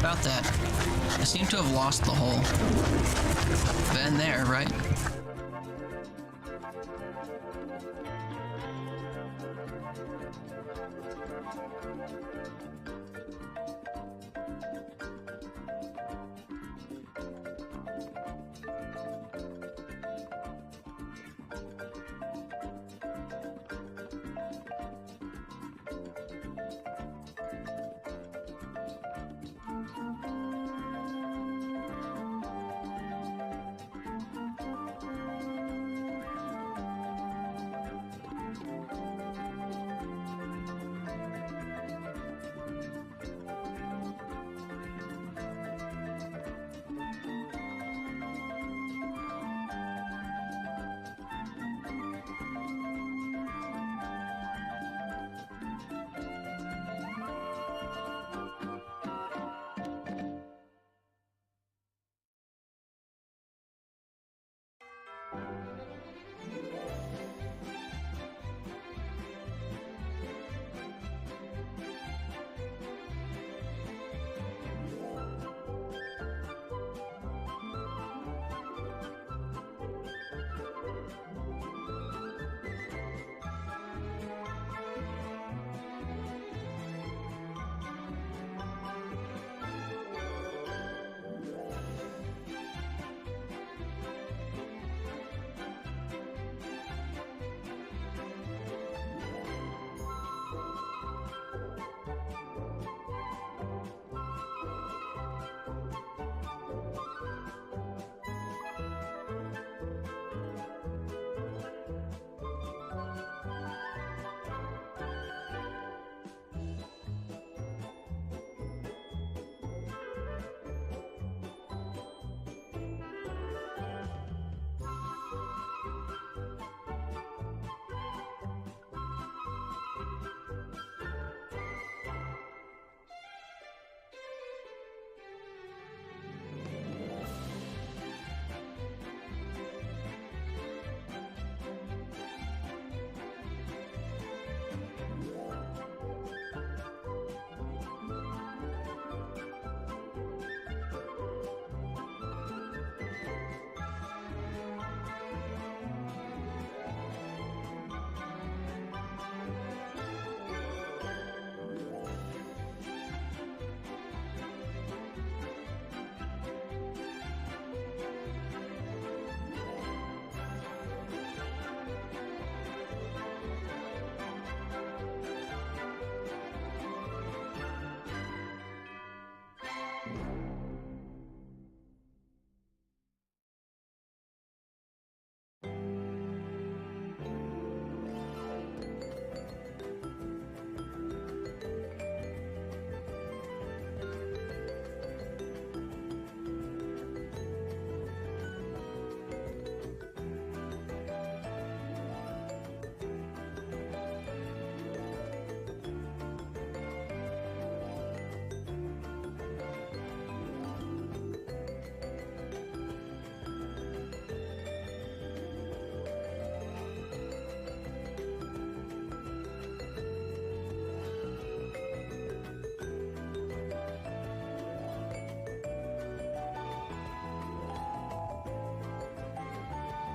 About that. I seem to have lost the whole been there, right?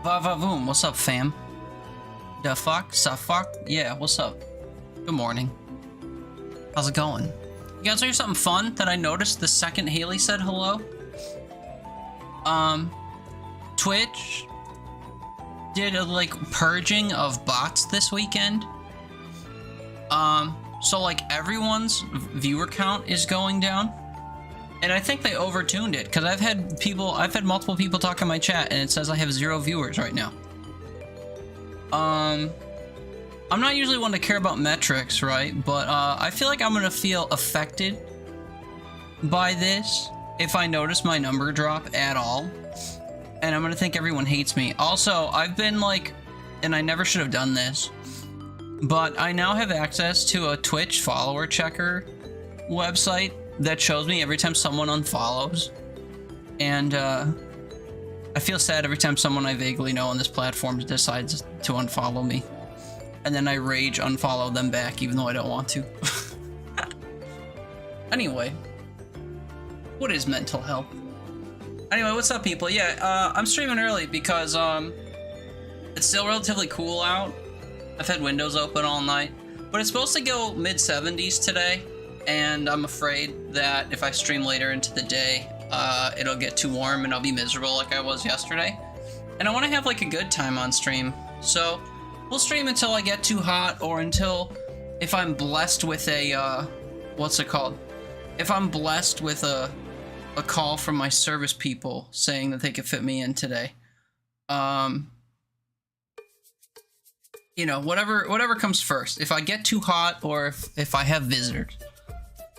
Va-va-voom, what's up, fam? The fuck? Suck? Yeah, what's up? Good morning. How's it going? You guys hear something fun that I noticed the second Haley said hello? Twitch did a, like, purging of bots this weekend. So, like, everyone's viewer count is going down. And I think they overtuned it, because I've had multiple people talk in my chat, and it says I have 0 viewers right now. I'm not usually one to care about metrics, right? But, I feel like I'm gonna feel affected by this if I notice my number drop at all. And I'm gonna think everyone hates me. Also, I've been, like, and I never should have done this, but I now have access to a Twitch follower checker website that shows me every time someone unfollows. And I feel sad every time someone I vaguely know on this platform decides to unfollow me. And then I rage unfollow them back even though I don't want to. Anyway. What is mental health? Anyway, what's up, people? Yeah, I'm streaming early because it's still relatively cool out. I've had windows open all night, but it's supposed to go mid-70s today, and I'm afraid that if I stream later into the day, it'll get too warm and I'll be miserable like I was yesterday. And I want to have like a good time on stream, so we'll stream until I get too hot, or until, if I'm blessed with a what's it called? If I'm blessed with a call from my service people saying that they could fit me in today. You know, whatever comes first. If I get too hot, or if I have visitors.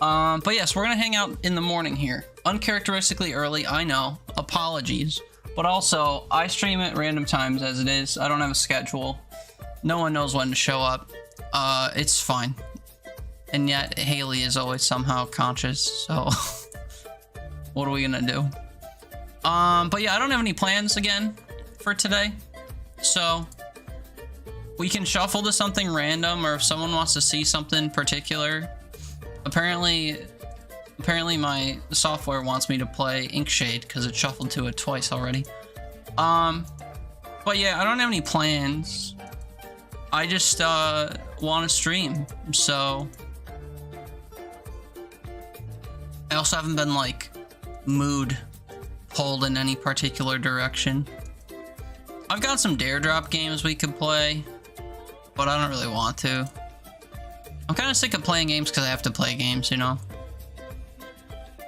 But yes, we're gonna hang out in the morning here. Uncharacteristically early, I know. Apologies. But also, I stream at random times as it is. I don't have a schedule. No one knows when to show up. It's fine. And yet, Haley is always somehow conscious, so... what are we gonna do? But yeah, I don't have any plans again for today. So... we can shuffle to something random, or if someone wants to see something particular. Apparently my software wants me to play Inkshade because it shuffled to it twice already. But yeah, I don't have any plans. I just want to stream, so I also haven't been like mood pulled in any particular direction. I've got some dare drop games we could play, but I don't really want to. I'm kind of sick of playing games because I have to play games, you know?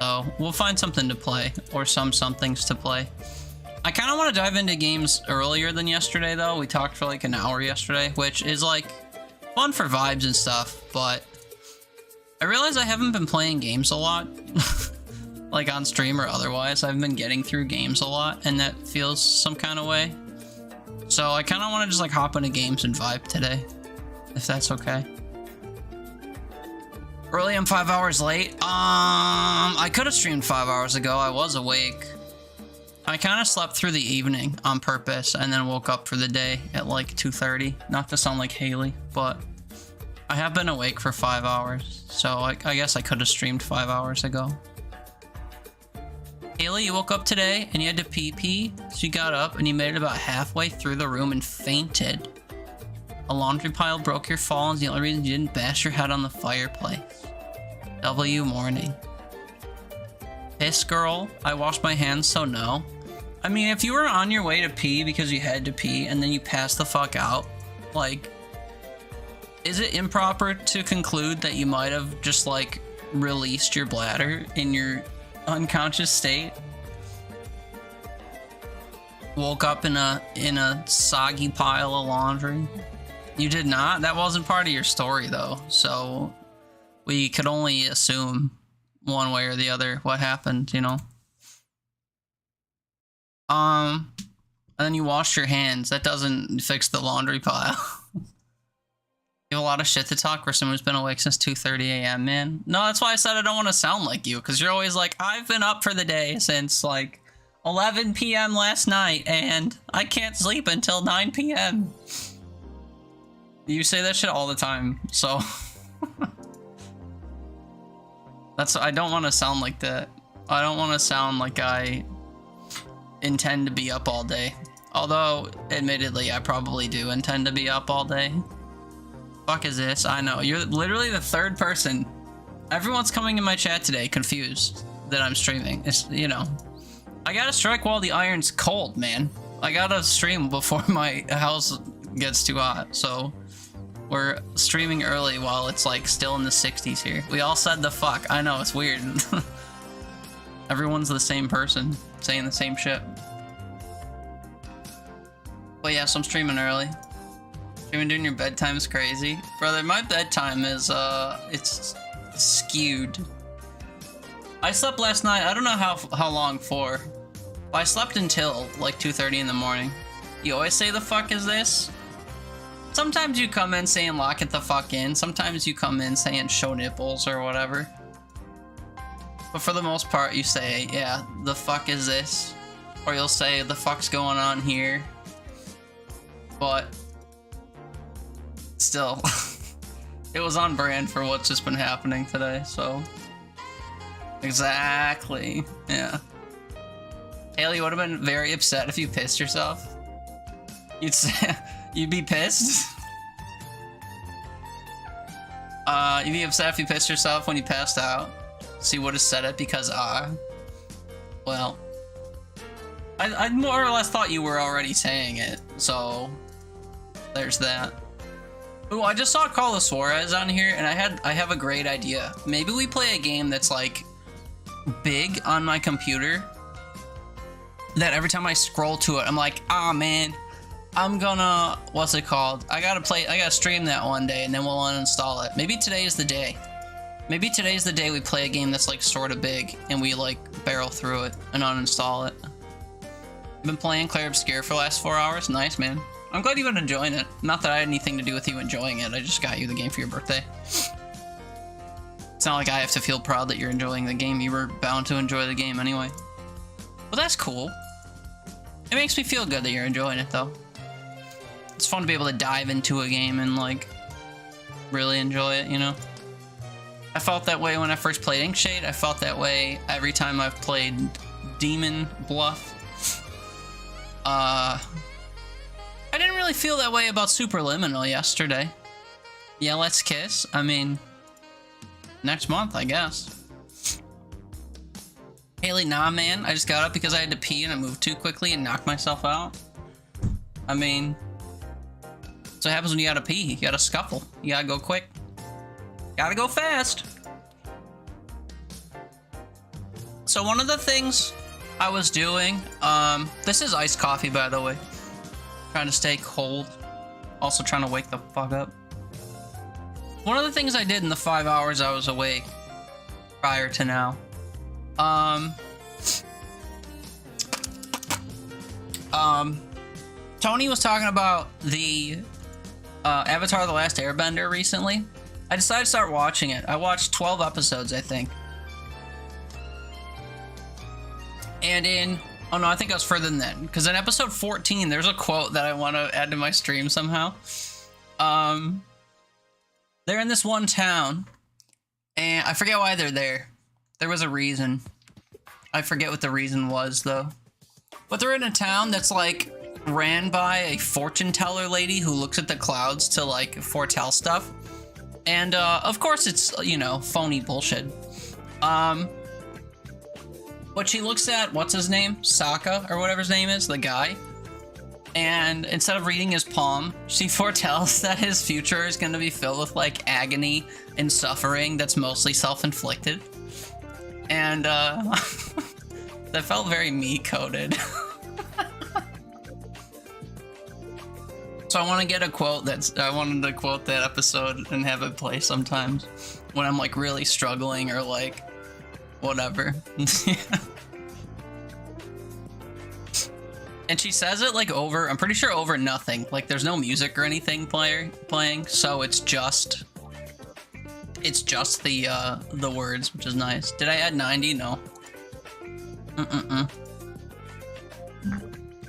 So, we'll find something to play, or some somethings to play. I kind of want to dive into games earlier than yesterday, though. We talked for like an hour yesterday, which is like fun for vibes and stuff, but I realize I haven't been playing games a lot. Like on stream or otherwise. I've been getting through games a lot, and that feels some kind of way. So I kind of want to just like hop into games and vibe today, if that's okay. Early, I'm 5 hours late. I could have streamed 5 hours ago. I was awake. I kind of slept through the evening on purpose and then woke up for the day at like 2:30. Not to sound like Haley, but I have been awake for 5 hours. So I guess I could have streamed 5 hours ago. Haley, you woke up today and you had to pee. So you got up and you made it about halfway through the room and fainted. A laundry pile broke your fall, and the only reason you didn't bash your head on the fireplace. W morning. Piss girl, I washed my hands, so no. I mean, if you were on your way to pee because you had to pee and then you passed the fuck out, like, is it improper to conclude that you might have just like released your bladder in your unconscious state? Woke up in a soggy pile of laundry? You did not? That wasn't part of your story though, so we could only assume one way or the other what happened, you know? And then you washed your hands. That doesn't fix the laundry pile. You have a lot of shit to talk for someone who's been awake since 2:30 a.m., man. No, that's why I said I don't want to sound like you, because you're always like, I've been up for the day since like 11 p.m. last night, and I can't sleep until 9 p.m. You say that shit all the time, so... I don't want to sound like that. I don't want to sound like I intend to be up all day. Although, admittedly, I probably do intend to be up all day. Fuck is this? I know. You're literally the third person. Everyone's coming in my chat today confused that I'm streaming. It's, you know. I gotta strike while the iron's cold, man. I gotta stream before my house gets too hot, so... we're streaming early while it's like still in the 60s here. We all said the fuck. I know, it's weird. Everyone's the same person saying the same shit. But yeah, so I'm streaming early. Streaming during your bedtime is crazy. Brother, my bedtime is, it's skewed. I slept last night, I don't know how long for. But I slept until like 2:30 in the morning. You always say the fuck is this? Sometimes you come in saying lock it the fuck in. Sometimes you come in saying show nipples or whatever. But for the most part, you say, yeah, the fuck is this? Or you'll say, the fuck's going on here? But still, it was on brand for what's just been happening today, so. Exactly. Yeah. Haley would have been very upset if you pissed yourself. You'd say, you'd be pissed. You'd be upset if you pissed yourself when you passed out. So you would have said it because, well, I more or less thought you were already saying it, so there's that. Ooh, I just saw Carlos Suarez on here, and I have a great idea. Maybe we play a game that's like big on my computer, that every time I scroll to it, I'm like, ah, man, I'm gonna, what's it called? I gotta stream that one day, and then we'll uninstall it. Maybe today is the day. Maybe today's the day we play a game that's like sort of big, and we like barrel through it and uninstall it. I've been playing Clair Obscur for the last 4 hours. Nice, man. I'm glad you've been enjoying it. Not that I had anything to do with you enjoying it. I just got you the game for your birthday. It's not like I have to feel proud that you're enjoying the game. You were bound to enjoy the game anyway. Well, that's cool. It makes me feel good that you're enjoying it, though. It's fun to be able to dive into a game and, like, really enjoy it, you know? I felt that way when I first played Inkshade. I felt that way every time I've played Demon Bluff. I didn't really feel that way about Superliminal yesterday. Yeah, let's kiss. I mean, next month, I guess. Haley, nah, man. I just got up because I had to pee and I moved too quickly and knocked myself out. I mean, that's what happens when you gotta pee. You gotta scuffle. You gotta go quick. Gotta go fast. So one of the things I was doing, this is iced coffee, by the way. Trying to stay cold. Also trying to wake the fuck up. One of the things I did in the 5 hours I was awake prior to now, Tony was talking about the Avatar: The Last Airbender recently. I decided to start watching it. I watched 12 episodes, I think. And in, oh no, I think I was further than that. Because in episode 14, there's a quote that I want to add to my stream somehow. They're in this one town, and I forget why they're there. There was a reason. I forget what the reason was, though. But they're in a town that's, like, ran by a fortune teller lady who looks at the clouds to, like, foretell stuff. And, of course it's, you know, phony bullshit. But she looks at, what's his name? Sokka, or whatever his name is, the guy. And instead of reading his palm, she foretells that his future is going to be filled with, like, agony and suffering that's mostly self-inflicted. And, that felt very me-coded. So I want to get a quote I wanted to quote that episode and have it play sometimes when I'm, like, really struggling or, like, whatever. And she says it, like, over, I'm pretty sure over nothing. Like, there's no music or anything playing, so it's just the words, which is nice. Did I add 90? No.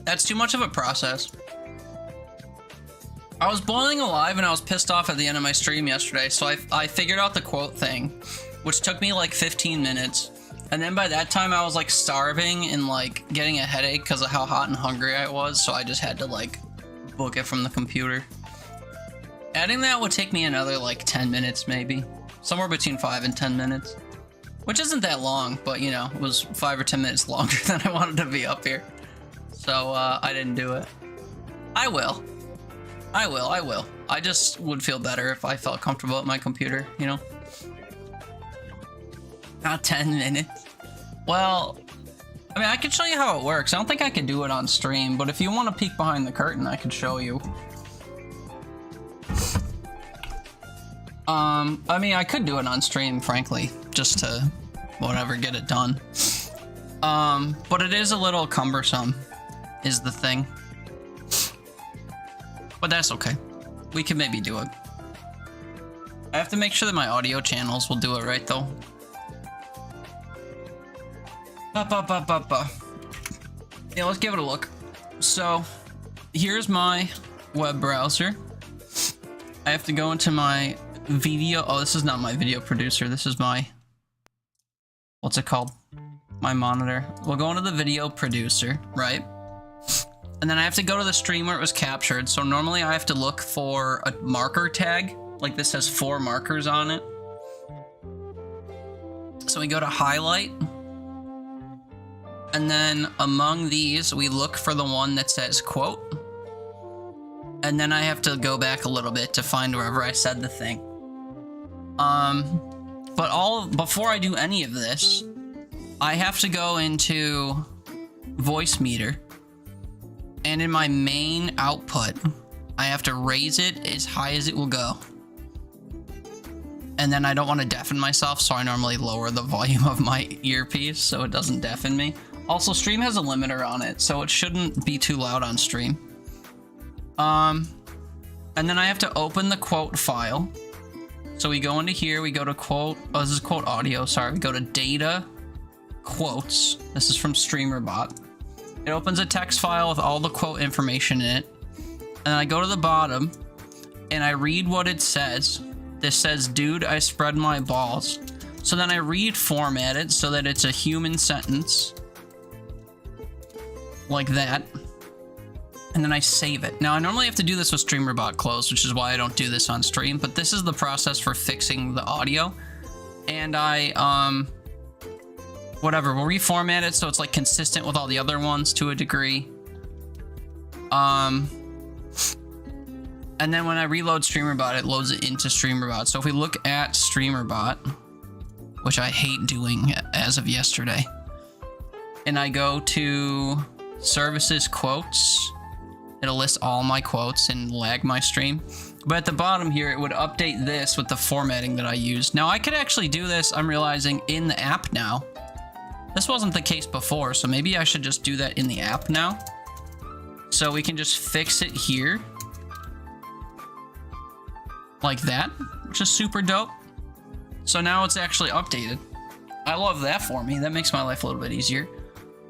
That's too much of a process. I was boiling alive and I was pissed off at the end of my stream yesterday, so I figured out the quote thing, which took me like 15 minutes. And then by that time I was like starving and like getting a headache because of how hot and hungry I was, so I just had to like book it from the computer. Adding that would take me another like 10 minutes maybe. Somewhere between 5 and 10 minutes. Which isn't that long, but you know, it was 5 or 10 minutes longer than I wanted to be up here. So I didn't do it. I will. I just would feel better if I felt comfortable at my computer, you know? Not 10 minutes. Well, I mean, I can show you how it works. I don't think I can do it on stream, but if you want to peek behind the curtain, I could show you. I mean, I could do it on stream, frankly, just to, whatever, get it done. But it is a little cumbersome, is the thing. But that's okay. We can maybe do it. I have to make sure that my audio channels will do it right, though. Yeah, let's give it a look. So, here's my web browser. I have to go into my video. Oh, this is not my video producer. This is my what's it called? My monitor. We'll go into the video producer, right? And then I have to go to the stream where it was captured. So normally I have to look for a marker tag. Like this has 4 markers on it. So we go to highlight. And then among these, we look for the one that says quote. And then I have to go back a little bit to find wherever I said the thing. But before I do any of this, I have to go into voice meter. And in my main output, I have to raise it as high as it will go. And then I don't want to deafen myself, so I normally lower the volume of my earpiece so it doesn't deafen me. Also, stream has a limiter on it, so it shouldn't be too loud on stream. And then I have to open the quote file. So we go into here, we go to quote, oh, this is quote audio, sorry. We go to data, quotes. This is from StreamerBot. It opens a text file with all the quote information in it. And I go to the bottom and I read what it says. This says, dude, I spread my balls. So then I reformat it so that it's a human sentence. Like that. And then I save it. Now, I normally have to do this with StreamerBot closed, which is why I don't do this on stream. But this is the process for fixing the audio. And whatever, we'll reformat it so it's like consistent with all the other ones to a degree. And then when I reload StreamerBot, it loads it into StreamerBot. So if we look at StreamerBot, which I hate doing as of yesterday, and I go to services quotes, it'll list all my quotes and lag my stream. But at the bottom here, it would update this with the formatting that I used. Now I could actually do this, I'm realizing, in the app now. This wasn't the case before, so maybe I should just do that in the app now. So we can just fix it here. Like that, which is super dope. So now it's actually updated. I love that for me. That makes my life a little bit easier.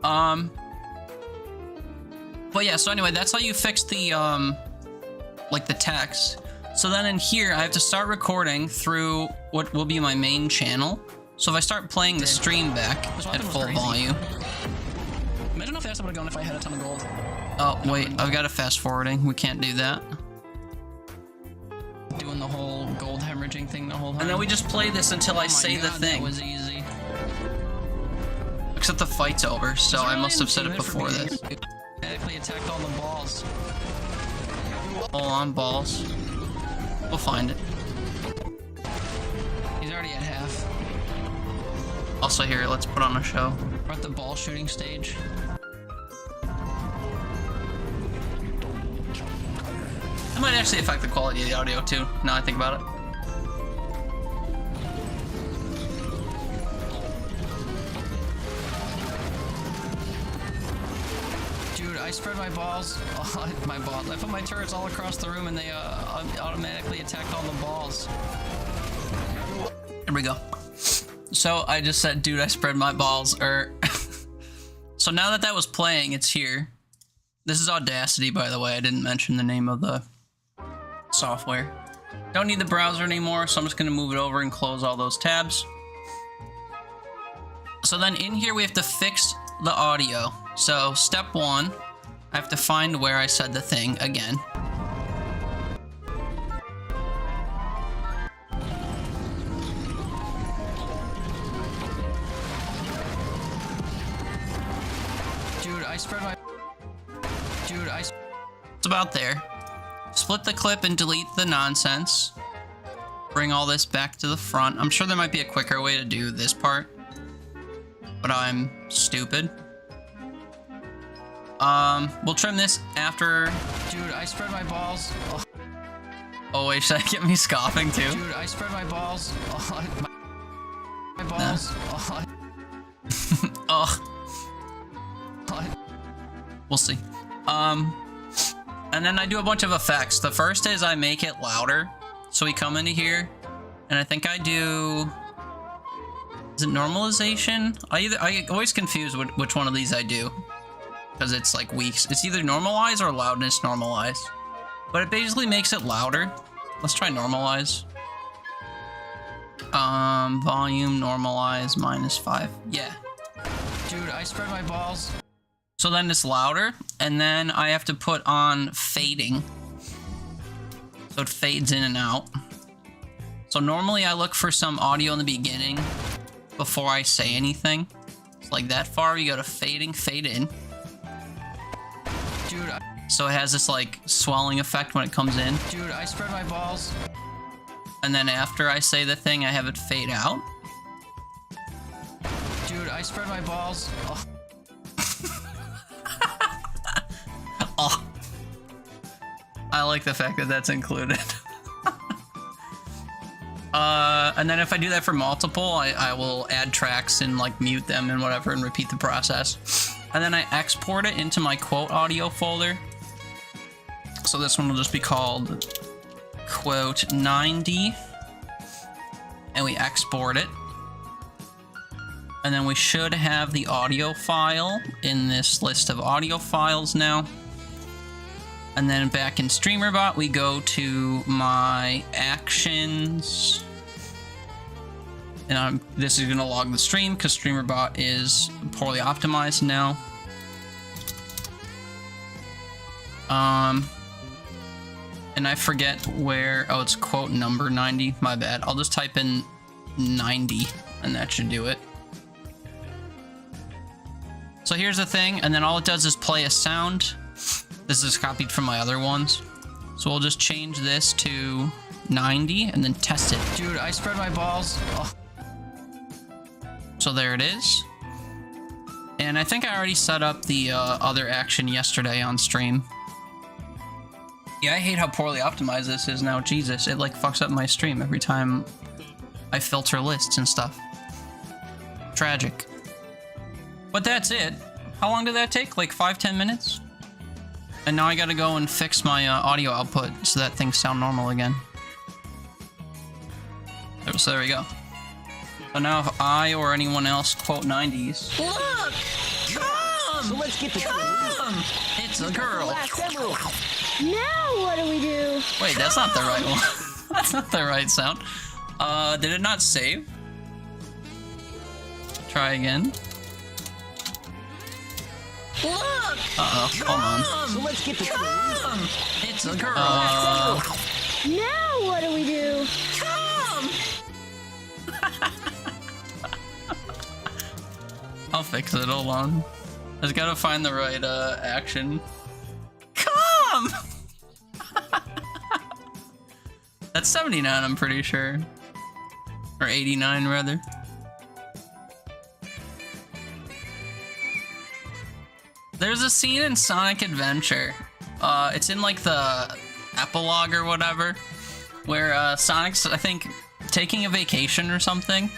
But yeah, so anyway, that's how you fix the, like the text. So then in here, I have to start recording through what will be my main channel. So if I start playing the stream back at full volume. Imagine how fast I would have gone if I had a ton of gold. Oh, wait, I've got a fast forwarding. We can't do that. Doing the whole gold hemorrhaging thing the whole time. And then we just play this until I say the thing. That was easy. Except the fight's over, so I must have said it before this. Automatically attacked all the balls. Hold on, balls. We'll find it. He's already at half. Also here, let's put on a show. We're at the ball shooting stage. That might actually affect the quality of the audio too, now I think about it. Dude, I spread my balls. My balls. I put my turrets all across the room and they automatically attacked all the balls. Here we go. So I just said, dude, I spread my balls, So now that was playing, it's here. This is Audacity, by the way. I didn't mention the name of the software. Don't need the browser anymore, so I'm just gonna move it over and close all those tabs. So then in here, we have to fix the audio. So step 1, I have to find where I said the thing again. It's about there. Split the clip and delete the nonsense. Bring all this back to the front. I'm sure there might be a quicker way to do this part, but I'm stupid. We'll trim this after. Dude, I spread my balls. Oh wait, should I get me scoffing too? Dude, I spread my balls. My balls. Ugh. We'll see. And then I do a bunch of effects. The first is I make it louder. So we come into here, and I think I do... Is it normalization? I always confuse which one of these I do. Because it's like weeks. It's either normalize or loudness normalize. But it basically makes it louder. Let's try normalize. Volume normalize -5. Yeah. Dude, I spread my balls. So then it's louder, and then I have to put on fading. So it fades in and out. So normally I look for some audio in the beginning before I say anything. It's like that far, you go to fading, fade in. Dude, so it has this like swelling effect when it comes in. Dude, I spread my balls. And then after I say the thing, I have it fade out. Dude, I spread my balls. Oh. Oh. I like the fact that that's included. And then if I do that for multiple, I will add tracks and like mute them and whatever and repeat the process. And then I export it into my quote audio folder. So this one will just be called quote 90. And we export it. And then we should have the audio file in this list of audio files now. And then back in StreamerBot, we go to my actions. And this is going to log the stream because StreamerBot is poorly optimized now. And I forget where. Oh, it's quote number 90. My bad. I'll just type in 90 and that should do it. So here's the thing, and then all it does is play a sound. This is copied from my other ones. So we'll just change this to 90 and then test it. Dude, I spread my balls. Oh. So there it is. And I think I already set up the other action yesterday on stream. Yeah, I hate how poorly optimized this is now. Jesus, it like fucks up my stream every time I filter lists and stuff. Tragic. But that's it. How long did that take? Like 5-10 minutes? And now I gotta go and fix my audio output so that things sound normal again. So there we go. So now if I or anyone else quote 90s... Look! Come! So let's get the Come! It's a girl. Now what do we do? Wait, that's not the right one. That's not the right sound. Did it not save? Try again. Look! Uh-oh, hold on. So let's get the Come! It's a girl. Now what do we do? Come! I'll fix it, hold on. I just gotta find the right action. Come! That's 79, I'm pretty sure. Or 89, rather. There's a scene in Sonic Adventure. It's in like the epilogue or whatever, where Sonic's, I think, taking a vacation or something,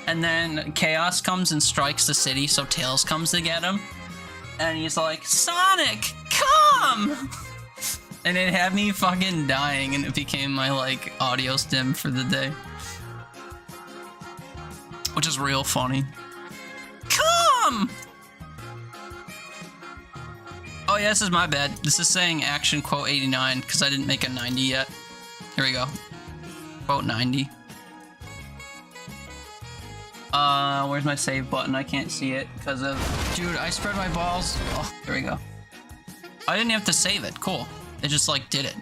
and then Chaos comes and strikes the city, so Tails comes to get him, and he's like, Sonic, come! And it had me fucking dying, and it became my like audio stim for the day, which is real funny. Come! Oh yeah, this is my bad. This is saying action quote 89 because I didn't make a 90 yet. Here we go. Quote 90. Where's my save button? I can't see it because of... Dude, I spread my balls. Oh, here we go. I didn't have to save it. Cool. It just like did it.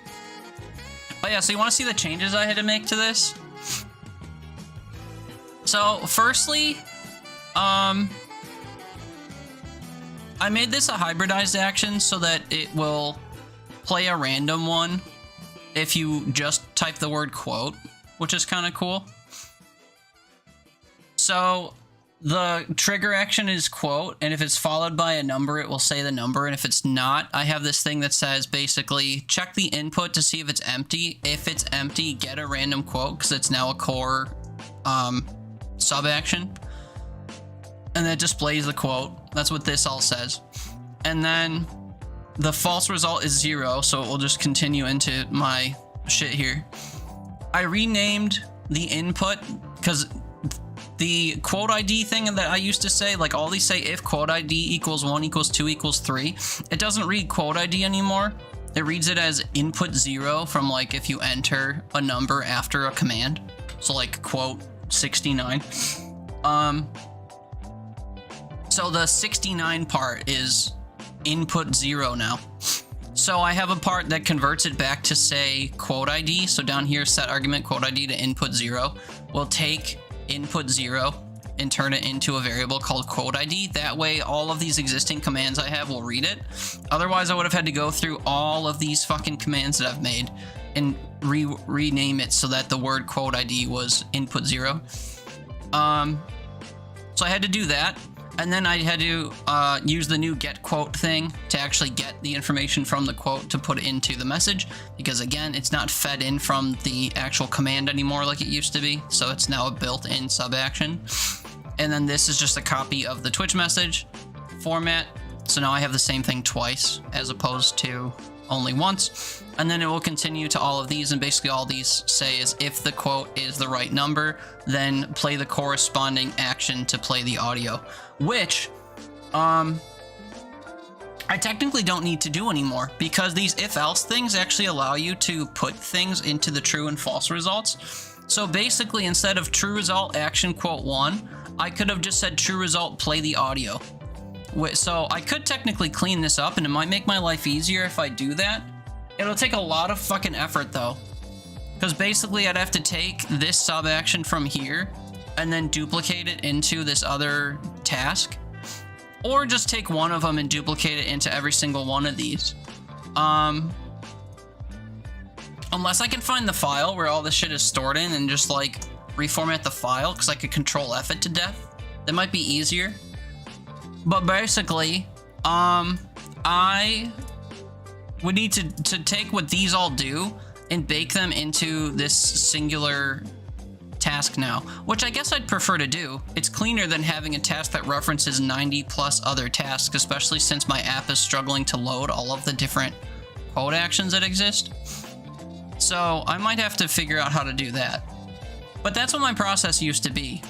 Oh yeah, so you want to see the changes I had to make to this? So firstly, I made this a hybridized action so that it will play a random one if you just type the word quote, which is kind of cool. So the trigger action is quote, and if it's followed by a number, it will say the number, and if it's not, I have this thing that says basically check the input to see if it's empty. If it's empty, get a random quote because it's now a core sub action. And then it displays the quote. That's what this all says. And then the false result is 0, so it will just continue into my shit here. I renamed the input because the quote ID thing that I used to say, like all these say if quote ID equals 1 equals 2 equals 3. It doesn't read quote ID anymore. It reads it as input 0 from like if you enter a number after a command. So like quote 69. So the 69 part is input 0 now. So I have a part that converts it back to, say, quote ID. So down here, set argument quote ID to input 0. We'll take input 0 and turn it into a variable called quote ID. That way, all of these existing commands I have will read it. Otherwise, I would have had to go through all of these fucking commands that I've made and rename it so that the word quote ID was input 0. So I had to do that. And then I had to use the new get quote thing to actually get the information from the quote to put it into the message. Because again, it's not fed in from the actual command anymore like it used to be. So it's now a built-in sub action. And then this is just a copy of the Twitch message format. So now I have the same thing twice as opposed to only once. And then it will continue to all of these, and basically all these say is if the quote is the right number, then play the corresponding action to play the audio, which I technically don't need to do anymore because these if-else things actually allow you to put things into the true and false results. So basically, instead of true result action quote 1, I could have just said true result play the audio. So I could technically clean this up, and it might make my life easier if I do that. It'll take a lot of fucking effort though, because basically I'd have to take this sub action from here and then duplicate it into this other task, or just take one of them and duplicate it into every single one of these. Unless I can find the file where all this shit is stored in and just like reformat the file, because I could control F it to death. That might be easier. But basically, I would need to take what these all do and bake them into this singular task now, which I guess I'd prefer to do. It's cleaner than having a task that references 90 plus other tasks, especially since my app is struggling to load all of the different code actions that exist. So I might have to figure out how to do that. But that's what my process used to be.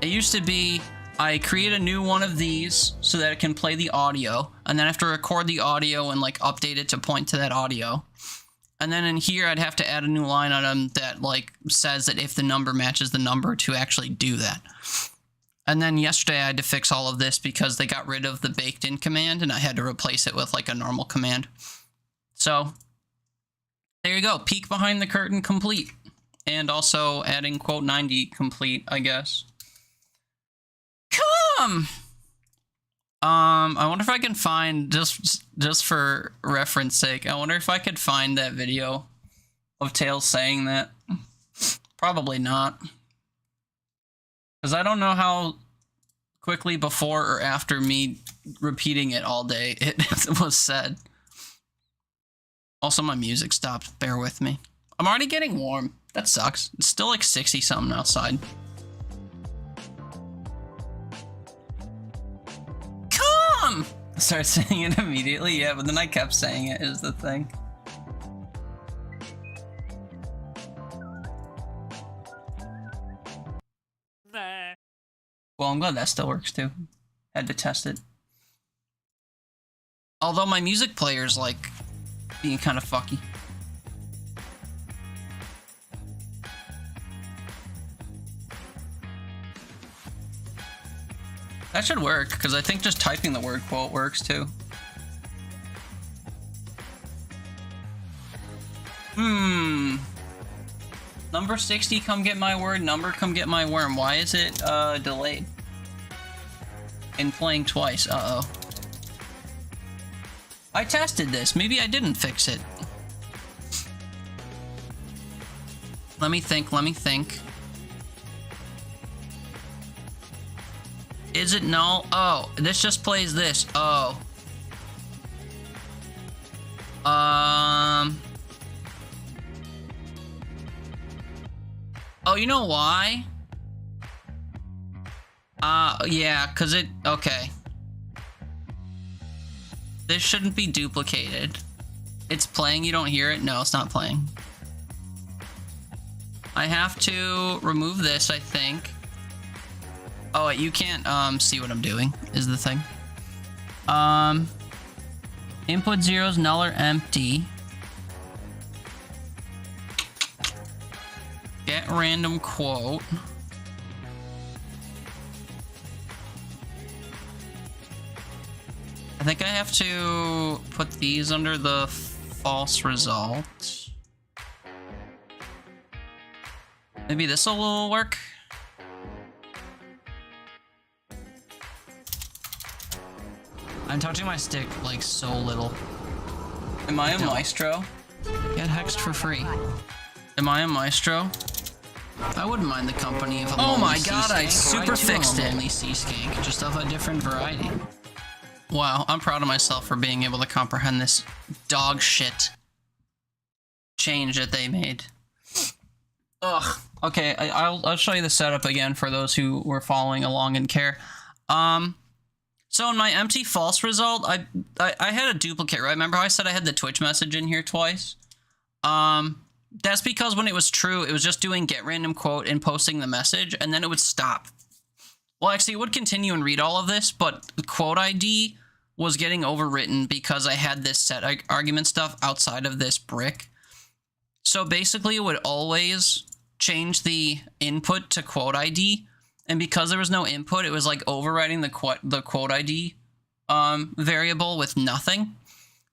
It used to be I create a new one of these so that it can play the audio, and then I have to record the audio and like update it to point to that audio. And then in here, I'd have to add a new line item that like says that if the number matches the number to actually do that. And then yesterday I had to fix all of this because they got rid of the baked in command and I had to replace it with like a normal command. So there you go. Peek behind the curtain complete. And also adding quote 90 complete, I guess. Come! I wonder if I can find, just for reference sake, I wonder if I could find that video of Tails saying that. Probably not. Because I don't know how quickly before or after me repeating it all day it was said. Also, my music stopped. Bear with me. I'm already getting warm. That sucks. It's still like 60-something outside. Come! I started saying it immediately, yeah, but then I kept saying it is the thing. Well, I'm glad that still works too. Had to test it. Although my music player's like being kind of fucky. That should work, because I think just typing the word quote works too. Number 60, come get my word. Number, come get my worm. Why is it delayed? And playing twice. Uh-oh. I tested this. Maybe I didn't fix it. Let me think. Is it null? Oh, this just plays this. Oh. Oh, you know why? Yeah, because it... Okay. This shouldn't be duplicated. It's playing, you don't hear it? No, it's not playing. I have to remove this, I think. Oh, wait, you can't see what I'm doing, is the thing. Input zeros, null or empty. Get random quote. I think I have to put these under the false result. Maybe this will work. I'm touching my stick like so little. Am I a maestro? Get hexed for free. Am I a maestro? I wouldn't mind the company of a Oh lonely my sea god, I skank. super too fixed am a it. lonely sea skank, just of a different variety. Wow, I'm proud of myself for being able to comprehend this dog shit change that they made. Ugh. Okay, I'll show you the setup again for those who were following along and care. So in my empty false result, I had a duplicate, right? Remember how I said I had the Twitch message in here twice? That's because when it was true, it was just doing get random quote and posting the message, and then it would stop. Well, actually, it would continue and read all of this, but the quote ID was getting overwritten because I had this set argument stuff outside of this brick. So basically, it would always change the input to quote ID, and because there was no input, it was like overriding the quote ID variable with nothing.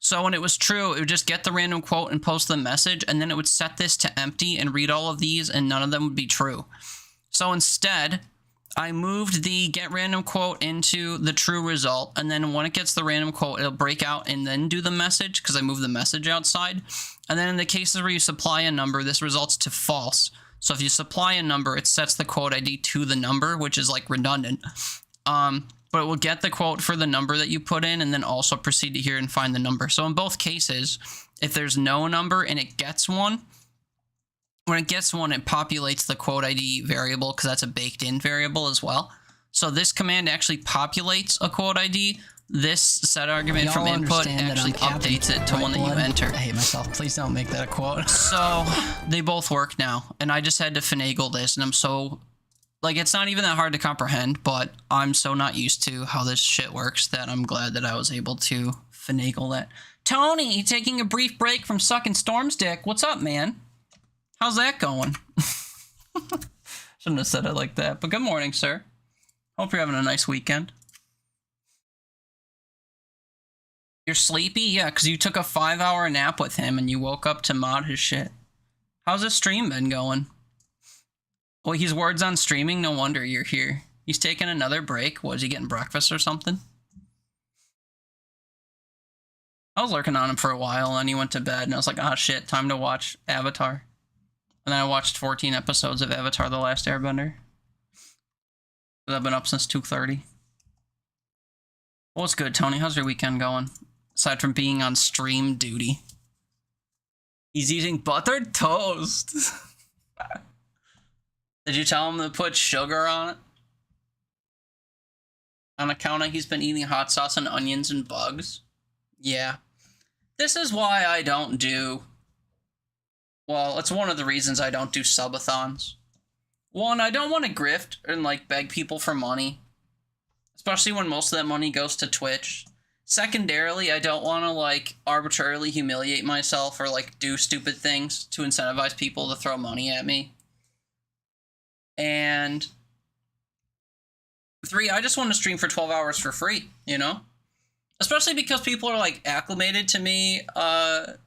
So when it was true, it would just get the random quote and post the message, and then it would set this to empty and read all of these, and none of them would be true. So instead, I moved the get random quote into the true result, and then when it gets the random quote, it'll break out and then do the message, because I moved the message outside. And then in the cases where you supply a number, this results to false. So if you supply a number, it sets the quote ID to the number, which is like redundant. But it will get the quote for the number that you put in and then also proceed to hear and find the number. So in both cases, if there's no number and it gets one, when it gets one, it populates the quote ID variable because that's a baked in variable as well. So this command actually populates a quote ID. This set argument from input actually updates it to one that you enter. I hate myself. Please don't make that a quote. So they both work now, and I just had to finagle this, and I'm so... Like, it's not even that hard to comprehend, but I'm so not used to how this shit works that I'm glad that I was able to finagle that. Tony, taking a brief break from sucking Storm's dick. What's up, man? How's that going? Shouldn't have said it like that, but good morning, sir. Hope you're having a nice weekend. You're sleepy? Yeah, because you took a 5-hour nap with him and you woke up to mod his shit. How's the stream been going? Well, he's words on streaming. No wonder you're here. He's taking another break. Was he getting breakfast or something? I was lurking on him for a while, and he went to bed, and I was like, ah, shit, time to watch Avatar. And then I watched 14 episodes of Avatar: The Last Airbender. I've been up since 2:30. What's good, Tony? How's your weekend going? Aside from being on stream duty. He's eating buttered toast. Did you tell him to put sugar on it? On account of he's been eating hot sauce and onions and bugs? Yeah. This is why I don't do... Well, it's one of the reasons I don't do subathons. One, I don't want to grift and, like, beg people for money. Especially when most of that money goes to Twitch. Secondarily, I don't want to, like, arbitrarily humiliate myself or, like, do stupid things to incentivize people to throw money at me. And 3, I just want to stream for 12 hours for free, you know? Especially because people are, like, acclimated to me, or,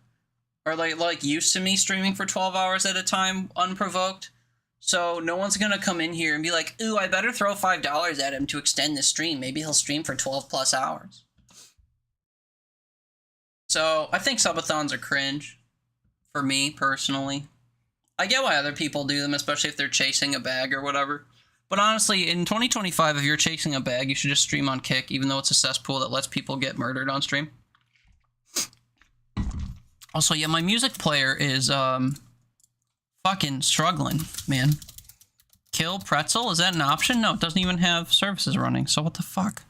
like used to me streaming for 12 hours at a time, unprovoked. So no one's gonna come in here and be like, ooh, I better throw $5 at him to extend the stream. Maybe he'll stream for 12 plus hours. So I think subathons are cringe, for me, personally. I get why other people do them, especially if they're chasing a bag or whatever. But honestly, in 2025, if you're chasing a bag, you should just stream on Kick, even though it's a cesspool that lets people get murdered on stream. Also, yeah, my music player is, fucking struggling, man. Kill Pretzel? Is that an option? No, it doesn't even have services running, so what the fuck?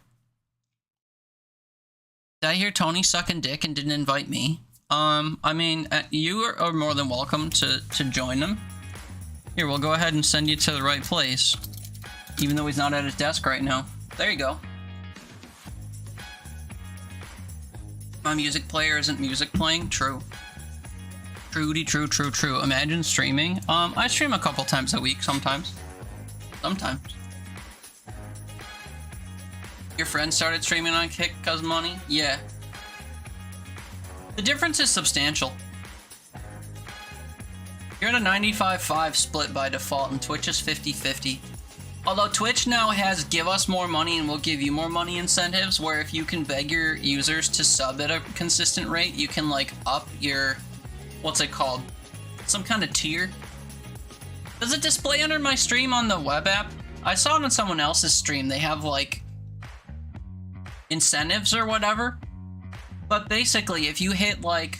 Did I hear Tony sucking dick and didn't invite me? I mean, you are more than welcome to join them. Here, we'll go ahead and send you to the right place. Even though he's not at his desk right now. There you go. My music player isn't music playing? True. Trudy, true, true, true. Imagine streaming. I stream a couple times a week, sometimes. Sometimes. Your friend started streaming on Kick cause money? Yeah. The difference is substantial. You're at a 95-5 split by default, and Twitch is 50-50. Although Twitch now has give us more money and we'll give you more money incentives, where if you can beg your users to sub at a consistent rate, you can like up your, what's it called? Some kind of tier. Does it display under my stream on the web app? I saw it on someone else's stream. They have like incentives or whatever. But basically, if you hit like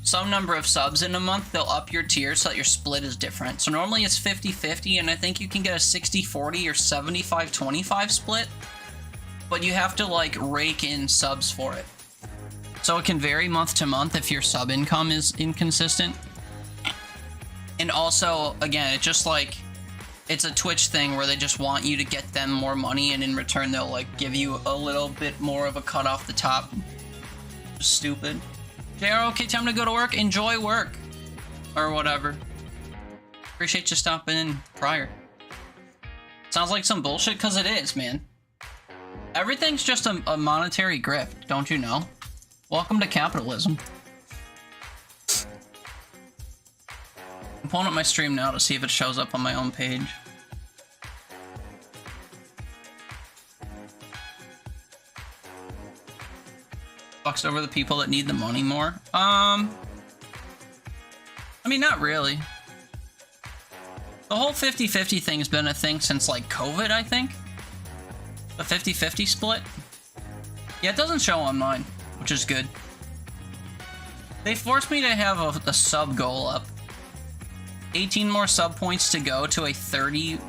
some number of subs in a month, they'll up your tier so that your split is different. So normally it's 50-50, and I think you can get a 60-40 or 75-25 split, but you have to like rake in subs for it. So it can vary month to month if your sub income is inconsistent. And also, again, it's just like, it's a Twitch thing where they just want you to get them more money, and in return they'll like give you a little bit more of a cut off the top. Stupid. JR, okay, time to go to work. Enjoy work. Or whatever. Appreciate you stopping in prior. Sounds like some bullshit, because it is, man. Everything's just a monetary grift, don't you know? Welcome to capitalism. I'm pulling up my stream now to see if it shows up on my own page. Fucks over the people that need the money more. I mean, not really. The whole 50-50 thing's been a thing since like COVID, I think. The 50-50 split. Yeah, it doesn't show on mine, which is good. They forced me to have a sub goal up. 18 more sub points to go to a 30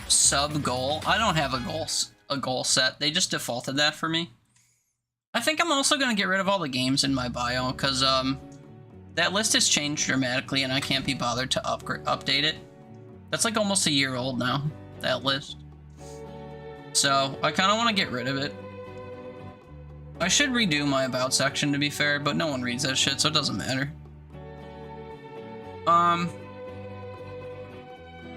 sub goal. I don't have a goal set. They just defaulted that for me. I think I'm also going to get rid of all the games in my bio, because that list has changed dramatically and I can't be bothered to update it. That's like almost a year old now, that list. So I kind of want to get rid of it. I should redo my about section, to be fair, but no one reads that shit, so it doesn't matter.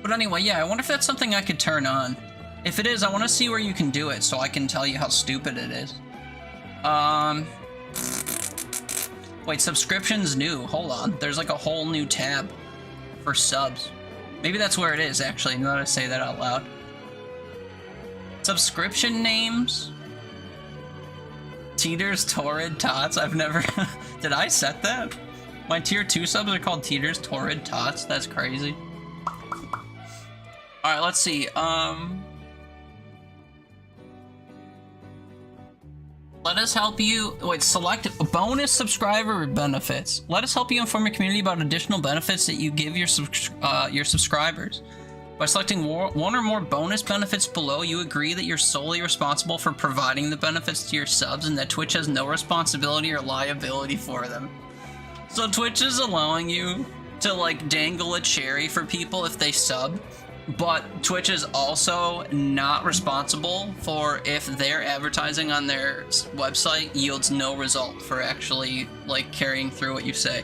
But anyway, yeah, I wonder if that's something I could turn on. If it is, I want to see where you can do it so I can tell you how stupid it is. Wait, subscriptions new. Hold on. There's like a whole new tab for subs. Maybe that's where it is, actually, now that I say that out loud. Subscription names? Teeter's Torrid Tots? I've never... Did I set that? My tier 2 subs are called Teeter's Torrid Tots? That's crazy. Alright, let's see. Let us help you... Wait, select bonus subscriber benefits. Let us help you inform your community about additional benefits that you give your subscribers. By selecting one or more bonus benefits below, you agree that you're solely responsible for providing the benefits to your subs and that Twitch has no responsibility or liability for them. So Twitch is allowing you to, like, dangle a cherry for people if they sub. But Twitch is also not responsible for if their advertising on their website yields no result for actually, like, carrying through what you say.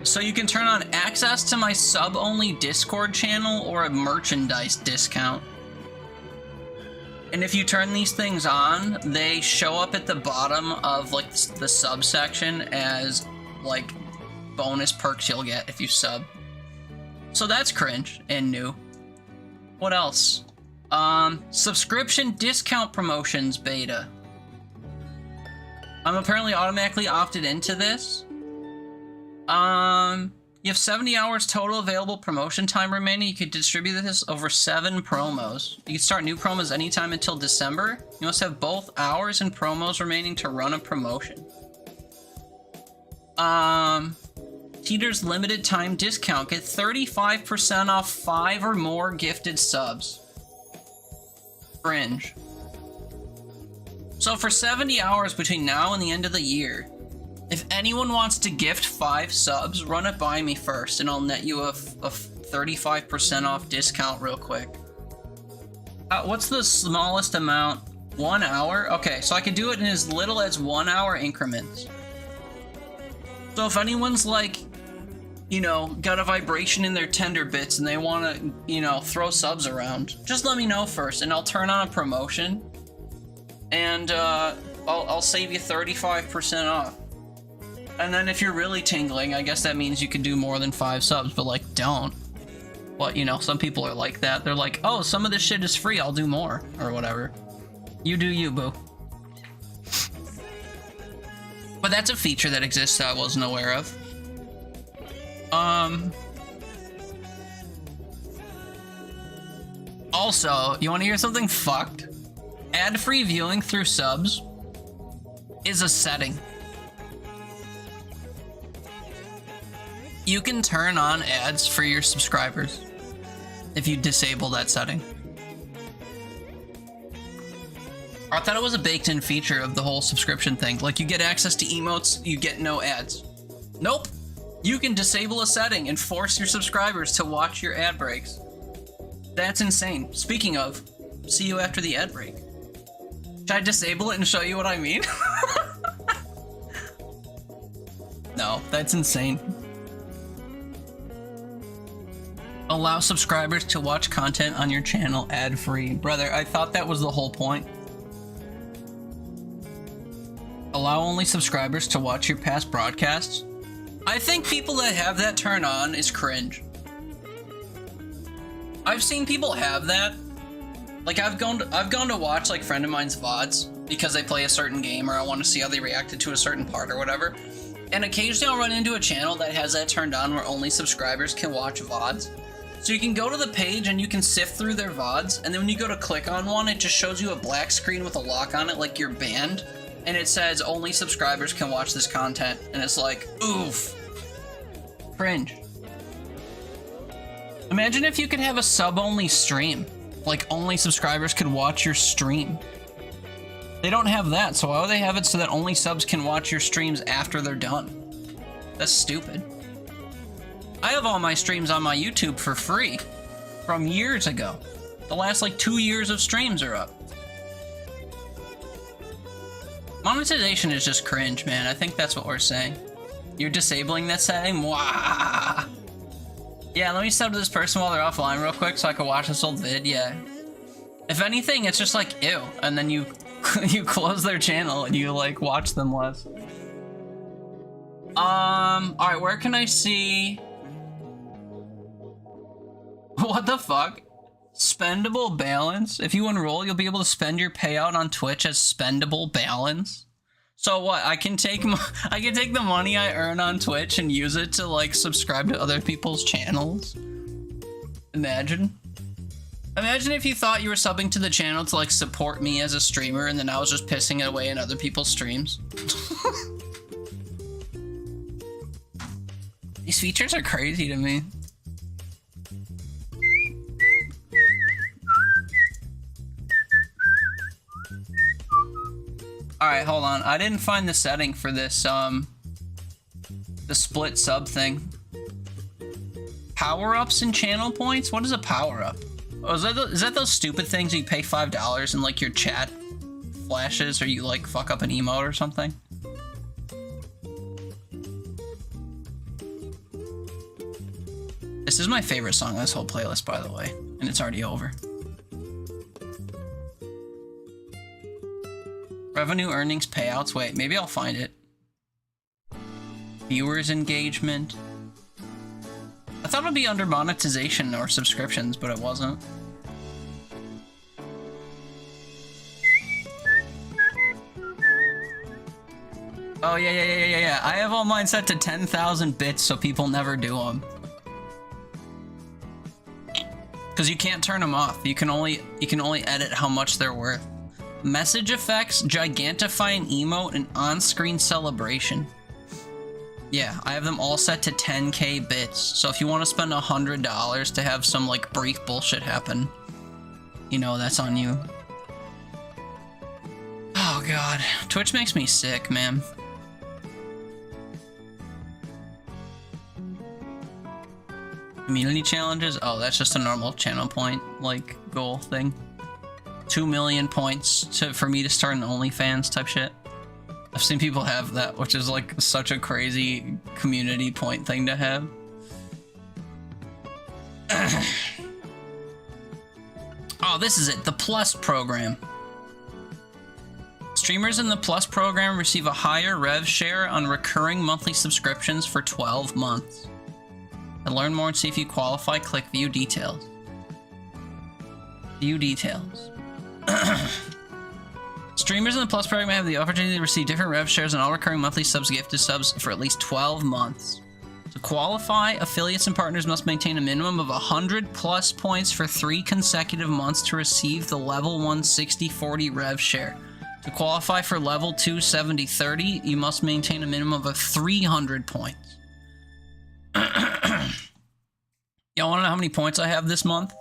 So you can turn on access to my sub-only Discord channel or a merchandise discount. And if you turn these things on, they show up at the bottom of, like, the subsection as, like, bonus perks you'll get if you sub. So that's cringe and new. What else? Subscription discount promotions beta. I'm apparently automatically opted into this. You have 70 hours total available promotion time remaining. You could distribute this over 7 promos. You can start new promos anytime until December. You must have both hours and promos remaining to run a promotion. Teeter's limited time discount. Get 35% off 5 or more gifted subs. Fringe. So for 70 hours between now and the end of the year, if anyone wants to gift 5 subs, run it by me first, and I'll net you a 35% off discount real quick. What's the smallest amount? 1 hour? Okay, so I can do it in as little as 1 hour increments. So if anyone's like, you know, got a vibration in their tender bits and they want to, you know, throw subs around, just let me know first and I'll turn on a promotion and I'll save you 35% off. And then if you're really tingling, I guess that means you could do more than 5 subs, but like don't. But you know, some people are like that. They're like, oh, some of this shit is free, I'll do more or whatever. You do you, boo. But that's a feature that exists that I wasn't aware of. Also, you want to hear something fucked? Ad-free viewing through subs is a setting. You can turn on ads for your subscribers if you disable that setting. I thought it was a baked-in feature of the whole subscription thing. Like, you get access to emotes, you get no ads. Nope. You can disable a setting and force your subscribers to watch your ad breaks. That's insane. Speaking of, see you after the ad break. Should I disable it and show you what I mean? No, that's insane. Allow subscribers to watch content on your channel ad-free. Brother, I thought that was the whole point. Allow only subscribers to watch your past broadcasts? I think people that have that turned on is cringe. I've seen people have that. Like I've gone to watch like friend of mine's VODs because they play a certain game or I want to see how they reacted to a certain part or whatever. And occasionally I'll run into a channel that has that turned on where only subscribers can watch VODs. So you can go to the page and you can sift through their VODs, and then when you go to click on one, it just shows you a black screen with a lock on it like you're banned. And it says only subscribers can watch this content. And it's like, oof. Cringe. Imagine if you could have a sub-only stream. Like only subscribers could watch your stream. They don't have that, so why would they have it so that only subs can watch your streams after they're done? That's stupid. I have all my streams on my YouTube for free from years ago. The last like 2 years of streams are up. Monetization is just cringe, man. I think that's what we're saying. You're disabling that setting? Wah! Yeah, let me sub to this person while they're offline real quick so I can watch this old vid. Yeah. If anything, it's just like, ew. And then you you close their channel and you like watch them less. Alright, where can I see... What the fuck? Spendable balance? If you enroll, you'll be able to spend your payout on Twitch as spendable balance. So what? I can take the money I earn on Twitch and use it to like subscribe to other people's channels. Imagine. Imagine if you thought you were subbing to the channel to like support me as a streamer and then I was just pissing it away in other people's streams. These features are crazy to me. Alright, hold on. I didn't find the setting for this, the split sub thing. Power-ups and channel points? What is a power-up? Oh, is that those stupid things you pay $5 and, like, your chat flashes or you, like, fuck up an emote or something? This is my favorite song on this whole playlist, by the way, and it's already over. Revenue, earnings, payouts. Wait, maybe I'll find it. Viewers engagement. I thought it'd be under monetization or subscriptions, but it wasn't. Oh, yeah. I have all mine set to 10,000 bits so people never do them. Because you can't turn them off. You can only edit how much they're worth. Message effects, gigantifying emote, and on-screen celebration. Yeah, I have them all set to 10k bits. So if you want to spend $100 to have some like brief bullshit happen, you know, that's on you. Oh god, Twitch makes me sick, man. Community challenges? Oh, that's just a normal channel point, like, goal thing. 2 million points for me to start an OnlyFans type shit. I've seen people have that, which is like such a crazy community point thing to have. Oh, this is it. The Plus program. Streamers in the Plus program receive a higher rev share on recurring monthly subscriptions for 12 months. To learn more and see if you qualify, click View Details. View Details. Streamers in the Plus program have the opportunity to receive different rev shares on all recurring monthly subs, gifted subs for at least 12 months. To qualify, affiliates and partners must maintain a minimum of 100 plus points for 3 consecutive months to receive the level 1 60/40 rev share. To qualify for level 2 70/30, you must maintain a minimum of 300 points. Y'all want to know how many points I have this month?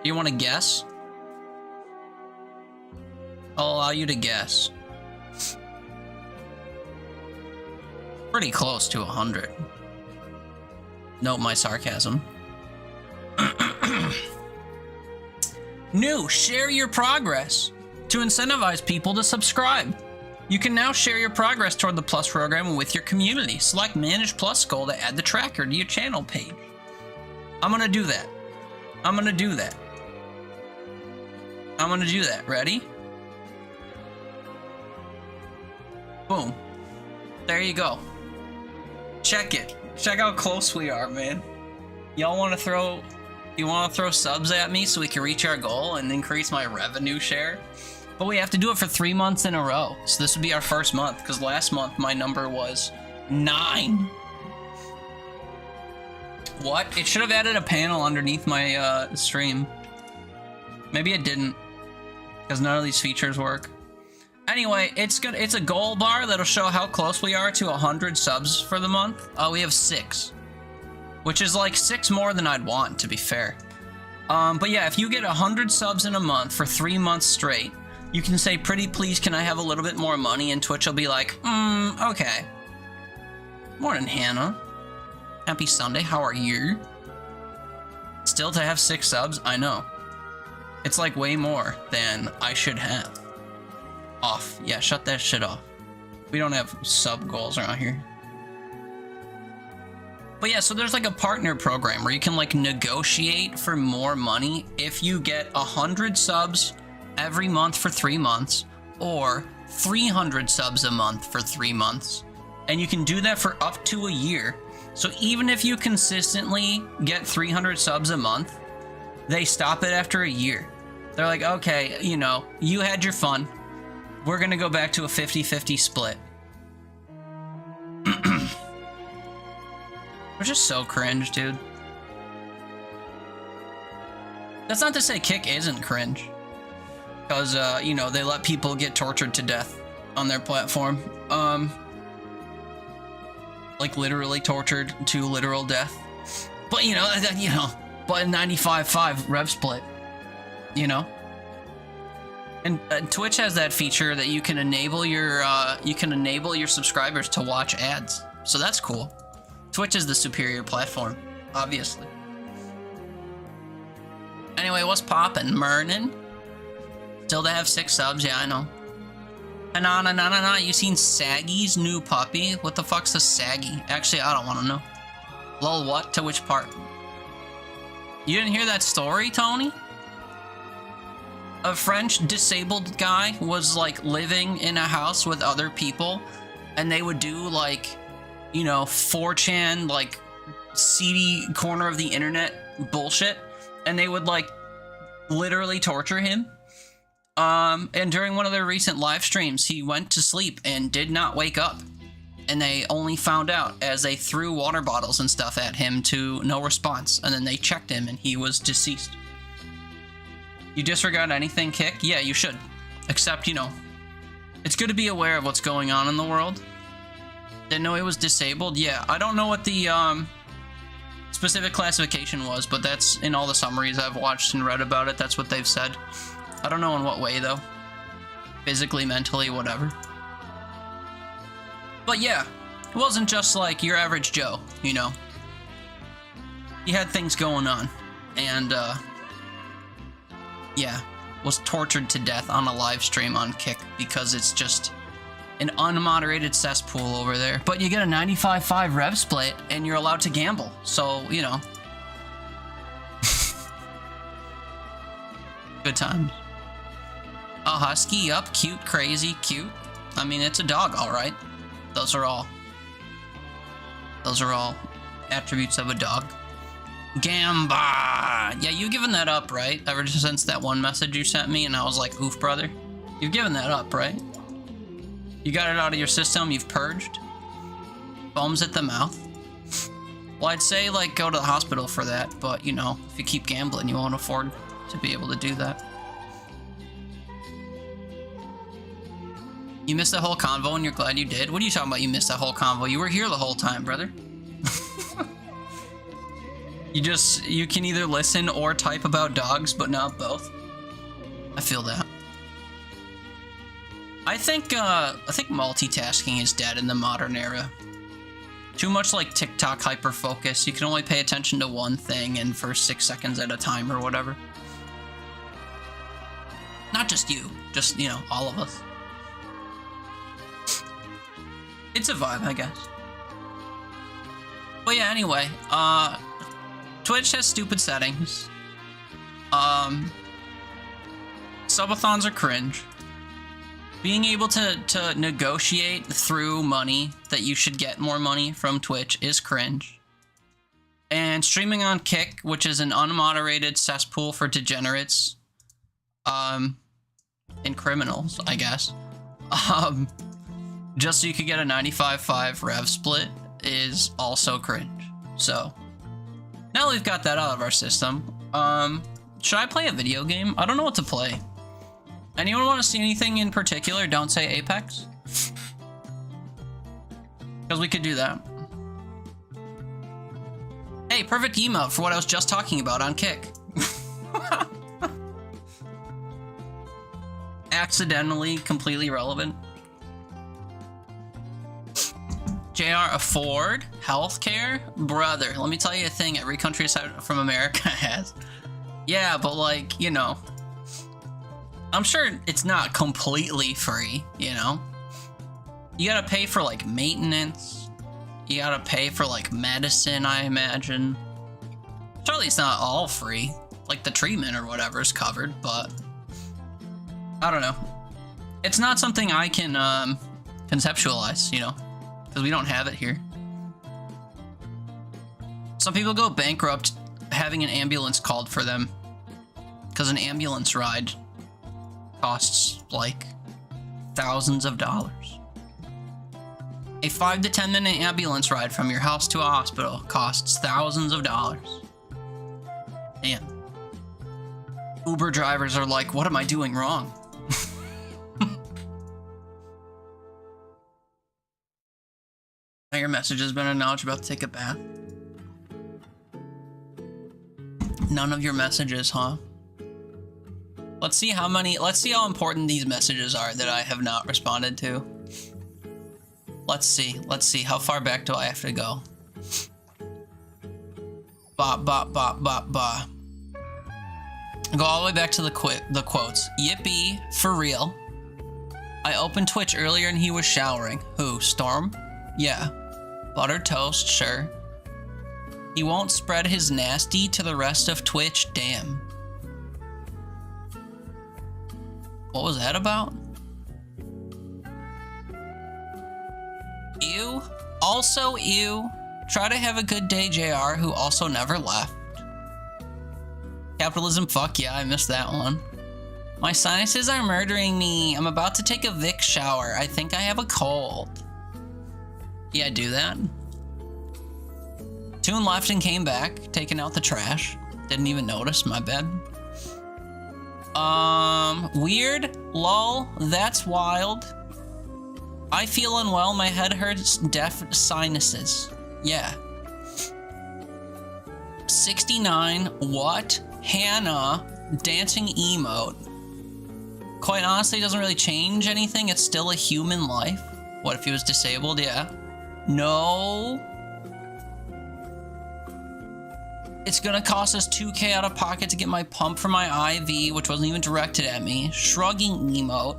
You want to guess? I'll allow you to guess. Pretty close to 100. Note my sarcasm. New, share your progress. To incentivize people to subscribe. You can now share your progress toward the Plus program with your community. Select Manage Plus goal to add the tracker to your channel page. I'm gonna do that. I'm gonna do that. I'm gonna do that. Ready? Boom. There you go. Check it. Check how close we are, man. Y'all want to throw... You want to throw subs at me so we can reach our goal and increase my revenue share? But we have to do it for 3 months in a row. So this would be our first month, because last month my number was 9. What? It should have added a panel underneath my stream. Maybe it didn't, because none of these features work. Anyway, it's good. It's a goal bar that'll show how close we are to 100 subs for the month. We have 6, which is like 6 more than I'd want, to be fair. But yeah, if you get 100 subs in a month for 3 months straight, you can say, pretty please, can I have a little bit more money? And Twitch will be like, okay. Morning, Hannah. Happy Sunday, how are you? Still to have 6 subs? I know. It's like way more than I should have. Off. Yeah, shut that shit off. We don't have sub goals around here. But yeah, so there's like a partner program where you can like negotiate for more money if you get 100 subs every month for 3 months, or 300 subs a month for 3 months. And you can do that for up to a year. So even if you consistently get 300 subs a month, they stop it after a year. They're like, okay, you know, you had your fun. We're gonna go back to a 50-50 split. Which is so cringe, dude. That's not to say Kick isn't cringe. Because, you know, they let people get tortured to death on their platform. Like, literally tortured to literal death. But, you know, but 95.5 rev split. You know? And Twitch has that feature that you can enable your subscribers to watch ads. So that's cool. Twitch is the superior platform, obviously. Anyway, what's poppin', Mernin? Still to have 6 subs, yeah, I know. Na, you seen Saggy's new puppy? What the fuck's a Saggy? Actually, I don't want to know. Lol, what? To which part? You didn't hear that story, Tony? A French disabled guy was like living in a house with other people, and they would do like, you know, 4chan, like seedy corner of the internet bullshit, and they would like literally torture him. And during one of their recent live streams, he went to sleep and did not wake up. And they only found out as they threw water bottles and stuff at him to no response. And then they checked him and he was deceased. You disregard anything, Kick? Yeah, you should. Except, you know, it's good to be aware of what's going on in the world. Didn't know he was disabled? Yeah, I don't know what the specific classification was, but that's in all the summaries I've watched and read about it. That's what they've said. I don't know in what way, though. Physically, mentally, whatever. But yeah, it wasn't just like your average Joe, you know. He had things going on. And, yeah, was tortured to death on a live stream on Kick because it's just an unmoderated cesspool over there. But you get a 95.5 rev split and you're allowed to gamble. So, you know, Good times. A husky, yup, cute, crazy, cute. I mean, it's a dog, all right. Those are all attributes of a dog. Gamba! Yeah, you've given that up, right? Ever since that one message you sent me and I was like, oof, brother. You've given that up, right? You got it out of your system, you've purged. Foams at the mouth. Well, I'd say, like, go to the hospital for that, but, you know, if you keep gambling, you won't afford to be able to do that. You missed the whole convo and you're glad you did? What are you talking about you missed that whole convo? You were here the whole time, brother. You can either listen or type about dogs, but not both. I feel that. I think multitasking is dead in the modern era. Too much like TikTok hyper-focus. You can only pay attention to one thing and for 6 seconds at a time or whatever. Not just you, just, you know, all of us. It's a vibe, I guess. But yeah, anyway, Twitch has stupid settings. Subathons are cringe. Being able to negotiate through money that you should get more money from Twitch is cringe. And streaming on Kick, which is an unmoderated cesspool for degenerates, and criminals, I guess, just so you could get a 95.5 rev split is also cringe. So, now we've got that out of our system, should I play a video game? I don't know what to play. Anyone want to see anything in particular? Don't say Apex. Because we could do that. Hey, perfect emote for what I was just talking about on Kick. Accidentally, completely relevant. JR, afford healthcare? Brother, let me tell you a thing every country aside from America has. Yeah, but like, you know, I'm sure it's not completely free, you know? You gotta pay for like maintenance. You gotta pay for like medicine, I imagine. Surely it's not all free. Like the treatment or whatever is covered, but I don't know. It's not something I can conceptualize, you know? Because we don't have it here. Some people go bankrupt having an ambulance called for them. Because an ambulance ride costs like thousands of dollars. A 5 to 10 minute ambulance ride from your house to a hospital costs thousands of dollars. Damn. Uber drivers are like, what am I doing wrong? Your message has been announced, about to take a bath. None of your messages, huh? Let's see how important these messages are that I have not responded to. Let's see, how far back do I have to go? Ba. Go all the way back to the quotes. Yippee, for real. I opened Twitch earlier and he was showering. Who, Storm? Yeah. Buttered toast, sure. He won't spread his nasty to the rest of Twitch, damn. What was that about? Ew. Also, ew. Try to have a good day, JR, who also never left. Capitalism, fuck yeah, I missed that one. My sinuses are murdering me. I'm about to take a Vic shower. I think I have a cold. Yeah, do that. Toon left and came back, taking out the trash. Didn't even notice, my bad. Weird, lol, that's wild. I feel unwell, my head hurts, deaf sinuses. Yeah. 69, what? Hannah, dancing emote. Quite honestly, it doesn't really change anything, it's still a human life. What if he was disabled? Yeah. No. It's gonna cost us 2K out of pocket to get my pump for my IV, which wasn't even directed at me. Shrugging emote,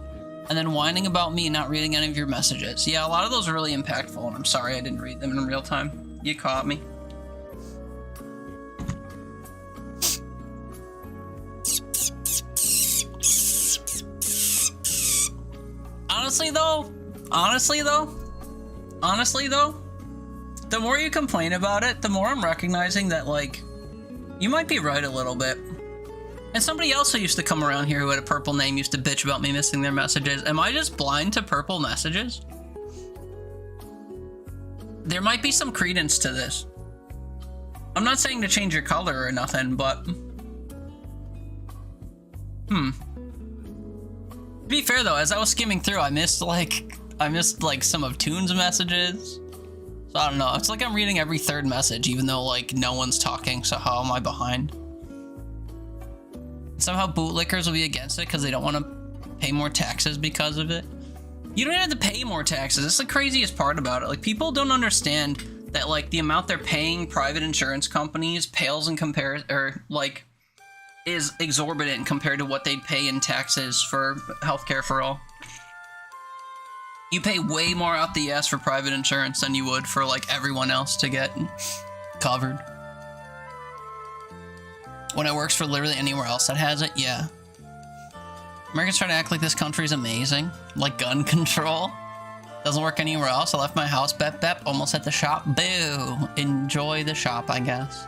and then whining about me not reading any of your messages. Yeah, a lot of those are really impactful, and I'm sorry I didn't read them in real time. You caught me. Honestly though, the more you complain about it, the more I'm recognizing that, like, you might be right a little bit. And somebody else who used to come around here who had a purple name used to bitch about me missing their messages. Am I just blind to purple messages? There might be some credence to this. I'm not saying to change your color or nothing, but... To be fair though, as I was skimming through, I missed like some of Toon's messages. So I don't know, it's like I'm reading every third message, even though like no one's talking, so how am I behind? Somehow bootlickers will be against it because they don't want to pay more taxes because of it. You don't have to pay more taxes. That's the craziest part about it. Like, people don't understand that, like, the amount they're paying private insurance companies pales in comparison, or like, is exorbitant compared to what they'd pay in taxes for healthcare for all. You pay way more out the ass for private insurance than you would for, like, everyone else to get covered. When it works for literally anywhere else that has it, yeah. Americans try to act like this country's amazing, like gun control. Doesn't work anywhere else. I left my house, bep bep, almost at the shop. Boo! Enjoy the shop, I guess.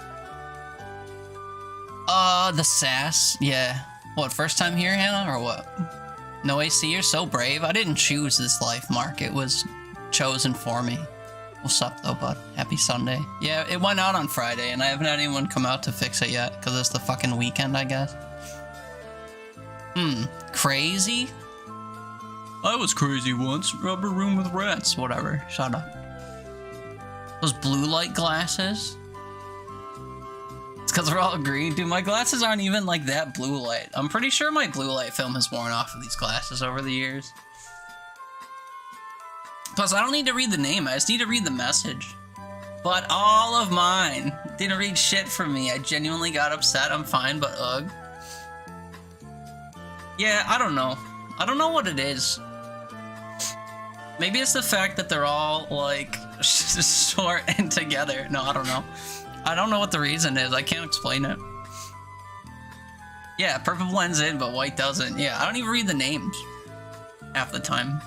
The sass, yeah. What, first time here, Hannah, or what? No AC, you're so brave. I didn't choose this life, Mark. It was chosen for me. What's up, though, bud? Happy Sunday. Yeah, it went out on Friday, and I haven't had anyone come out to fix it yet, because it's the fucking weekend, I guess. Crazy? I was crazy once. Rubber room with rats. Whatever. Shut up. Those blue light glasses? It's because they're all green. Dude, my glasses aren't even like that blue light. I'm pretty sure my blue light film has worn off of these glasses over the years. Plus, I don't need to read the name. I just need to read the message. But all of mine didn't read shit from me. I genuinely got upset. I'm fine, but ugh. Yeah, I don't know. I don't know what it is. Maybe it's the fact that they're all, like, short and together. No, I don't know. I don't know what the reason is. I can't explain it. Yeah, purple blends in, but white doesn't. Yeah, I don't even read the names half the time.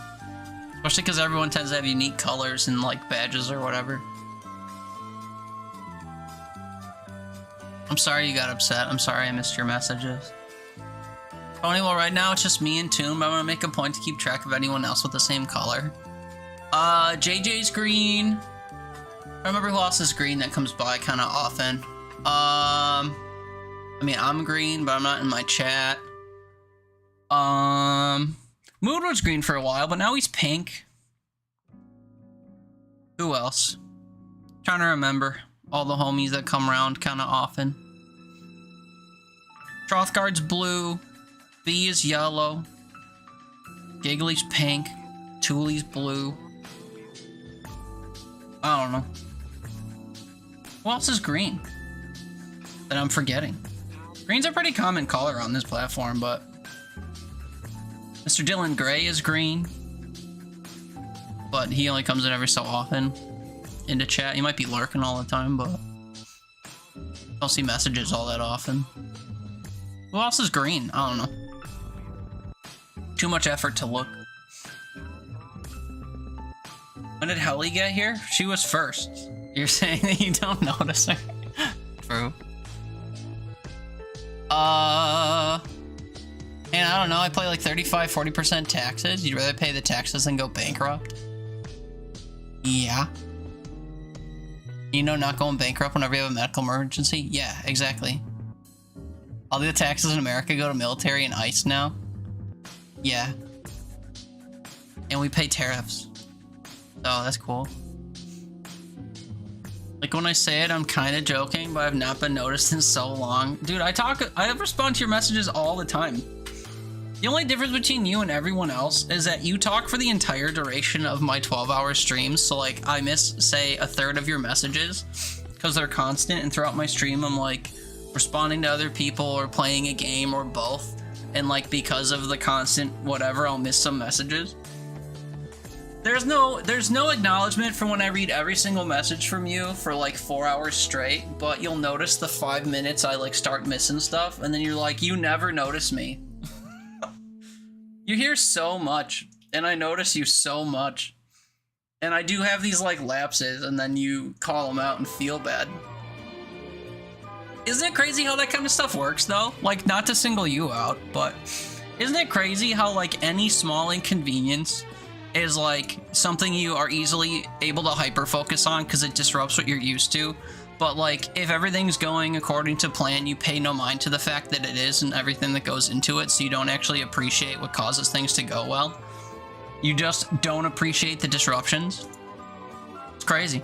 Especially because everyone tends to have unique colors and, like, badges or whatever. I'm sorry you got upset. I'm sorry I missed your messages. Tony, well, right now it's just me and Toon, but I'm gonna make a point to keep track of anyone else with the same color. JJ's green. I remember who else is green that comes by kind of often. I mean, I'm green, but I'm not in my chat. Mood was green for a while, but now he's pink. Who else? Trying to remember all the homies that come around kind of often. Trothguard's blue. B is yellow. Giggly's pink. Tooley's blue. I don't know. Who else is green that I'm forgetting? Green's a pretty common color on this platform, but Mr. Dylan Gray is green, but he only comes in every so often into chat. He might be lurking all the time, but I don't see messages all that often. Who else is green? I don't know. Too much effort to look. When did Helly get here? She was first. You're saying that you don't notice her? True. And I don't know, I pay like 35-40% taxes. You'd rather pay the taxes than go bankrupt? Yeah. You know, not going bankrupt whenever you have a medical emergency? Yeah, exactly. All the taxes in America go to military and ICE now? Yeah. And we pay tariffs. Oh, that's cool. Like, when I say it, I'm kind of joking, but I've not been noticed in so long. Dude, I respond to your messages all the time. The only difference between you and everyone else is that you talk for the entire duration of my 12-hour streams, so, like, I miss, say, a third of your messages, because they're constant, and throughout my stream, I'm, like, responding to other people, or playing a game, or both, and, like, because of the constant whatever, I'll miss some messages. There's no acknowledgement for when I read every single message from you for like 4 hours straight, but you'll notice the 5 minutes I like start missing stuff, and then you're like, you never notice me. You hear so much. and I notice you so much. And I do have these like lapses, and then you call them out and feel bad. Isn't it crazy how that kind of stuff works, though? Like, not to single you out, but isn't it crazy how, like, any small inconvenience is, like, something you are easily able to hyper-focus on because it disrupts what you're used to? But, like, if everything's going according to plan, you pay no mind to the fact that it is and everything that goes into it, so you don't actually appreciate what causes things to go well. You just don't appreciate the disruptions. It's crazy.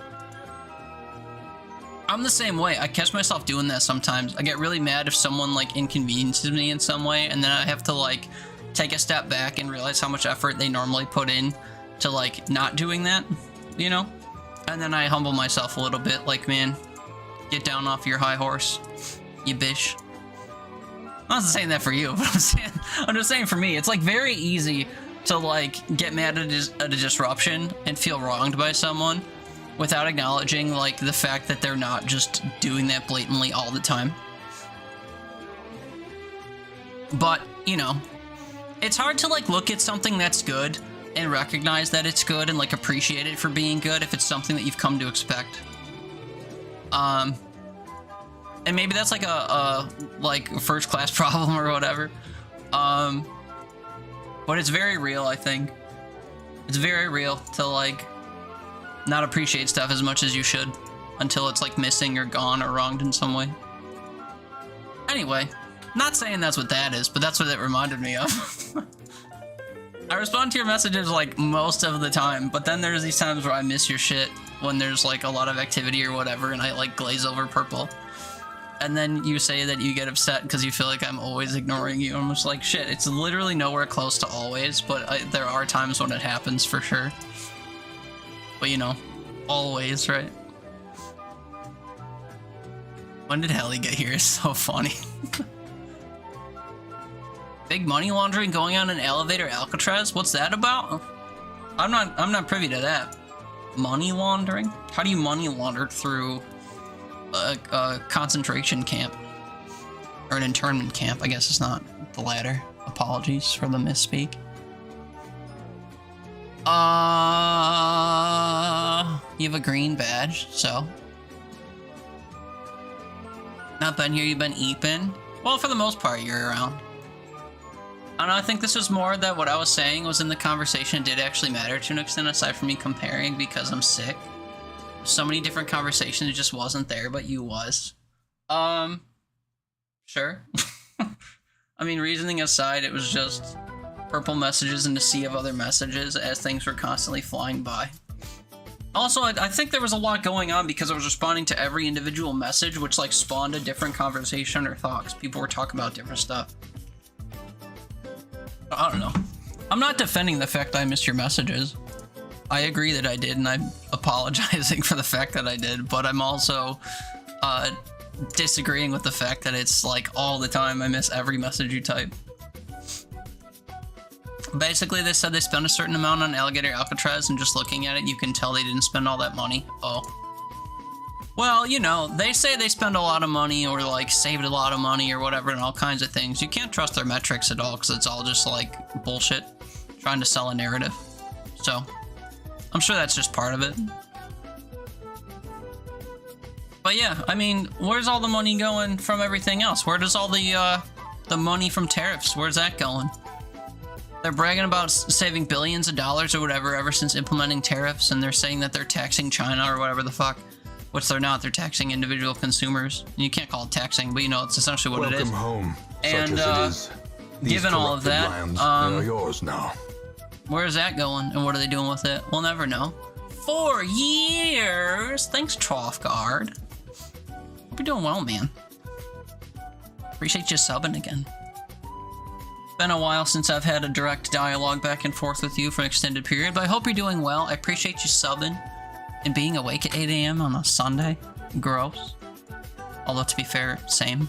I'm the same way. I catch myself doing that sometimes. I get really mad if someone like inconveniences me in some way, and then I have to like take a step back and realize how much effort they normally put in to like not doing that, you know? And then I humble myself a little bit, like, man, get down off your high horse, you bish. I'm not saying that for you, but I'm just saying for me. It's like very easy to like get mad at a disruption and feel wronged by someone without acknowledging like the fact that they're not just doing that blatantly all the time. But, you know, it's hard to like look at something that's good and recognize that it's good and like appreciate it for being good if it's something that you've come to expect. And maybe that's like a like first class problem or whatever. But it's very real, I think. It's very real to like not appreciate stuff as much as you should until it's like missing or gone or wronged in some way. Anyway, not saying that's what that is, but that's what it reminded me of. I respond to your messages like most of the time, but then there's these times where I miss your shit when there's like a lot of activity or whatever and I like glaze over purple. And then you say that you get upset because you feel like I'm always ignoring you. I'm just like, shit, it's literally nowhere close to always, but there are times when it happens for sure. But you know, always, right? When did Helly get here? It's so funny. Big money laundering going on in elevator Alcatraz? What's that about? I'm not privy to that. Money laundering? How do you money launder through a concentration camp? Or an internment camp? I guess it's not the latter. Apologies for the misspeak. You have a green badge, so. Not been here, you've been eeping? Well, for the most part, you're around. I don't know, I think this was more that what I was saying was in the conversation did actually matter to an extent, aside from me comparing because I'm sick. So many different conversations, it just wasn't there, but you was. Sure. I mean, reasoning aside, it was just purple messages in a sea of other messages as things were constantly flying by. Also, I think there was a lot going on because I was responding to every individual message, which like spawned a different conversation or thoughts. People were talking about different stuff. I don't know. I'm not defending the fact that I missed your messages. I agree that I did, and I'm apologizing for the fact that I did, but I'm also disagreeing with the fact that it's like all the time I miss every message you type. Basically, they said they spent a certain amount on Alligator Alcatraz, and just looking at it, you can tell they didn't spend all that money. Oh. Well, you know, they say they spend a lot of money or, like, saved a lot of money or whatever and all kinds of things. You can't trust their metrics at all because it's all just, like, bullshit trying to sell a narrative. So, I'm sure that's just part of it. But yeah, I mean, where's all the money going from everything else? Where does all the money from tariffs, where's that going? They're bragging about saving billions of dollars or whatever ever since implementing tariffs, and they're saying that they're taxing China or whatever the fuck. Which they're not, they're taxing individual consumers. You can't call it taxing, but you know, it's essentially what it is. Welcome home, and such as it is. Given all of that, they are yours now. Where's that going, and what are they doing with it? We'll never know. 4 years! Thanks, Trough Guard. Hope you're doing well, man. Appreciate you subbing again. Been a while since I've had a direct dialogue back and forth with you for an extended period, but I hope you're doing well. I appreciate you subbing and being awake at 8 a.m. on a Sunday. Gross. Although, to be fair, same.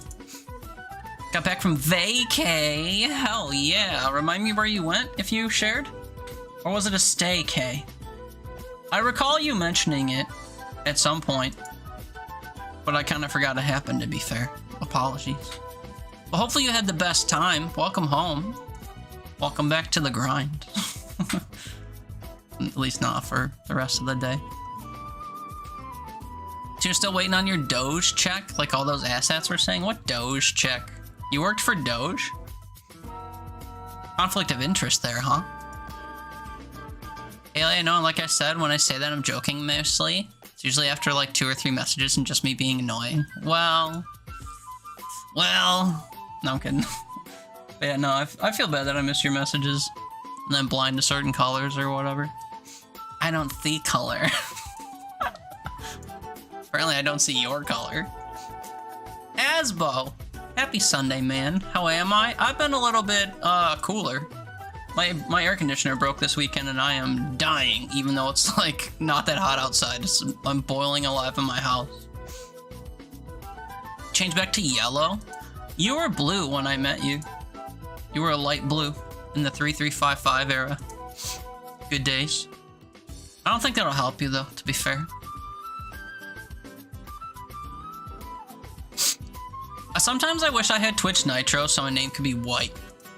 Got back from vacay. Hell yeah. Remind me where you went, if you shared? Or was it a stay-kay? I recall you mentioning it at some point, but I kind of forgot it happened, to be fair. Apologies. But hopefully you had the best time. Welcome home. Welcome back to the grind. At least not for the rest of the day. So you're still waiting on your Doge check? Like all those asshats were saying? What Doge check? You worked for Doge? Conflict of interest there, huh? Haley, I know, like I said, when I say that, I'm joking mostly. It's usually after like 2 or 3 messages and just me being annoying. Well... No, I'm kidding. But yeah, no, I feel bad that I miss your messages. And I'm blind to certain colors or whatever. I don't see color. Apparently I don't see your color. Asbo! Happy Sunday, man. How am I? I've been a little bit, cooler. My air conditioner broke this weekend and I am dying, even though it's, like, not that hot outside. I'm boiling alive in my house. Change back to yellow? You were blue when I met you. You were a light blue in the 3355 era. Good days. I don't think that'll help you, though, to be fair. Sometimes I wish I had Twitch Nitro so my name could be white.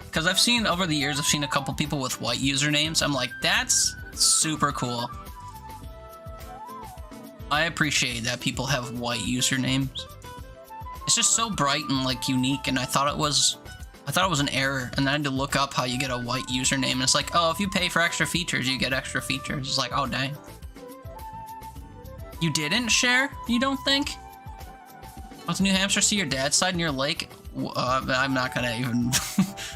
Because I've seen, over the years, I've seen a couple people with white usernames. I'm like, that's super cool. I appreciate that people have white usernames. It's just so bright and, like, unique, and I thought it was an error, and then I had to look up how you get a white username, and it's like, oh, if you pay for extra features, you get extra features. It's like, oh, dang. You didn't share, you don't think? Went to New Hampshire, see your dad's side near lake? I'm not gonna even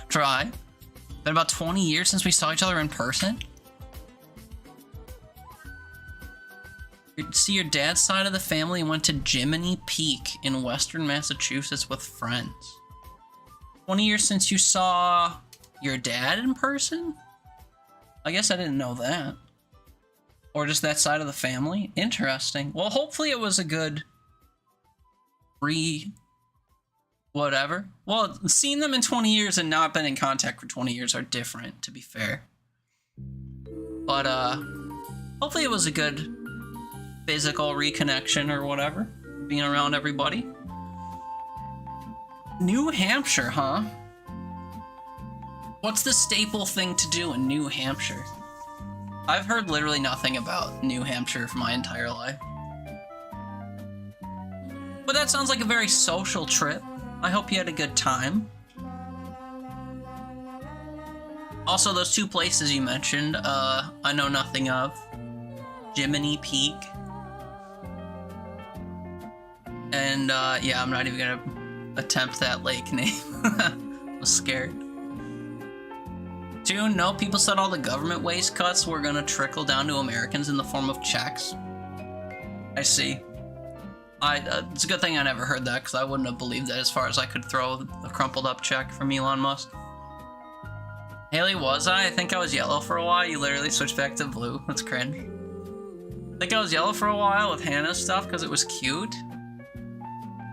try. Been about 20 years since we saw each other in person? See your dad's side of the family and went to Jiminy Peak in western Massachusetts with friends. 20 years since you saw your dad in person? I guess I didn't know that. Or just that side of the family? Interesting. Well, hopefully it was a good whatever. Well, seeing them in 20 years and not been in contact for 20 years are different, to be fair. But, hopefully it was a good physical reconnection or whatever. Being around everybody. New Hampshire, huh? What's the staple thing to do in New Hampshire? I've heard literally nothing about New Hampshire for my entire life. But that sounds like a very social trip. I hope you had a good time. Also, those 2 places you mentioned, I know nothing of. Jiminy Peak. And, yeah, I'm not even gonna attempt that lake name. I was scared. 2, no, people said all the government waste cuts were gonna trickle down to Americans in the form of checks. I see. It's a good thing I never heard that, because I wouldn't have believed that as far as I could throw a crumpled up check from Elon Musk. Haley, was I? I think I was yellow for a while. You literally switched back to blue. That's cringe. I think I was yellow for a while with Hannah's stuff because it was cute.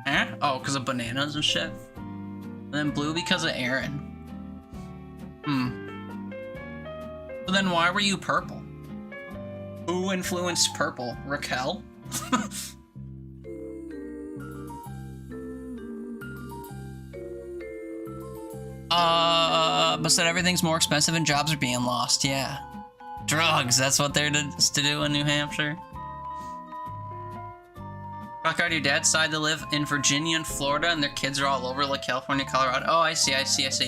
Eh? Oh, because of bananas and shit. And then blue because of Aaron. So then why were you purple? Who influenced purple? Raquel? But said everything's more expensive and jobs are being lost, yeah. Drugs, that's what they're to do in New Hampshire. Rockhard, your dad's side, they live in Virginia and Florida, and their kids are all over, like California, Colorado. Oh, I see.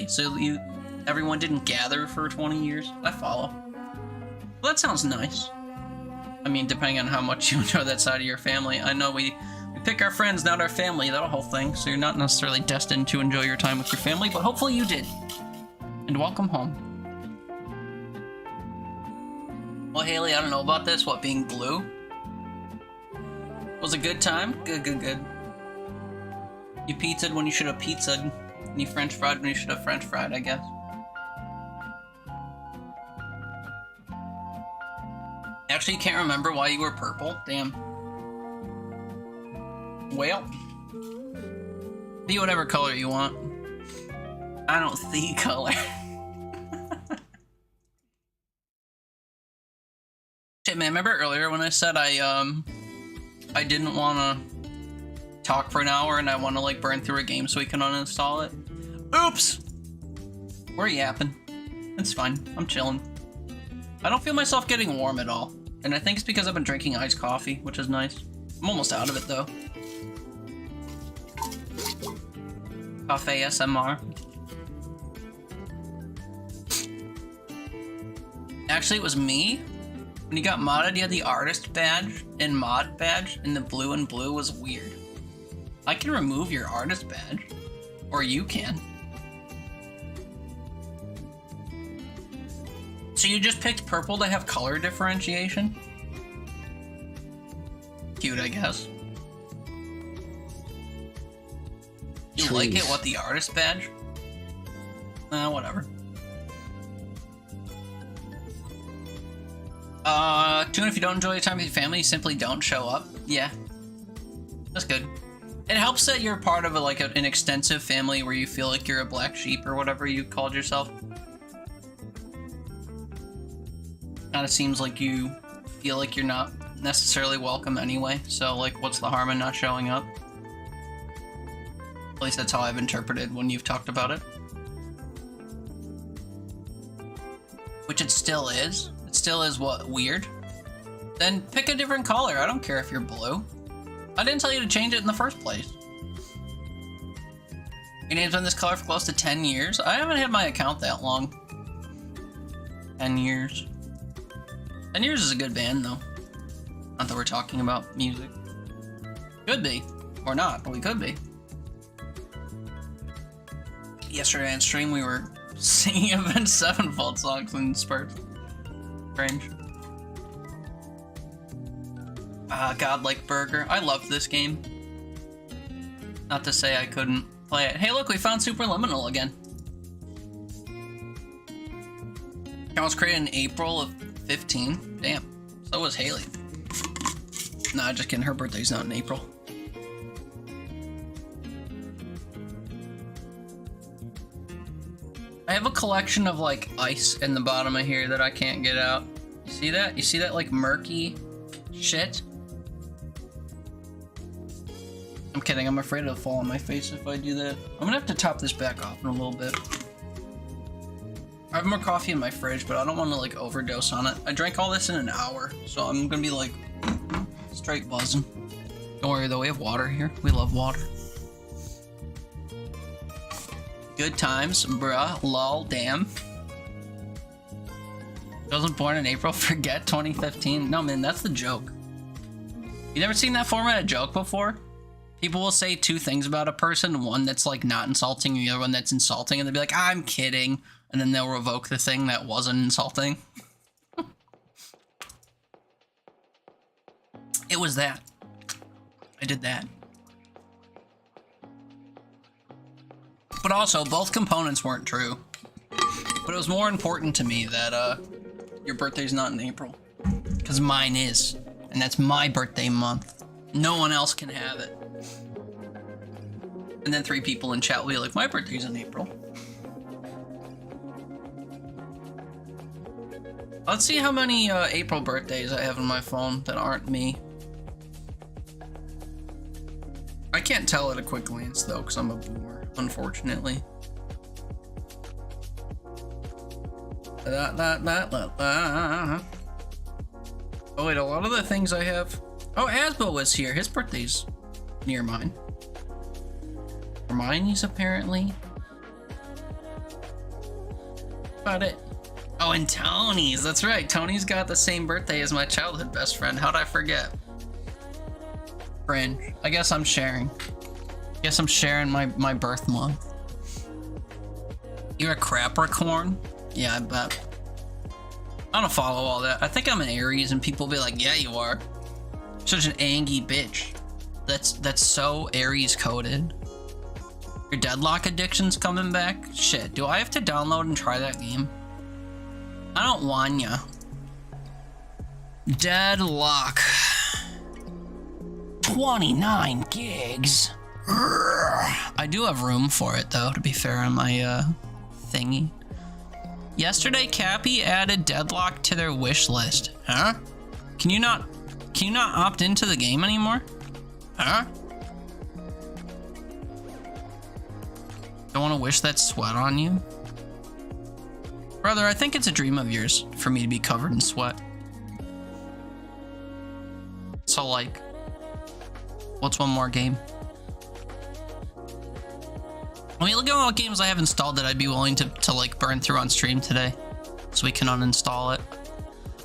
So everyone didn't gather for 20 years? I follow. Well, that sounds nice. I mean, depending on how much you enjoy that side of your family. I know we pick our friends, not our family, that whole thing, so you're not necessarily destined to enjoy your time with your family, but hopefully you did. And welcome home. Well, Haley, I don't know about this. What, being blue? Was a good time? Good. You pizzaed when you should have pizzaed. And you french fried when you should have french fried, I guess. Actually, you can't remember why you were purple? Damn. Well. Be whatever color you want. I don't see color. Shit, man, remember earlier when I said I didn't want to talk for an hour and I want to, like, burn through a game so we can uninstall it? Oops! We're yapping. It's fine. I'm chilling. I don't feel myself getting warm at all. And I think it's because I've been drinking iced coffee, which is nice. I'm almost out of it though. Cafe SMR. Actually, it was me. When you got modded, you had the artist badge and mod badge, and the blue and blue was weird. I can remove your artist badge. Or you can. So you just picked purple to have color differentiation? Cute, I guess. You like it? What, the artist badge? Whatever. Tune, if you don't enjoy your time with your family, you simply don't show up. Yeah. That's good. It helps that you're part of an extensive family where you feel like you're a black sheep or whatever you called yourself. Kind of seems like you feel like you're not necessarily welcome anyway, so like what's the harm in not showing up? At least that's how I've interpreted when you've talked about it. Which it still is. It still is what? Weird? Then pick a different color. I don't care if you're blue. I didn't tell you to change it in the first place. Your name's been this color for close to 10 years. I haven't had my account that long. 10 years. 10 years is a good band, though. Not that we're talking about music. Could be. Or not, but we could be. Yesterday on stream, we were singing Avenged Sevenfold songs in spurts. Strange. Godlike Burger. I loved this game. Not to say I couldn't play it. Hey, look, we found Superliminal again. Account was created in April of 15. Damn. So was Haley. Nah, just kidding. Her birthday's not in April. I have a collection of like ice in the bottom of here that I can't get out. You see that? You see that like murky shit? I'm kidding. I'm afraid it'll fall on my face if I do that. I'm gonna have to top this back off in a little bit. I have more coffee in my fridge, but I don't want to like overdose on it. I drank all this in an hour, so I'm gonna be like straight buzzing. Don't worry though, we have water here. We love water. Good times, bruh, lol, damn. Wasn't born in April, forget 2015. No, man, that's the joke. You never seen that format of joke before? People will say two things about a person, one that's like not insulting and the other one that's insulting, and they'll be like, I'm kidding, and then they'll revoke the thing that wasn't insulting. It was that. I did that. But also, both components weren't true. But it was more important to me that your birthday's not in April. Because mine is. And that's my birthday month. No one else can have it. And then 3 people in chat will be like, my birthday's in April. Let's see how many April birthdays I have on my phone that aren't me. I can't tell at a quick glance though, because I'm a boomer, unfortunately. Oh wait, a lot of the things I have... Oh, Asbo was here. His birthday's near mine. Hermione's apparently. About it. Oh, and Tony's. That's right. Tony's got the same birthday as my childhood best friend. How'd I forget? Fringe. I guess I'm sharing. Guess I'm sharing my birth month. You're a Capricorn? Yeah, I bet. I don't follow all that. I think I'm an Aries, and people be like, "Yeah, you are." Such an angry bitch. That's so Aries coded. Your deadlock addiction's coming back. Shit, do I have to download and try that game? I don't want ya. Deadlock. 29 gigs. I do have room for it though, to be fair, on my thingy. Yesterday, Cappy added Deadlock to their wish list. Huh? Can you not opt into the game anymore? Huh? Don't want to wish that sweat on you? Brother, I think it's a dream of yours for me to be covered in sweat. So, like, what's one more game? I mean, look at all the games I have installed that I'd be willing to like burn through on stream today, so we can uninstall it.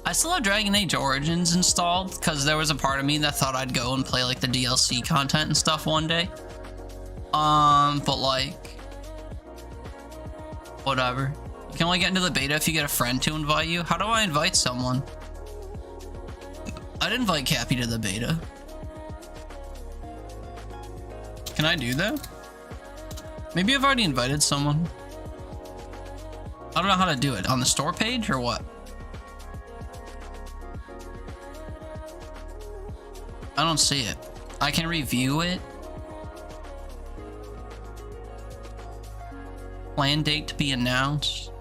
I still have Dragon Age Origins installed because there was a part of me that thought I'd go and play like the DLC content and stuff one day. But like, whatever. You can only get into the beta if you get a friend to invite you. How do I invite someone? I'd invite Cappy to the beta. Can I do that? Maybe I've already invited someone. I don't know how to do it. On the store page or what? I don't see it. I can review it. Plan date to be announced.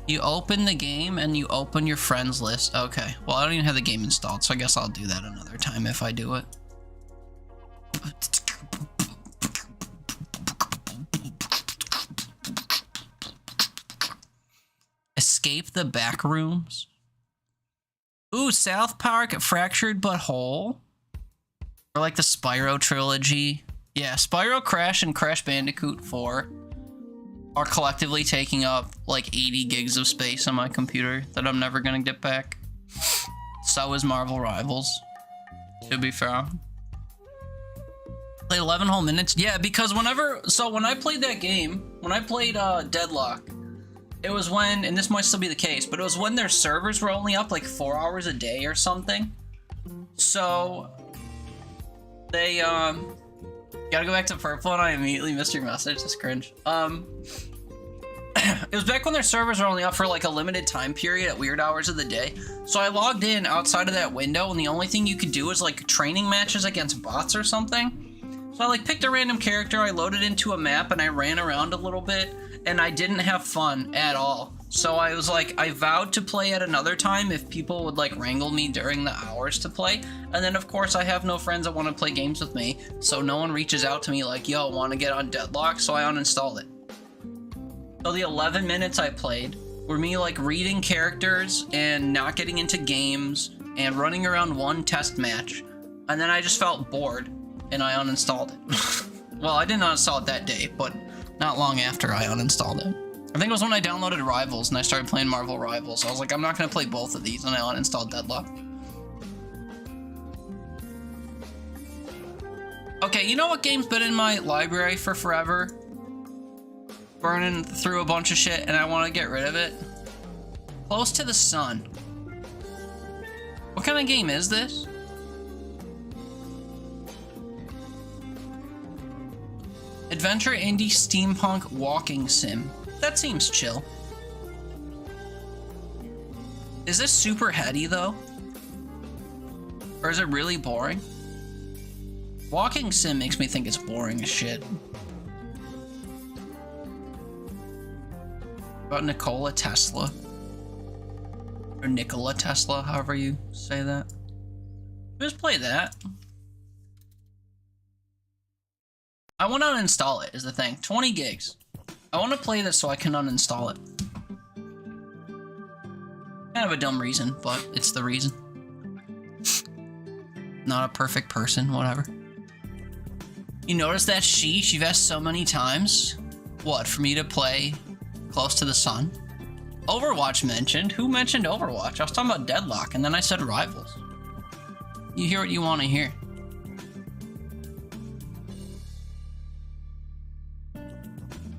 You open the game and you open your friends list. Okay. Well, I don't even have the game installed, so I guess I'll do that another time if I do it. Escape the back rooms. Ooh, South Park, Fractured But Whole. Or like the Spyro trilogy. Yeah, Spyro, Crash, and Crash Bandicoot 4 are collectively taking up like 80 gigs of space on my computer that I'm never gonna get back. So is Marvel Rivals, to be fair. Play 11 whole minutes? Yeah, because when I played that game, when I played Deadlock, it was when, and this might still be the case, but it was when their servers were only up like 4 hours a day or something. So they gotta go back to purple, and I immediately missed your message. That's cringe. It was back when their servers were only up for like a limited time period at weird hours of the day. So I logged in outside of that window, and the only thing you could do was like training matches against bots or something. So I like picked a random character, I loaded into a map, and I ran around a little bit, and I didn't have fun at all. So I was like, I vowed to play at another time if people would like wrangle me during the hours to play. And then of course I have no friends that want to play games with me, so no one reaches out to me like, yo, want to get on Deadlock? So I uninstalled it. So the 11 minutes I played were me like reading characters and not getting into games and running around one test match. And then I just felt bored and I uninstalled it. Well, I didn't uninstall it that day, but not long after I uninstalled it. I think it was when I downloaded Rivals and I started playing Marvel Rivals. I was like, I'm not going to play both of these, and I uninstalled Deadlock. Okay, you know what game's been in my library for forever? Burning through a bunch of shit, and I want to get rid of it? Close to the Sun. What kind of game is this? Adventure indie steampunk walking sim. That seems chill. Is this super heady though? Or is it really boring? Walking sim makes me think it's boring as shit. About Nikola Tesla. Or Nikola Tesla, however you say that. Just play that. I want to uninstall it, is the thing. 20 gigs. I want to play this so I can uninstall it. Kind of a dumb reason, but it's the reason. Not a perfect person, whatever. You notice that sheesh you've asked so many times? What, for me to play Close to the Sun? Overwatch mentioned? Who mentioned Overwatch? I was talking about Deadlock, and then I said Rivals. You hear what you want to hear.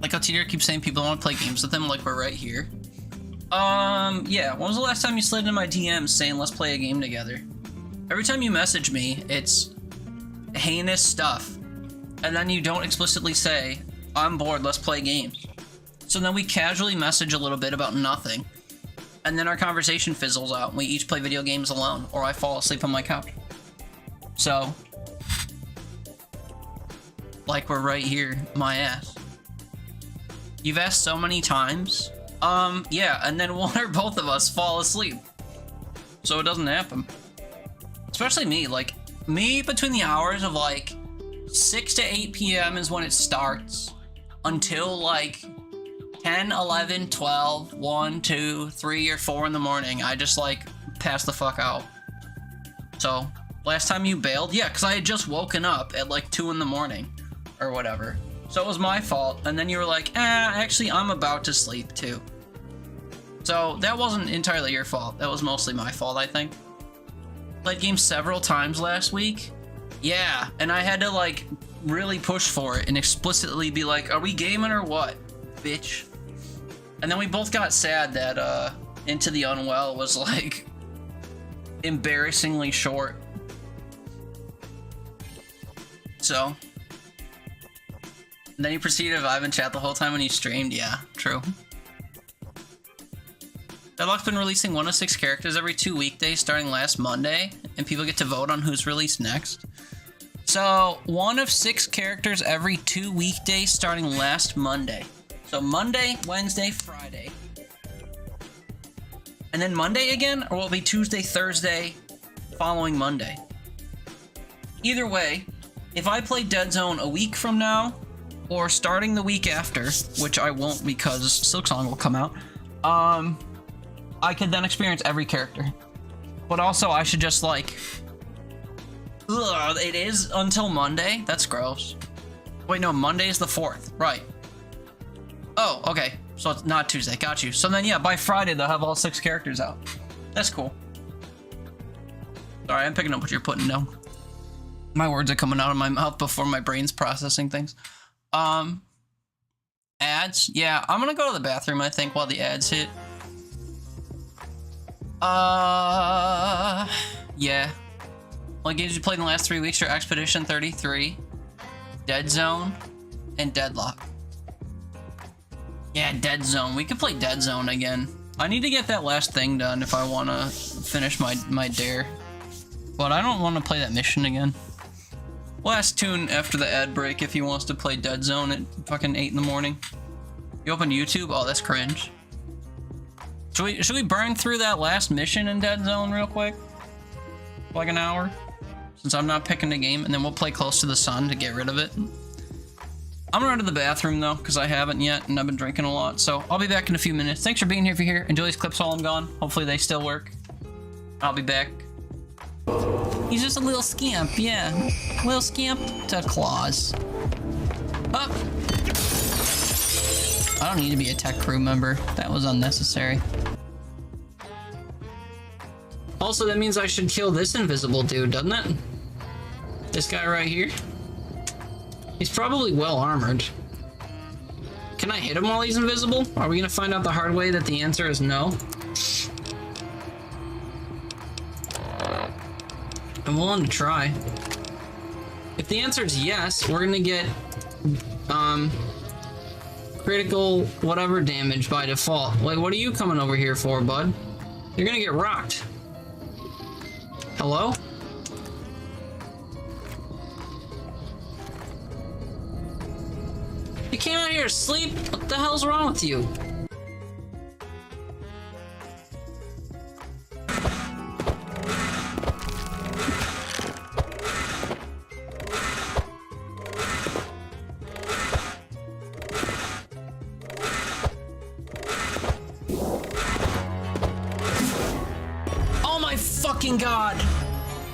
Like how TDR keeps saying people want to play games with him, like we're right here. Yeah, when was the last time you slid into my DMs saying let's play a game together? Every time you message me, it's heinous stuff. And then you don't explicitly say, I'm bored, let's play games. So then we casually message a little bit about nothing. And then our conversation fizzles out and we each play video games alone, or I fall asleep on my couch. So, like we're right here, my ass. You've asked so many times. Yeah, and then one or both of us fall asleep. So it doesn't happen. Especially me, like, me between the hours of like 6 to 8 p.m. is when it starts. Until like 10, 11, 12, 1, 2, 3, or 4 in the morning. I just, like, passed the fuck out. So, last time you bailed? Yeah, because I had just woken up at, like, 2 in the morning. Or whatever. So it was my fault. And then you were like, actually, I'm about to sleep, too. So, that wasn't entirely your fault. That was mostly my fault, I think. Played games several times last week. Yeah, and I had to, like, really push for it and explicitly be like, are we gaming or what, bitch? And then we both got sad that Into the Unwell was like embarrassingly short. So and then you proceeded to vibe and chat the whole time when you streamed. Yeah, true. Deadlock's been releasing 1 of 6 characters every 2 weekdays starting last Monday, and people get to vote on who's released next. So 1 of 6 characters every 2 weekdays starting last Monday. So Monday, Wednesday, Friday. And then Monday again, or will it be Tuesday, Thursday, following Monday? Either way, if I play Deadzone a week from now, or starting the week after, which I won't because Silksong will come out, I could then experience every character. But also, I should just, like... Ugh, it is until Monday? That's gross. Wait, no, Monday is the 4th. Right. Oh, okay. So it's not Tuesday. Got you. So then, yeah, by Friday, they'll have all 6 characters out. That's cool. Sorry, I'm picking up what you're putting down. My words are coming out of my mouth before my brain's processing things. Ads? Yeah, I'm gonna go to the bathroom, I think, while the ads hit. Yeah. Only games you played in the last 3 weeks are Expedition 33, Deadzone, and Deadlock. Yeah, Deadzone. We could play Deadzone again. I need to get that last thing done if I want to finish my dare. But I don't want to play that mission again. Last tune after the ad break if he wants to play Deadzone at fucking 8 in the morning. You open YouTube? Oh, that's cringe. Should we burn through that last mission in Deadzone real quick? Like an hour? Since I'm not picking the game, and then we'll play Close to the Sun to get rid of it. I'm gonna run to the bathroom though, because I haven't yet, and I've been drinking a lot, so I'll be back in a few minutes. Thanks for being here if you're here. Enjoy these clips while I'm gone. Hopefully they still work. I'll be back. He's just a little scamp, yeah. Little scamp to claws. Up. I don't need to be a tech crew member. That was unnecessary. Also, that means I should kill this invisible dude, doesn't it? This guy right here? He's probably well armored. Can I hit him while he's invisible? Are we gonna find out the hard way that the answer is no? I'm willing to try. If the answer is yes, we're gonna get critical whatever damage by default. Wait, what are you coming over here for, bud? You're gonna get rocked. Hello? You came out here to sleep? What the hell's wrong with you? God,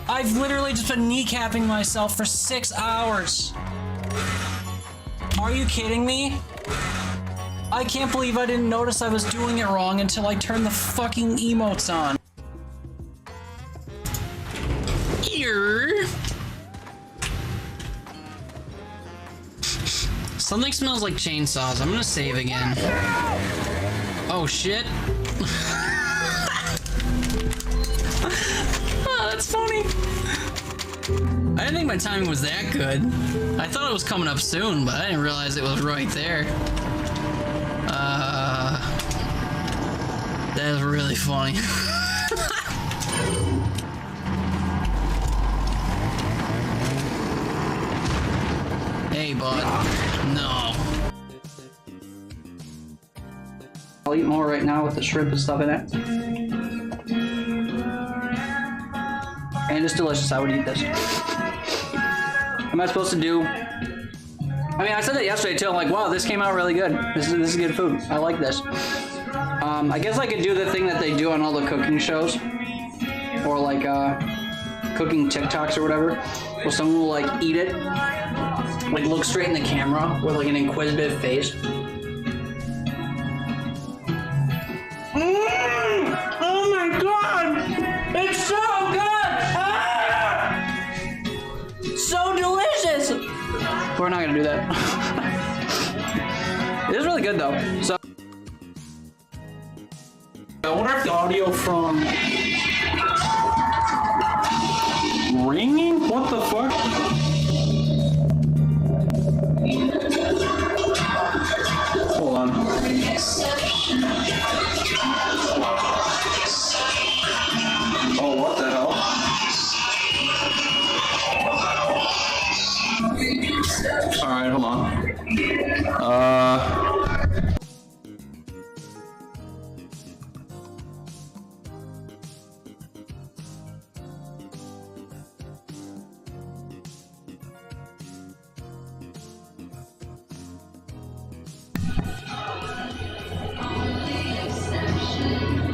I've literally just been kneecapping myself for 6 hours. Are you kidding me? I can't believe I didn't notice I was doing it wrong until I turned the fucking emotes on. Ear. Something smells like chainsaws. I'm gonna save again. Oh shit. Oh, that's funny. I didn't think my timing was that good. I thought it was coming up soon, but I didn't realize it was right there. That is really funny. Hey, bud. No. I'll eat more right now with the shrimp and stuff in it. And it's delicious. I would eat this. Am I supposed to do I mean, I said that yesterday too. I'm like, wow, this came out really good. This is good food. I like this. I guess I could do the thing that they do on all the cooking shows, or like cooking TikToks or whatever, where someone will like eat it, like look straight in the camera with like an inquisitive face. Oh my god! It's so good! Ah! So delicious! We're not gonna do that. It is really good though. So I wonder if the audio from ringing? What the fuck? Hold on. Oh, what the hell? Alright, hold on.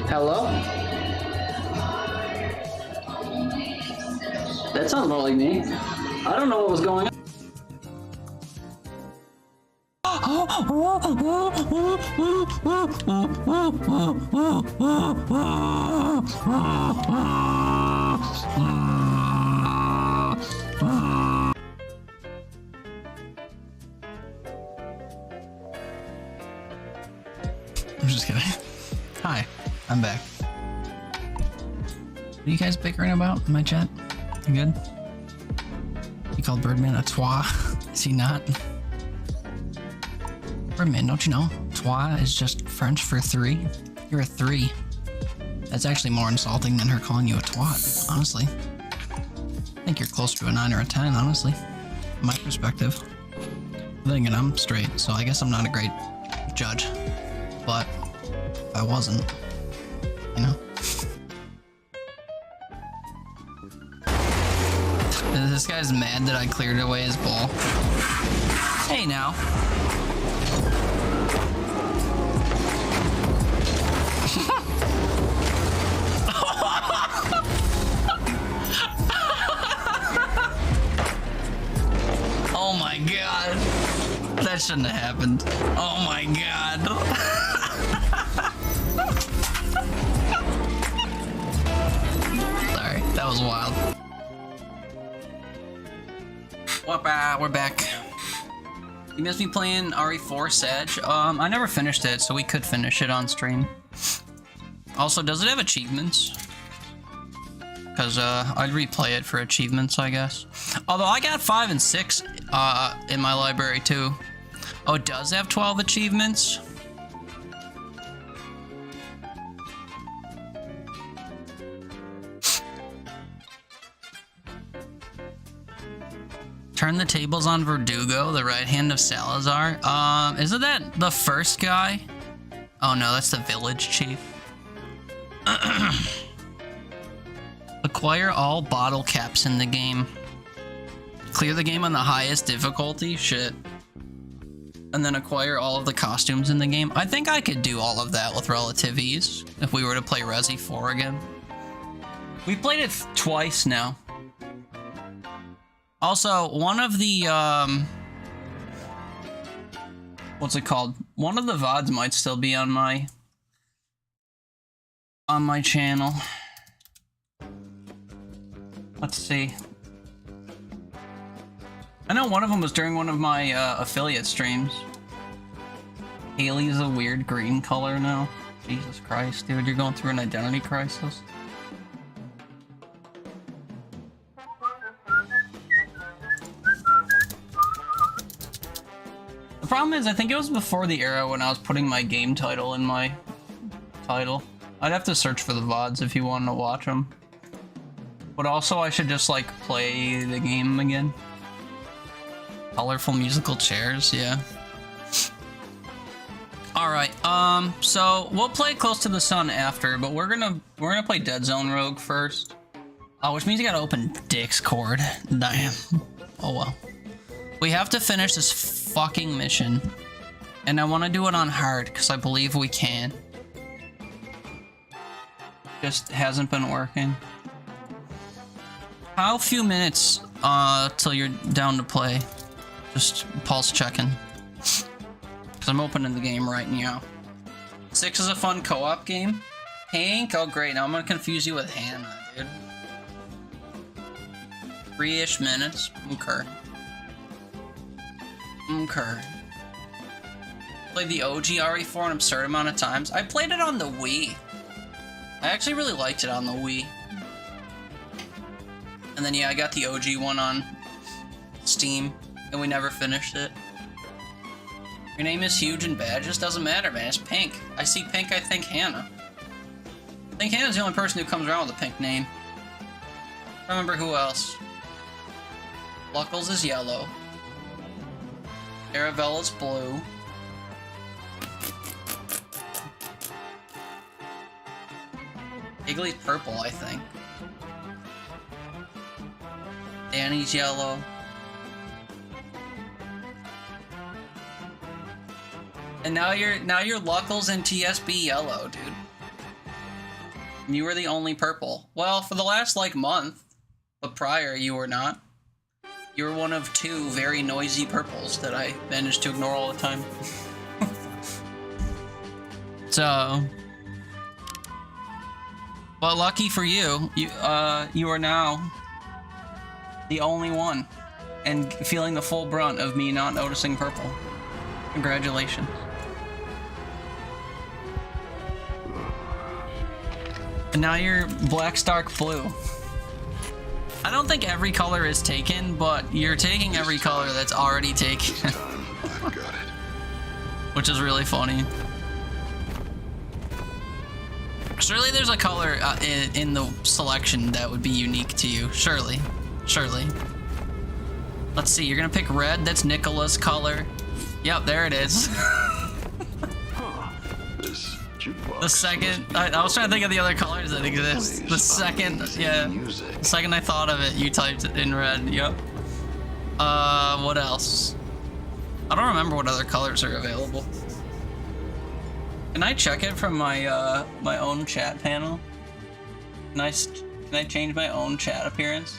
Hello? That sounds more like me. I don't know what was going on. I'm just kidding. Hi, I'm back. What are you guys bickering about in my chat? You good? You called Birdman a twa? Is he not? Birdman, don't you know? Twa is just French for 3. You're a 3. That's actually more insulting than her calling you a twat, honestly. I think you're closer to a 9 or a 10, honestly. From my perspective. But then again, I'm straight, so I guess I'm not a great judge. But if I wasn't, you know? This guy's mad that I cleared away his ball. Hey now. Oh my god. That shouldn't have happened. Oh my god. Sorry, that was wild. We're back. You missed me playing RE4 Sag? I never finished it, so we could finish it on stream. Also, does it have achievements? Because I'd replay it for achievements, I guess. Although I got 5 and 6 in my library too. Oh, it does have 12 achievements? Turn the tables on Verdugo, the right hand of Salazar. Isn't that the first guy? Oh no, that's the village chief. Acquire all bottle caps in the game. Clear the game on the highest difficulty? Shit. And then acquire all of the costumes in the game. I think I could do all of that with relative ease if we were to play Resi 4 again. We played it twice now. Also, one of the, what's it called? One of the VODs might still be on my channel. Let's see. I know one of them was during one of my affiliate streams. Haley's a weird green color now. Jesus Christ, dude, you're going through an identity crisis. The problem is, I think it was before the era when I was putting my game title in my title. I'd have to search for the VODs if you wanted to watch them. But also, I should just, like, play the game again. Colorful musical chairs, yeah. Alright, so we'll play Close to the Sun after, but we're gonna play Deadzone Rogue first. Which means you gotta open Discord. Damn. Oh well. We have to finish this fucking mission. And I want to do it on hard, because I believe we can. Just hasn't been working. How few minutes till you're down to play? Just pulse checking. Because I'm opening the game right now. 6 is a fun co-op game. Hank? Oh great, now I'm gonna confuse you with Hannah, dude. 3-ish minutes. Okay. Okay. Played the OG RE4 an absurd amount of times. I played it on the Wii. I actually really liked it on the Wii. And then yeah, I got the OG one on Steam, and we never finished it. Your name is huge and bad, just doesn't matter, man. It's pink. I see pink, I think Hannah. I think Hannah's the only person who comes around with a pink name. I don't remember who else. Luckles is yellow. Aravella's blue. Higgly's purple, I think. Danny's yellow. And now you're Luckles and TSB yellow, dude. You were the only purple. Well, for the last like month, but prior you were not. You were one of 2 very noisy purples that I managed to ignore all the time. So, but lucky for you, you are now the only one, and feeling the full brunt of me not noticing purple. Congratulations. And now you're Black Stark Blue. I don't think every color is taken, but you're taking every color that's already taken. I've got it. Which is really funny. Surely there's a color in the selection that would be unique to you. Surely. Surely. Let's see, you're gonna pick red. That's Nicola's color. Yep, there it is. This jukebox. The second... I was trying to think of the other colors that exist. The second... Yeah. The second I thought of it, you typed it in red. Yep. What else? I don't remember what other colors are available. Can I check it from my my own chat panel? Can I change my own chat appearance?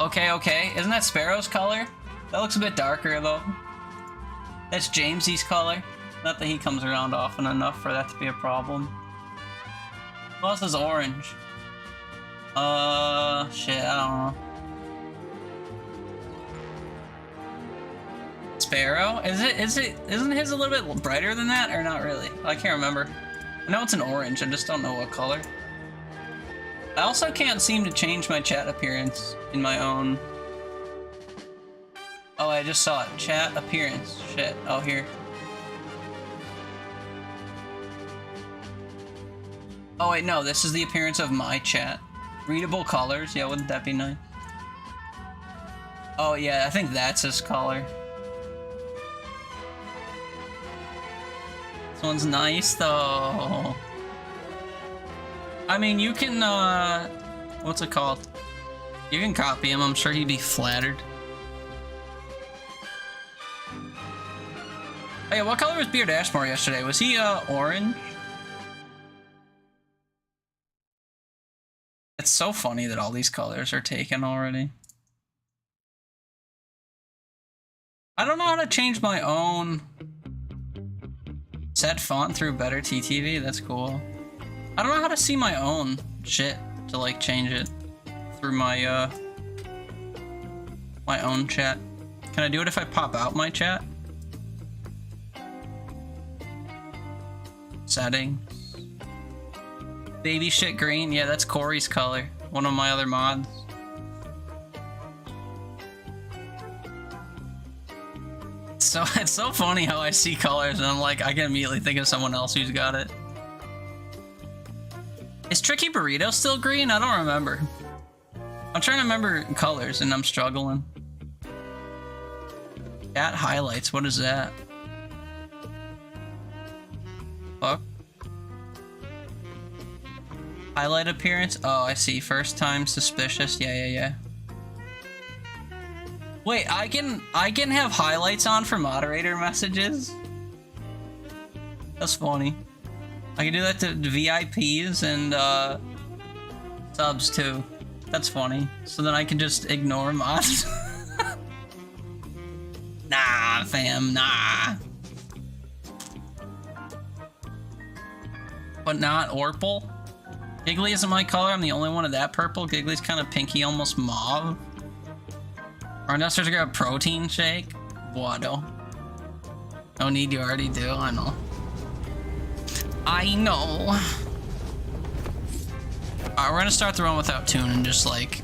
Okay, okay. Isn't that Sparrow's color? That looks a bit darker though. That's Jamesy's color. Not that he comes around often enough for that to be a problem. Who else is orange? Shit, I don't know. Sparrow? Isn't his a little bit brighter than that, or not really? I can't remember. I know it's an orange, I just don't know what color. I also can't seem to change my chat appearance in my own... Oh, I just saw it. Chat appearance. Shit. Oh, here. Oh, wait, no. This is the appearance of my chat. Readable colors. Yeah, wouldn't that be nice? Oh, yeah. I think that's his color. This one's nice, though. I mean, you can, what's it called? You can copy him. I'm sure he'd be flattered. Oh, yeah, what color was Beard Ashmore yesterday? Was he, orange? It's so funny that all these colors are taken already. I don't know how to change my own set font through Better TTV. That's cool. I don't know how to see my own shit to like change it through my my own chat. Can I do it if I pop out my chat? Settings. Baby shit green. Yeah, that's Corey's color. One of my other mods. So it's so funny how I see colors and I'm like, I can immediately think of someone else who's got it. Is Tricky Burrito still green? I don't remember. I'm trying to remember colors and I'm struggling. Chat highlights, what is that? Fuck. Highlight appearance? Oh, I see. First time suspicious. Yeah. Wait, I can have highlights on for moderator messages? That's funny. I can do that to VIPs and subs too. That's funny. So then I can just ignore mods. Nah, fam, nah. But not Orpal? Giggly isn't my color, I'm the only one of that purple. Giggly's kind of pinky, almost mauve. Or unless there's a protein shake. Wado. No need, you already do, I know. I know. Alright, we're gonna start the run without Toon and just like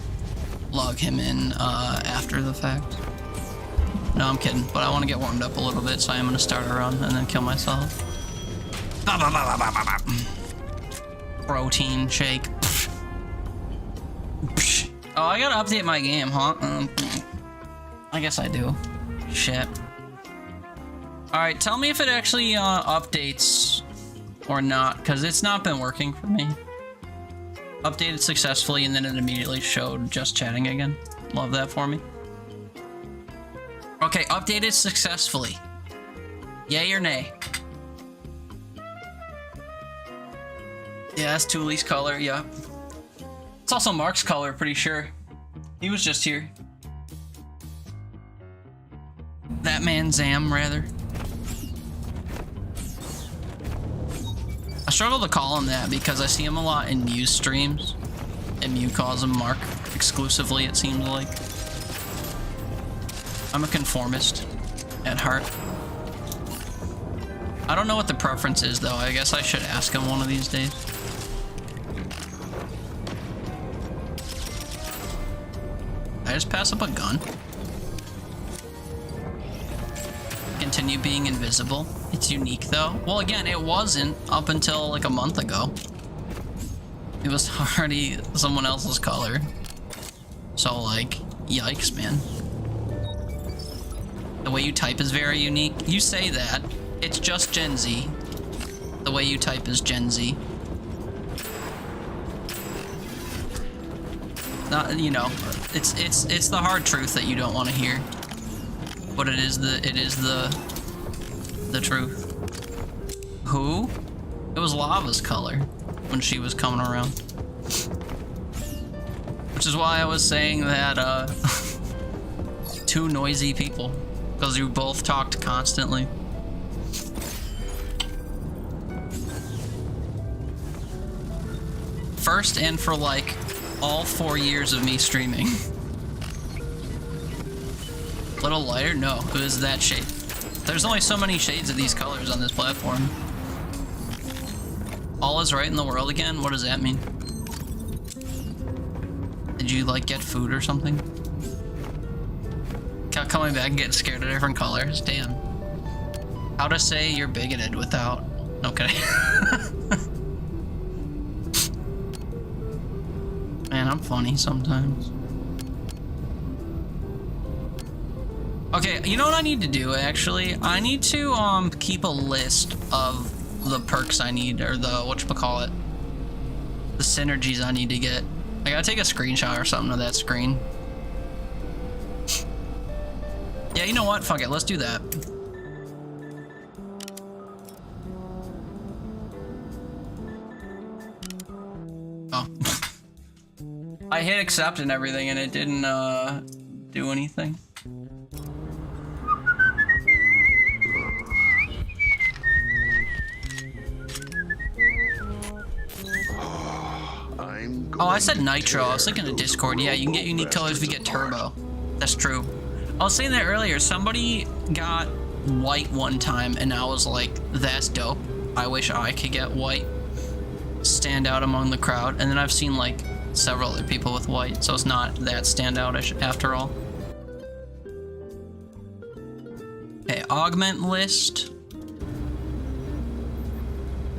log him in after the fact. No, I'm kidding, but I want to get warmed up a little bit, so I am gonna start a run and then kill myself. Protein shake. Oh, I gotta update my game, huh? I guess I do. Shit. Alright, tell me if it actually updates or not, because it's not been working for me. Updated successfully and then it immediately showed just chatting again. Love that for me. Okay, updated successfully. Yay or nay? Yeah, that's Thule's color, yeah. It's also Mark's color, pretty sure. He was just here. That man Zam, rather. I struggle to call him that because I see him a lot in Mew's streams. And Mew calls him Mark exclusively, it seems like. I'm a conformist at heart. I don't know what the preference is, though. I guess I should ask him one of these days. Did I just pass up a gun? Continue being invisible. It's unique, though. Well, again, it wasn't up until like a month ago. It was already someone else's color. So, like, yikes, man. The way you type is very unique. You say that. It's just Gen Z. The way you type is Gen Z. Not, you know, it's the hard truth that you don't want to hear. But it is the truth. Who? It was Lava's color when she was coming around. Which is why I was saying that two noisy people. Because you both talked constantly. First and for like all 4 years of me streaming. Little lighter? No, it was that shade. There's only so many shades of these colors on this platform. All is right in the world again? What does that mean? Did you like get food or something? Kept coming back and getting scared of different colors? Damn. How to say you're bigoted without... Okay. Man, I'm funny sometimes. Okay, you know what I need to do, actually? I need to, keep a list of the perks I need, or the, whatchamacallit, the synergies I need to get. I gotta take a screenshot or something of that screen. Yeah, you know what? Fuck it, let's do that. Oh. I hit accept and everything, and it didn't, do anything. Oh, I said Nitro. I was thinking of Discord. Yeah, you can get unique colors if you get Turbo. That's true. I was saying that earlier. Somebody got white one time, and I was like, that's dope. I wish I could get white. Stand out among the crowd. And then I've seen, like, several other people with white, so it's not that standoutish after all. Okay, augment list.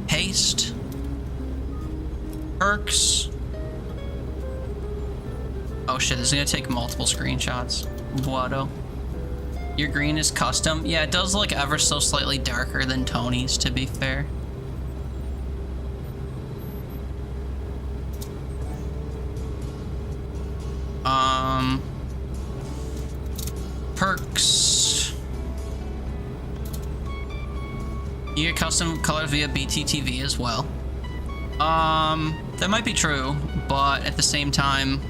Haste. Perks. Oh shit, this is gonna take multiple screenshots. Guado. Your green is custom. Yeah, it does look ever so slightly darker than Tony's, to be fair. Perks. You get custom colors via BTTV as well. That might be true, but at the same time,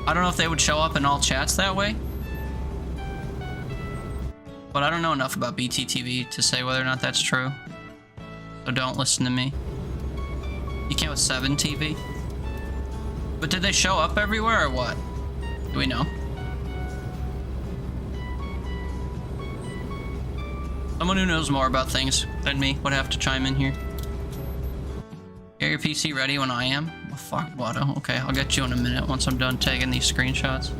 I don't know if they would show up in all chats that way. But I don't know enough about BTTV to say whether or not that's true. So don't listen to me. You can't with 7TV. But did they show up everywhere or what? Do we know? Someone who knows more about things than me would have to chime in here. Get your PC ready when I am? Oh, fuck, what? Okay, I'll get you in a minute once I'm done taking these screenshots.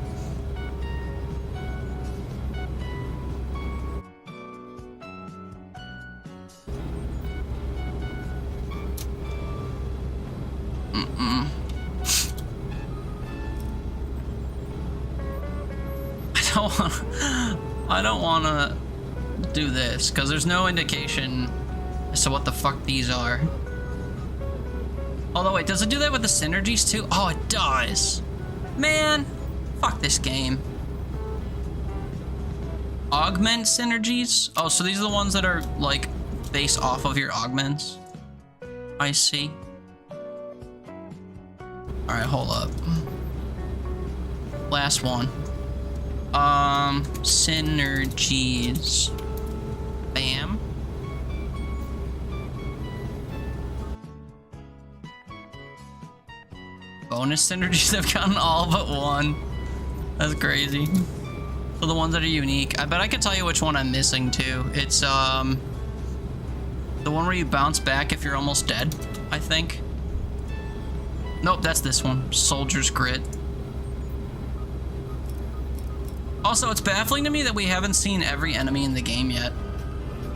I don't want to do this because there's no indication as to what the fuck these are. Although wait, does it do that with the synergies too? Oh, it does. Man, fuck this game. Augment synergies? Oh, so these are the ones that are like based off of your augments. I see. All right, hold up. Last one. Synergies. Bam. Bonus synergies have gotten all but one. That's crazy. So the ones that are unique. I bet I could tell you which one I'm missing too. It's the one where you bounce back if you're almost dead, I think. Nope, that's this one. Soldier's Grit. Also, it's baffling to me that we haven't seen every enemy in the game yet.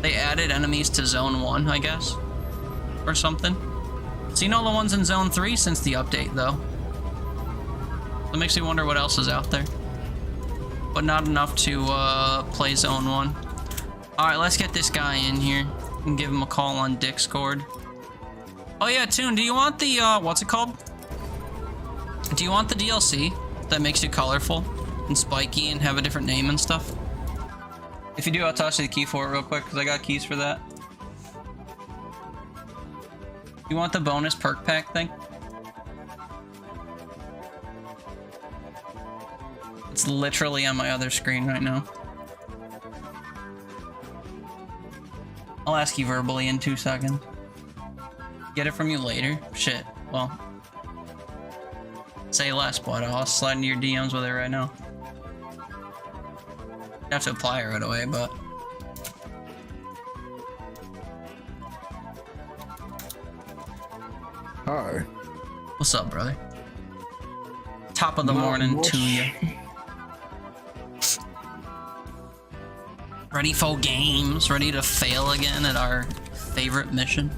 They added enemies to Zone 1, I guess. Or something. Seen all the ones in Zone 3 since the update, though. That makes me wonder what else is out there. But not enough to play Zone 1. Alright, let's get this guy in here and give him a call on Discord. Oh yeah, Toon, do you want the, what's it called? Do you want the DLC that makes you colorful and spiky and have a different name and stuff? If you do, I'll toss you the key for it real quick because I got keys for that. You want the bonus perk pack thing? It's literally on my other screen right now. I'll ask you verbally in 2 seconds. Get it from you later? Shit. Well, say less, but I'll slide into your DMs with it right now. You have to apply it right away, but... Hi. What's up, brother? Top of the Not morning much. to you. Ready for games? Ready to fail again at our favorite mission?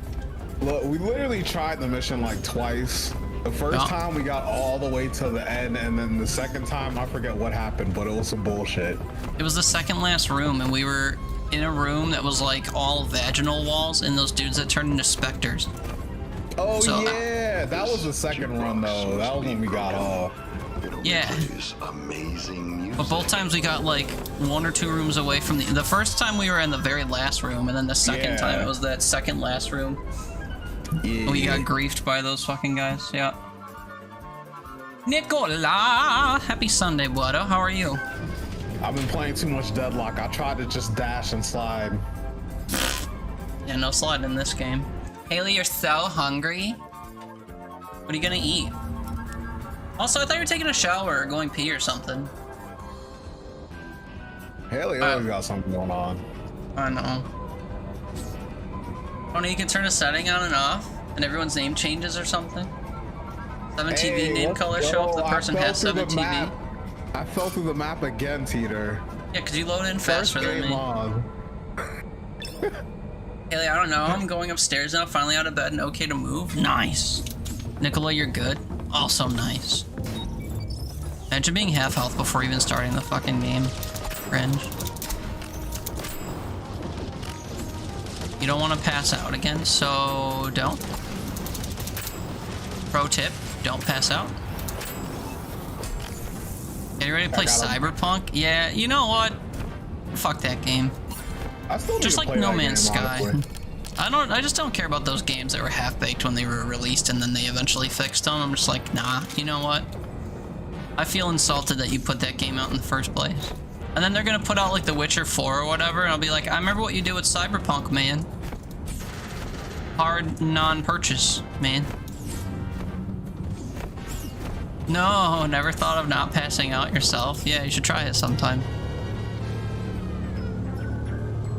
Look, we literally tried the mission like twice. The first Yeah. time we got all the way to the end, and then the second time I forget what happened, but it was some bullshit. It was the second last room, and we were in a room that was like all vaginal walls and those dudes that turned into specters. Oh So- yeah, that was the second run though. That was when we got off. Yeah. Amazing music. But both times we got like 1 or 2 rooms away from the first time we were in the very last room, and then the second Yeah. time it was that second last room. Yeah. We got griefed by those fucking guys, yeah. Nicola! Happy Sunday, Buado. How are you? I've been playing too much Deadlock. I tried to just dash and slide. Yeah, no slide in this game. Haley, you're so hungry. What are you gonna eat? Also, I thought you were taking a shower or going pee or something. Haley always got something going on. I know. Oh, no, you can turn a setting on and off, and everyone's name changes or something. 7TV Hey, name let's color go. show if the I person fell has through the 7TV. map. I fell through the map again, Teeter. Yeah, because you load in First faster than game me. on. Haley, I don't know. I'm going upstairs now, finally out of bed and okay to move. Nice. Nicola, you're good. Also nice. Imagine being half health before even starting the fucking game. Cringe. You don't want to pass out again, so don't. Pro tip, don't pass out. Are you ready to play I gotta- Cyberpunk? Yeah, you know what? Fuck that game. I still need Just to like play No that Man's game, Sky. honestly. I just don't care about those games that were half-baked when they were released and then they eventually fixed them. I'm just like, nah, you know what? I feel insulted that you put that game out in the first place. And then they're gonna put out like The Witcher 4 or whatever, and I'll be like, I remember what you did with Cyberpunk, man. Hard non-purchase, man. No, never thought of not passing out yourself. Yeah, you should try it sometime.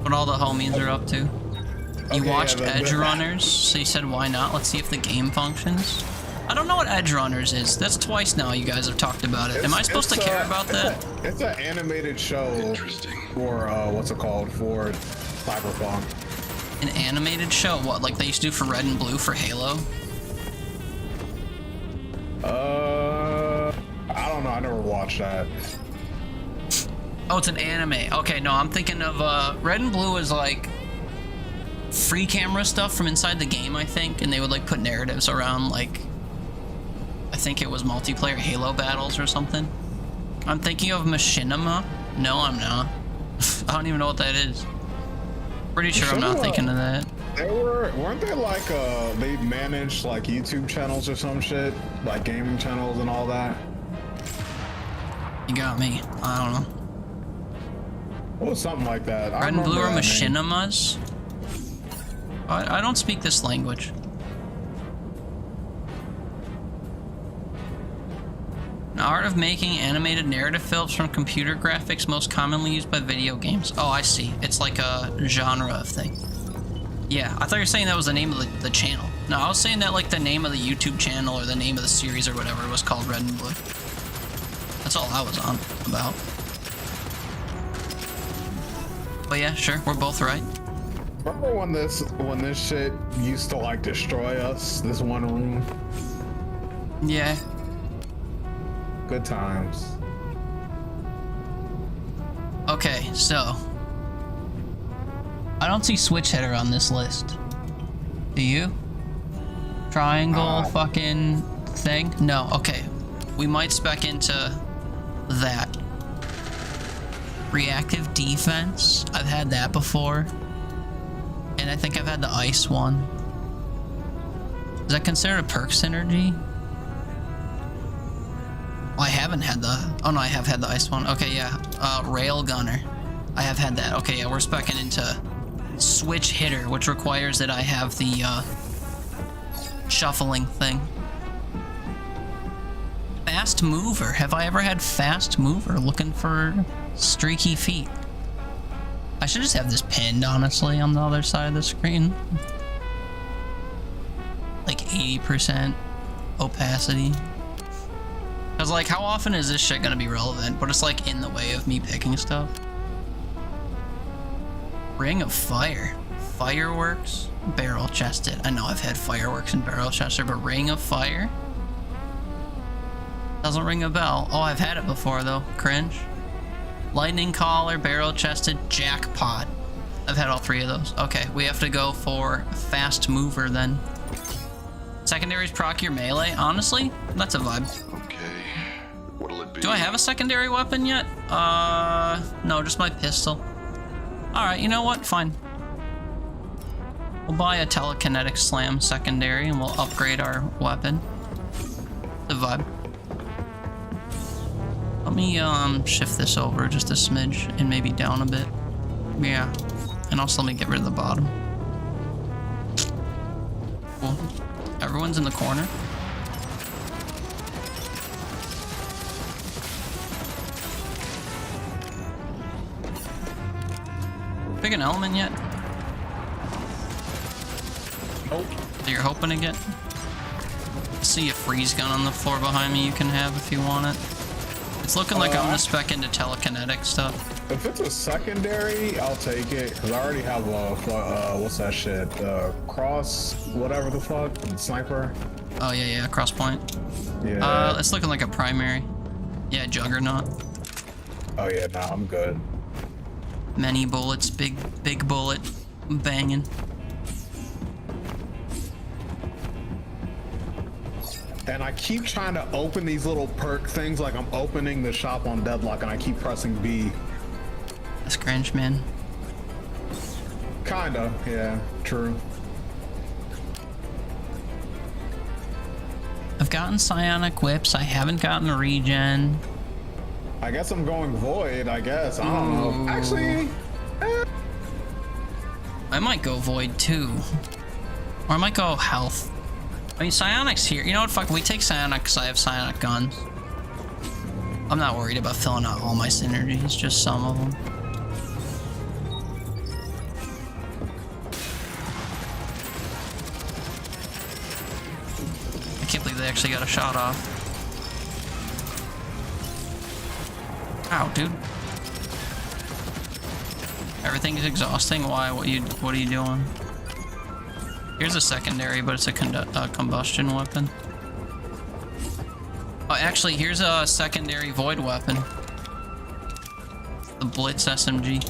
What all the homies are up to. You Okay, watched yeah, Edge Runners, so you said why not? Let's see if the game functions. I don't know what Edge Runners is. That's twice now you guys have talked about it. Am I supposed to care about that? It's an animated show. Interesting. For what's it called? For Cyberpunk. An animated show? What, like they used to do for Red and Blue for Halo? I don't know. I never watched that. Oh, it's an anime. Okay, no, I'm thinking of Red and Blue is like free camera stuff from inside the game, I think, and they would like put narratives around like I think it was multiplayer Halo battles or something. I'm thinking of Machinima. No, I'm not. I don't even know what that is. Pretty sure I'm not Machinima? thinking of that. Weren't they like they managed like YouTube channels or some shit, like gaming channels and all that? You got me. I don't know. It was something like that. Red and Blue are are Machinimas? I don't speak this language. An art of making animated narrative films from computer graphics most commonly used by video games. Oh, I see. It's like a genre of thing. Yeah, I thought you were saying that was the name of the channel. No, I was saying that like the name of the YouTube channel or the name of the series or whatever was called Red and Blue. That's all I was on about. But yeah, sure, we're both right. Remember when this shit used to like destroy us? This one room. Yeah. Good times. Okay, so I don't see switch hitter on this list. Do you? Triangle fucking thing? No, okay. We might spec into that. Reactive defense. I've had that before. And I think I've had the ice one. Is that considered a perk synergy? Oh, I haven't had the... Oh, no, I have had the ice one. Okay, yeah. Rail gunner. I have had that. Okay, yeah, we're specking into switch hitter, which requires that I have the shuffling thing. Fast mover. Have I ever had fast mover? Looking for streaky feet. I should just have this pinned, honestly, on the other side of the screen. Like 80% opacity. Because, like, how often is this shit gonna be relevant? But it's, like, in the way of me picking stuff. Ring of Fire. Fireworks. Barrel chested. I know I've had fireworks and barrel chested, but Ring of Fire? Doesn't ring a bell. Oh, I've had it before, though. Cringe. Lightning collar, barrel chested, jackpot. I've had all three of those. Okay, we have to go for fast mover then. Secondaries proc your melee. Honestly, that's a vibe. Okay. What'll it be? Do I have a secondary weapon yet? No, just my pistol. Alright, you know what? Fine. We'll buy a telekinetic slam secondary and we'll upgrade our weapon. The vibe. Let me shift this over just a smidge and maybe down a bit. Yeah. And also let me get rid of the bottom. Cool. Everyone's in the corner. Pick an element yet? Nope. So you're hoping to get? See a freeze gun on the floor behind me you can have if you want it. It's looking like I'm gonna spec into telekinetic stuff. If it's a secondary, I'll take it because I already have a what's that shit? Cross, whatever the fuck, sniper. Oh yeah, cross point. Yeah. It's looking like a primary. Yeah, juggernaut. Oh yeah, nah, I'm good. Many bullets, big bullet, banging. and I keep trying to open these little perk things like I'm opening the shop on Deadlock, and I keep pressing B. That's cringe, man. Kinda, yeah, true. I've gotten psionic whips. I haven't gotten a regen. I guess I'm going void, I guess. I don't know. Actually, I might go void too. Or I might go health. I mean, psionic's here. You know what? Fuck, we take psionic because I have psionic guns. I'm not worried about filling out all my synergies, just some of them. I can't believe they actually got a shot off. Ow, dude. Everything is exhausting. Why? What are you doing? Here's a secondary, but it's a combustion weapon. Oh, actually, here's a secondary void weapon. The Blitz SMG.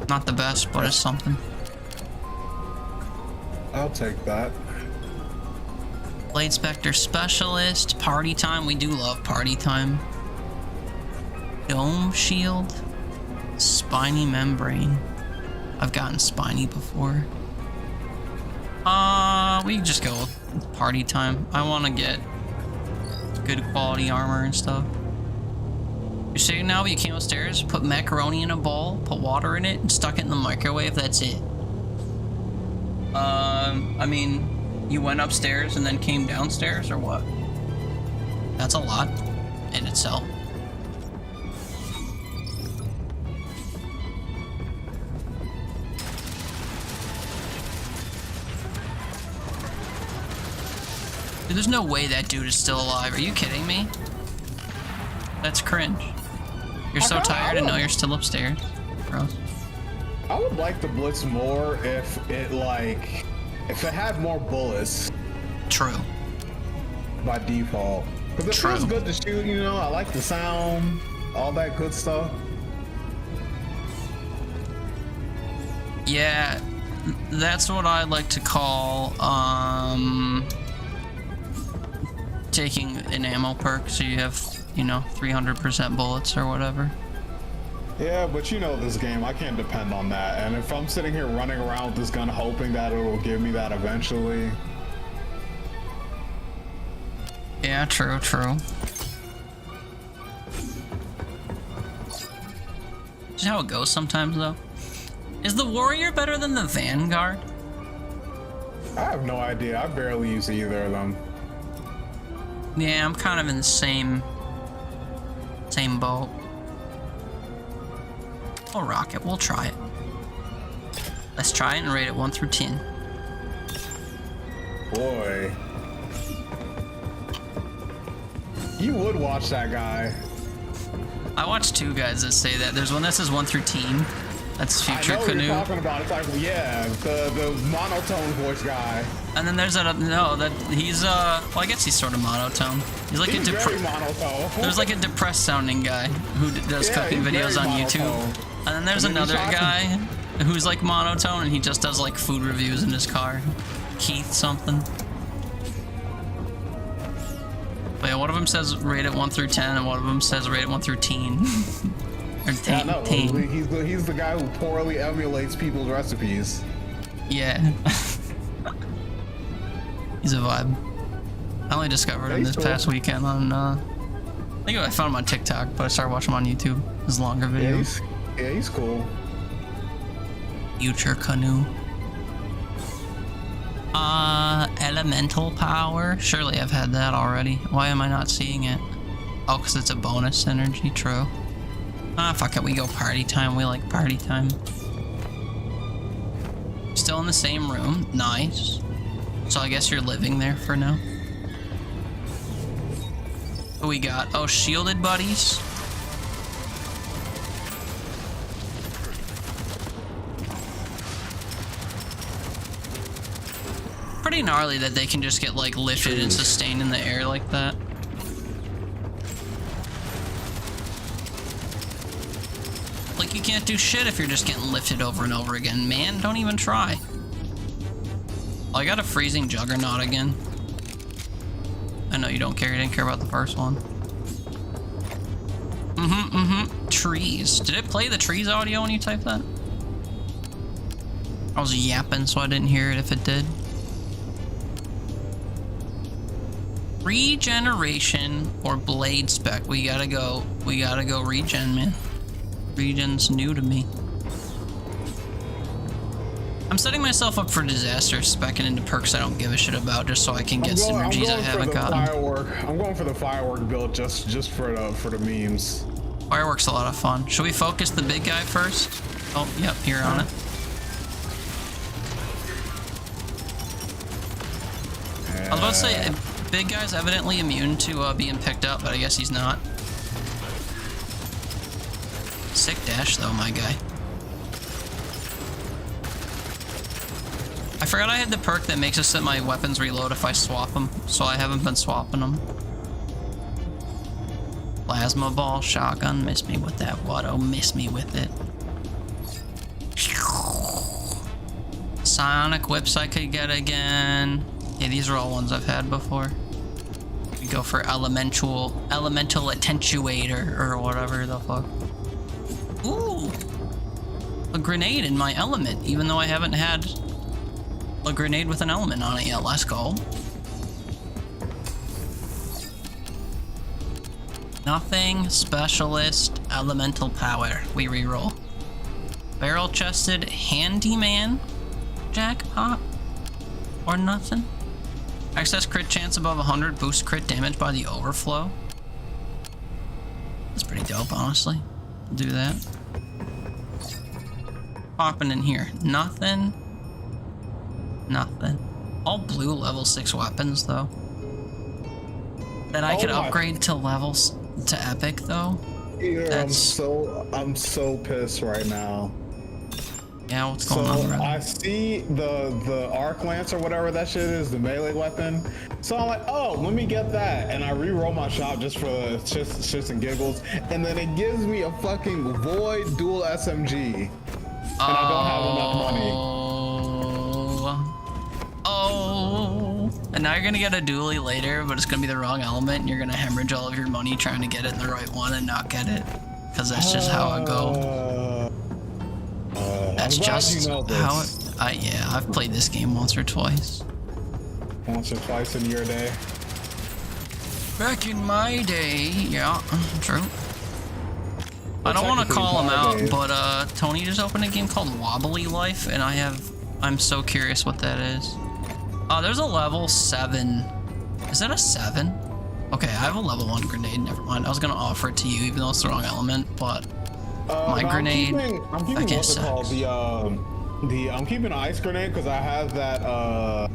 Not the best, but it's something. I'll take that. Blade Spectre Specialist. Party time. We do love party time. Dome Shield. Spiny Membrane. I've gotten Spiny before. We can just go with party time. I want to get good quality armor and stuff. You're saying now you came upstairs, put macaroni in a bowl, put water in it, and stuck it in the microwave. That's it. I mean, you went upstairs and then came downstairs, or what? That's a lot in itself. Dude, there's no way that dude is still alive. Are you kidding me? That's cringe. You're so tired and know you're still upstairs. Gross. I would like the Blitz more if it had more bullets. True. By default. Because it feels good to shoot, you know, I like the sound, all that good stuff. Yeah, that's what I like to call, taking an ammo perk, so you have, you know, 300% bullets or whatever. Yeah, but you know this game, I can't depend on that. And if I'm sitting here running around with this gun hoping that it'll give me that eventually. Yeah, true. Just how it goes sometimes, though. Is the Warrior better than the Vanguard? I have no idea. I barely use either of them. Yeah, I'm kind of in the same boat. We'll rock it. We'll try it. Let's try it and rate it 1 through 10. Boy. You would watch that guy. I watched 2 guys that say that. There's one that says 1 through Teen. That's Future I know Canoe. what you're talking about. It's like, yeah, the monotone voice guy. And then there's that, no, that he's, well, I guess he's sort of monotone. He's like He's very monotone. There's like a depressed sounding guy who does cooking videos on YouTube. And then there's another guy who's like monotone and he just does like food reviews in his car. Keith something. But yeah, one of them says rate it 1 through 10 and one of them says rate it 1 through teen. Or teen. Yeah, no, he's the guy who poorly emulates people's recipes. Yeah. He's a vibe. I only discovered him this past weekend on, I think I found him on TikTok, but I started watching him on YouTube. His longer videos. Yeah, he's cool. Future Canoe. Elemental Power. Surely I've had that already. Why am I not seeing it? Oh, because it's a bonus energy. True. Ah, fuck it. We go party time. We like party time. Still in the same room. Nice. So I guess you're living there for now. What we got? Oh, shielded buddies. Pretty gnarly that they can just get like lifted and sustained in the air like that. Like you can't do shit if you're just getting lifted over and over again, man. Don't even try. Oh, I got a freezing juggernaut again. know you don't care. You didn't care about the first one. Trees. Did it play the trees audio when you typed that? I was yapping, so I didn't hear it if it did. Regeneration or blade spec. We gotta go regen, man. Regen's new to me. I'm setting myself up for disaster, specking into perks I don't give a shit about, just so I can get synergies I haven't gotten. I'm going for the firework build just for the memes. Fireworks a lot of fun. Should we focus the big guy first? Oh, yep, you're on it. I was about to say, big guy's evidently immune to being picked up, but I guess he's not. Sick dash though, my guy. I forgot I had the perk that makes it so my weapons reload if I swap them, so I haven't been swapping them. Plasma ball, shotgun, miss me with that. What? Oh, miss me with it. Sonic whips I could get again. Yeah, these are all ones I've had before. We go for elemental attenuator or whatever the fuck. Ooh, a grenade in my element, even though I haven't had a grenade with an element on it yet. Let's go. Nothing specialist elemental power. We reroll. Barrel chested handyman jackpot or nothing. Access crit chance above 100, boost crit damage by the overflow. That's pretty dope, honestly. I'll do that. Popping in here. Nothing. Nothing. All blue level 6 weapons, though. That I could upgrade to levels to epic, though. Yeah, I'm so pissed right now. Yeah, what's going on, brother? I see the arc lance or whatever that shit is, the melee weapon. So I'm like, oh, let me get that, and I re-roll my shop just for the shits and giggles, and then it gives me a fucking void dual SMG, and I don't have enough money. Oh, and now you're gonna get a dually later, but it's gonna be the wrong element, and you're gonna hemorrhage all of your money trying to get it in the right one and not get it, because that's just how it go. That's just how it. Yeah, I've played this game once or twice. Once or twice in your day. Back in my day, yeah, true. I don't want to call him out, but Tony just opened a game called Wobbly Life, and I'm so curious what that is. There's a level 7. Is that a 7? Okay, I have a level 1 grenade. Never mind. I was gonna offer it to you, even though it's the wrong element, but my grenade. I'm keeping what's it called? I'm keeping an ice grenade because I have that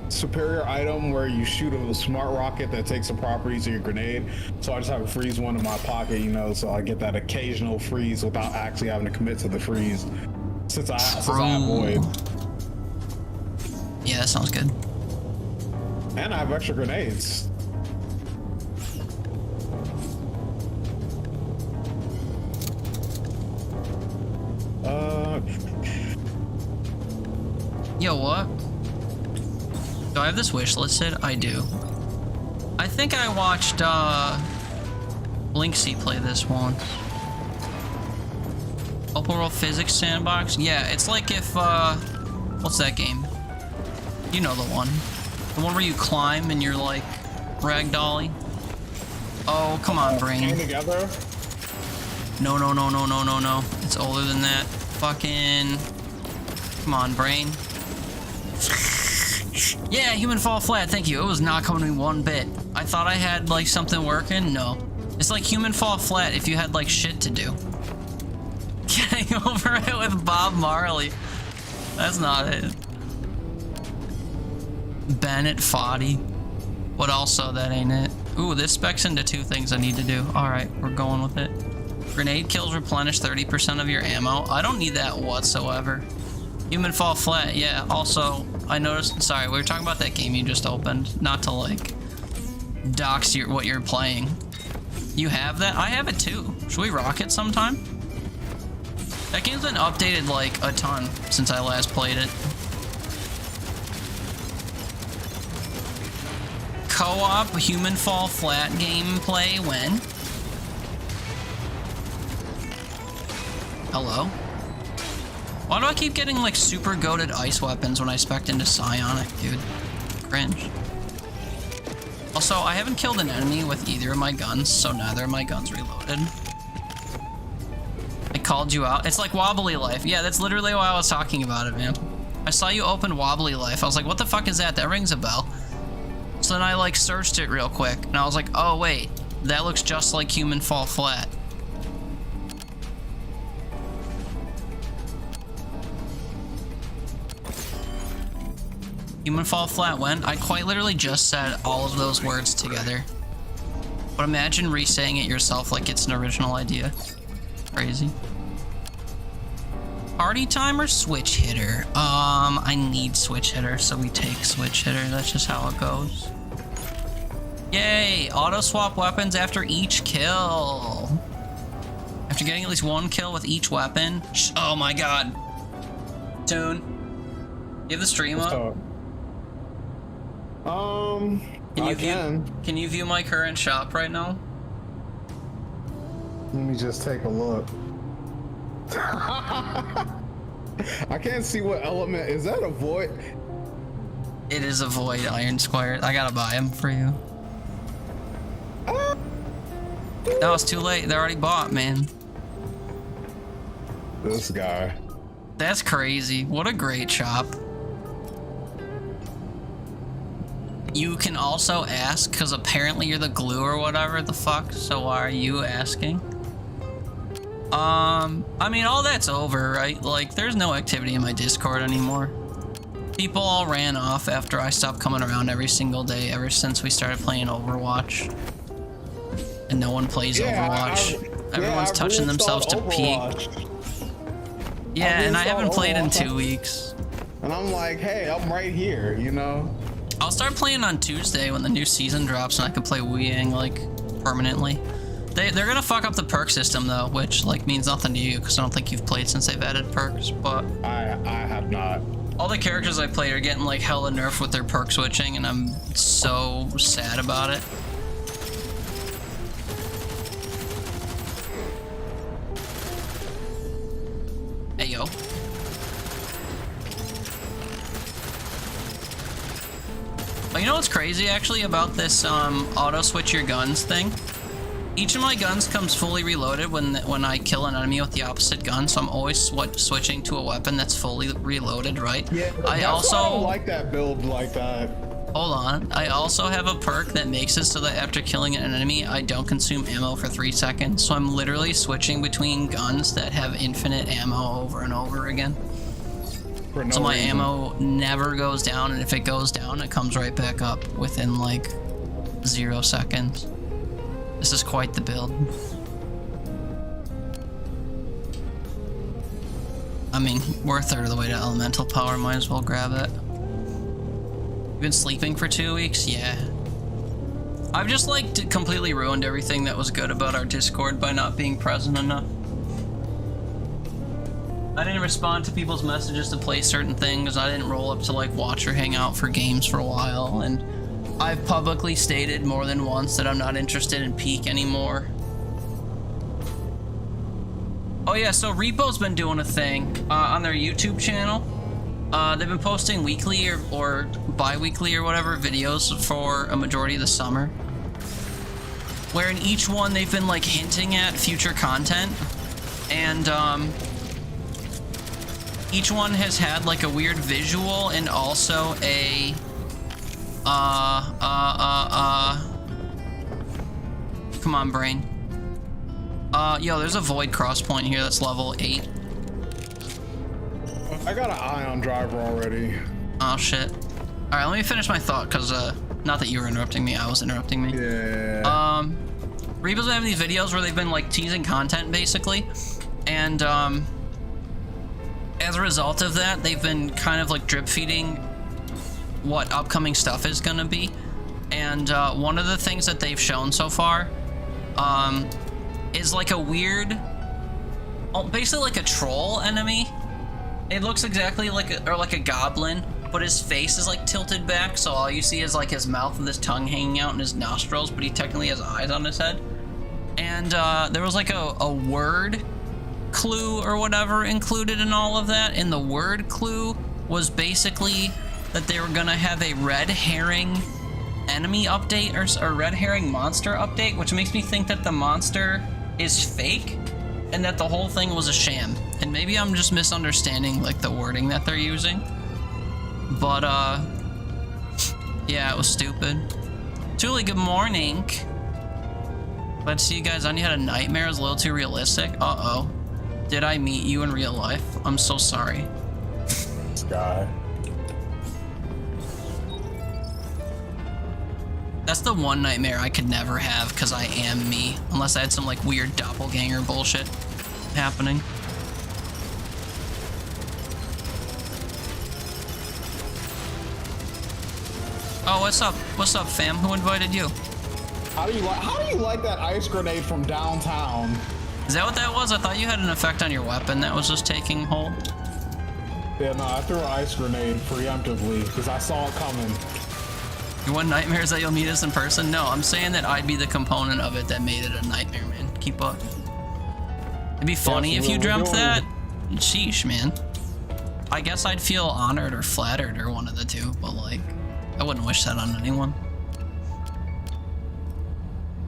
superior item where you shoot a smart rocket that takes the properties of your grenade. So I just have a freeze one in my pocket, you know, so I get that occasional freeze without actually having to commit to the freeze. Since I have void. Yeah, that sounds good. And I have extra grenades. Yo, what? Do I have this wish listed? I do. I think I watched Blinksy play this once. Open World Physics Sandbox? Yeah, it's like if what's that game? You know the one. The one where you climb and you're like ragdolly. Oh, come on, brain. Together? No. It's older than that. Fucking come on, brain. Yeah, human fall flat, thank you. It was not coming to me one bit. I thought I had like something working. No. It's like human fall flat if you had like shit to do. Getting over it with Bob Marley. That's not it. Bennett Foddy. But also that ain't it. Ooh, this specs into 2 things I need to do. Alright, we're going with it. Grenade kills replenish 30% of your ammo. I don't need that whatsoever. Human fall flat, yeah. Also, I noticed, sorry, we were talking about that game you just opened. Not to like dox what you're playing. You have that? I have it too. Should we rock it sometime? That game's been updated like a ton since I last played it. co-op human fall flat gameplay when? Hello? Why do I keep getting like super goated ice weapons when I spec into psionic, dude? Cringe. Also, I haven't killed an enemy with either of my guns, so neither of my guns reloaded. I called you out. It's like Wobbly Life. Yeah, that's literally why I was talking about it, man. I saw you open Wobbly Life. I was like, what the fuck is that? That rings a bell. So then I like searched it real quick, and I was like, oh wait, that looks just like Human Fall Flat. Human Fall Flat when? I quite literally just said all of those words together. But imagine re-saying it yourself like it's an original idea. Crazy. Party time or switch hitter? I need switch hitter, so we take switch hitter. That's just how it goes. Yay! Auto swap weapons after each kill. After getting at least one kill with each weapon. Oh my god. Tune. You have the stream up? Can you view my current shop right now? Let me just take a look. I can't see what element. Is that a void? It is a void Iron Squire. I gotta buy him for you. No, it's too late. They're already bought, man. This guy. That's crazy. What a great shop. You can also ask, because apparently you're the glue or whatever the fuck, so why are you asking? I mean, all that's over, right? Like, there's no activity in my Discord anymore. People all ran off after I stopped coming around every single day ever since we started playing Overwatch. And no one plays Overwatch. Everyone's touching themselves to peak. Yeah, and I haven't played in 2 weeks. And I'm like, hey, I'm right here, you know? I'll start playing on Tuesday when the new season drops and I can play Wu Yang, like, permanently. They're gonna fuck up the perk system, though, which, like, means nothing to you, because I don't think you've played since they've added perks, but... I have not. All the characters I played are getting, like, hella nerfed with their perk switching, and I'm so sad about it. Hey, yo. Well, you know what's crazy, actually, about this auto switch your guns thing? Each of my guns comes fully reloaded when I kill an enemy with the opposite gun, so I'm always switching to a weapon that's fully reloaded, right? Yeah, I don't like that build like that. Hold on. I also have a perk that makes it so that after killing an enemy, I don't consume ammo for 3 seconds. So I'm literally switching between guns that have infinite ammo over and over again. So my ammo never goes down, and if it goes down, it comes right back up within like 0 seconds. This is quite the build. I mean, we're a third of the way to elemental power, might as well grab it. You've been sleeping for 2 weeks? Yeah. I've just like completely ruined everything that was good about our Discord by not being present enough. I didn't respond to people's messages to play certain things. I didn't roll up to like watch or hang out for games for a while, and I've publicly stated more than once that I'm not interested in Peak anymore. Oh yeah, so Repo's been doing a thing on their YouTube channel. They've been posting weekly or bi-weekly or whatever videos for a majority of the summer, where in each one they've been like hinting at future content, and each one has had like a weird visual and also a come on, brain. Yo, there's a void cross point here that's level 8. I got an ion driver already. Oh shit. Alright, let me finish my thought, because not that you were interrupting me, I was interrupting me. Yeah. Repo's been having these videos where they've been like teasing content basically, and as a result of that, they've been kind of like drip feeding what upcoming stuff is gonna be. And one of the things that they've shown so far is like a weird, basically like a troll enemy. It looks exactly like a goblin, but his face is like tilted back, so all you see is like his mouth with his tongue hanging out and his nostrils, but he technically has eyes on his head. And there was like a word clue or whatever included in all of that, and the word clue was basically that they were gonna have a red herring enemy update or red herring monster update, which makes me think that the monster is fake and that the whole thing was a sham. And maybe I'm just misunderstanding like the wording that they're using. But yeah, it was stupid. Julie, good morning. Glad to see you guys on. You had a nightmare. It was a little too realistic. Uh-oh. Did I meet you in real life? I'm so sorry. This guy. That's the one nightmare I could never have because I am me. Unless I had some like weird doppelganger bullshit happening. Oh, what's up? What's up, fam? Who invited you? How do you like that ice grenade from downtown? Is that what that was? I thought you had an effect on your weapon that was just taking hold. Yeah, no, I threw an ice grenade preemptively because I saw it coming. Your one nightmare is that you'll meet us in person? No, I'm saying that I'd be the component of it that made it a nightmare, man. Keep up. It'd be funny if you dreamt that. Sheesh, man. I guess I'd feel honored or flattered or one of the two, but like, I wouldn't wish that on anyone.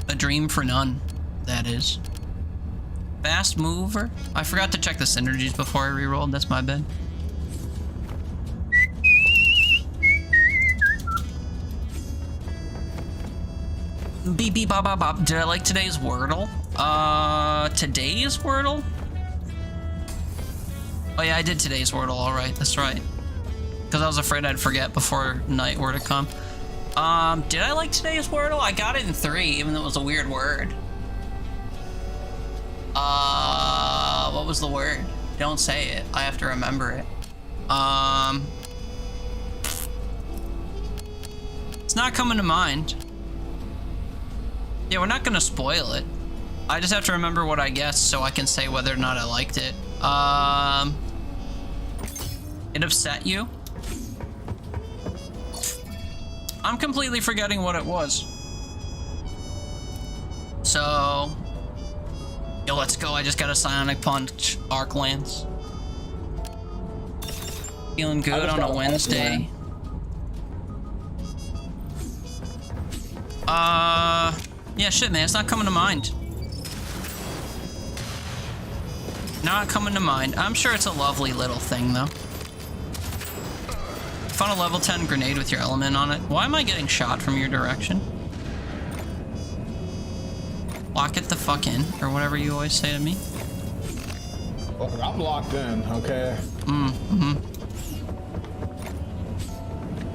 A dream for none, that is. Fast mover? I forgot to check the synergies before I rerolled. That's my bad. Beep beep bop bop bop. Did I like today's Wordle? Today's Wordle? Oh yeah, I did today's Wordle, alright, that's right. Because I was afraid I'd forget before night were to come. Did I like today's Wordle? I got it in 3, even though it was a weird word. What was the word? Don't say it. I have to remember it. It's not coming to mind. Yeah, we're not gonna spoil it. I just have to remember what I guessed so I can say whether or not I liked it. It upset you? I'm completely forgetting what it was. So... Yo, let's go. I just got a Psionic Punch Arc Lance. Feeling good on a Wednesday. Yeah, shit, man. It's not coming to mind. Not coming to mind. I'm sure it's a lovely little thing, though. Found a level 10 grenade with your element on it. Why am I getting shot from your direction? Lock it the fuck in, or whatever you always say to me. Look, I'm locked in, okay?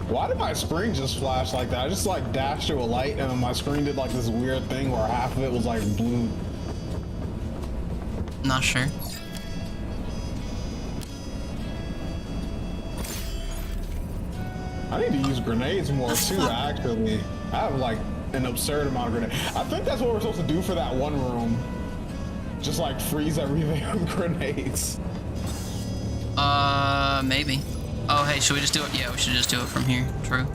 Why did my screen just flash like that? I just like dashed to a light and then my screen did like this weird thing where half of it was like blue. Not sure. I need to use grenades more too, actually. I have like an absurd amount of grenades. I think that's what we're supposed to do for that one room. Just like freeze everything with grenades. Maybe. Oh, hey, should we just do it? Yeah, we should just do it from here. True.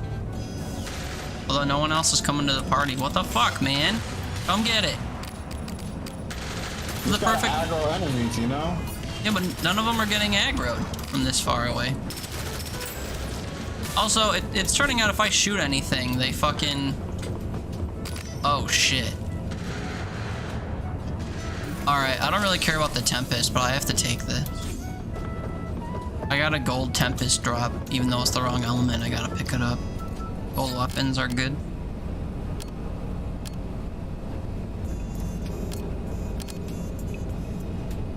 Although no one else is coming to the party. What the fuck, man? Come get it. The perfect aggro enemies, you know? Yeah, but none of them are getting aggroed from this far away. Also, it's turning out if I shoot anything, they fucking... Oh, shit. Alright, I don't really care about the Tempest, but I have to take this. I got a gold Tempest drop, even though it's the wrong element, I gotta pick it up. Gold weapons are good.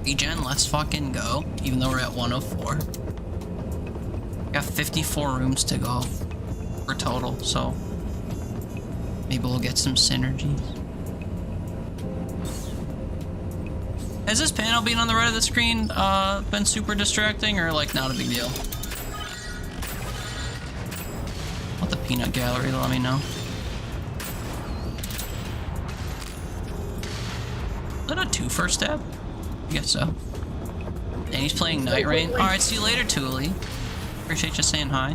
Regen, let's fucking go, even though we're at 104. Got 54 rooms to go for total, so maybe we'll get some synergies. Has this panel being on the right of the screen been super distracting, or like not a big deal? Want the peanut gallery to let me know. Is that a 2-1 stab? I guess so. And he's playing Night Rain. Alright, see you later, Thule. Appreciate you saying hi.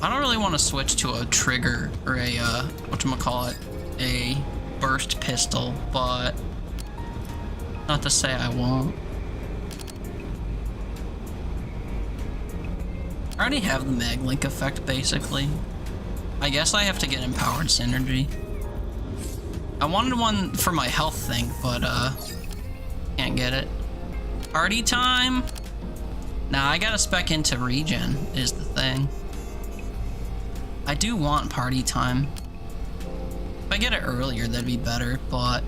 I don't really want to switch to a trigger or a, whatchamacallit, a burst pistol, but not to say I won't. I already have the mag link effect, basically. I guess I have to get empowered synergy. I wanted one for my health thing, but, can't get it. Party time? Nah, I gotta spec into regen, is the thing. I do want party time. If I get it earlier, that'd be better, but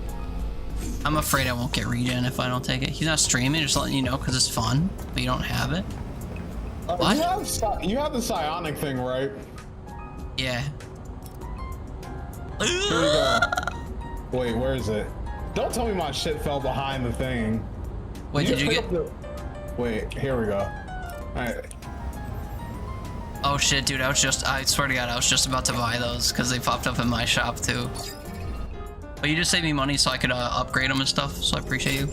I'm afraid I won't get regen if I don't take it. He's not streaming, just letting you know because it's fun, but you don't have it. What? You have the psionic thing, right? Yeah. Here we go. Wait, where is it? Don't tell me my shit fell behind the thing. Wait, did you get... Wait, here we go. Alright. Oh shit, dude, I swear to God, I was just about to buy those because they popped up in my shop too. But you just saved me money so I could upgrade them and stuff, so I appreciate you.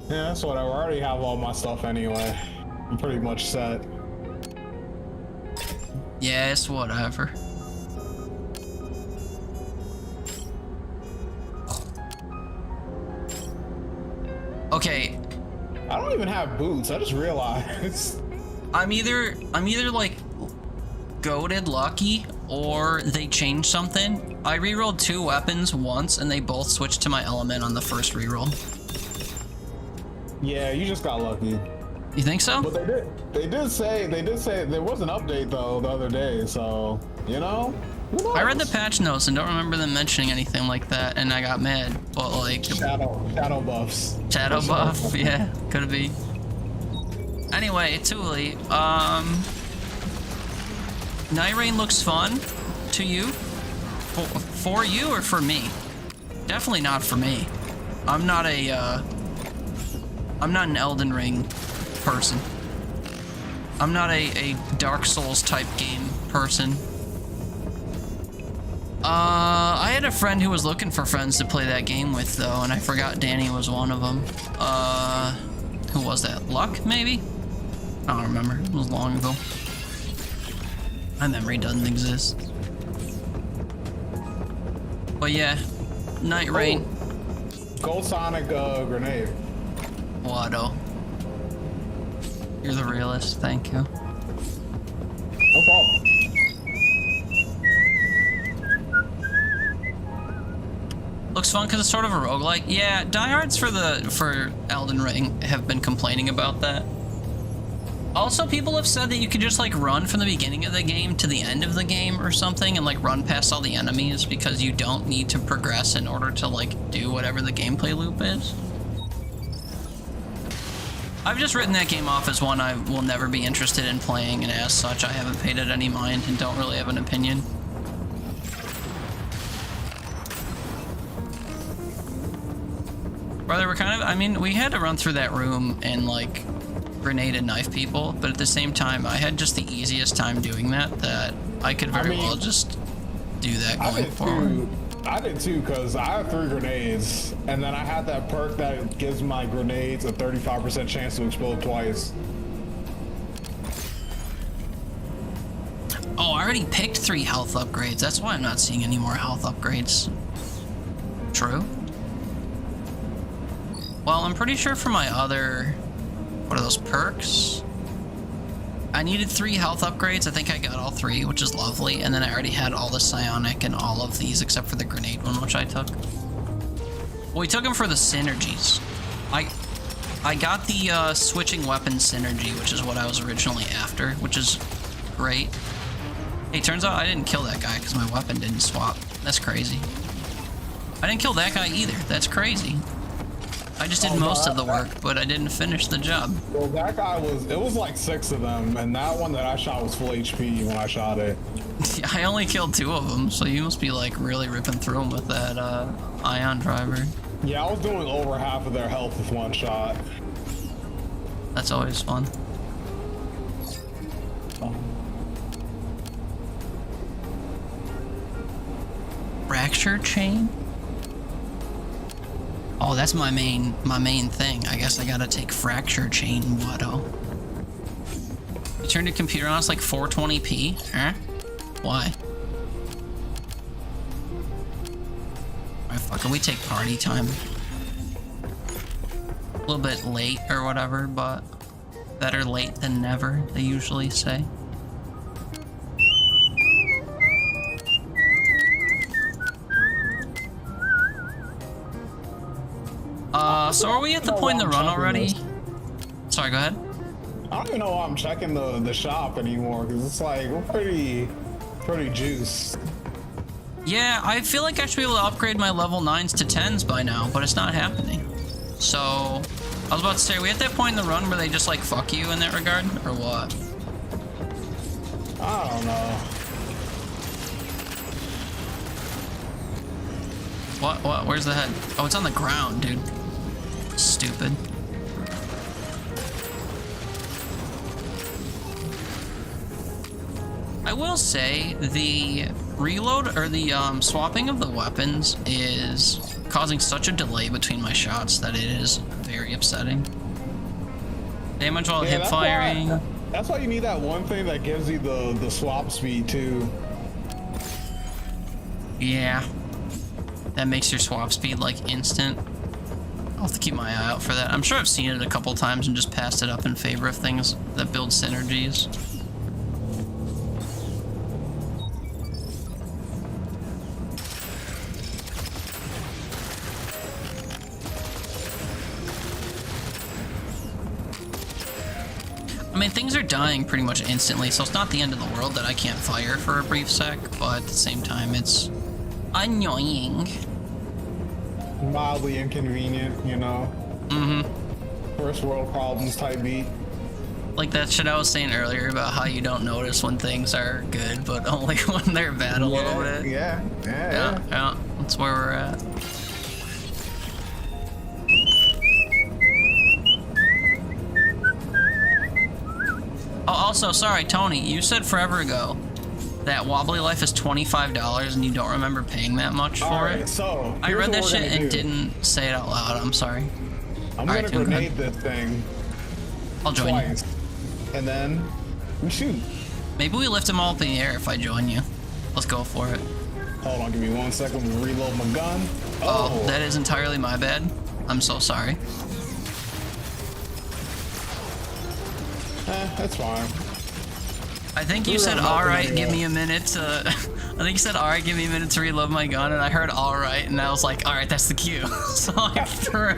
Yeah, that's whatever. I already have all my stuff anyway. I'm pretty much set. Yeah, it's whatever. Okay. I don't even have boots. I just realized. I'm either like goated lucky or they changed something. I rerolled 2 weapons once and they both switched to my element on the first reroll. Yeah, you just got lucky. You think so? But they did say there was an update though the other day, so you know. I read the patch notes and don't remember them mentioning anything like that, and I got mad. But like shadow buffs. Shadow buff, yeah, could be. Anyway, Thule, Night Rain looks fun to you? For you or for me? Definitely not for me. I'm not an Elden Ring person. I'm not a Dark Souls type game person. I had a friend who was looking for friends to play that game with though, and I forgot Danny was one of them. Who was that? Luck, maybe? I don't remember. It was long ago. My memory doesn't exist. But yeah, Night Rain. Gold Sonic grenade. Wado. You're the realist, thank you. No problem. Looks fun because it's sort of a roguelike. Yeah, diehards for Elden Ring have been complaining about that. Also, people have said that you could just like run from the beginning of the game to the end of the game or something and like run past all the enemies because you don't need to progress in order to like do whatever the gameplay loop is. I've just written that game off as one I will never be interested in playing, and as such I haven't paid it any mind and don't really have an opinion. Brother, we're kind of, I mean, we had to run through that room and like grenade and knife people, but at the same time, I had just the easiest time doing that I could very well just do that going forward. I did too, because I have 3 grenades, and then I had that perk that gives my grenades a 35% chance to explode twice. Oh, I already picked 3 health upgrades. That's why I'm not seeing any more health upgrades. True. Well, I'm pretty sure for my other... What are those perks? I needed 3 health upgrades. I think I got all 3, which is lovely. And then I already had all the psionic and all of these except for the grenade one, which I took. Well, we took them for the synergies. I got the switching weapons synergy, which is what I was originally after, which is great. Hey, turns out I didn't kill that guy because my weapon didn't swap. That's crazy. I didn't kill that guy either. That's crazy. I just did most of the work, but I didn't finish the job. Well, that guy it was like 6 of them, and that one that I shot was full HP when I shot it. I only killed 2 of them, so you must be like really ripping through them with that ion driver. Yeah, I was doing over half of their health with 1 shot. That's always fun. Fracture chain? Oh, that's my main thing. I guess I gotta take fracture chain, Wado. You turned your computer on, it's like 420p? Huh? Why? Alright, fucker, we take party time. A little bit late or whatever, but better late than never, they usually say. So are we at the point in the run already? Sorry, go ahead. I don't even know why I'm checking the shop anymore, because it's like, we're pretty juiced. Yeah, I feel like I should be able to upgrade my level 9s to 10s by now, but it's not happening. So, I was about to say, are we at that point in the run where they just like fuck you in that regard, or what? I don't know. What? Where's the head? Oh, it's on the ground, dude. Stupid. I will say the reload or the swapping of the weapons is causing such a delay between my shots that it is very upsetting. Damage while hip firing. That's why you need that one thing that gives you the swap speed too. Yeah. That makes your swap speed like instant. I'll have to keep my eye out for that. I'm sure I've seen it a couple times and just passed it up in favor of things that build synergies. I mean, things are dying pretty much instantly, so it's not the end of the world that I can't fire for a brief sec, but at the same time, it's annoying. Mildly inconvenient, you know? Mm-hmm. First world problems type beat. Like that shit I was saying earlier about how you don't notice when things are good, but only when they're bad a little bit. Yeah. That's where we're at. Oh, also, sorry, Tony, you said forever ago that Wobbly Life is $25 and you don't remember paying that much for it. So I read that shit and didn't say it out loud. I'm sorry. I'm gonna grenade this thing. I'll join twice, and then we shoot. Maybe we lift them all up in the air if I join you. Let's go for it. Hold on, give me 1 second to reload my gun. Oh, that is entirely my bad. I'm so sorry. That's fine. I think you said, alright, give me a minute to... I think you said, alright, give me a minute to reload my gun, and I heard alright, and I was like, alright, that's the cue. So I threw.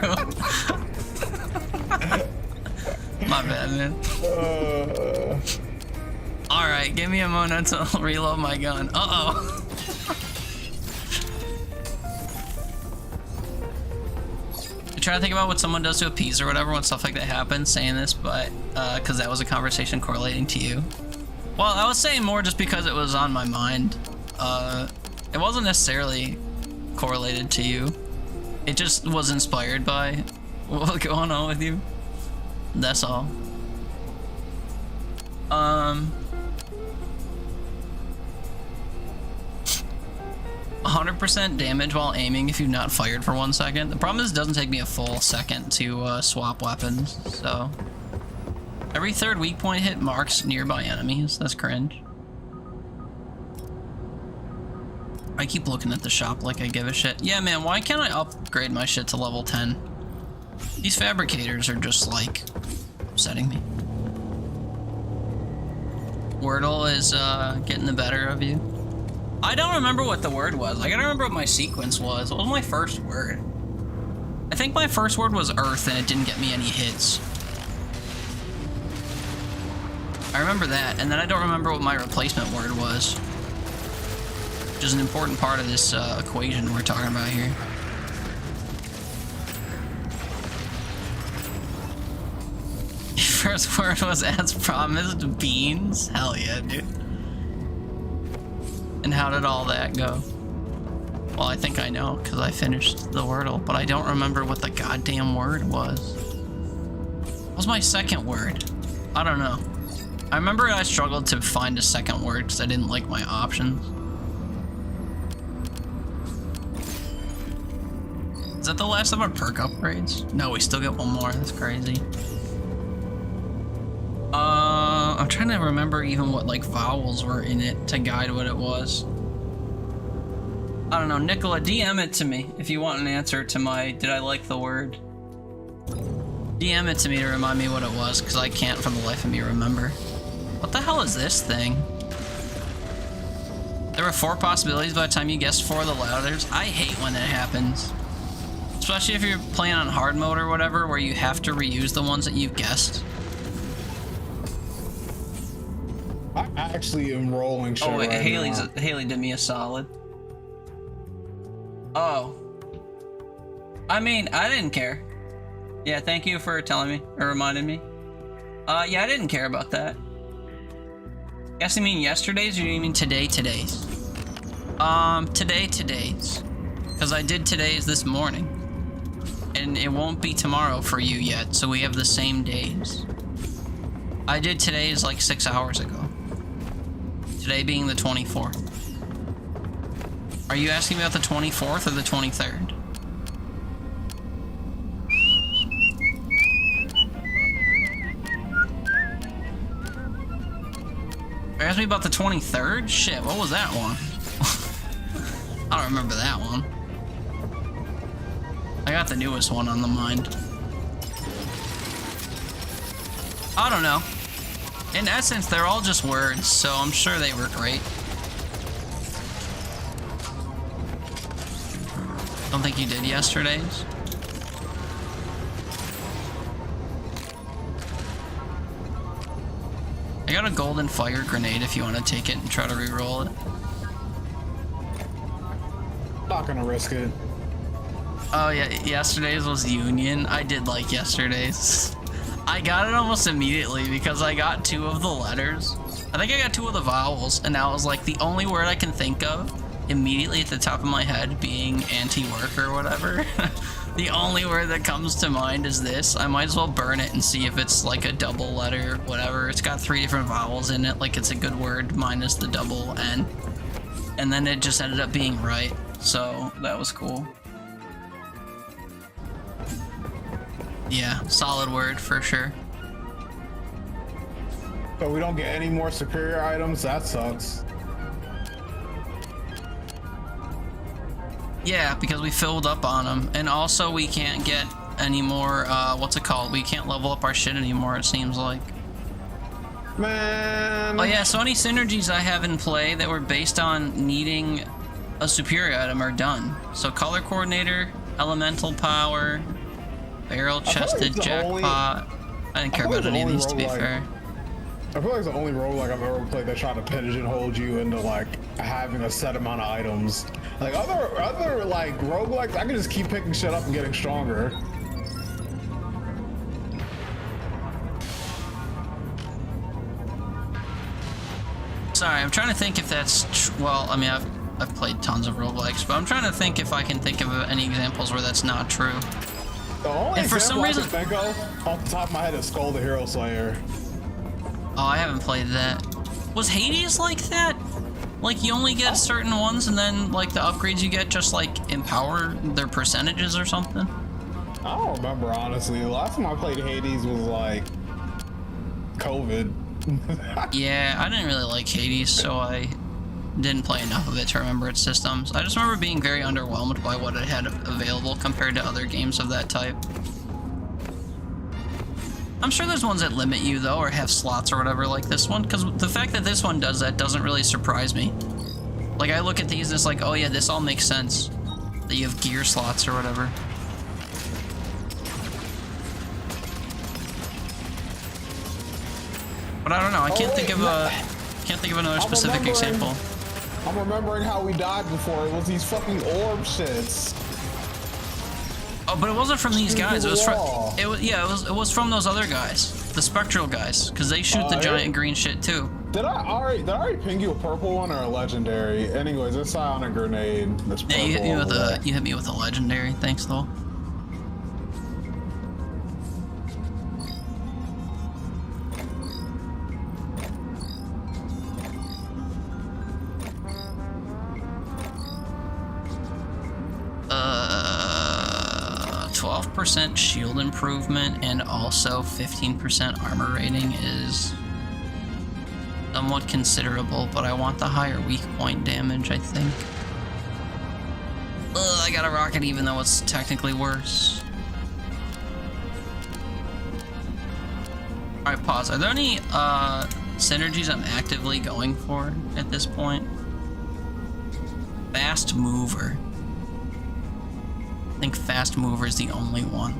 My bad, man. Alright, give me a moment to reload my gun. Uh-oh. I'm trying to think about what someone does to appease or whatever when stuff like that happens, saying this, but, because that was a conversation correlating to you. Well, I was saying more just because it was on my mind. It wasn't necessarily correlated to you. It just was inspired by what's going on with you. That's all. 100% damage while aiming if you've not fired for 1 second. The problem is it doesn't take me a full second to swap weapons, so... Every third weak point hit marks nearby enemies. That's cringe. I keep looking at the shop like I give a shit. Yeah, man, why can't I upgrade my shit to level 10? These fabricators are just, like, upsetting me. Wordle is, getting the better of you. I don't remember what the word was. I gotta remember what my sequence was. What was my first word? I think my first word was Earth, and it didn't get me any hits. I remember that, and then I don't remember what my replacement word was. Which is an important part of this equation we're talking about here. First word was as promised, beans? Hell yeah, dude. And how did all that go? Well, I think I know, because I finished the Wordle, but I don't remember what the goddamn word was. What was my second word? I don't know. I remember I struggled to find a second word because I didn't like my options. Is that the last of our perk upgrades? No, we still get one more. That's crazy. I'm I'm trying to remember even what like vowels were in it to guide what it was. I don't know, Nicola, DM it to me if you want an answer to my did I like the word. DM it to me to remind me what it was, because I can't for the life of me remember. What the hell is this thing? There were 4 possibilities by the time you guessed 4 of the letters. I hate when that happens. Especially if you're playing on hard mode or whatever, where you have to reuse the ones that you've guessed. I actually am rolling shit right now. Haley did me a solid. Oh. I mean, I didn't care. Yeah, thank you for telling me, or reminding me. Yeah, I didn't care about that. Guess you mean yesterday's, or you mean today's? Today's. Because I did today's this morning. And it won't be tomorrow for you yet, so we have the same days. I did today's like 6 hours ago. Today being the 24th. Are you asking about the 24th or the 23rd? Are you asking me about the 23rd? Shit, what was that one? I don't remember that one. I got the newest one on the mind. I don't know. In essence, they're all just words, so I'm sure they were great. Don't think you did yesterday's. I got a golden fire grenade if you want to take it and try to re-roll it. Not gonna risk it. Oh yeah, yesterday's was Union. I did like yesterday's. I got it almost immediately because I got 2 of the letters. I think I got 2 of the vowels, and that was like the only word I can think of immediately at the top of my head being anti-work or whatever. The only word that comes to mind is this. I might as well burn it and see if it's like a double letter, whatever. It's got 3 different vowels in it, like it's a good word minus the double N. And then it just ended up being right, so that was cool. Yeah, solid word for sure. So we don't get any more superior items? That sucks. Yeah, because we filled up on them. And also we can't get any more, what's it called? We can't level up our shit anymore, it seems like. Man. Oh yeah, so any synergies I have in play that were based on needing a superior item are done. So color coordinator, elemental power, barrel chested jackpot. I didn't care about any of these, to be fair. I feel like it's the only roguelike I've ever played that tried to pigeonhole you into like having a set amount of items. Like other like roguelikes, I can just keep picking shit up and getting stronger. Sorry, I'm trying to think if that's well, I mean I've played tons of roguelikes, but I'm trying to think if I can think of any examples where that's not true. The only And for some reason, I can think of off the top of my head is Skull the Hero Slayer. Oh, I haven't played that. Was Hades like that? Like you only get certain ones and then like the upgrades you get just like empower their percentages or something? I don't remember honestly. The last time I played Hades was like COVID. Yeah, I didn't really like Hades, so I didn't play enough of it to remember its systems. I just remember being very underwhelmed by what it had available compared to other games of that type. I'm sure there's ones that limit you though, or have slots or whatever like this one, because the fact that this one does that doesn't really surprise me. Like I look at these and it's like, oh yeah, this all makes sense. That you have gear slots or whatever. But I don't know, I can't think of another specific example. I'm remembering how we died before. It was these fucking orb shits. Oh, but it wasn't from these guys. It was from it was from those other guys, the spectral guys, because they shoot the giant green shit too. Did I already ping you a purple one or a legendary? Anyways, it's psionic grenade. This Yeah, you hit me with a legendary. Thanks though. Uh, 12% shield improvement and also 15% armor rating is somewhat considerable, but I want the higher weak point damage, I think. Ugh, I got a rocket even though it's technically worse. Alright, pause. Are there any synergies I'm actively going for at this point? Fast mover. I think fast mover is the only one.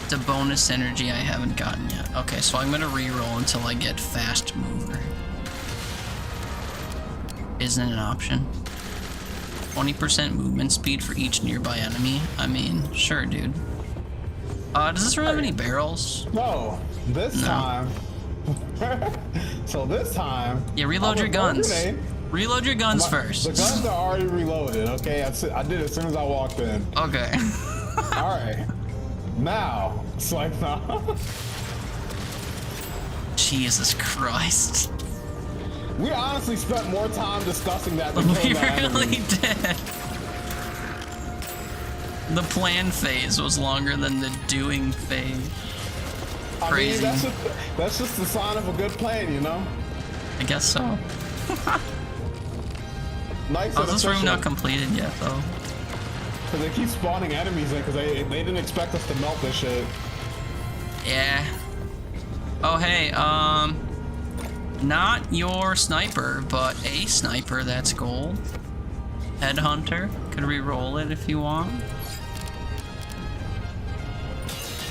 It's a bonus synergy I haven't gotten yet. Okay, so I'm gonna reroll until I get fast mover. Isn't an option. 20% movement speed for each nearby enemy. I mean, sure, dude. Does this room have any barrels? No, this time. So this time. Yeah, reload your guns. Reload your guns The first. guns are already reloaded, okay? I did it as soon as I walked in. Okay. Alright. Now, it's like, no. Jesus Christ. We honestly spent more time discussing that than We killing that really enemy. did. The plan phase was longer than the doing phase. Crazy. I mean, that's just the sign of a good plan, you know? I guess so. Nice. Oh, is this room not completed yet, though? Because they keep spawning enemies in because they didn't expect us to melt this shit. Yeah. Oh, hey, not your sniper, but a sniper that's gold. Headhunter. Could re-roll it if you want.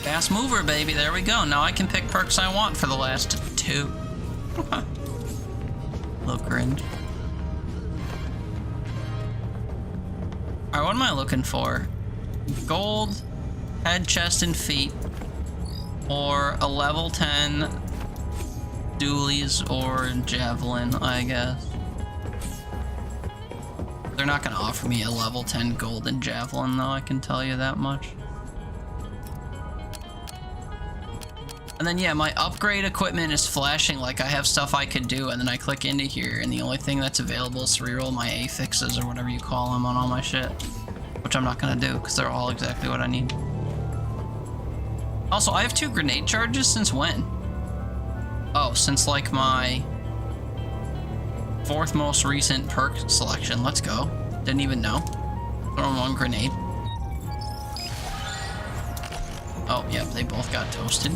Fast mover, baby. There we go. Now I can pick perks I want for the last two. Little cringe. Alright, what am I looking for? Gold, head, chest, and feet. Or a level 10 dualies or javelin, I guess. They're not gonna offer me a level 10 golden javelin though, I can tell you that much. And then yeah, my upgrade equipment is flashing like I have stuff I could do, and then I click into here and the only thing that's available is to reroll my affixes or whatever you call them on all my shit. Which I'm not gonna do because they're all exactly what I need. Also, I have 2 grenade charges since when? Oh, since like my 4th most recent perk selection. Let's go. Didn't even know. Throw 1 grenade. Oh, yep, they both got toasted.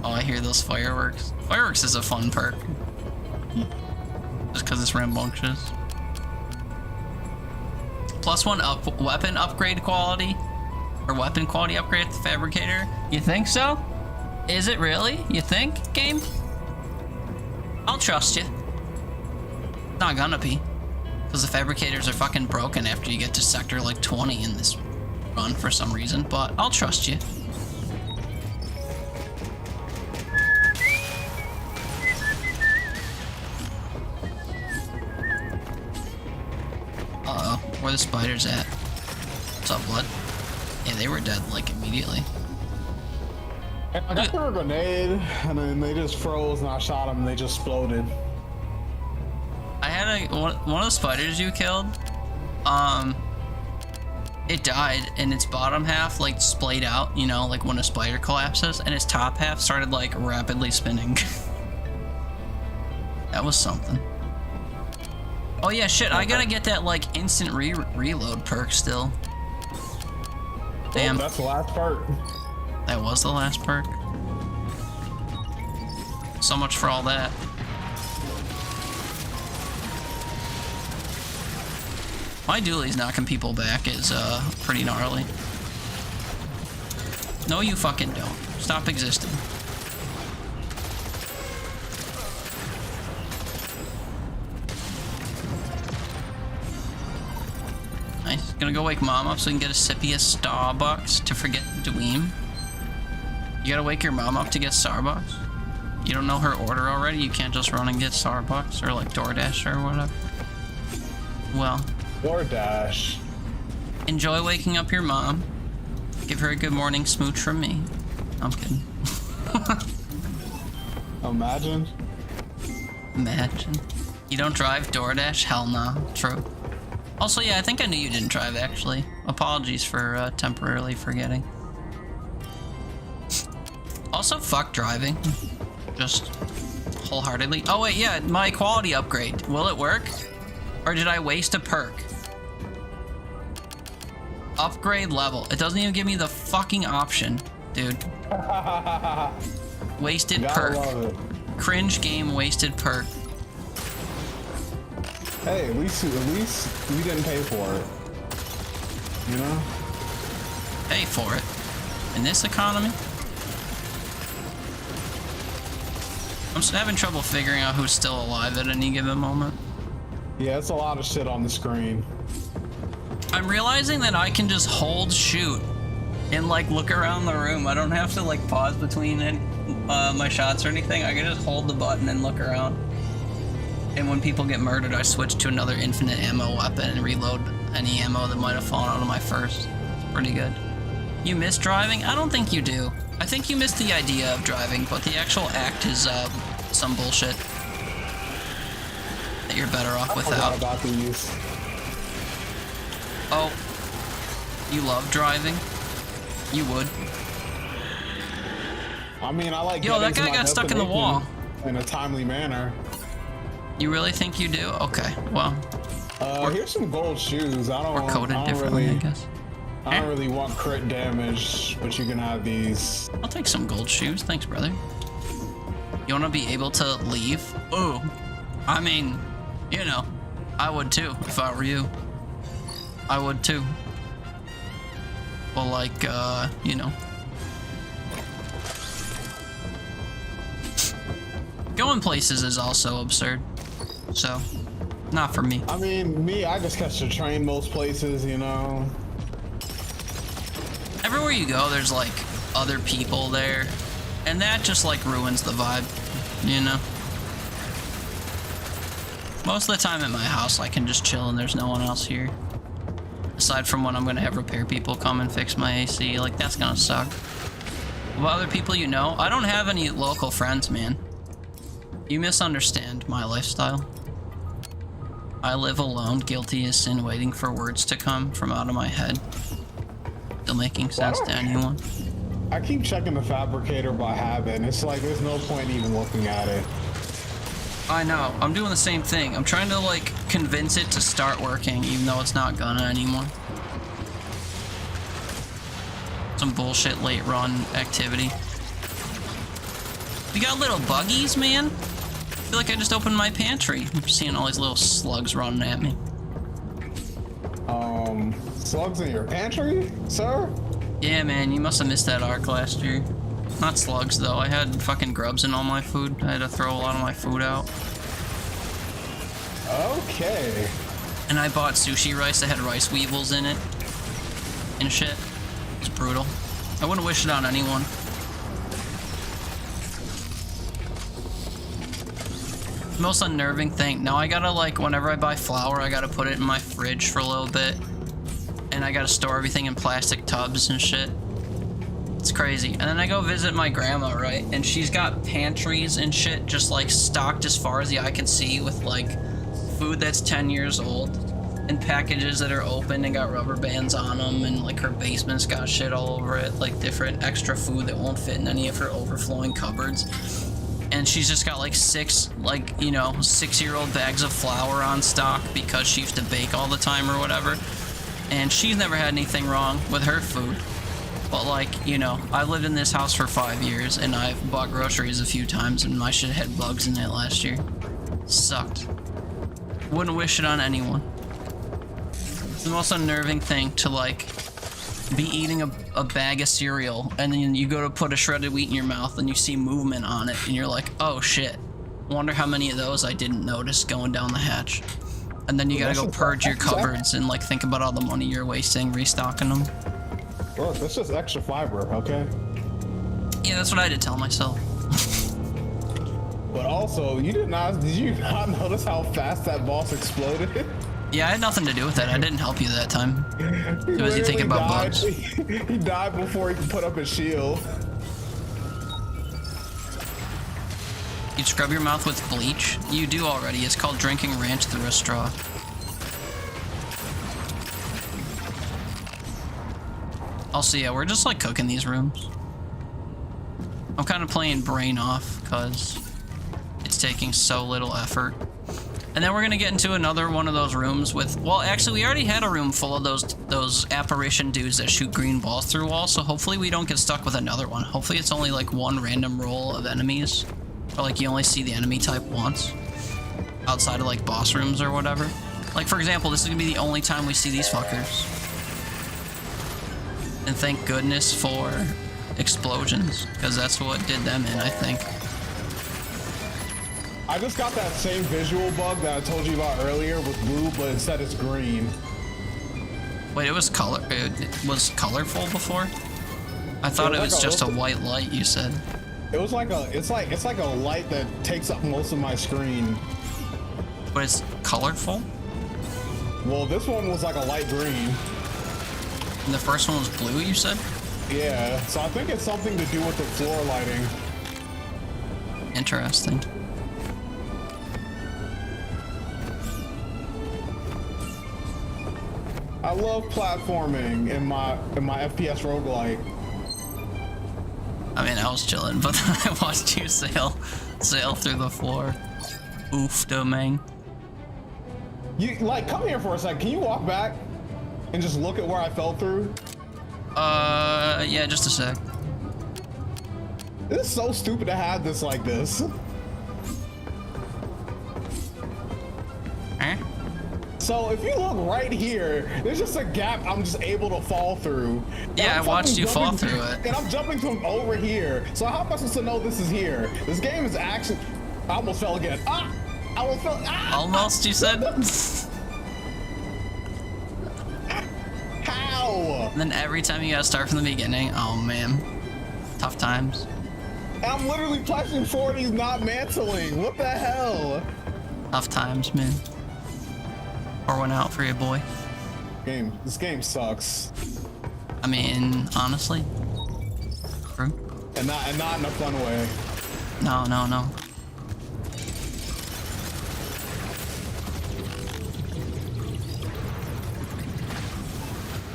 Oh, I hear those fireworks. Fireworks is a fun perk. Just because it's rambunctious. +1 weapon upgrade quality. Or weapon quality upgrade at the fabricator. You think so? Is it really? You think, game? I'll trust you. Not gonna be. Because the fabricators are fucking broken after you get to sector like 20 in this run for some reason. But I'll trust you. Uh-oh, where the spiders at? What's up, blood? Yeah, they were dead, like, immediately. I got through a grenade, and then they just froze, and I shot them, and they just exploded. I had one of the spiders you killed, it died, and its bottom half, like, splayed out, you know, like when a spider collapses, and its top half started, like, rapidly spinning. That was something. Oh yeah, shit, I gotta get that, like, instant reload perk still. Damn. Oh, that's the last part. That was the last perk. So much for all that. My dualies knocking people back is pretty gnarly. No, you fucking don't. Stop existing. Nice. Gonna go wake mom up so we can get a sippy of Starbucks to forget Dweem. You gotta wake your mom up to get Starbucks? You don't know her order already? You can't just run and get Starbucks or like DoorDash or whatever? Well. DoorDash. Enjoy waking up your mom. Give her a good morning smooch from me. I'm kidding. Also, yeah, I think I knew you didn't drive, actually. Apologies for temporarily forgetting. Also, fuck driving. Just wholeheartedly. Oh, wait, yeah, my quality upgrade. Will it work? Or did I waste a perk? Upgrade level. It doesn't even give me the fucking option, dude. Wasted Gotta perk. love it. Cringe game wasted perk. Hey, at least we didn't pay for it. You know? Pay for it. In this economy? I'm just having trouble figuring out who's still alive at any given moment. Yeah, it's a lot of shit on the screen. I'm realizing that I can just hold shoot and like look around the room. I don't have to like pause between my shots or anything. I can just hold the button and look around. And when people get murdered, I switch to another infinite ammo weapon and reload any ammo that might have fallen out of my first. It's pretty good. You miss driving? I don't think you do. I think you miss the idea of driving, but the actual act is some bullshit that you're better off I without. forgot about these. Oh, you love driving? You would. I mean, I like. Yo, that getting to guy my got stuck in the wall. destination in a timely manner. You really think you do? Okay, well, Here's some gold shoes. we're coded differently, I guess. I don't really want crit damage, but you can have these. I'll take some gold shoes. Thanks, brother. You want to be able to leave? Ooh. I mean, you know, I would too if I were you. I would too. Well, like, you know. Going places is also absurd. So, not for me. I mean, I just catch the train most places, you know. Everywhere you go, there's like other people there. And that just like ruins the vibe, you know? Most of the time at my house, I can just chill and there's no one else here. Aside from when I'm gonna have repair people come and fix my AC, like that's gonna suck. What other people you know? I don't have any local friends, man. You misunderstand my lifestyle. I live alone, guilty as sin, waiting for words to come from out of my head. Still making sense to anyone. I keep checking the fabricator by habit, and it's like there's no point even looking at it. I know, I'm doing the same thing. I'm trying to like convince it to start working, even though it's not gonna anymore. Some bullshit late run activity. We got little buggies, man. I feel like I just opened my pantry. I'm seeing all these little slugs running at me. Slugs in your pantry, sir? Yeah, man, you must have missed that arc last year. Not slugs, though. I had fucking grubs in all my food. I had to throw a lot of my food out. Okay. And I bought sushi rice that had rice weevils in it. And shit. It's brutal. I wouldn't wish it on anyone. Most unnerving thing. Now I gotta, like, whenever I buy flour, I gotta put it in my fridge for a little bit. And I gotta store everything in plastic tubs and shit. It's crazy. And then I go visit my grandma, right? And she's got pantries and shit just, like, stocked as far as the eye can see with, like, food that's 10 years old. And packages that are open and got rubber bands on them. And, like, her basement's got shit all over it. Like, different extra food that won't fit in any of her overflowing cupboards. And she's just got like 6-year-old bags of flour on stock because she used to bake all the time or whatever. And she's never had anything wrong with her food. But like, you know, I've lived in this house for 5 years and I've bought groceries a few times and my shit had bugs in it last year. Sucked. Wouldn't wish it on anyone. It's the most unnerving thing to like be eating a bag of cereal and then you go to put a shredded wheat in your mouth and you see movement on it and you're like, oh shit, wonder how many of those I didn't notice going down the hatch. And then you gotta go purge your cupboards and like think about all the money you're wasting restocking them. Look, that's just extra fiber, okay? Yeah, that's what I had to tell myself. But also, did you not notice how fast that boss exploded? Yeah, I had nothing to do with that. I didn't help you that time. It was you thinking about bugs. He died before he could put up his shield. You scrub your mouth with bleach? You do already. It's called drinking ranch through a straw. Also, yeah, we're just like cooking these rooms. I'm kind of playing brain off because it's taking so little effort. And then we're gonna get into another one of those rooms with, well, actually we already had a room full of those apparition dudes that shoot green balls through walls, so hopefully we don't get stuck with another one. Hopefully it's only like one random roll of enemies, or like you only see the enemy type once, outside of like boss rooms or whatever. Like for example, this is gonna be the only time we see these fuckers. And thank goodness for explosions, because that's what did them in, I think. I just got that same visual bug that I told you about earlier with blue, but instead it's green. Wait, it was colorful before? I thought it was just a white light, you said. It was like it's like a light that takes up most of my screen. But it's colorful? Well, this one was like a light green. And the first one was blue, you said? Yeah, so I think it's something to do with the floor lighting. Interesting. I love platforming in my FPS roguelike. I mean, I was chilling, but then I watched you sail through the floor. Oof, domain. You like come here for a sec. Can you walk back and just look at where I fell through? Yeah, just a sec. This is so stupid to have this like this. Eh? So if you look right here, there's just a gap I'm just able to fall through. Yeah, I watched you fall through it. And I'm jumping from over here. So how am I supposed to know this is here? This game is actually... I almost fell again. Ah! I almost fell... Ah! Almost, you said? How? And then every time you gotta start from the beginning, oh man. Tough times. And I'm literally flashing forward, he's not mantling. What the hell? Tough times, man. Pour one out for your boy. This game sucks. I mean, honestly. True. And not in a fun way. No.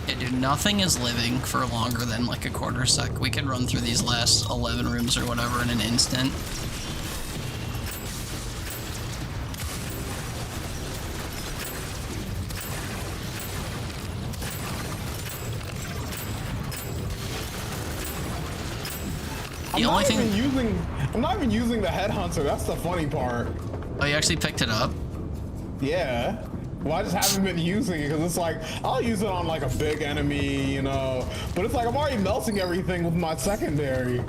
Yeah, dude, nothing is living for longer than like a quarter sec. We could run through these last 11 rooms or whatever in an instant. I'm not even using the headhunter. That's the funny part. Oh, you actually picked it up? Yeah. Well, I just haven't been using it because it's like I'll use it on like a big enemy, you know. But it's like I'm already melting everything with my secondary.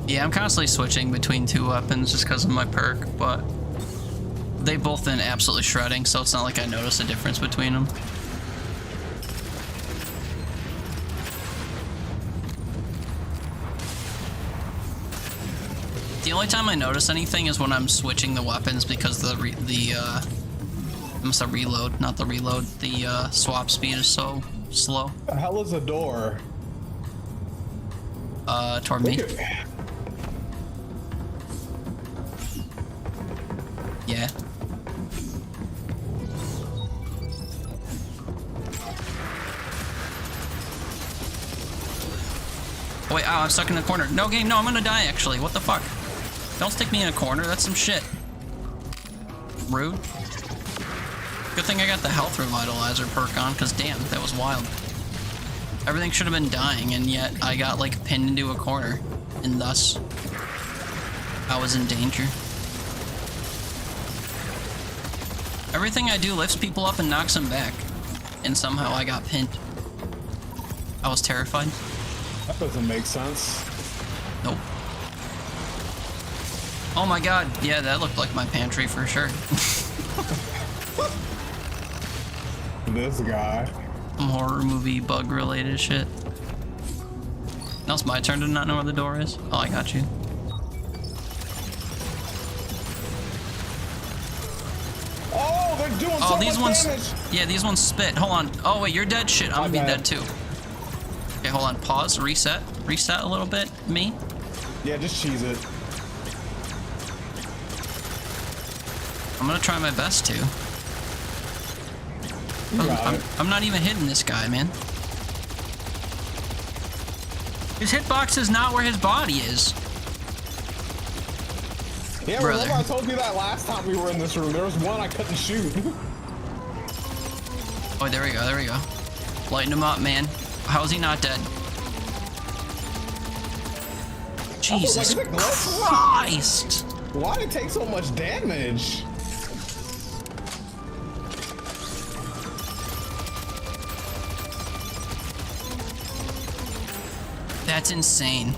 Yeah, I'm constantly switching between two weapons just because of my perk, but they both been absolutely shredding, so it's not like I notice a difference between them. The only time I notice anything is when I'm switching the weapons because I must have reload, not the reload. The swap speed is so slow. The hell is a door? Toward me. Yeah. Oh wait, I'm stuck in the corner. No game, no, I'm gonna die actually. What the fuck? Don't stick me in a corner, that's some shit. Rude. Good thing I got the health revitalizer perk on, because damn, that was wild. Everything should have been dying, and yet I got like pinned into a corner, and thus I was in danger. Everything I do lifts people up and knocks them back, and somehow I got pinned. I was terrified. That doesn't make sense. Nope. Oh my god, yeah, that looked like my pantry for sure. This guy. Some horror movie bug related shit. Now it's my turn to not know where the door is. Oh, I got you. Oh, they're doing so these much ones. damage. Yeah, these ones spit. Hold on. Oh wait, you're dead. Shit, I'm gonna be dead too. Okay, hold on. Pause. Reset. Reset a little bit. Me. Yeah, just cheese it. I'm gonna try my best to. You got it. I'm not even hitting this guy, man. His hitbox is not where his body is. Yeah, Brother. remember I told you that last time we were in this room. There was one I couldn't shoot. Oh, there we go, there we go. Lighten him up, man. How is he not dead? Jesus like, is it glitch? Christ! Why did it take so much damage? That's insane.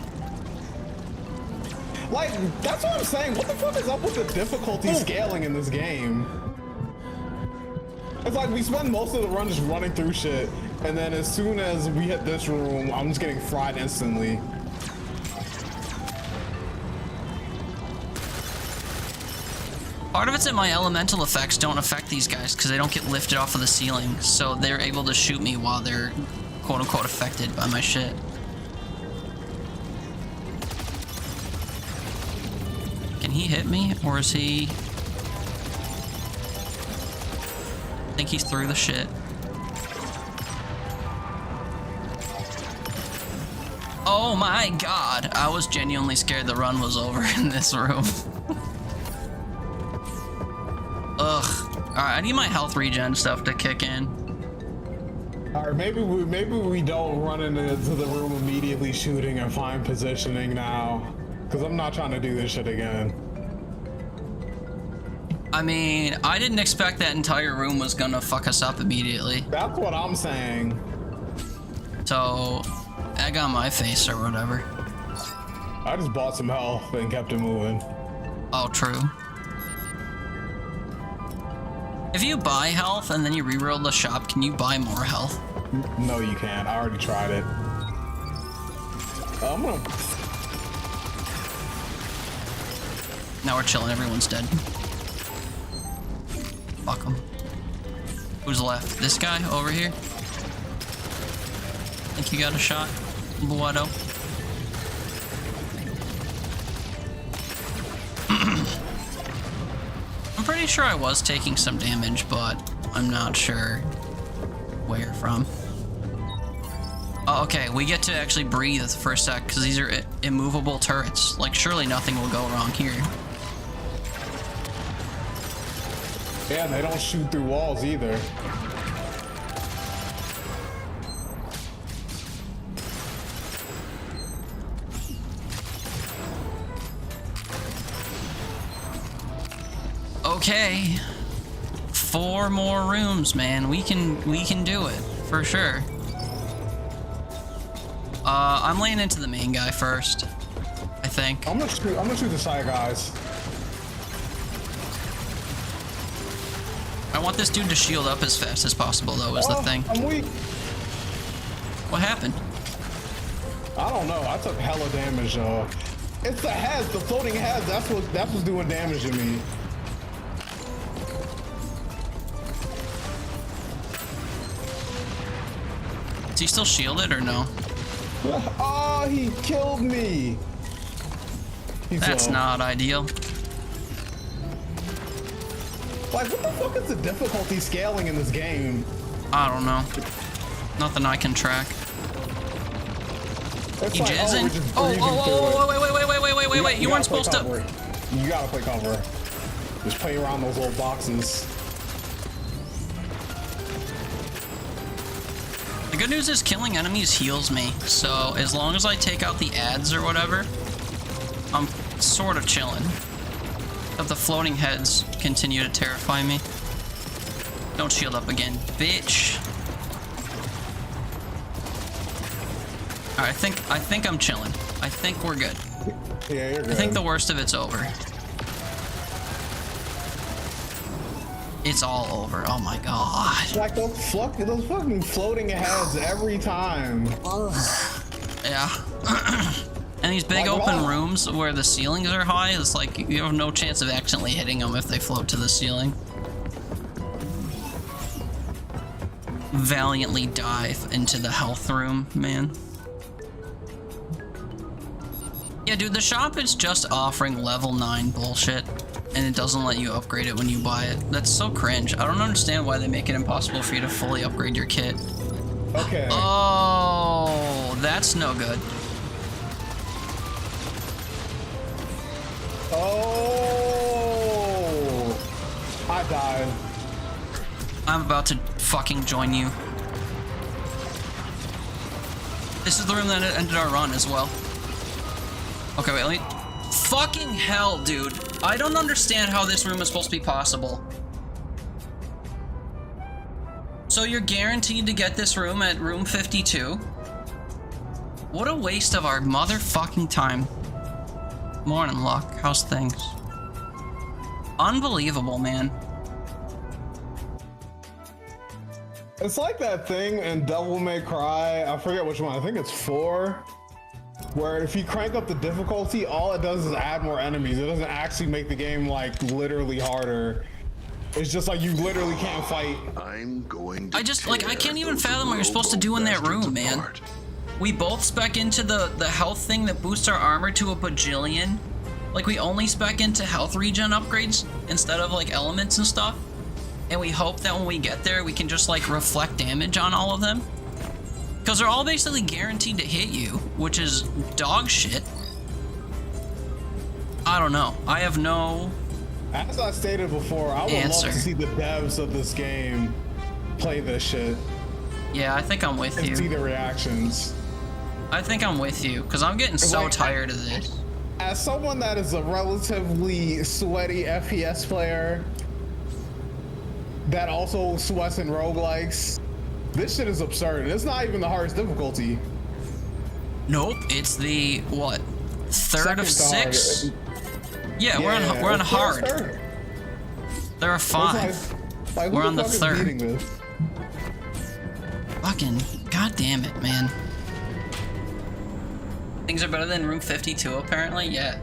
Like, that's what I'm saying. What the fuck is up with the difficulty scaling in this game? It's like we spend most of the run just running through shit, and then as soon as we hit this room, I'm just getting fried instantly. Part of it's that my elemental effects don't affect these guys because they don't get lifted off of the ceiling, so they're able to shoot me while they're quote-unquote affected by my shit. Can he hit me, or is he... I think he's through the shit. Oh my god, I was genuinely scared the run was over in this room. Ugh. Alright, I need my health regen stuff to kick in. Alright, maybe we don't run into the room immediately shooting and find positioning now. Because I'm not trying to do this shit again. I mean, I didn't expect that entire room was gonna fuck us up immediately. That's what I'm saying. So, egg on my face or whatever. I just bought some health and kept it moving. Oh, true. If you buy health and then you reroll the shop, can you buy more health? No, you can't. I already tried it. I'm gonna... Now we're chilling, everyone's dead. Fuck them. Who's left? This guy over here? Think you got a shot, Buado? I'm pretty sure I was taking some damage, but I'm not sure where from. Oh, okay, we get to actually breathe for a sec, because these are immovable turrets. Like, surely nothing will go wrong here. Yeah, and they don't shoot through walls either. Okay. 4 more rooms, man. We can do it for sure. I'm laying into the main guy first, I think. I'm gonna shoot the side guys. I want this dude to shield up as fast as possible, though, is the thing. I'm weak. What happened? I don't know. I took hella damage. It's the heads, the floating heads. That's what's doing damage to me. Is he still shielded or no? Oh, he killed me. That's not ideal. Like, what the fuck is the difficulty scaling in this game? I don't know. Nothing I can track. It's He like, jizzing? we're just Oh, breezing wait, through it. you weren't supposed to. You gotta play cover. Just play around those little boxes. The good news is killing enemies heals me, so as long as I take out the ads or whatever, I'm sort of chilling. But the floating heads continue to terrify me. Don't shield up again, bitch. Alright, I think I'm chilling. I think we're good. Yeah, you're good. I think the worst of it's over. It's all over. Oh my god. Like those fucking floating heads every time. Yeah. And these big Like, open wow. rooms where the ceilings are high, it's like you have no chance of accidentally hitting them if they float to the ceiling. Valiantly dive into the health room, man. Yeah, dude, the shop is just offering level 9 bullshit, and it doesn't let you upgrade it when you buy it. That's so cringe. I don't understand why they make it impossible for you to fully upgrade your kit. Okay. Oh, that's no good. Oh, I died. I'm about to fucking join you. This is the room that ended our run as well. Okay, wait, let me... Fucking hell, dude. I don't understand how this room is supposed to be possible. So you're guaranteed to get this room at room 52? What a waste of our motherfucking time. Morning, Luck. How's things? Unbelievable, man. It's like that thing in Devil May Cry, I forget which one, I think it's 4, where if you crank up the difficulty, all it does is add more enemies. It doesn't actually make the game like literally harder. It's just like you literally can't fight. I'm going to I can't even fathom what you're supposed to do in that room, man. We both spec into the health thing that boosts our armor to a bajillion. Like, we only spec into health regen upgrades instead of like elements and stuff. And we hope that when we get there, we can just like reflect damage on all of them. Because they're all basically guaranteed to hit you, which is dog shit. I don't know. I have no... As I stated before, I would love to see the devs of this game play this shit. Yeah, I think I'm with you. And see the reactions. I think I'm with you, because I'm getting so tired of this. As someone that is a relatively sweaty FPS player that also sweats in roguelikes, this shit is absurd. It's not even the hardest difficulty. Nope, it's the, what, third of 6? Yeah, we're on hard. There are 5. Like, we're on the 3rd. This? Fucking, god damn it, man. Things are better than room 52, apparently? Yeah.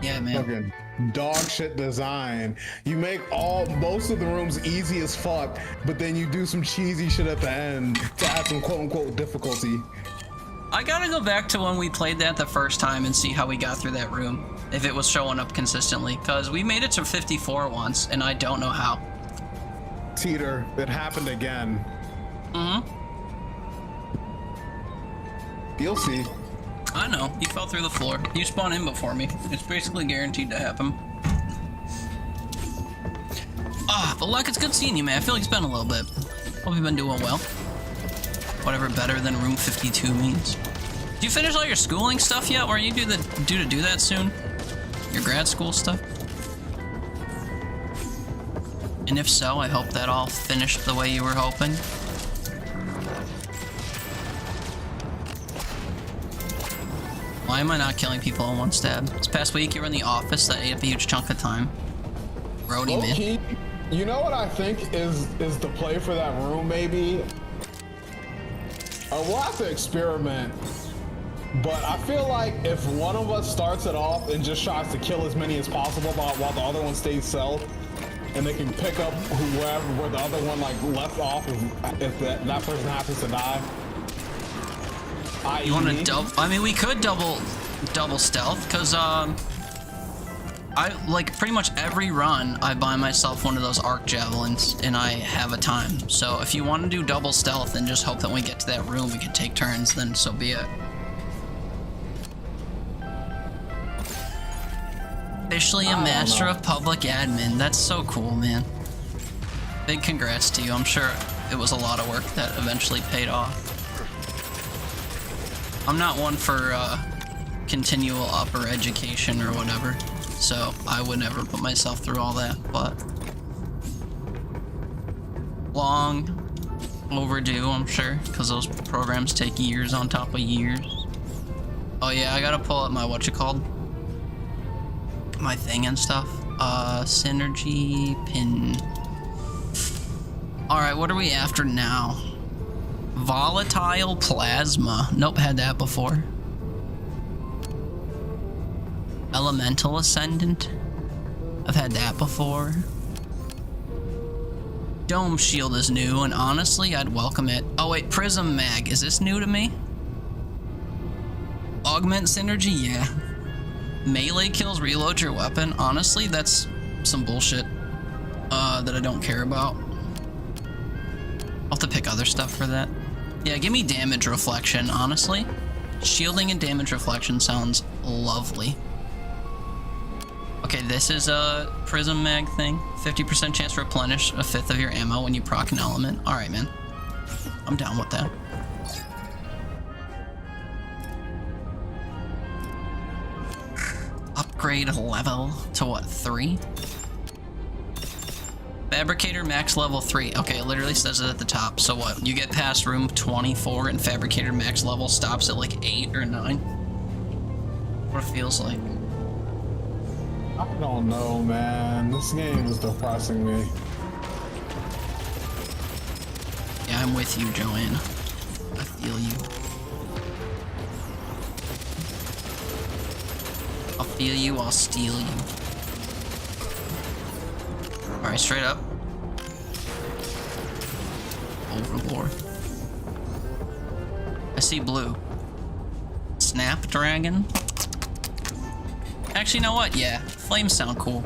Yeah, man. Fucking dog shit design. You make most of the rooms easy as fuck, but then you do some cheesy shit at the end to add some quote-unquote difficulty. I gotta go back to when we played that the first time and see how we got through that room, if it was showing up consistently, because we made it to 54 once, and I don't know how. Teeter, it happened again. Mm-hmm. You'll see. I know, he fell through the floor. You spawned in before me. It's basically guaranteed to happen. But Luck, it's good seeing you, man. I feel like it's been a little bit. Hope you've been doing well. Whatever better than room 52 means. Did you finish all your schooling stuff yet? Or are you due to do that soon? Your grad school stuff? And if so, I hope that all finished the way you were hoping. Why am I not killing people in one stab? This past week you were in the office, that ate up a huge chunk of time. Brody, man. You know what I think is the play for that room, maybe? We'll have to experiment, but I feel like if one of us starts it off and just tries to kill as many as possible while the other one stays stealth, and they can pick up where the other one like left off if that person happens to die. You want to double? I mean, we could double stealth, because I like pretty much every run I buy myself one of those arc javelins and I have a time. So if you want to do double stealth and just hope that when we get to that room we can take turns, then so be it. Officially a master of public admin. That's so cool, man. Big congrats to you. I'm sure it was a lot of work that eventually paid off. I'm not one for continual upper education or whatever, so I would never put myself through all that, but long overdue, I'm sure, because those programs take years on top of years. Oh yeah, I gotta pull up my my thing and stuff. Synergy pin. Alright, what are we after now? Volatile plasma. Nope, had that before. Elemental Ascendant. I've had that before. Dome Shield is new, and honestly, I'd welcome it. Oh wait, Prism Mag. Is this new to me? Augment Synergy? Yeah. Melee kills reload your weapon. Honestly, that's some bullshit that I don't care about. I'll have to pick other stuff for that. Yeah, give me damage reflection, honestly. Shielding and damage reflection sounds lovely. Okay, this is a prism mag thing. 50% chance to replenish a fifth of your ammo when you proc an element. Alright, man. I'm down with that. Upgrade level to what, 3? Fabricator max level 3. Okay, it literally says it at the top. So what, you get past room 24 and Fabricator max level stops at like 8 or 9? What it feels like. I don't know, man. This game is depressing me. Yeah, I'm with you, Joanne. I feel you. I'll feel you, I'll steal you. Alright, straight up. Overlord. I see blue. Snapdragon? Actually, you know what? Yeah, flames sound cool.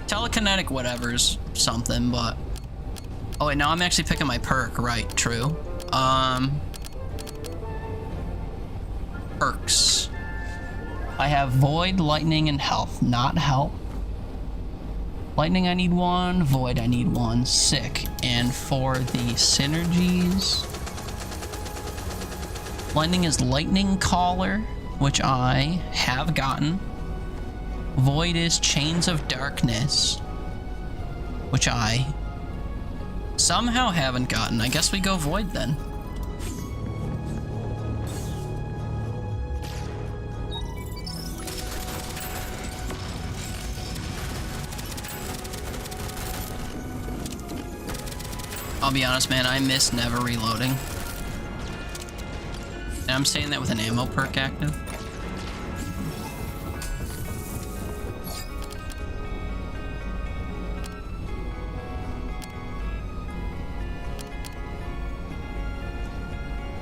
Telekinetic whatever's something, but... Oh wait, now I'm actually picking my perk, right, true. Perks. I have Void, Lightning, and Health, not Help. Lightning I need 1, Void I need 1, sick. And for the synergies... Lightning is Lightning Caller, which I have gotten. Void is Chains of Darkness, which I somehow haven't gotten. I guess we go Void then. I'll be honest, man, I miss never reloading. And I'm saying that with an ammo perk active.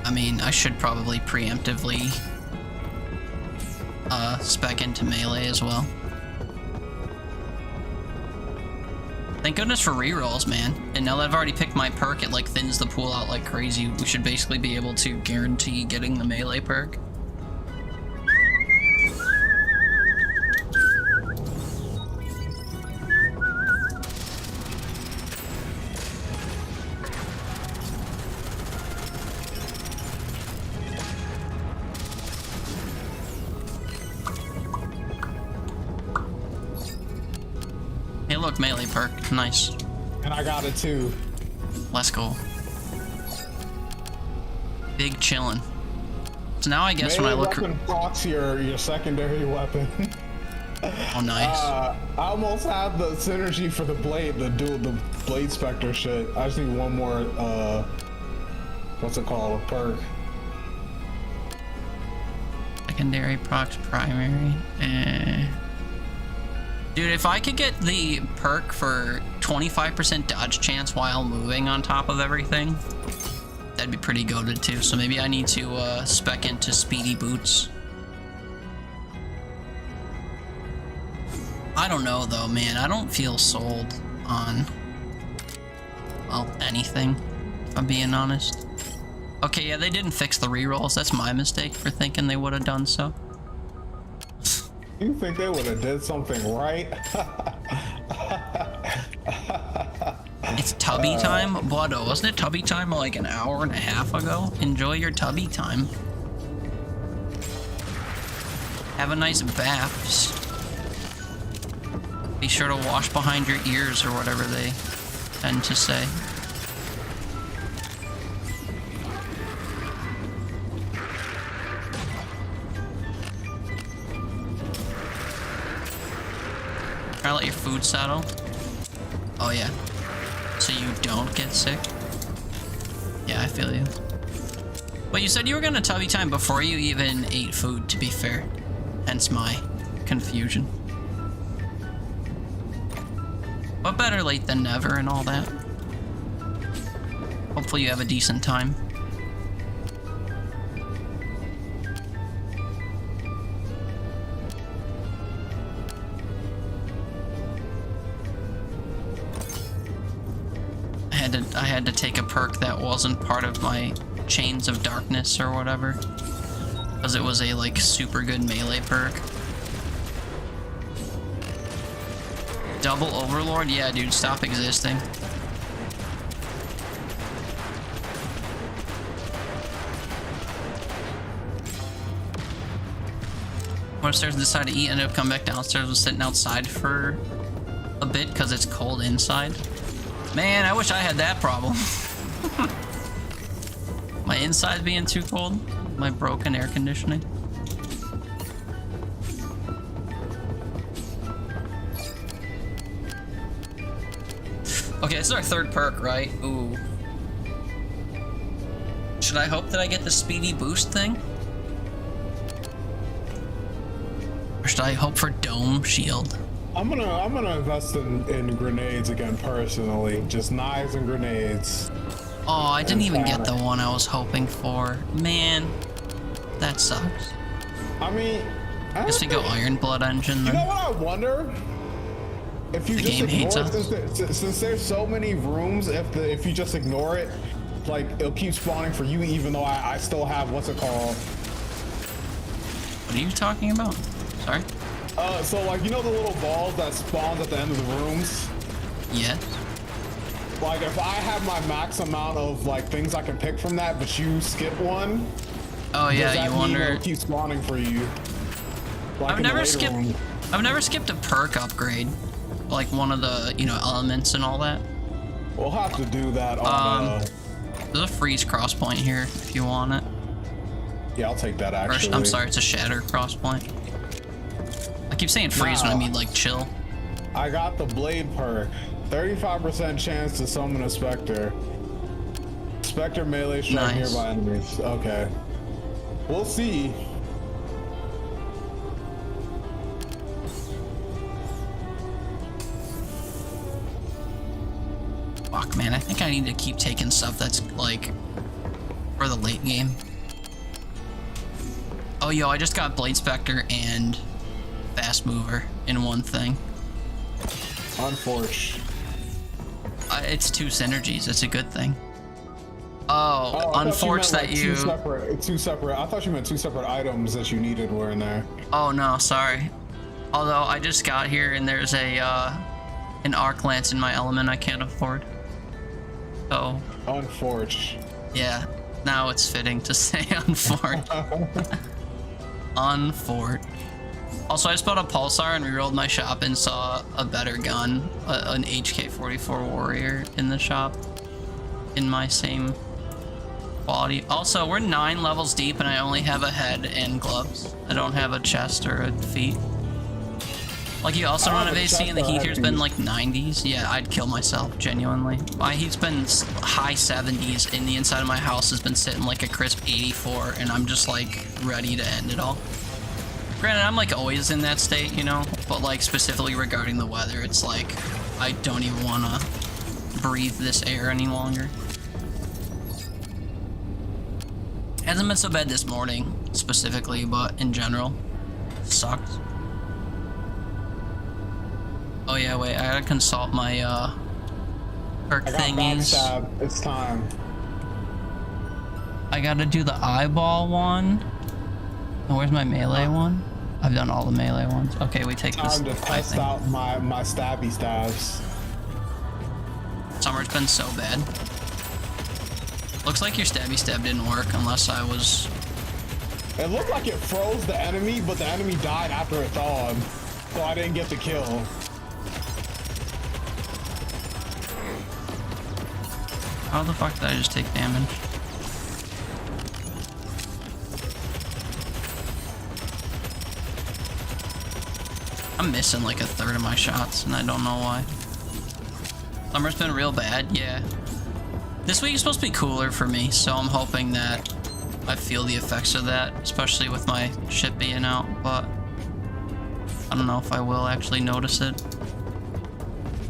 I mean, I should probably preemptively spec into melee as well. Thank goodness for rerolls, man. And now that I've already picked my perk, it like thins the pool out like crazy. We should basically be able to guarantee getting the melee perk. Hey look, melee perk, nice. And I got it too. Let's go. Big chillin'. So now I guess melee when I look... weapon procs your secondary weapon. Oh, nice. I almost have the synergy for the blade, the blade specter shit. I just need one more, what's it called, a perk. Secondary procs, primary. Dude, if I could get the perk for 25% dodge chance while moving on top of everything, that'd be pretty goated too. So maybe I need to spec into speedy boots. I don't know though, man. I don't feel sold on, well, anything, if I'm being honest. Okay, yeah, they didn't fix the rerolls. That's my mistake for thinking they would have done so. You think they would have did something right? It's tubby time? Blood-o, wasn't it tubby time like an hour and a half ago? Enjoy your tubby time. Have a nice baths. Be sure to wash behind your ears or whatever they tend to say. Try to let your food settle. Oh yeah. So you don't get sick? Yeah, I feel you. But you said you were gonna tubby time before you even ate food, to be fair. Hence my confusion. But better late than never and all that. Hopefully you have a decent time. I had to take a perk that wasn't part of my Chains of Darkness or whatever, because it was a like super good melee perk. Double Overlord? Yeah, dude, stop existing. Went upstairs and decided to eat, ended up coming back downstairs, was sitting outside for a bit because it's cold inside. Man, I wish I had that problem. My inside being too cold, my broken air conditioning. Okay, this is our third perk, right? Ooh. Should I hope that I get the speedy boost thing? Or should I hope for dome shield? I'm gonna invest in grenades again personally. Just knives and grenades. Oh, I didn't even get the one I was hoping for. Man, that sucks. I mean, I Guess we go Iron Blood Engine You then. know what I wonder? If you The just game hates ignore us. it, since there's so many rooms, if you just ignore it, like it'll keep spawning for you, even though I still have what's it called? What are you talking about? Sorry? So like you know the little balls that spawns at the end of the rooms? Yes. Like if I have my max amount of like things I can pick from that, but you skip one, Oh does yeah, that you mean wonder. it'll keep spawning for you? Like in the later room. I've never skipped a perk upgrade, like one of the elements and all that. We'll have to do that on. There's a freeze cross point here if you want it. Yeah, I'll take that Or, actually. I'm sorry, it's a shatter cross point. I keep saying freeze when I Nah. mean like chill. I got the blade perk. 35% chance to summon a specter. Specter melee strike Nice. nearby enemies. Okay. We'll see. Fuck, man, I think I need to keep taking stuff that's like for the late game. Oh, yo, I just got Blade Spectre and Fast Mover in one thing. Unfortunate. It's two synergies. It's a good thing. Oh, Oh, I thought unfortunate meant, that you. Two separate. I thought you meant two separate items that you needed were in there. Oh no, sorry. Although I just got here and there's a an arc lance in my element I can't afford. So Unfortunate. yeah, now it's fitting to say unfort. Unfort. Also, I just bought a pulsar and rerolled my shop and saw a better gun, an HK-44 Warrior in the shop, in my same quality. Also, we're 9 levels deep and I only have a head and gloves. I don't have a chest or a feet. Like, you also run a VC and the heat here's been like 90s. Yeah, I'd kill myself, genuinely. My heat's been high 70s and the inside of my house has been sitting like a crisp 84 and I'm just like ready to end it all. Granted, I'm like always in that state, you know, but like specifically regarding the weather, it's like I don't even want to breathe this air any longer. Hasn't been so bad this morning, specifically, but in general, sucks. Oh yeah, wait, I gotta consult my perk I got thingies. backstab. It's time. I gotta do the eyeball one. Oh, where's my melee one? I've done all the melee ones. Okay, we take this Time to eye test thing. out my stabby stabs. Summer's been so bad. Looks like your stabby stab didn't work unless I was... It looked like it froze the enemy, but the enemy died after it thawed, so I didn't get the kill. How the fuck did I just take damage? I'm missing like a third of my shots and I don't know why. Summer's been real bad, yeah. This week is supposed to be cooler for me, so I'm hoping that I feel the effects of that, especially with my shit being out, but I don't know if I will actually notice it.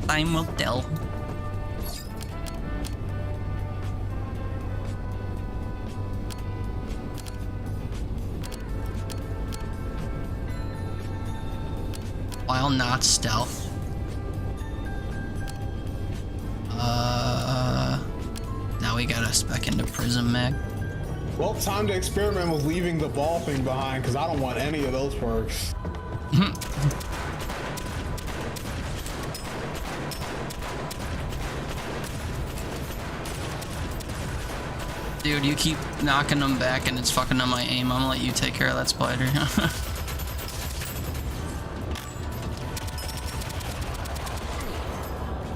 Time will tell. While not stealth. Now we gotta spec into Prism Mag. Well, time to experiment with leaving the ball thing behind, because I don't want any of those perks. Dude, you keep knocking them back and it's fucking on my aim. I'm gonna let you take care of that spider.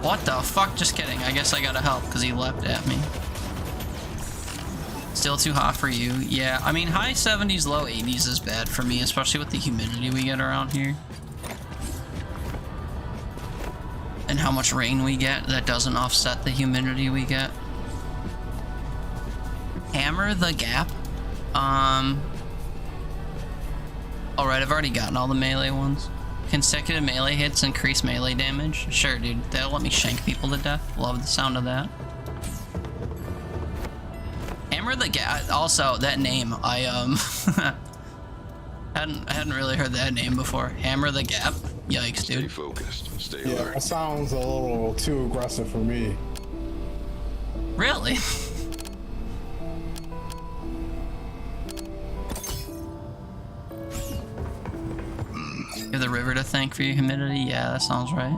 What the fuck? Just kidding. I guess I gotta help because he leapt at me. Still too hot for you. Yeah, I mean, high 70s, low 80s is bad for me, especially with the humidity we get around here. And how much rain we get that doesn't offset the humidity we get. Hammer the gap. Alright, I've already gotten all the melee ones. Consecutive melee hits increase melee damage. Sure, dude. That'll let me shank people to death. Love the sound of that. Hammer the gap. Also, that name, I hadn't really heard that name before. Hammer the gap. Yikes, Stay dude. focused. Stay Yeah, alert. that sounds a little too aggressive for me. Really? You have the river to thank for your humidity? Yeah, that sounds right.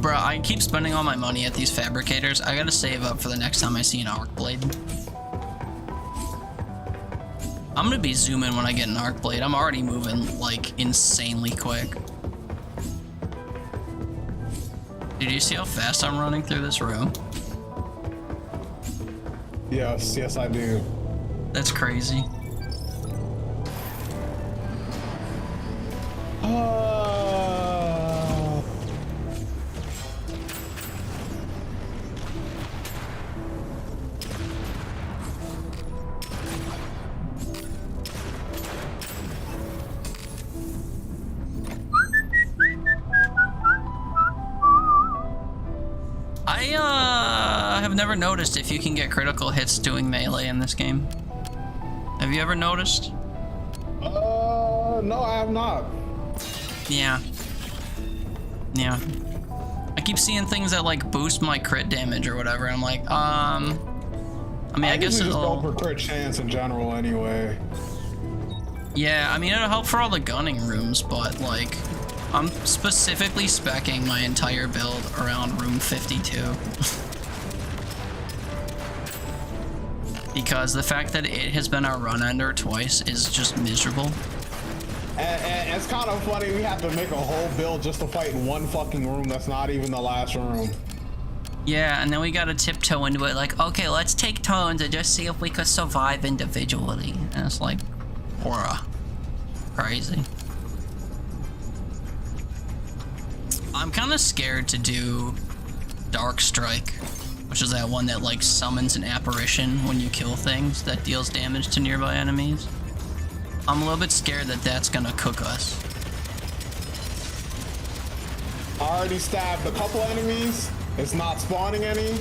Bruh, I keep spending all my money at these fabricators. I gotta save up for the next time I see an arc blade. I'm gonna be zooming when I get an arc blade. I'm already moving like insanely quick. Did you see how fast I'm running through this room? Yes, yes, I do. That's crazy. I have never noticed if you can get critical hits doing melee in this game. Have you ever noticed? No, I have not. Yeah. Yeah. I keep seeing things that like boost my crit damage or whatever. I'm like, I mean, I guess usually just go it'll. for crit chance in general anyway. Yeah, I mean, it'll help for all the gunning rooms, but like, I'm specifically speccing my entire build around room 52. Because the fact that it has been our run ender twice is just miserable. And it's kind of funny, we have to make a whole build just to fight in one fucking room that's not even the last room. Yeah, and then we gotta tiptoe into it like, okay, let's take turns and just see if we could survive individually. And it's like, horror. Crazy. I'm kind of scared to do Dark Strike, which is that one that like summons an apparition when you kill things that deals damage to nearby enemies. I'm a little bit scared that that's gonna cook us. I already stabbed a couple enemies. It's not spawning any.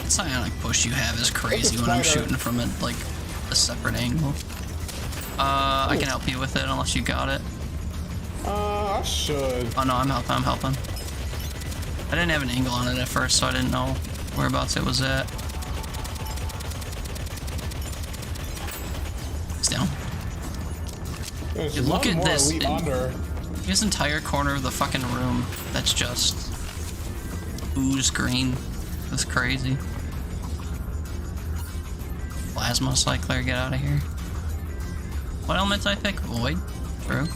The psionic push you have is crazy when I'm shooting from a, like a separate angle. I can help you with it unless you got it. I should. Oh no, I'm helping. I didn't have an angle on it at first, so I didn't know whereabouts it was at. It's down. There's Dude, look one at more this. elite under. This entire corner of the fucking room that's just ooze green. That's crazy. Plasma cycler, get out of here. What elements I pick? Void. True.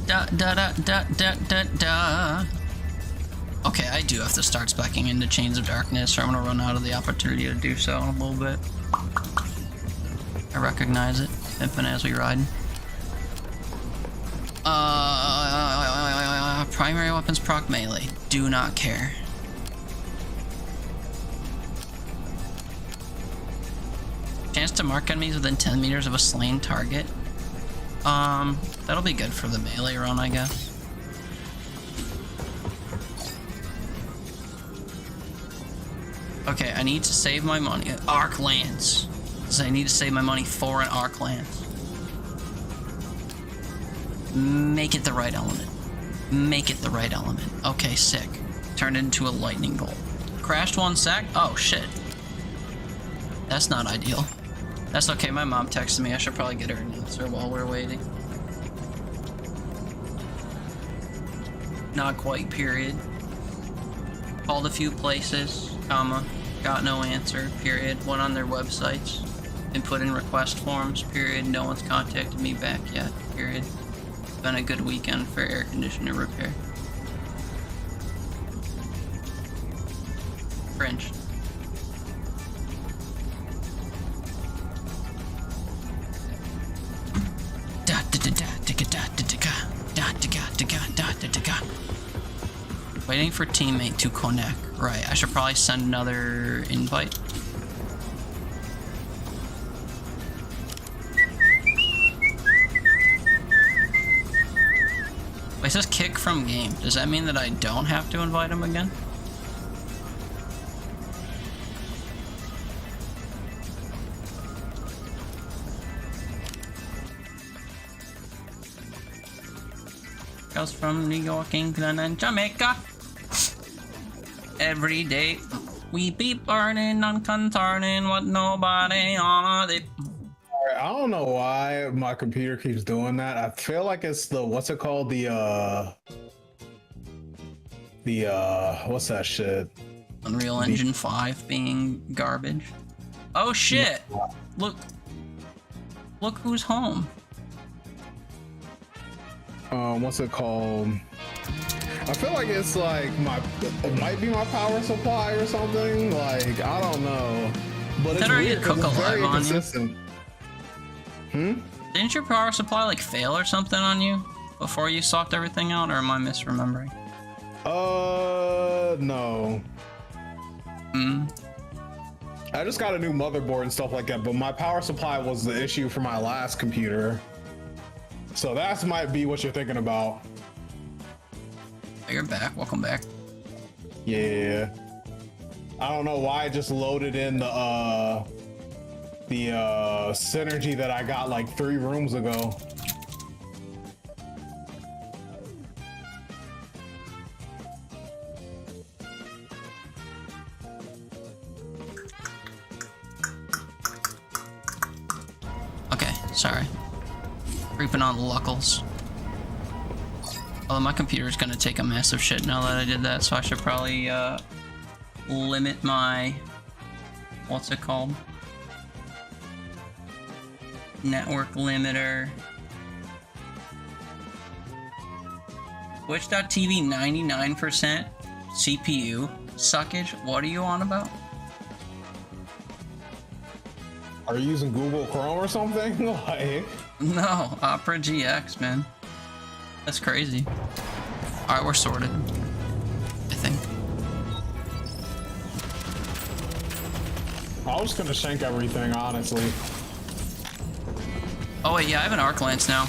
Da da da da da da da. Okay, I do have to start speccing into Chains of Darkness, or I'm gonna run out of the opportunity to do so in a little bit. I recognize it. Pimpin' as we ride. Primary weapons proc melee. Do not care. Chance to mark enemies within 10 meters of a slain target. That'll be good for the melee run, I guess. Okay, I need to save my money. Arc Lance. So I need to save my money for an Arc Lance. Make it the right element. Make it the right element. Okay, sick. Turned it into a lightning bolt. Crashed 1 sec? Oh, shit. That's not ideal. That's okay, my mom texted me. I should probably get her an answer while we're waiting. Not quite, period. Called a few places, comma, got no answer, period. Went on their websites and put in request forms, period. No one's contacted me back yet, period. Been a good weekend for air conditioner repair. French. Waiting for teammate to connect. Right, I should probably send another invite. It says kick from game. Does that mean that I don't have to invite him again? Girls from New York, England, and Jamaica. Every day we be burning on concerning what nobody on it. Alright, I don't know why my computer keeps doing that. I feel like it's the what's it called? What's that shit? Unreal Engine 5 being garbage. Oh shit! Look who's home. What's it called? I feel like it's like it might be my power supply or something. Like, I don't know. But it's weird 'cause it's very inconsistent. Didn't your power supply like fail or something on you before you swapped everything out, or am I misremembering? No. I just got a new motherboard and stuff like that, but my power supply was the issue for my last computer. So that might be what you're thinking about. Oh, you're back. Welcome back. Yeah. I don't know why I just loaded in the synergy that I got like 3 rooms ago. Okay, sorry. Creeping on the luckles. Although my computer's gonna take a massive shit now that I did that, so I should probably limit my, what's it called? Network limiter. Twitch.tv 99% CPU suckage. What are you on about? Are you using Google Chrome or something? Like, No, Opera GX, man. That's crazy. Alright, we're sorted. I think. I was gonna shank everything, honestly. Oh wait, yeah, I have an arc lance now.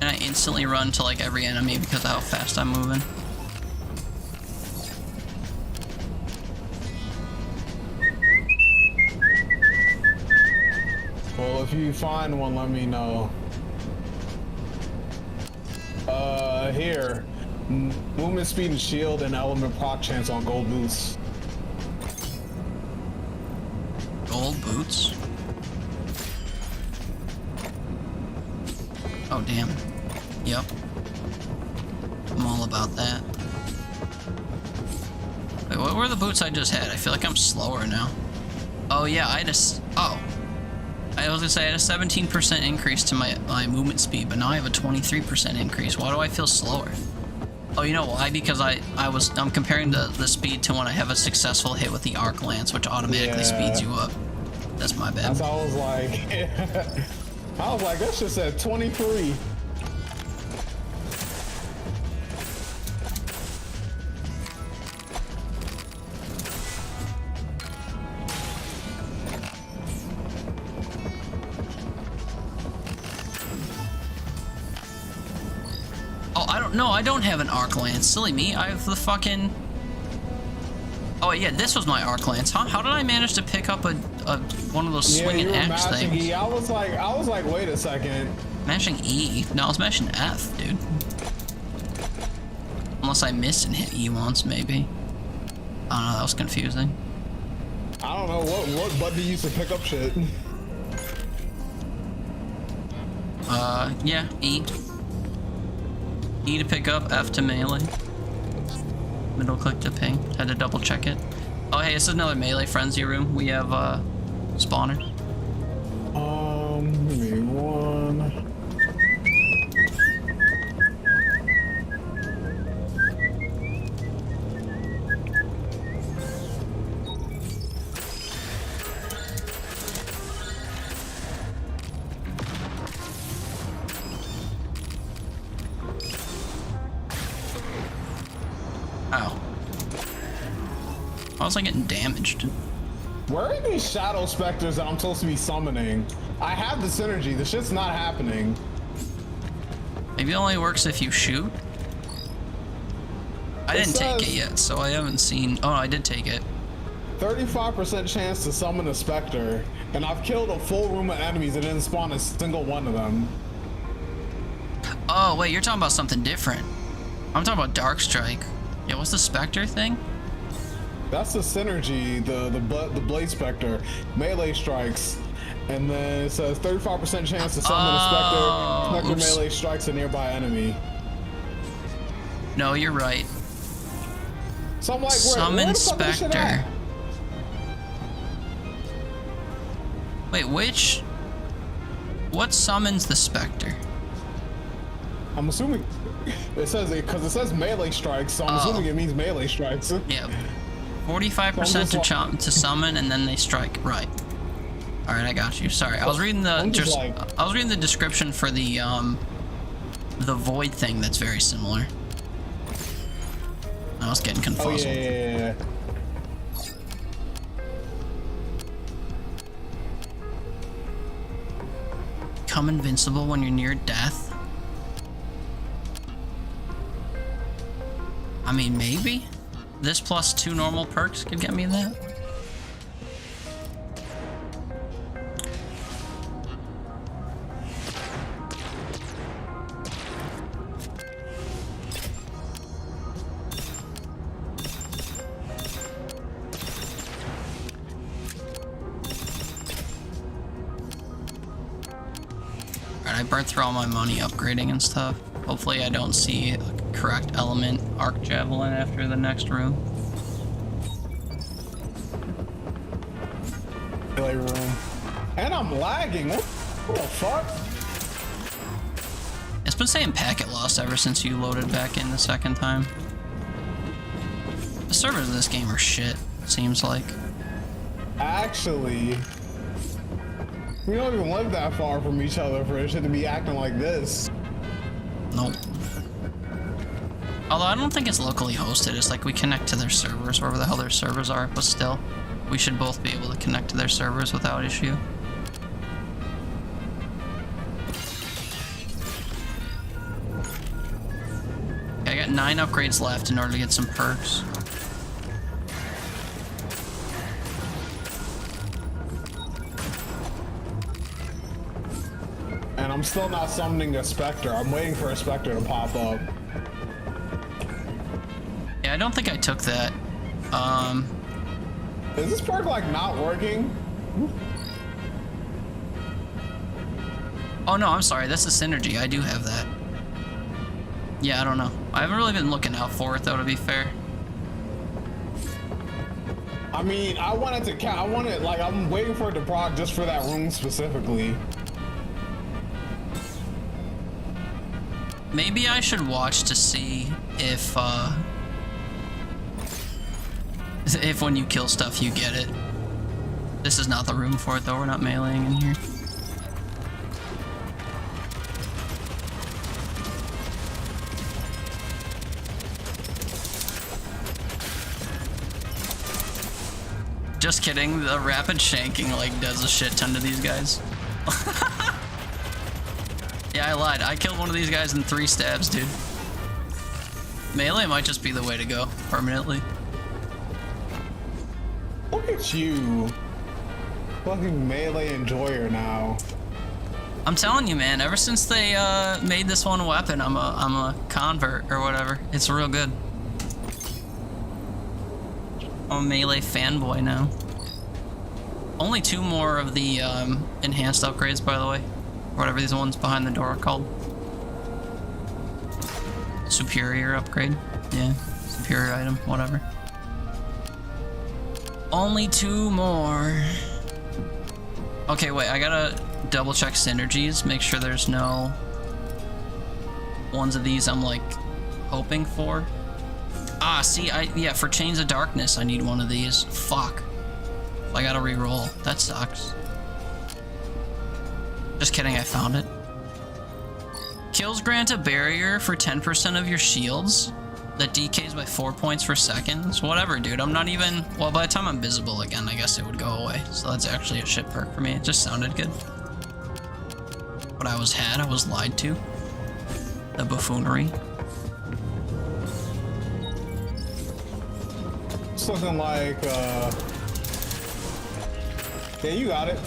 And I instantly run to like every enemy because of how fast I'm moving. Well, if you find one, let me know. Here. Movement speed and shield and element proc chance on gold boots. Gold boots? Oh, damn. Yep. I'm all about that. Wait, what were the boots I just had? I feel like I'm slower now. Oh, yeah, I just... Oh. I was gonna say I had a 17% increase to my movement speed, but now I have a 23% increase. Why do I feel slower? Oh, you know why? Because I'm comparing the speed to when I have a successful hit with the arc lance, which automatically speeds you up. That's my bad. That's I was like, that shit said 23. I don't know. I don't have an arc lance. Silly me. I have the fucking... Oh, yeah, this was my arc lance, huh? How did I manage to pick up a one of those swinging you were axe mashing things? E. I was like, wait a second. Mashing E? No, I was mashing F, dude. Unless I missed and hit E once, maybe. I don't know, that was confusing. I don't know what button you used to pick up shit. Yeah, E. E to pick up, F to melee. Middle click to ping. Had to double check it. Oh, hey, this is another melee frenzy room. We have, spawners. Give me one. Ow. How was I getting damaged? Where are these shadow specters that I'm supposed to be summoning? I have the synergy. The shit's not happening. Maybe it only works if you shoot? I didn't take it yet, so I haven't seen... Oh, I did take it. 35% chance to summon a specter, and I've killed a full room of enemies and didn't spawn a single one of them. Oh, wait, you're talking about something different. I'm talking about Dark Strike. Yeah, what's the Spectre thing? That's the synergy, the Blade Spectre, melee strikes, and then it says 35% chance to summon a specter. Spectre melee strikes a nearby enemy. No, you're right. So I'm like, Summon where the fuck is this shit Spectre. at? Wait, which... What summons the Spectre? I'm assuming it says it because it says melee strikes, so I'm assuming it means melee strikes. Yeah. 45% to summon, and then they strike. Right. All right, I got you. Sorry, I was reading the I was reading the description for the void thing. That's very similar. I was getting confused. Oh yeah. Become invincible when you're near death. I mean, maybe this plus 2 normal perks could get me that. Alright, I burnt through all my money upgrading and stuff. Hopefully I don't see a correct element arc javelin after the next room. Melee room. And I'm lagging. What the fuck? It's been saying packet loss ever since you loaded back in the second time. The servers in this game are shit, it seems like. Actually, we don't even live that far from each other for it shit to be acting like this. Nope. Although I don't think it's locally hosted, it's like we connect to their servers, wherever the hell their servers are, but still, we should both be able to connect to their servers without issue. Okay, I got 9 upgrades left in order to get some perks. And I'm still not summoning a specter. I'm waiting for a specter to pop up. Yeah, I don't think I took that. Is this perk like not working? Oh no, I'm sorry, that's the synergy. I do have that. Yeah, I don't know. I haven't really been looking out for it though, to be fair. I mean, I want it to count. I want it, like, I'm waiting for it to proc just for that room specifically. Maybe I should watch to see if when you kill stuff you get it. This is not the room for it though, we're not meleeing in here. Just kidding, the rapid shanking like does a shit ton to these guys. Yeah, I lied. I killed one of these guys in 3 stabs, dude. Melee might just be the way to go permanently. Look at you. Fucking melee enjoyer now. I'm telling you, man, ever since they made this one weapon, I'm a convert or whatever. It's real good. I'm a melee fanboy now. Only 2 more of the enhanced upgrades, by the way. Whatever these ones behind the door are called. Superior upgrade. Yeah, superior item, whatever. Only 2 more. Okay, wait, I gotta double check synergies, make sure there's no ones of these I'm like hoping for. Ah, see, yeah, for Chains of Darkness, I need one of these. Fuck. I gotta re-roll. That sucks. Just kidding, I found it. Kills grant a barrier for 10% of your shields that decays by 4 points for seconds. Whatever, dude. I'm not even... Well, by the time I'm visible again, I guess it would go away. So that's actually a shit perk for me. It just sounded good. But I was lied to. The buffoonery. It's looking like, yeah, you got it.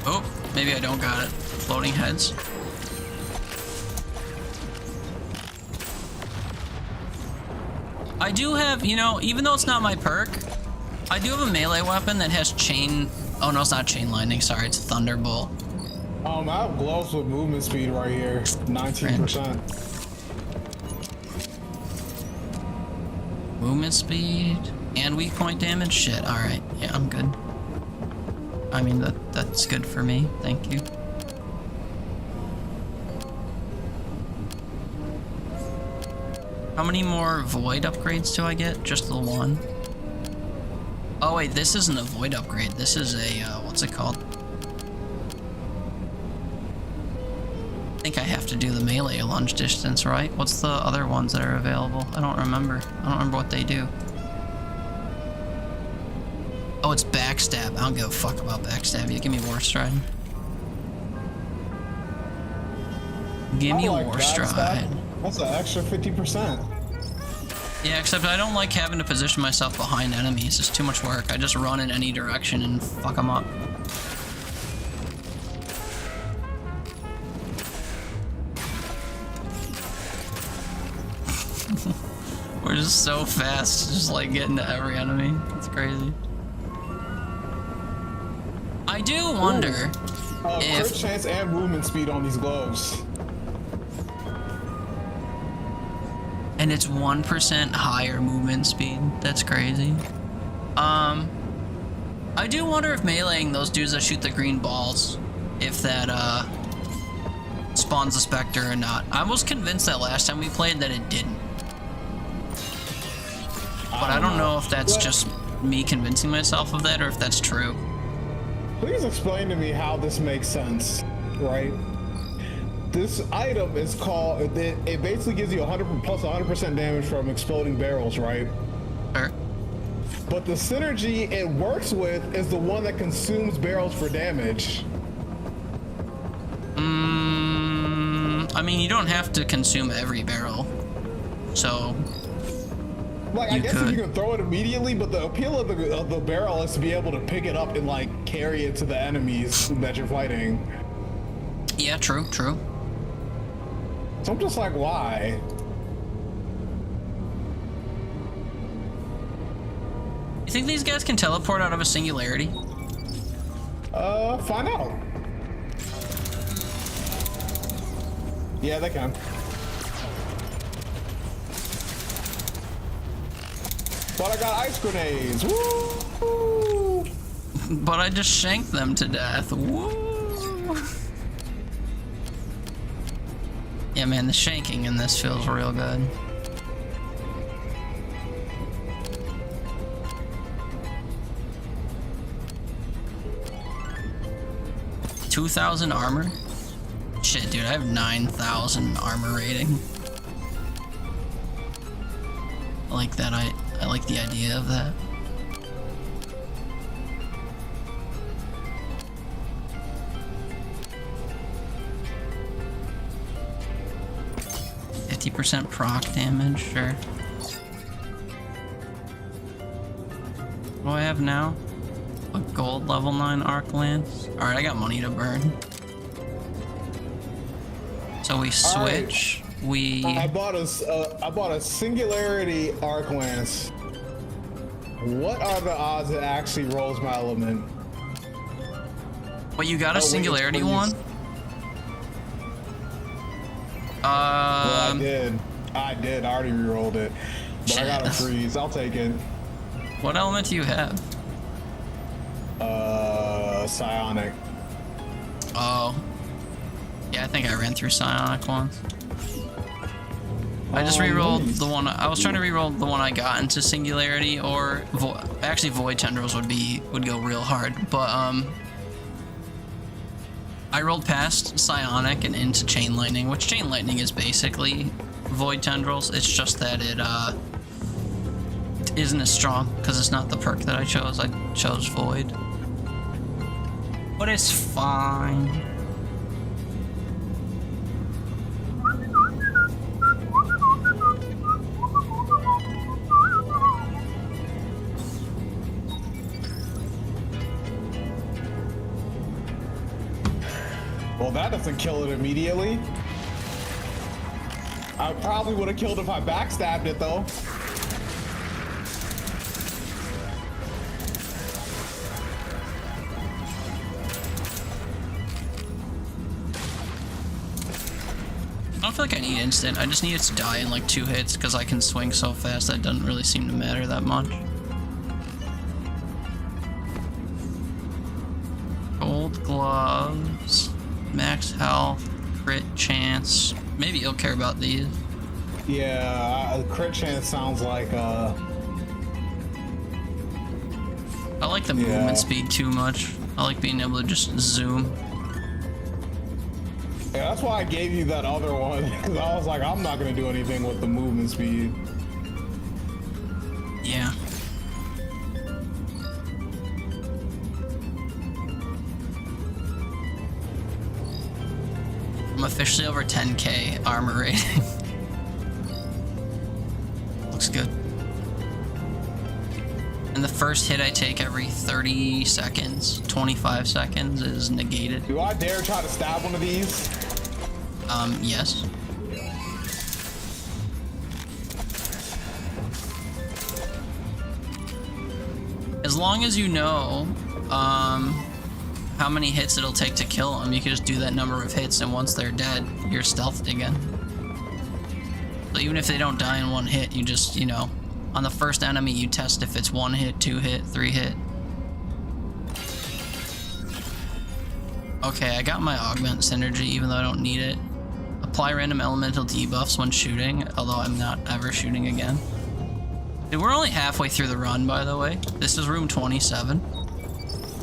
Oh, maybe I don't got it. Floating heads. I do have, you know, even though it's not my perk, I do have a melee weapon that has chain... Oh, no, it's not chain lightning. Sorry, it's thunderbolt. I have gloves with movement speed right here. 19%. Movement speed and weak point damage? Shit, alright. Yeah, I'm good. I mean, that's good for me. Thank you. How many more void upgrades do I get? Just the one? Oh wait, this isn't a void upgrade. This is a, what's it called? I think I have to do the melee lunge distance, right? What's the other ones that are available? I don't remember. I don't remember what they do. Oh, it's backstab. I don't give a fuck about backstab. You give me war stride. Give me war stride. That's an extra 50%. Yeah, except I don't like having to position myself behind enemies. It's too much work. I just run in any direction and fuck them up. We're just so fast, just like getting to every enemy. It's crazy. I do wonder if... Crit chance and movement speed on these gloves. And it's 1% higher movement speed. That's crazy. I do wonder if meleeing those dudes that shoot the green balls, if that spawns a specter or not. I was convinced that last time we played that it didn't. But I don't know if that's just me convincing myself of that or if that's true. Please explain to me how this makes sense, right? This item is called, it basically gives you 100 plus 100% damage from exploding barrels, right? Sure. But the synergy it works with is the one that consumes barrels for damage. I mean, you don't have to consume every barrel. So... Like, I guess if you can throw it immediately, but the appeal of the barrel is to be able to pick it up and, like, carry it to the enemies that you're fighting. Yeah, true, true. So I'm just like, why? You think these guys can teleport out of a singularity? Find out. Yeah, they can. But I got ice grenades. Woo! But I just shanked them to death. Woo! Yeah, man, the shanking in this feels real good. $2,000 armor? Shit, dude, I have 9,000 armor rating. I like that. I like the idea of that. 50% proc damage, sure. What do I have now? A gold level 9 arc lance. Alright, I got money to burn. So we switch. I bought a singularity arc lance. What are the odds it actually rolls my element? What, you got a singularity one? Well, I did. I already re-rolled it. But Shit. I got a freeze. I'll take it. What element do you have? Psionic. Oh. Yeah, I think I ran through Psionic once. I just re-rolled the one. I was trying to re-roll the one I got into Singularity, or actually Void Tendrils would go real hard, but I rolled past Psionic and into Chain Lightning, which Chain Lightning is basically Void Tendrils. It's just that it isn't as strong because it's not the perk that I chose. I chose Void, but it's fine. Well, that doesn't kill it immediately. I probably would have killed if I backstabbed it, though. I don't feel like I need instant. I just need it to die in like 2 hits because I can swing so fast that it doesn't really seem to matter that much. Gold gloves, max health, crit chance. Maybe you'll care about these. Yeah, crit chance sounds like I like the movement speed too much. I like being able to just zoom. Yeah, that's why I gave you that other one, because I was like, I'm not gonna do anything with the movement speed. Yeah. I'm officially over 10k armor rating. Looks good. And the first hit I take every 30 seconds, 25 seconds is negated. Do I dare try to stab one of these? Yes. As long as you know, how many hits it'll take to kill them, you can just do that number of hits, and once they're dead, you're stealthed again. So even if they don't die in 1 hit, you just, you know, on the first enemy, you test if it's 1 hit, 2 hit, 3 hit. Okay, I got my augment synergy, even though I don't need it. Apply random elemental debuffs when shooting, although I'm not ever shooting again. Dude, we're only halfway through the run, by the way. This is room 27.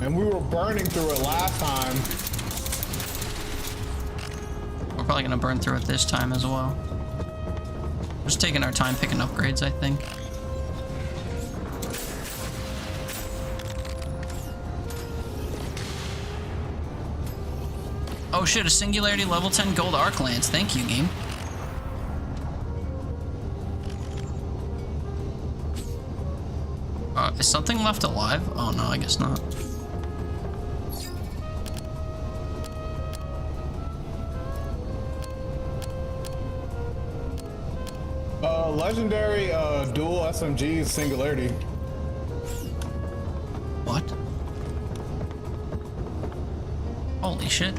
And we were burning through it last time. We're probably gonna burn through it this time as well. We're just taking our time picking upgrades, I think. Oh shit, a Singularity level 10 gold arc lance. Thank you, game. Is something left alive? Oh no, I guess not. Legendary dual SMG singularity. What? Holy shit.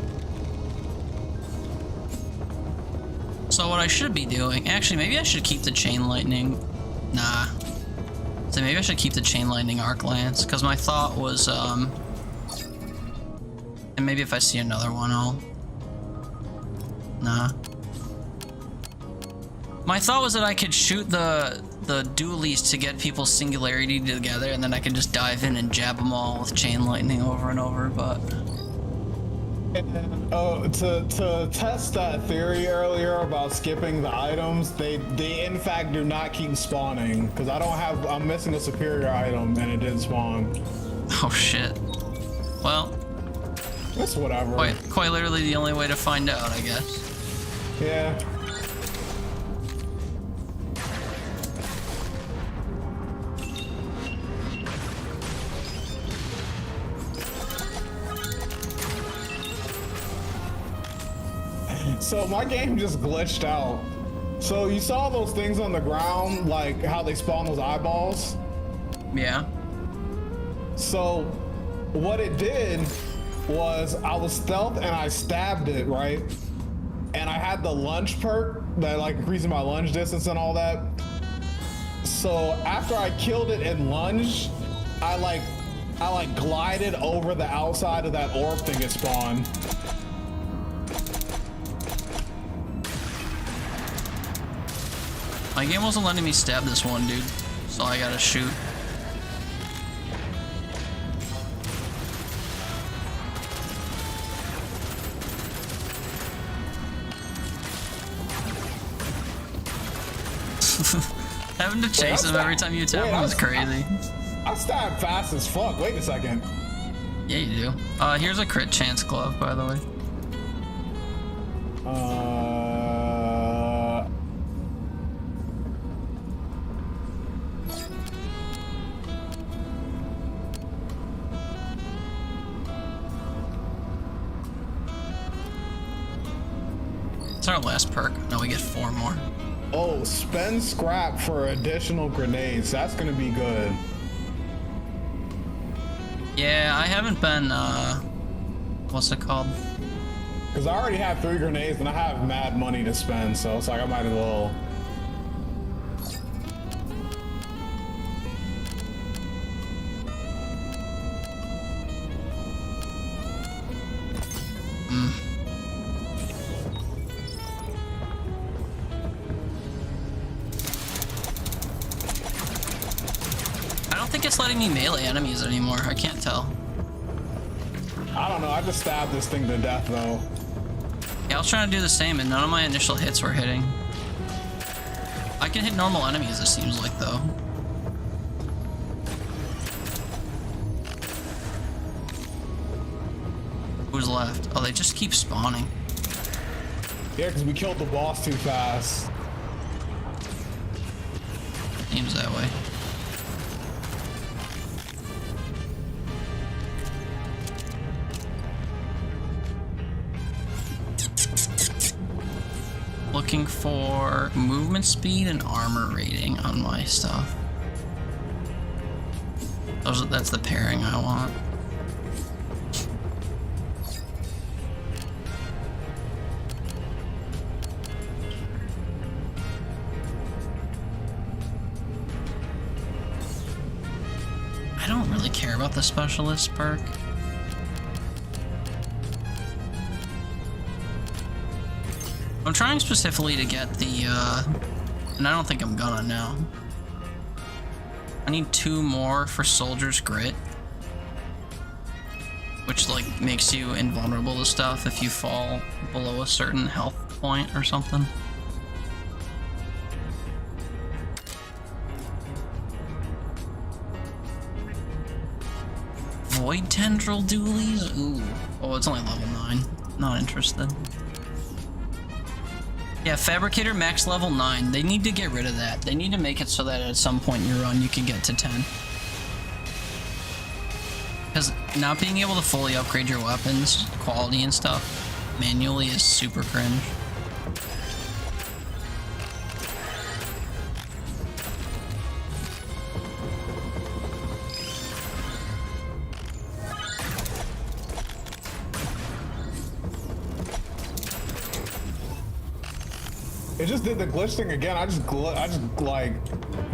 So what I should be doing, actually maybe I should keep the chain lightning. Nah. So maybe I should keep the chain lightning arc lance, because my thought was and maybe if I see another one I'll. Nah. My thought was that I could shoot the dualies to get people's singularity together, and then I could just dive in and jab them all with chain lightning over and over, but... To test that theory earlier about skipping the items, they in fact do not keep spawning, because I'm missing a superior item and it didn't spawn. Oh shit. Well... It's whatever. Quite literally the only way to find out, I guess. Yeah. So my game just glitched out. So you saw those things on the ground, like how they spawn those eyeballs? Yeah. So what it did was I was stealth and I stabbed it, right? And I had the lunge perk that like increasing my lunge distance and all that. So after I killed it and lunged, I glided over the outside of that orb thing it spawned. My game wasn't letting me stab this one dude, so I gotta shoot. Having to chase him every time you tap him is crazy. I stab fast as fuck. Wait a second. Yeah, you do. Here's a crit chance glove, by the way. It's our last perk. No, we get 4 more. Oh, spend scrap for additional grenades. That's gonna be good. Yeah, I haven't been, what's it called? Because I already have 3 grenades and I have mad money to spend, so it's like I might as well. I don't think it's letting me melee enemies anymore. I can't tell. I don't know. I just stabbed this thing to death, though. Yeah, I was trying to do the same, and none of my initial hits were hitting. I can hit normal enemies, it seems like, though. Who's left? Oh, they just keep spawning. Yeah, because we killed the boss too fast. Seems that way. Looking for movement speed and armor rating on my stuff. That's the pairing I want. I don't really care about the specialist perk. I'm trying specifically to get the, and I don't think I'm gonna now. I need 2 more for Soldier's Grit, which, like, makes you invulnerable to stuff if you fall below a certain health point or something. Void Tendril Dualies? Ooh. Oh, it's only level 9. Not interested. Yeah, Fabricator max level 9. They need to get rid of that. They need to make it so that at some point in your run you can get to 10. Because not being able to fully upgrade your weapons, quality and stuff, manually is super cringe. It just did the glitch thing again. I just like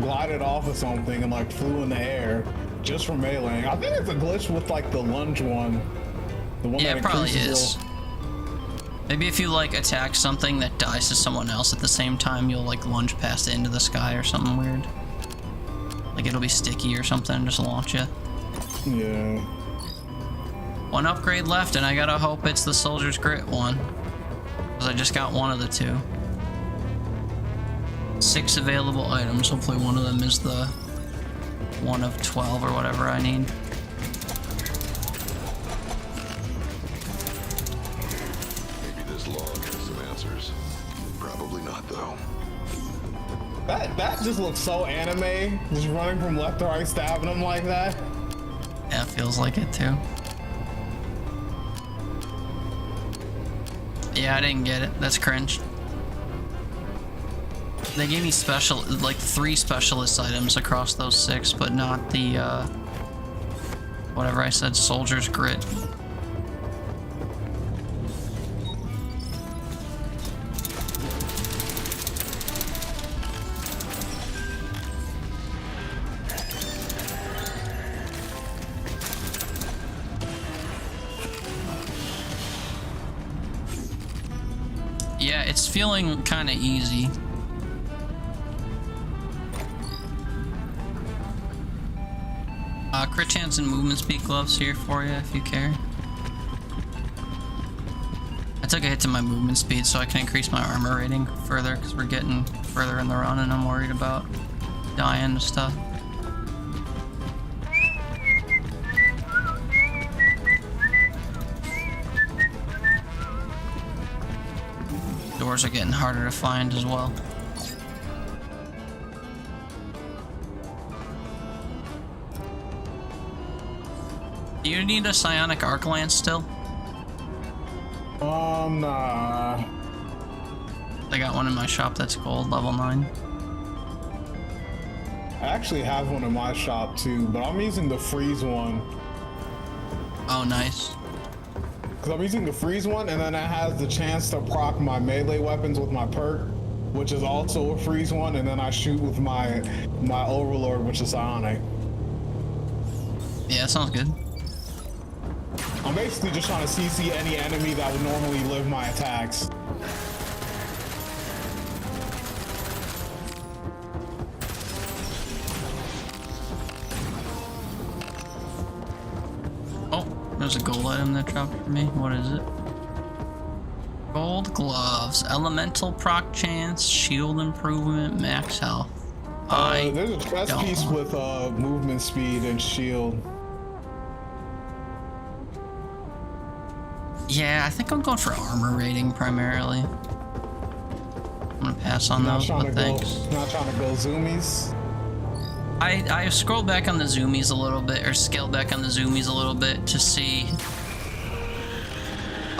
glided off of something and like flew in the air just from meleeing. I think it's a glitch with like the lunge one. The one Yeah, that it probably increases is. Maybe if you like attack something that dies to someone else at the same time, you'll like lunge past it into the sky or something weird. Like it'll be sticky or something and just launch you. Yeah. 1 upgrade left, and I gotta hope it's the Soldier's Grit one. Because I just got 1 of the 2. 6 available items. Hopefully one of them is the 1 of 12 or whatever I need. Maybe this log has some answers. Probably not, though. That just looks so anime. Just running from left to right, stabbing them like that. Yeah, it feels like it too. Yeah, I didn't get it. That's cringe. They gave me special, like 3 specialist items across those 6, but not the, whatever I said, soldier's grit. Yeah, it's feeling kind of easy. Crit chance and movement speed gloves here for you if you care. I took a hit to my movement speed so I can increase my armor rating further because we're getting further in the run and I'm worried about dying to stuff. Doors are getting harder to find as well. Do you need a psionic arc lance still? Nah. I got one in my shop that's gold, level 9. I actually have one in my shop too, but I'm using the freeze one. Oh, nice. Because I'm using the freeze one, and then it has the chance to proc my melee weapons with my perk, which is also a freeze one, and then I shoot with my overlord, which is psionic. Yeah, that sounds good. I'm basically just trying to CC any enemy that would normally live my attacks. Oh, there's a gold item that dropped for me. What is it? Gold gloves, elemental proc chance, shield improvement, max health. There's a chest piece with movement speed and shield. Yeah, I think I'm going for armor rating primarily. I'm gonna pass on those, but thanks. Not trying to go zoomies. I scrolled back on the zoomies a little bit, or scaled back on the zoomies a little bit to see.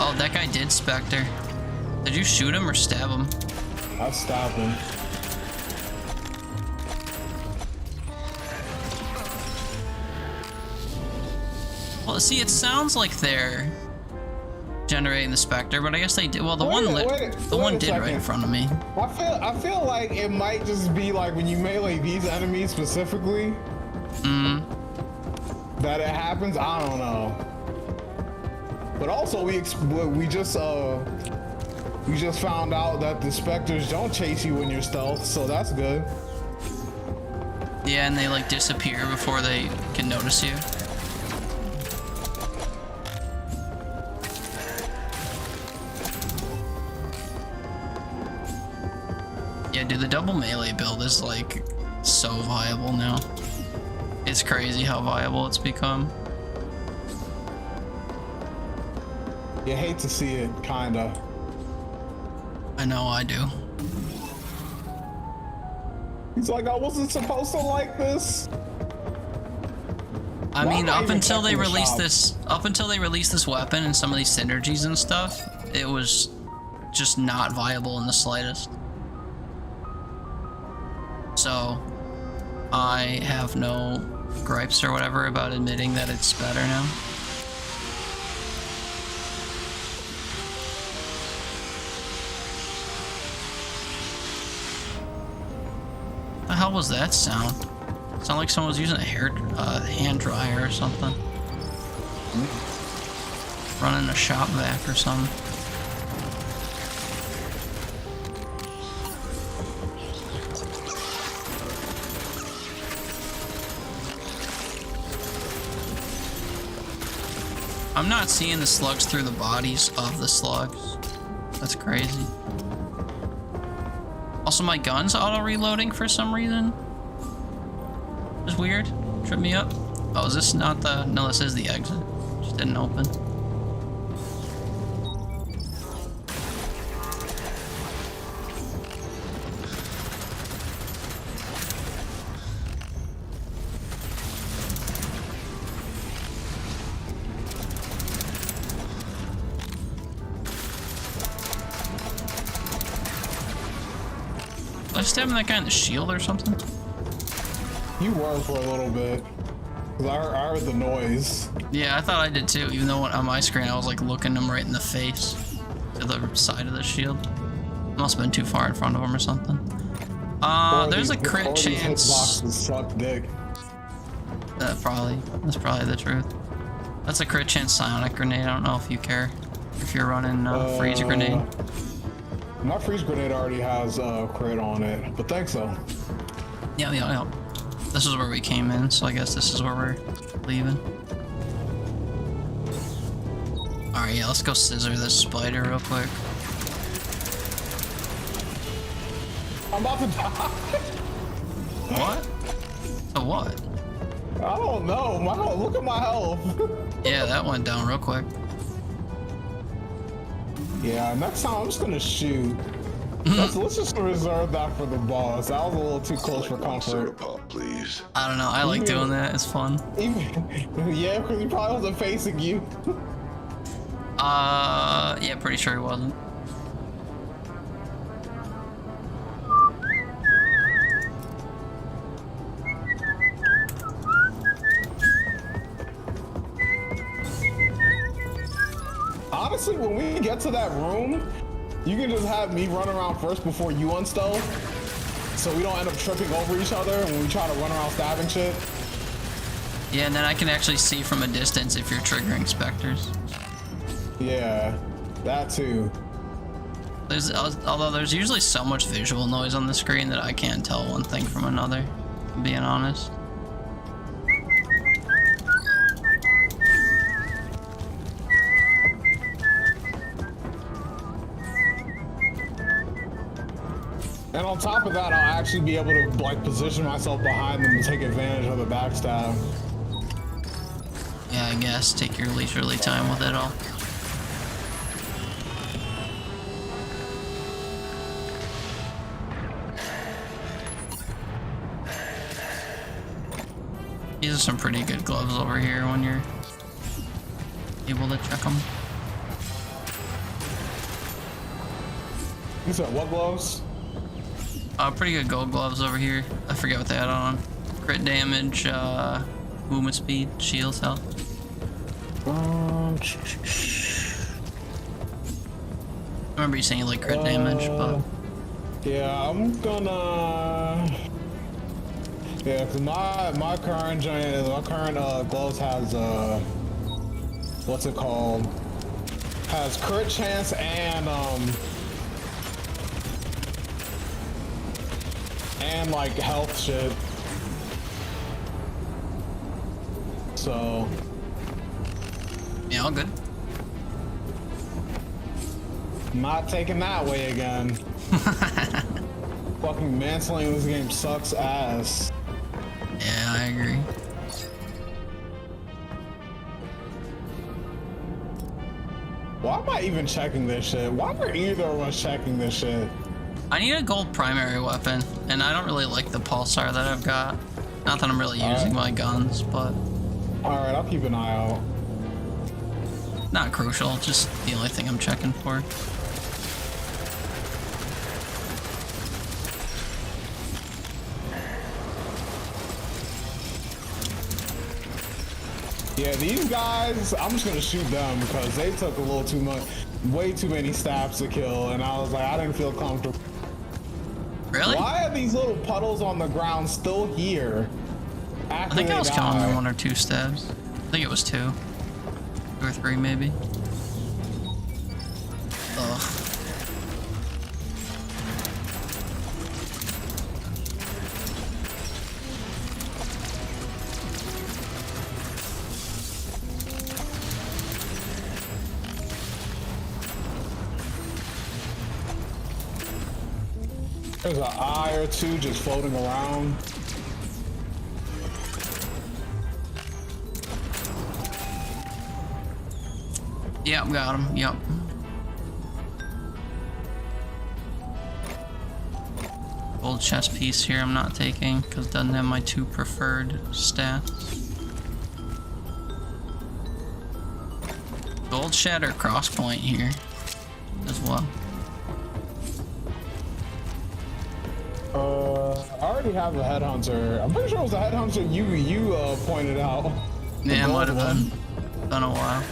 Oh, that guy did Spectre. Did you shoot him or stab him? I stabbed him. Well, see, it sounds like they're generating the Spectre, but I guess they did. Well, the one did right in front of me. I feel like it might just be like when you melee these enemies specifically. That it happens. I don't know. But also we just found out that the Spectres don't chase you when you're stealth, so that's good. Yeah, and they like disappear before they can notice you. Yeah, dude, the double melee build is like so viable now. It's crazy how viable it's become. You hate to see it, kinda. I know, I do. He's like, I wasn't supposed to like this. I mean, up until they released released this weapon and some of these synergies and stuff, it was just not viable in the slightest. So, I have no gripes or whatever about admitting that it's better now. What the hell was that sound? Sound like someone was using a hand dryer or something. Running a shop vac or something. I'm not seeing the slugs through the bodies of the slugs. That's crazy. Also, my gun's auto-reloading for some reason. It's weird. Trip me up. Oh, is this not the... No, this is the exit. Just didn't open. Did I stabbing that guy in the shield or something? You were for a little bit. 'Cause I heard the noise. Yeah, I thought I did too, even though on my screen I was like looking him right in the face to the side of the shield. Must have been too far in front of him or something. There's a crit chance. Boxes suck dick. That's probably the truth. That's a crit chance psionic grenade. I don't know if you care. If you're running freeze grenade. My freeze grenade already has a crit on it, but thanks though. Yeah. This is where we came in, so I guess this is where we're leaving. Alright, yeah, let's go scissor this spider real quick. I'm about to die. What? So what? I don't know. Look at my health. Yeah, that went down real quick. Yeah, next time I'm just gonna shoot. Let's just reserve that for the boss. That was a little too close for Soda comfort. pop, please. I don't know, I like doing that, it's fun. Yeah, because he probably wasn't facing you. Yeah, pretty sure he wasn't. Honestly, when we get to that room, you can just have me run around first before you unstealth, so we don't end up tripping over each other when we try to run around stabbing shit. Yeah, and then I can actually see from a distance if you're triggering specters. Yeah, that too. Although there's usually so much visual noise on the screen that I can't tell one thing from another, being honest. And on top of that, I'll actually be able to like position myself behind them to take advantage of the backstab. Yeah, I guess. Take your leisurely time with it all. These are some pretty good gloves over here when you're able to check them. You said what gloves? Pretty good gold gloves over here. I forget what they had on. Crit damage, movement speed, shields, health. I remember you saying you like crit damage, but... Yeah, I'm gonna... Yeah, cause my current gloves has what's it called? Has crit chance and like health shit. So yeah, all good. Not taking that way again. Fucking manslaying this game sucks ass. Yeah, I agree. Why am I even checking this shit? Why are either of us checking this shit? I need a gold primary weapon, and I don't really like the pulsar that I've got. Not that I'm really using my guns, but... Alright, I'll keep an eye out. Not crucial, just the only thing I'm checking for. Yeah, these guys, I'm just gonna shoot them because they took a little too much, way too many stabs to kill, and I was like, I didn't feel comfortable. Really? Why are these little puddles on the ground still here? I think I was counting 1 or 2 stabs. I think it was 2. 2 or 3 maybe. Ugh. There's an eye or two just floating around. Yep, got him. Yep. Gold chest piece here I'm not taking because it doesn't have my 2 preferred stats. Gold shatter crosspoint here as well. already have a headhunter. I'm pretty sure it was a headhunter you pointed out. Yeah, it might have been. Been a while.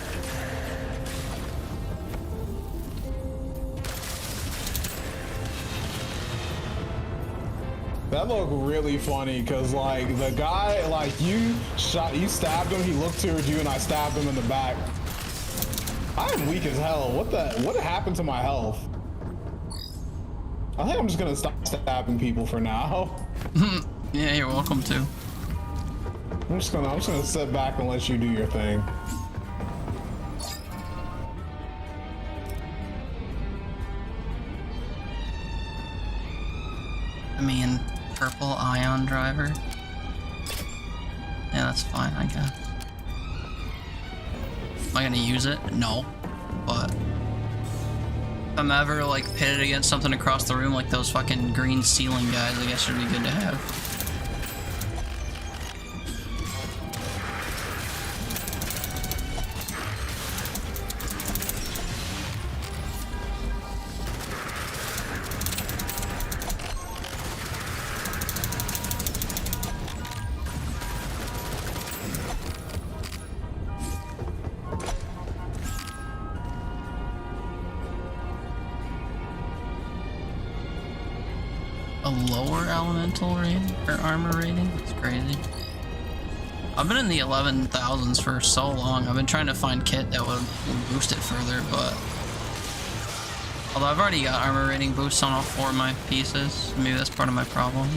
That looked really funny because like the guy, like you stabbed him, he looked towards you and I stabbed him in the back. I am weak as hell. What happened to my health? I think I'm just gonna stop stabbing people for now. Yeah, you're welcome to. I'm just gonna sit back and let you do your thing. I mean, purple ion driver. Yeah, that's fine, I guess. Am I gonna use it? No. But if I'm ever like pitted against something across the room like those fucking green ceiling guys, I guess it'd be good to have. A lower elemental rating or armor rating? It's crazy. I've been in the 11,000s for so long. I've been trying to find kit that would boost it further, but although I've already got armor rating boosts on all 4 of my pieces, maybe that's part of my problem.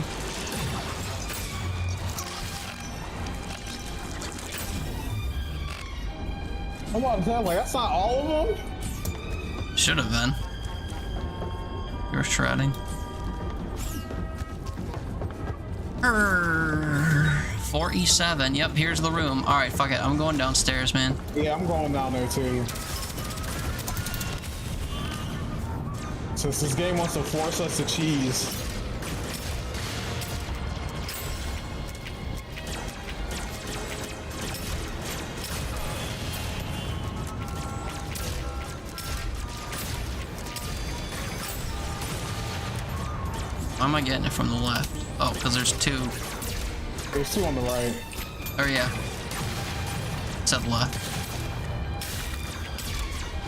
Come on, Sam, like that's not all of them? Should have been. You were shredding. 4E7. Yep, here's the room. Alright, fuck it. I'm going downstairs, man. Yeah, I'm going down there too. Since this game wants to force us to cheese. Why am I getting it from the left? Oh, because there's 2. There's 2 on the right. Oh yeah. It said left.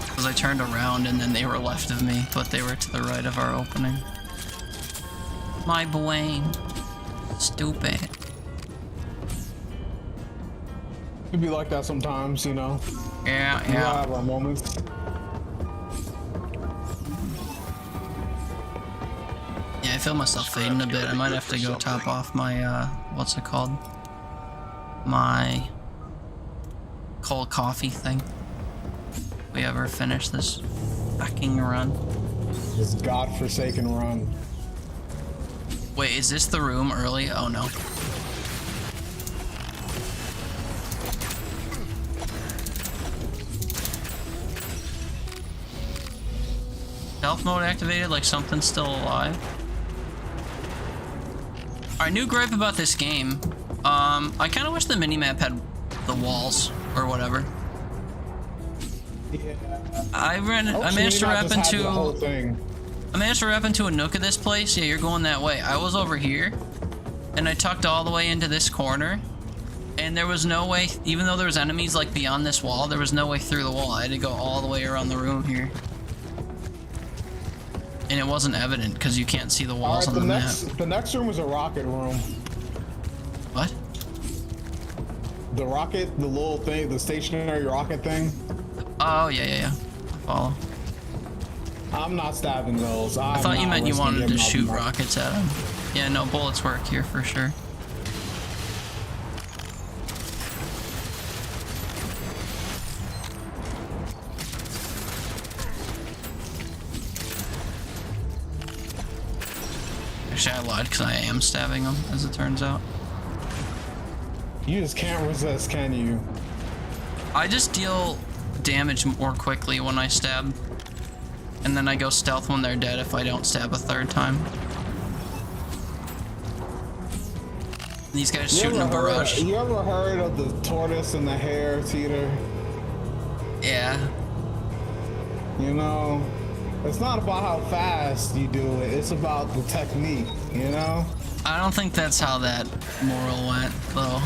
Because I turned around and then they were left of me, but they were to the right of our opening. My brain. Stupid. It'd be like that sometimes, you know? Yeah, We all yeah. have our moments. Yeah, I feel myself fading a bit. I might have to go top off my, what's it called? My cold coffee thing. If we ever finish this fucking run. This godforsaken run. Wait, is this the room early? Oh no. Stealth mode activated, like something's still alive. Alright, new gripe about this game. I kind of wish the minimap had the walls or whatever. Yeah. I managed to wrap into the whole thing. I managed to wrap into a nook of this place. Yeah, you're going that way. I was over here, and I tucked all the way into this corner, and there was no way, even though there was enemies like beyond this wall, there was no way through the wall. I had to go all the way around the room here. And it wasn't evident because you can't see the walls on the map. The next room is a rocket room. What? The rocket, the little thing, the stationary rocket thing. Oh, yeah. I follow. I'm not stabbing those. I thought you meant you wanted to shoot rockets at them. Yeah, no, bullets work here for sure. Actually, I lied because I am stabbing them, as it turns out. You just can't resist, can you? I just deal damage more quickly when I stab. And then I go stealth when they're dead if I don't stab a third time. These guys shooting a barrage. You ever heard of the tortoise and the hare, Teeter? Yeah. You know, It's not about how fast you do it. It's about the technique, you know? I don't think that's how that moral went, though.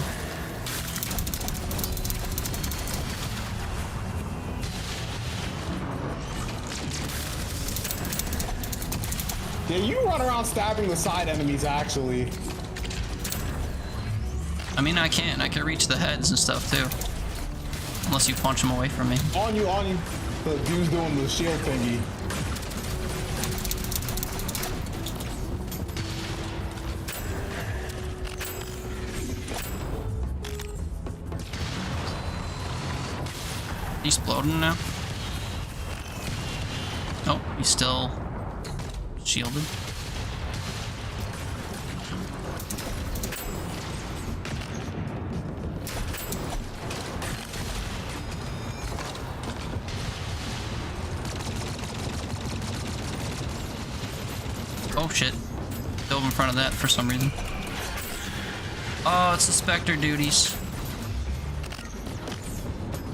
Yeah, you run around stabbing the side enemies, actually. I mean, I can reach the heads and stuff, too. Unless you punch them away from me. On you. The dude's doing the shield thingy. He's exploding now? Oh, he's still shielded. Oh shit. Dove in front of that for some reason. Oh, it's the Spectre duties.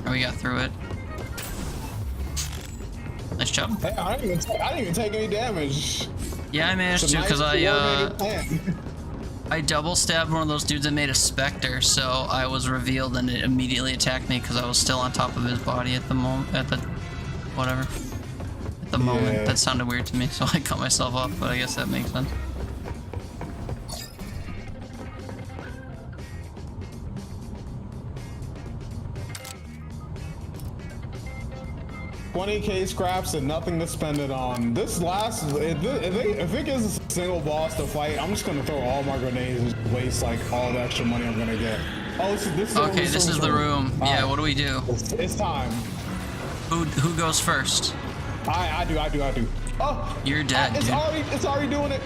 Oh, we got through it. Nice job. Hey, I didn't even take any damage. Yeah, I managed to because I double stabbed one of those dudes that made a Spectre, so I was revealed and it immediately attacked me because I was still on top of his body at the moment. At the moment. That sounded weird to me, so I cut myself off, but I guess that makes sense. $20K scraps and nothing to spend it on. This last, if it gives us a single boss to fight, I'm just gonna throw all my grenades and waste like all the extra money I'm gonna get. Oh, this is the room. Yeah, what do we do? It's time. Who goes first? I do. Oh, you're dead. It's already doing it.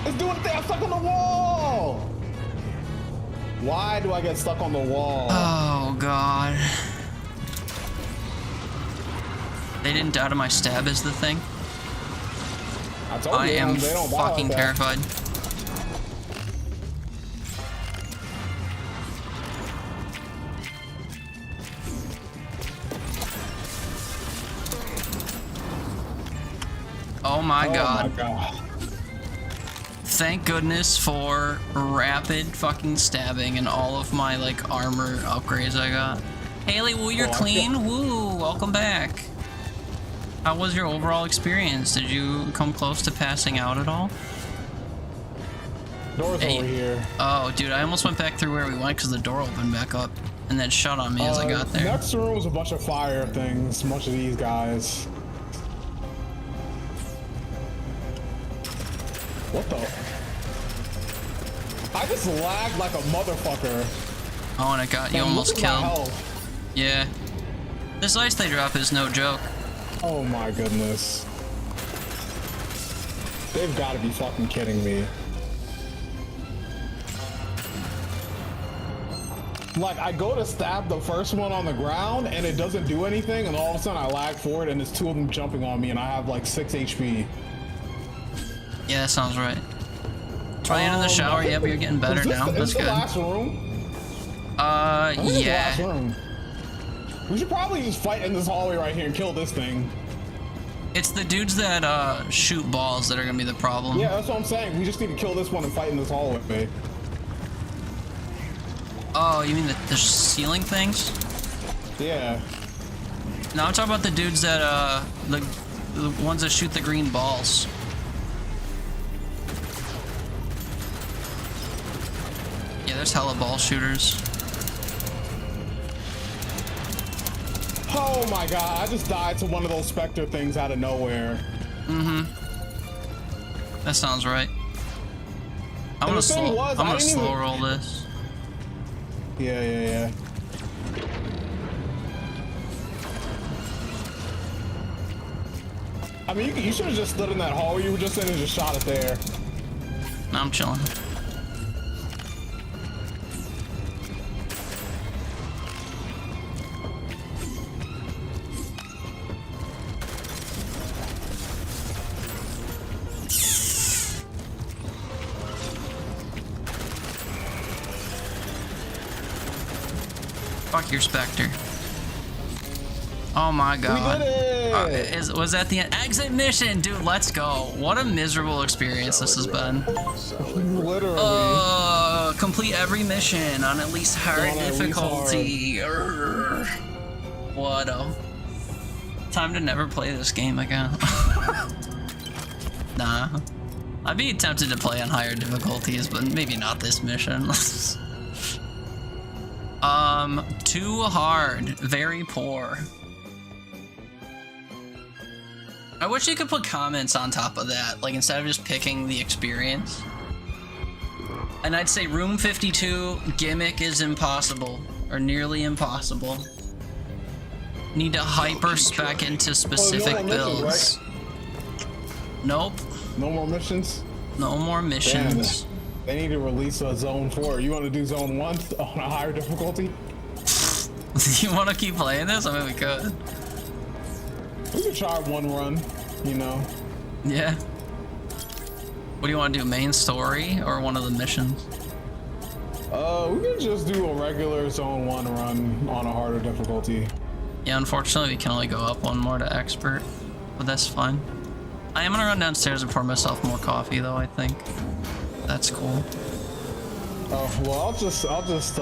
It's doing the thing. I'm stuck on the wall. Why do I get stuck on the wall? Oh god. They didn't die to my stab is the thing. I am fucking terrified. Oh my god. Thank goodness for rapid fucking stabbing and all of my like armor upgrades I got. Haley, woo, you're clean. Woo, welcome back. How was your overall experience? Did you come close to passing out at all? Door's over here. Oh, dude, I almost went back through where we went because the door opened back up and then shut on me as I got there. Next room was a bunch of fire things, a bunch of these guys. What the? I just lagged like a motherfucker. Oh, and it got you almost killed. Yeah. This ice they drop is no joke. Oh my goodness. They've got to be fucking kidding me. Like, I go to stab the first one on the ground and it doesn't do anything, and all of a sudden I lag forward and there's two of them jumping on me and I have like 6 HP. Yeah, that sounds right. Try into the shower. Yeah, but you're getting better now. That's good. The last room? Yeah. The last room. We should probably just fight in this hallway right here and kill this thing. It's the dudes that shoot balls that are gonna be the problem. Yeah, that's what I'm saying. We just need to kill this one and fight in this hallway. Oh, you mean the ceiling things? Yeah. No, I'm talking about the dudes that the ones that shoot the green balls. Yeah, there's hella ball shooters. Oh my god, I just died to one of those Spectre things out of nowhere. Mm-hmm. That sounds right. I'm gonna slow roll this. Yeah. I mean, you should have just stood in that hallway you were just in and just shot it there. No, I'm chilling. Fuck your Spectre. Oh my god. We did it! Was that the exit mission? Dude, let's go. What a miserable experience this has been. Literally. Complete every mission on at least hard difficulty. What a... Time to never play this game again. Nah. I'd be tempted to play on higher difficulties, but maybe not this mission. Too hard. Very poor. I wish you could put comments on top of that, like instead of just picking the experience. And I'd say room 52, gimmick is impossible, or nearly impossible. Need to hyper spec into specific builds. Nope. No more missions? No more missions. Damn, they need to release a zone 4. You want to do zone 1 on a higher difficulty? You want to keep playing this? I mean, we could. We could try one run, you know. Yeah. What do you want to do? Main story or one of the missions? We could just do a regular zone 1 run on a harder difficulty. Yeah, unfortunately, we can only go up one more to expert, but that's fine. I am gonna run downstairs and pour myself more coffee, though. I think that's cool. Oh well, I'll just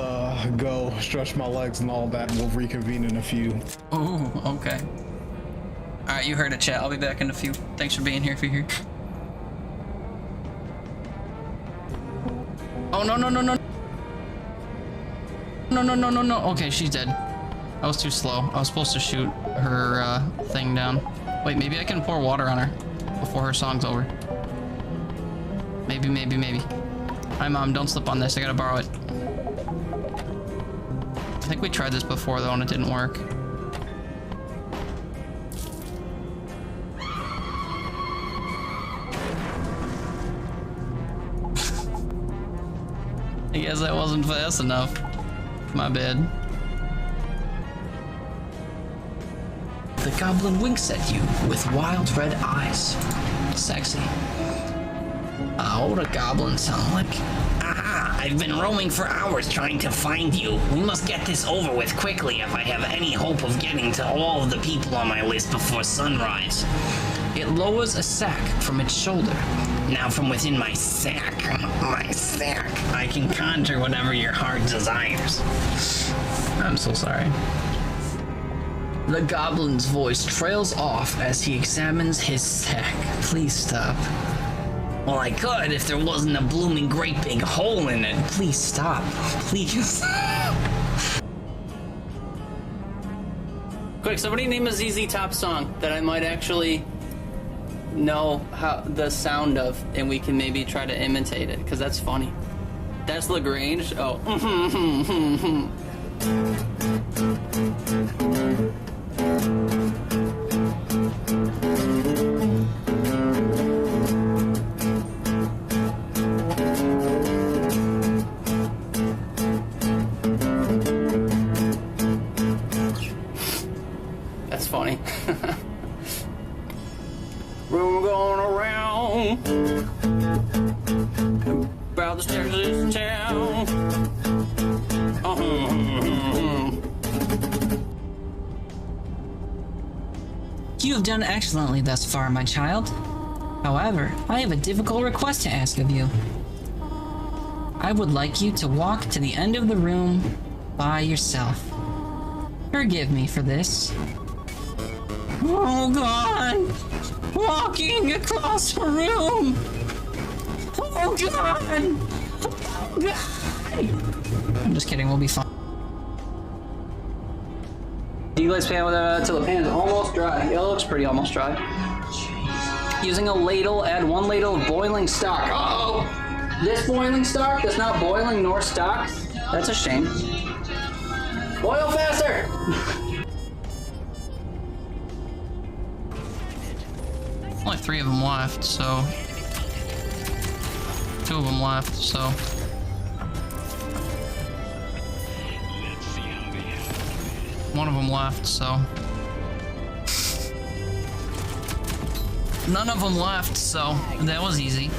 go stretch my legs and all that, and we'll reconvene in a few. Ooh, okay. All right, you heard it, chat. I'll be back in a few. Thanks for being here. If you're here. Oh no no no no no no no no no! Okay, she's dead. I was too slow. I was supposed to shoot her thing down. Wait, maybe I can pour water on her before her song's over. Maybe, maybe, maybe. Hi, Mom. Don't slip on this. I gotta borrow it. I think we tried this before, though, and it didn't work. I guess that wasn't fast enough. My bad. The goblin winks at you with wild red eyes. Sexy. What do goblins sound like? Aha! I've been roaming for hours trying to find you. We must get this over with quickly if I have any hope of getting to all of the people on my list before sunrise. It lowers a sack from its shoulder. Now from within my sack, I can conjure whatever your heart desires. I'm so sorry. The goblin's voice trails off as he examines his sack. Please stop. Well, I could if there wasn't a blooming great big hole in it. Please stop. Please. Quick, somebody name a ZZ Top song that I might actually know how the sound of, and we can maybe try to imitate it, because that's funny. That's LaGrange. Oh. That's funny. We're going around about the stairs of this town. You have done excellently thus far, my child. However, I have a difficult request to ask of you. I would like you to walk to the end of the room by yourself. Forgive me for this. Oh God! Walking across the room! Oh God! Oh God! I'm just kidding, we'll be fine. You guys pan with till the pan's almost dry. It looks pretty almost dry. Using a ladle, add 1 ladle of boiling stock. Uh-oh! This boiling stock that's not boiling nor stock? That's a shame. Boil faster! Only 3 of them left, so... 2 of them left, so... One of them left, so... None of them left, so that was easy.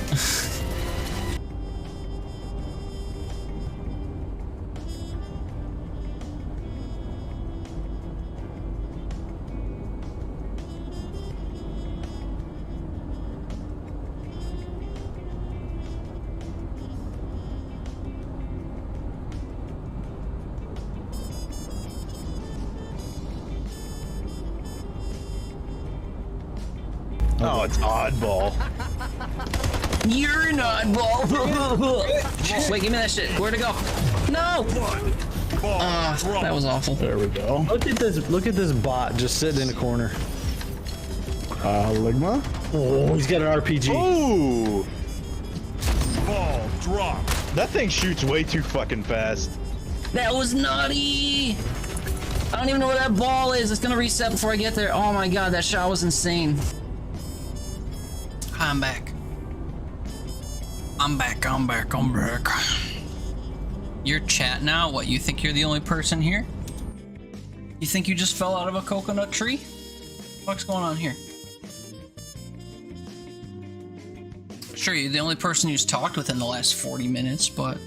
Oh, it's oddball. You're an oddball. Wait, give me that shit. Where'd it go? No! That was awful. There we go. Look at this. Look at this bot just sitting in a corner. Ligma? Oh, he's got an RPG. Ooh! Ball drop. That thing shoots way too fucking fast. That was naughty! I don't even know where that ball is. It's gonna reset before I get there. Oh my god, that shot was insane. I'm back. I'm back. You're chat now? What, you think you're the only person here? You think you just fell out of a coconut tree? What's going on here? Sure, you're the only person who's talked within the last 40 minutes, but...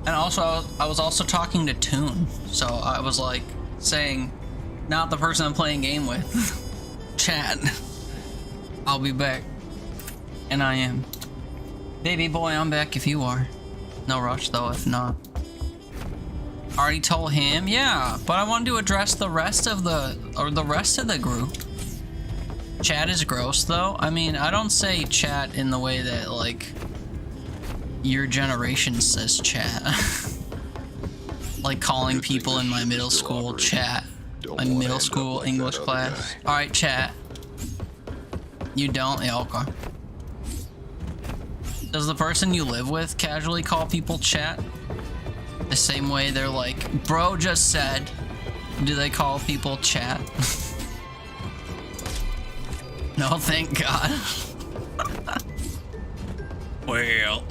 And also, I was also talking to Toon, so I was like, saying, not the person I'm playing game with. Chat. I'll be back. And I am. Baby boy, I'm back if you are. No rush though, if not. Already told him? Yeah, but I wanted to address the rest of the group. Chat is gross though. I mean, I don't say chat in the way that like your generation says chat. Like calling people in my middle school chat. My middle school English class. Alright, chat. You don't? Yeah, okay. Does the person you live with casually call people chat? The same way they're like, bro just said. Do they call people chat? No, thank God. Well.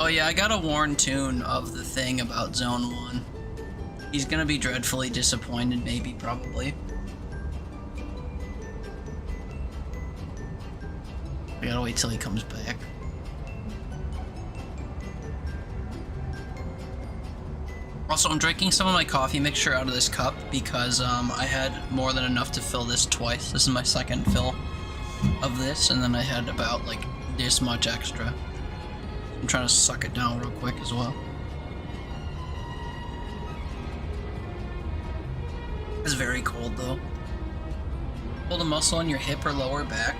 Oh yeah, I gotta warn Toon of the thing about Zone 1. He's gonna be dreadfully disappointed, maybe, probably. We gotta wait till he comes back. Also, I'm drinking some of my coffee mixture out of this cup because I had more than enough to fill this twice. This is my second fill of this, and then I had about like this much extra. I'm trying to suck it down real quick as well. It's very cold though. Hold a muscle in your hip or lower back.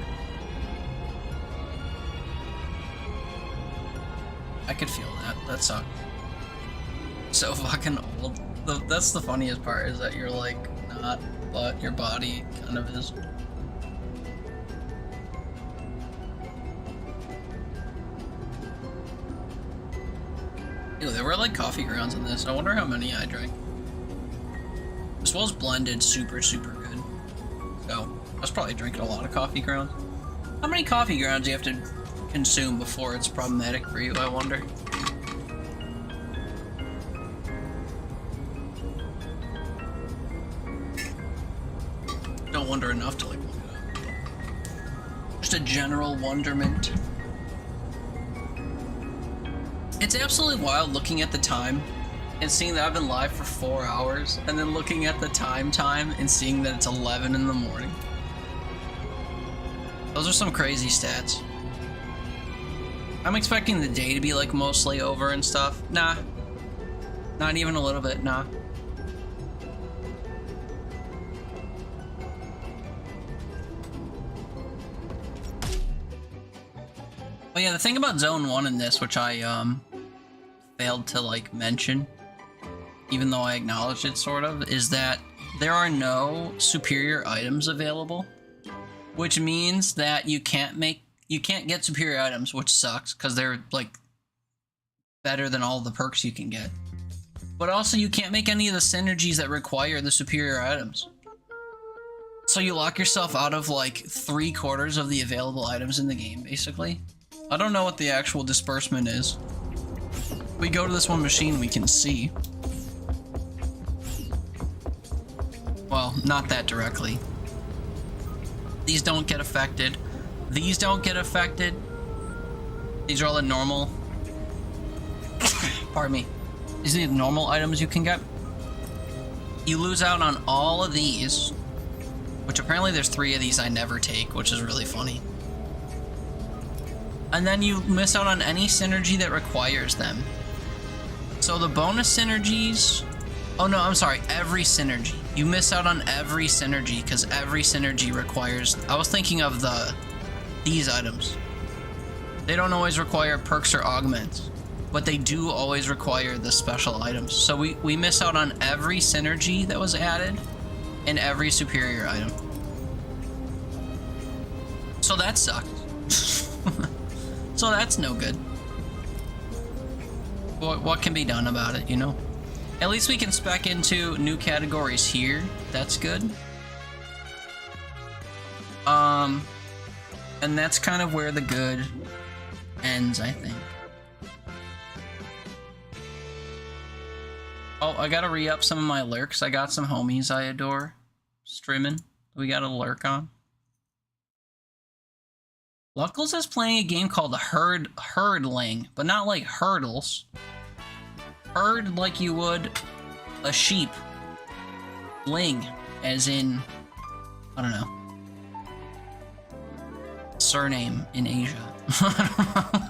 I could feel that. That sucked. So fucking old. That's the funniest part, is that you're like not, but your body kind of is. Ew, there were like coffee grounds in this. I wonder how many I drank. This was blended super good. So I was probably drinking a lot of coffee grounds. How many coffee grounds do you have to consume before it's problematic for you, I wonder? Don't wonder enough to like look it up. Just a general wonderment. It's absolutely wild looking at the time and seeing that I've been live for 4 hours, and then looking at the time and seeing that it's 11 in the morning. Those are some crazy stats. I'm expecting the day to be like mostly over and stuff. Nah. Not even a little bit, nah. Oh yeah, the thing about Zone 1 in this, which I failed to like mention, even though I acknowledged it sort of, is that there are no superior items available, which means that you can't get superior items, which sucks because they're like better than all the perks you can get. But also you can't make any of the synergies that require the superior items. So you lock yourself out of like 3/4 of the available items in the game, basically. I don't know what the actual disbursement is. We go to this one machine, we can see. Well, not that directly. These don't get affected. These don't get affected. These are all the normal... Pardon me. These are the normal items you can get. You lose out on all of these, which apparently there's 3 of these I never take, which is really funny. And then you miss out on any synergy that requires them. So the bonus synergies... Oh no, I'm sorry, every synergy. You miss out on every synergy because every synergy requires... I was thinking of these items. They don't always require perks or augments, but they do always require the special items. So we miss out on every synergy that was added and every superior item. So that sucked. So that's no good. What can be done about it, you know? At least we can spec into new categories here. That's good. And that's kind of where the good ends, I think. Oh, I gotta re-up some of my lurks. I got some homies I adore streaming. We got a lurk on. Luckles is playing a game called Herdling, but not like hurdles. Herd like you would a sheep. Ling, as in, I don't know, surname in Asia. I don't know.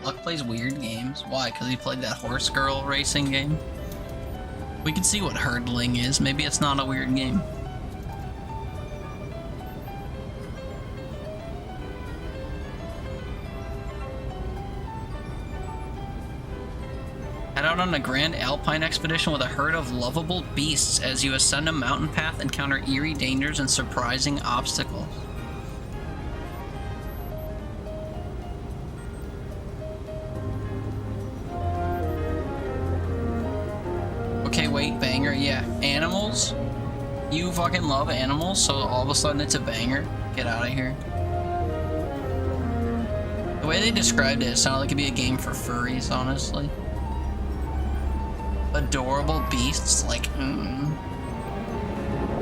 Luck plays weird games. Why? Because he played that horse girl racing game? We can see what herdling is. Maybe it's not a weird game. Head out on a grand alpine expedition with a herd of lovable beasts. As you ascend a mountain path, encounter eerie dangers and surprising obstacles. Okay, wait, banger, yeah. Animals? You fucking love animals, so all of a sudden it's a banger? Get out of here. The way they described it sounded like it'd be a game for furries, honestly. Adorable beasts, like,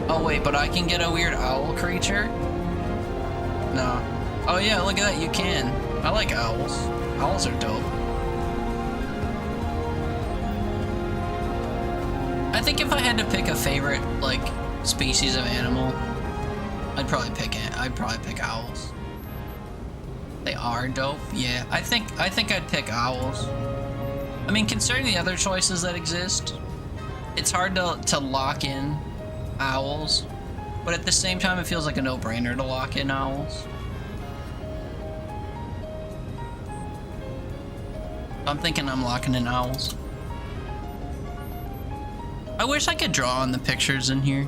Oh wait, but I can get a weird owl creature? No. Oh yeah, look at that, you can. I like owls. Owls are dope. I think if I had to pick a favorite, like, species of animal, I'd probably pick owls. They are dope, yeah. I think I'd pick owls. I mean, considering the other choices that exist, it's hard to lock in owls, but at the same time, it feels like a no-brainer to lock in owls. I'm thinking I'm locking in owls. I wish I could draw on the pictures in here.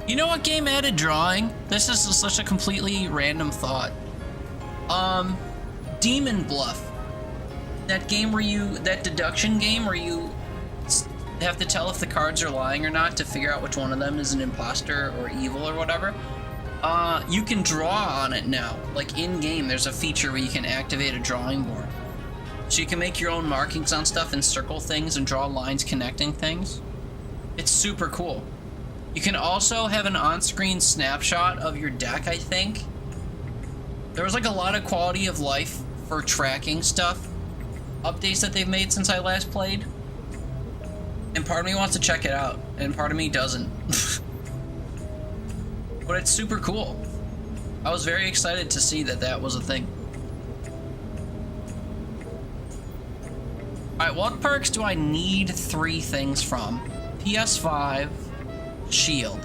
You know what game added drawing? This is such a completely random thought. Demon Bluff. That game where that deduction game where you have to tell if the cards are lying or not to figure out which one of them is an imposter or evil or whatever. You can draw on it now. Like in game, there's a feature where you can activate a drawing board. So you can make your own markings on stuff and circle things and draw lines connecting things. It's super cool. You can also have an on-screen snapshot of your deck, I think. There was like a lot of quality of life for tracking stuff updates that they've made since I last played. And part of me wants to check it out, and part of me doesn't. But it's super cool. I was very excited to see that was a thing. Alright, what perks do I need 3 things from? PS5, shield.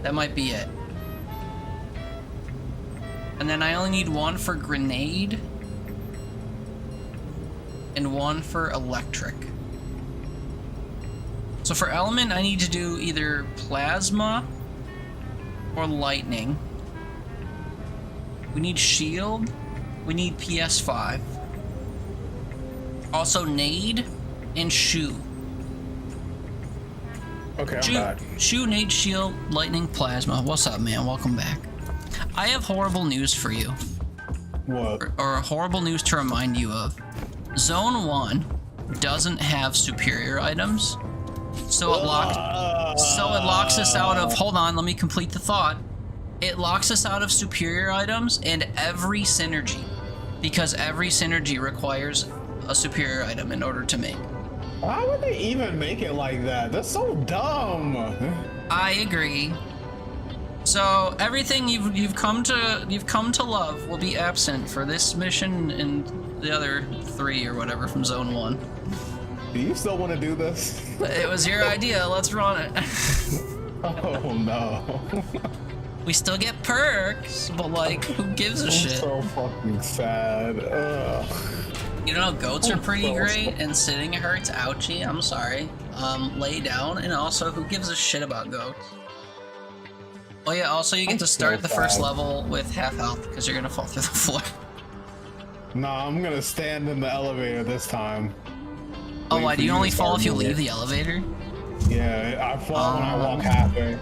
That might be it. And then I only need 1 for grenade. And 1 for electric. So for element, I need to do either plasma or lightning. We need shield. We need PS5. Also nade and shoe. Okay, I'm back. Shoe, nade, shield, lightning, plasma. What's up, man? Welcome back. I have horrible news for you. What? Or horrible news to remind you of. Zone 1 doesn't have superior items. So it locks us out of, hold on, let me complete the thought. it locks us out of superior items and every synergy, because every synergy requires a superior item in order to make. Why would they even make it like that? That's so dumb. I agree. So everything you've come to love will be absent for this mission and the other 3 or whatever from Zone 1. Do you still want to do this? It was your idea. Let's run it. Oh no. We still get perks, but like, who gives a I'm shit? so fucking sad. Ugh. You know, goats are pretty so great, and sitting hurts. Ouchie. I'm sorry. Lay down, and also, who gives a shit about goats? Oh yeah. Also, you get to start the first level with half health because you're gonna fall through the floor. Nah, I'm gonna stand in the elevator this time. Oh, why do you only fall if you leave the elevator? Yeah, I fall when I walk halfway.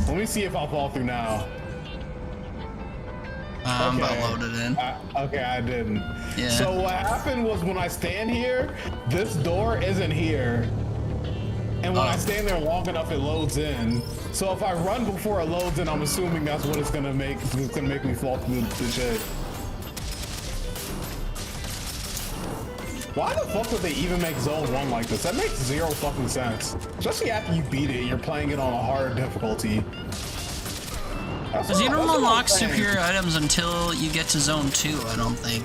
Let me see if I'll fall through now. I'm about loaded in. Okay, I didn't. Yeah. So what happened was when I stand here, this door isn't here. And when I stand there long enough, it loads in. So if I run before it loads in, I'm assuming that's what it's gonna make. It's gonna make me fall through the shit. Why the fuck would they even make Zone 1 like this? That makes zero fucking sense. Especially after you beat it and you're playing it on a harder difficulty. Because you don't unlock superior items until you get to Zone 2, I don't think.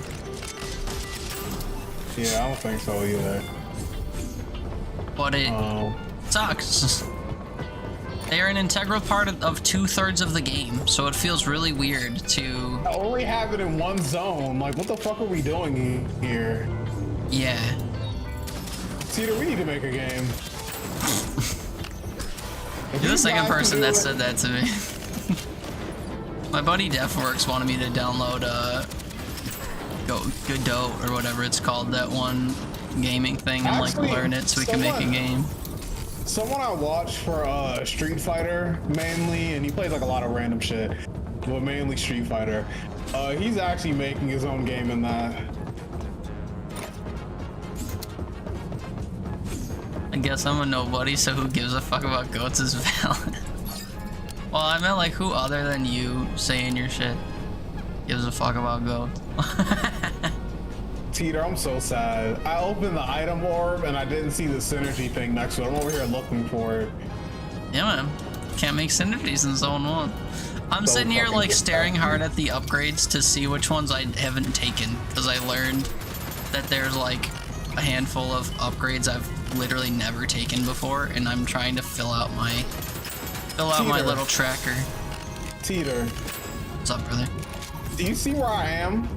Yeah, I don't think so either. But it sucks. They are an integral part of 2/3 of the game, so it feels really weird to... I only have it in one zone. Like, what the fuck are we doing here? Yeah. Cedar, we need to make a game. You're the second person that said that to me. My buddy DefWorks wanted me to download Godot or whatever it's called, that one gaming thing, and Actually, like learn it so we can make a game. Someone I watch for Street Fighter mainly, and he plays like a lot of random shit, but mainly Street Fighter. He's actually making his own game in that. I guess I'm a nobody, so who gives a fuck about goats is valid. Well, I meant like, who other than you saying your shit gives a fuck about goats? Teeter, I'm so sad. I opened the item orb and I didn't see the synergy thing next to it. I'm over here looking for it. Yeah, man. Can't make synergies in Zone 1. I'm So sitting here fucking like good. staring hard at the upgrades to see which ones I haven't taken, because I learned that there's like a handful of upgrades I've literally never taken before, and I'm trying to fill out my Teeter. little tracker. Teeter, What's up, brother? do you see where I am?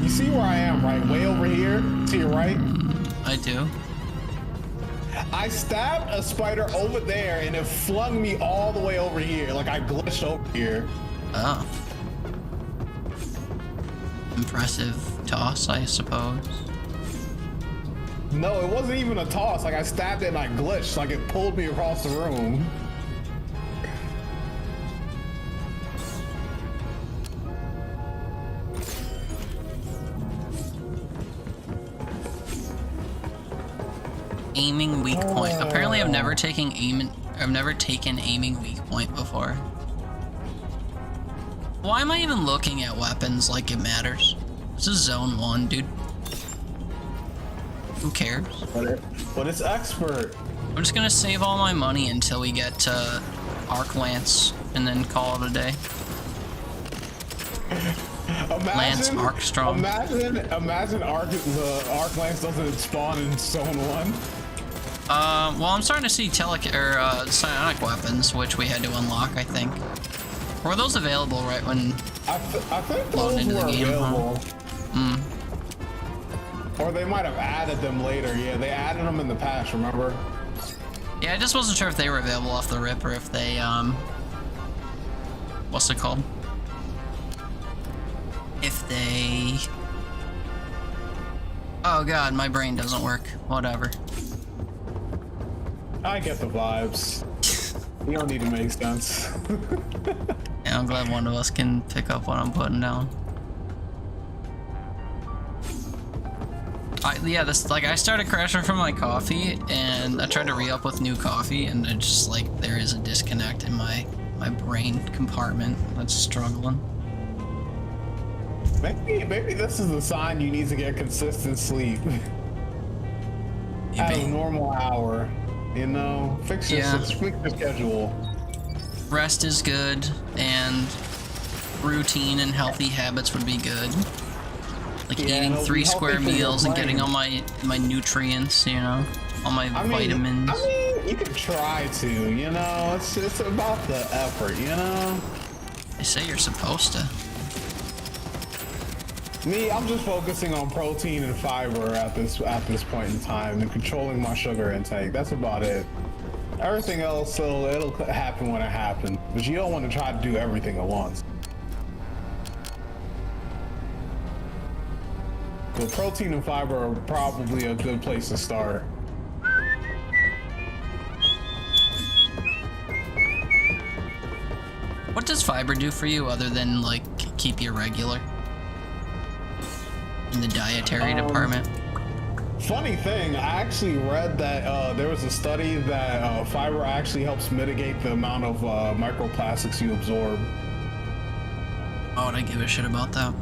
You see where I am, right? Way over here, to your right. I do. I stabbed a spider over there and it flung me all the way over here. Like I glitched over here. Oh. Impressive toss, I suppose. No, it wasn't even a toss. Like I stabbed it and I glitched. Like it pulled me across the room. Aiming weak point. Apparently, I've never taken aiming weak point before. Why am I even looking at weapons like it matters? This is Zone 1, dude. Who cares? But it's expert. I'm just gonna save all my money until we get to Arc Lance and then call it a day. Lance Armstrong. Imagine the Arc Lance doesn't spawn in Zone 1. Well, I'm starting to see psionic weapons, which we had to unlock, I think. Were those available right when I think loading those into were the game? available. Huh? Or they might have added them later. Yeah, they added them in the past, remember? Yeah, I just wasn't sure if they were available off the rip or if they, what's it called? If they... Oh god, my brain doesn't work. Whatever. I get the vibes. You don't need to make sense. Yeah, I'm glad one of us can pick up what I'm putting down. Yeah, this like I started crashing from my coffee, and I tried to re-up with new coffee, and it just like there is a disconnect in my brain compartment that's struggling. Maybe this is a sign you need to get consistent sleep. At a normal hour, you know, fix your schedule. Rest is good, and routine and healthy habits would be good. Like eating 3 square meals and getting all my nutrients, you know, all my vitamins. I mean, you could try to, you know, it's about the effort, you know. They say you're supposed to. Me, I'm just focusing on protein and fiber at this point in time and controlling my sugar intake. That's about it. Everything else, so it'll happen when it happens. But you don't want to try to do everything at once. So protein and fiber are probably a good place to start. What does fiber do for you other than like keep you regular? In the dietary department. Funny thing, I actually read that there was a study that fiber actually helps mitigate the amount of microplastics you absorb. Why would I give a shit about that?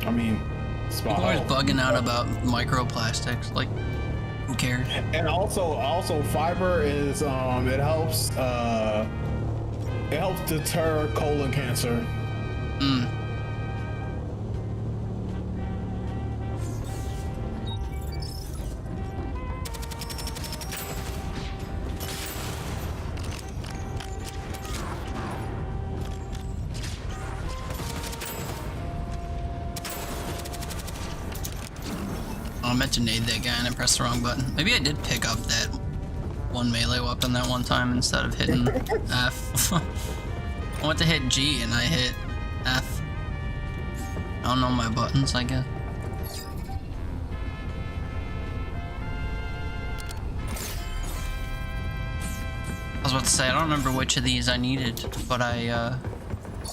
I mean, spot people are on. bugging out about microplastics. Like, who cares? And also fiber is it helps deter colon cancer. I meant to nade that guy and I pressed the wrong button. Maybe I did pick up that one melee weapon that one time instead of hitting F. I went to hit G and I hit F. I don't know my buttons, I guess. I was about to say, I don't remember which of these I needed, but I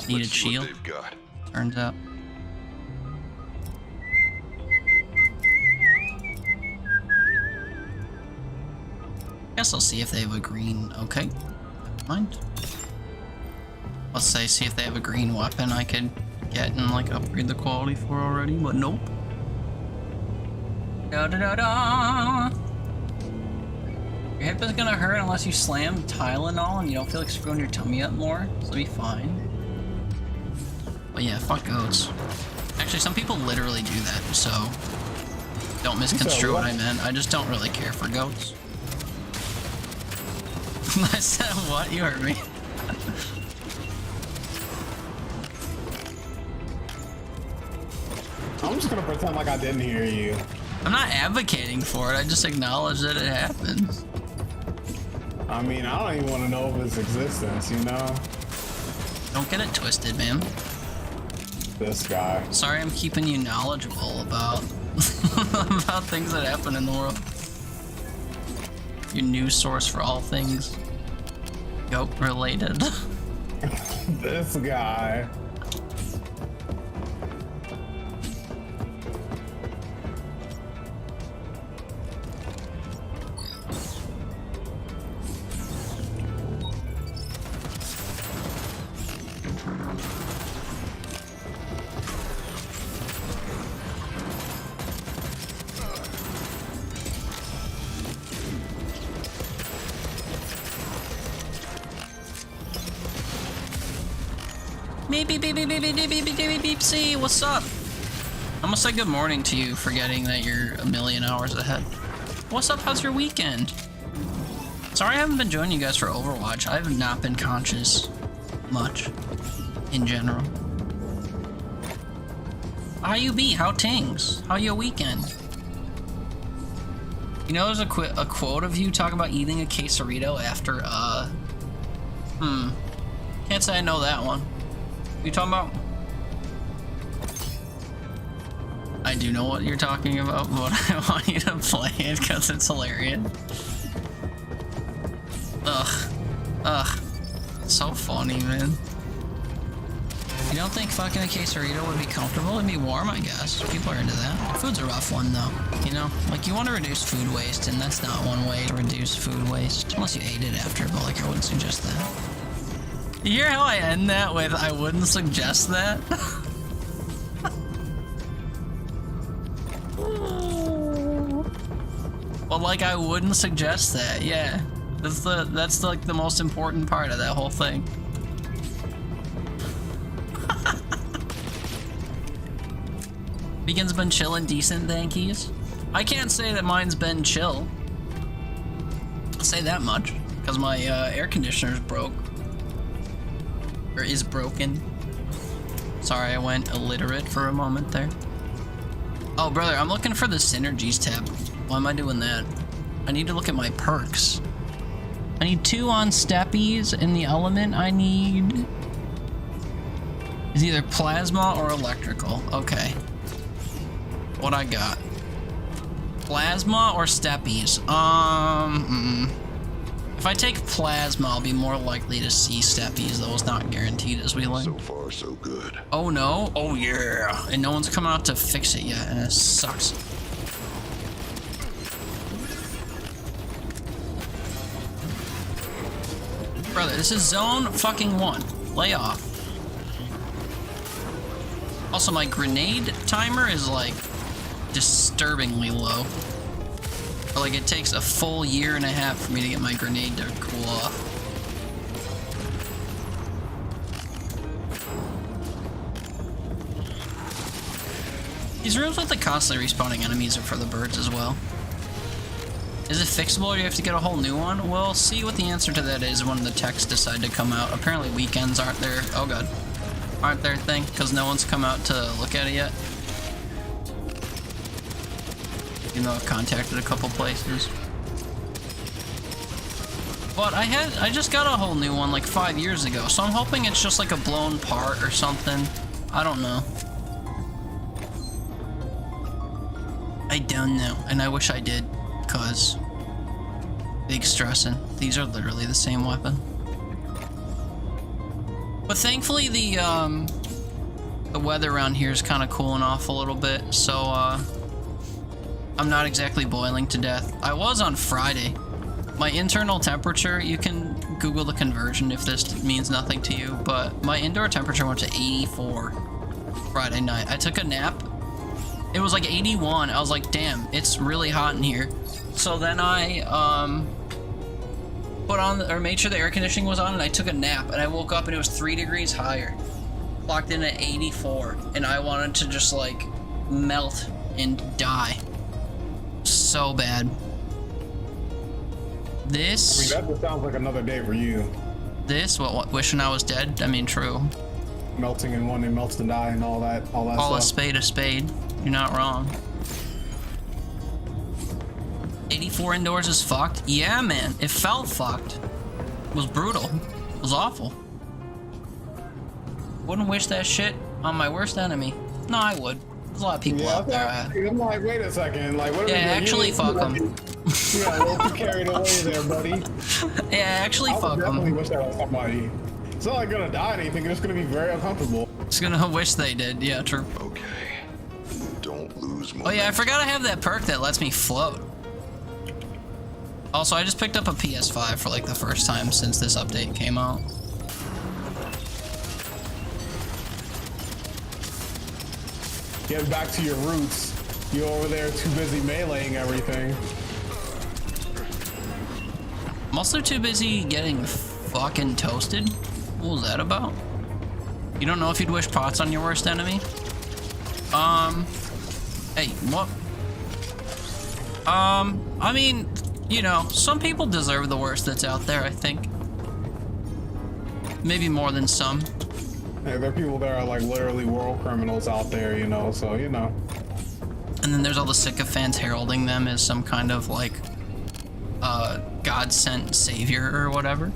needed shield. Turns out. Guess I'll see if they have a green. Okay, never mind. Let's say see if they have a green weapon I could get and like upgrade the quality for already, but nope. Da da da da. Your hip is gonna hurt unless you slam Tylenol and you don't feel like screwing your tummy up more, so it'll be fine. But yeah, fuck goats. Actually, some people literally do that, so don't misconstrue what I meant. I just don't really care for goats. I said what? You heard me. I'm just gonna pretend like I didn't hear you. I'm not advocating for it, I just acknowledge that it happens. I mean, I don't even want to know of its existence, you know? Don't get it twisted, man. This guy. Sorry I'm keeping you knowledgeable about about things that happen in the world. Your news source for all things goat related. This guy. Beep, see, what's up? I'm gonna say good morning to you, forgetting that you're a million hours ahead. What's up? How's your weekend? Sorry I haven't been joining you guys for Overwatch. I have not been conscious much in general. How you be? How tings? How your weekend? You know, there's a quote of you talking about eating a quesarito after, can't say I know that one. What are you talking about? I do know what you're talking about, but I want you to play it because it's hilarious. Ugh. Ugh. It's so funny, man. You don't think fucking a quesarito would be comfortable? It'd be warm, I guess. People are into that. Food's a rough one, though. You know? Like, you want to reduce food waste, and that's not one way to reduce food waste. Unless you ate it after, but, like, I wouldn't suggest that. You hear how I end that with, I wouldn't suggest that? Well, like, I wouldn't suggest that, yeah. That's like the most important part of that whole thing. Weekend's been chillin', decent, thank yous. I can't say that mine's been chill. I'll say that much, because my air conditioner's broke. Or is broken. Sorry, I went illiterate for a moment there. Oh, brother, I'm looking for the synergies tab. Why am I doing that? I need to look at my perks. I need 2 on steppies, and the element I need is either plasma or electrical. Okay. What I got? Plasma or steppies? If I take plasma, I'll be more likely to see steppies, though it's not guaranteed as we learn. So far, so good. Oh no? Oh yeah. And no one's coming out to fix it yet, and it sucks. Brother, this is zone fucking 1. Lay off. Also, my grenade timer is like disturbingly low. But, like, it takes a full 1.5 years for me to get my grenade to cool off. These rooms with the constantly respawning enemies are for the birds as well. Is it fixable or do you have to get a whole new one? We'll see what the answer to that is when the techs decide to come out. Apparently weekends aren't their, oh god, aren't their thing, because no one's come out to look at it yet. Even though I've contacted a couple places. But I just got a whole new one like 5 years ago, so I'm hoping it's just like a blown part or something. I don't know. I don't know, and I wish I did, cause big stressing. These are literally the same weapon. But thankfully the weather around here is kind of cooling off a little bit, so I'm not exactly boiling to death. I was on Friday. My internal temperature, you can Google the conversion if this means nothing to you, but my indoor temperature went to 84 Friday night. I took a nap. It was like 81. I was like, damn, it's really hot in here. So then I put on, or made sure the air conditioning was on, and I took a nap, and I woke up and it was 3 degrees higher. Clocked in at 84, and I wanted to just like melt and die. So bad. This. I mean, that just sounds like another day for you. This, what wishing I was dead? I mean, true. Melting in one, it melts to die, and all that Call stuff. a spade a spade. You're not wrong. 84 indoors is fucked? Yeah, man. It felt fucked. It was brutal. It was awful. Wouldn't wish that shit on my worst enemy. No, I would. There's a lot of people out there. I'm like, wait a second. Like, what are Yeah, we doing? actually, fuck them. You got a little too carried away there, buddy. Yeah, actually, fuck I definitely them. wish that on somebody. It's not like gonna die or anything. It's gonna be very uncomfortable. Just gonna wish they did. Yeah, true. Okay. Don't lose momentum. Oh yeah, I forgot I have that perk that lets me float. Also, I just picked up a PS5 for like the first time since this update came out. Get back to your roots. You're over there too busy meleeing everything. I'm also too busy getting fucking toasted. What was that about? You don't know if you'd wish pots on your worst enemy? Hey, what? I mean, you know, some people deserve the worst that's out there, I think. Maybe more than some. Hey, there are people that are like literally world criminals out there, you know, so, you know. And then there's all the sycophants heralding them as some kind of like, God-sent savior or whatever.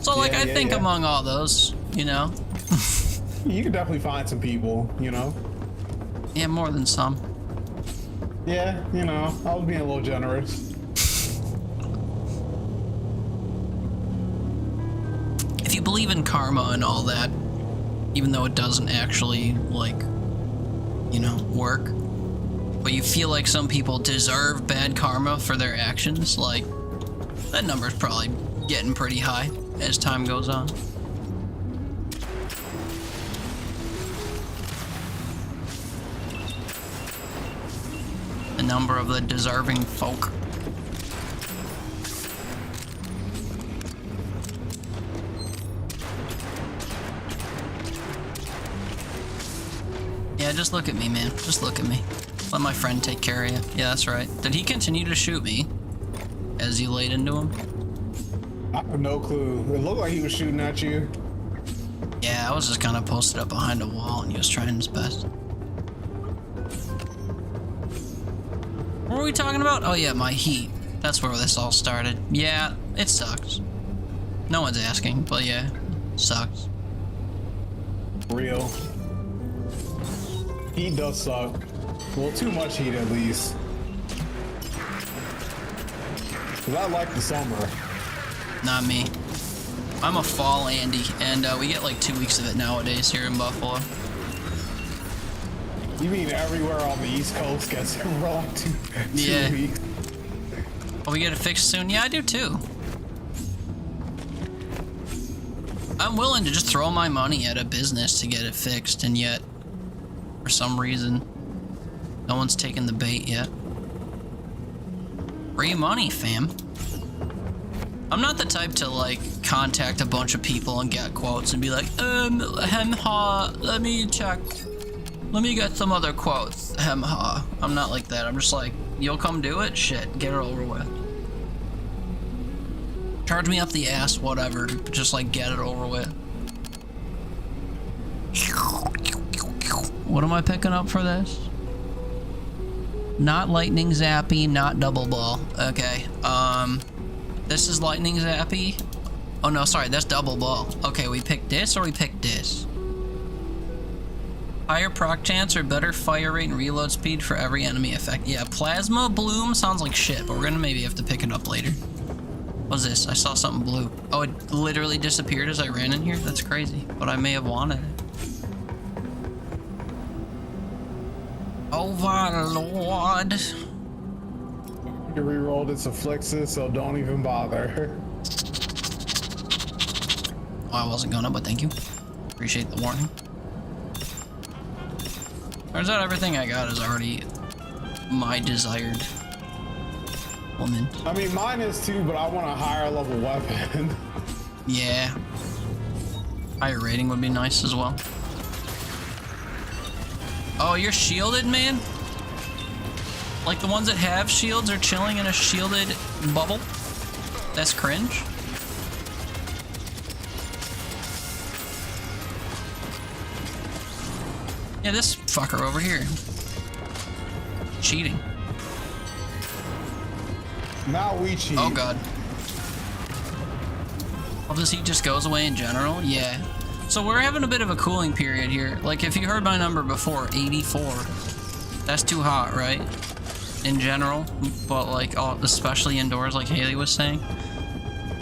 So, like, I think among all those, you know. You could definitely find some people, you know. Yeah, more than some. Yeah, you know, I was being a little generous. If you believe in karma and all that, even though it doesn't actually, like, you know, work. But you feel like some people deserve bad karma for their actions, like, that number's probably getting pretty high as time goes on. The number of the deserving folk. Yeah, just look at me, man. Just look at me. Let my friend take care of you. Yeah, that's right. Did he continue to shoot me as you laid into him? I have no clue. It looked like he was shooting at you. Yeah, I was just kind of posted up behind a wall and he was trying his best. What were we talking about? Oh yeah, my heat. That's where this all started. Yeah, it sucks. No one's asking, but yeah, sucks. Real. Heat does suck. Well, too much heat at least. Cause I like the summer. Not me. I'm a fall Andy, and we get like 2 weeks of it nowadays here in Buffalo. You mean everywhere on the East Coast gets it for like two Yeah. weeks? Oh, we get it fixed soon? Yeah, I do too. I'm willing to just throw my money at a business to get it fixed, and yet, for some reason, no one's taken the bait yet. Free money, fam. I'm not the type to, like, contact a bunch of people and get quotes and be like, let me check. Let me get some other quotes, ha. I'm not like that. I'm just like, you'll come do it? Shit, get it over with. Charge me up the ass, whatever. Just, like, get it over with. What am I picking up for this? Not lightning zappy, not double ball. Okay, this is lightning zappy. Oh no, sorry, that's double ball. Okay, we picked this or we picked this. Higher proc chance or better fire rate and reload speed for every enemy effect. Yeah, plasma bloom sounds like shit, but we're gonna maybe have to pick it up later. What's this? I saw something blue. Oh, it literally disappeared as I ran in here? That's crazy, but I may have wanted it. Overlord. You rerolled its afflicted, so don't even bother. Oh, I wasn't gonna, but thank you. Appreciate the warning. Turns out everything I got is already my desired woman. I mean, mine is too, but I want a higher level weapon. Yeah. Higher rating would be nice as well. Oh, you're shielded, man? Like the ones that have shields are chilling in a shielded bubble? That's cringe. Yeah, this fucker over here. Cheating. Now we cheat. Oh god. Well, this heat just goes away in general? Yeah. So we're having a bit of a cooling period here. Like, if you heard my number before, 84. That's too hot, right? In general, but like, especially indoors, like Haley was saying.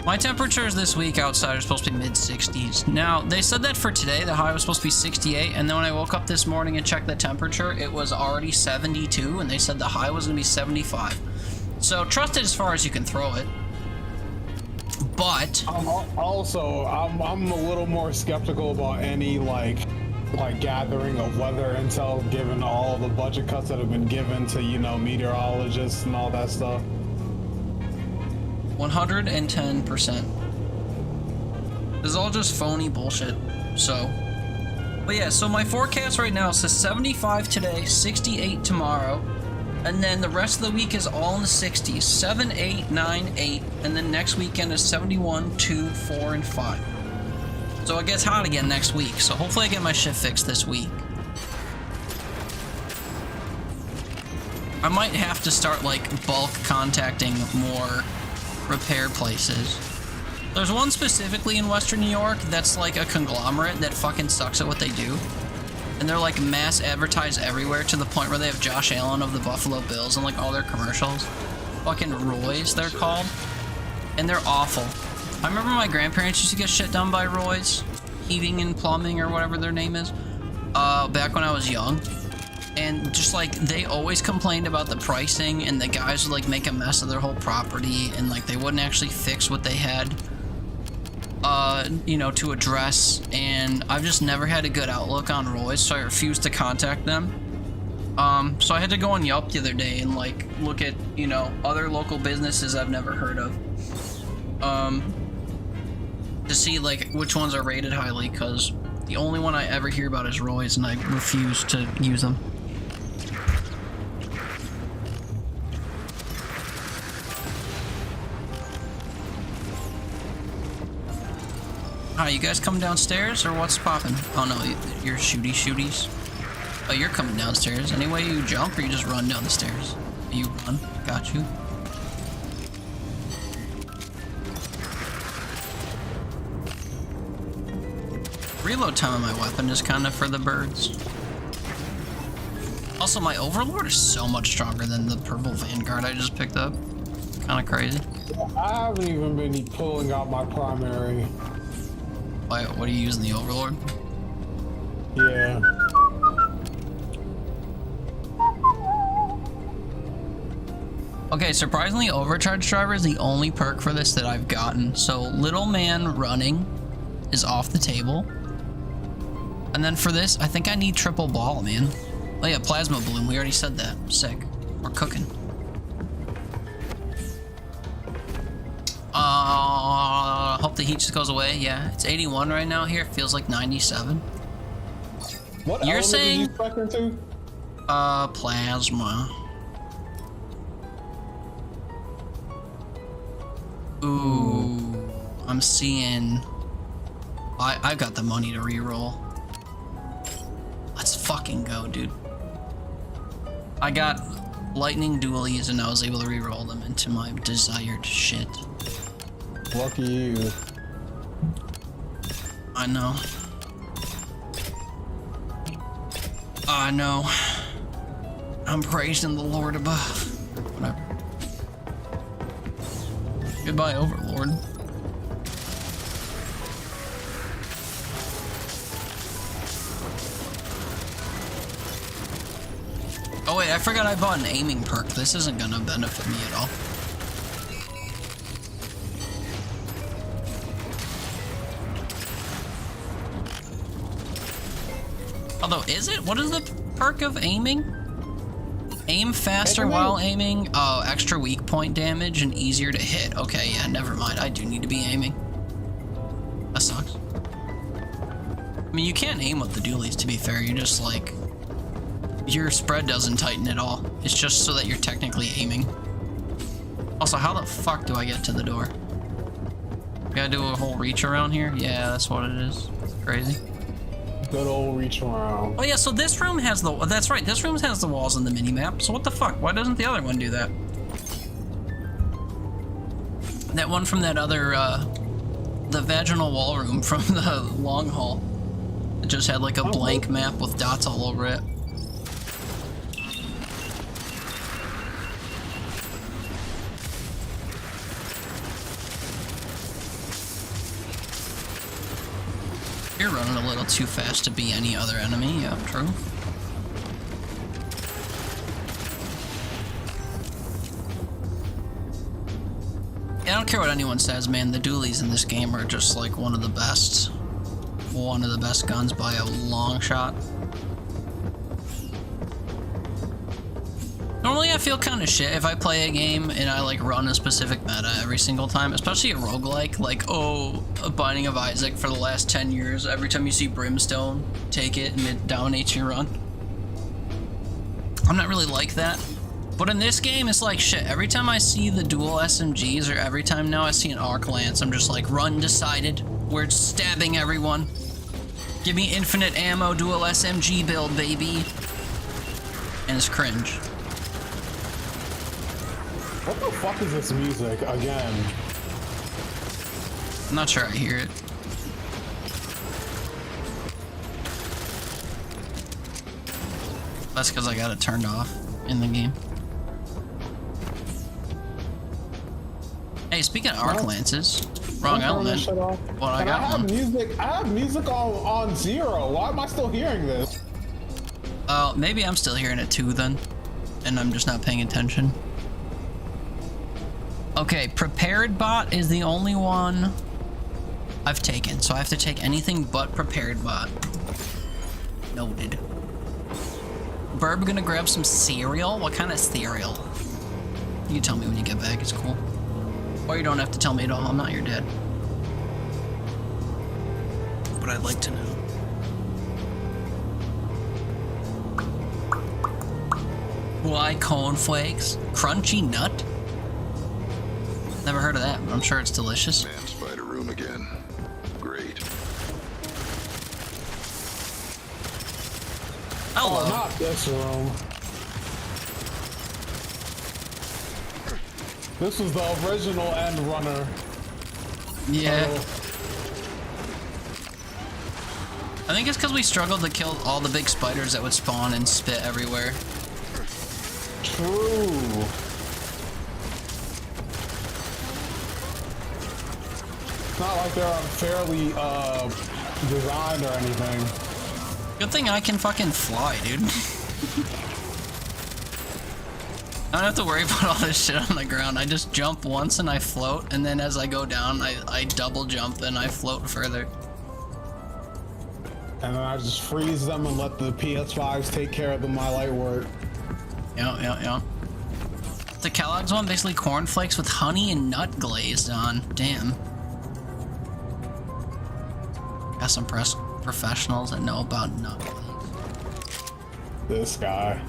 My temperatures this week outside are supposed to be mid-60s. Now, they said that for today, the high was supposed to be 68, and then when I woke up this morning and checked the temperature, it was already 72, and they said the high was gonna be 75. So, trust it as far as you can throw it. But I'm a little more skeptical about any like gathering of weather intel, given all the budget cuts that have been given to, you know, meteorologists and all that stuff. 110%. This is all just phony bullshit. So, but yeah, so my forecast right now says 75 today, 68 tomorrow, and then the rest of the week is all in the 60s. 7, 8, 9, 8, and then next weekend is 71, 2, 4, and 5. So it gets hot again next week, so hopefully I get my shit fixed this week. I might have to start, like, bulk contacting more repair places. There's one specifically in Western New York that's like a conglomerate that fucking sucks at what they do. And they're like mass advertised everywhere to the point where they have Josh Allen of the Buffalo Bills in like all their commercials. Fucking Roy's, they're called. And they're awful. I remember my grandparents used to get shit done by Roy's. heating and plumbing or whatever their name is, back when I was young. And just like, they always complained about the pricing, and the guys would like make a mess of their whole property, and like they wouldn't actually fix what they had, you know, to address. And I've just never had a good outlook on Roy's, so I refused to contact them. So I had to go on Yelp the other day and like look at, you know, other local businesses I've never heard of, to see like which ones are rated highly, because the only one I ever hear about is Roy's, and I refuse to use them. Hi, you guys coming downstairs or what's poppin'? Oh no, you're shooties. Oh, you're coming downstairs. Any way you jump or you just run down the stairs? You run. Got you. Reload time on my weapon is kind of for the birds. Also, my Overlord is so much stronger than the purple Vanguard I just picked up. Kind of crazy. I haven't even been pulling out my primary. Why, what are you using, the Overlord? Yeah. Okay, surprisingly, Overcharge Driver is the only perk for this that I've gotten. So, Little Man Running is off the table. And then for this, I think I need Triple Ball, man. Oh yeah, Plasma Balloon, we already said that. Sick. We're cooking. Hope the heat just goes away. Yeah, it's 81 right now here. It feels like 97. What You're element saying? did you spec into? Plasma. Ooh, I'm seeing. I've got the money to reroll. Let's fucking go, dude. I got lightning dualies and I was able to reroll them into my desired shit. Lucky you. I know. I know. I'm praising the Lord above. Whatever. Goodbye, Overlord. Oh wait, I forgot I bought an aiming perk. This isn't gonna benefit me at all. Although, is it? What is the perk of aiming? Aim faster while aiming. Oh, extra weak point damage and easier to hit. Okay, yeah, never mind. I do need to be aiming. That sucks. I mean, you can't aim with the dualies, to be fair. You're just like... Your spread doesn't tighten at all. It's just so that you're technically aiming. Also, how the fuck do I get to the door? Gotta do a whole reach around here? Yeah, that's what it is. It's crazy. Good old reach around. Oh yeah, so this room has the... That's right, this room has the walls in the mini-map. So what the fuck? Why doesn't the other one do that? That one from that other, the vaginal wall room from the long haul. It just had like a blank map with dots all over it. You're running a little too fast to be any other enemy, yeah, true. Yeah, I don't care what anyone says, man, the dualies in this game are just like one of the best guns by a long shot. Normally I feel kind of shit if I play a game and I like run a specific meta every single time, especially a roguelike, like, oh, a Binding of Isaac for the last 10 years. Every time you see Brimstone, take it and it dominates your run. I'm not really like that. But in this game, it's like shit. Every time I see the dual SMGs or every time now I see an arc lance, I'm just like, run decided. We're stabbing everyone. Give me infinite ammo dual SMG build, baby. And it's cringe. What the fuck is this music again? I'm not sure I hear it. That's because I got it turned off in the game. Hey, speaking of arc lances, Wrong I'm turning this element. shit off. Well, I And got one. I have music on 0. Why am I still hearing this? Oh, maybe I'm still hearing it too then. And I'm just not paying attention. Okay, prepared bot is the only one I've taken. So I have to take anything but prepared bot. Noted. Burb gonna grab some cereal? What kind of cereal? You can tell me when you get back, it's cool. Or you don't have to tell me at all, I'm not your dad. But I'd like to know. Why cornflakes? Crunchy nut? Never heard of that, but I'm sure it's delicious. Man, spider room again. Great. Hello. Oh, not this room. This was the original end runner. Yeah. Oh, I think it's because we struggled to kill all the big spiders that would spawn and spit everywhere. true. It's not like they're unfairly designed or anything. Good thing I can fucking fly, dude. I don't have to worry about all this shit on the ground. I just jump once and I float, and then as I go down, I double jump and I float further. And then I just freeze them and let the PS5s take care of my light work. Yeah. The Kellogg's one, basically cornflakes with honey and nut glazed on. Damn. Got some professionals that know about nut glaze. This guy.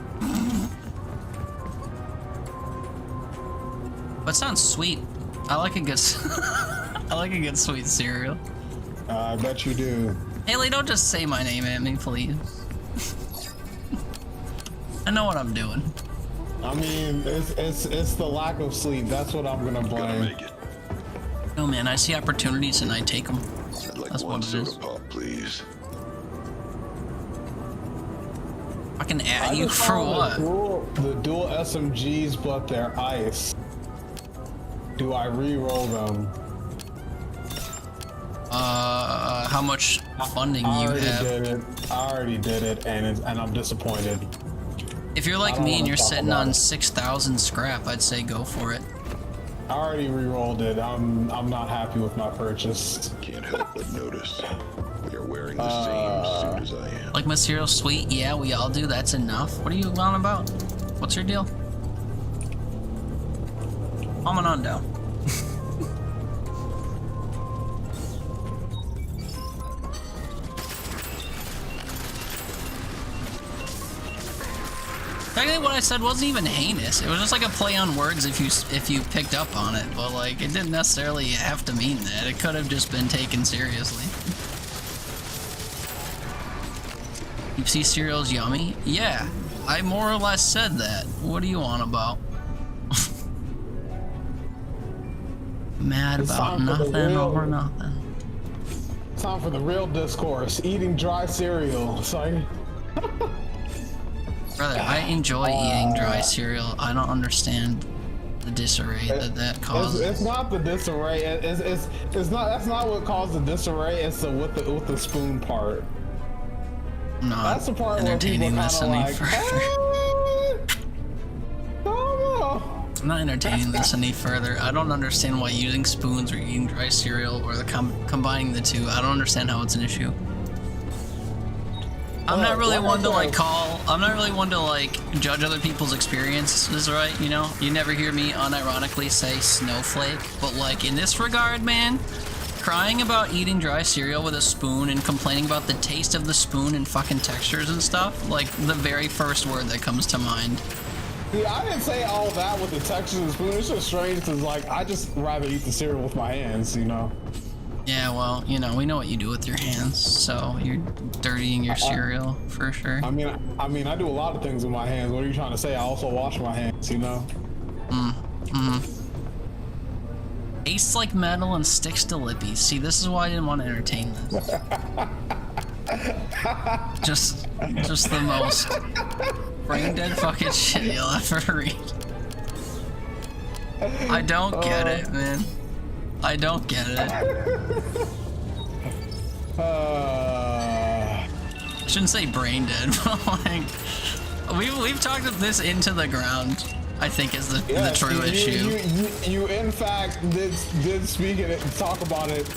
But it sounds sweet. I like a good I like a good sweet cereal. I bet you do. Haley, don't just say my name at me, please. I know what I'm doing. I mean, it's the lack of sleep. That's what I'm gonna Gotta blame. make it. No, man, I see opportunities and I take them. I'd like That's one what it is. soda pop, please. I can I at you just for found what? The dual SMGs, but they're ice. Do I re-roll them? How much funding I you already have? did it. I already did it, and I'm disappointed. If you're I like don't me and wanna you're talk sitting about on it. 6,000 scrap, I'd say go for it. I already re-rolled it. I'm not happy with my purchase. Can't help but notice. We are wearing the same suit as I am. Like my cereal sweet? Yeah, we all do. That's enough. What are you on about? What's your deal? Coming on down. Technically, what I said wasn't even heinous. It was just like a play on words if you picked up on it, but like it didn't necessarily have to mean that. It could have just been taken seriously. You see cereal's yummy? Yeah, I more or less said that. What do you want about? Mad It's about time for the nothing real- over nothing. Time for the real discourse. Eating dry cereal. Sorry. Brother, I enjoy eating dry cereal. I don't understand the disarray that causes. It's not the disarray. It's not. That's not what caused the disarray. It's the with the spoon part. I'm not That's the part where people entertaining kind this of any like. further. Oh I'm not entertaining this any further. I don't understand why using spoons or eating dry cereal or the combining the two. I don't understand how it's an issue. I'm not really one to like I'm not really one to like judge other people's experiences, right? You know, you never hear me unironically say snowflake, but like in this regard, man, crying about eating dry cereal with a spoon and complaining about the taste of the spoon and fucking textures and stuff, like the very first word that comes to mind. Yeah, I didn't say all that with the texture of the spoon. It's just strange because like I just rather eat the cereal with my hands, you know. Yeah, well, you know, we know what you do with your hands, so you're dirtying your cereal for sure. I mean, I do a lot of things with my hands. What are you trying to say? I also wash my hands, you know. Tastes like metal and sticks to lippies. See, this is why I didn't want to entertain this. just the most brain dead fucking shit you'll ever read. I don't get it, man. I don't get it. Uh, I shouldn't say brain dead, but like we've talked this into the ground. I think is the true issue. You in fact did speak it, talk about it.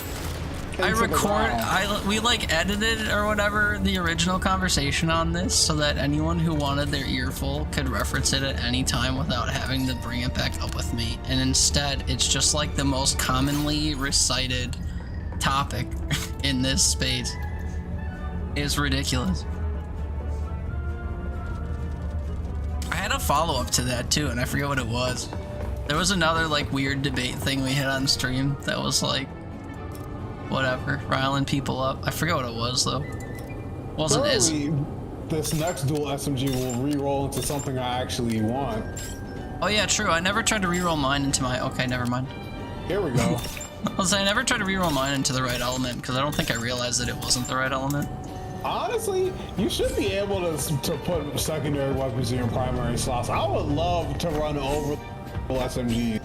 We like edited or whatever the original conversation on this so that anyone who wanted their earful could reference it at any time without having to bring it back up with me. And instead, it's just like the most commonly recited topic in this space. It's ridiculous. I had a follow-up to that too, and I forget what it was. There was another like weird debate thing we had on stream that was like whatever, riling people up. I forget what it was though. Wasn't as this next dual SMG will re-roll into something I actually want. Oh yeah, true. I never tried to re-roll mine into my. Okay, never mind. Here we go. I was saying I never tried to re-roll mine into the right element because I don't think I realized that it wasn't the right element. Honestly, you should be able to put secondary weapons in your primary slots. I would love to run over SMG.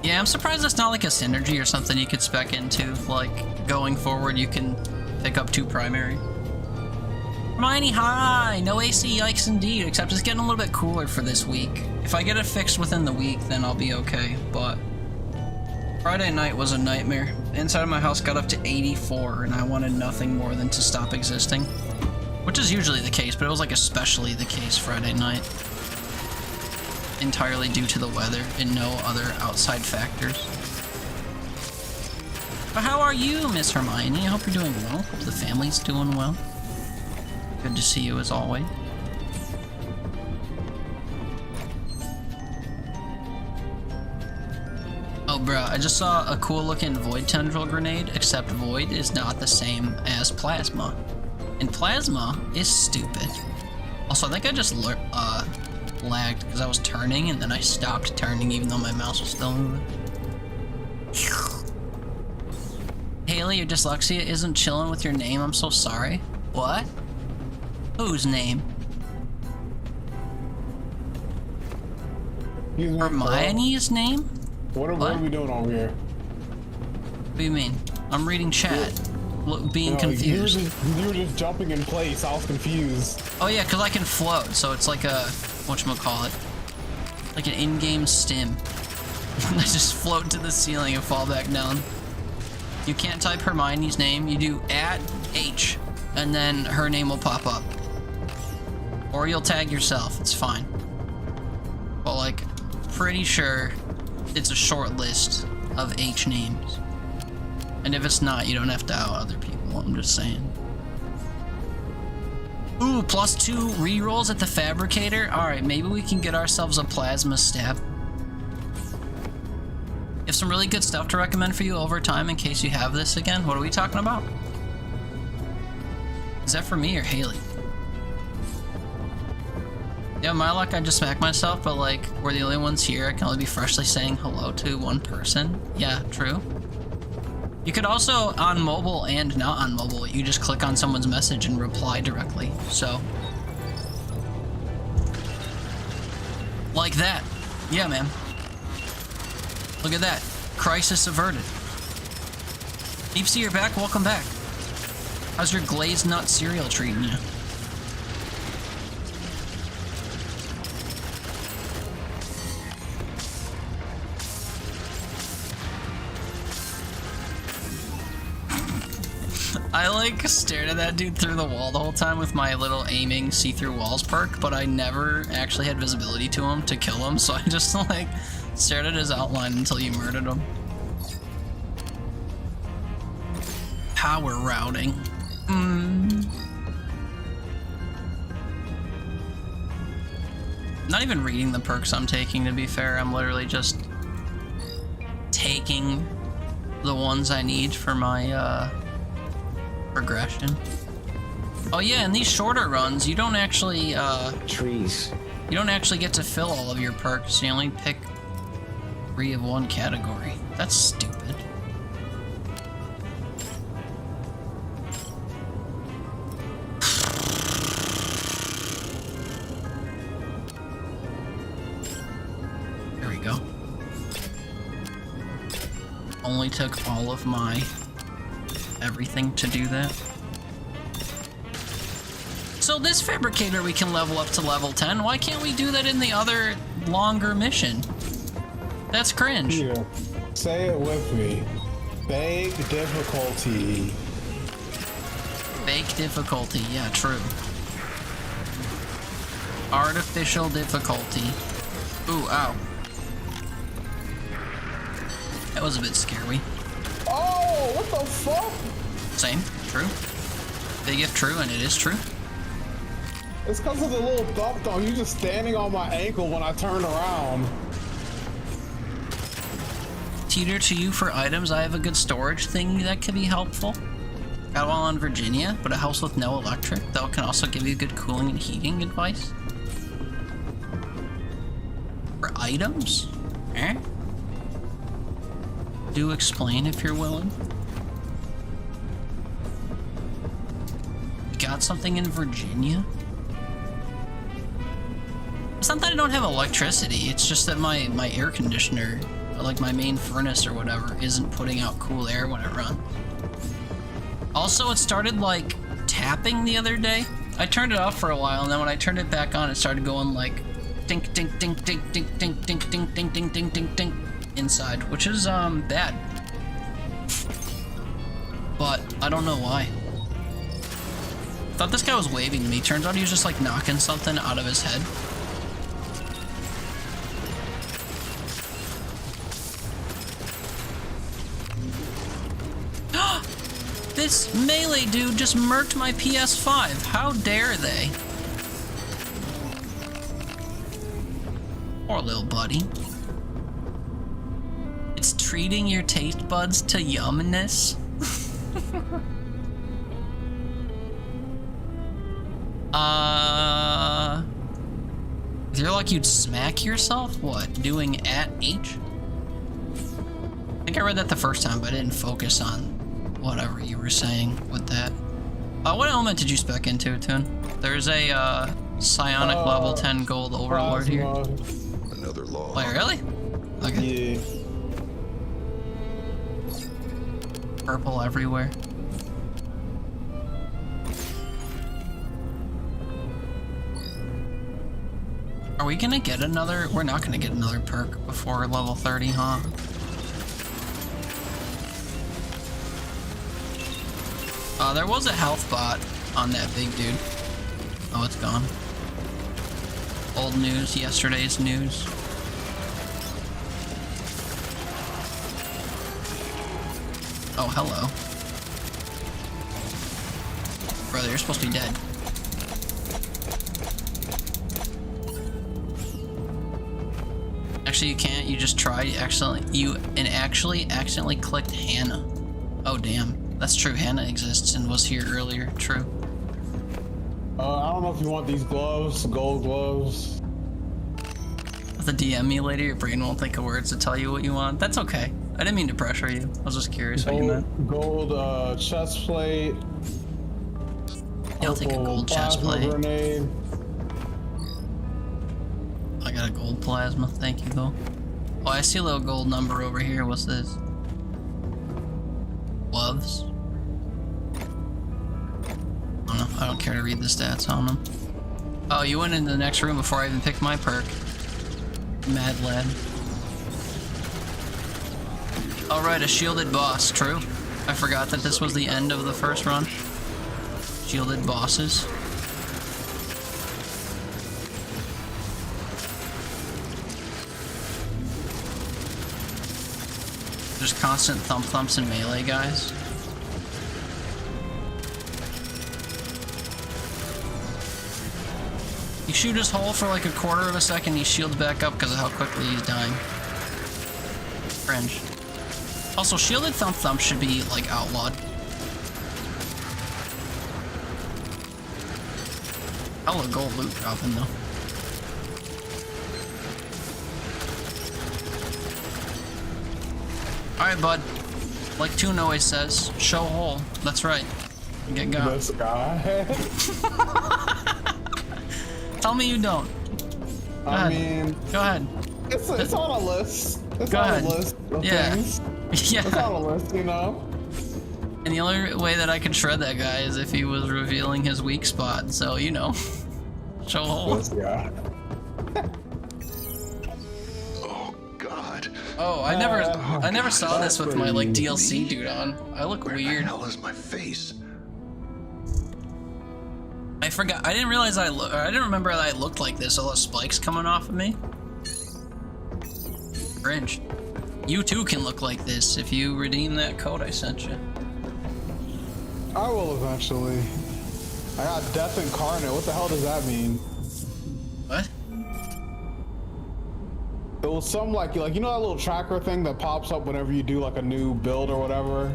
Yeah, I'm surprised it's not like a synergy or something you could spec into. Like, going forward, you can pick up 2 primary. Hermione, hi! No AC, yikes indeed, except it's getting a little bit cooler for this week. If I get it fixed within the week, then I'll be okay, but Friday night was a nightmare. Inside of my house got up to 84, and I wanted nothing more than to stop existing. Which is usually the case, but it was like especially the case Friday night. Entirely due to the weather and no other outside factors. But how are you, Miss Hermione? I hope you're doing well. Hope the family's doing well. Good to see you as always. Oh, bro, I just saw a cool looking Void Tendril grenade, except Void is not the same as Plasma. And Plasma is stupid. Also, I think I just lagged because I was turning and then I stopped turning even though my mouse was still moving. Haley, your dyslexia isn't chilling with your name. I'm so sorry. What? Whose name? Hermione's name? What are we doing over here? What do you mean? I'm reading chat. Being confused. You were just jumping in place. I was confused. Oh yeah, because I can float, so it's like a whatchamacallit, like an in-game stim. I just float to the ceiling and fall back down. You can't type Hermione's name. You do @H, and then her name will pop up. Or you'll tag yourself. It's fine. But like, pretty sure it's a short list of H names. And if it's not, you don't have to out other people. I'm just saying. Ooh, +2 rerolls at the Fabricator. Alright, maybe we can get ourselves a Plasma Stab. You have some really good stuff to recommend for you over time in case you have this again. What are we talking about? Is that for me or Haley? Yeah, my luck, I just smacked myself, but like, we're the only ones here. I can only be freshly saying hello to one person. Yeah, true. You could also, on mobile and not on mobile, you just click on someone's message and reply directly, so. Like that. Yeah, man. Look at that. Crisis averted. Deepsea, you're back. Welcome back. How's your glazed nut cereal treating you? I like stared at that dude through the wall the whole time with my little aiming see-through walls perk, but I never actually had visibility to him to kill him, so I just like stared at his outline until you murdered him. Power routing. Not even reading the perks I'm taking, to be fair. I'm literally just taking the ones I need for my progression. Oh yeah, in these shorter runs, you don't actually trees. You don't actually get to fill all of your perks. You only pick 3 of one category. That's stupid. There we go. only took all of my everything to do that. So this fabricator we can level up to level 10. Why can't we do that in the other longer mission? That's cringe. Peter, say it with me. Big difficulty. Fake difficulty, yeah, true. Artificial difficulty. Ooh, ow. That was a bit scary. Oh, what the fuck? Same, true. Big if true, and it is true. It's because of the little thump dog. You just standing on my ankle when I turn around. Teeter to you for items. I have a good storage thing that could be helpful. Got one on Virginia, but a house with no electric. That can also give you good cooling and heating advice. For items? Eh? Do explain if you're willing. Got something in Virginia? It's not that I don't have electricity, it's just that my air conditioner, like my main furnace or whatever, isn't putting out cool air when it runs. Also, it started like tapping the other day. I turned it off for a while, and then when I turned it back on, it started going like dink dink dink dink dink dink dink dink dink dink dink dink dink inside, which is bad. But I don't know why. Thought this guy was waving to me. Turns out he was just like knocking something out of his head. This melee dude just murked my PS5. How dare they? Poor little buddy. It's treating your taste buds to yumness. If you're like you'd smack yourself? What? Doing at H? I think I read that the first time, but I didn't focus on whatever you were saying with that. What element did you spec into, Toon? There's a psionic level 10 gold overlord here. Another law. Wait, really? Okay. Yeah. Purple everywhere. Are we gonna get another? We're not gonna get another perk before level 30, huh? There was a health bot on that big dude. Oh, it's gone. Old news, yesterday's news. Oh, hello. Brother, you're supposed to be dead. Actually, you can't. You just tried. You accidentally clicked Hannah. Oh, damn. That's true. Hannah exists and was here earlier. True. I don't know if you want these gloves, gold gloves. With the DM me later, your brain won't think of words to tell you what you want. That's okay. I didn't mean to pressure you. I was just curious what you meant. Gold chest plate. Yeah, I'll take a gold chest plate. Grenade. I got a gold plasma. Thank you, though. Oh, I see a little gold number over here. What's this? Gloves. I don't know. I don't care to read the stats on them. Oh, you went into the next room before I even picked my perk. Mad lad. Alright, a shielded boss. True. I forgot that this was the end of the first run. Shielded bosses. There's constant thumps and melee guys. You shoot his hole for like a quarter of a second, he shields back up because of how quickly he's dying. Cringe. Also, shielded thump should be like outlawed. Hella gold loot dropping though. Alright, bud. Like Toon always says, show hole. That's right. Get got. This guy. Tell me you don't. I mean, Go ahead. it's on a list. It's Go on ahead. a list of Yeah. things. It's Yeah. on a list, you know? And the only way that I could shred that guy is if he was revealing his weak spot. So, you know. Show hole. This guy. Oh, God. Oh, I never saw this with my like DLC dude on. I look Where the weird. hell is my face? I forgot. I didn't realize I didn't remember that I looked like this. All those spikes coming off of me. Cringe. You too can look like this if you redeem that code I sent you. I will eventually. I got Death Incarnate. What the hell does that mean? What? It was some like you know that little tracker thing that pops up whenever you do like a new build or whatever?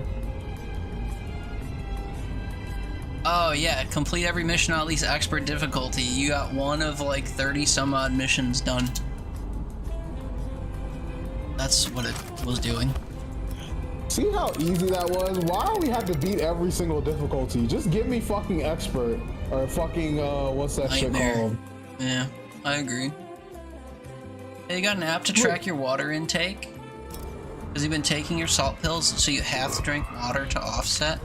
Oh yeah, complete every mission on at least expert difficulty. You got one of like 30 some odd missions done. That's what it was doing. See how easy that was? Why do we have to beat every single difficulty? Just give me fucking expert or fucking what's that shit Nightmare. called? Yeah, I agree. Hey, you got an app to track your water intake? Because you've been taking your salt pills, so you have to drink water to offset.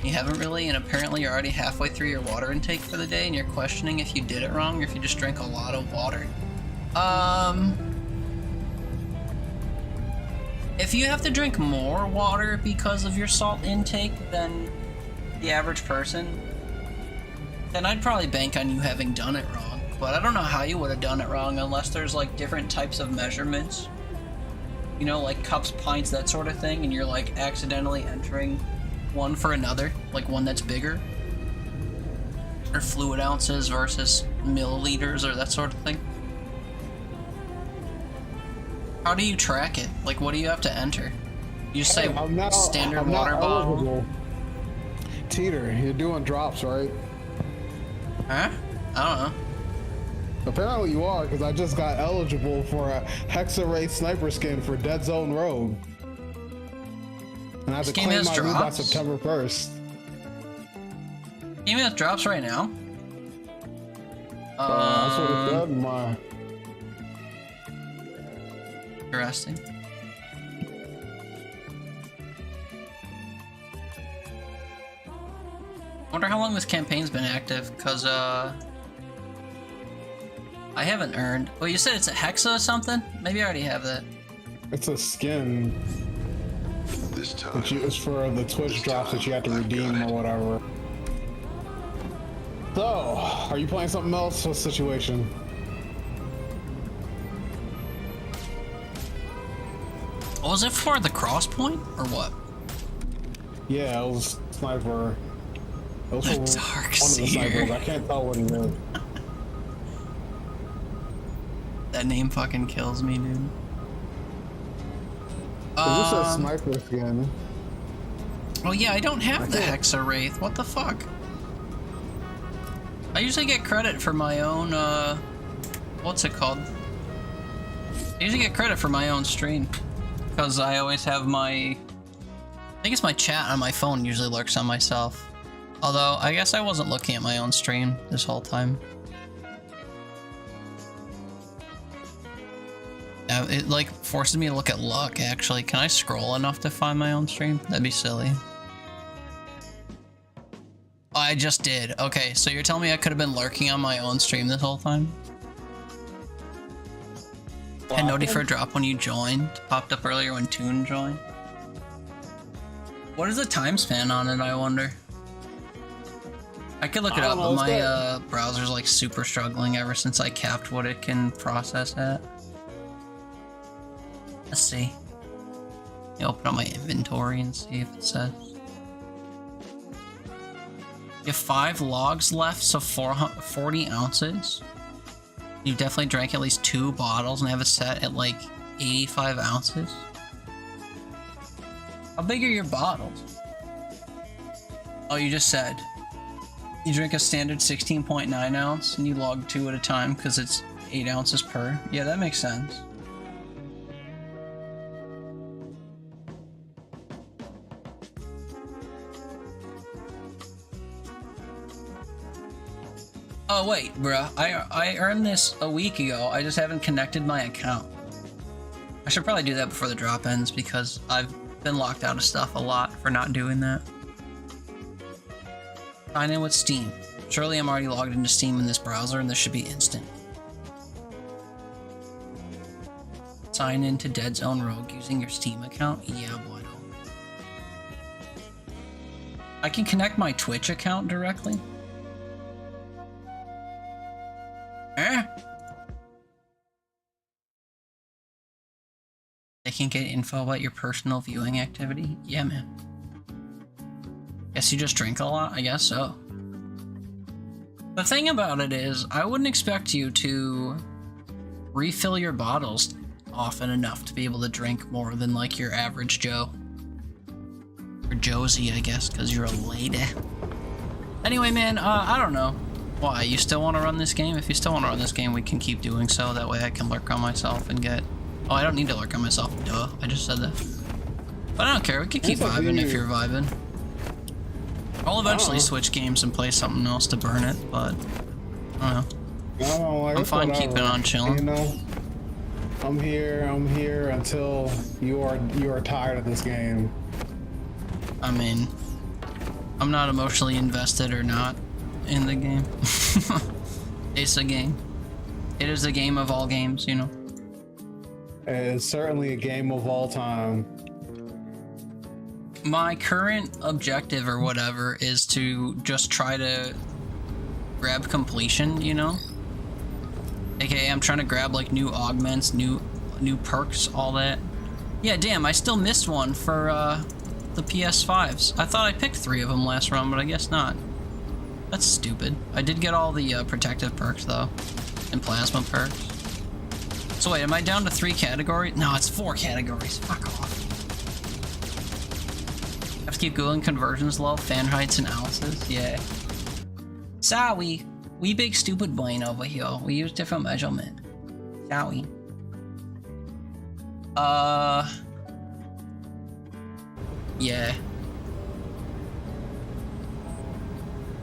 You haven't really, and apparently you're already halfway through your water intake for the day, and you're questioning if you did it wrong or if you just drank a lot of water. If you have to drink more water because of your salt intake than the average person, then I'd probably bank on you having done it wrong. But I don't know how you would have done it wrong unless there's like different types of measurements. You know, like cups, pints, that sort of thing, and you're like accidentally entering one for another, like one that's bigger. Or fluid ounces versus milliliters or that sort of thing. How do you track it? Like, what do you have to enter? You just say standard water bottle? Eligible. Teeter, you're doing drops, right? Huh? I don't know. Apparently you are, because I just got eligible for a Hexa-Ray sniper skin for Deadzone Rogue. And I have This to game claim has my loot by drops? September 1st. Game that drops right now? That's what it said in my... Interesting. Wonder how long this campaign's been active, cause I haven't earned. Well, you said it's a hexa or something? Maybe I already have that. It's a skin. This time. It's for the Twitch drops that you have to redeem or whatever. So, are you playing something else? What's the situation? Oh, was it for the cross point or what? Yeah, it was sniper. It was for The Dark one of the Seer. snipers. I can't tell what he is. That name fucking kills me, dude. Is this a sniper skin? Oh yeah, I don't have the Hexa Wraith. What the fuck? I usually get credit for my own, what's it called? I usually get credit for my own stream. Because I always have my... I think it's my chat on my phone usually lurks on myself. Although, I guess I wasn't looking at my own stream this whole time. It like forces me to look at luck, actually. Can I scroll enough to find my own stream? That'd be silly. Oh, I just did. Okay, so you're telling me I could have been lurking on my own stream this whole time? Had noti for a drop when you joined. Popped up earlier when Toon joined. What is the time span on it, I wonder? I could look it up, but my browser's like super struggling ever since I capped what it can process at. Let's see. Let me open up my inventory and see if it says. You have 5 logs left, so 40 ounces. You definitely drank at least 2 bottles and have it set at like 85 ounces. How big are your bottles? Oh, you just said. You drink a standard 16.9 ounce and you log 2 at a time because it's 8 ounces per. Yeah, that makes sense. Oh wait, bruh. I earned this a week ago. I just haven't connected my account. I should probably do that before the drop ends because I've been locked out of stuff a lot for not doing that. Sign in with Steam. Surely I'm already logged into Steam in this browser and this should be instant. Sign in to Deadzone Rogue using your Steam account? Yeah, boy. I can connect my Twitch account directly? Eh? They can get info about your personal viewing activity? Yeah, man. Guess you just drink a lot? I guess so. The thing about it is, I wouldn't expect you to refill your bottles often enough to be able to drink more than like your average Joe. Or Josie, I guess, because you're a lady. Anyway, man, I don't know. Why? You still want to run this game? If you still want to run this game, we can keep doing so. That way I can lurk on myself and get... Oh, I don't need to lurk on myself. Duh. I just said that. But I don't care. We can keep vibing if you're vibing. I'll eventually switch games and play something else to burn it, but... I don't know. I'm fine keeping on chilling. You know? I'm here until you are tired of this game. I mean, I'm not emotionally invested or not in the game. It's a game. It is a game of all games, you know. It's certainly a game of all time. My current objective or whatever is to just try to grab completion, you know? AKA I'm trying to grab like new augments, new perks, all that. Yeah, damn, I still missed one for the PS5s. I thought I picked 3 of them last run, but I guess not. That's stupid. I did get all the protective perks though, and plasma perks. So wait, am I down to 3 categories? No, it's 4 categories. Fuck off. Have to keep Googling conversions low, Fahrenheits and ounces. Yeah. Sorry, we big stupid brain over here. We use different measurement. Sorry. Yeah.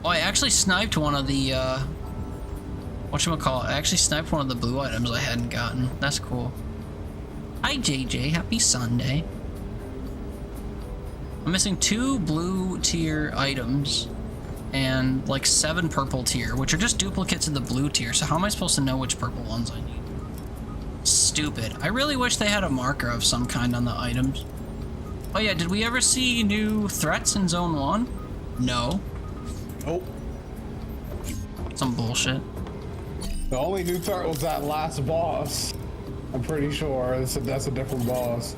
Oh, I actually sniped one of the, whatchamacallit? I actually sniped one of the blue items I hadn't gotten. That's cool. Hi, JJ. Happy Sunday. I'm missing 2 blue tier items and like 7 purple tier, which are just duplicates of the blue tier. So how am I supposed to know which purple ones I need? Stupid. I really wish they had a marker of some kind on the items. Oh yeah, did we ever see new threats in Zone 1? No. Nope. Some bullshit. The only new threat was that last boss. I'm pretty sure that's a different boss.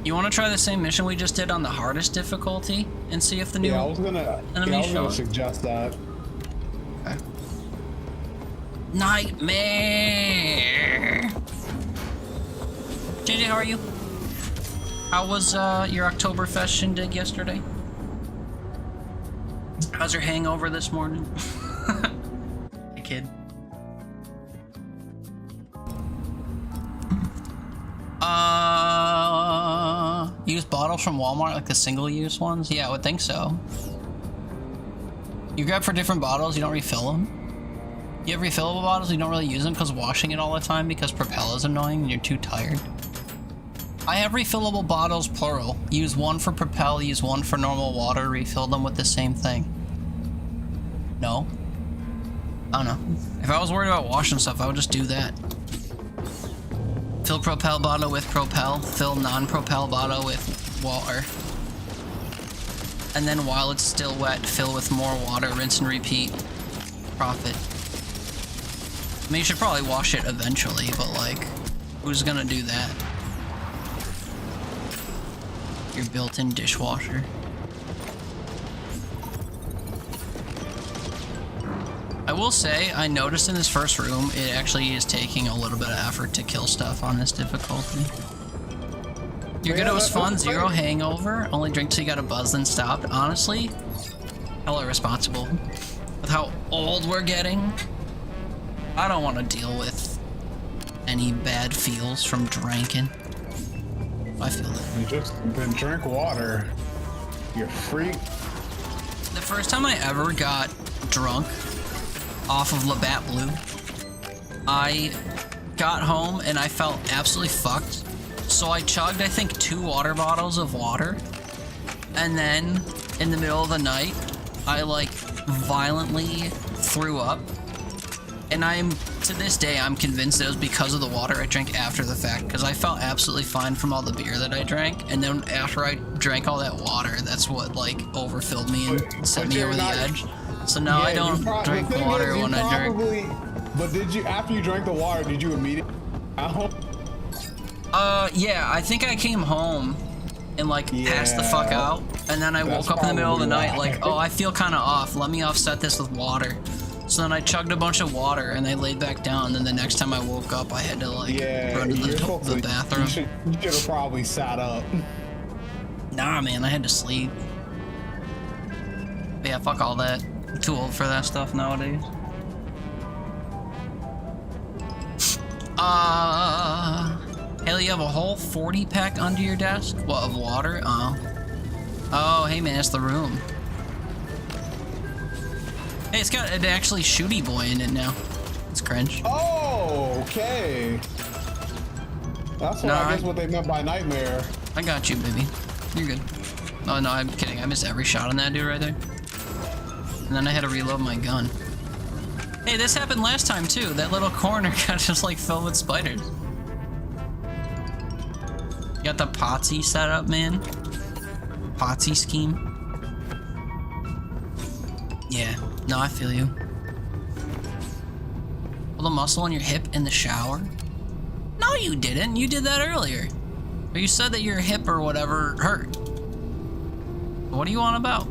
You want to try the same mission we just did on the hardest difficulty and see if the new enemies show suggest that. Okay. Nightmare. JJ, how are you? How was your Oktoberfest shindig yesterday? How's your hangover this morning? Hey, kid. Use bottles from Walmart, like the single-use ones? Yeah, I would think so. You grab for different bottles, you don't refill them. You have refillable bottles, you don't really use them because washing it all the time because Propel is annoying and you're too tired. I have refillable bottles, plural. Use one for Propel, use one for normal water, refill them with the same thing. No? I don't know. If I was worried about washing stuff, I would just do that. Fill Propel bottle with Propel, fill non-Propel bottle with water. And then while it's still wet, fill with more water, rinse and repeat. Profit. I mean, you should probably wash it eventually, but like, who's gonna do that? Your built-in dishwasher. I will say, I noticed in this first room, it actually is taking a little bit of effort to kill stuff on this difficulty. Your good, it was fun, 0 hangover, only drink till you got a buzz then stopped. Honestly, hella irresponsible. With how old we're getting, I don't want to deal with any bad feels from drinking. I feel that. You just then drink water. You freak. The first time I ever got drunk off of Labatt Blue, I got home and I felt absolutely fucked So I chugged, I think, 2 water bottles of water. And then, in the middle of the night, I, like, violently threw up. And to this day, I'm convinced it was because of the water I drank after the fact. Because I felt absolutely fine from all the beer that I drank. And then after I drank all that water, that's what, like, overfilled me and set me over the edge. So now I don't drink water when I drink. But did you, after you drank the water, did you immediately yeah, I think I came home and, like, passed the fuck out. And then I woke up in the middle of the night, like, oh, I feel kind of off. Let me offset this with water. So then I chugged a bunch of water and I laid back down. And then the next time I woke up, I had to, like, run to the bathroom. You should have probably sat up. Nah, man, I had to sleep. But yeah, fuck all that. I'm too old for that stuff nowadays. Haley, you have a whole 40-pack under your desk? What, of water? Oh, hey man, it's the room. Hey, it's got an actually shooty boy in it now. It's cringe. Oh, okay. That's what I guess what they meant by nightmare. I got you, baby. You're good. Oh no, I'm kidding. I missed every shot on that dude right there. And then I had to reload my gun. Hey, this happened last time too. That little corner got just like filled with spiders. You got the Potsy set up, man. Potsy scheme. Yeah, no, I feel you. Well, the muscle in your hip in the shower? No, you didn't. You did that earlier. Or you said that your hip or whatever hurt. What do you want about?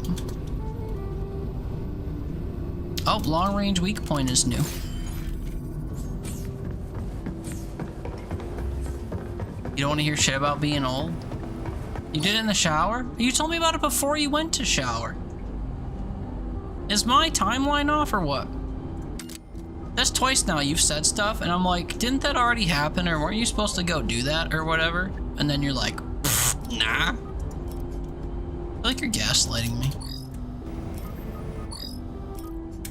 Oh, long range weak point is new. You don't want to hear shit about being old? You did it in the shower? You told me about it before you went to shower. Is my timeline off or what? That's twice now you've said stuff and I'm like, didn't that already happen or weren't you supposed to go do that or whatever? And then you're like, nah. I feel like you're gaslighting me.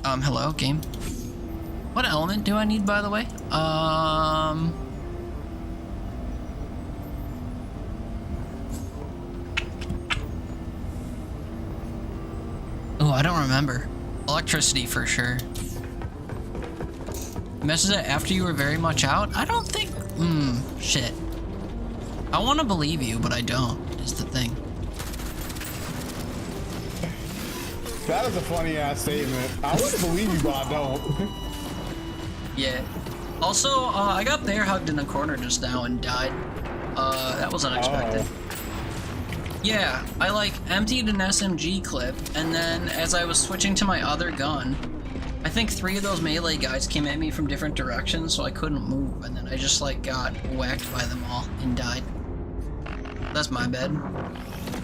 Hello, game. What element do I need, by the way? Oh, I don't remember. Electricity for sure. Messes it after you were very much out? I don't think... shit. I want to believe you, but I don't, is the thing. That is a funny ass statement. I wouldn't believe you, but I don't. Yeah. Also, I got bear hugged in a corner just now and died. That was unexpected. Yeah, I like emptied an SMG clip, and then as I was switching to my other gun, I think 3 of those melee guys came at me from different directions, so I couldn't move, and then I just like got whacked by them all and died. That's my bad.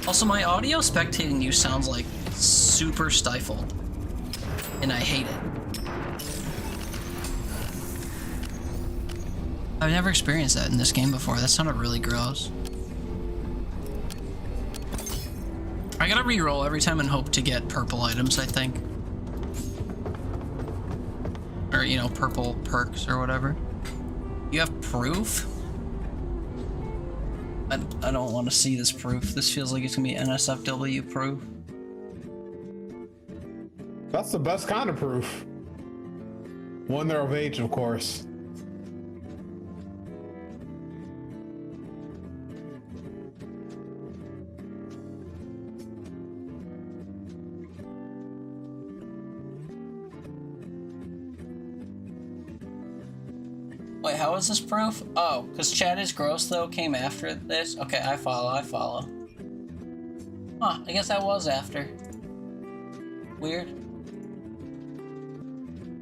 Also, my audio spectating you sounds like super stifled, and I hate it. I've never experienced that in this game before. That sounded really gross. I gotta reroll every time and hope to get purple items, I think. Or, you know, purple perks or whatever. You have proof? I don't want to see this proof. This feels like it's gonna be NSFW proof. That's the best kind of proof. When they're of age, of course. Wait, how is this proof? Oh, because Chad is gross though came after this? Okay, I follow. Huh, I guess that was after. Weird.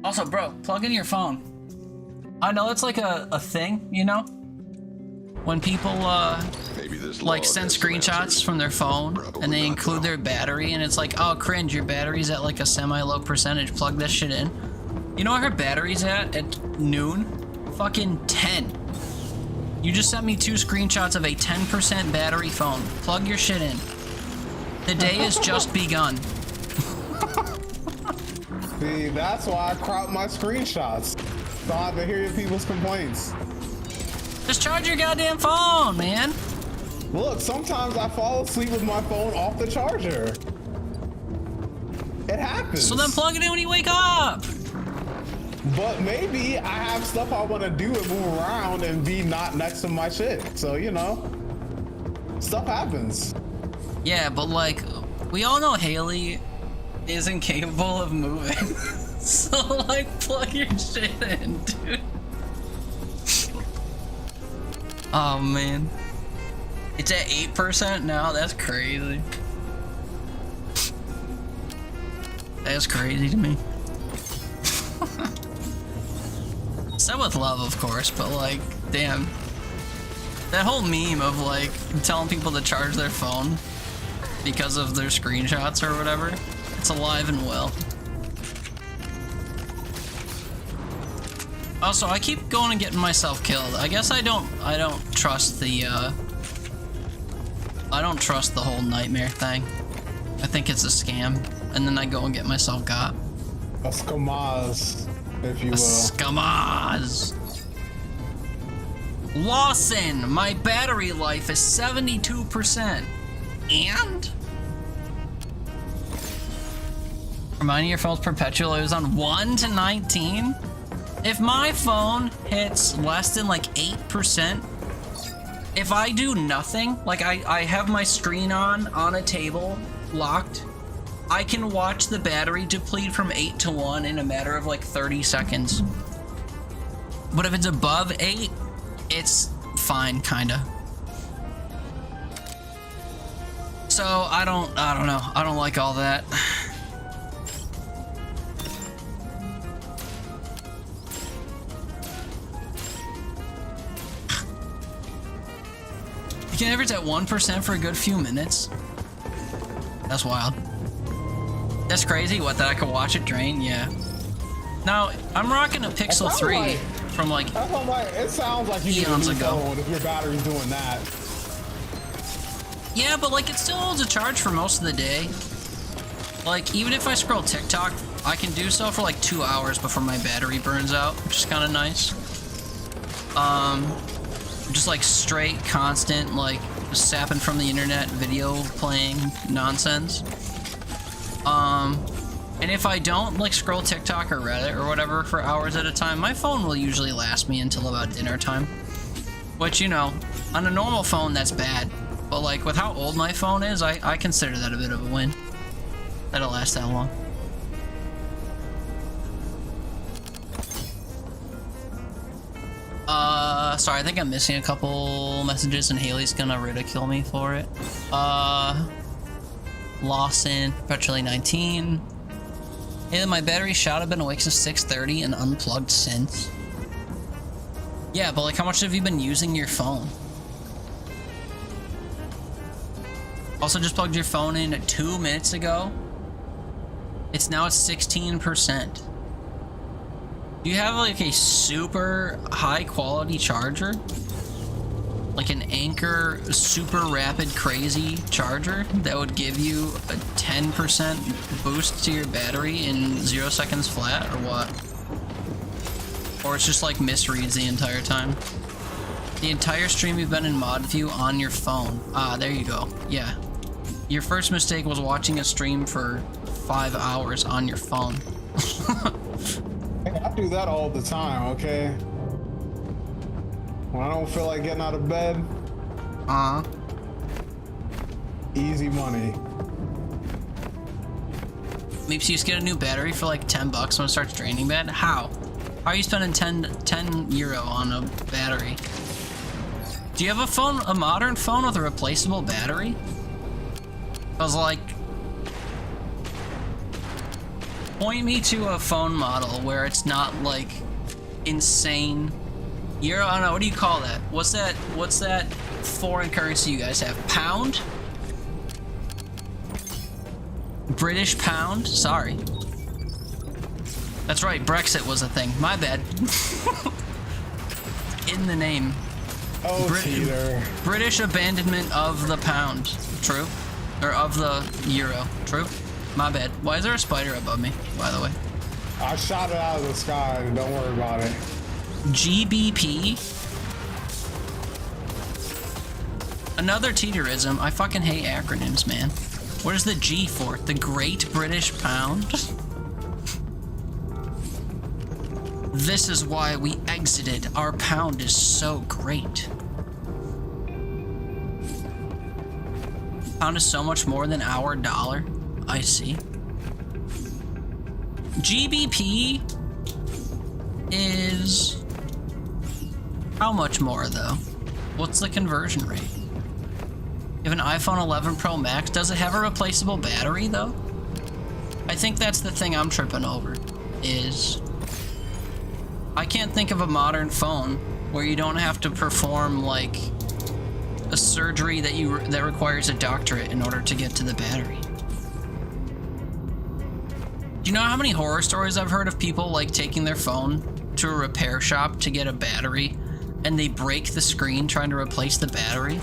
Also, bro, plug in your phone. I know it's like a thing, you know? When people, like send screenshots from their phone and they include their battery and it's like, oh, cringe, your battery's at like a semi-low percentage. Plug this shit in. You know where her battery's at noon? Fucking 10. You just sent me 2 screenshots of a 10% battery phone. Plug your shit in. The day has just begun. See, that's why I crop my screenshots. So I have to hear people's complaints. Just charge your goddamn phone, man. Look, sometimes I fall asleep with my phone off the charger. It happens. So then plug it in when you wake up. But maybe I have stuff I want to do and move around and be not next to my shit. So, you know, stuff happens. Yeah, but like, we all know Haley isn't capable of moving. So like, plug your shit in, dude. Oh man. It's at 8% now? That's crazy. That's crazy to me. Said with love, of course, but like, damn. That whole meme of like telling people to charge their phone because of their screenshots or whatever, it's alive and well. Also, I keep going and getting myself killed. I guess I don't trust the I don't trust the whole nightmare thing. I think it's a scam, and then I go and get myself got. A skamaz, if you will. Skamaz. Lawson, my battery life is 72%. And? Reminding your phone's perpetual, it was on 1 to 19? If my phone hits less than like 8%, if I do nothing, like I have my screen on a table, locked, I can watch the battery deplete from 8 to 1 in a matter of like 30 seconds. But if it's above 8, it's fine, kinda. So I don't know. I don't like all that. You can average at 1% for a good few minutes. That's wild. That's crazy. What, that I could watch it drain? Yeah. Now, I'm rocking a Pixel 3 from like it sounds like you need a new phone if your battery's doing that. Yeah, but like it still holds a charge for most of the day. Like even if I scroll TikTok, I can do so for like 2 hours before my battery burns out, which is kind of nice. Just like straight, constant, like just sapping from the internet, video playing nonsense. And if I don't like scroll TikTok or Reddit or whatever for hours at a time, my phone will usually last me until about dinner time. Which, you know, on a normal phone, that's bad. But like with how old my phone is, I consider that a bit of a win. That'll last that long. Sorry, I think I'm missing a couple messages and Haley's gonna ridicule me for it. Lawson, perpetually 19. Hey, my battery shot. I've been awake since 6:30 and unplugged since. Yeah, but like how much have you been using your phone? Also just plugged your phone in 2 minutes ago. It's now at 16%. Do you have like a super high quality charger? Like an Anker super rapid crazy charger that would give you a 10% boost to your battery in 0 seconds flat, or what? Or it's just like misreads the entire time. The entire stream you've been in mod view on your phone. Ah, there you go. Yeah. Your first mistake was watching a stream for 5 hours on your phone. Hey, I do that all the time, okay? When I don't feel like getting out of bed, easy money. Maybe you just get a new battery for like 10 bucks when it starts draining bad? How? How are you spending 10 euro on a battery? Do you have a phone, a modern phone with a replaceable battery? Cause like, point me to a phone model where it's not like insane. Euro, I don't know, what do you call that? What's that foreign currency you guys have? Pound? British pound? Sorry. That's right, Brexit was a thing. My bad. In the name. Oh, Peter. British abandonment of the pound. True. Or of the euro. True. My bad. Why is there a spider above me, by the way? I shot it out of the sky, don't worry about it. GBP? Another teeterism. I fucking hate acronyms, man. What is the G for? The Great British Pound? This is why we exited. Our pound is so great. Pound is so much more than our dollar. I see. GBP is how much more though? What's the conversion rate? You have an iPhone 11 Pro Max. Does it have a replaceable battery though? I think that's the thing I'm tripping over. Is I can't think of a modern phone where you don't have to perform like a surgery that requires a doctorate in order to get to the battery. Do you know how many horror stories I've heard of people like taking their phone to a repair shop to get a battery and they break the screen trying to replace the battery?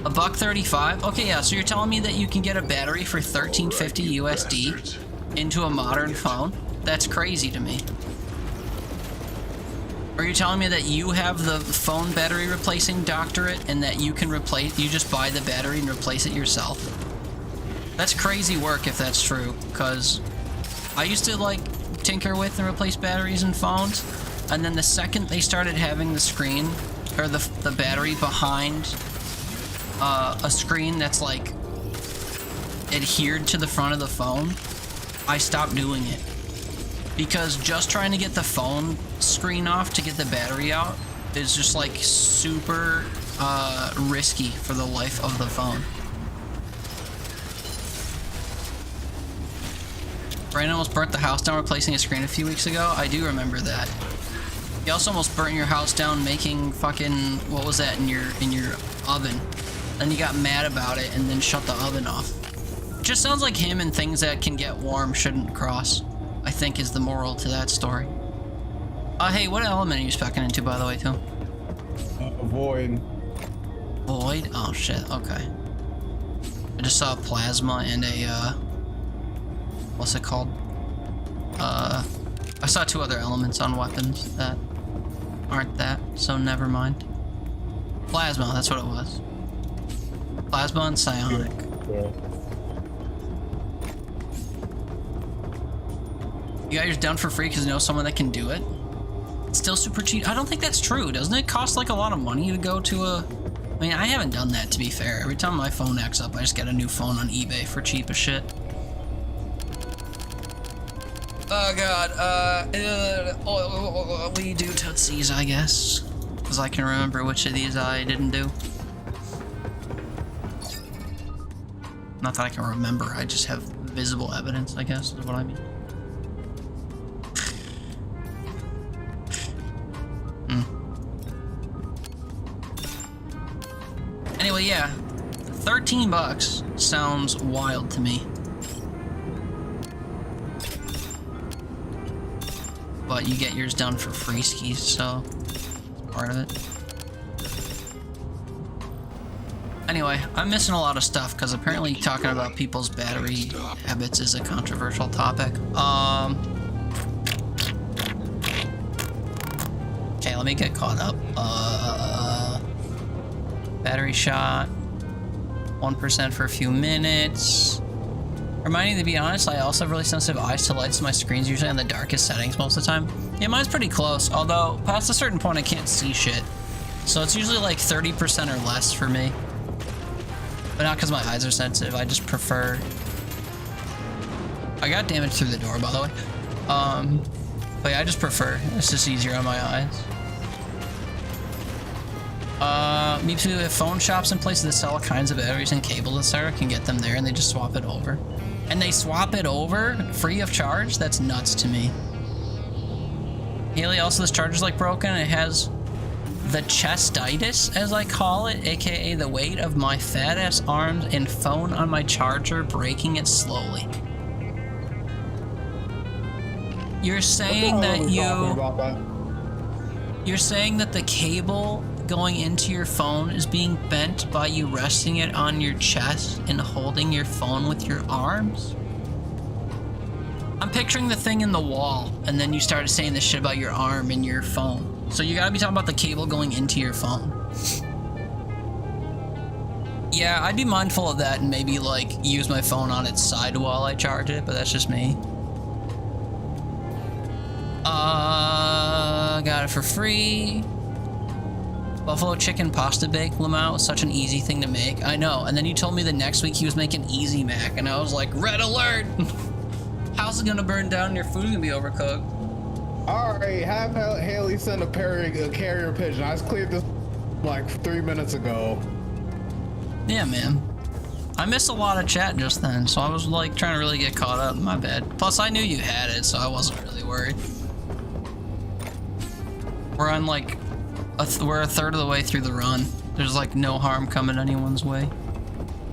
$1.35? Okay, yeah, so you're telling me that you can get a battery for $13.50 USD into a modern phone? That's crazy to me. Are you telling me that you have the phone battery replacing doctorate and that you can you just buy the battery and replace it yourself? That's crazy work if that's true, because I used to like tinker with and replace batteries in phones, and then the second they started having the screen or the battery behind a screen that's like adhered to the front of the phone, I stopped doing it. Because just trying to get the phone screen off to get the battery out is just like super risky for the life of the phone. Brandon almost burnt the house down replacing a screen a few weeks ago. I do remember that. You also almost burnt your house down making fucking, what was that in your oven? Then you got mad about it and then shut the oven off. Just sounds like him and things that can get warm shouldn't cross, I think is the moral to that story. Hey, what element are you speccing into, by the way, too? Void. Void? Oh, shit, okay. I just saw a plasma and a, what's it called? I saw 2 other elements on weapons that aren't that, so never mind. Plasma, that's what it was. Plasma and psionic. Yeah. You got yours done for free because you know someone that can do it? It's still super cheap. I don't think that's true. Doesn't it cost like a lot of money to go to a... I mean, I haven't done that, to be fair. Every time my phone acts up, I just get a new phone on eBay for cheap as shit. Oh god, we do Tootsies, I guess. Because I can remember which of these I didn't do. Not that I can remember, I just have visible evidence, I guess, is what I mean. Anyway, yeah, $13 sounds wild to me. But you get yours done for free skis, so it's part of it. Anyway, I'm missing a lot of stuff because apparently talking about people's battery habits is a controversial topic. Okay, let me get caught up. Battery shot, 1% for a few minutes. Reminding to be honest, I also have really sensitive eyes to lights. My screen's usually on the darkest settings most of the time. Yeah, mine's pretty close, although past a certain point I can't see shit. So it's usually like 30% or less for me. But not because my eyes are sensitive, I just prefer... I got damage through the door, by the way. But yeah, I just prefer. It's just easier on my eyes. Me too, if phone shops and places that sell all kinds of batteries and cables, etc. can get them there and they just swap it over. And they swap it over free of charge? That's nuts to me. Haley, also this charger's like broken. It has the chestitis, as I call it, aka the weight of my fat ass arms and phone on my charger breaking it slowly. You're saying that you're saying that the cable going into your phone is being bent by you resting it on your chest and holding your phone with your arms? I'm picturing the thing in the wall, and then you started saying this shit about your arm and your phone. So you gotta be talking about the cable going into your phone. Yeah, I'd be mindful of that and maybe like use my phone on its side while I charge it, but that's just me. Got it for free. Buffalo chicken pasta bake, Lamau was such an easy thing to make. I know, and then you told me the next week he was making Easy Mac, and I was like, red alert! House is gonna burn down and your food's gonna be overcooked. Alright, have Haley send a carrier pigeon. I just cleared this like 3 minutes ago. Yeah, man. I missed a lot of chat just then, so I was like trying to really get caught up. My bad. Plus, I knew you had it, so I wasn't really worried. We're on like, we're a third of the way through the run. There's like no harm coming anyone's way.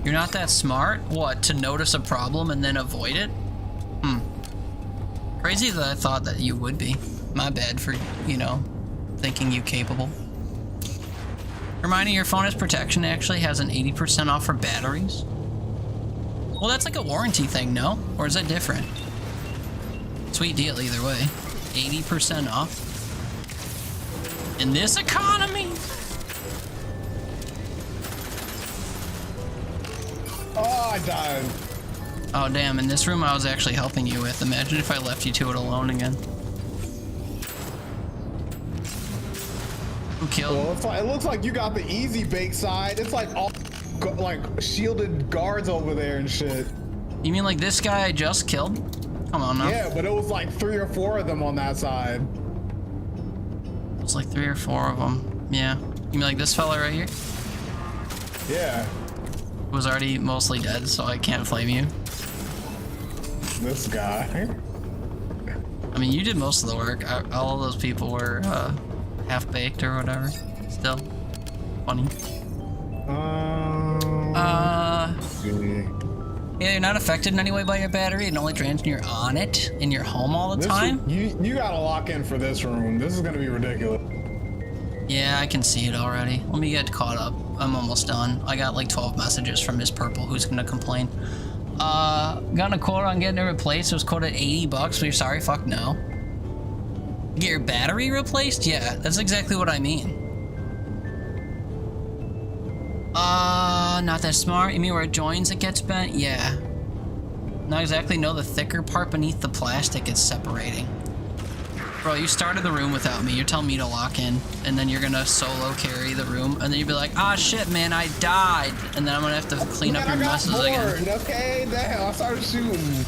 You're not that smart? What, to notice a problem and then avoid it? Crazy that I thought that you would be. My bad for, you know, thinking you capable. Reminding your phone has protection actually has an 80% off for batteries. Well, that's like a warranty thing, no? Or is that different? Sweet deal either way. 80% off. In this economy? Oh, I died. Oh, damn. In this room I was actually helping you with. Imagine if I left you to it alone again. Who killed? Well, it looks like you got the easy bake side. It's like all like shielded guards over there and shit. You mean like this guy I just killed? Come on now. Yeah, but it was like 3 or 4 of them on that side. It was like 3 or 4 of them. Yeah. You mean like this fella right here? Yeah. Was already mostly dead, so I can't flame you. This guy. I mean, you did most of the work. All of those people were half-baked or whatever. Still. Funny. Yeah, you're not affected in any way by your battery. It only drains when you're on it in your home all the time. You gotta lock in for this room. This is gonna be ridiculous. Yeah, I can see it already. Let me get caught up. I'm almost done. I got like 12 messages from Miss Purple who's gonna complain. Got a quote on getting it replaced. It was quoted $80, but you're sorry, fuck no. Get your battery replaced? Yeah, that's exactly what I mean. Not that smart. You mean where it joins it gets bent? Yeah. Not exactly know the thicker part beneath the plastic is separating. Bro, you started the room without me. You're telling me to lock in, and then you're gonna solo carry the room, and then you'd be like, ah, shit, man, I died. And then I'm gonna have to clean up your messes again. Okay, damn, I started shooting.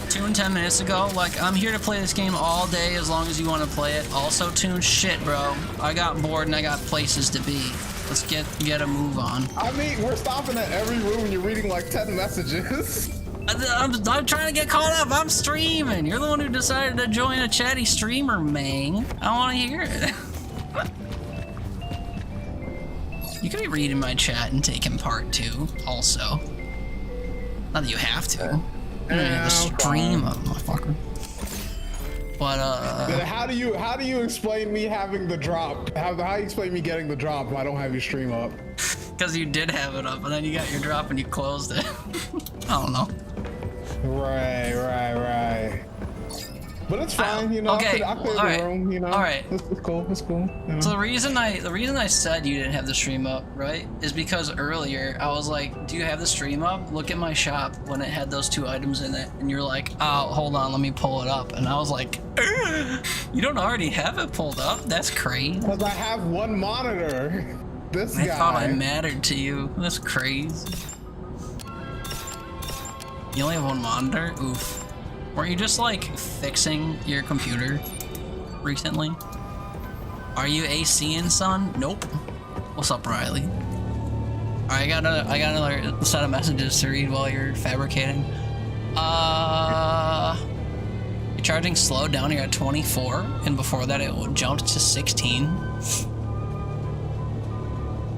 2 and 10 minutes ago, like, I'm here to play this game all day as long as you want to play it. Also, Tune, shit, bro. I got bored and I got places to be. Let's get a move on. I mean, we're stopping at every room and you're reading like 10 messages. I'm trying to get caught up. I'm streaming. You're the one who decided to join a chatty streamer, man. I want to hear it. You could be reading my chat and taking part too, also. Not that you have to. The stream, motherfucker. But how do you explain me having the drop? How do you explain me getting the drop if I don't have your stream up? Because you did have it up, and then you got your drop and you closed it. I don't know. Right. But it's fine, you know. Okay, I cleared the room, you know. All right. It's cool. It's cool. You know? So the reason I said you didn't have the stream up, right, is because earlier I was like, "Do you have the stream up? Look at my shop when it had those 2 items in it." And you're like, "Oh, hold on, let me pull it up." And I was like, "You don't already have it pulled up? That's crazy." Because I have 1 monitor. This guy. I thought I mattered to you. That's crazy. You only have 1 monitor? Oof. Weren't you just like fixing your computer recently? Are you ACing, son? Nope. What's up, Riley? Alright, I got another set of messages to read while you're fabricating. Your charging slowed down. You're at 24, and before that it jumped to 16.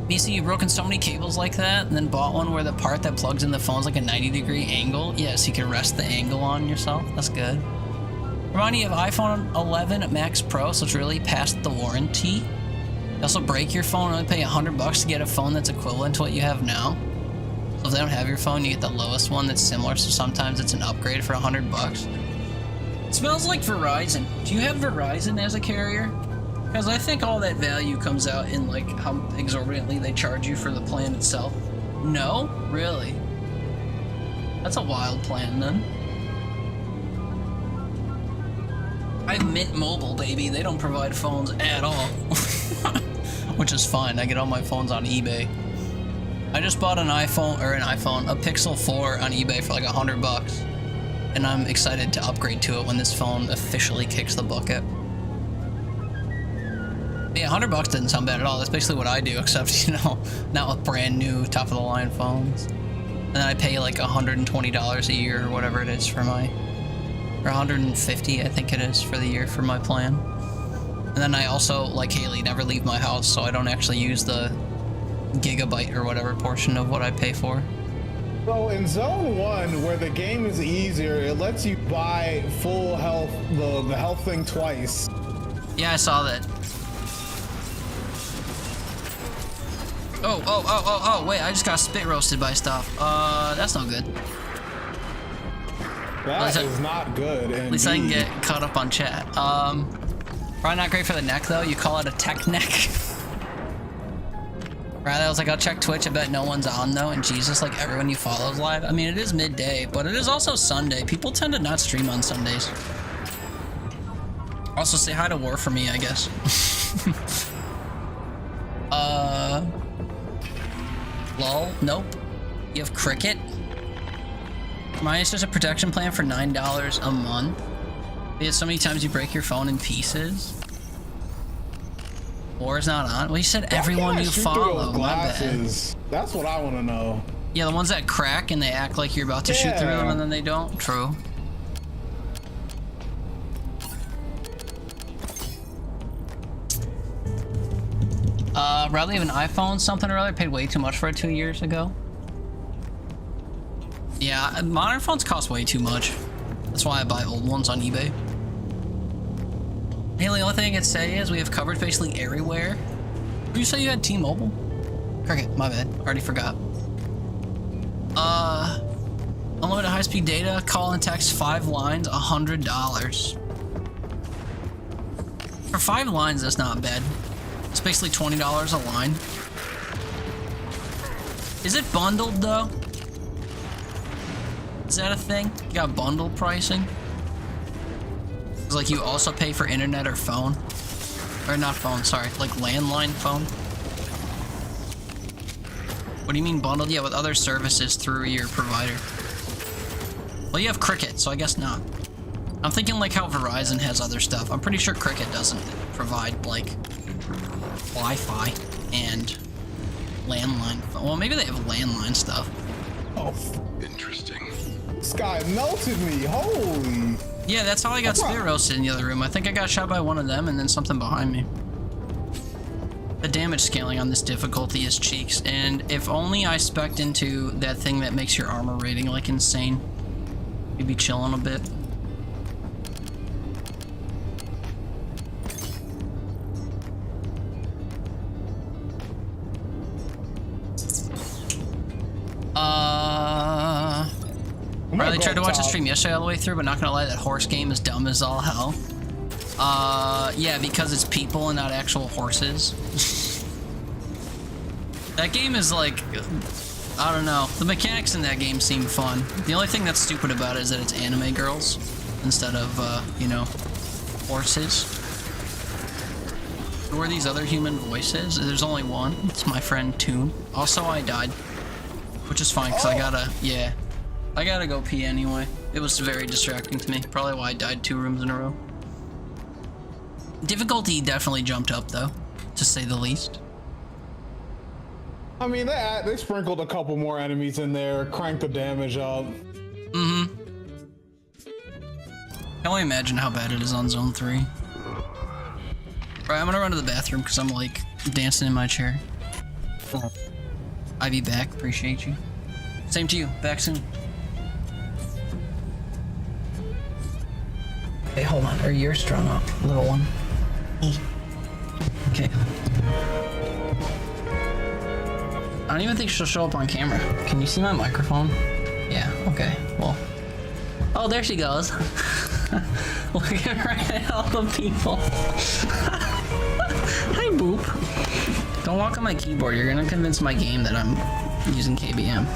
You see, you've broken so many cables like that, and then bought one where the part that plugs in the phone's like a 90-degree angle. Yeah, so you can rest the angle on yourself. That's good. Remind you of iPhone 11 Max Pro, so it's really past the warranty. You also break your phone and only pay $100 to get a phone that's equivalent to what you have now. So if they don't have your phone, you get the lowest one that's similar, so sometimes it's an upgrade for $100. It smells like Verizon. Do you have Verizon as a carrier? Because I think all that value comes out in like how exorbitantly they charge you for the plan itself. No? Really? That's a wild plan then. I have Mint Mobile, baby. They don't provide phones at all. Which is fine. I get all my phones on eBay. I just bought a Pixel 4 on eBay for like $100. And I'm excited to upgrade to it when this phone officially kicks the bucket. Yeah, $100 didn't sound bad at all. That's basically what I do, except, you know, not with brand new top of the line phones. And then I pay like $120 a year or whatever it is for my, or $150 I think it is for the year for my plan. And then I also, like Haley, never leave my house, so I don't actually use the gigabyte or whatever portion of what I pay for. So in Zone 1, where the game is easier, it lets you buy full health, the health thing twice. Yeah, I saw that. Oh, wait, I just got spit roasted by stuff. That's not good. That is not good. At least I can get caught up on chat. Probably not great for the neck, though. You call it a tech neck. Right, I was like, I'll check Twitch. I bet no one's on, though. And Jesus, like, everyone you follow is live. I mean, it is midday, but it is also Sunday. People tend to not stream on Sundays. Also, say hi to War for me, I guess. Lol, nope. You have Cricket? Mine is just a protection plan for $9 a month. Because so many times you break your phone in pieces. War is not on. Well, you said everyone you follow. My bad. That's what I want to know. Yeah, the ones that crack and they act like you're about to shoot through them and then they don't. True. Rather have an iPhone something or other. Paid way too much for it 2 years ago. Yeah, modern phones cost way too much. That's why I buy old ones on eBay. Haley, the only thing I can say is we have coverage basically everywhere. Did you say you had T-Mobile? Cricket, my bad. Already forgot. Unlimited high-speed data, call and text 5 lines, $100. For 5 lines, that's not bad. It's basically $20 a line. Is it bundled though? Is that a thing? You got bundled pricing? It's like you also pay for internet or phone. Or not phone, sorry, like landline phone. What do you mean bundled? Yeah, with other services through your provider. Well, you have Cricket, so I guess not. I'm thinking like how Verizon has other stuff. I'm pretty sure Cricket doesn't provide like Wi-Fi and landline. Well, maybe they have landline stuff. Oh, Interesting. this guy melted me. Holy. Yeah, that's how I got spit roasted in the other room. I think I got shot by one of them and then something behind me. The damage scaling on this difficulty is cheeks, and if only I spec'd into that thing that makes your armor rating like insane, you'd be chilling a bit. Riley tried to watch the stream yesterday all the way through, but not gonna lie, that horse game is dumb as all hell. Yeah, because it's people and not actual horses. That game is like, I don't know. The mechanics in that game seem fun. The only thing that's stupid about it is that it's anime girls instead of, you know, horses. Who are these other human voices? There's only one. It's my friend Toon. Also, I died, which is fine because I gotta go pee anyway. It was very distracting to me. Probably why I died 2 rooms in a row. Difficulty definitely jumped up though, to say the least. I mean, they sprinkled a couple more enemies in there, cranked the damage up. Mm-hmm. Can only imagine how bad it is on Zone 3. Alright, I'm gonna run to the bathroom because I'm like dancing in my chair. I'll be back, appreciate you. Same to you, back soon. Hey, hold on. Are yours strung up, little one? Okay. I don't even think she'll show up on camera. Can you see my microphone? Yeah, okay, well. Oh, there she goes. Looking right at all the people. Hi, Boop. Don't walk on my keyboard. You're gonna convince my game that I'm using KBM.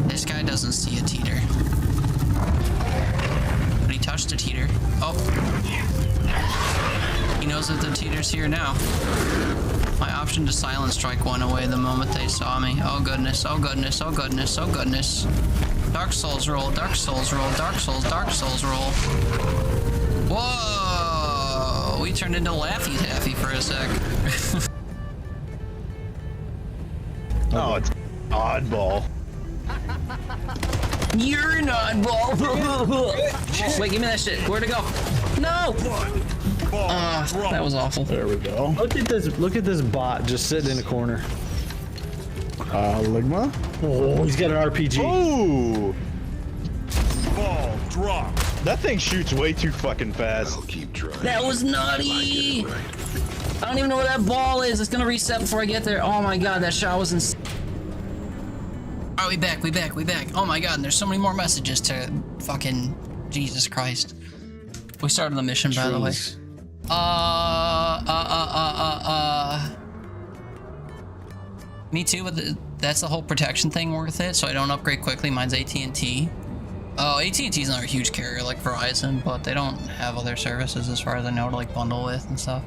This guy doesn't see a teeter. But he touched a teeter. Oh. He knows that the teeter's here now. My option to silent strike went away the moment they saw me. Oh goodness, oh goodness, oh goodness, oh goodness. Dark Souls roll, Dark Souls roll, Dark Souls roll. Whoa! We turned into Laffy Taffy for a sec. Oh, it's oddball. You're an oddball. Wait, give me that shit. Where'd it go? No! That was awful. There we go. Look at this bot just sitting in a corner. Ligma? Oh, he's got an RPG. Ooh! Ball drop. That thing shoots way too fucking fast. I'll keep trying. That was nutty! I don't even know where that ball is. It's gonna reset before I get there. Oh my god, that shot was insane. Alright, we back. Oh my god, and there's so many more messages to fucking Jesus Christ. We started the mission, by the way. Me too, but that's the whole protection thing worth it, so I don't upgrade quickly. Mine's AT&T. Oh, AT&T's not a huge carrier like Verizon, but they don't have other services as far as I know to like bundle with and stuff.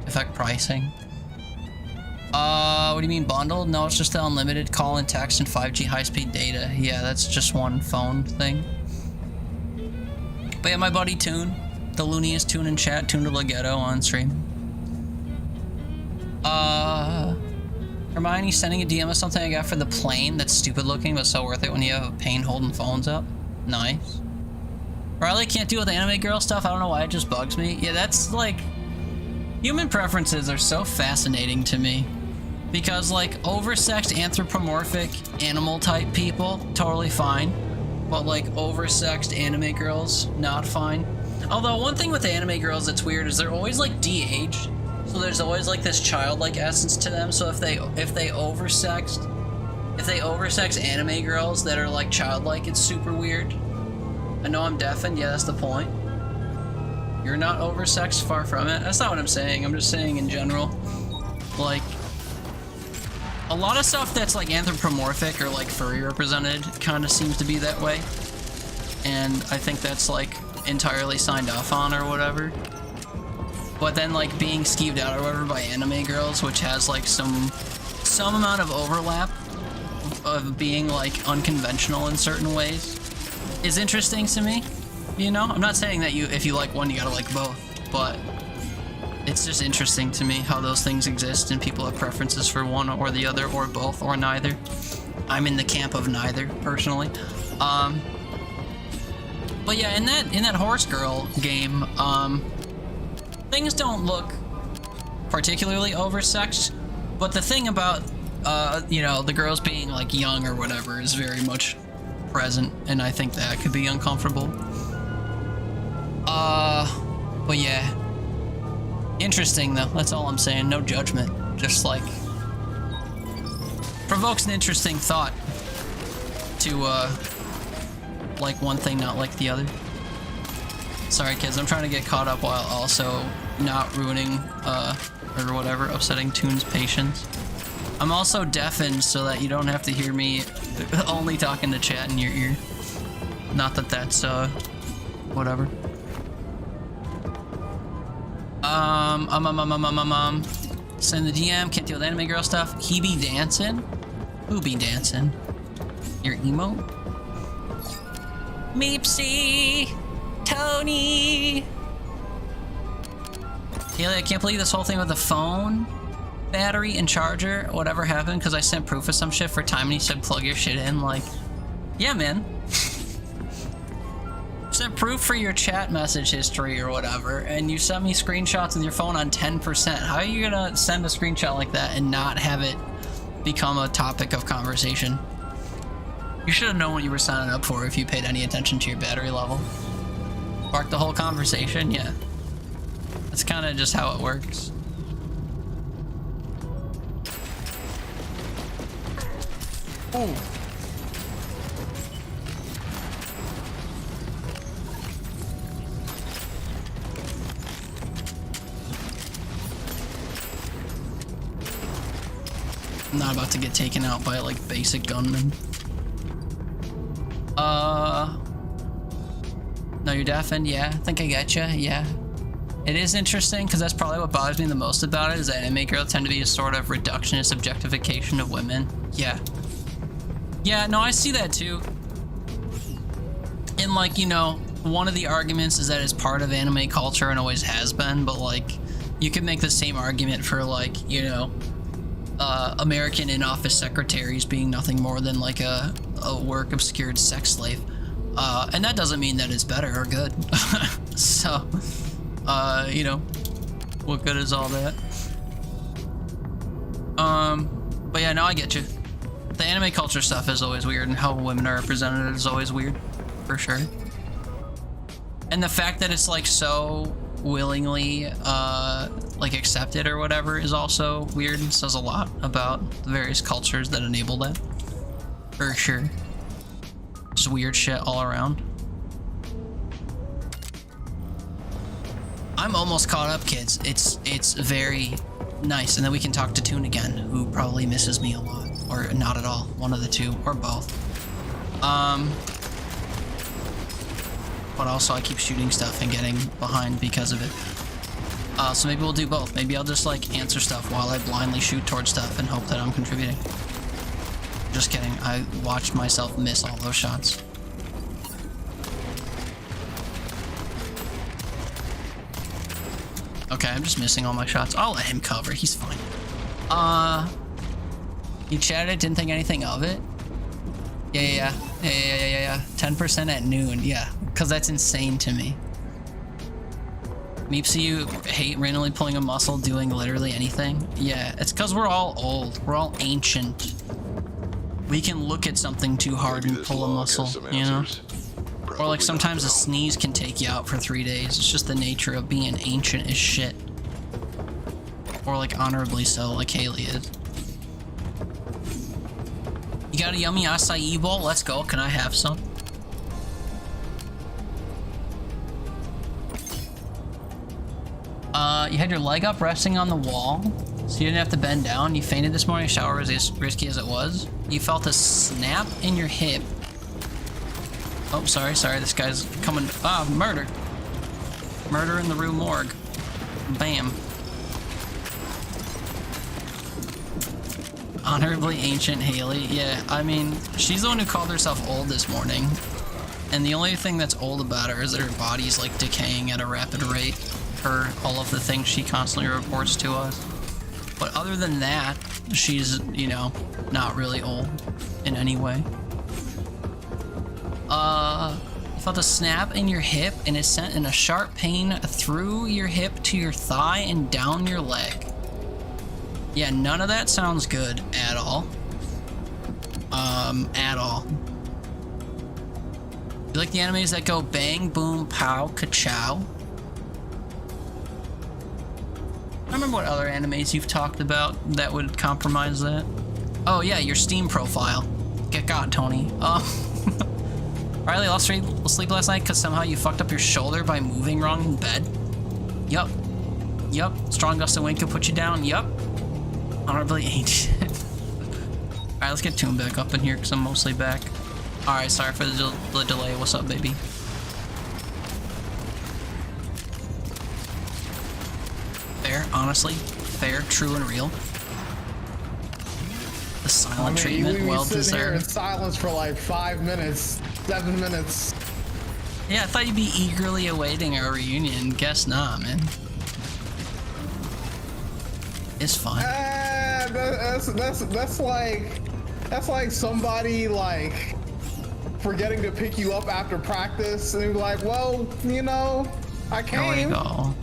To affect pricing. What do you mean bundled? No, it's just the unlimited call and text and 5G high-speed data. Yeah, that's just one phone thing. But yeah, my buddy Toon, the looniest Toon in chat, Toon to Legetto on stream. Hermione sending a DM of something I got for the plane that's stupid looking but so worth it when you have a pain holding phones up. Nice. Riley can't deal with anime girl stuff. I don't know why, it just bugs me. Yeah, that's like... Human preferences are so fascinating to me. Because like oversexed anthropomorphic animal type people, totally fine. But like oversexed anime girls, not fine. Although one thing with anime girls that's weird is they're always like de-aged. So there's always like this childlike essence to them. So if they oversex anime girls that are like childlike, it's super weird. I know I'm deafened, yeah, that's the point. You're not oversexed, far from it. That's not what I'm saying. I'm just saying in general. Like, a lot of stuff that's like anthropomorphic or like furry represented kind of seems to be that way. And I think that's like entirely signed off on or whatever. But then like being skeeved out or whatever by anime girls, which has like some amount of overlap of being like unconventional in certain ways, is interesting to me. You know, I'm not saying that if you like one, you gotta like both, but it's just interesting to me how those things exist and people have preferences for one or the other or both or neither. I'm in the camp of neither, personally. But yeah, in that horse girl game, things don't look particularly oversexed, but the thing about, you know, the girls being like young or whatever is very much present, and I think that could be uncomfortable. But yeah. Interesting though, that's all I'm saying, no judgment. Just like, provokes an interesting thought to, like one thing, not like the other. Sorry kids, I'm trying to get caught up while also not ruining, or whatever, upsetting Toon's patience. I'm also deafened so that you don't have to hear me only talking to chat in your ear. Not that that's, whatever. Send the DM, can't deal with anime girl stuff. He be dancing? Who be dancing? Your emo? Meepsy! Tony! Haley, I can't believe this whole thing with the phone, battery, and charger. Whatever happened, because I sent proof of some shit for time and he said plug your shit in. Like, yeah, man. Sent proof for your chat message history or whatever, and you sent me screenshots with your phone on 10%. How are you gonna send a screenshot like that and not have it become a topic of conversation? You should have known what you were signing up for if you paid any attention to your battery level. Spark the whole conversation, yeah. That's kind of just how it works. Ooh. I'm not about to get taken out by like basic gunmen. No, you're deafened. Yeah, I think I get you. Yeah. It is interesting because that's probably what bothers me the most about it is that anime girls tend to be a sort of reductionist objectification of women. Yeah. Yeah, no, I see that too. And like, you know, one of the arguments is that it's part of anime culture and always has been, but like, you could make the same argument for like, you know, American in-office secretaries being nothing more than like a work obscured sex slave. And that doesn't mean that it's better or good. So, you know, what good is all that? But yeah, no, I get you. The anime culture stuff is always weird, and how women are represented is always weird, for sure. And the fact that it's like so willingly, like accepted or whatever is also weird and says a lot about the various cultures that enable that, for sure. Just weird shit all around. I'm almost caught up, kids. It's very nice, and then we can talk to Toon again, who probably misses me a lot, or not at all, one of the two, or both. But also I keep shooting stuff and getting behind because of it. So maybe we'll do both. Maybe I'll just like answer stuff while I blindly shoot towards stuff and hope that I'm contributing. Just kidding. I watched myself miss all those shots. Okay, I'm just missing all my shots. I'll let him cover. He's fine. You chatted, didn't think anything of it? Yeah. 10% at noon. Yeah, because that's insane to me. Meepsy, you hate randomly pulling a muscle doing literally anything? Yeah, it's because we're all old. We're all ancient. We can look at something too hard and pull a muscle, you know? Or like sometimes a sneeze can take you out for 3 days. It's just the nature of being ancient as shit. Or like honorably so, like Haley is. You got a yummy acai bowl? Let's go. Can I have some? You had your leg up resting on the wall, so you didn't have to bend down. You fainted this morning. Shower was as risky as it was. You felt a snap in your hip. Oh, sorry. This guy's coming. Ah, murder. Murder in the Rue Morgue. Bam. Honorably ancient Haley. Yeah, I mean, she's the one who called herself old this morning. And the only thing that's old about her is that her body's like decaying at a rapid rate for all of the things she constantly reports to us. But other than that, she's, you know, not really old in any way. You felt a snap in your hip and it sent in a sharp pain through your hip to your thigh and down your leg. Yeah, none of that sounds good at all. At all. You like the animes that go bang, boom, pow, ka-chow? I remember what other animes you've talked about that would compromise that. Oh yeah, your Steam profile. Get got, Tony. Riley lost sleep last night because somehow you fucked up your shoulder by moving wrong in bed. Yup. Strong gust of wind could put you down. Yup. Honorably ancient. Alright, let's get Toon back up in here because I'm mostly back. Alright, sorry for the delay. What's up, baby? Fair, honestly. Fair, true, and real. The silent treatment, well deserved. Here in silence for like 5 minutes, 7 minutes. Yeah, I thought you'd be eagerly awaiting our reunion. Guess not, man. It's fun. That's like somebody like forgetting to pick you up after practice and you're like, well, you know, I came. There we go.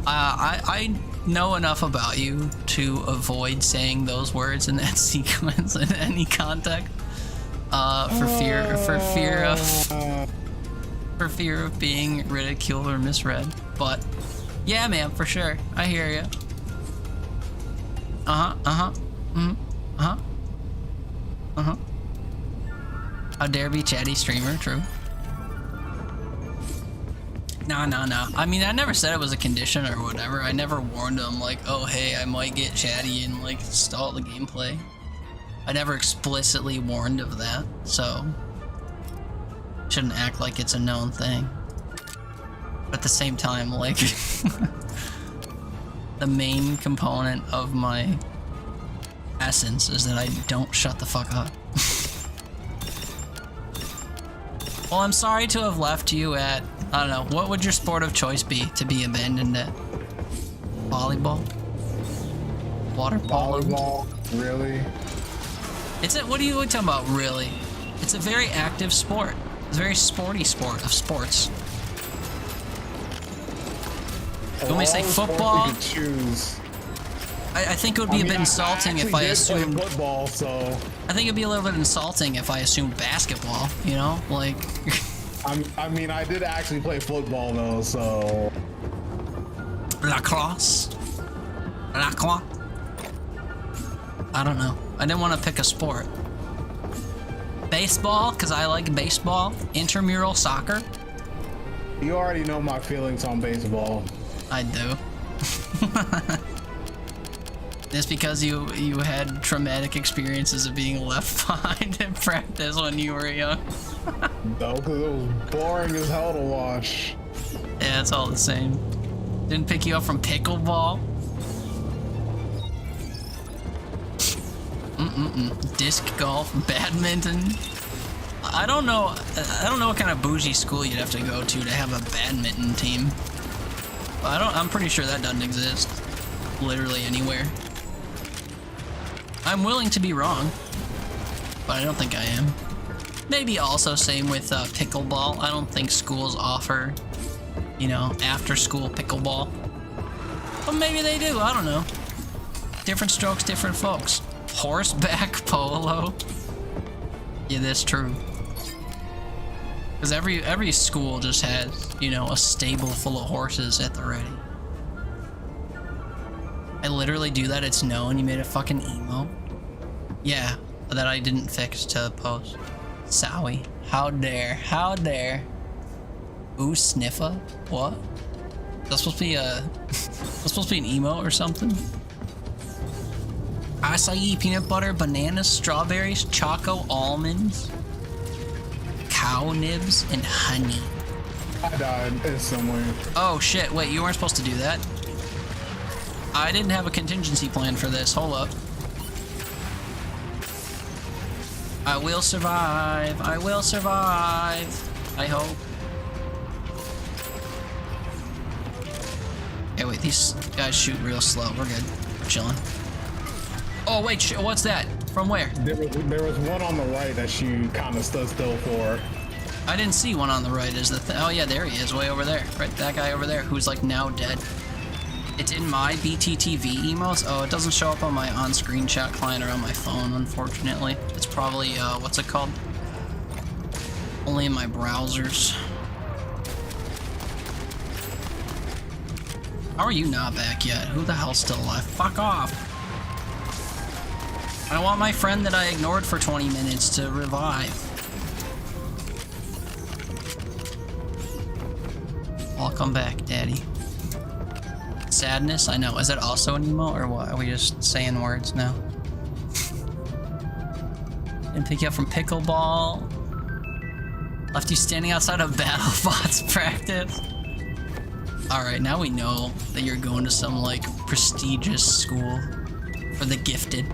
I know enough about you to avoid saying those words in that sequence in any context. For fear of being ridiculed or misread. But yeah, man, for sure. I hear you. How dare be chatty streamer, true. Nah. I mean, I never said it was a condition or whatever. I never warned him, like, oh, hey, I might get chatty and, like, stall the gameplay. I never explicitly warned of that, so... shouldn't act like it's a known thing. But at the same time, like... the main component of my essence is that I don't shut the fuck up. Well, I'm sorry to have left you at, I don't know, what would your sport of choice be to be abandoned at? Volleyball? Water polo? Volleyball, really? It's a, what are you talking about, really? It's a very active sport. It's a very sporty sport of sports. You want me to say football? You could choose. I think it would be a bit insulting if I assumed football, so I think it'd be a little bit insulting if I assumed basketball, you know? Like I mean I did actually play football though, so lacrosse. I don't know. I didn't want to pick a sport. Baseball, because I like baseball. Intramural soccer. you already know my feelings on baseball. I do. It's because you had traumatic experiences of being left behind in practice when you were young. No, because it was boring as hell to watch. Yeah, it's all the same. Didn't pick you up from pickleball? Disc golf, badminton. I don't know what kind of bougie school you'd have to go to have a badminton team. I'm pretty sure that doesn't exist. Literally anywhere. I'm willing to be wrong, but I don't think I am. Maybe also same with pickleball. I don't think schools offer, you know, after school pickleball. But maybe they do, I don't know. Different strokes, different folks. Horseback polo. Yeah, that's true. Because every school just has, you know, a stable full of horses at the ready. I literally do that, it's known. You made a fucking emo. Yeah, that I didn't fix to post. Sowie. How dare. Ooh, sniffa? What? That's supposed to be that's supposed to be an emo or something? Acai, peanut butter, bananas, strawberries, choco, almonds, cow nibs, and honey. I died in somewhere. Oh shit, wait, you weren't supposed to do that? I didn't have a contingency plan for this, hold up. I will survive, I hope. Hey, wait, these guys shoot real slow, we're good, we're chilling. Oh wait, what's that? From where? There was one on the right that you kind of stood still for. I didn't see one on the right. Oh yeah, there he is, way over there. Right, that guy over there, who's like now dead. It's in my BTTV emails. Oh, it doesn't show up on my on-screen chat client or on my phone, unfortunately. It's probably, what's it called? Only in my browsers. How are you not back yet? Who the hell's still alive? Fuck off! I want my friend that I ignored for 20 minutes to revive. Welcome back, Daddy. Sadness? I know. Is that also an emo, or what? Are we just saying words now? Didn't pick you up from pickleball. Left you standing outside of BattleBots practice. Alright, now we know that you're going to some, like, prestigious school for the gifted.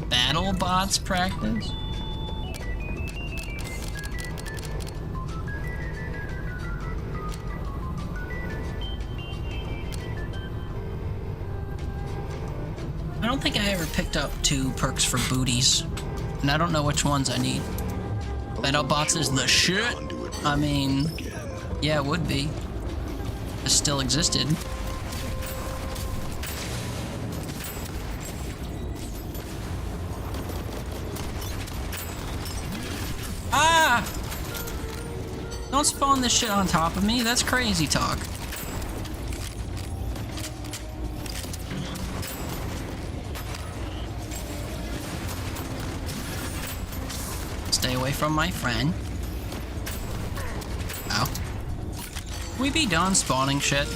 BattleBots practice? I don't think I ever picked up 2 perks for booties, and I don't know which ones I need. BattleBots is the shit. I mean, yeah, it would be. It still existed. Ah! Don't spawn this shit on top of me. That's crazy talk. Stay away from my friend. Ow. We be done spawning shit.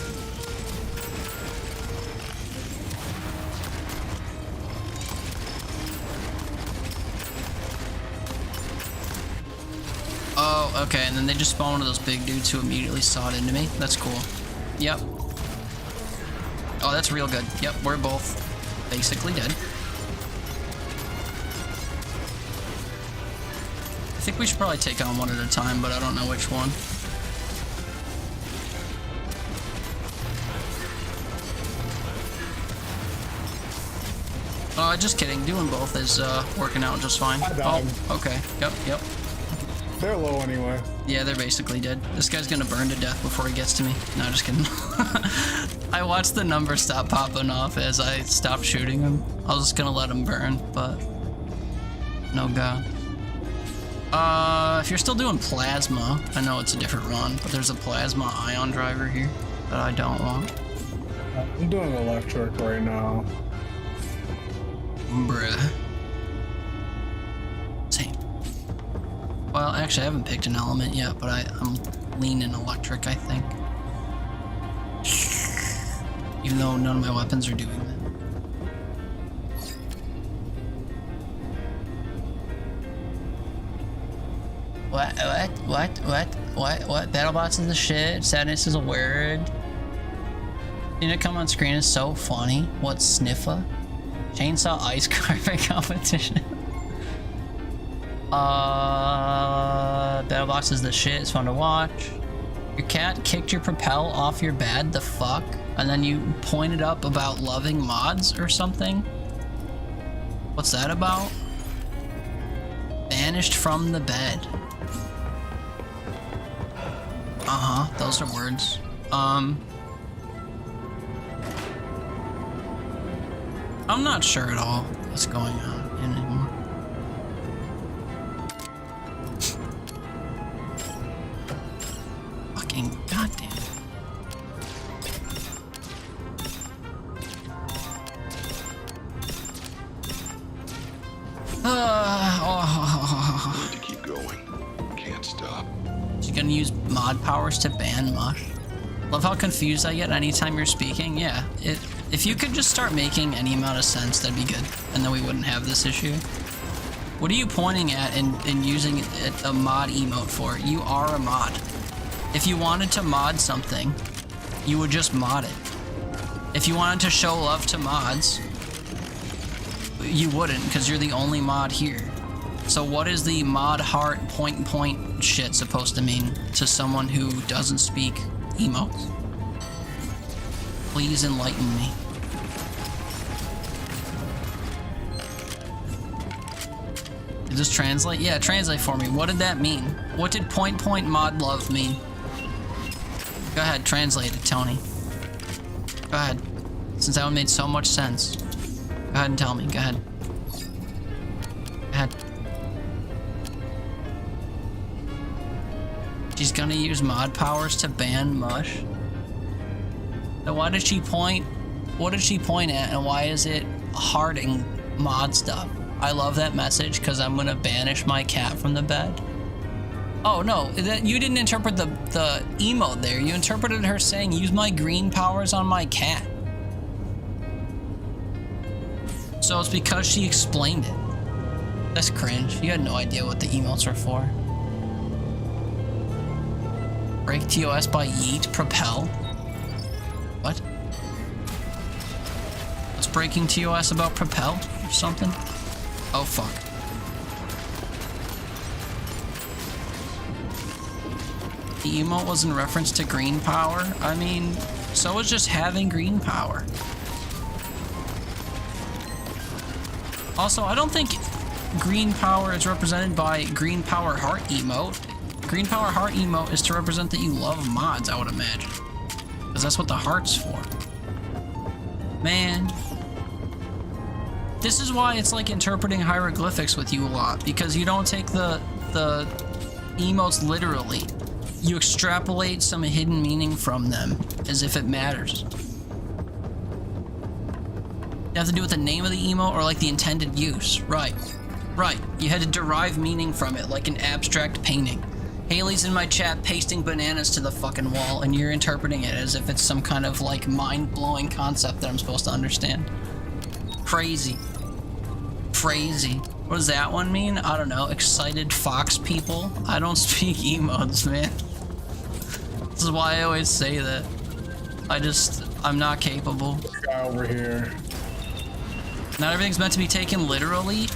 Oh, okay, and then they just spawned one of those big dudes who immediately sawed into me. That's cool. Yep. Oh, that's real good. Yep, we're both basically dead. I think we should probably take on one at a time, but I don't know which one. Just kidding. Doing both is working out just fine. Oh, okay. Yep. They're low anyway. Yeah, they're basically dead. This guy's gonna burn to death before he gets to me. No, just kidding. I watched the number stop popping off as I stopped shooting him. I was just gonna let him burn, but no go. If you're still doing plasma, I know it's a different run, but there's a plasma ion driver here that I don't want. I'm doing electric right now. Bruh. Same. Well, actually, I haven't picked an element yet, but I'm leaning electric, I think. Even though none of my weapons are doing that. What? BattleBots is the shit. Sadness is a word. Seeing it come on screen is so funny. What sniffa? Chainsaw ice carving competition. BattleBots is the shit. It's fun to watch. Your cat kicked your propel off your bed. The fuck? And then you pointed up about loving mods or something? What's that about? Banished from the bed. Uh-huh, those are words. I'm not sure at all what's going on anymore. Fucking goddamn. Need to keep going. Can't stop. She's gonna use mod powers to ban mush. Love how confused I get anytime you're speaking. Yeah, if you could just start making any amount of sense, that'd be good, and then we wouldn't have this issue. What are you pointing at and using a mod emote for? You are a mod. If you wanted to mod something, you would just mod it. If you wanted to show love to mods, you wouldn't, because you're the only mod here. So what is the mod heart point shit supposed to mean to someone who doesn't speak emotes? Please enlighten me. Did this translate? Yeah, translate for me. What did that mean? What did point mod love mean? Go ahead, translate it, Tony. Go ahead. Since that one made so much sense. Go ahead and tell me. Go ahead. Go ahead. She's gonna use mod powers to ban mush. Now why did she point? What did she point at, and why is it hearting mod stuff? I love that message because I'm gonna banish my cat from the bed. Oh no, you didn't interpret the emote there. You interpreted her saying use my green powers on my cat. So it's because she explained it. That's cringe. You had no idea what the emotes were for. Break TOS by yeet propel. What? What's breaking TOS about propel or something? Oh fuck. The emote was in reference to green power. I mean, so was just having green power. Also, I don't think green power is represented by green power heart emote. Green power heart emote is to represent that you love mods, I would imagine. Because that's what the heart's for. Man. This is why it's like interpreting hieroglyphics with you a lot. Because you don't take the emotes literally. You extrapolate some hidden meaning from them as if it matters. You have to do with the name of the emote or like the intended use. Right. Right. You had to derive meaning from it like an abstract painting. Haley's in my chat pasting bananas to the fucking wall, and you're interpreting it as if it's some kind of like mind-blowing concept that I'm supposed to understand. Crazy. Crazy. What does that one mean? I don't know. Excited fox people? I don't speak emotes, man. This is why I always say that. I'm not capable. This guy over here. Not everything's meant to be taken literally.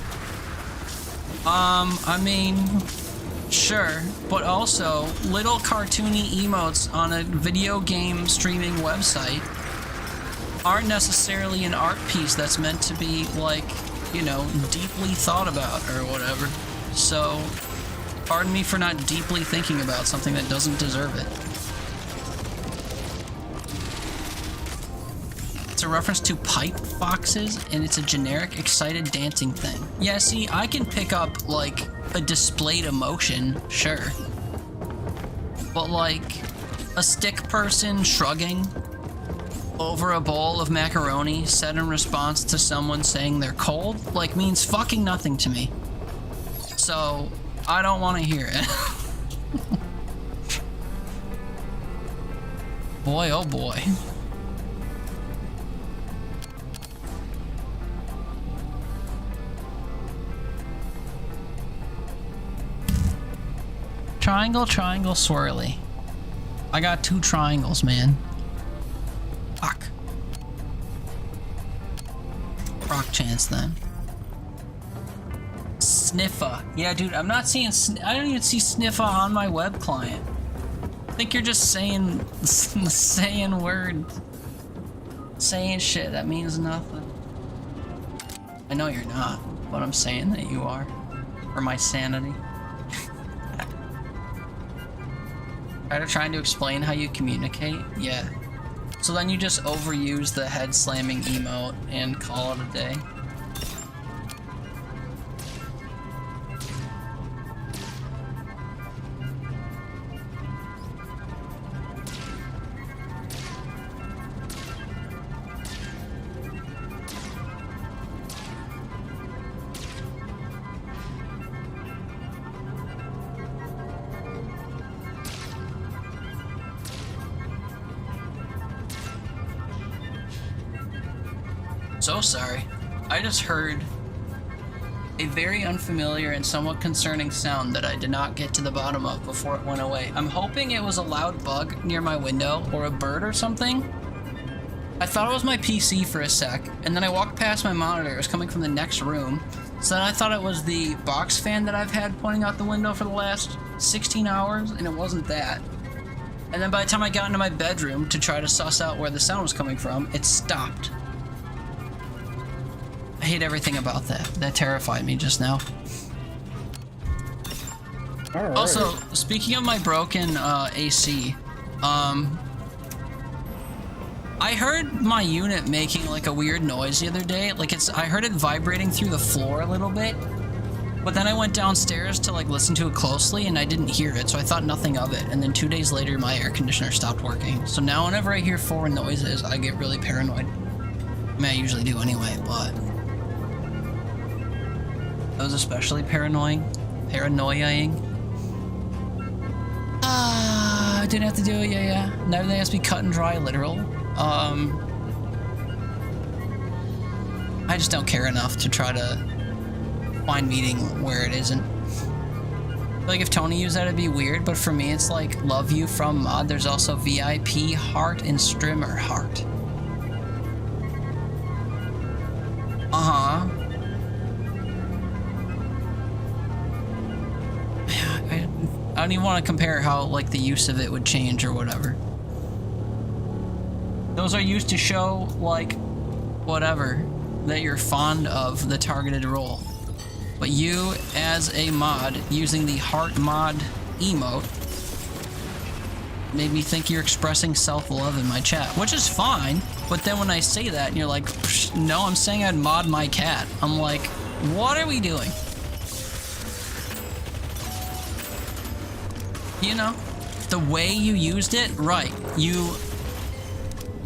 I mean, sure, but also little cartoony emotes on a video game streaming website aren't necessarily an art piece that's meant to be, like, you know, deeply thought about or whatever. So, pardon me for not deeply thinking about something that doesn't deserve it. It's a reference to pipe foxes, and it's a generic excited dancing thing. Yeah, see, I can pick up, like, a displayed emotion, sure. But, like, a stick person shrugging over a bowl of macaroni said in response to someone saying they're cold, like, means fucking nothing to me. So, I don't want to hear it. Boy, oh boy. Triangle, triangle, swirly. I got 2 triangles, man. Fuck. Rock chance then. Sniffa. Yeah, dude, I'm not seeing. I don't even see Sniffa on my web client. I think you're just saying words, saying shit that means nothing. I know you're not, but I'm saying that you are, for my sanity. Trying to explain how you communicate? Yeah. So then you just overuse the head slamming emote and call it a day. So sorry. I just heard a very unfamiliar and somewhat concerning sound that I did not get to the bottom of before it went away. I'm hoping it was a loud bug near my window or a bird or something. I thought it was my PC for a sec, and then I walked past my monitor. It was coming from the next room. So then I thought it was the box fan that I've had pointing out the window for the last 16 hours, and it wasn't that. And then by the time I got into my bedroom to try to suss out where the sound was coming from, it stopped. I hate everything about that. That terrified me just now. All right. Also, speaking of my broken AC, I heard my unit making like a weird noise the other day. Like I heard it vibrating through the floor a little bit, but then I went downstairs to like listen to it closely and I didn't hear it, so I thought nothing of it. And then 2 days later, my air conditioner stopped working. So now whenever I hear foreign noises, I get really paranoid. I mean, I usually do anyway, but that was especially paranoying. I didn't have to do it, yeah. And everything has to be cut and dry, literal. I just don't care enough to try to find meaning where it isn't. Like if Tony used that, it'd be weird, but for me, it's like love you from mod. There's also VIP heart and streamer heart. I don't even want to compare how like the use of it would change or whatever. Those are used to show like whatever that you're fond of the targeted role. But you as a mod using the heart mod emote made me think you're expressing self-love in my chat, which is fine. But then when I say that and you're like, no, I'm saying I'd mod my cat. I'm like, what are we doing? You know, the way you used it, right. You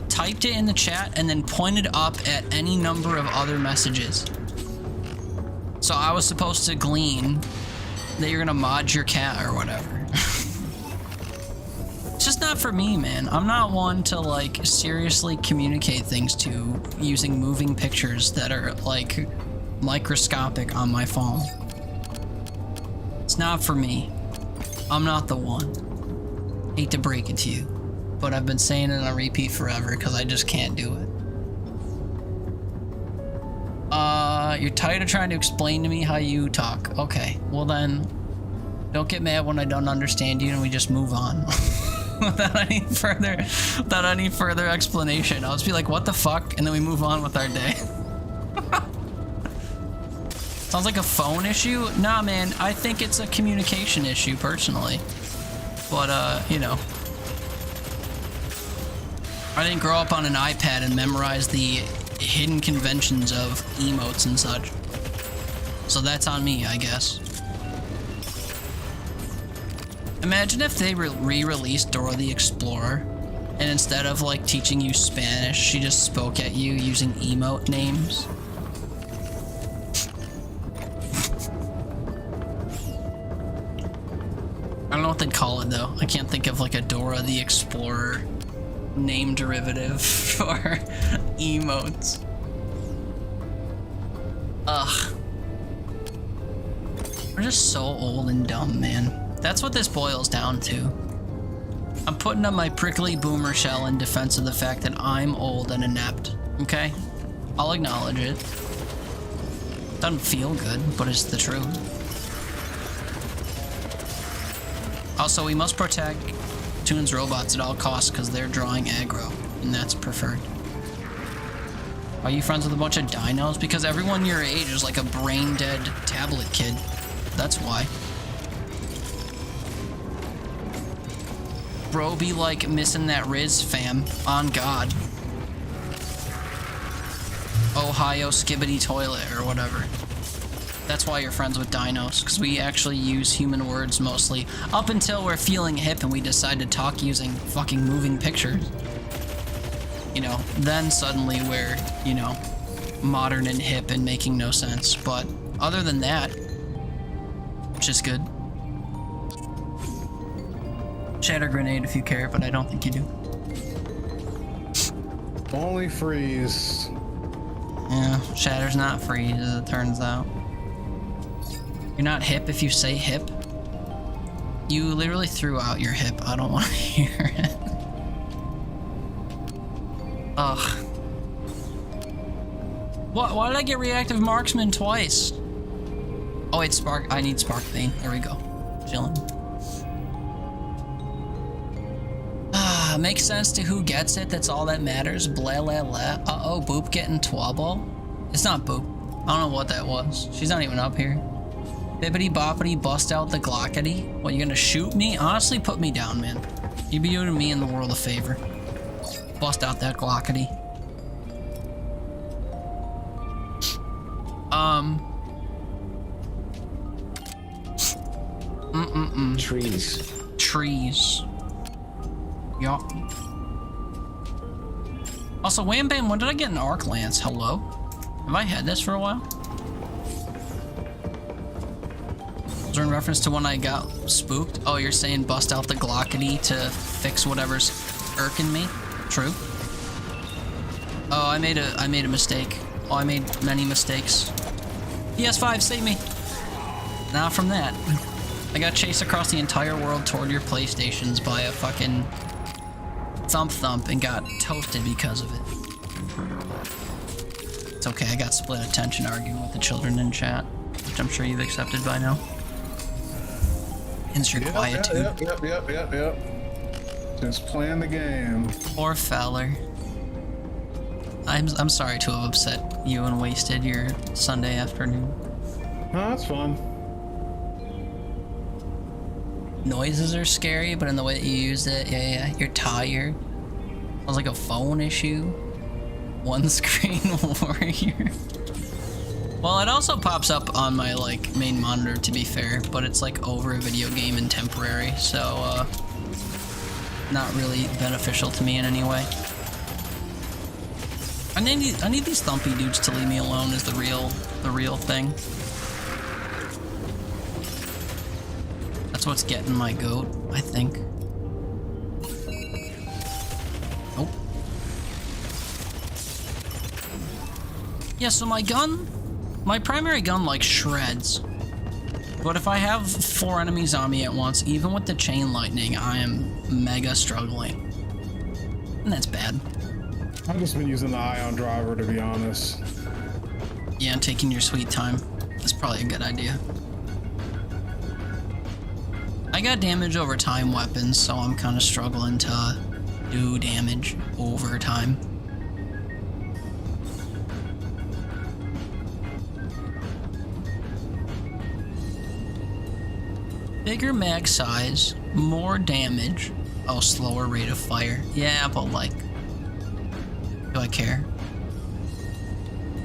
typed it in the chat and then pointed up at any number of other messages. So I was supposed to glean that you're gonna mod your cat or whatever. not for me, man. I'm not one to like seriously communicate things to using moving pictures that are like microscopic on my phone. It's not for me. I'm not the one. Hate to break it to you, but I've been saying it on repeat forever because I just can't do it. You're tired of trying to explain to me how you talk. Okay, well then, don't get mad when I don't understand you and we just move on. without any further explanation. I'll just be like, what the fuck? And then we move on with our day. Sounds like a phone issue? Nah, man, I think it's a communication issue, personally. But, you know. I didn't grow up on an iPad and memorize the hidden conventions of emotes and such. So that's on me, I guess. Imagine if they re-released Dora the Explorer, and instead of like teaching you Spanish, she just spoke at you using emote names. I don't know what they'd call it though. I can't think of like a Dora the Explorer name derivative for emotes. Ugh. We're just so old and dumb, man. That's what this boils down to. I'm putting up my prickly boomer shell in defense of the fact that I'm old and inept, okay? I'll acknowledge it. Doesn't feel good, but it's the truth. Also, we must protect Toon's robots at all costs because they're drawing aggro, and that's preferred. Are you friends with a bunch of dinos? Because everyone your age is like a brain-dead tablet kid. That's why. Bro be like missing that Riz, fam. On God. Ohio skibbity toilet or whatever. That's why you're friends with dinos, because we actually use human words mostly. Up until we're feeling hip and we decide to talk using fucking moving pictures. You know, then suddenly we're, you know, modern and hip and making no sense. But other than that, which is good. Shatter grenade if you care, but I don't think you do. Only freeze. Yeah, Shatter's not freeze, as it turns out. You're not hip if you say hip. You literally threw out your hip. I don't want to hear it. Ugh. What? Why did I get reactive marksman twice? Oh wait, spark. I need spark vein. There we go. Chilling. Makes sense to who gets it. That's all that matters. Blah, blah, blah. Uh-oh, Boop getting twabble. It's not Boop. I don't know what that was. She's not even up here. Bippity boppity bust out the glockety. What, you gonna shoot me? Honestly, put me down, man. You'd be doing me and the world a favor. Bust out that glockety. Trees. Yup. Also, Wham Bam, when did I get an arc lance? Hello? Have I had this for a while? Was there in reference to when I got spooked? Oh, you're saying bust out the glockety to fix whatever's irking me? True. Oh, I made a mistake. Oh, I made many mistakes. PS5, save me. Not from that. I got chased across the entire world toward your PlayStations by a fucking thump and got toasted because of it. It's okay, I got split attention arguing with the children in chat, which I'm sure you've accepted by now. Hence your quietude. Yep. Just playing the game. Poor feller. I'm sorry to have upset you and wasted your Sunday afternoon. No, that's fun. Noises are scary, but in the way that you used it, yeah, you're tired. Sounds like a phone issue. One screen warrior. Well, it also pops up on my like main monitor, to be fair, but it's like over a video game and temporary, so not really beneficial to me in any way. I need these thumpy dudes to leave me alone is the real thing. That's what's getting my goat, I think. Yeah, so my primary gun like shreds. But if I have 4 enemies on me at once, even with the chain lightning, I am mega struggling. And that's bad. I've just been using the ion driver, to be honest. Yeah, and taking your sweet time. That's probably a good idea. I got damage over time weapons, so I'm kind of struggling to do damage over time. Bigger mag size, more damage. Oh, slower rate of fire. Yeah, but like, do I care?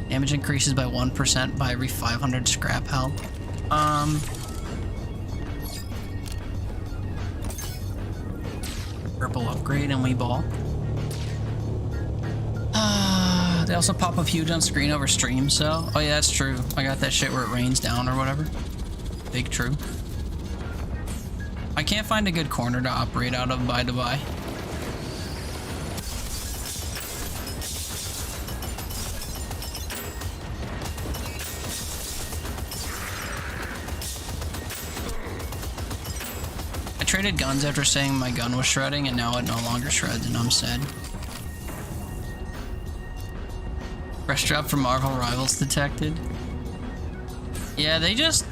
Damage increases by 1% by every 500 scrap health. Purple upgrade and we ball. They also pop up huge on screen over stream, so... Oh yeah, that's true. I got that shit where it rains down or whatever. Big true. I can't find a good corner to operate out of by Dubai. I traded guns after saying my gun was shredding, and now it no longer shreds, and I'm sad. Fresh drop from Marvel Rivals detected. Yeah, they just,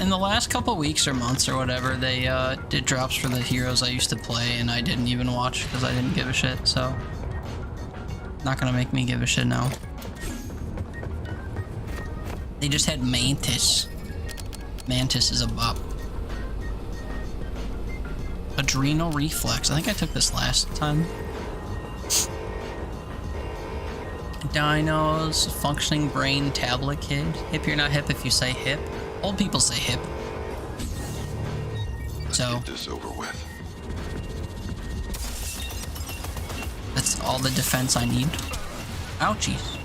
in the last couple weeks or months or whatever, they did drops for the heroes I used to play, and I didn't even watch because I didn't give a shit, so... Not gonna make me give a shit now. They just had Mantis. Mantis is a bop. Adrenal Reflex. I think I took this last time. Dinos, functioning brain, tablet kid. Hip, you're not hip if you say hip. Old people say hip. So Get this over with. that's all the defense I need. Ouchies.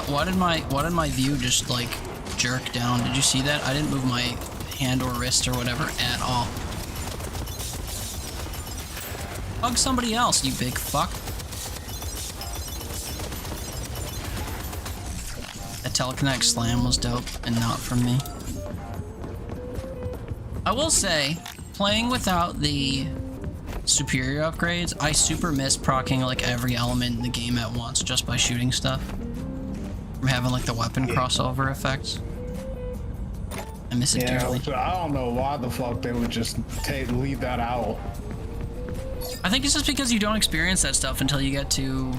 Why did my view just like jerk down? Did you see that? I didn't move my hand or wrist or whatever at all. Hug somebody else, you big fuck. That telekinetic slam was dope and not from me. I will say, playing without the superior upgrades, I super miss proccing like every element in the game at once just by shooting stuff. From having like the weapon crossover effects. I miss it dearly. So I don't know why the fuck they would just leave that out. I think it's just because you don't experience that stuff until you get to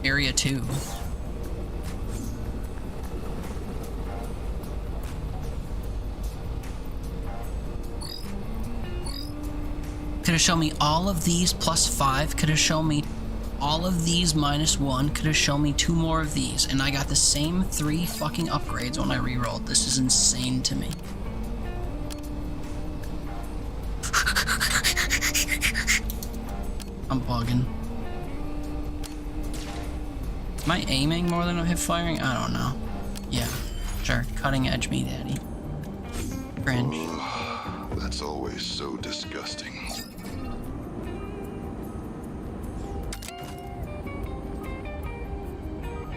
Area 2. Could have shown me all of these plus 5, could have shown me all of these minus 1, could have shown me 2 more of these, and I got the same 3 fucking upgrades when I rerolled. This is insane to me. I'm bugging. Am I aiming more than I'm hip firing? I don't know. Yeah, sure. Cutting edge me, daddy. Cringe. That's always so disgusting.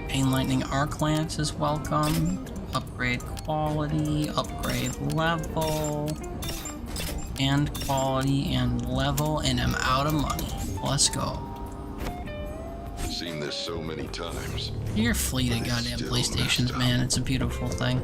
Pain Lightning Arc Lance is welcome. Upgrade quality, upgrade level, and quality and level, and I'm out of money. Let's go. Seen this so many times. Your fleet of goddamn PlayStations, man. It's a beautiful thing.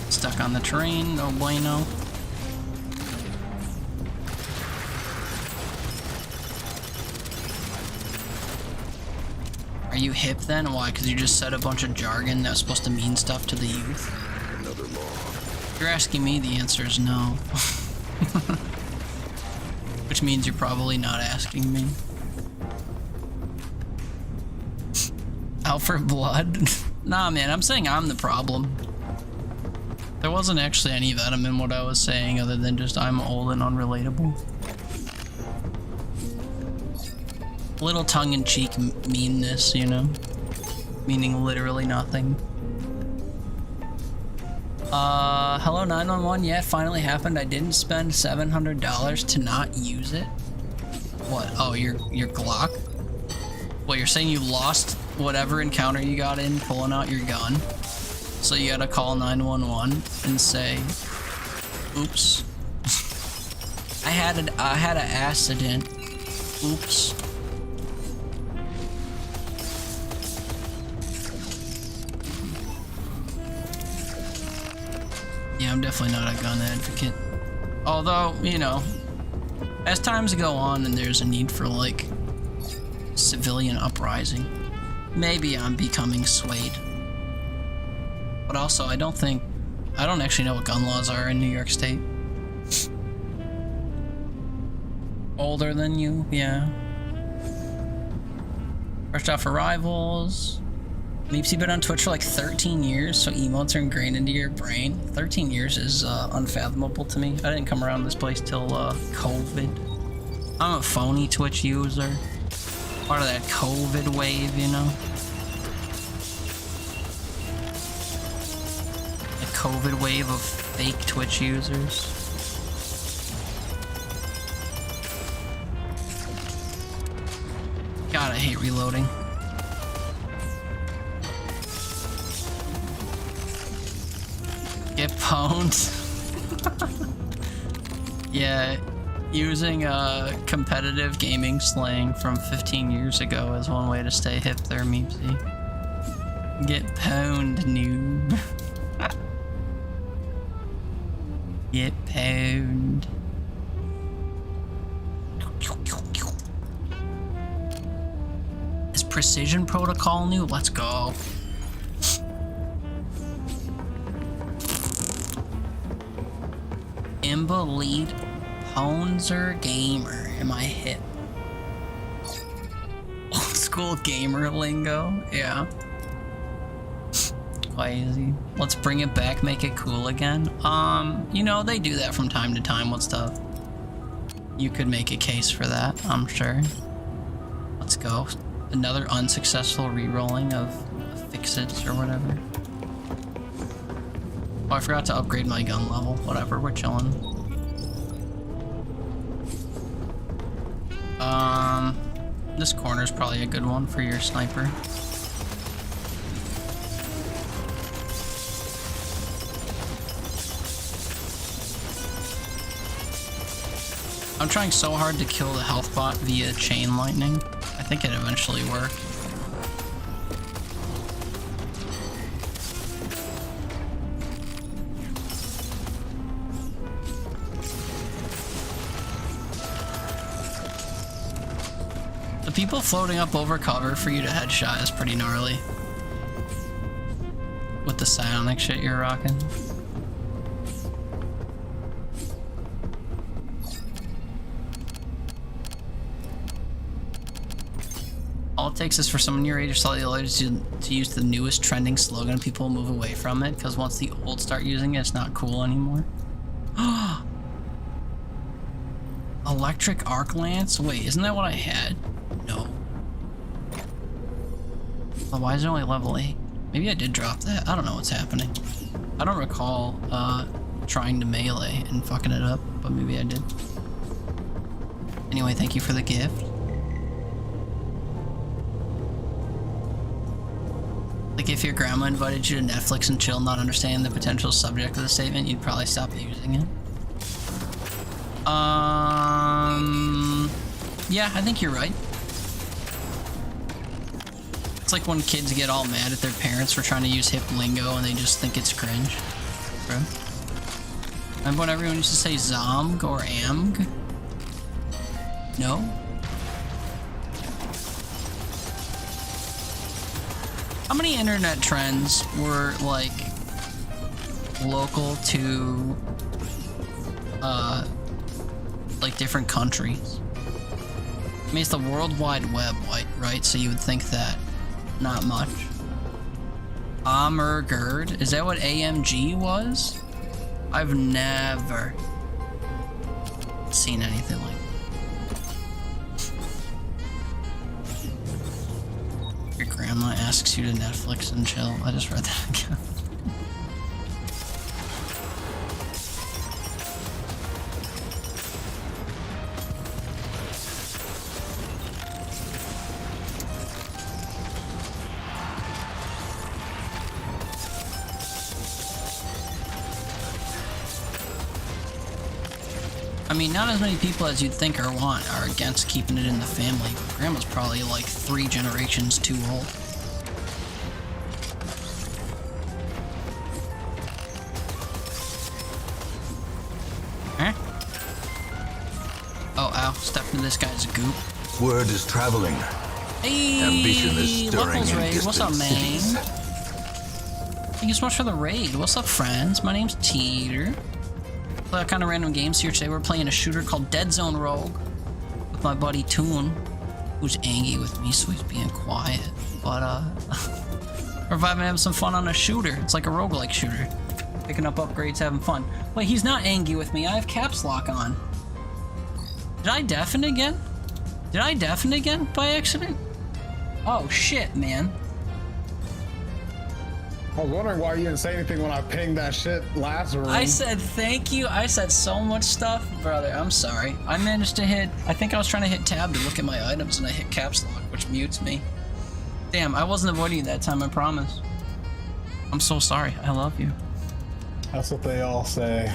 Stuck on the terrain, no bueno. Are you hip then? Why? Because you just said a bunch of jargon that was supposed to mean stuff to the youth? Another law. If you're asking me, the answer is no. Which means you're probably not asking me. Out for blood? Nah, man, I'm saying I'm the problem. There wasn't actually any venom in what I was saying other than just I'm old and unrelatable. Little tongue-in-cheek meanness, you know? Meaning literally nothing. Hello 911, yeah, it finally happened. I didn't spend $700 to not use it. What? Oh, your Glock? Well, you're saying you lost whatever encounter you got in pulling out your gun. So you gotta call 911 and say, oops. I had an accident. Oops. Yeah, I'm definitely not a gun advocate. Although, you know, as times go on and there's a need for, like, civilian uprising, maybe I'm becoming swayed. But also, I don't actually know what gun laws are in New York State. Older than you, yeah. First off, arrivals. Meepsy been on Twitch for like 13 years, so emotes are ingrained into your brain. 13 years is unfathomable to me. I didn't come around this place till COVID. I'm a phony Twitch user. Part of that COVID wave, you know? The COVID wave of fake Twitch users. God, I hate reloading. Get pwned. Yeah, using competitive gaming slang from 15 years ago is one way to stay hip there, Meepsy. Get pwned, noob. Get pwned. Is Precision Protocol new? Let's go. Imba lead Ponzer gamer. Am I hip? Old school gamer lingo? Yeah. Crazy. Let's bring it back, make it cool again. You know, they do that from time to time with stuff. You could make a case for that, I'm sure. Let's go. Another unsuccessful re-rolling of Fix-Its or whatever. Oh, I forgot to upgrade my gun level. Whatever, we're chilling. This corner's probably a good one for your sniper. I'm trying so hard to kill the health bot via chain lightning. I think it eventually worked. The people floating up over cover for you to headshot is pretty gnarly. With the psionic shit you're rocking. All it takes is for someone your age or slightly older to use the newest trending slogan and people will move away from it, because once the old start using it, it's not cool anymore. Electric arc lance? Wait, isn't that what I had? No. Well, why is it only level 8? Maybe I did drop that. I don't know what's happening. I don't recall trying to melee and fucking it up, but maybe I did. Anyway, thank you for the gift. Like, if your grandma invited you to Netflix and chill, not understanding the potential subject of the statement, you'd probably stop using it. Yeah, I think you're right. It's like when kids get all mad at their parents for trying to use hip lingo and they just think it's cringe. Bro. Remember when everyone used to say zomg or amg? No? How many internet trends were, like, local to, like, different countries? I mean, it's the World Wide Web, right? So you would think that. Not much. Amurgerd? Is that what AMG was? I've never seen anything like that. grandma asks you to Netflix and chill. I just read that again. I mean, not as many people as you'd think or want are against keeping it in the family. Grandma's probably like 3 generations too old. Huh? Oh, ow. Stepped into this guy's goop. Word is traveling. Hey, Ambition is stirring Locals in Raid. What's up, distant man? cities. Thank you so much for the raid. What's up, friends? My name's Teeter. Play all kind of random games here today. We're playing a shooter called Deadzone Rogue with my buddy Toon, who's angry with me, so he's being quiet. But we're vibing, having some fun on a shooter. It's like a roguelike shooter. Picking up upgrades, having fun. Wait, he's not angry with me. I have caps lock on. Did I deafen again? Did I deafen again by accident? Oh shit, man. I was wondering why you didn't say anything when I pinged that shit last room. I said thank you. I said so much stuff. Brother, I'm sorry. I managed to hit... I think I was trying to hit tab to look at my items and I hit caps lock, which mutes me. Damn, I wasn't avoiding you that time, I promise. I'm so sorry. I love you. That's what they all say.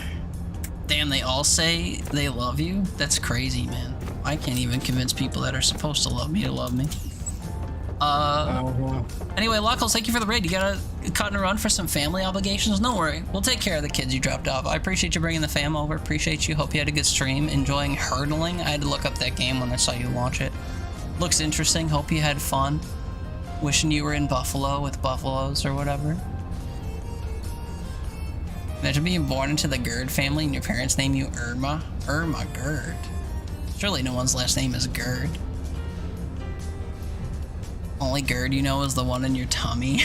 Damn, they all say they love you? That's crazy, man. I can't even convince people that are supposed to love me to love me. Anyway, Lockles, thank you for the raid. You gotta cut and run for some family obligations? No worry. We'll take care of the kids you dropped off. I appreciate you bringing the fam over. Appreciate you. Hope you had a good stream. Enjoying hurdling. I had to look up that game when I saw you launch it. Looks interesting. Hope you had fun. Wishing you were in Buffalo with buffaloes or whatever. Imagine being born into the Gerd family and your parents name you Irma. Irma Gerd. Surely no one's last name is Gerd. Only Gerd you know is the one in your tummy.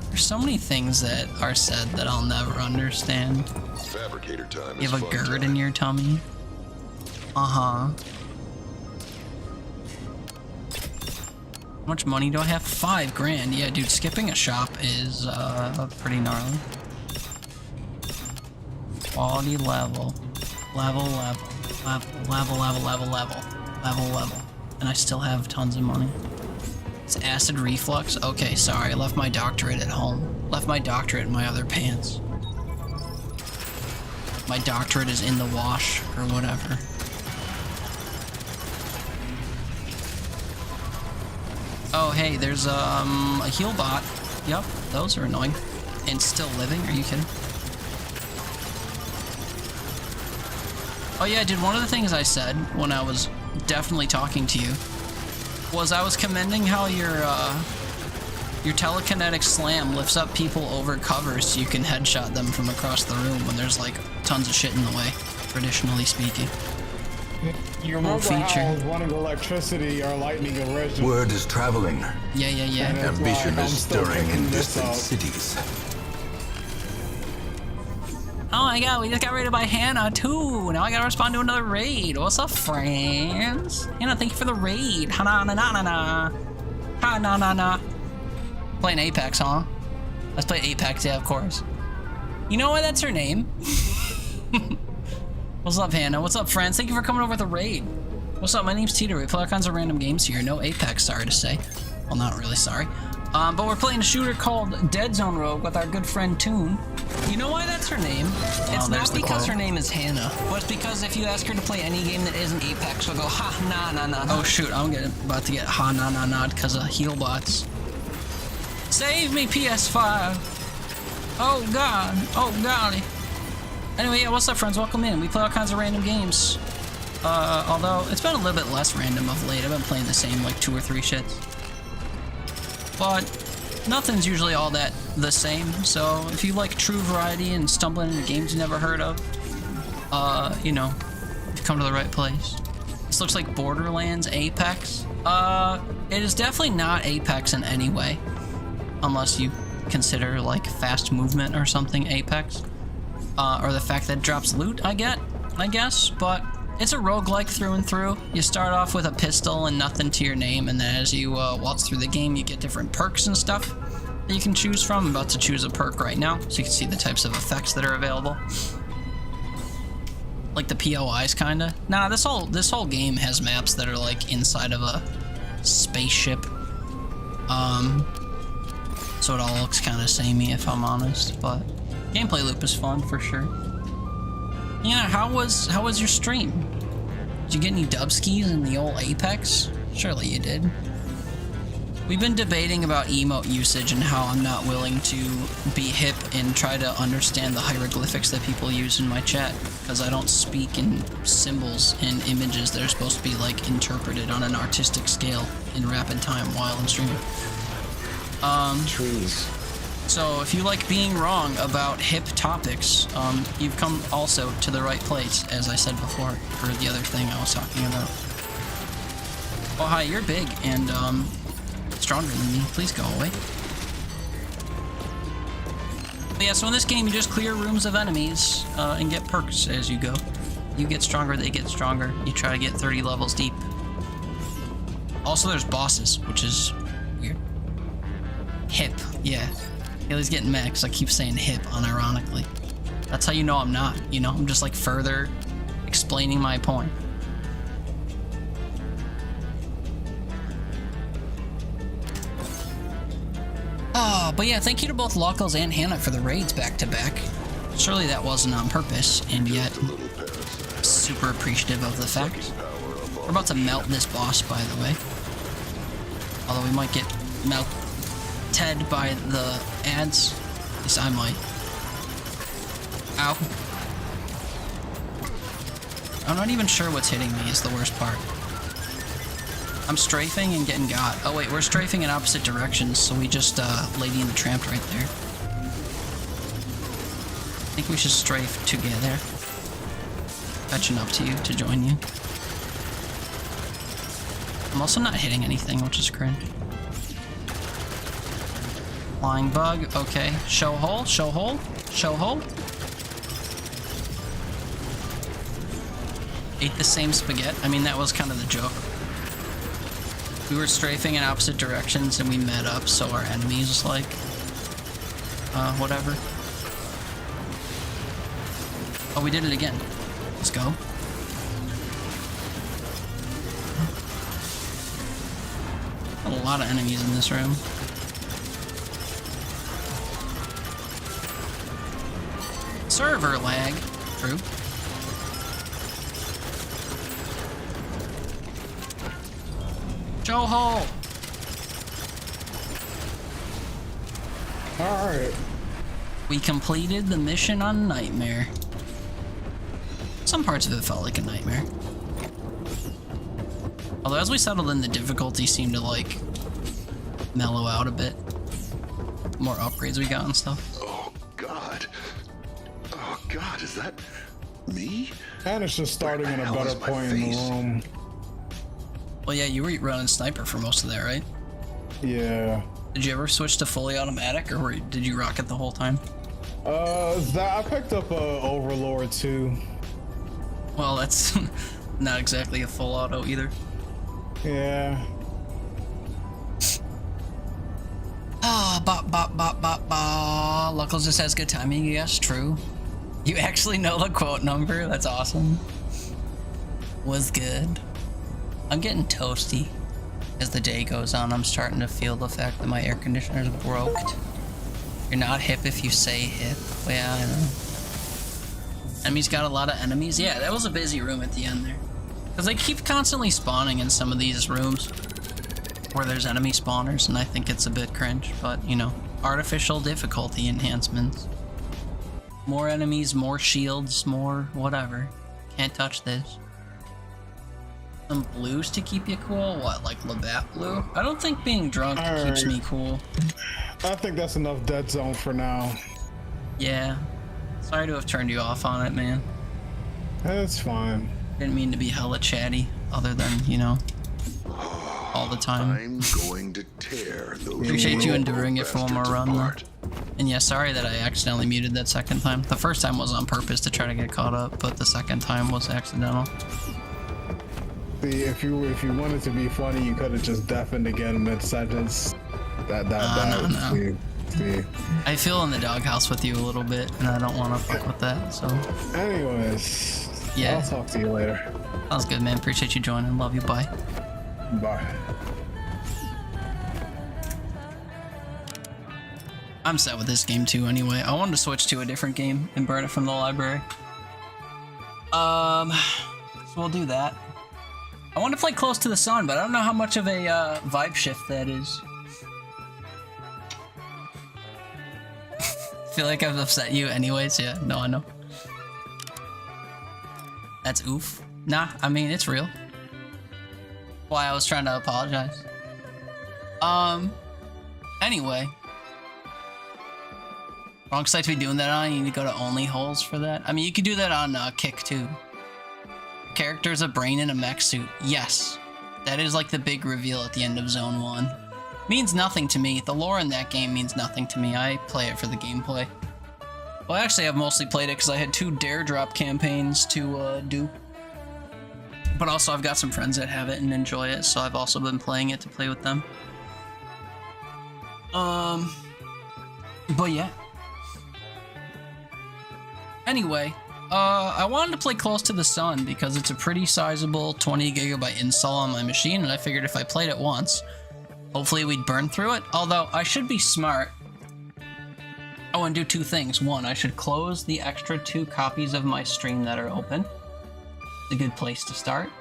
There's so many things that are said that I'll never understand. Fabricator time. You have a Gerd in your tummy? Uh-huh. How much money do I have? 5 grand. Yeah, dude, skipping a shop is pretty gnarly. Quality level. Level. And I still have tons of money. It's acid reflux? Okay, sorry. I left my doctorate at home. Left my doctorate in my other pants. My doctorate is in the wash or whatever. Oh, hey, there's a heal bot. Yep, those are annoying. And still living? Are you kidding? Oh yeah, dude, one of the things I said when I was definitely talking to you was I was commending how your telekinetic slam lifts up people over covers so you can headshot them from across the room when there's like tons of shit in the way, traditionally speaking. You remember how I was wanting electricity or lightning originally? Word is traveling. Yeah. Ambition like, is stirring in distant cities. Oh my god, we just got raided by Hannah too. Now I gotta respond to another raid. What's up, friends? Hannah, thank you for the raid. Ha-na-na-na-na-na. Ha-na-na-na. Playing Apex, huh? Let's play Apex, yeah, of course. You know why that's her name? What's up, Hannah? What's up, friends? Thank you for coming over the raid. What's up? My name's Teeter. We play all kinds of random games here. No Apex, sorry to say. Well, not really sorry. But we're playing a shooter called Deadzone Rogue with our good friend Toon. You know why that's her name? It's not because her name is Hannah, but it's because if you ask her to play any game that isn't Apex, she'll go ha-na-na-na. Oh shoot, I'm about to get ha-na-na-na because of heal bots. Save me, PS5! Oh god, oh golly. Anyway, yeah, what's up, friends? Welcome in. We play all kinds of random games. Although, it's been a little bit less random of late. I've been playing the same, like, 2 or 3 shits. But nothing's usually all that the same, so if you like true variety and stumbling into games you never heard of, you know, you've come to the right place. This looks like Borderlands Apex. It is definitely not Apex in any way, unless you consider, like, fast movement or something Apex. Or the fact that it drops loot, I guess, but it's a roguelike through and through. You start off with a pistol and nothing to your name, and then as you waltz through the game, you get different perks and stuff that you can choose from. I'm about to choose a perk right now, so you can see the types of effects that are available. Like the POIs, kinda. Nah, this whole game has maps that are like inside of a spaceship. So it all looks kind of samey, if I'm honest, but gameplay loop is fun for sure. Yeah, how was your stream? Did you get any dubskis in the old Apex? Surely you did. We've been debating about emote usage and how I'm not willing to be hip and try to understand the hieroglyphics that people use in my chat, because I don't speak in symbols and images that are supposed to be like interpreted on an artistic scale in rapid time while I'm streaming. Trees. So if you like being wrong about hip topics, you've come also to the right place, as I said before, for the other thing I was talking about. Oh hi, you're big and stronger than me. Please go away. But yeah, so in this game you just clear rooms of enemies and get perks as you go. You get stronger, they get stronger. You try to get 30 levels deep. Also there's bosses, which is weird. Hip, yeah. Haley's getting mad because I keep saying hip unironically. That's how you know I'm not, you know? I'm just like further explaining my point. Oh, but yeah, thank you to both Locals and Hannah for the raids back to back. Surely that wasn't on purpose, and yet super appreciative of the fact. We're about to melt this boss, by the way. Although we might get melted by the ads. At least I might. Ow. I'm not even sure what's hitting me is the worst part. I'm strafing and getting got. Oh wait, we're strafing in opposite directions, so we just Lady and the Tramp right there. I think we should strafe together. Fetching up to you to join you. I'm also not hitting anything, which is cringe. Flying bug, okay. Show hole, show hole, show hole. Ate the same spaghetti. I mean, that was kind of the joke. We were strafing in opposite directions and we met up, so our enemies like, whatever. Oh, we did it again. Let's go. A lot of enemies in this room. Server lag. True. Joe Hole. Alright. We completed the mission on Nightmare. Some parts of it felt like a nightmare. Although as we settled in, the difficulty seemed to like mellow out a bit. More upgrades we got and stuff. Oh God. Oh God, is that me? And it's just starting in a better point in the room. Well, yeah, you were running sniper for most of that, right? Yeah. Did you ever switch to fully automatic, or did you rock it the whole time? I picked up a Overlord too. Well, that's not exactly a full auto either. Yeah. Ah, bop, bop, bop, bop, bop. Luckles just has good timing, yes, true. You actually know the quote number? That's awesome. Was good. I'm getting toasty. As the day goes on, I'm starting to feel the fact that my air conditioner's broke. You're not hip if you say hip. Well, yeah, I know. Enemies got a lot of enemies. Yeah, that was a busy room at the end there. Because they keep constantly spawning in some of these rooms where there's enemy spawners, and I think it's a bit cringe, but, you know, artificial difficulty enhancements. More enemies, more shields, more whatever. Can't touch this. Some blues to keep you cool? What, like Labatt blue? I don't think being drunk keeps me cool. I think that's enough Deadzone for now. Yeah. Sorry to have turned you off on it, man. That's fine. Didn't mean to be hella chatty, other than, you know, all the time. I'm going to tear those Appreciate you enduring it for one more run, though. And yeah, sorry that I accidentally muted that second time. The first time was on purpose to try to get caught up, but the second time was accidental. See, if you wanted to be funny, you could have just deafened again mid-sentence. No. See. I feel in the doghouse with you a little bit, and I don't want to fuck with that, so... Anyways, yeah. I'll talk to you later. Sounds good, man. Appreciate you joining. Love you. Bye. Bye. I'm set with this game too anyway. I wanted to switch to a different game and burn it from the library. So we'll do that. I want to play Close to the Sun, but I don't know how much of a vibe shift that is. Feel like I've upset you anyways. Yeah, no, I know. That's oof. Nah, I mean, it's real. Why I was trying to apologize. Anyway. Wrong site to be doing that on. You need to go to only holes for that. I mean, you could do that on Kick too. Character's a brain in a mech suit. Yes. That is like the big reveal at the end of Zone 1. Means nothing to me. The lore in that game means nothing to me. I play it for the gameplay. Well, actually, I've mostly played it because I had 2 Dare Drop campaigns to do. But also, I've got some friends that have it and enjoy it, so I've also been playing it to play with them. But yeah. Anyway, I wanted to play Close to the Sun because it's a pretty sizable 20 gigabyte install on my machine, and I figured if I played it once, hopefully we'd burn through it. Although, I should be smart. Oh, and do 2 things. 1, I should close the extra 2 copies of my stream that are open. It's a good place to start.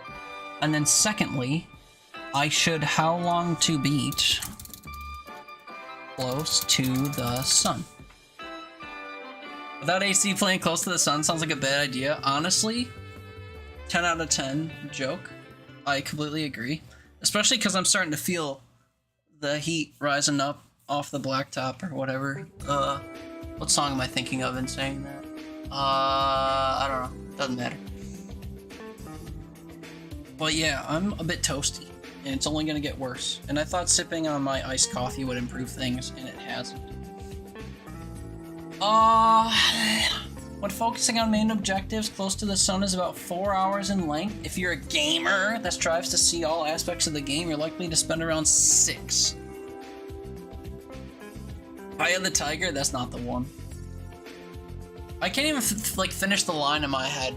And then secondly, I should How Long to Beat Close to the Sun. Without AC playing Close to the Sun sounds like a bad idea. Honestly, 10 out of 10 joke. I completely agree. Especially because I'm starting to feel the heat rising up off the blacktop or whatever. What song am I thinking of in saying that? I don't know. Doesn't matter. But yeah, I'm a bit toasty, and it's only gonna get worse. And I thought sipping on my iced coffee would improve things, and it hasn't. When focusing on main objectives, Close to the Sun is about 4 hours in length. If you're a gamer that strives to see all aspects of the game, you're likely to spend around 6. Eye of the Tiger, that's not the one. I can't even finish the line in my head.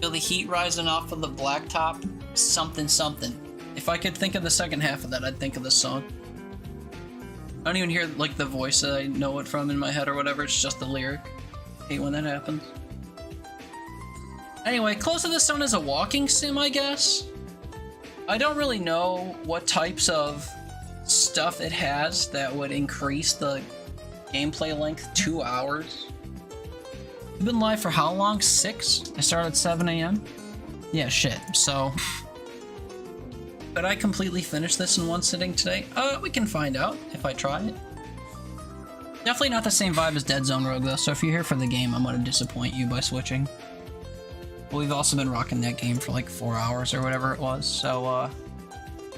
Feel the heat rising off of the blacktop, something something. If I could think of the second half of that, I'd think of the song. I don't even hear like the voice that I know it from in my head or whatever, it's just the lyric. I hate when that happens. Anyway, Close to the Sun is a walking sim, I guess. I don't really know what types of stuff it has that would increase the gameplay length 2 hours. You've been live for how long? 6? I started at 7 a.m? Yeah, shit. So, could I completely finish this in one sitting today? We can find out if I try it. Definitely not the same vibe as Deadzone Rogue though, so if you're here for the game, I'm gonna disappoint you by switching. But we've also been rocking that game for like 4 hours or whatever it was, so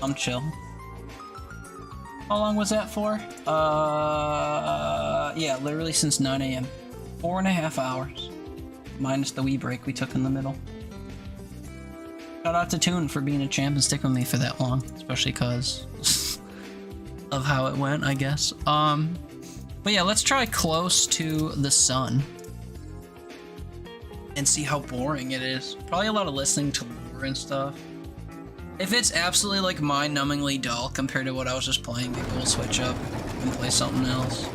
I'm chill. How long was that for? Yeah, literally since 9 a.m. 4.5 hours. Minus the wee break we took in the middle. Shout out to Toon for being a champ and sticking with me for that long. Especially because of how it went, I guess. But yeah, let's try Close to the Sun. And see how boring it is. Probably a lot of listening to lore and stuff. If it's absolutely like mind-numbingly dull compared to what I was just playing, maybe we'll switch up and play something else.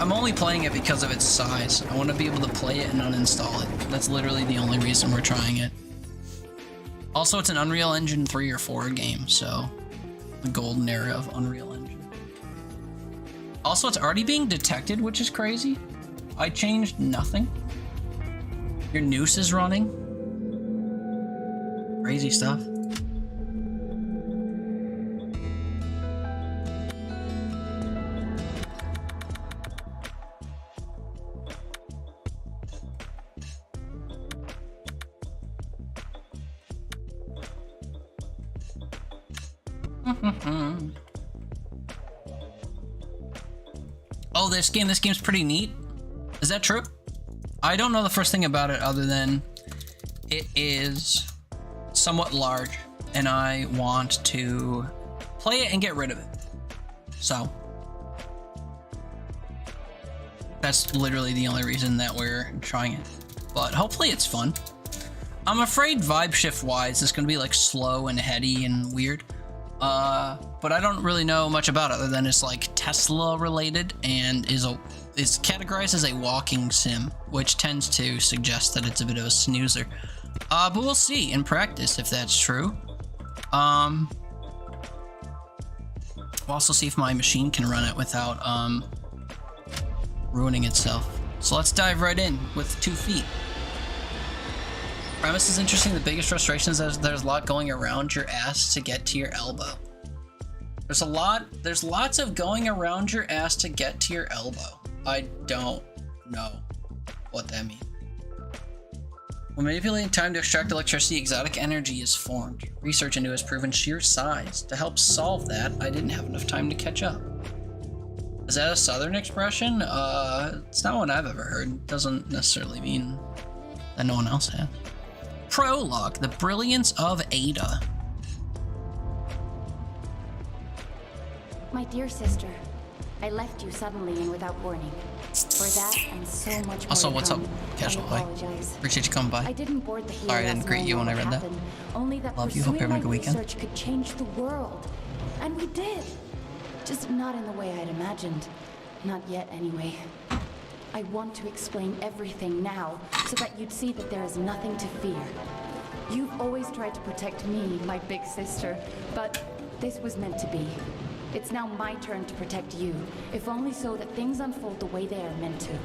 I'm only playing it because of its size. I want to be able to play it and uninstall it. That's literally the only reason we're trying it. Also, it's an Unreal Engine 3 or 4 game, so the golden era of Unreal Engine. Also, it's already being detected, which is crazy. I changed nothing. Your noose is running. Crazy stuff. Oh, this game's pretty neat. Is that true? I don't know the first thing about it other than it is somewhat large and I want to play it and get rid of it. So that's literally the only reason that we're trying it. But hopefully it's fun. I'm afraid vibe shift wise it's gonna be like slow and heady and weird. But I don't really know much about it other than it's like Tesla related and is categorized as a walking sim, which tends to suggest that it's a bit of a snoozer. But we'll see in practice if that's true. We'll also see if my machine can run it without ruining itself. So let's dive right in with 2 feet. Premise is interesting. The biggest frustration is there's a lot going around your ass to get to your elbow. There's lots of going around your ass to get to your elbow. I don't know what that means. When manipulating time to extract electricity, exotic energy is formed. Research into it has proven sheer size. To help solve that, I didn't have enough time to catch up. Is that a southern expression? It's not one I've ever heard. It doesn't necessarily mean that no one else has. Prologue, the brilliance of Ada. My dear sister, I left you suddenly and without warning. For that and so much more. Also, what's up, Casual Boy? Appreciate you coming by. I didn't board the Sorry, I didn't greet you when I read that. Only that Love you. Hope you're having a good weekend. Research could change the world, and we did. Just not in the way I'd imagined. Not yet, anyway. I want to explain everything now, so that you'd see that there is nothing to fear. You've always tried to protect me, my big sister, but this was meant to be. It's now my turn to protect you, if only so that things unfold the way they are meant to.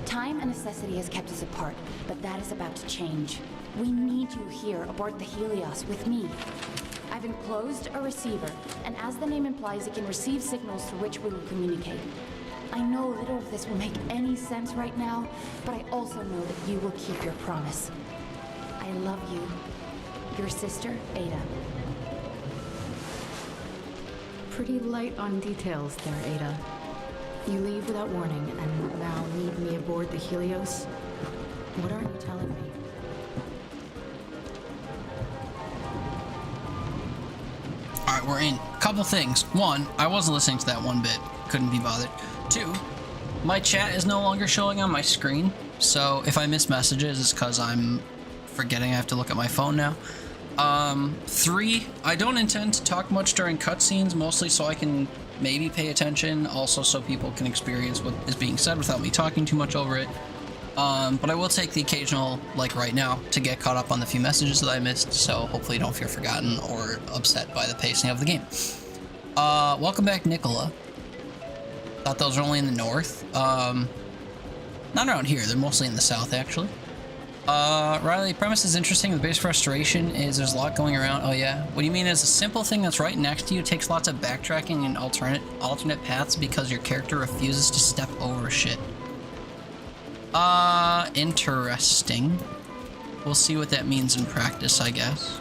Time and necessity has kept us apart, but that is about to change. We need you here aboard the Helios with me. I've enclosed a receiver, and as the name implies, it can receive signals through which we will communicate. I know little of this will make any sense right now, but I also know that you will keep your promise. I love you. Your sister, Ada. Pretty light on details there, Ada. You leave without warning and now need me aboard the Helios? What are you telling me? Alright, we're in. Couple things. One, I wasn't listening to that one bit. Couldn't be bothered. Two, my chat is no longer showing on my screen. So if I miss messages, it's because I'm forgetting I have to look at my phone now. 3, I don't intend to talk much during cutscenes, mostly so I can maybe pay attention, also so people can experience what is being said without me talking too much over it. But I will take the occasional, like right now, to get caught up on the few messages that I missed, so hopefully you don't feel forgotten or upset by the pacing of the game. Welcome back, Nicola. Thought those were only in the north. Not around here, they're mostly in the south, actually. Riley, premise is interesting. The biggest frustration is there's a lot going around. Oh yeah, what do you mean is a simple thing that's right next to you takes lots of backtracking and alternate paths because your character refuses to step over shit. Interesting. We'll see what that means in practice, I guess.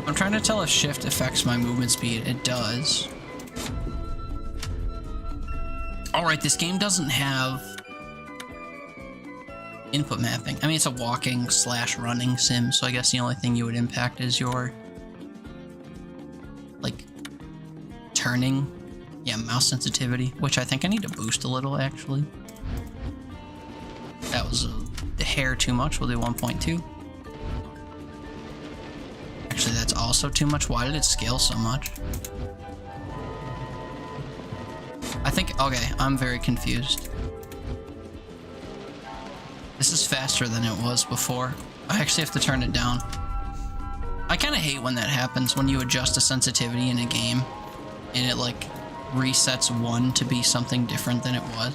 I'm trying to tell if shift affects my movement speed. It does. Alright, this game doesn't have input mapping. I mean, it's a walking / running sim, so I guess the only thing you would impact is your, like, turning. Yeah, mouse sensitivity, which I think I need to boost a little, actually. That was a hair too much. We'll do 1.2. Actually, that's also too much. Why did it scale so much? I think, okay, I'm very confused. This is faster than it was before. I actually have to turn it down. I kind of hate when that happens, when you adjust a sensitivity in a game and it like resets one to be something different than it was.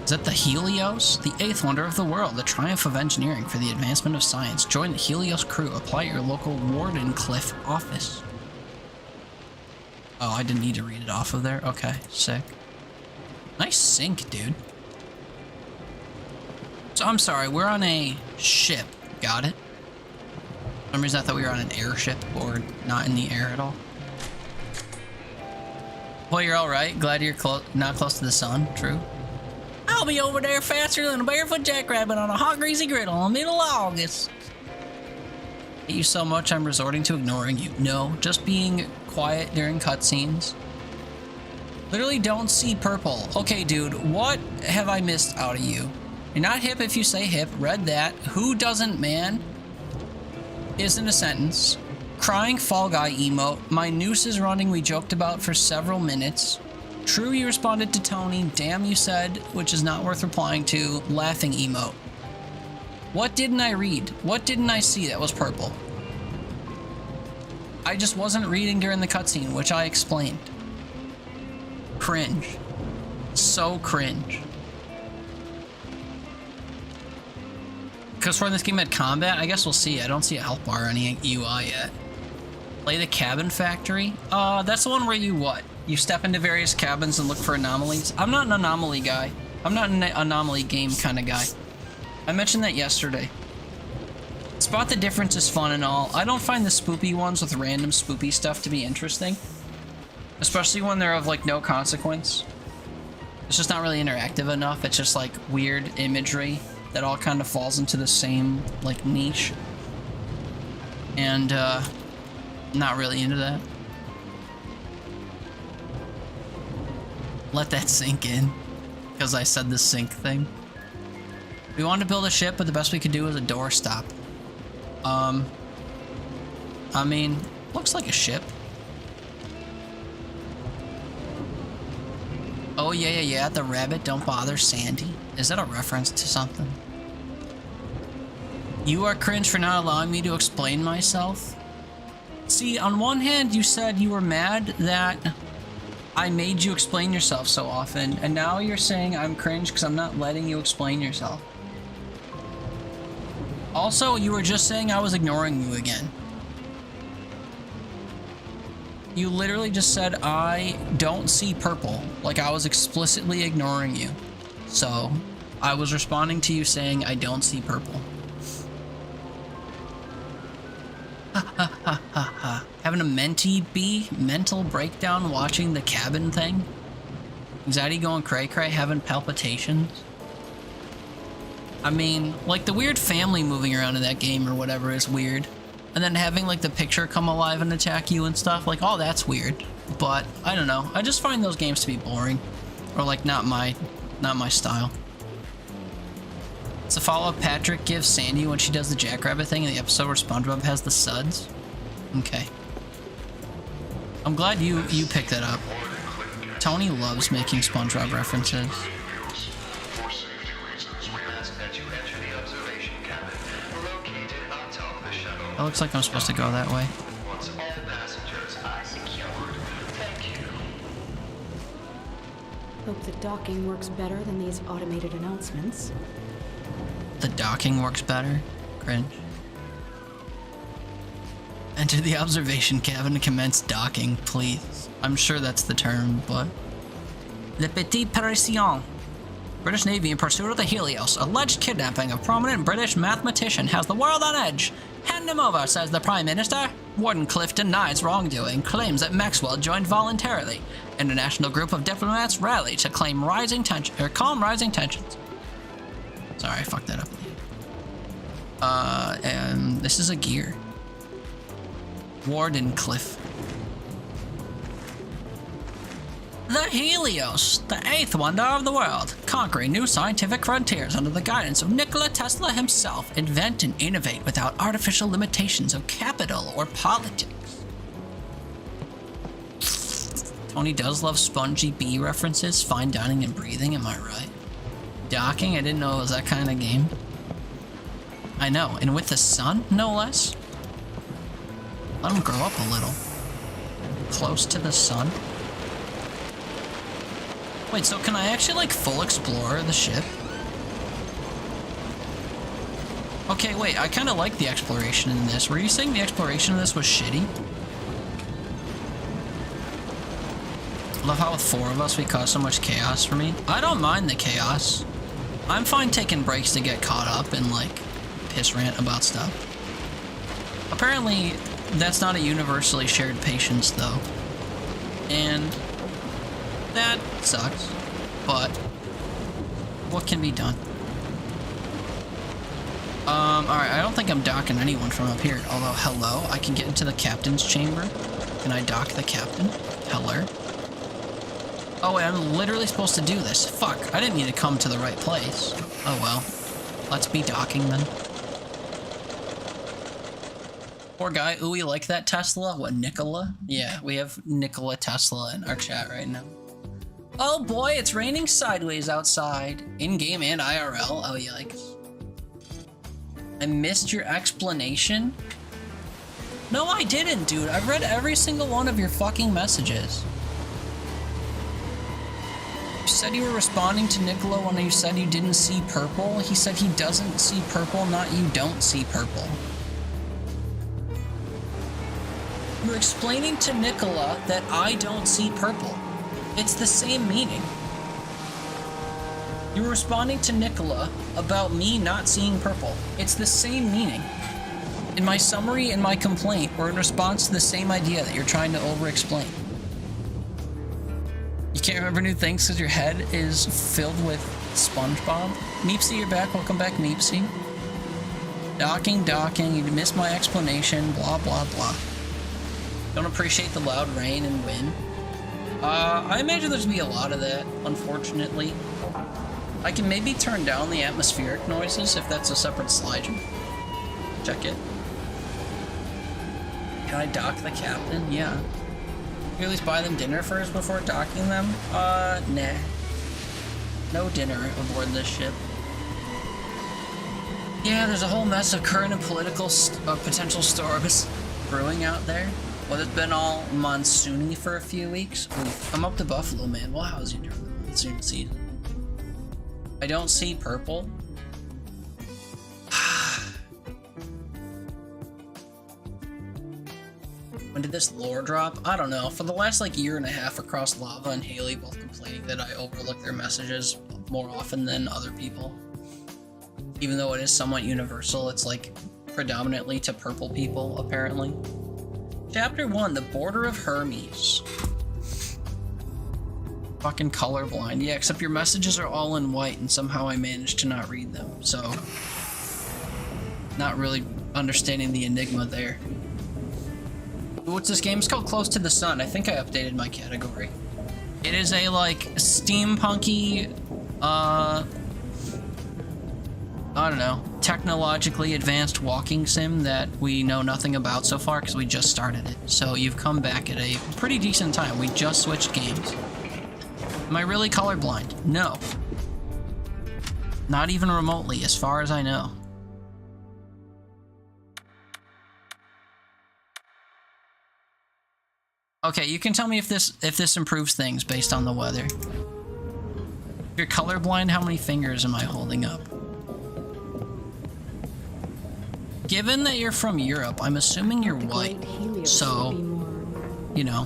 Is that the Helios? The 8th wonder of the world, the triumph of engineering for the advancement of science. Join the Helios crew. Apply at your local Wardenclyffe office. Oh, I didn't need to read it off of there. Okay, sick. Nice sync, dude. So I'm sorry, we're on a ship. Got it? For some reason I thought we were on an airship or not in the air at all. Well, you're alright. Glad you're not close to the sun. True. I'll be over there faster than a barefoot jackrabbit on a hot, greasy griddle in the middle of August. I hate you so much I'm resorting to ignoring you. No, just being quiet during cutscenes. Literally don't see purple. Okay, dude, what have I missed out of you? You're not hip if you say hip. Read that. Who doesn't, man? Isn't a sentence. Crying Fall Guy emote. My noose is running we joked about for several minutes. True, you responded to Tony. Damn, you said, which is not worth replying to. Laughing emote. What didn't I read? What didn't I see that was purple? I just wasn't reading during the cutscene, which I explained. Cringe. So cringe. Because for this game at combat, I guess we'll see. I don't see a health bar or any UI yet. Play the cabin factory? That's the one where you what? You step into various cabins and look for anomalies? I'm not an anomaly guy. I'm not an anomaly game kind of guy. I mentioned that yesterday. Spot the difference is fun and all. I don't find the spoopy ones with random spoopy stuff to be interesting. Especially when they're of like no consequence. It's just not really interactive enough. It's just like weird imagery that all kind of falls into the same like niche. And not really into that. Let that sink in. Because I said the sink thing. We wanted to build a ship, but the best we could do was a doorstop. I mean, looks like a ship. Oh, yeah, the rabbit, don't bother Sandy. Is that a reference to something? You are cringe for not allowing me to explain myself. See, on one hand, you said you were mad that I made you explain yourself so often, and now you're saying I'm cringe because I'm not letting you explain yourself. Also, you were just saying I was ignoring you again. You literally just said I don't see purple, like I was explicitly ignoring you. So, I was responding to you saying I don't see purple. Having a mental breakdown watching the cabin thing? Anxiety going cray-cray, having palpitations? I mean, like the weird family moving around in that game or whatever is weird. And then having like the picture come alive and attack you and stuff, like, oh, that's weird. But I don't know. I just find those games to be boring, or like not my style. It's a follow-up Patrick gives Sandy when she does the jackrabbit thing in the episode where SpongeBob has the suds. Okay. I'm glad you picked that up. Tony loves making SpongeBob references. It looks like I'm supposed to go that way. Hope the docking works better than these automated announcements. The docking works better? Cringe. Enter the observation cabin to commence docking, please. I'm sure that's the term, but... Le Petit Parisien. British Navy in pursuit of the Helios. Alleged kidnapping of prominent British mathematician has the world on edge. Hand him over, says the Prime Minister. Wardenclyffe denies wrongdoing, claims that Maxwell joined voluntarily. International group of diplomats rally to calm rising tensions. Sorry, I fucked that up. This is a gear. Wardenclyffe. The Helios, the 8th wonder of the world, conquering new scientific frontiers under the guidance of Nikola Tesla himself, invent and innovate without artificial limitations of capital or politics. Tony does love spongy bee references, fine dining and breathing, am I right? Docking, I didn't know it was that kind of game. I know, and with the sun, no less. Let him grow up a little. Close to the sun. Wait, so can I actually, like, full explore the ship? Okay, wait, I kind of like the exploration in this. Were you saying the exploration in this was shitty? Love how with 4 of us we caused so much chaos for me. I don't mind the chaos. I'm fine taking breaks to get caught up and, like, piss rant about stuff. Apparently, that's not a universally shared patience, though. And that sucks, but what can be done? Alright, I don't think I'm docking anyone from up here. Although, hello, I can get into the captain's chamber. Can I dock the captain? Hello? Oh wait, I'm literally supposed to do this. Fuck, I didn't mean to come to the right place. Oh well. Let's be docking then. Poor guy. Ooh, we like that Tesla? What, Nikola? Yeah, we have Nikola Tesla in our chat right now. Oh boy, it's raining sideways outside. In-game and IRL. Oh, yikes. I missed your explanation? No, I didn't, dude. I've read every single one of your fucking messages. You said you were responding to Nicola when you said you didn't see purple. He said he doesn't see purple, not you don't see purple. You're explaining to Nicola that I don't see purple. It's the same meaning. You were responding to Nicola about me not seeing purple. It's the same meaning. In my summary and my complaint were in response to the same idea that you're trying to over-explain. You can't remember new things because your head is filled with SpongeBob? Meepsy, you're back. Welcome back, Meepsy. Docking, you missed my explanation, blah, blah, blah. Don't appreciate the loud rain and wind. I imagine there's gonna be a lot of that, unfortunately. I can maybe turn down the atmospheric noises if that's a separate slideshow. Check it. Can I dock the captain? Yeah. You at least buy them dinner first before docking them? Nah. No dinner aboard this ship. Yeah, there's a whole mess of current and political potential storms brewing out there. Well, it's been all monsoony for a few weeks. Oof. I'm up to Buffalo, man. We'll house you during the monsoon season. I don't see purple. When did this lore drop? I don't know. For the last like year and a half across Lava and Haley both complaining that I overlook their messages more often than other people. Even though it is somewhat universal, it's like predominantly to purple people, apparently. Chapter 1, The Border of Hermes. Fucking colorblind. Yeah, except your messages are all in white and somehow I managed to not read them, so... Not really understanding the enigma there. What's this game? It's called Close to the Sun. I think I updated my category. It is a, like, steampunky, I don't know, technologically advanced walking sim that we know nothing about so far because we just started it. So you've come back at a pretty decent time. We just switched games. Am I really colorblind? No. Not even remotely, as far as I know. Okay, you can tell me if this improves things based on the weather. If you're colorblind, how many fingers am I holding up? Given that you're from Europe, I'm assuming you're white. So, you know.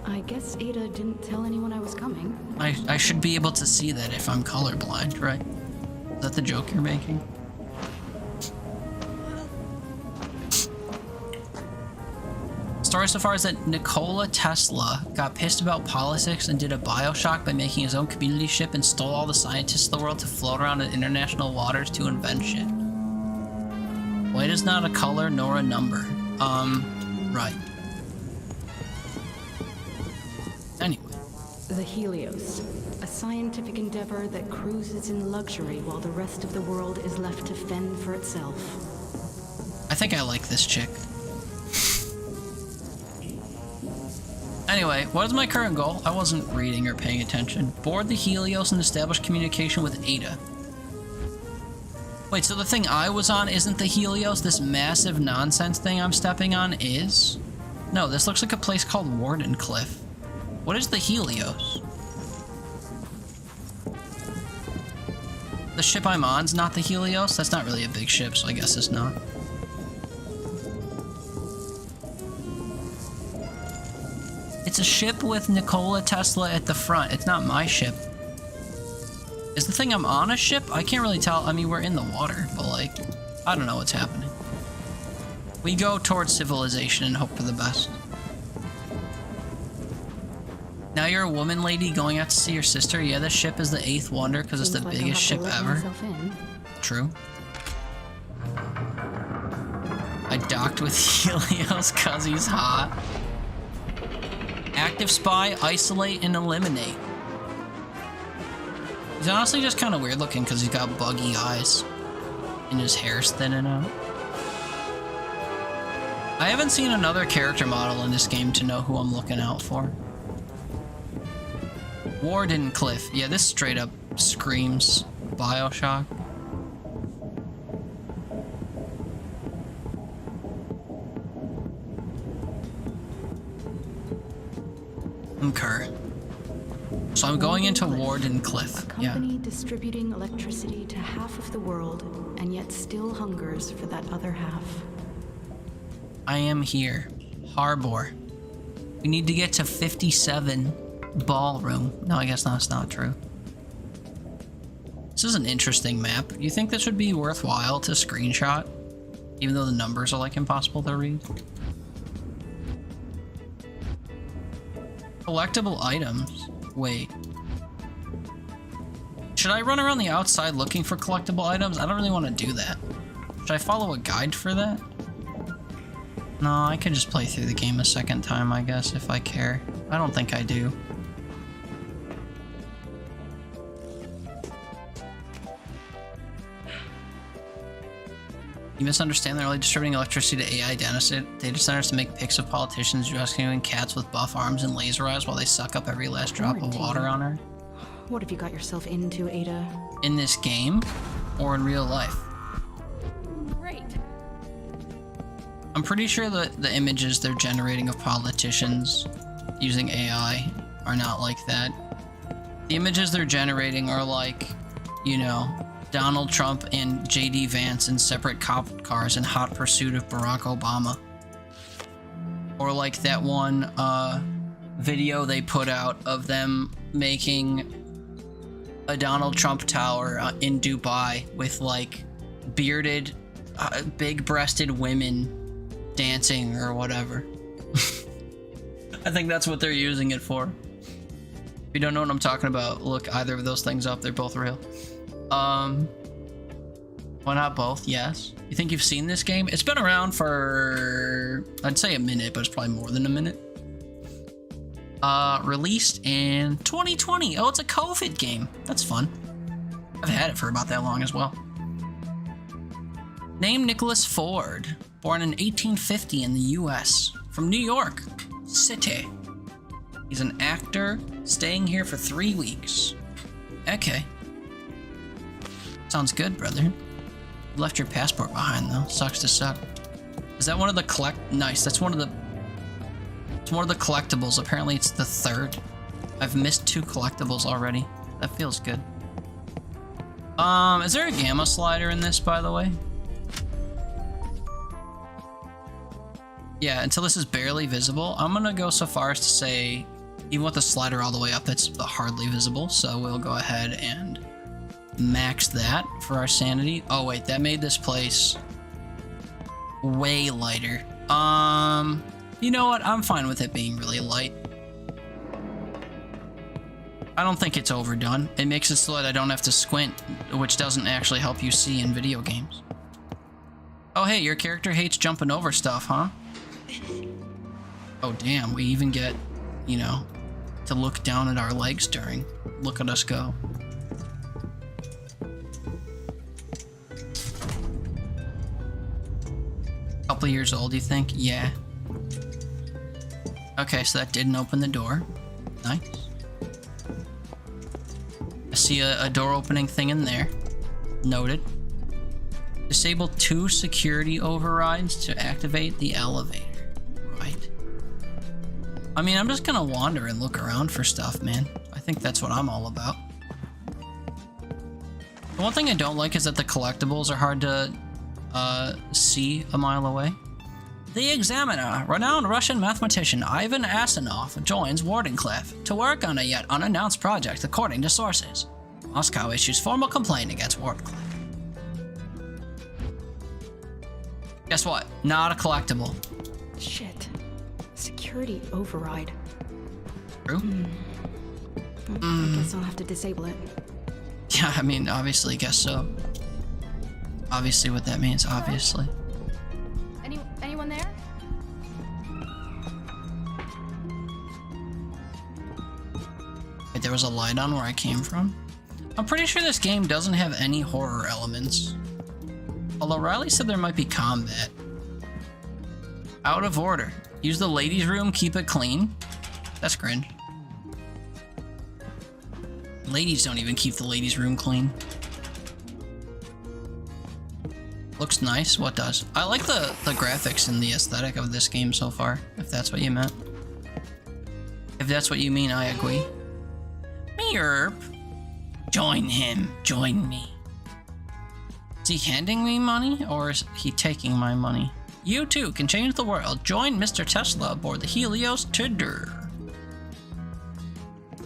I guess Ada didn't tell anyone I was coming. I should be able to see that if I'm colorblind, right? Is that the joke you're making? Story so far is that Nikola Tesla got pissed about politics and did a Bioshock by making his own community ship and stole all the scientists of the world to float around in international waters to invent shit. White is not a color nor a number. Right. Anyway. The Helios, a scientific endeavor that cruises in luxury while the rest of the world is left to fend for itself. I think I like this chick. Anyway, what is my current goal? I wasn't reading or paying attention. Board the Helios and establish communication with Ada. Wait, so the thing I was on isn't the Helios? This massive nonsense thing I'm stepping on is? No, this looks like a place called Wardenclyffe. What is the Helios? The ship I'm on's not the Helios? That's not really a big ship, so I guess it's not. It's a ship with Nikola Tesla at the front. It's not my ship. Is the thing I'm on a ship? I can't really tell. I mean, we're in the water, but like, I don't know what's happening. We go towards civilization and hope for the best. Now you're a woman lady going out to see your sister? Yeah, this ship is the 8th wonder because it's the Seems like I'll biggest have to ship let ever. myself in. True. I docked with Helios cause he's hot. Active spy, isolate, and eliminate. He's honestly just kind of weird looking because he's got buggy eyes. And his hair's thinning out. I haven't seen another character model in this game to know who I'm looking out for. Warden Cliff. Yeah, this straight up screams BioShock. Okay. So I'm going into Warden Cliff. A company distributing electricity to half of the world and yet still hungers for that other half. I am here. Harbor. We need to get to 57 Ballroom. No, I guess that's not true. This is an interesting map. You think this would be worthwhile to screenshot? Even though the numbers are like impossible to read? Collectible items. Wait. Should I run around the outside looking for collectible items? I don't really want to do that. Should I follow a guide for that? No, I could just play through the game a second time, I guess, if I care. I don't think I do. You misunderstand. They're only distributing electricity to AI data centers to make pics of politicians rescuing cats with buff arms and laser eyes while they suck up every last drop of water on her. What have you got yourself into, Ada? In this game or in real life? Great. I'm pretty sure that the images they're generating of politicians using AI are not like that. The images they're generating are like, you know, Donald Trump and JD Vance in separate cop cars in hot pursuit of Barack Obama. Or like that one video they put out of them making a Donald Trump tower in Dubai with like bearded, big-breasted women dancing or whatever. I think that's what they're using it for. If you don't know what I'm talking about, look either of those things up. They're both real. Why not both? Yes. You think you've seen this game? It's been around for, I'd say a minute, but it's probably more than a minute. Released in 2020. Oh, it's a COVID game. That's fun. I've had it for about that long as well. Name Nicholas Ford. Born in 1850 in the US. From New York City. He's an actor staying here for 3 weeks. Okay. Sounds good, brother. You left your passport behind, though. Sucks to suck. Is that one of the Nice. That's one of the... It's one of the collectibles. Apparently, it's the third. I've missed 2 collectibles already. That feels good. Is there a gamma slider in this, by the way? Yeah, until this is barely visible, I'm gonna go so far as to say, even with the slider all the way up, it's hardly visible. So we'll go ahead and max that for our sanity. Oh wait, that made this place way lighter. You know what? I'm fine with it being really light. I don't think it's overdone. It makes it so that I don't have to squint, which doesn't actually help you see in video games. Oh hey, your character hates jumping over stuff, huh? Oh damn, we even get, you know, to look down at our legs during. Look at us go. Couple years old, you think? Yeah. Okay, so that didn't open the door. Nice. I see a door opening thing in there. Noted. Disable 2 security overrides to activate the elevator. Right. I mean, I'm just gonna wander and look around for stuff, man. I think that's what I'm all about. The one thing I don't like is that the collectibles are hard to see a mile away. The Examiner, renowned Russian mathematician Ivan Asanov, joins Wardenclyffe to work on a yet unannounced project, according to sources. Moscow issues formal complaint against Wardenclyffe. Guess what? Not a collectible. Shit. Security override. True? I guess I'll have to disable it. Yeah, I mean, obviously, guess so. Obviously what that means, obviously. Anyone there? Wait, there was a light on where I came from? I'm pretty sure this game doesn't have any horror elements. Although Riley said there might be combat. Out of order. Use the ladies' room, keep it clean. That's cringe. Ladies don't even keep the ladies' room clean. Looks nice. What does? I like the graphics and the aesthetic of this game so far, if that's what you meant. If that's what you mean, I agree. Meerp. Join him. Join me. Is he handing me money, or is he taking my money? You too can change the world. Join Mr. Tesla aboard the Helios today.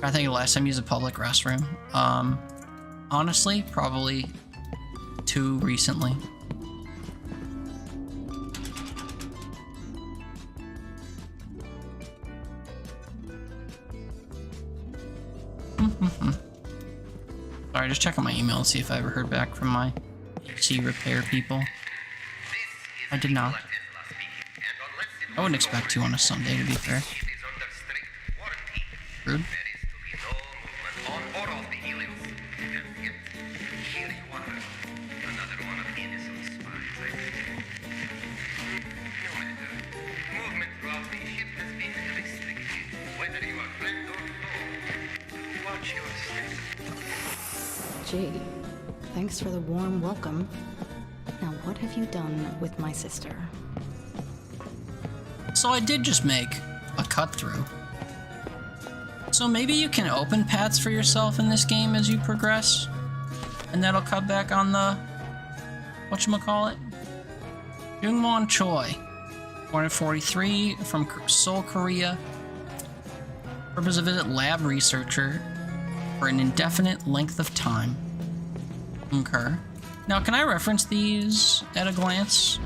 I think the last time I used a public restroom. Honestly, probably too recently. Sorry, just checking my email and see if I ever heard back from my AC repair people. I did not. I wouldn't expect to on a Sunday, to be fair. Rude. Gee, thanks for the warm welcome. Now what have you done with my sister? So I did just make a cut through. So maybe you can open paths for yourself in this game as you progress. And that'll cut back on the... whatchamacallit? Jungwon Choi. Born in 43, from Seoul, Korea. Purpose of visit, lab researcher. For an indefinite length of time. Okay. Now, can I reference these at a glance?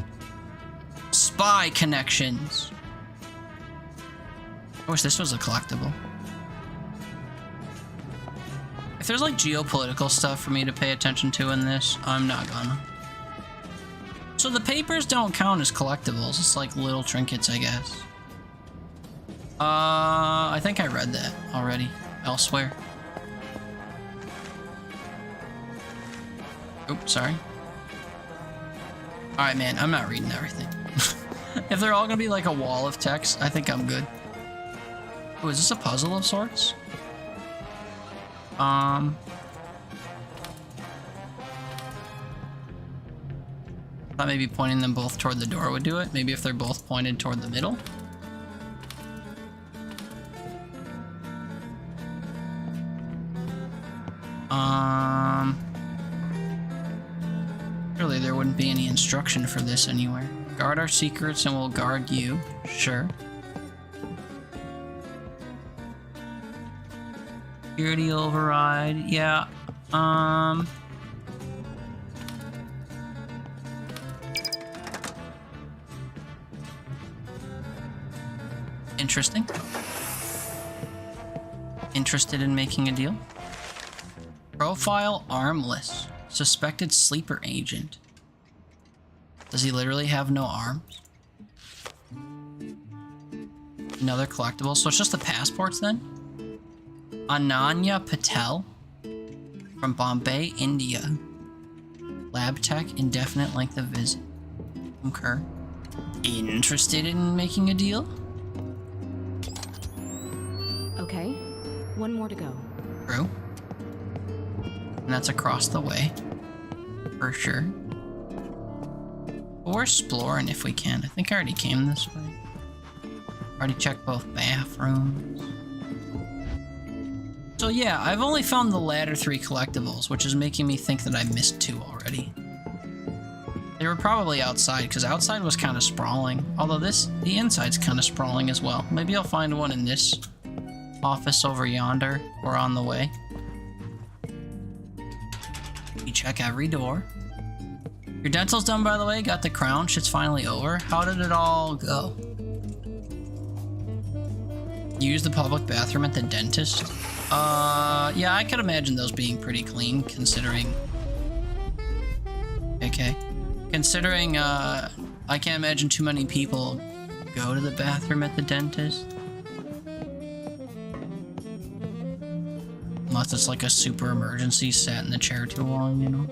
Spy connections. I wish this was a collectible. If there's like geopolitical stuff for me to pay attention to in this, I'm not gonna. So the papers don't count as collectibles. It's like little trinkets, I guess. I think I read that already elsewhere. Oops, sorry. Alright, man, I'm not reading everything. If they're all gonna be like a wall of text, I think I'm good. Oh, is this a puzzle of sorts? Thought maybe pointing them both toward the door would do it. Maybe if they're both pointed toward the middle. Surely there wouldn't be any instruction for this anywhere. Guard our secrets and we'll guard you. Sure. Security override. Yeah. Interesting. Interested in making a deal? Profile armless. Suspected sleeper agent. Does he literally have no arms? Another collectible. So it's just the passports then? Ananya Patel from Bombay, India. Lab tech, indefinite length of visit. Okay. Interested in making a deal? Okay, one more to go. True. And that's across the way. For sure. But we're exploring if we can. I think I already came this way. Already checked both bathrooms. So yeah, I've only found the latter 3 collectibles, which is making me think that I missed 2 already. They were probably outside, because outside was kind of sprawling. Although the inside's kind of sprawling as well. Maybe I'll find one in this office over yonder, or on the way. You check every door. Your dental's done, by the way. Got the crown. Shit's finally over. How did it all go? Use the public bathroom at the dentist? Yeah, I could imagine those being pretty clean, considering... Okay. Considering, I can't imagine too many people go to the bathroom at the dentist. Unless it's like a super emergency, sat in the chair too long, you know?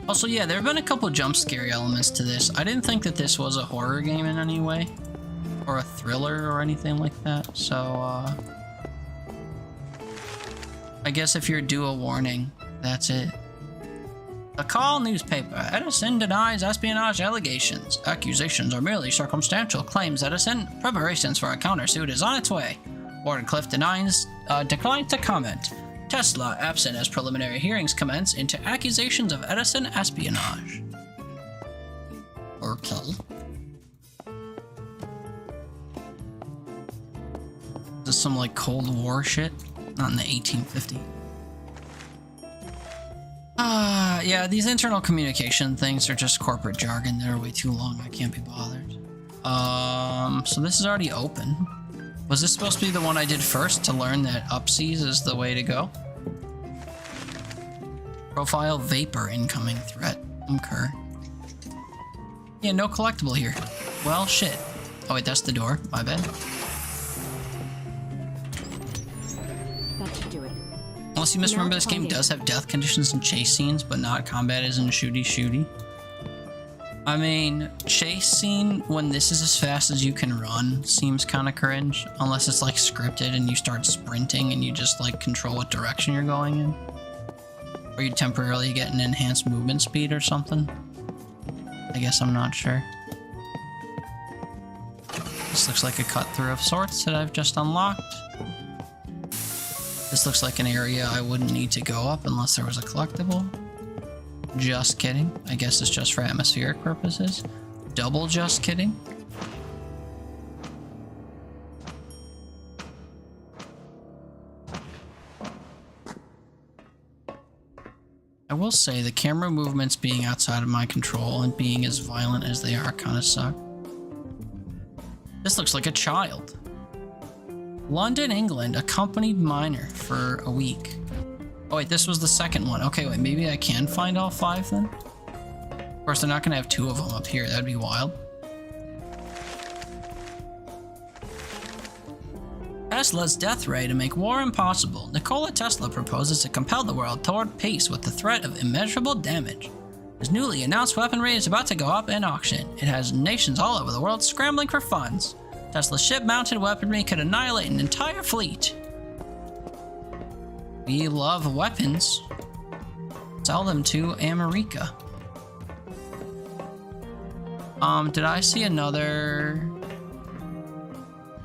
Also, yeah, there have been a couple jump scare elements to this. I didn't think that this was a horror game in any way. Or a thriller or anything like that, so, I guess if you're due a warning, that's it. The Call newspaper. Edison denies espionage allegations. Accusations are merely circumstantial. Claims Edison. Preparations for a countersuit is on its way. Wardenclyffe declines to comment. Tesla absent as preliminary hearings commence into accusations of Edison espionage. Okay. Is this some like Cold War shit? Not in the 1850s. Yeah, these internal communication things are just corporate jargon that are way too long. I can't be bothered. So this is already open. Was this supposed to be the one I did first to learn that upseas is the way to go? Profile vapor incoming threat. Okay. Yeah, no collectible here. Well, shit. Oh wait, that's the door. My bad. That should do it. Unless you misremember, this game does have death conditions and chase scenes, but not combat as in shooty. I mean, chase scene when this is as fast as you can run seems kind of cringe, unless it's like scripted and you start sprinting and you just like control what direction you're going in. Or you temporarily get an enhanced movement speed or something. I guess I'm not sure. This looks like a cut through of sorts that I've just unlocked. This looks like an area I wouldn't need to go up unless there was a collectible. Just kidding. I guess it's just for atmospheric purposes. Double just kidding. I will say the camera movements being outside of my control and being as violent as they are kind of suck. This looks like a child. London, England, accompanied minor for a week. Oh wait, this was the second one. Okay, wait, maybe I can find all 5 then? Of course, they're not gonna have 2 of them up here. That'd be wild. Tesla's death ray to make war impossible. Nikola Tesla proposes to compel the world toward peace with the threat of immeasurable damage. His newly announced weaponry is about to go up in auction. It has nations all over the world scrambling for funds. Tesla's ship-mounted weaponry could annihilate an entire fleet. We love weapons. Sell them to America. Did I see another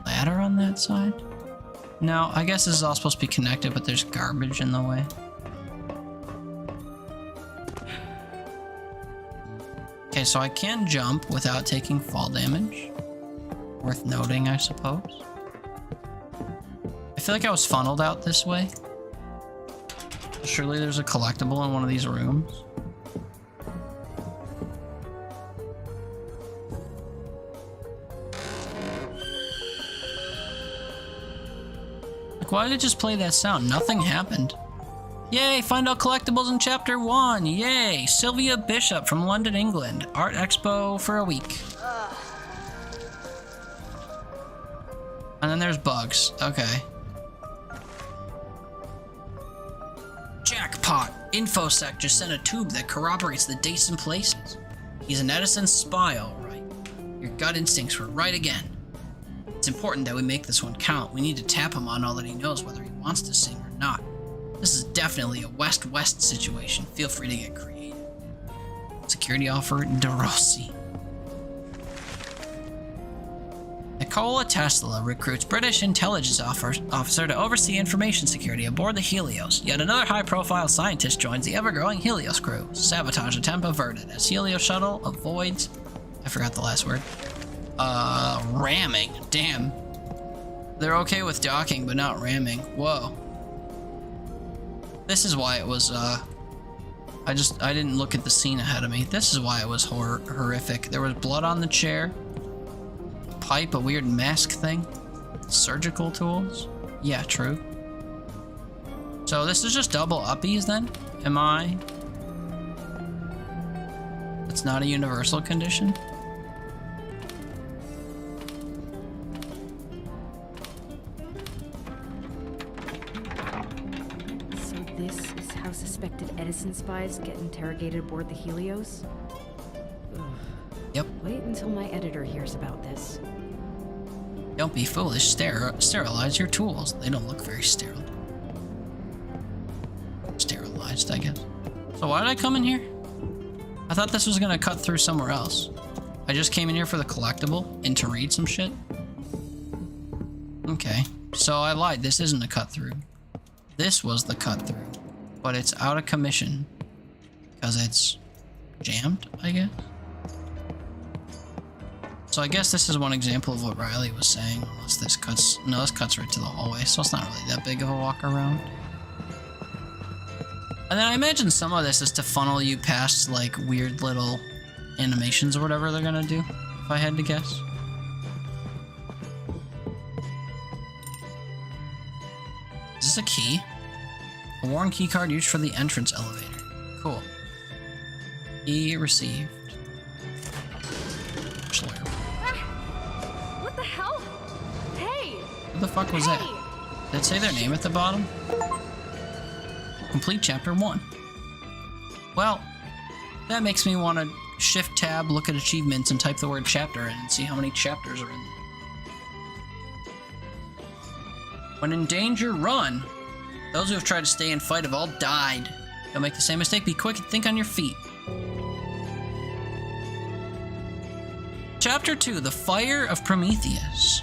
ladder on that side? No, I guess this is all supposed to be connected, but there's garbage in the way. Okay, so I can jump without taking fall damage. Worth noting, I suppose. I feel like I was funneled out this way. Surely there's a collectible in one of these rooms. Like, why did it just play that sound? Nothing happened. Yay, find all collectibles in Chapter 1. Yay, Sylvia Bishop from London, England. Art Expo for a week. And then there's bugs. Okay. Jackpot! InfoSec just sent a tube that corroborates the dates and places. He's an Edison spy, alright. Your gut instincts were right again. It's important that we make this one count. We need to tap him on all that he knows, whether he wants to sing or not. This is definitely a West-West situation. Feel free to get creative. Security offer, DeRossi. Nikola Tesla recruits British intelligence officer to oversee information security aboard the Helios. Yet another high-profile scientist joins the ever-growing Helios crew. Sabotage attempt averted as Helios shuttle avoids... I forgot the last word. Ramming. Damn. They're okay with docking, but not ramming. Whoa. This is why it was, I didn't look at the scene ahead of me. This is why it was horrific. There was blood on the chair. A pipe, a weird mask thing. Surgical tools. Yeah, true. So this is just double uppies then? Am I? It's not a universal condition? So this is how suspected Edison spies get interrogated aboard the Helios? Ugh. Yep. Wait until my editor hears about this. Don't be foolish. Sterilize your tools. They don't look very sterile. Sterilized, I guess. So why did I come in here? I thought this was gonna cut through somewhere else. I just came in here for the collectible and to read some shit. Okay, so I lied. This isn't a cut through. This was the cut through, but it's out of commission because it's jammed, I guess. So I guess this is one example of what Riley was saying. Unless this cuts, no, this cuts right to the hallway, so it's not really that big of a walk around. And then I imagine some of this is to funnel you past like weird little animations or whatever they're gonna do, if I had to guess. Is this a key? A worn key card used for the entrance elevator. Cool. Key received. Slurp. What the hell? Hey! What the fuck was that? Did it say their name at the bottom? Complete chapter 1. Well, that makes me want to shift tab, look at achievements, and type the word chapter in and see how many chapters are in there. When in danger, run! Those who have tried to stay and fight have all died. Don't make the same mistake, be quick and think on your feet. Chapter 2, The Fire of Prometheus.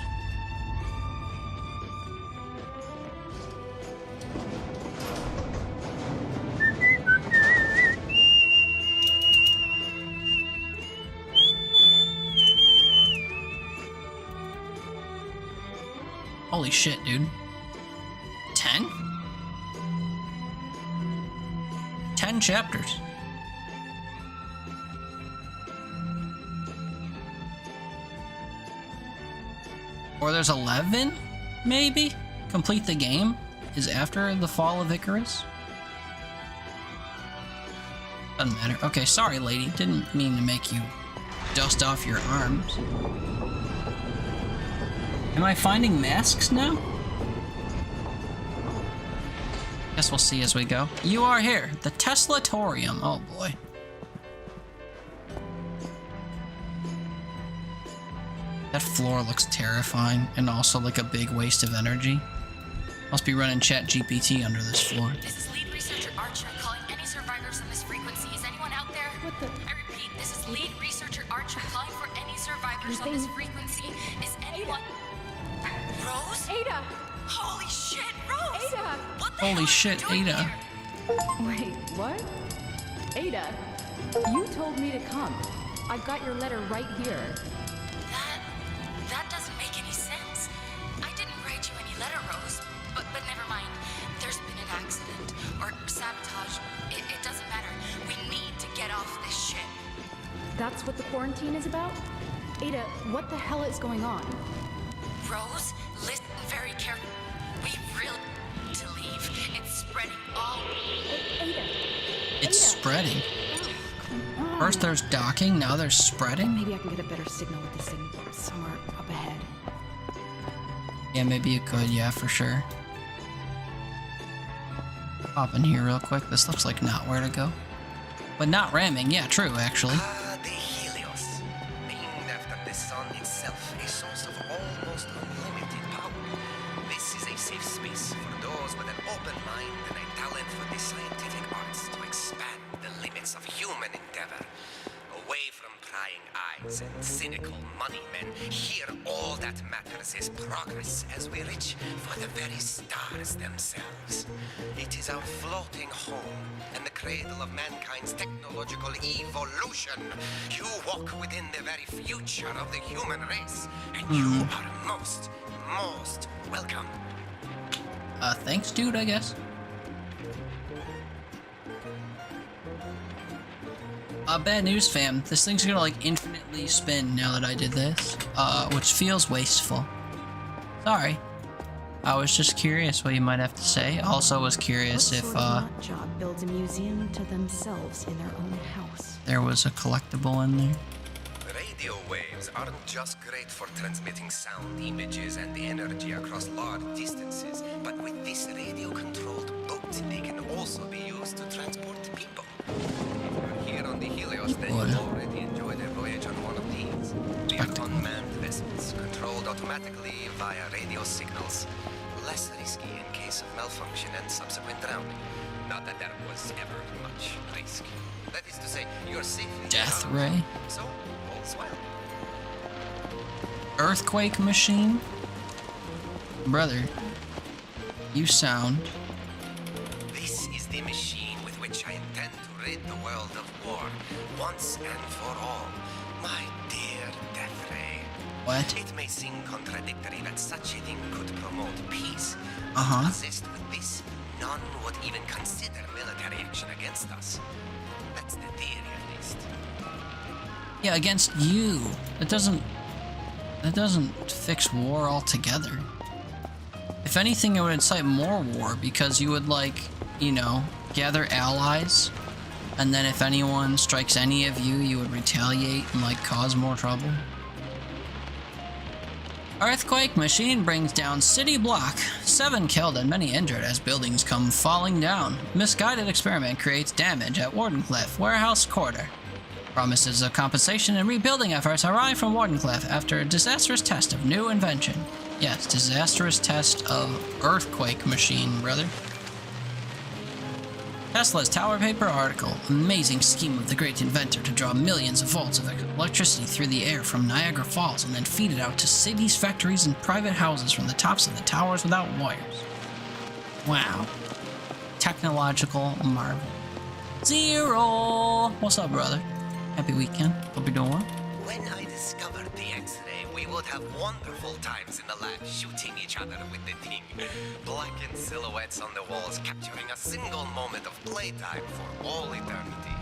Holy shit, dude. 10? 10 chapters. Or there's 11, maybe? Complete the game is after the fall of Icarus? Doesn't matter. Okay, sorry, lady. Didn't mean to make you dust off your arms. Am I finding masks now? Guess we'll see as we go. You are here. The Teslatorium. Oh boy. That floor looks terrifying and also like a big waste of energy. Must be running ChatGPT under this floor. This is lead researcher Archer calling any survivors on this frequency. Is anyone out there? What the? I repeat, this is lead researcher Archer calling for any survivors on this frequency. Is anyone... Rose? Ada! Holy shit, Rose! Ada! What the Holy hell shit, are you doing Ada. here? Wait, what? Ada, you told me to come. I've got your letter right here. That doesn't make any sense. I didn't write you any letter, Rose. But never mind. There's been an accident or sabotage. It doesn't matter. We need to get off this ship. That's what the quarantine is about? Ada, what the hell is going on? Rose, listen very carefully. We really need to leave. It's spreading all... Ada! It's spreading. First there's docking, now there's spreading? Maybe I can get a better signal with this thing somewhere up ahead. Yeah, maybe you could, yeah, for sure. Hop in here real quick. This looks like not where to go. But not ramming, yeah, true, actually. The Helios, named after the sun itself, a source of almost unlimited power. This is a safe space for those with an open mind and a talent for the scientific arts to expand the limits of human endeavor. Away from prying eyes and cynical money men, here all that matters is progress as we reach for the very stars themselves. It is our floating home and the cradle of mankind's technological evolution. You walk within the very future of the human race, and you are most welcome. Thanks, dude, I guess. Bad news, fam. This thing's gonna like infinitely spin now that I did this, which feels wasteful. Sorry. I was just curious what you might have to say. Also was curious if job builds a museum to themselves in their own house. there was a collectible in there. Radio waves aren't just great for transmitting sound, images, and energy across large distances, but with this radio-controlled boat, they can also be used to transport people. If you're here on the Helios, then you've already enjoyed a voyage on one of these. They are unmanned vessels, controlled automatically via radio signals. Less risky in case of malfunction and subsequent drowning. Not that there was ever much risk. That is to say, you're safely Death out. ray? So, all's well. Earthquake machine? Brother, you sound... This is the machine with which I intend to rid the world of war, once and for all. My dear Death Ray. What? It may seem contradictory that such a thing could promote peace. Uh-huh. But assist with this, none would even consider military action against us. That's the theory, at least. Yeah, against you. That doesn't fix war altogether. If anything, it would incite more war because you would, like, you know, gather allies, and then if anyone strikes any of you, you would retaliate and, like, cause more trouble. Earthquake machine brings down city block. 7 killed and many injured as buildings come falling down. Misguided experiment creates damage at Wardenclyffe Warehouse Quarter. Promises of compensation and rebuilding efforts arrive from Wardenclyffe after a disastrous test of new invention. Yes, disastrous test of earthquake machine, brother. Tesla's Tower Paper article. Amazing scheme of the great inventor to draw millions of volts of electricity through the air from Niagara Falls and then feed it out to cities, factories, and private houses from the tops of the towers without wires. Wow. Technological marvel. Zero! What's up, brother? Happy weekend. Hope you're doing well. When I discovered the X-ray, we would have wonderful times in the lab shooting each other with the thing. Blackened silhouettes on the walls capturing a single moment of playtime for all eternity.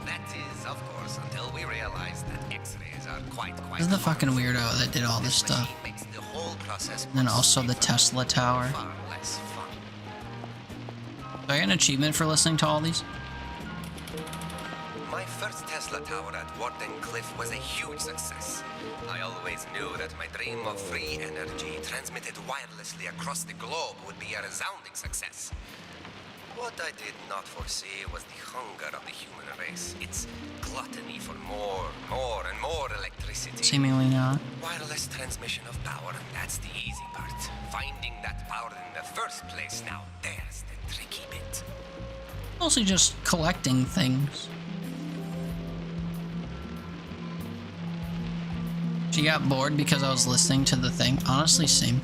That is, of course, until we realized that X-rays are quite This is the fucking weirdo that did all this stuff. makes the whole process And then also the Tesla Tower. far less fun. Do I get an achievement for listening to all these? My first Tesla tower at Wardenclyffe was a huge success. I always knew that my dream of free energy transmitted wirelessly across the globe would be a resounding success. What I did not foresee was the hunger of the human race, its gluttony for more and more electricity. Seemingly not. Wireless transmission of power, that's the easy part. Finding that power in the first place, now there's the tricky bit. Mostly just collecting things. She got bored because I was listening to the thing. Honestly, same.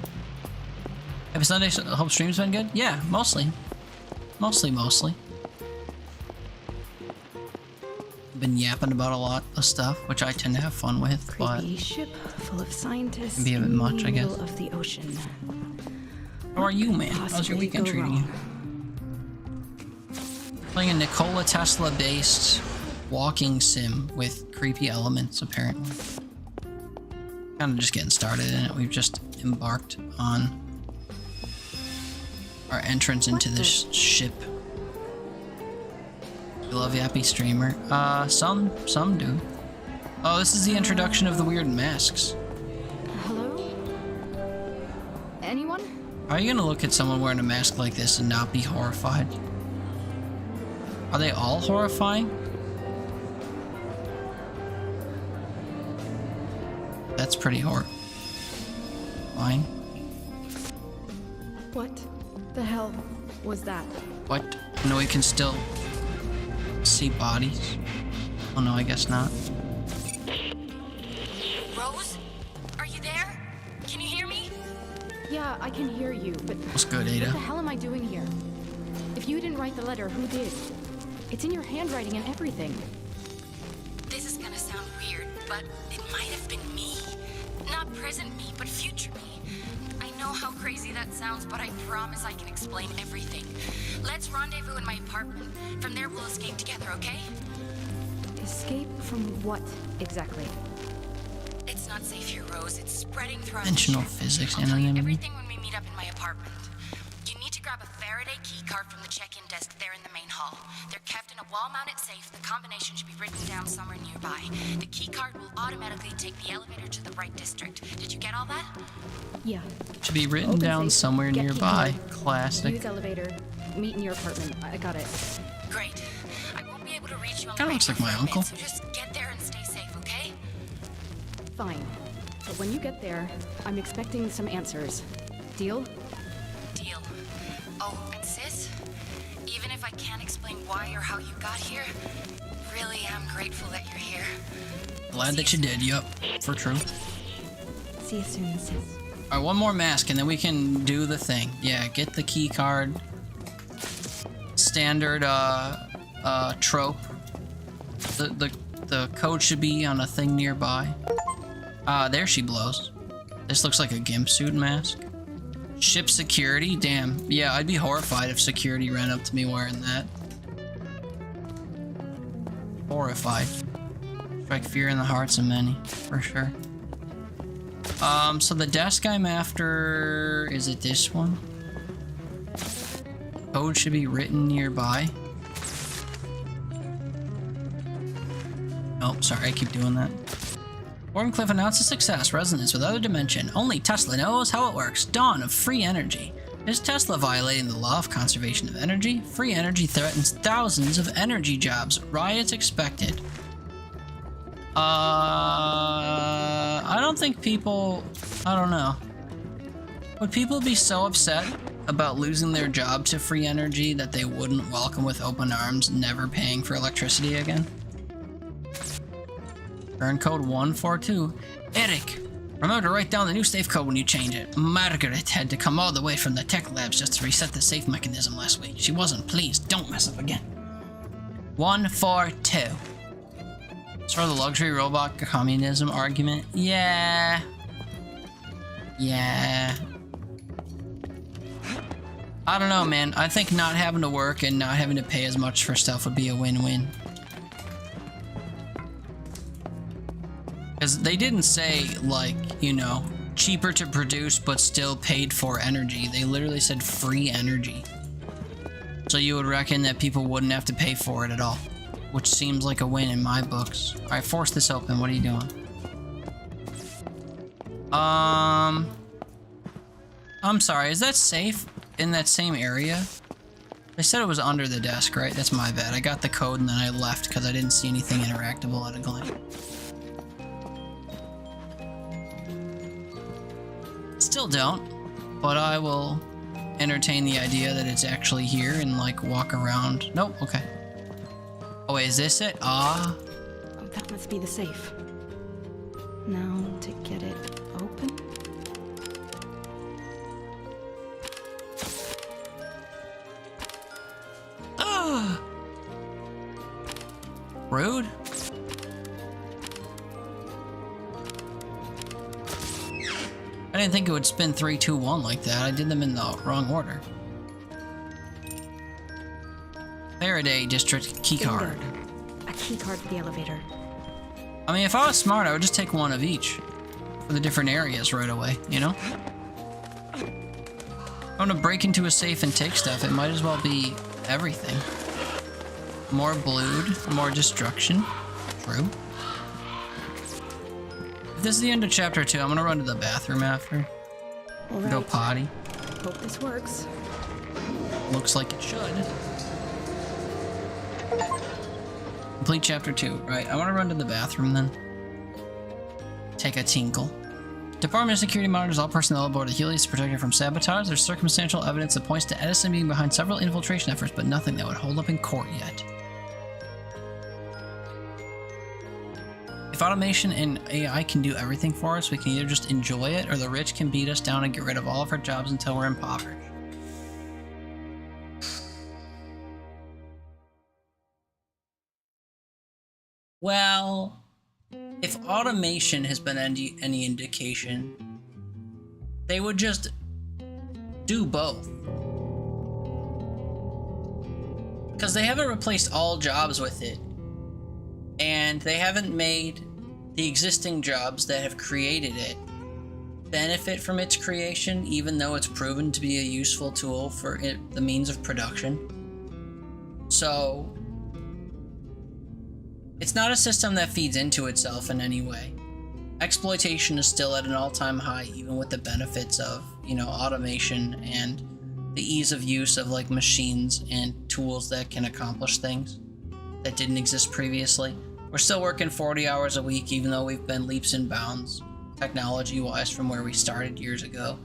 Have Sunday Hope stream's been good? Yeah, mostly. Mostly. Been yapping about a lot of stuff, which I tend to have fun with, but Creepy ship full of scientists can be a bit in much, the I guess. middle of the ocean. How are you, man? How's your Possibly weekend go treating you? wrong. Playing a Nikola Tesla-based walking sim with creepy elements, apparently. Kind of just getting started in it. We've just embarked on our entrance into this ship. You love Yappy Streamer? Some do. Oh, this is the introduction of the weird masks. Hello? Anyone? How are you gonna look at someone wearing a mask like this and not be horrified? Are they all horrifying? That's pretty horrifying. What the hell was that? What? No, we can still see bodies? Oh no, I guess not. Rose? Are you there? Can you hear me? Yeah, I can hear you, but What's good, Ada? what the hell am I doing here? If you didn't write the letter, who did? It's in your handwriting and everything. This is gonna sound weird, but it might have been me. Not present me, but future me. I know how crazy that sounds, but I promise I can explain everything. Let's rendezvous in my apartment. From there, we'll escape together, okay? Is From what exactly? It's not safe here, Rose. It's spreading throughout Dimensional the ship. physics I'll tell you anonymity. everything when we meet up in my apartment. You need to grab a Faraday keycard from the check-in desk there in the main hall. They're kept in a wall-mounted safe. The combination should be written down somewhere nearby. The keycard will automatically take the elevator to the right district. Did you get all that? Yeah. Should be written Open down safe, somewhere get nearby. keycard, Classic. Use elevator. Meet in your apartment. I got it. Great. I won't be able to reach you on Kinda the looks radio like my for a uncle. bit, so just get there and stay safe, okay? Fine. But when you get there, I'm expecting some answers. Deal? Deal. Oh, and sis, even if I can't explain why or how you got here, really am grateful that you're here. Glad that you did. Yup, for true. See you soon, sis. All right, one more mask, and then we can do the thing. Yeah, get the key card. Standard trope. The code should be on a thing nearby. There she blows. This looks like a gimp suit mask. Ship security? Damn. Yeah, I'd be horrified if security ran up to me wearing that. Horrified. Strike fear in the hearts of many, for sure. So the desk I'm after, is it this one? Code should be written nearby. Oh, sorry, I keep doing that. Warncliffe announces success, resonance with other dimension. Only Tesla knows how it works. Dawn of free energy. Is Tesla violating the law of conservation of energy? Free energy threatens thousands of energy jobs. Riots expected. I don't think people... I don't know. Would people be so upset about losing their job to free energy that they wouldn't welcome with open arms, never paying for electricity again? Earn code 142. Eric, remember to write down the new safe code when you change it. Margaret had to come all the way from the tech labs just to reset the safe mechanism last week. She wasn't pleased. Don't mess up again. 142. Sort of the luxury robot communism argument. Yeah. I don't know, man. I think not having to work and not having to pay as much for stuff would be a win-win. Because they didn't say, like, you know, cheaper to produce but still paid for energy. They literally said free energy. So you would reckon that people wouldn't have to pay for it at all. Which seems like a win in my books. Alright, force this open. What are you doing? I'm sorry, is that safe in that same area? They said it was under the desk, right? That's my bad. I got the code and then I left because I didn't see anything interactable at a glance. Still don't, but I will entertain the idea that it's actually here and like walk around. Nope, okay. Oh wait, is this it? Ah. Oh, that must be the safe. Now to get it open. Ah. Rude. I didn't think it would spin 3, 2, 1 like that. I did them in the wrong order. Faraday District keycard. A keycard for the elevator. I mean, if I was smart, I would just take one of each for the different areas right away, you know? If I'm gonna break into a safe and take stuff, it might as well be everything. More blood, more destruction. True. If this is the end of chapter 2, I'm gonna run to the bathroom after. All Go right. potty. Hope this works. Looks like it should. Complete chapter 2. Right, I want to run to the bathroom then. Take a tinkle. Department of Security monitors all personnel aboard the Helios to protect her from sabotage. There's circumstantial evidence that points to Edison being behind several infiltration efforts, but nothing that would hold up in court yet. If automation and AI can do everything for us, we can either just enjoy it, or the rich can beat us down and get rid of all of our jobs until we're impoverished. Well, if automation has been any indication, they would just do both. Because they haven't replaced all jobs with it. And and they haven't made the existing jobs that have created it benefit from its creation, even though it's proven to be a useful tool for the means of production. So it's not a system that feeds into itself in any way. Exploitation is still at an all-time high, even with the benefits of, you know, automation and the ease of use of like machines and tools that can accomplish things that didn't exist previously. We're still working 40 hours a week, even though we've been leaps and bounds technology-wise from where we started years ago.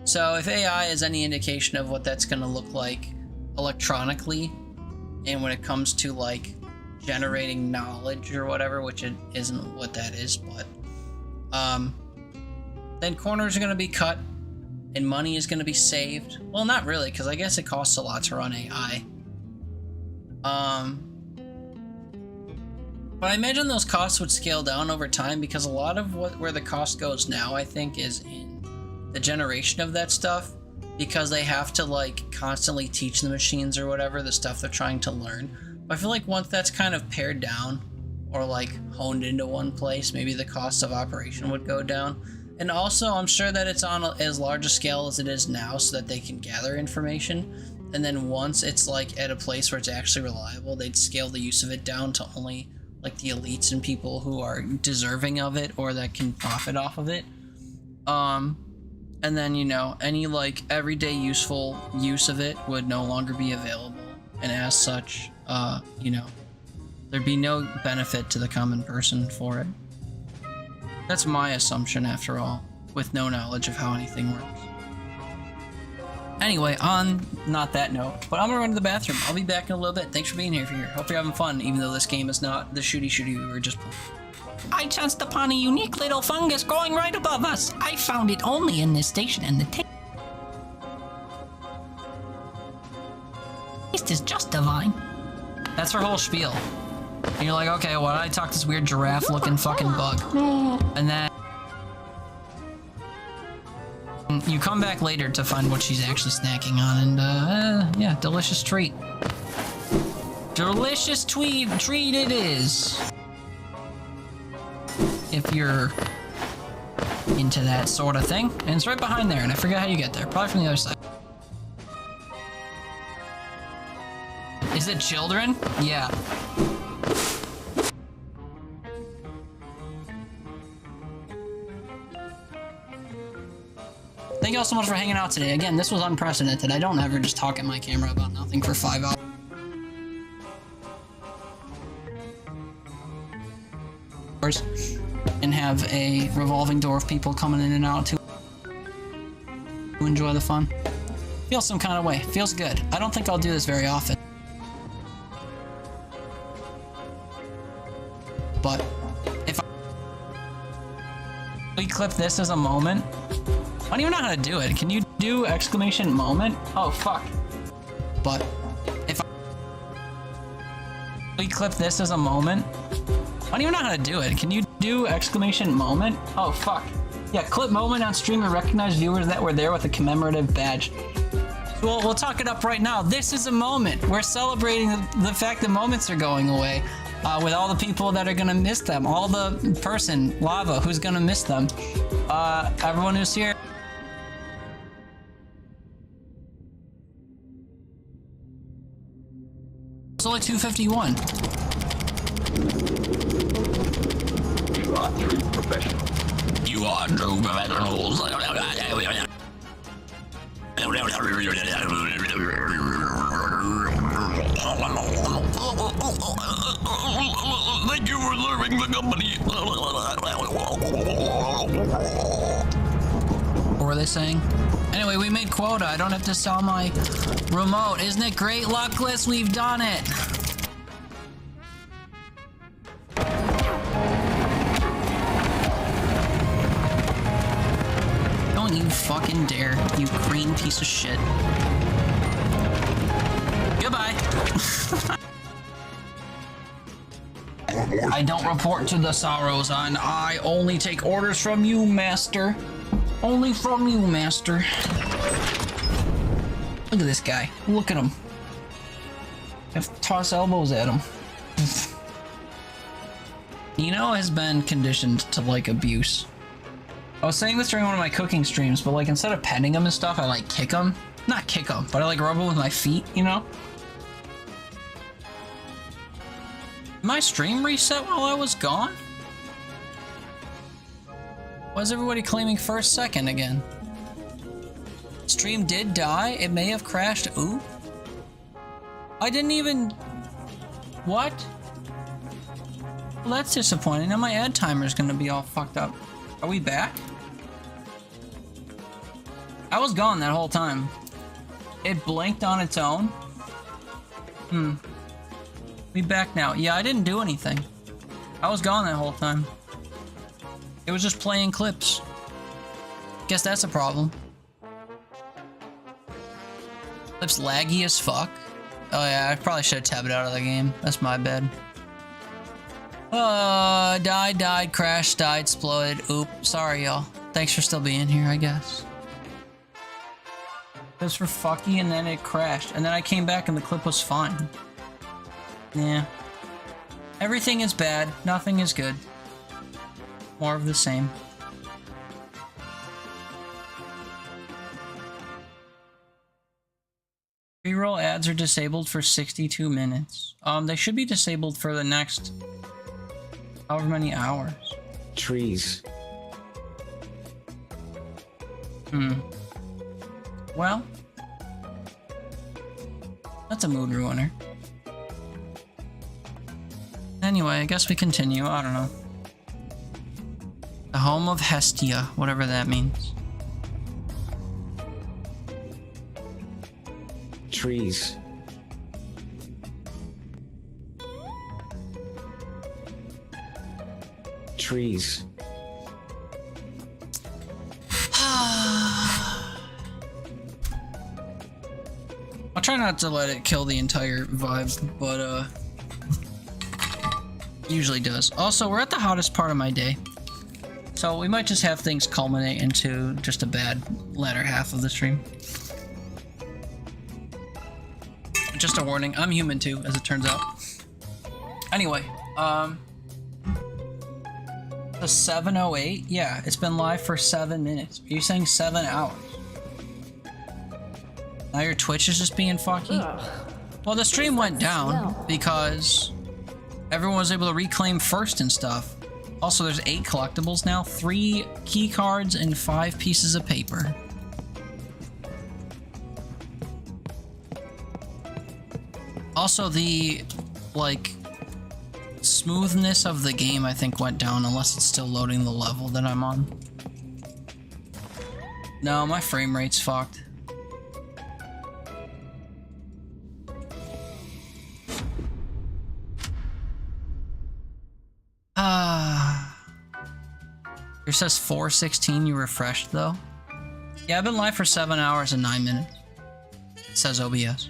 So if AI is any indication of what that's going to look like electronically, and when it comes to like generating knowledge or whatever, which it isn't what that is, but then corners are going to be cut and money is going to be saved. Well, not really, because I guess it costs a lot to run AI. But I imagine those costs would scale down over time, because a lot of where the cost goes now, I think, is in the generation of that stuff, because they have to like constantly teach the machines or whatever the stuff they're trying to learn. But I feel like once that's kind of pared down or like honed into one place, maybe the cost of operation would go down. And also, I'm sure that it's on as large a scale as it is now, so that they can gather information. And then once it's like at a place where it's actually reliable, they'd scale the use of it down to only like the elites and people who are deserving of it or that can profit off of it. And then, you know, any like everyday useful use of it would no longer be available. And as such, you know, there'd be no benefit to the common person for it. That's my assumption, after all, with no knowledge of how anything works. Anyway, on not that note, but I'm gonna run to the bathroom. I'll be back in a little bit. Thanks for being here. Hope you're having fun, even though this game is not the shooty we were just playing. I chanced upon a unique little fungus growing right above us. I found it only in this station, and the taste is just divine. That's her whole spiel. And you're like, okay, why did I talk this weird giraffe-looking fucking bug? And then you come back later to find what she's actually snacking on, and yeah, delicious treat. Delicious treat it is. If you're into that sort of thing. And it's right behind there, and I forget how you get there. Probably from the other side. Is it children? Yeah. Thank you all so much for hanging out today. Again, this was unprecedented. I don't ever just talk at my camera about nothing for 5 hours and have a revolving door of people coming in and out to enjoy the fun. Feels some kind of way. Feels good. I don't think I'll do this very often. But if we clip this as a moment, I don't even know how to do it. Can you do exclamation moment? Oh, fuck. But if we clip this as a moment, I don't even know how to do it. Can you do exclamation moment? Oh, fuck. Yeah, clip moment on stream and recognize viewers that were there with a commemorative badge. Well, we'll talk it up right now. This is a moment. We're celebrating the fact that moments are going away. With all the people that are gonna miss them, all the person, Lava, who's gonna miss them, everyone who's here. It's only 2:51. You are true professionals. You are true professionals. Thank you for serving the company. What were they saying? Anyway, we made quota. I don't have to sell my remote. Isn't it great, Luckless? We've done it. Don't you fucking dare, you green piece of shit. Goodbye. I don't report to the Sorrows, and I only take orders from you, Master. Only from you, Master. Look at this guy. Look at him. I have to toss elbows at him. Nino has been conditioned to like abuse. I was saying this during one of my cooking streams, but like instead of petting him and stuff, I like kick him. Not kick him, but I like rub him with my feet, you know? My stream reset while I was gone? Why is everybody claiming first second again? Stream did die. It may have crashed. Ooh. I didn't even... What? Well, that's disappointing. Now my ad timer's gonna be all fucked up. Are we back? I was gone that whole time. It blinked on its own. We back now. Yeah, I didn't do anything. I was gone that whole time. It was just playing clips. Guess that's a problem. Clips laggy as fuck. Oh yeah, I probably should have tabbed out of the game. That's my bad. Died, crashed, died, exploded. Oop, sorry y'all. Thanks for still being here, I guess. Just for fucky and then it crashed. And then I came back and the clip was fine. Yeah. Everything is bad, nothing is good. More of the same. Pre-roll ads are disabled for 62 minutes. They should be disabled for the next however many hours. Trees. Well, that's a mood ruiner. Anyway, I guess we continue. I don't know. The home of Hestia, whatever that means. Trees. Trees. I'll try not to let it kill the entire vibe, but usually does. Also, we're at the hottest part of my day, so we might just have things culminate into just a bad latter half of the stream. Just a warning, I'm human too, as it turns out. Anyway, the 7:08? Yeah, it's been live for 7 minutes. Are you saying 7 hours? Now your Twitch is just being fucky? Well, the stream went down because everyone was able to reclaim first and stuff. Also, there's 8 collectibles now, 3 key cards, and 5 pieces of paper. Also, the, like, smoothness of the game, I think, went down, unless it's still loading the level that I'm on. No, my frame rate's fucked. Here says 4:16, you refreshed, though? Yeah, I've been live for 7 hours and 9 minutes. It says OBS.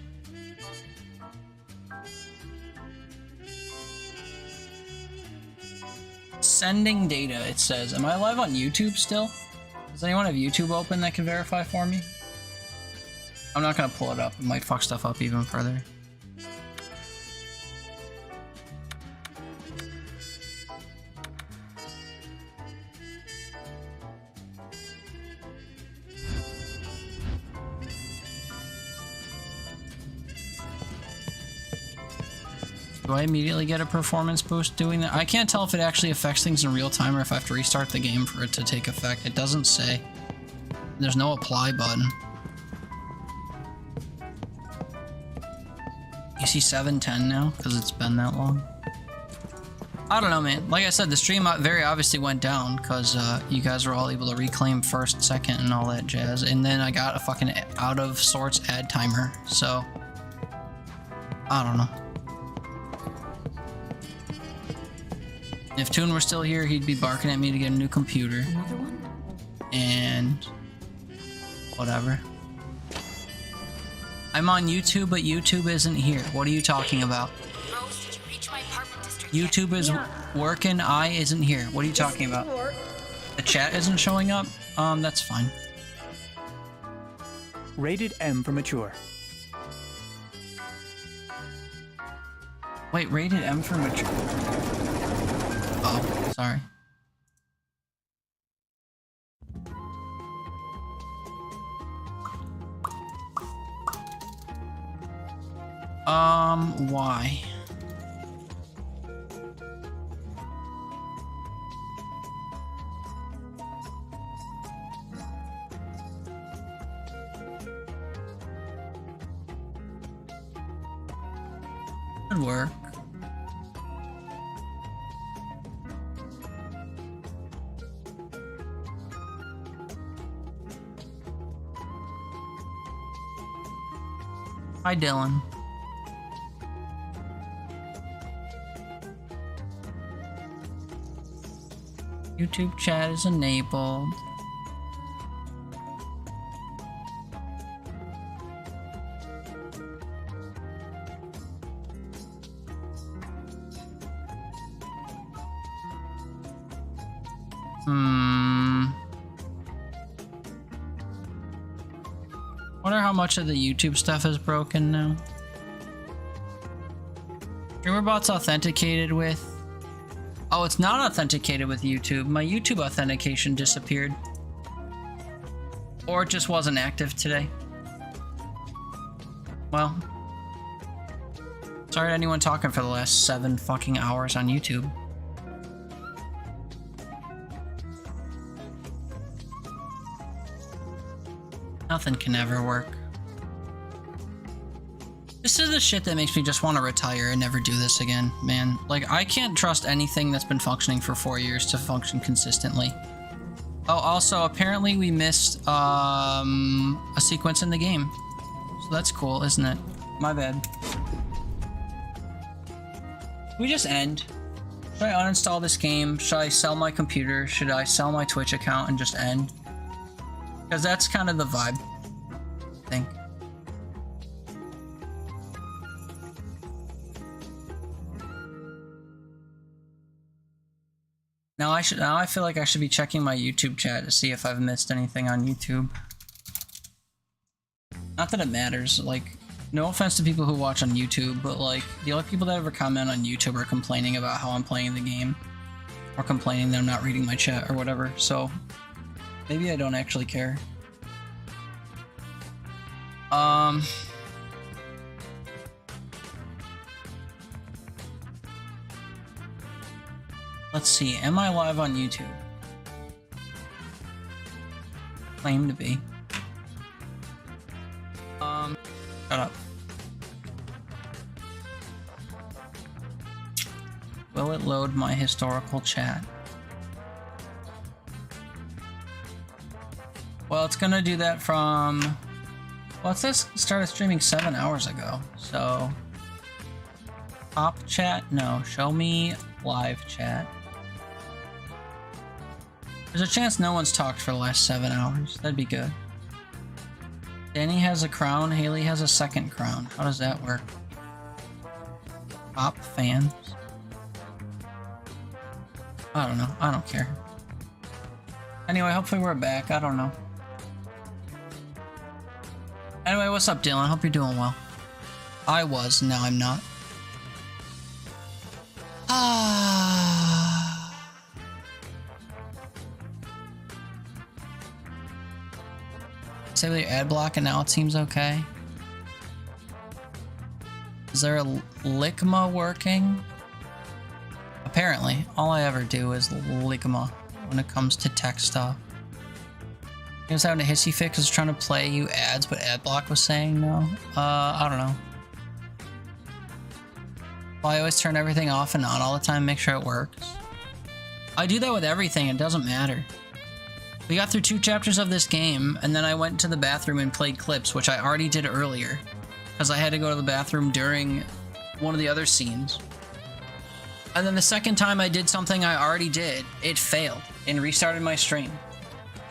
Sending data, it says. Am I live on YouTube still? Does anyone have YouTube open that can verify for me? I'm not gonna pull it up. It might fuck stuff up even further. Do I immediately get a performance boost doing that? I can't tell if it actually affects things in real time or if I have to restart the game for it to take effect. It doesn't say. There's no apply button. You see 7:10 now? Because it's been that long. I don't know, man. Like I said, the stream very obviously went down because you guys were all able to reclaim first, second, and all that jazz. And then I got a fucking out of sorts ad timer. So, I don't know. If Toon were still here, he'd be barking at me to get a new computer. Another one? And whatever. I'm on YouTube, but YouTube isn't here. What are you talking about? Rose, did you reach my apartment district YouTube is working, I isn't here. What are you talking about? The chat isn't showing up? That's fine. Rated M for mature. Wait, rated M for mature. Oh, sorry. Why? Could work. Hi, Dylan. YouTube chat is enabled. Wonder how much of the YouTube stuff is broken now. StreamerBot's authenticated with... Oh, it's not authenticated with YouTube. My YouTube authentication disappeared. Or it just wasn't active today. Well. Sorry to anyone talking for the last 7 fucking hours on YouTube. Nothing can ever work. This is the shit that makes me just want to retire and never do this again, man. Like, I can't trust anything that's been functioning for 4 years to function consistently. Oh, also, apparently we missed, a sequence in the game. So that's cool, isn't it? My bad. We just end. Should I uninstall this game? Should I sell my computer? Should I sell my Twitch account and just end? Because that's kind of the vibe, I think. Now I feel like I should be checking my YouTube chat to see if I've missed anything on YouTube. Not that it matters, like, no offense to people who watch on YouTube, but like, the only people that ever comment on YouTube are complaining about how I'm playing the game. Or complaining that I'm not reading my chat or whatever, so maybe I don't actually care. Let's see, am I live on YouTube? Claim to be. Shut up. Will it load my historical chat? Well, it's gonna do that from... Well, it says started streaming 7 hours ago, so... Top chat? No, show me live chat. There's a chance no one's talked for the last 7 hours. That'd be good. Danny has a crown, Haley has a second crown. How does that work? Top fans? I don't know. I don't care. Anyway, hopefully we're back. I don't know. Anyway, what's up, Dylan? Hope you're doing well. I was, now I'm not. Disable your ad block and now it seems okay. Is there a Ligma working? Apparently, all I ever do is Ligma when it comes to tech stuff. He was having a hissy fit because trying to play you ads, but ad block was saying no. I don't know. Well, I always turn everything off and on all the time, make sure it works. I do that with everything, it doesn't matter. We got through 2 chapters of this game, and then I went to the bathroom and played clips, which I already did earlier, because I had to go to the bathroom during one of the other scenes. And then the second time I did something I already did, it failed, and restarted my stream.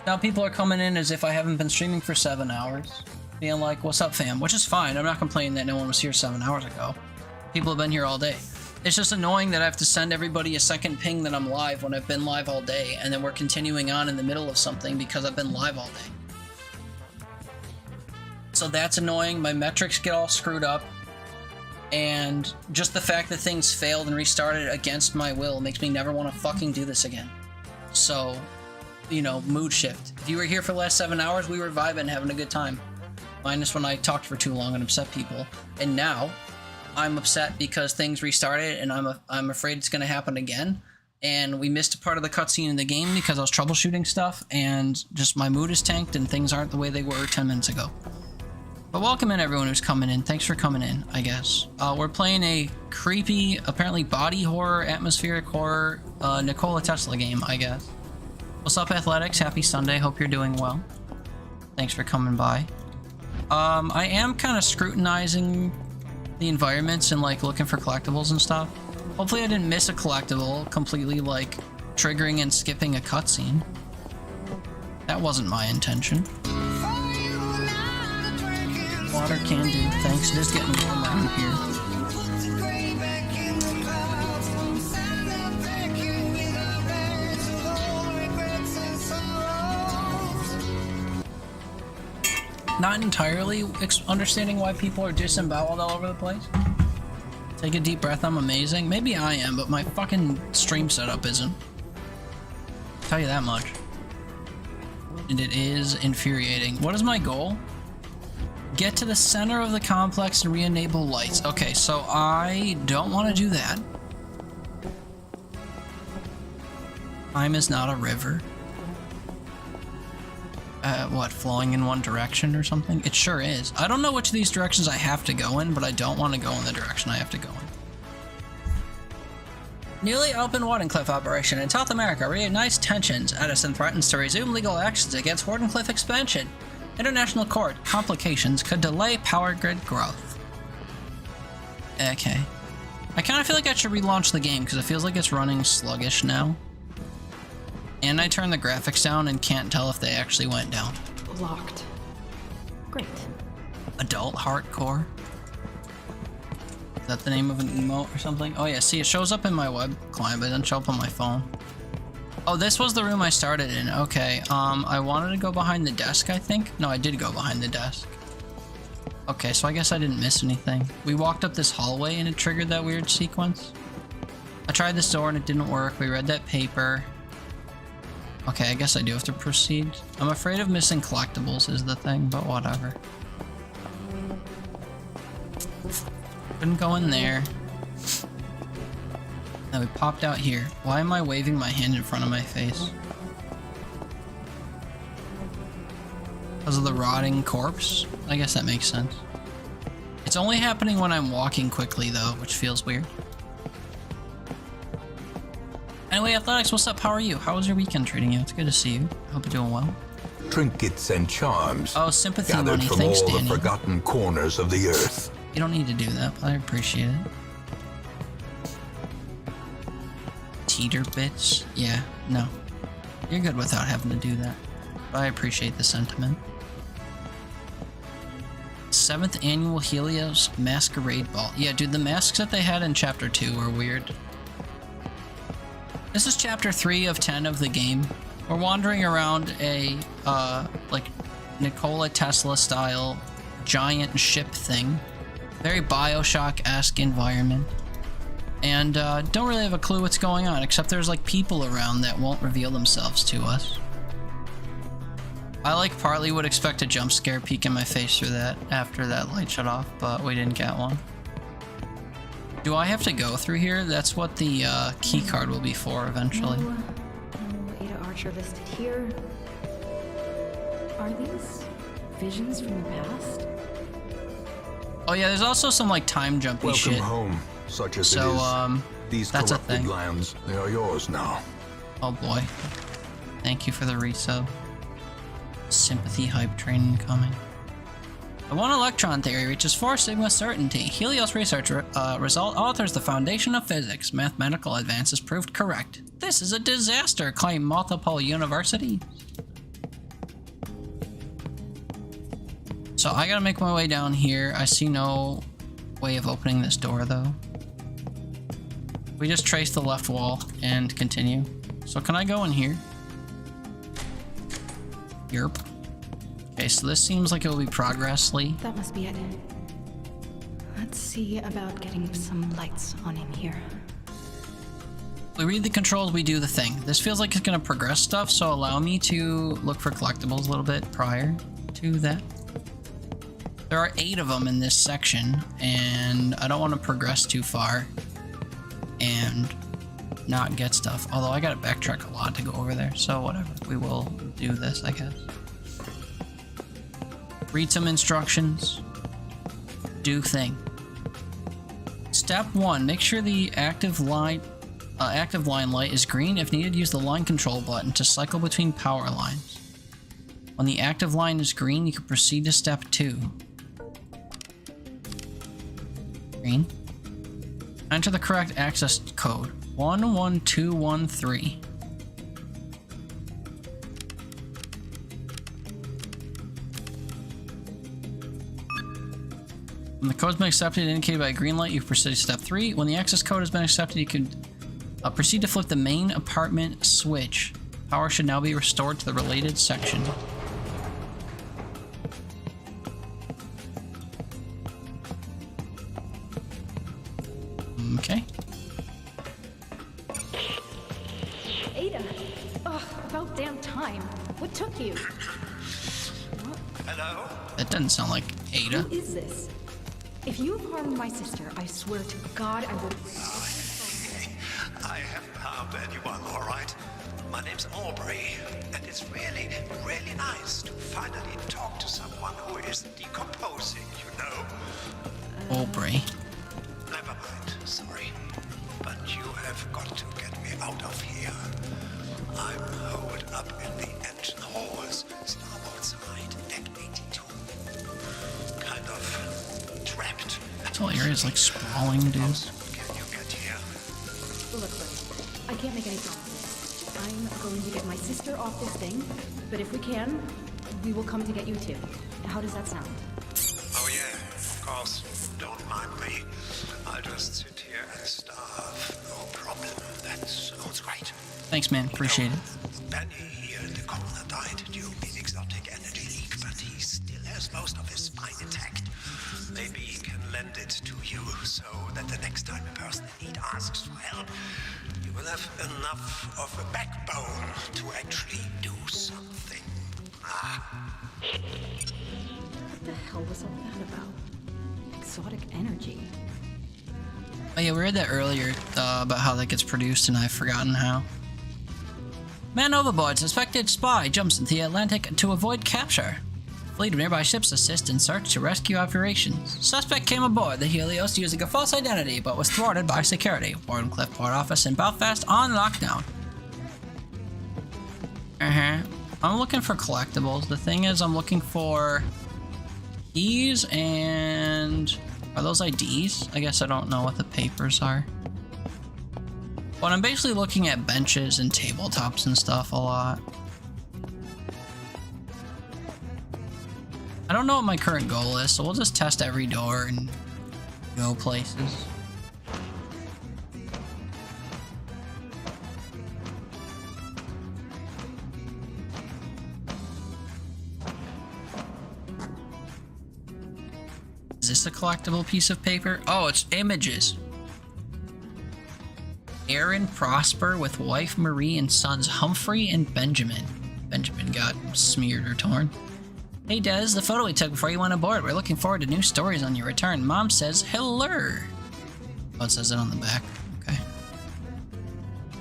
Now people are coming in as if I haven't been streaming for 7 hours, being like, what's up fam? Which is fine, I'm not complaining that no one was here 7 hours ago. People have been here all day. It's just annoying that I have to send everybody a second ping that I'm live when I've been live all day, and then we're continuing on in the middle of something because I've been live all day. So that's annoying, my metrics get all screwed up. And just the fact that things failed and restarted against my will makes me never want to fucking do this again. So, you know, mood shift. If you were here for the last 7 hours, we were vibing, having a good time. Minus when I talked for too long and upset people. And now, I'm upset because things restarted and I'm afraid it's going to happen again. And we missed a part of the cutscene in the game because I was troubleshooting stuff, and just my mood is tanked and things aren't the way they were 10 minutes ago. But welcome in everyone who's coming in. Thanks for coming in, I guess. We're playing a creepy, apparently body horror, atmospheric horror, Nikola Tesla game, I guess. What's up, Athletics? Happy Sunday. Hope you're doing well. Thanks for coming by. I am kind of scrutinizing the environments and like looking for collectibles and stuff. Hopefully I didn't miss a collectible, completely like triggering and skipping a cutscene. That wasn't my intention. Water can do. Thanks. It is getting warm around here. Not entirely understanding why people are disemboweled all over the place. Take a deep breath, I'm amazing. Maybe I am, but my fucking stream setup isn't. I'll tell you that much. And it is infuriating. What is my goal? Get to the center of the complex and re-enable lights. Okay, so I don't want to do that. Time is not a river. What, flowing in one direction or something? It sure is. I don't know which of these directions I have to go in, but I don't want to go in the direction I have to go in. Newly opened Wardenclyffe operation in South America reignites tensions. Edison threatens to resume legal actions against Wardenclyffe expansion. International court complications could delay power grid growth. Okay. I kind of feel like I should relaunch the game because it feels like it's running sluggish now. And I turned the graphics down and can't tell if they actually went down. Locked. Great. Adult hardcore. Is that the name of an emote or something? Oh yeah, see, it shows up in my web client, but it doesn't show up on my phone. Oh, this was the room I started in. Okay, I wanted to go behind the desk, I think. No, I did go behind the desk. Okay, so I guess I didn't miss anything. We walked up this hallway and it triggered that weird sequence. I tried this door and it didn't work. We read that paper. Okay, I guess I do have to proceed. I'm afraid of missing collectibles is the thing, but whatever. Couldn't go in there. Now we popped out here. Why am I waving my hand in front of my face? Because of the rotting corpse? I guess that makes sense. It's only happening when I'm walking quickly though, which feels weird. Anyway, Athletics, what's up? How are you? How was your weekend treating you? It's good to see you. Hope you're doing well. Trinkets and charms. Oh, sympathy gathered money. from Thanks, all Danny. the forgotten corners of the earth. You don't need to do that, but I appreciate it. Teeter bits? Yeah, no. You're good without having to do that. But I appreciate the sentiment. 7th Annual Helios Masquerade Ball. Yeah, dude, the masks that they had in Chapter 2 were weird. This is Chapter 3 of 10 of the game. We're wandering around a, like, Nikola Tesla style giant ship thing. Very Bioshock-esque environment. And don't really have a clue what's going on, except there's like people around that won't reveal themselves to us. I like partly would expect a jump scare peek in my face through that after that light shut off, but we didn't get one. Do I have to go through here? That's what the key card will be for eventually. No Ada Archer listed here. Are these visions from the past? Oh yeah, there's also some like time jumpy Welcome shit. home, such as So it is. These that's a corrupted thing. lands, they are yours now. Oh boy. Thank you for the resub. Sympathy hype train coming. The one electron theory reaches 4 sigma certainty. Helios research result authors the foundation of physics. Mathematical advances proved correct. This is a disaster, claim multiple universities. So I gotta make my way down here. I see no way of opening this door though. We just trace the left wall and continue. So can I go in here? Yerp. Okay, so this seems like it will be progressly. That must be it. Let's see about getting some lights on in here. We read the controls, we do the thing. This feels like it's gonna progress stuff, so allow me to look for collectibles a little bit prior to that. There are 8 of them in this section, and I don't want to progress too far and not get stuff. Although I gotta backtrack a lot to go over there, so whatever. We will do this, I guess. Read some instructions. Do thing. Step 1, make sure the active line light is green. If needed, use the line control button to cycle between power lines. When the active line is green, you can proceed to step 2. Green. Enter the correct access code, 11213. When the code's been accepted and indicated by a green light, you proceed to step 3. When the access code has been accepted, you can proceed to flip the main apartment switch. Power should now be restored to the related section. Okay. Ada! Ugh, about damn time. What took you? Hello? That doesn't sound like Ada. Who is this? If you have harmed my sister, I swear to God I will... I haven't harmed anyone, all right? My name's Aubrey, and it's really, really nice to finally talk to someone who isn't decomposing, you know? Aubrey. Never mind, sorry. But you have got to get me out of here. I'm holed up in the engine halls, starboard side, deck 82. Kind of trapped. This whole area is like sprawling, dude. Can you get here? Look, buddy, I can't make any promises. I'm going to get my sister off this thing, but if we can, we will come to get you too. How does that sound? Oh yeah, of course. Don't mind me. I'll just sit here and starve. No problem. That sounds great. Thanks, man. Appreciate it. Benny here, the coroner, died due to the exotic energy leak, but he still has most of his spine intact. Maybe he can lend it to you so that the next time a person in need asks for help, you will have enough of a backbone to actually do something. What the hell was all that about? Exotic energy. Oh yeah, we read that earlier about how that gets produced, and I've forgotten how. Man overboard, suspected spy jumps into the Atlantic to avoid capture. Fleet of nearby ships assist in search to rescue operations. Suspect came aboard the Helios using a false identity, but was thwarted by security. Wardenclyffe Port Office in Belfast on lockdown. I'm looking for collectibles. The thing is, I'm looking for keys and... Are those IDs? I guess I don't know what the papers are. But I'm basically looking at benches and tabletops and stuff a lot. I don't know what my current goal is, so we'll just test every door and go places. Is this a collectible piece of paper? Oh, it's images. Aaron Prosper with wife Marie and sons Humphrey and Benjamin. Benjamin got smeared or torn. Hey Des, the photo we took before you went aboard. We're looking forward to new stories on your return. Mom says hello. Oh, it says it on the back. Okay.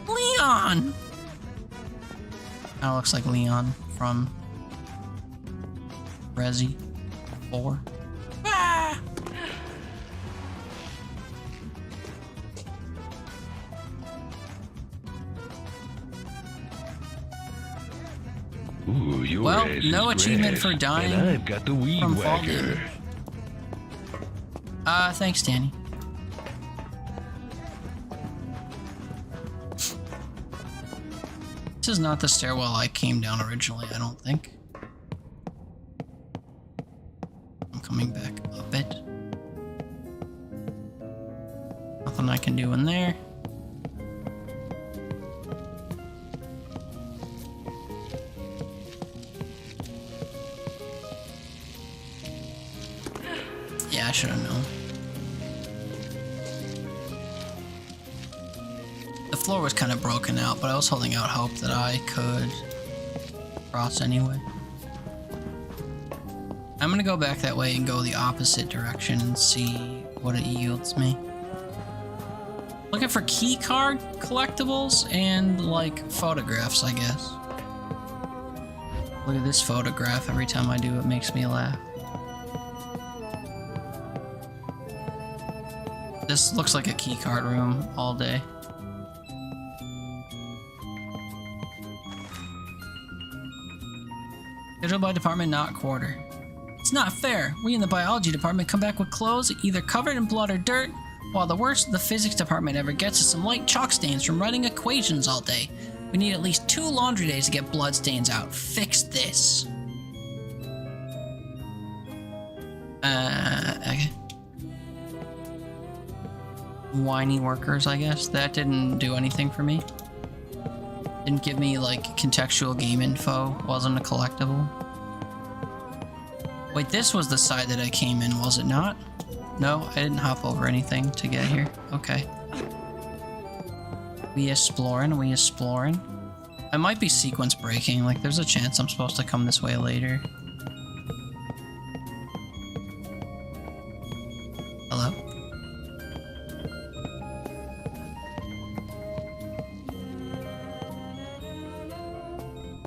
Leon! That looks like Leon from Resi 4. Ah! Ooh, your Well, ass no is achievement grass, for dying and I've got the weed from fall whacker. damage. Thanks, Danny. This is not the stairwell I came down originally, I don't think. I'm coming back up it. Nothing I can do in there. Yeah, I should have known. The floor was kind of broken out, but I was holding out hope that I could cross anyway. I'm gonna go back that way and go the opposite direction and see what it yields me. Looking for key card collectibles and like photographs, I guess. Look at this photograph. Every time I do it makes me laugh. This looks like a key card room all day. Scheduled by department, not quarter. It's not fair. We in the biology department come back with clothes either covered in blood or dirt, while the worst the physics department ever gets is some light chalk stains from writing equations all day. We need at least 2 laundry days to get blood stains out. Fix this. Okay. Whiny workers, I guess. That didn't do anything for me. Didn't give me, like, contextual game info. Wasn't a collectible. Wait, this was the side that I came in, was it not? No, I didn't hop over anything to get here. Okay. We exploring, we exploring. I might be sequence breaking, like there's a chance I'm supposed to come this way later. Hello?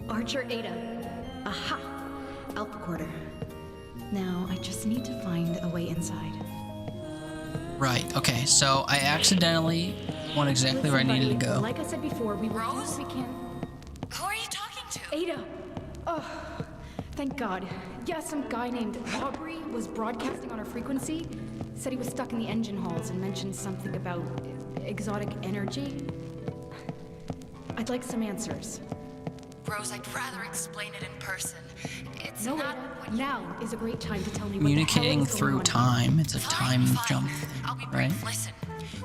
Archer Ada. Aha! Alpha Quarter. Now, I just need to find a way inside. Right, okay, so I accidentally went exactly where I needed to go. Like I said before, we will do what we can. Who are you talking to? Ada! Oh, thank God. Yeah, some guy named Aubrey was broadcasting on our frequency. Said he was stuck in the engine halls and mentioned something about exotic energy. I'd like some answers. Rose, I'd rather explain it in person. It's no, not Ada, now is a great time to tell me communicating what the hell is through going on. time. It's a time jump, right? Listen,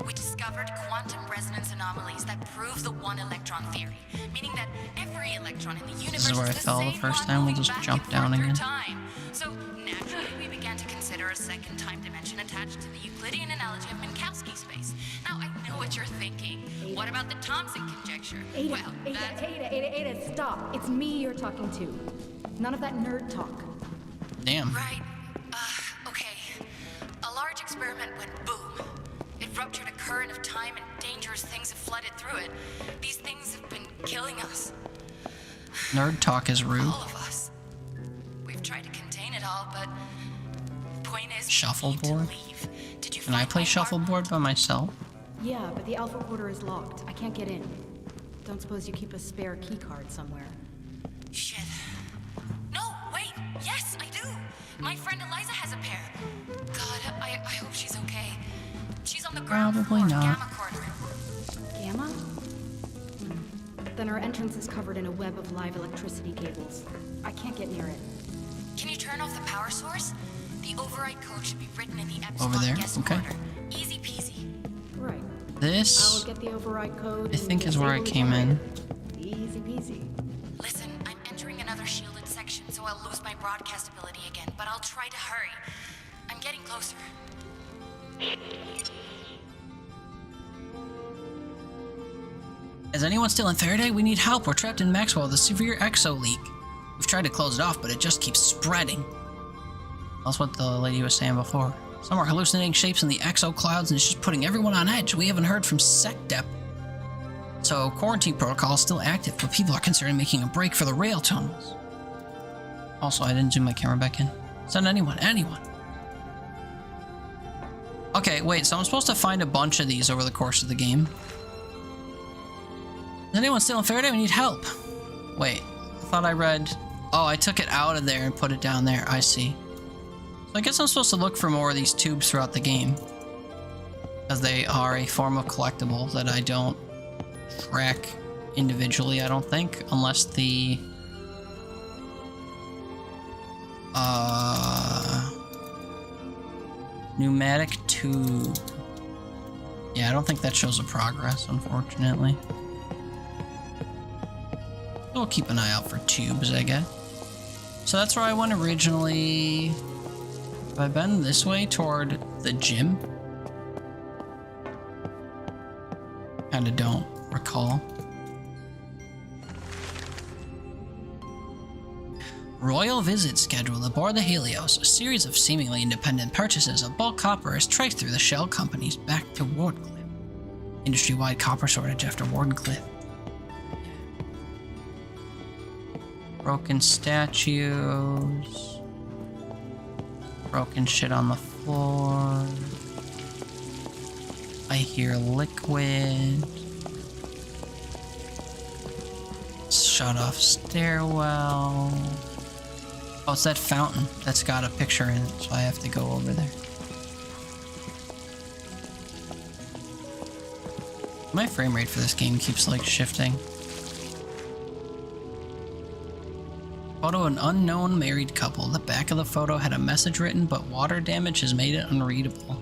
we discovered quantum resonance anomalies that prove the one-electron theory, meaning that every electron in the universe This is where I fell the first time. We'll just jump down again. time. So naturally, we began to consider a second time dimension attached to the Euclidean analogy of Minkowski space. Now, I know what you're thinking. What about the Thomson conjecture? Ada, Well, Ada, stop. It's me you're talking to. None of that nerd talk. Damn. Right. Okay. A large experiment went boom. It ruptured a current of time and dangerous things have flooded through it. These things have been killing us. Nerd talk is rude. All of us. We've tried to contain it all, but point is, Shuffleboard? Can I play shuffleboard by myself? Yeah, but the Alpha Quarter is locked. I can't get in. Don't suppose you keep a spare key card somewhere. Shit. No, wait. Yes, I do. My friend Eliza has a pair. God, I hope she's okay. She's on the ground Probably floor, not. Gamma Quarter. Gamma? Then our entrance is covered in a web of live electricity cables. I can't get near it. Can you turn off the power source? The override code should be written in the Epsilon Over there? guest Okay. quarter. Easy peasy. Right. This, I'll get the override code. I think, is where I came in. Easy peasy. Listen, I'm entering another shielded section, so I'll lose my broadcast ability again, but I'll try to hurry. I'm getting closer. Is anyone still in Faraday? We need help. We're trapped in Maxwell with a severe exo leak. We've tried to close it off, but it just keeps spreading. That's what the lady was saying before. Some are hallucinating shapes in the exo clouds and it's just putting everyone on edge. We haven't heard from SecDep. So quarantine protocol is still active, but people are considering making a break for the rail tunnels. Also, I didn't zoom my camera back in. Send anyone. Okay, wait, so I'm supposed to find a bunch of these over the course of the game. Is anyone still in Faraday? We need help. Wait, I thought I read... Oh, I took it out of there and put it down there. I see. So I guess I'm supposed to look for more of these tubes throughout the game. Because they are a form of collectible that I don't track individually, I don't think. Unless the... Pneumatic tube. Yeah, I don't think that shows a progress, unfortunately. We'll keep an eye out for tubes, I guess. So that's where I went originally. Have I been this way toward the gym? Kinda don't. recall. Royal visit scheduled aboard the Helios. A series of seemingly independent purchases of bulk copper is traced through the shell companies back to Wardenclyffe. Industry-wide copper shortage after Wardenclyffe. Broken statues. Broken shit on the floor. I hear liquid. Shut off stairwell. Oh, it's that fountain that's got a picture in it, so I have to go over there. My frame rate for this game keeps like shifting. Photo of an unknown married couple. The back of the photo had a message written, but water damage has made it unreadable.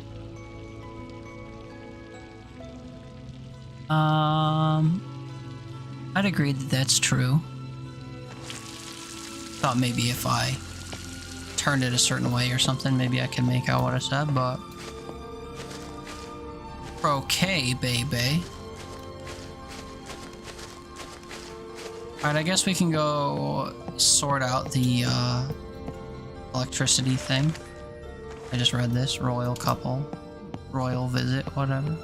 I'd agree that that's true. Thought maybe if I turned it a certain way or something, maybe I could make out what I said, but... Okay, baby. Alright, I guess we can go sort out the electricity thing. I just read this. Royal couple. Royal visit, whatever.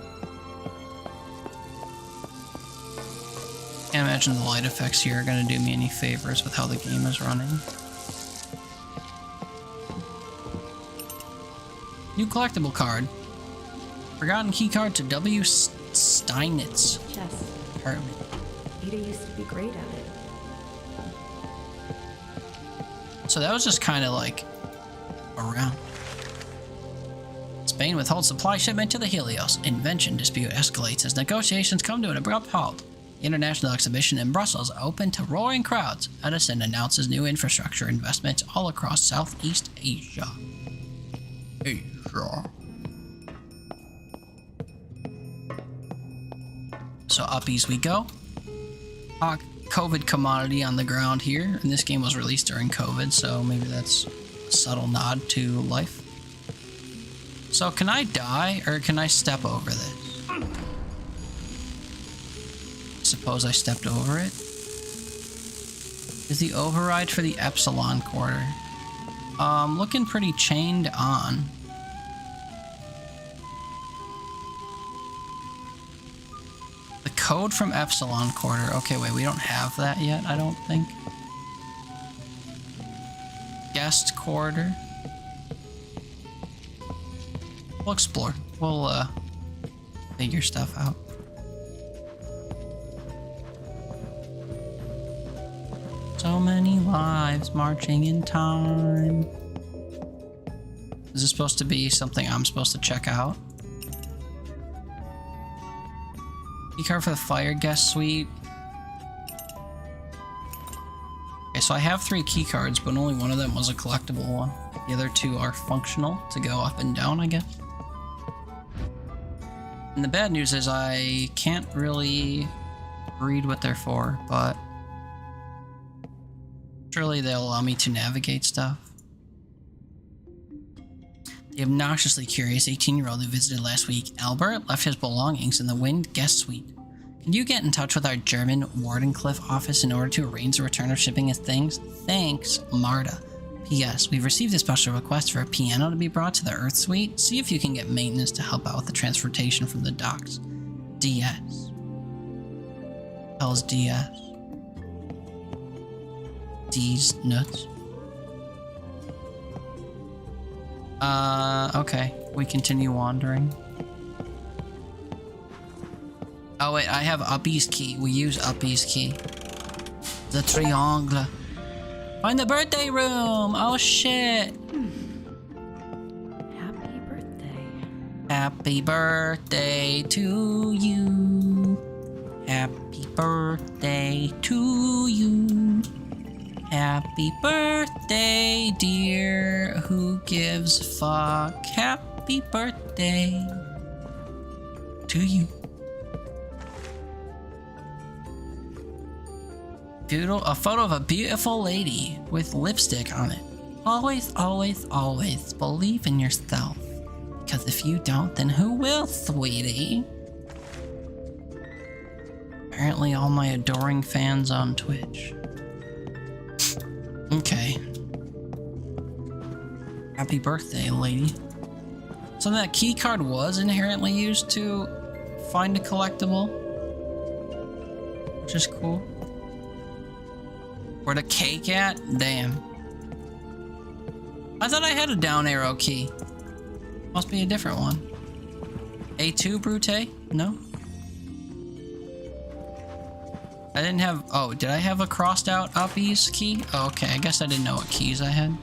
Can't imagine the light effects here are going to do me any favors with how the game is running. New collectible card. Forgotten keycard to W. Steinitz. Chess. Apartment. Ada used to be great at it. So that was just kind of like around. Spain withholds supply shipment to the Helios. Invention dispute escalates as negotiations come to an abrupt halt. The International Exhibition in Brussels open to roaring crowds. Edison announces new infrastructure investments all across Southeast Asia. So uppies we go. COVID commodity on the ground here, and this game was released during COVID, so maybe that's a subtle nod to life. So can I die, or can I step over this? Suppose I stepped over it. Is the override for the Epsilon quarter? Looking pretty chained on. The code from Epsilon quarter. Okay, wait, we don't have that yet, I don't think. Guest quarter. We'll explore. We'll, figure stuff out. So many lives marching in time. Is this supposed to be something I'm supposed to check out? Keycard for the fire guest suite. Okay, so I have 3 keycards, but only one of them was a collectible one. The other 2 are functional to go up and down, I guess. And the bad news is I can't really read what they're for, but surely they'll allow me to navigate stuff. The obnoxiously curious 18-year-old who visited last week, Albert, left his belongings in the Wind guest suite. Can you get in touch with our German Wardenclyffe office in order to arrange the return of shipping his things? Thanks, Marta. P.S. We've received a special request for a piano to be brought to the Earth Suite. See if you can get maintenance to help out with the transportation from the docks. DS. Hell's DS. D's nuts. Okay. We continue wandering. Oh wait, I have Uppy's key. We use Uppy's key. The triangle. Find the birthday room! Oh shit! Happy birthday. Happy birthday to you. Happy birthday to you. Happy birthday, dear. Who gives a fuck? Happy birthday to you. A photo of a beautiful lady with lipstick on it. Always, always, always believe in yourself. Because if you don't, then who will, sweetie? Apparently all my adoring fans on Twitch. Okay. Happy birthday, lady. So that key card was inherently used to find a collectible, which is cool. Where the cake at? Damn. I thought I had a down arrow key. Must be a different one. A2, Brute? No? I didn't have... Oh, did I have a crossed out uppies key? Oh, okay. I guess I didn't know what keys I had.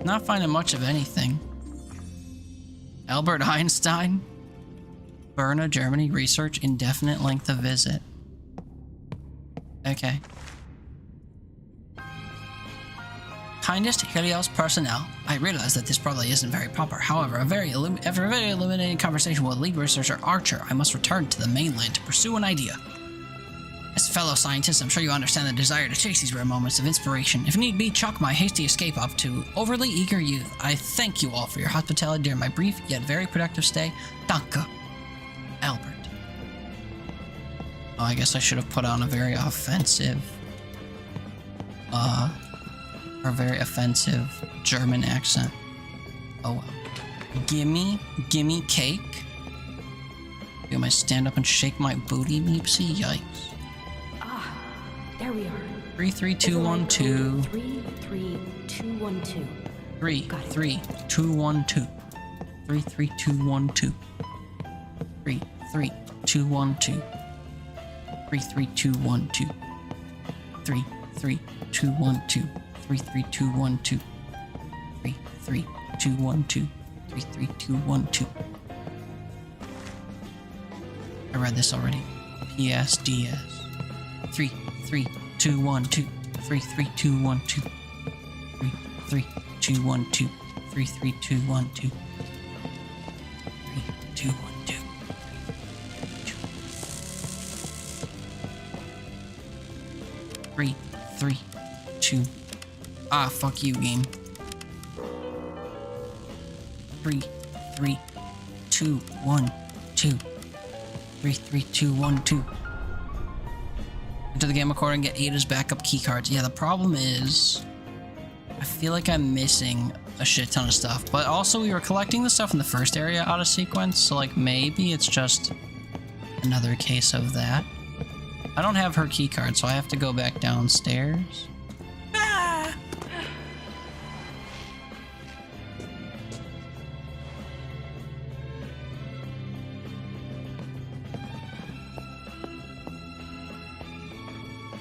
Not finding much of anything. Albert Einstein. Berna, Germany. Research. Indefinite length of visit. Okay. Kindest Helios personnel. I realize that this probably isn't very proper. However, after a very illuminating conversation with lead researcher Archer, I must return to the mainland to pursue an idea. As fellow scientists, I'm sure you understand the desire to chase these rare moments of inspiration. If need be, chalk my hasty escape up to overly eager youth. I thank you all for your hospitality during my brief yet very productive stay. Danke, Albert. Oh, I guess I should have put on a very offensive, German accent. Oh well. Gimme cake. You might stand up and shake my booty, meepsy. Yikes. Ah, there we are. 33212. 33212. 33212. 33212. 33212. 33212. 33212. 33212. 33212. 33212. I read this already. PSDS. 33212. 33212. 33212. 33212. 3212. 3, 3, 2. Ah, fuck you, game. 3, 3, 2, 1, 2. 3, 3, 2, 1, 2. Enter the game recorder and get Ada's backup keycards. Yeah, the problem is, I feel like I'm missing a shit ton of stuff. But also, we were collecting the stuff in the first area out of sequence, so like maybe it's just another case of that. I don't have her keycard, so I have to go back downstairs. Ah!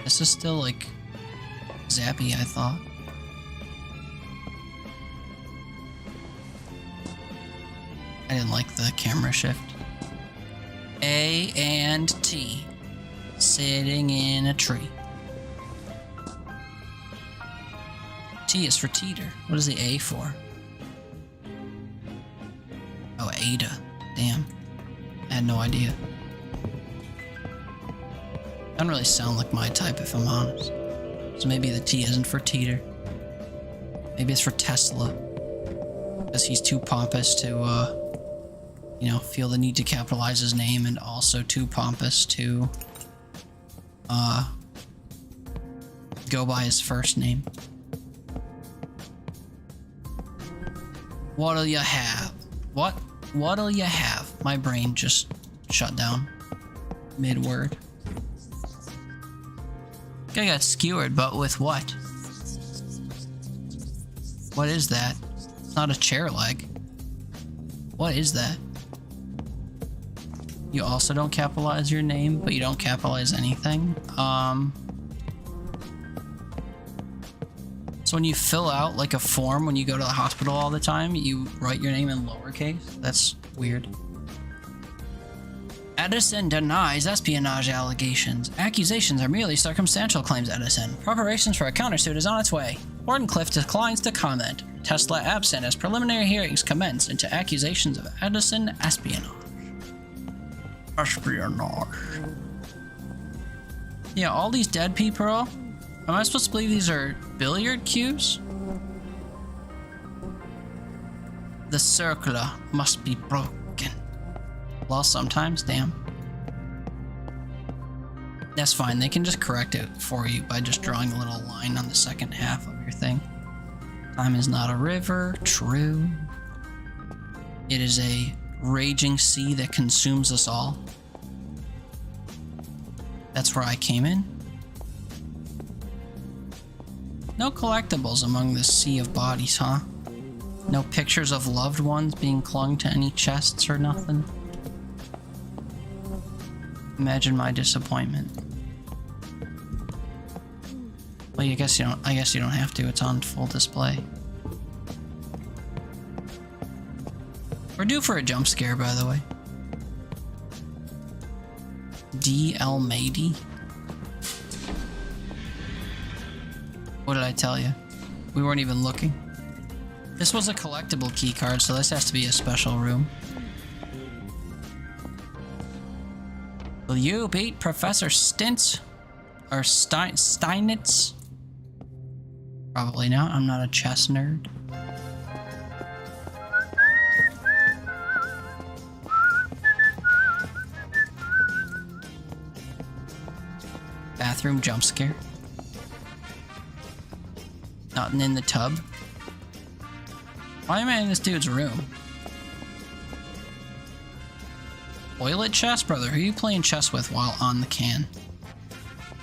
This is still like zappy, I thought. I didn't like the camera shift. A and T. Sitting in a tree. T is for teeter. What is the A for? Oh, Ada. Damn. I had no idea. Doesn't really sound like my type, if I'm honest. So maybe the T isn't for teeter. Maybe it's for Tesla. Because he's too pompous to, you know, feel the need to capitalize his name, and also too pompous to go by his first name. What'll you have? What'll you have? My brain just shut down mid-word. I got skewered, but with what? What is that? It's not a chair leg. What is that? You also don't capitalize your name, but you don't capitalize anything. So when you fill out like a form when you go to the hospital all the time, you write your name in lowercase? That's weird. Edison denies espionage allegations. Accusations are merely circumstantial, claims Edison. Preparations for a countersuit is on its way. Wardenclyffe declines to comment. Tesla absent as preliminary hearings commence into accusations of Edison espionage. Espionage. Yeah, all these dead people. Am I supposed to believe these are billiard cues? The circular must be broken. Well, sometimes, damn. That's fine, they can just correct it for you by just drawing a little line on the second half of your thing. Time is not a river, true. It is a raging sea that consumes us all. That's where I came in. No collectibles among this sea of bodies, huh? No pictures of loved ones being clung to any chests or nothing. Imagine my disappointment. Well, I guess you don't have to. It's on full display. We're due for a jump scare, by the way. D. Almighty. What did I tell you? We weren't even looking. This was a collectible key card, so this has to be a special room. Will you beat Professor Stintz? Or Steinitz? Probably not. I'm not a chess nerd. Bathroom jump scare. Not in the tub. Why am I in this dude's room? Toilet chess? Brother, who are you playing chess with while on the can?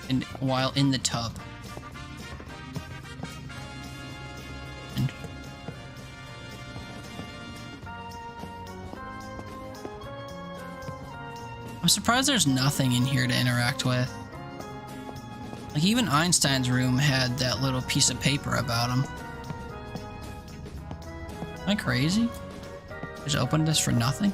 And while in the tub? And I'm surprised there's nothing in here to interact with. Like, even Einstein's room had that little piece of paper about him. Am I crazy? Just opened this for nothing?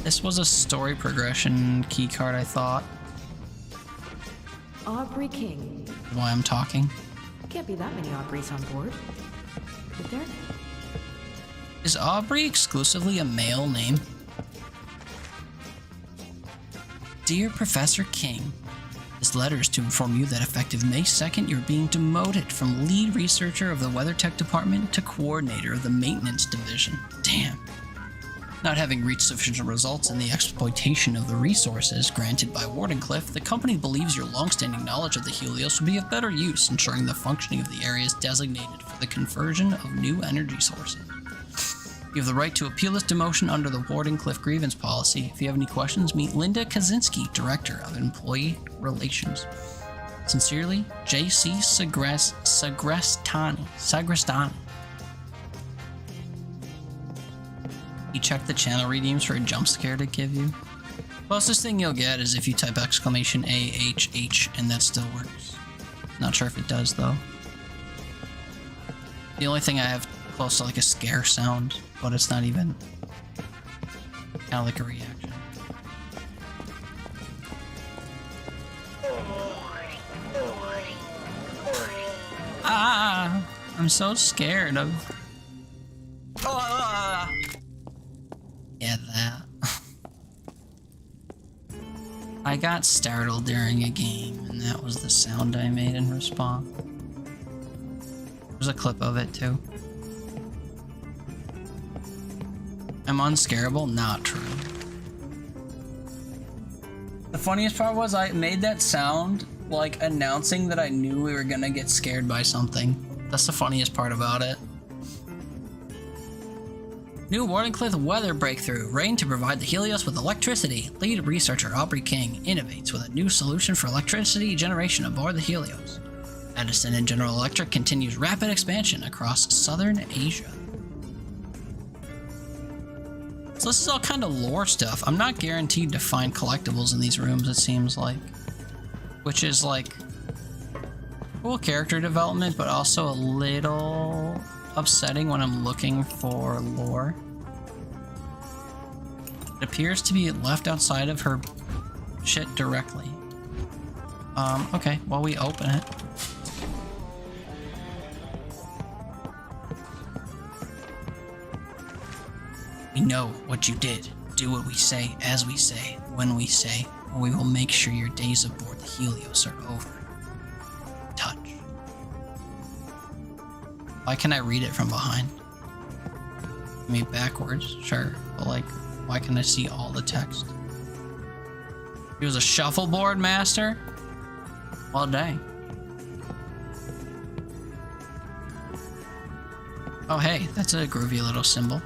This was a story progression key card, I thought. Aubrey King. Why I'm talking. Can't be that many Aubreys on board. Is there? Is Aubrey exclusively a male name? Dear Professor King, this letter is to inform you that effective May 2nd, you're being demoted from lead researcher of the Weather Tech Department to coordinator of the Maintenance Division. Damn. Not having reached sufficient results in the exploitation of the resources granted by Wardenclyffe, the company believes your long-standing knowledge of the Helios will be of better use, ensuring the functioning of the areas designated for the conversion of new energy sources. You have the right to appeal this demotion under the Wardenclyffe grievance policy. If you have any questions, meet Linda Kaczynski, Director of Employee Relations. Sincerely, J.C. Sagrestani. You check the channel redeems for a jump scare to give you. Closest thing you'll get is if you type exclamation AHH, and that still works. Not sure if it does though. The only thing I have close to like a scare sound, but it's not even kind of like a reaction. Ah! I'm so scared of. Yeah, that. I got startled during a game, and that was the sound I made in response. There's a clip of it, too. I'm unscarable? Not true. The funniest part was I made that sound, like, announcing that I knew we were gonna get scared by something. That's the funniest part about it. New Wardenclyffe weather breakthrough. Rain to provide the Helios with electricity. Lead researcher Aubrey King innovates with a new solution for electricity generation aboard the Helios. Edison and General Electric continues rapid expansion across southern Asia. So this is all kind of lore stuff. I'm not guaranteed to find collectibles in these rooms, it seems like. Which is like cool character development, but also a little upsetting when I'm looking for lore. It appears to be left outside of her shit directly. Okay, well, we open it. We know what you did. Do what we say, as we say, when we say, or we will make sure your days aboard the Helios are over. Touch. Why can I read it from behind? I mean, backwards, sure, but like, why can I see all the text? He was a shuffleboard master? Well, dang. Oh, hey, that's a groovy little symbol.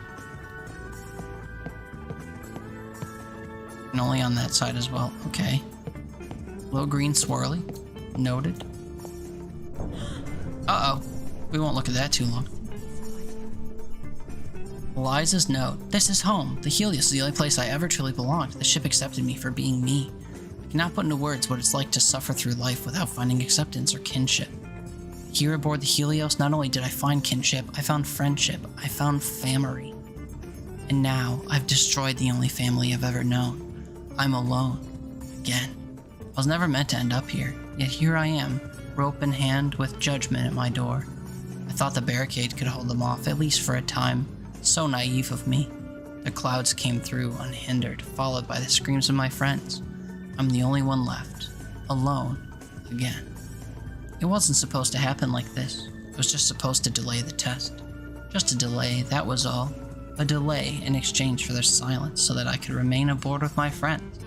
And only on that side as well. Okay. Little green swirly. Noted. Uh-oh. We won't look at that too long. Eliza's note. This is home. The Helios is the only place I ever truly belonged. The ship accepted me for being me. I cannot put into words what it's like to suffer through life without finding acceptance or kinship. Here aboard the Helios, not only did I find kinship, I found friendship. I found family. And now, I've destroyed the only family I've ever known. I'm alone. Again. I was never meant to end up here, yet here I am, rope in hand with judgment at my door. I thought the barricade could hold them off, at least for a time. So naive of me. The clouds came through unhindered, followed by the screams of my friends. I'm the only one left. Alone. Again. It wasn't supposed to happen like this. It was just supposed to delay the test. Just a delay, that was all. A delay in exchange for their silence so that I could remain aboard with my friends.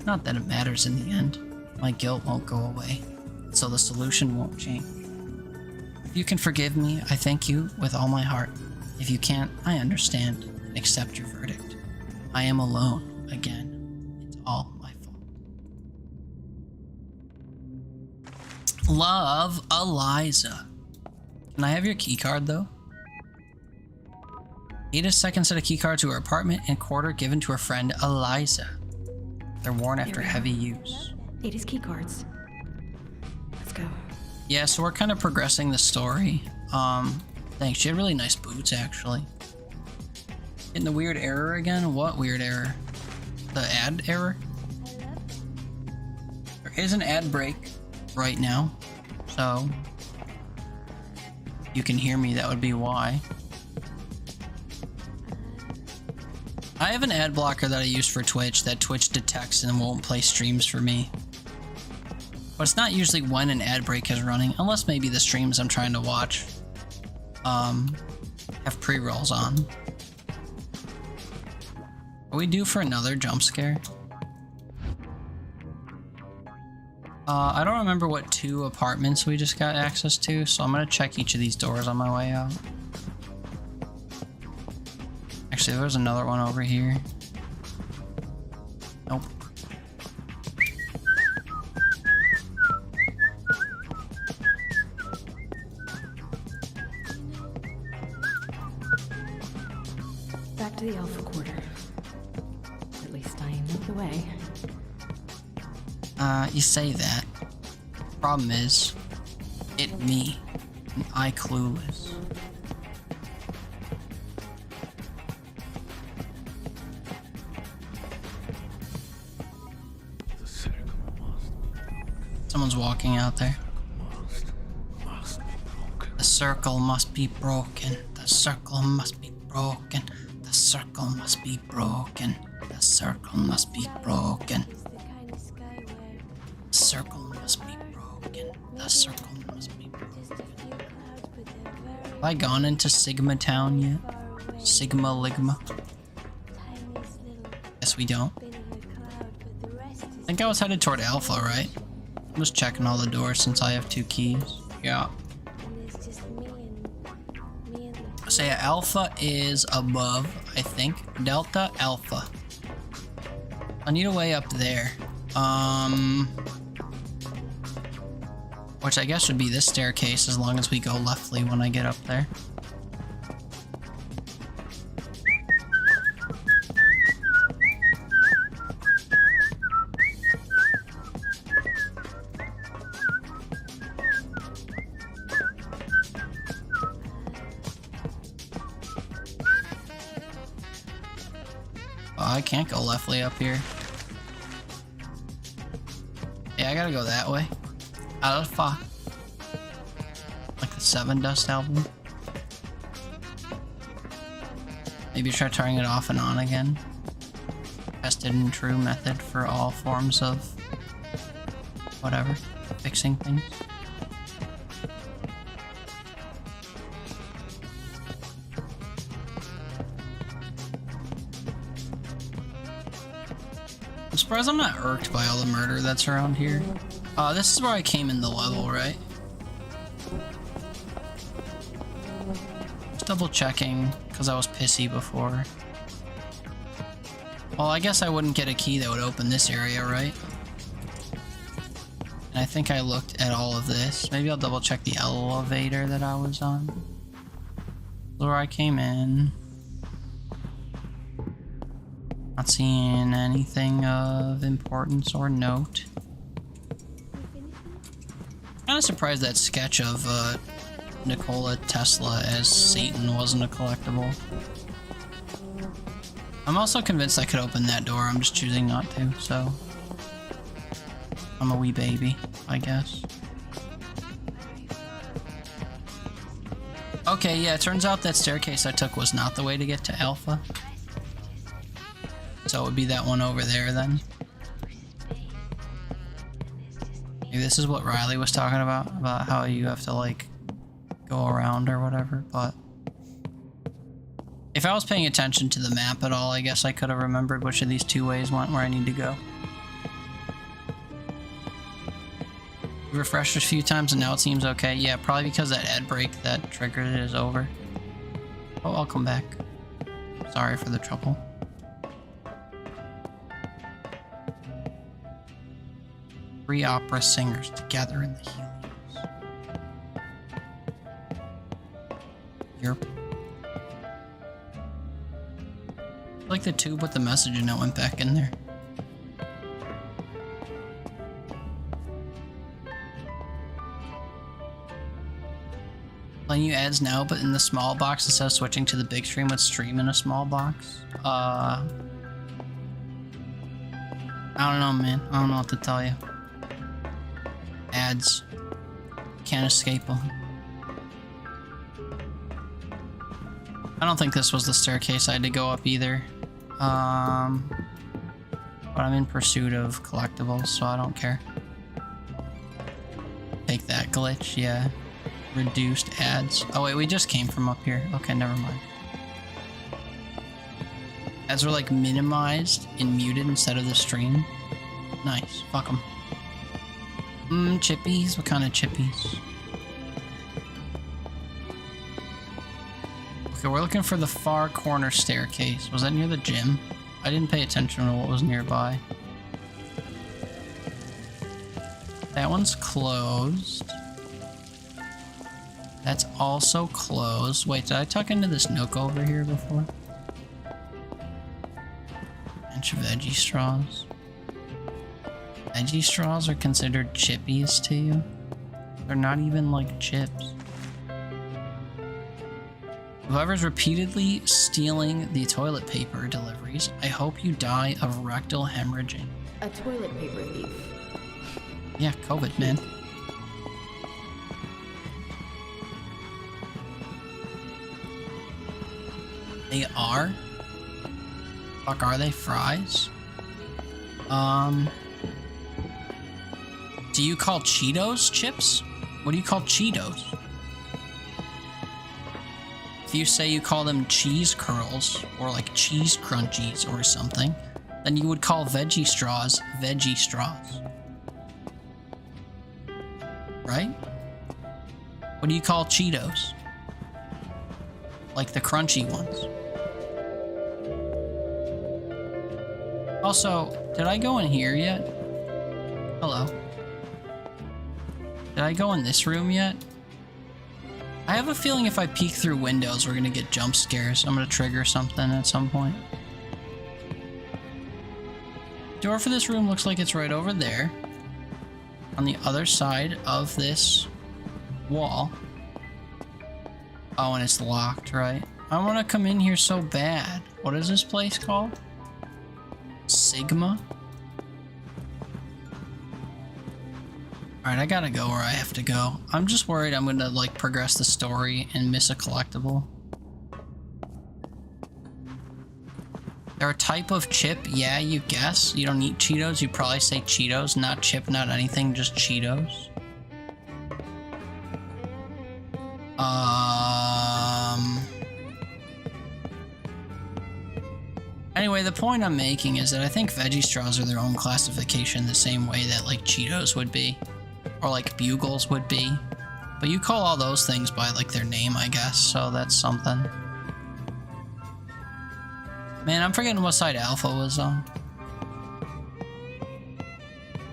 Not that it matters in the end. My guilt won't go away, so the solution won't change. If you can forgive me, I thank you with all my heart. If you can't, I understand and accept your verdict. I am alone again. It's all my fault. Love, Eliza. Can I have your key card though? Ada's second set of key cards to her apartment and quarter given to her friend Eliza. They're worn after heavy use. Ada's key cards. Let's go. Yeah, so we're kind of progressing the story. Thanks. She had really nice boots, actually. Getting the weird error again? What weird error? The ad error? There is an ad break right now, so you can hear me, that would be why. I have an ad blocker that I use for Twitch that Twitch detects and won't play streams for me. But it's not usually when an ad break is running, unless maybe the streams I'm trying to watch have pre-rolls on. Are we due for another jump scare? I don't remember what 2 apartments we just got access to, so I'm gonna check each of these doors on my way out. Actually, there's another one over here. Nope. Back to the Alpha Quarter. At least I know the way. You say that. Problem is, it me, and I clueless. Someone's walking out there. The circle must be broken. The circle must be broken. The circle must be broken. The circle must be broken. The circle must be broken. The circle must be broken. Have I gone into Sigma Town yet? Sigma Ligma? Guess we don't. I think I was headed toward Alpha, right? I'm just checking all the doors since I have 2 keys. Yeah. So yeah, Alpha is above, I think. Delta, Alpha. I need a way up there. Which I guess would be this staircase as long as we go leftly when I get up there. I can't go leftly up here. Yeah, I gotta go that way. Alpha. Like the 7 Dust album. Maybe try turning it off and on again. Tested and true method for all forms of whatever, fixing things. I'm surprised I'm not irked by all the murder that's around here. This is where I came in the level, right? Just double checking, because I was pissy before. Well, I guess I wouldn't get a key that would open this area, right? And I think I looked at all of this. Maybe I'll double check the elevator that I was on. Where I came in. Not seeing anything of importance or note. Kind of surprised that sketch of Nikola Tesla as Satan wasn't a collectible. I'm also convinced I could open that door. I'm just choosing not to, so I'm a wee baby, I guess. Okay, yeah, it turns out that staircase I took was not the way to get to Alpha. So it would be that one over there then. Maybe this is what Riley was talking about how you have to like go around or whatever, but if I was paying attention to the map at all, I guess I could have remembered which of these two ways went where I need to go. Refreshed a few times and now it seems okay. Yeah, probably because that ad break that triggered it is over. Oh, I'll come back. Sorry for the trouble. Three opera singers together in the Helios. Yep. Like the tube with the message and it went back in there. Playing you ads now, but in the small box instead of switching to the big screen would stream in a small box. I don't know, man. I don't know what to tell you. Ads. Can't escape them. I don't think this was the staircase I had to go up either. But I'm in pursuit of collectibles, so I don't care. Take that glitch, yeah. Reduced ads. Oh wait, we just came from up here. Okay, never mind. Ads were like minimized and muted instead of the stream. Nice. Fuck them. Chippies? What kind of chippies? Okay, we're looking for the far corner staircase. Was that near the gym? I didn't pay attention to what was nearby. That one's closed. That's also closed. Wait, did I tuck into this nook over here before? Bunch of veggie straws. Veggie straws are considered chippies to you? They're not even like chips. Whoever's repeatedly stealing the toilet paper deliveries, I hope you die of rectal hemorrhaging. A toilet paper thief. Yeah, COVID, man. They are? Fuck, are they fries? Do you call Cheetos chips? What do you call Cheetos? If you say you call them cheese curls or like cheese crunchies or something, then you would call veggie straws veggie straws. Right? What do you call Cheetos? Like the crunchy ones. Also, did I go in here yet? Hello. Did I go in this room yet? I have a feeling if I peek through windows, we're gonna get jump scares. I'm gonna trigger something at some point. Door for this room looks like it's right over there. On the other side of this wall. Oh, and it's locked, right? I want to come in here so bad. What is this place called? Sigma? Alright, I gotta go where I have to go. I'm just worried I'm gonna, like, progress the story and miss a collectible. They're a type of chip, yeah, you guess. You don't eat Cheetos, you probably say Cheetos, not chip, not anything, just Cheetos. Anyway, the point I'm making is that I think veggie straws are their own classification the same way that like Cheetos would be, or like Bugles would be. But you call all those things by like their name, I guess, so that's something. Man, I'm forgetting what side Alpha was on.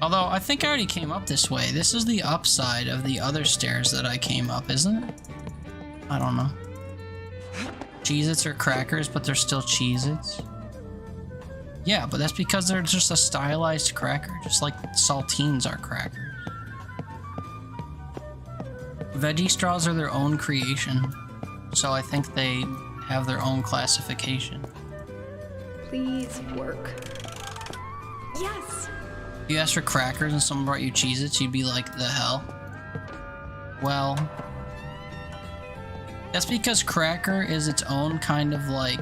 Although, I think I already came up this way. This is the upside of the other stairs that I came up, isn't it? I don't know. Cheez-Its are crackers, but they're still Cheez-Its. Yeah, but that's because they're just a stylized cracker, just like saltines are crackers. Veggie straws are their own creation, so I think they have their own classification. Please work. Yes! If you asked for crackers and someone brought you Cheez-Its, you'd be like, the hell? Well, that's because cracker is its own kind of like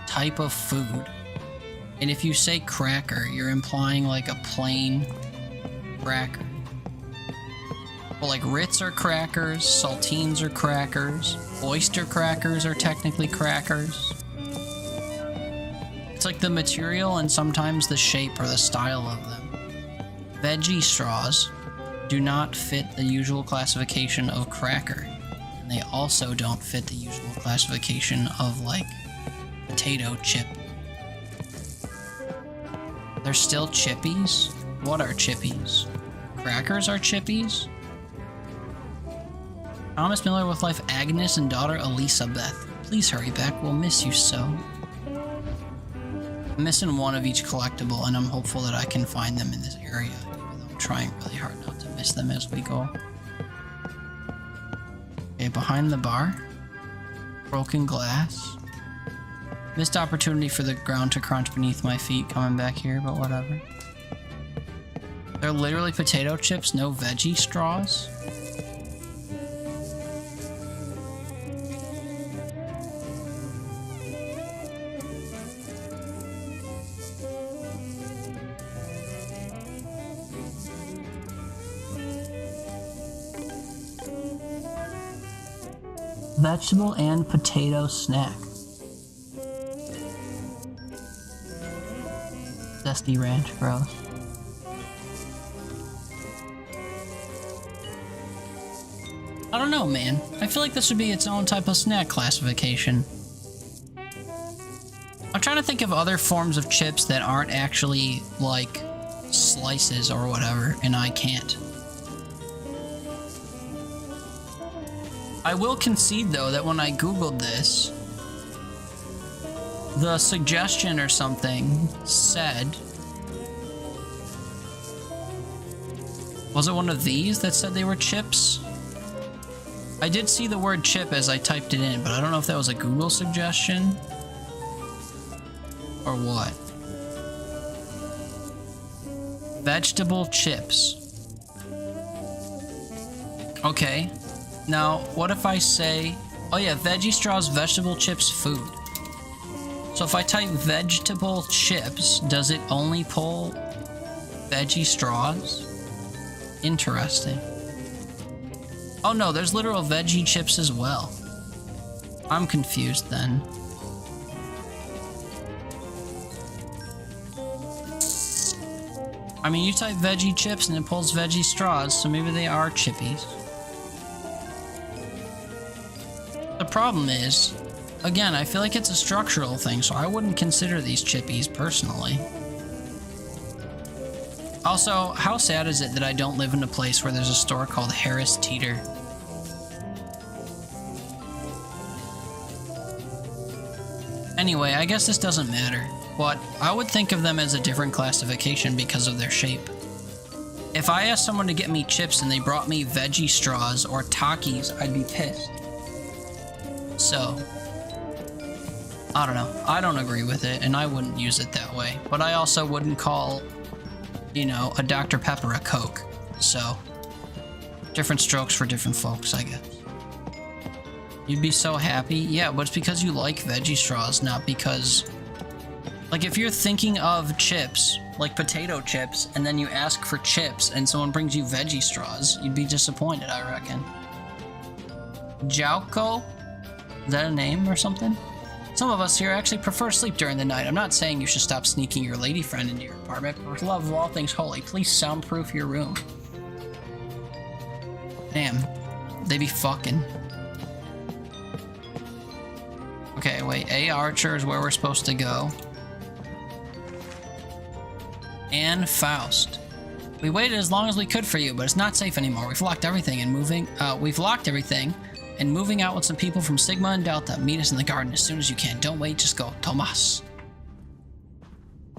type of food. And if you say cracker, you're implying like a plain cracker. Well, like Ritz are crackers, saltines are crackers, oyster crackers are technically crackers. It's like the material and sometimes the shape or the style of them. Veggie straws do not fit the usual classification of cracker. And they also don't fit the usual classification of like potato chip. They're still chippies? What are chippies? Crackers are chippies? Thomas Miller with wife Agnes and daughter Elizabeth. Please hurry back, we'll miss you so. I'm missing one of each collectible and I'm hopeful that I can find them in this area, even though I'm trying really hard not to miss them as we go. Okay, behind the bar. Broken glass. Missed opportunity for the ground to crunch beneath my feet coming back here, but whatever. They're literally potato chips, no veggie straws? Vegetable and potato snack. Zesty ranch, gross. I don't know, man. I feel like this would be its own type of snack classification. I'm trying to think of other forms of chips that aren't actually, like, slices or whatever, and I can't. I will concede, though, that when I googled this, the suggestion or something said... Was it one of these that said they were chips? I did see the word chip as I typed it in, but I don't know if that was a Google suggestion or what. Vegetable chips. Okay. Now, what if I say, oh yeah, veggie straws, vegetable chips, food. So if I type vegetable chips, does it only pull veggie straws? Interesting. Oh no, there's literal veggie chips as well. I'm confused then. I mean, you type veggie chips and it pulls veggie straws, so maybe they are chippies. The problem is, again, I feel like it's a structural thing, so I wouldn't consider these chippies personally. Also, how sad is it that I don't live in a place where there's a store called Harris Teeter? Anyway, I guess this doesn't matter, but I would think of them as a different classification because of their shape. If I asked someone to get me chips and they brought me veggie straws or Takis, I'd be pissed. So, I don't know. I don't agree with it, and I wouldn't use it that way. But I also wouldn't call, you know, a Dr. Pepper a Coke. So, different strokes for different folks, I guess. You'd be so happy. Yeah, but it's because you like veggie straws, not because... Like, if you're thinking of chips, like potato chips, and then you ask for chips, and someone brings you veggie straws, you'd be disappointed, I reckon. Jauko? Is that a name or something? Some of us here actually prefer to sleep during the night. I'm not saying you should stop sneaking your lady friend into your apartment, but for love of all things holy, please soundproof your room. Damn. They be fucking. Okay, wait. A Archer is where we're supposed to go. And Faust. We waited as long as we could for you, but it's not safe anymore. We've locked everything and locked everything and moving out with some people from Sigma and Delta. Meet us in the garden as soon as you can. Don't wait, just go. Tomas.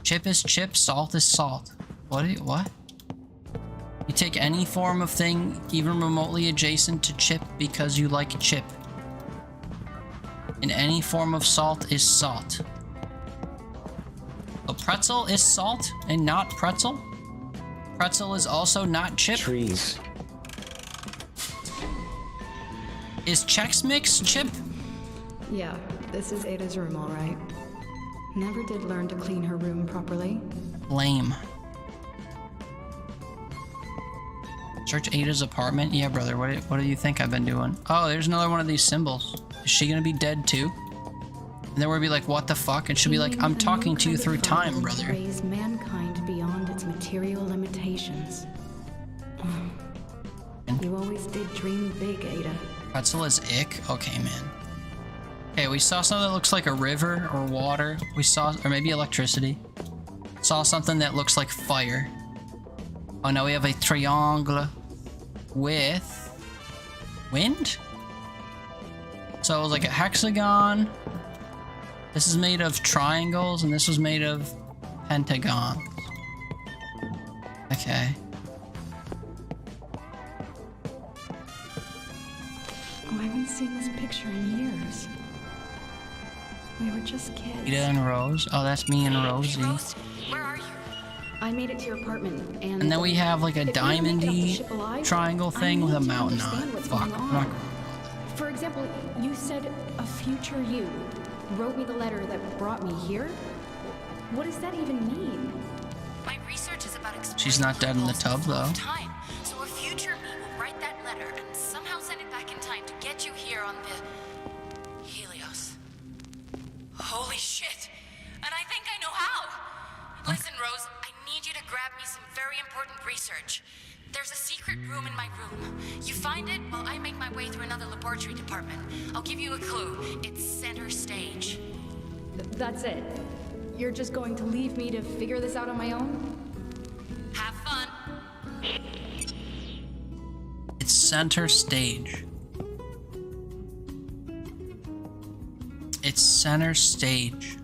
Chip is chip, salt is salt. What? You take any form of thing, even remotely adjacent to chip, because you like chip. And any form of salt is salt. A pretzel is salt and not pretzel? Pretzel is also not chip? Trees. Is Chex Mix chip? Yeah, this is Ada's room, all right. Never did learn to clean her room properly. Lame. Search Ada's apartment? Yeah, brother, what do you think I've been doing? Oh, there's another one of these symbols. Is she gonna be dead too? And then we'll be like, what the fuck? And she'll be like, I'm talking to you through time, brother. Raise mankind beyond its material limitations. You always did dream big, Ada. Pretzel is ick? Okay, man. Okay, we saw something that looks like a river or water. We saw, or maybe electricity. Saw something that looks like fire. Oh, now we have a triangle with wind? So it was like a hexagon. This is made of triangles, and this was made of pentagons. Okay. Oh, I haven't seen this picture in years. We were just kids. Ida and Rose. Oh, that's me and Rosie. Rose, where are you? I made it to your apartment, and... And then we have like a if we make it up the diamondy ship alive, triangle I thing with a need to mountain on understand it. what's Fuck. going I'm not on. For example, you said a future you wrote me the letter that brought me here? What does that even mean? My research is about exploring She's not dead in the tub, flow though. of time. So a future me will write that letter and somehow send it back in time to get you here on the Helios. Holy shit! And I think I know how. Listen, Rose, I need you to grab me some very important research. There's a secret room in my room. You find it while I make my way through another laboratory department. I'll give you a clue. It's center stage. That's it. You're just going to leave me to figure this out on my own? Have fun. It's center stage. It's center stage.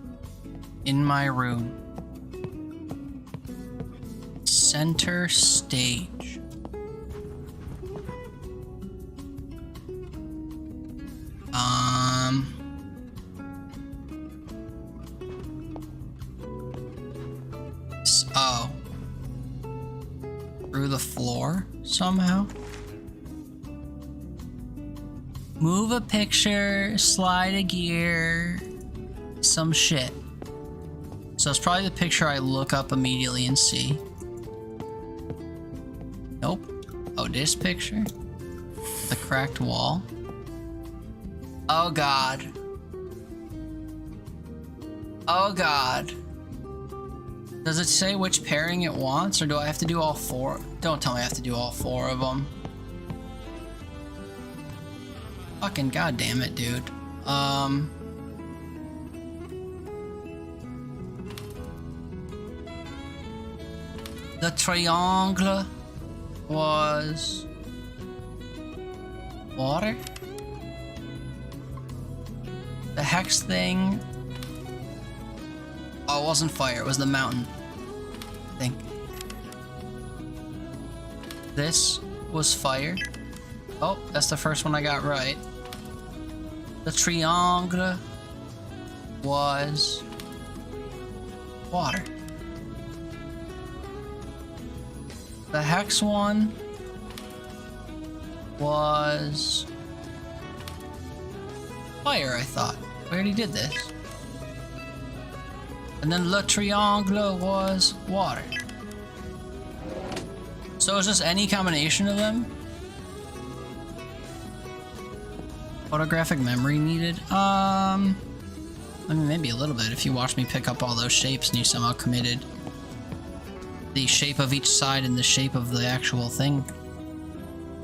In my room. Center stage. Oh. Through the floor somehow? Move a picture, slide a gear, some shit. So it's probably the picture I look up immediately and see. Nope. Oh, this picture? The cracked wall? Oh god. Oh god. Does it say which pairing it wants, or do I have to do all four? Don't tell me I have to do all four of them. Fucking goddamn it, dude. The triangle was water. The hex thing. Oh, it wasn't fire, it was the mountain. I think. This was fire. Oh, that's the first one I got right. The triangle was water. The hex one fire, I thought. We already did this. And then Le Triangle was water. So is this any combination of them? Photographic memory needed? I mean, maybe a little bit if you watch me pick up all those shapes and you somehow committed the shape of each side and the shape of the actual thing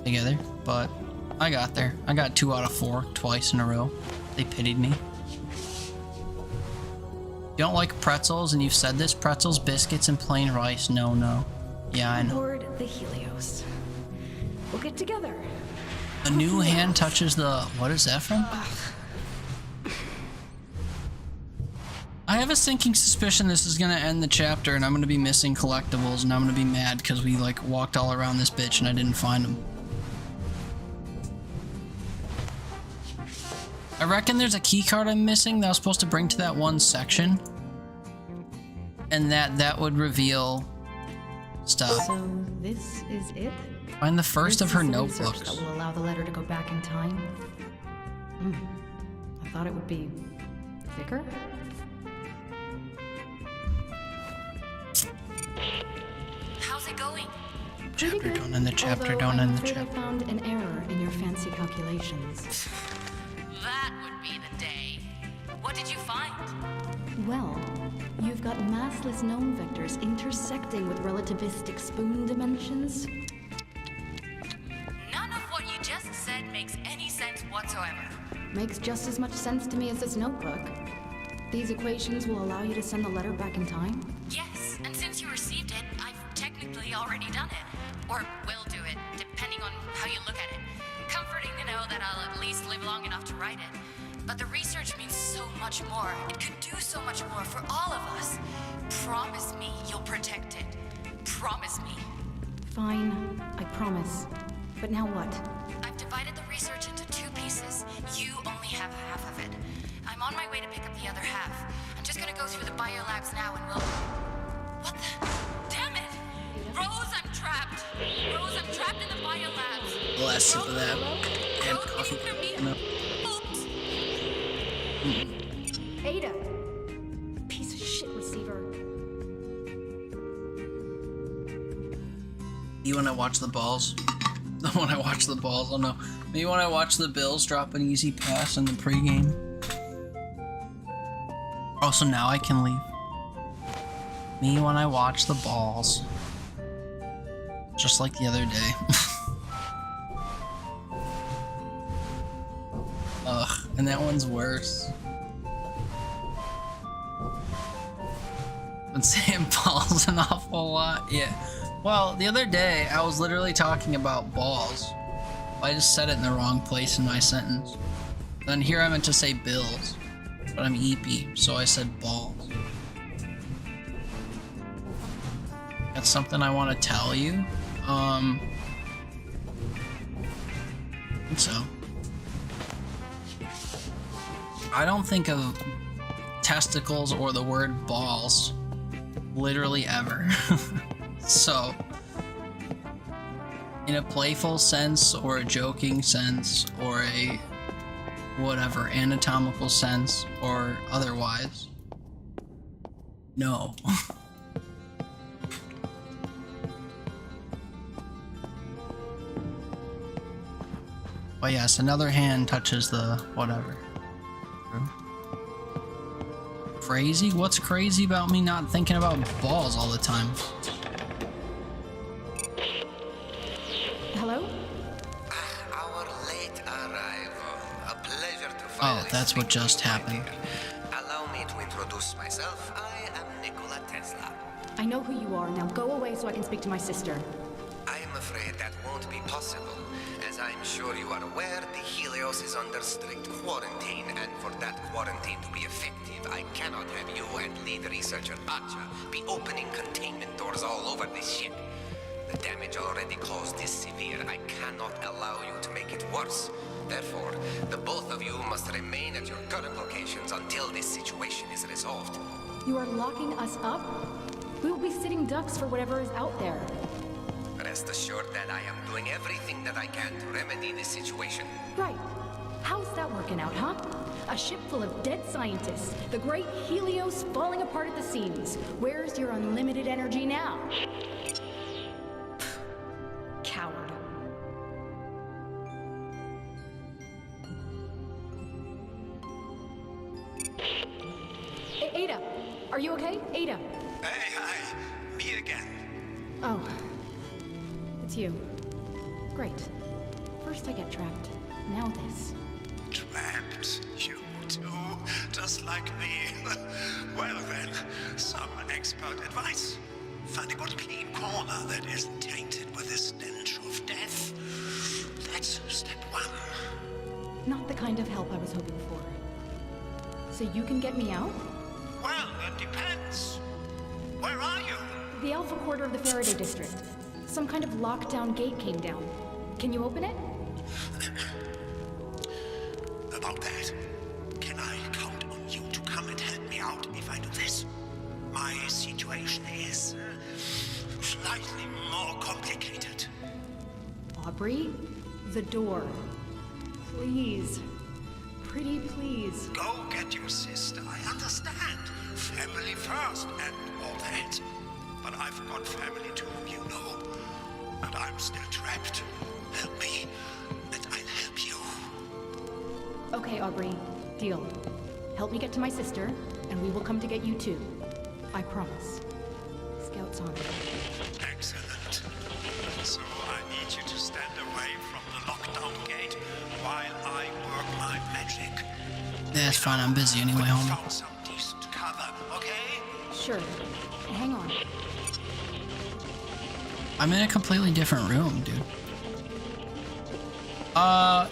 together. But I got there. I got 2 out of 4 twice in a row. They pitied me. You don't like pretzels, and you've said this, pretzels, biscuits, and plain rice. No, no. Yeah, I know. Lord the Helios. We'll get together. A new hand touches the... What is that from? I have a sinking suspicion this is gonna end the chapter, and I'm gonna be missing collectibles, and I'm gonna be mad because we, like, walked all around this bitch and I didn't find them. I reckon there's a key card I'm missing that I was supposed to bring to that one section. And that would reveal stuff. So this is it? Find the first of her This is the research notebooks. that will allow the letter to go back in time. I thought it would be thicker. How's it going? Chapter don't end the chapter, don't I'm end the afraid chapter. I found an error in your fancy calculations. That would be the day. What did you find? Well, you've got massless gnome vectors intersecting with relativistic spoon dimensions. None of what you just said makes any sense whatsoever. Makes just as much sense to me as this notebook. These equations will allow you to send the letter back in time? Yes, and since you received it, I've technically already done it. Or will do it, depending on how you look at it. Comforting to know that I'll at least live long enough to write it. But the research means so much more. It could do so much more for all of us. Promise me you'll protect it. Promise me. Fine, I promise. But now what? I've divided the research into 2 pieces. You only have half of it. I'm on my way to pick up the other half. I'm just gonna go through the biolabs now and we'll... What the... Damn it! Rose, I'm trapped! Rose, I'm trapped in the biolabs! Last sip of that. And Rose, coffee. can you hear me? No. Ada! Piece of shit receiver. You when I watch the balls? When I watch the balls, oh no. Maybe when I watch the Bills drop an easy pass in the pregame. Also, now I can leave. Me when I watch the balls. Just like the other day. Ugh, and that one's worse. Been saying balls an awful lot, yeah. Well, the other day, I was literally talking about balls. I just said it in the wrong place in my sentence. Then here I meant to say bills, but I'm eepy, so I said balls. That's something I want to tell you. I think so. I don't think of testicles or the word balls literally ever. So, in a playful sense, or a joking sense, or a whatever, anatomical sense, or otherwise, no. But yes, another hand touches the whatever. Crazy? What's crazy about me not thinking about balls all the time? Hello? Our late arrival. A pleasure to Oh, finally that's what speak to just you, my happened. dear. Allow me to introduce myself. I am Nikola Tesla. I know who you are. Now go away so I can speak to my sister. I am afraid that won't be possible. As I'm sure you are aware, the Helios is under strict quarantine, and for that quarantine to be effective, I cannot have you and lead researcher Acha be opening containment doors all over this ship. The damage already caused is severe. I cannot allow you to make it worse. Therefore, the both of you must remain at your current locations until this situation is resolved. You are locking us up? We will be sitting ducks for whatever is out there. Rest assured that I am doing everything that I can to remedy this situation. Right. How's that working out, huh? A ship full of dead scientists. The great Helios falling apart at the seams. Where's your unlimited energy now? Coward. Ada, are you okay? Ada. Hey, hi. Me again. Oh. It's you. Great. First I get trapped. Now this. Trapped? You too? Just like me? Well then, some expert advice. Find a good clean corner that isn't tainted with the stench of death. That's step one. Not the kind of help I was hoping for. So you can get me out? Well, that depends. Where are you? The Alpha Quarter of the Faraday District. Some kind of lockdown gate came down. Can you open it? About that, can I count on you to come and help me out if I do this? My situation is slightly more complicated. Aubrey? The door. Please. Pretty please. Go get your sister, I understand. Family first and all that. But I've got family too, you know. And I'm still trapped. Help me, and I'll help you. Okay, Aubrey. Deal. Help me get to my sister, and we will come to get you too. I promise. Scouts on. Excellent. So I need you to stand away from the lockdown gate while I work my magic. Yeah, it's fine. I'm busy anyway, homie. Found some decent cover, okay? Sure. Hang on. I'm in a completely different room, dude.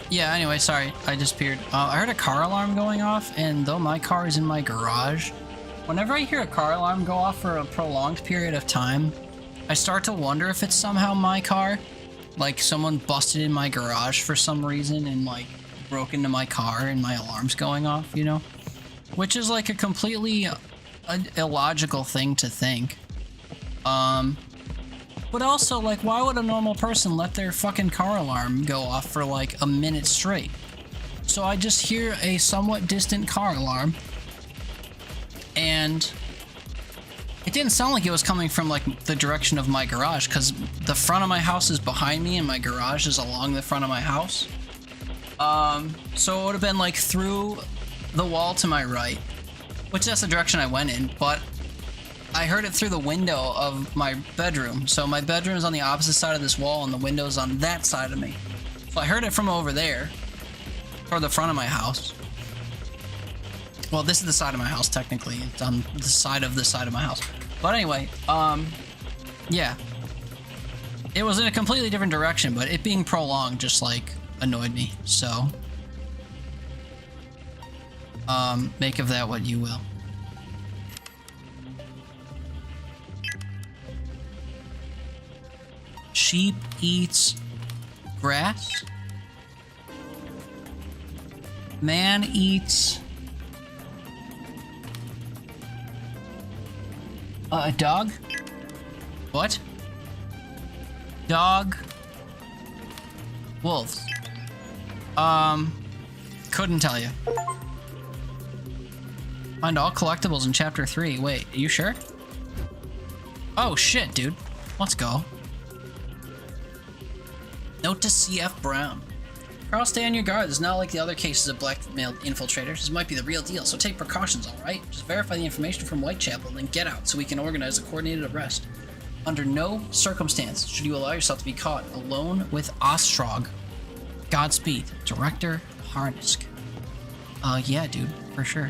Yeah, anyway, sorry. I disappeared. I heard a car alarm going off, and though my car is in my garage, whenever I hear a car alarm go off for a prolonged period of time, I start to wonder if it's somehow my car. Like, someone busted in my garage for some reason and, like, broke into my car and my alarm's going off, you know? Which is, like, a completely illogical thing to think. But also, like, why would a normal person let their fucking car alarm go off for, like, a minute straight? So I just hear a somewhat distant car alarm, and it didn't sound like it was coming from, like, the direction of my garage, because the front of my house is behind me and my garage is along the front of my house. So it would have been, like, through the wall to my right, which that's the direction I went in, but I heard it through the window of my bedroom. So my bedroom is on the opposite side of this wall and the window's on that side of me. So I heard it from over there, or the front of my house. Well, this is the side of my house, technically. It's on the side of my house. But anyway, yeah. It was in a completely different direction, but it being prolonged just, like, annoyed me. So, make of that what you will. Sheep eats grass. Man eats a dog. What? Dog. Wolves. Couldn't tell you. Find all collectibles in chapter 3. Wait, are you sure? Oh shit, dude. Let's go. Note to CF Brown. Carl, stay on your guard. This is not like the other cases of blackmailed infiltrators. This might be the real deal, so take precautions, alright? Just verify the information from Whitechapel, then get out so we can organize a coordinated arrest. Under no circumstance should you allow yourself to be caught alone with Ostrog. Godspeed, Director Harnisk. Yeah, dude, for sure.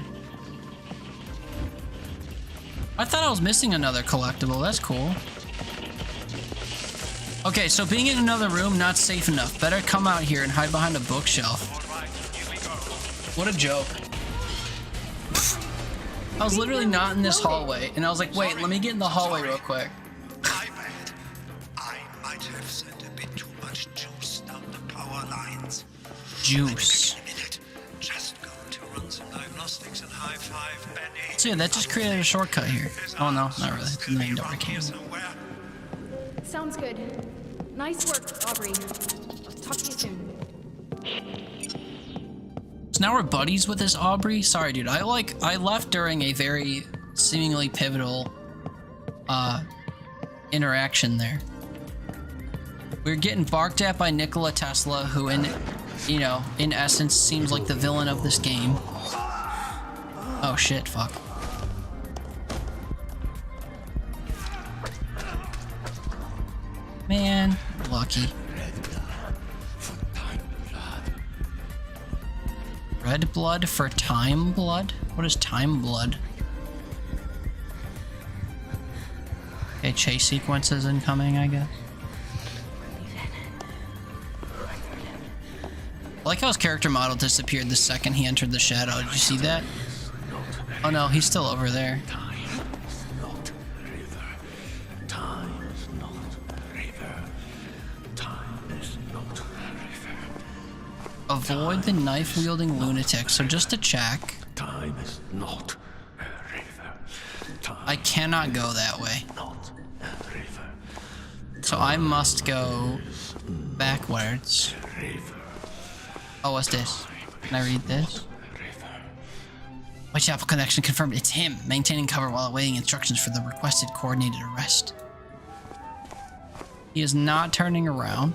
I thought I was missing another collectible. That's cool. Okay, so being in another room, not safe enough. Better come out here and hide behind a bookshelf. What a joke. I was literally not in this hallway, and I was like, wait, let me get in the hallway real quick. My bad. I might have sent a bit too much juice down the power lines. Juice. Just going to run some diagnostics and high five Benny. So yeah, that just created a shortcut here. Oh no, not really. It's the main door I came in. Sounds good. Nice work, Aubrey. I'll talk to you soon. It's So now we're buddies with this Aubrey? Sorry, dude. I left during a very seemingly pivotal interaction there. We're getting barked at by Nikola Tesla, who in essence seems like the villain of this game. Oh shit, fuck. Man, lucky. Red blood for time blood? What is time blood? Okay, chase sequences incoming, I guess. I like how his character model disappeared the second he entered the shadow. Did you see that? Oh no, he's still over there. Avoid the knife-wielding lunatic. So just to check. Time is not a river. I cannot go that way. So I must go backwards. Oh, what's this? Can I read this? Whitechapel connection confirmed. It's him. Maintaining cover while awaiting instructions for the requested coordinated arrest. He is not turning around.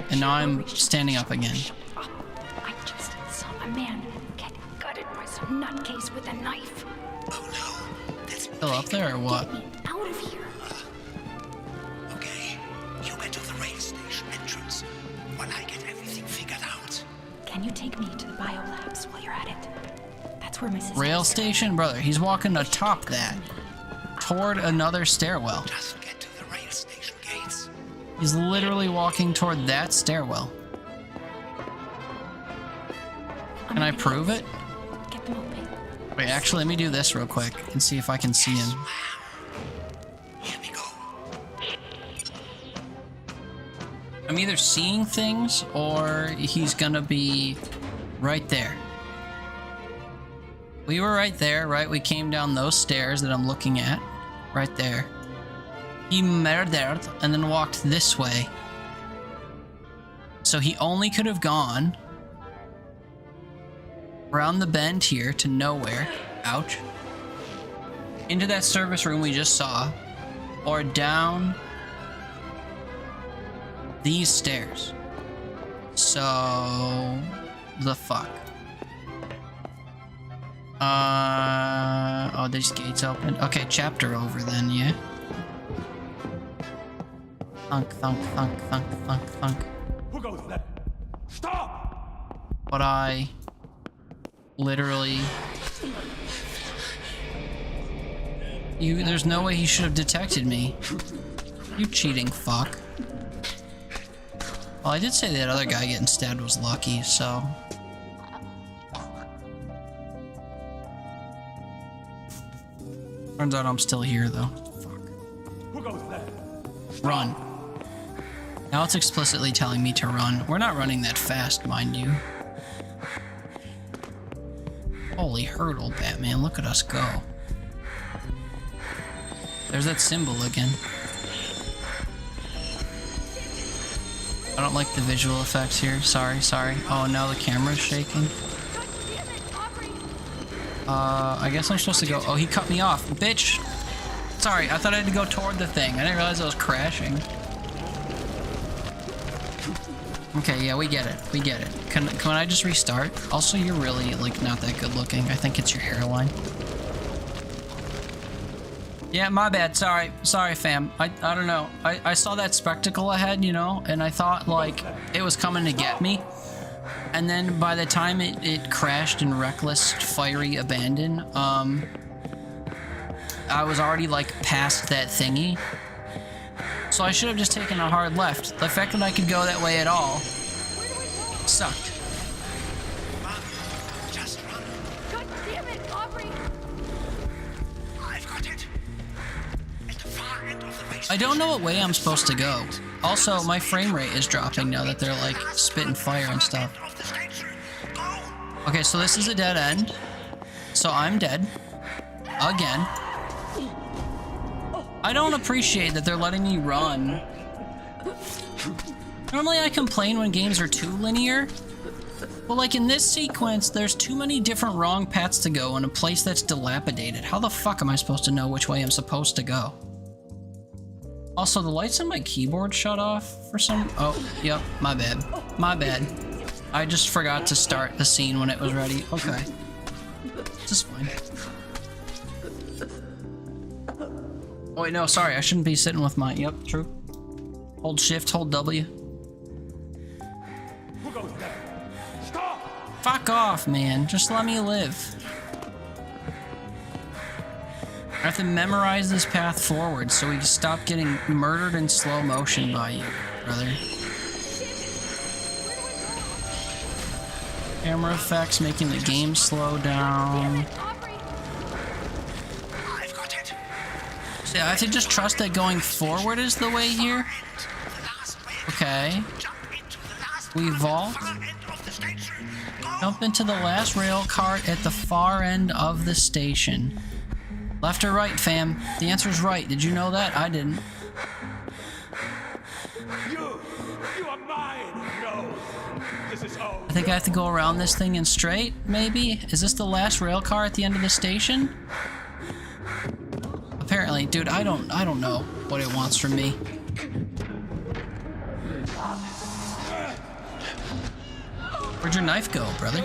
And now I'm standing up again. I just saw a man get gutted by some nutcase with a knife. Oh no, that's Still up there or what? Get me out of here. okay. You get to the rail station entrance while I get everything figured out. Can you take me to the biolabs while you're at it? That's where my sister Rail is. station? Brother, he's walking atop that. Toward another stairwell. Just get to the rail station gates. He's literally walking toward that stairwell. Can I prove it? Get them open. Wait, actually, let me do this real quick and see if I can see him. Here we go. I'm either seeing things or he's gonna be right there. We were right there, right? We came down those stairs that I'm looking at. Right there. He murdered and then walked this way. So he only could have gone around the bend here to nowhere. Ouch. Into that service room we just saw. Or down these stairs. So the fuck. Oh, these gates open. Okay, chapter over then, yeah. Thunk, thunk, thunk, thunk, thunk, thunk. Who goes there? Stop! But I literally... There's no way he should have detected me. You cheating fuck. Well, I did say that other guy getting stabbed was lucky, so... Turns out I'm still here, though. Fuck. Who goes there? Run. Now it's explicitly telling me to run. We're not running that fast, mind you. Holy hurdle, Batman. Look at us go. There's that symbol again. I don't like the visual effects here. Sorry, sorry. Oh, now the camera's shaking. I guess I'm supposed to go... Oh, he cut me off. Bitch! Sorry, I thought I had to go toward the thing. I didn't realize I was crashing. Okay, yeah, we get it. We get it. Can I just restart? Also, you're really, like, not that good looking. I think it's your hairline. Yeah, my bad. Sorry. Sorry, fam. I don't know. I saw that spectacle ahead, you know, and I thought, like, it was coming to get me. And then by the time it crashed in reckless, fiery abandon, I was already, like, past that thingy. So I should have just taken a hard left. The fact that I could go that way at all sucked. Just run. God damn it, Aubrey! I've got it. At the far end of the race. I don't know what way I'm supposed to go. Also, my frame rate is dropping now that they're, like, spitting fire and stuff. Okay, so this is a dead end. So I'm dead. Again. I don't appreciate that they're letting me run Normally I complain when games are too linear, but like in this sequence, there's too many different wrong paths to go in a place that's dilapidated. How the fuck am I supposed to know which way I'm supposed to go? Also, the lights on my keyboard shut off for some... Oh, yep, my bad. My bad. I just forgot to start the scene when it was ready. Okay. This is fine. Oh wait, no, sorry, I shouldn't be sitting with my... Yep, true. Hold shift, hold W. Who goes there? Stop! Fuck off, man. Just let me live. I have to memorize this path forward so we can stop getting murdered in slow motion by you, brother. Camera effects making the game slow down. So yeah, I have to just trust that going forward is the way here. Okay. We vault. Jump into the last rail cart at the far end of the station. Left or right, fam? The answer's right. Did you know that? I didn't. You are mine. No, this is all. I think I have to go around this thing in straight, maybe? Is this the last rail car at the end of the station? Apparently, dude, I don't know what it wants from me. Where'd your knife go, brother?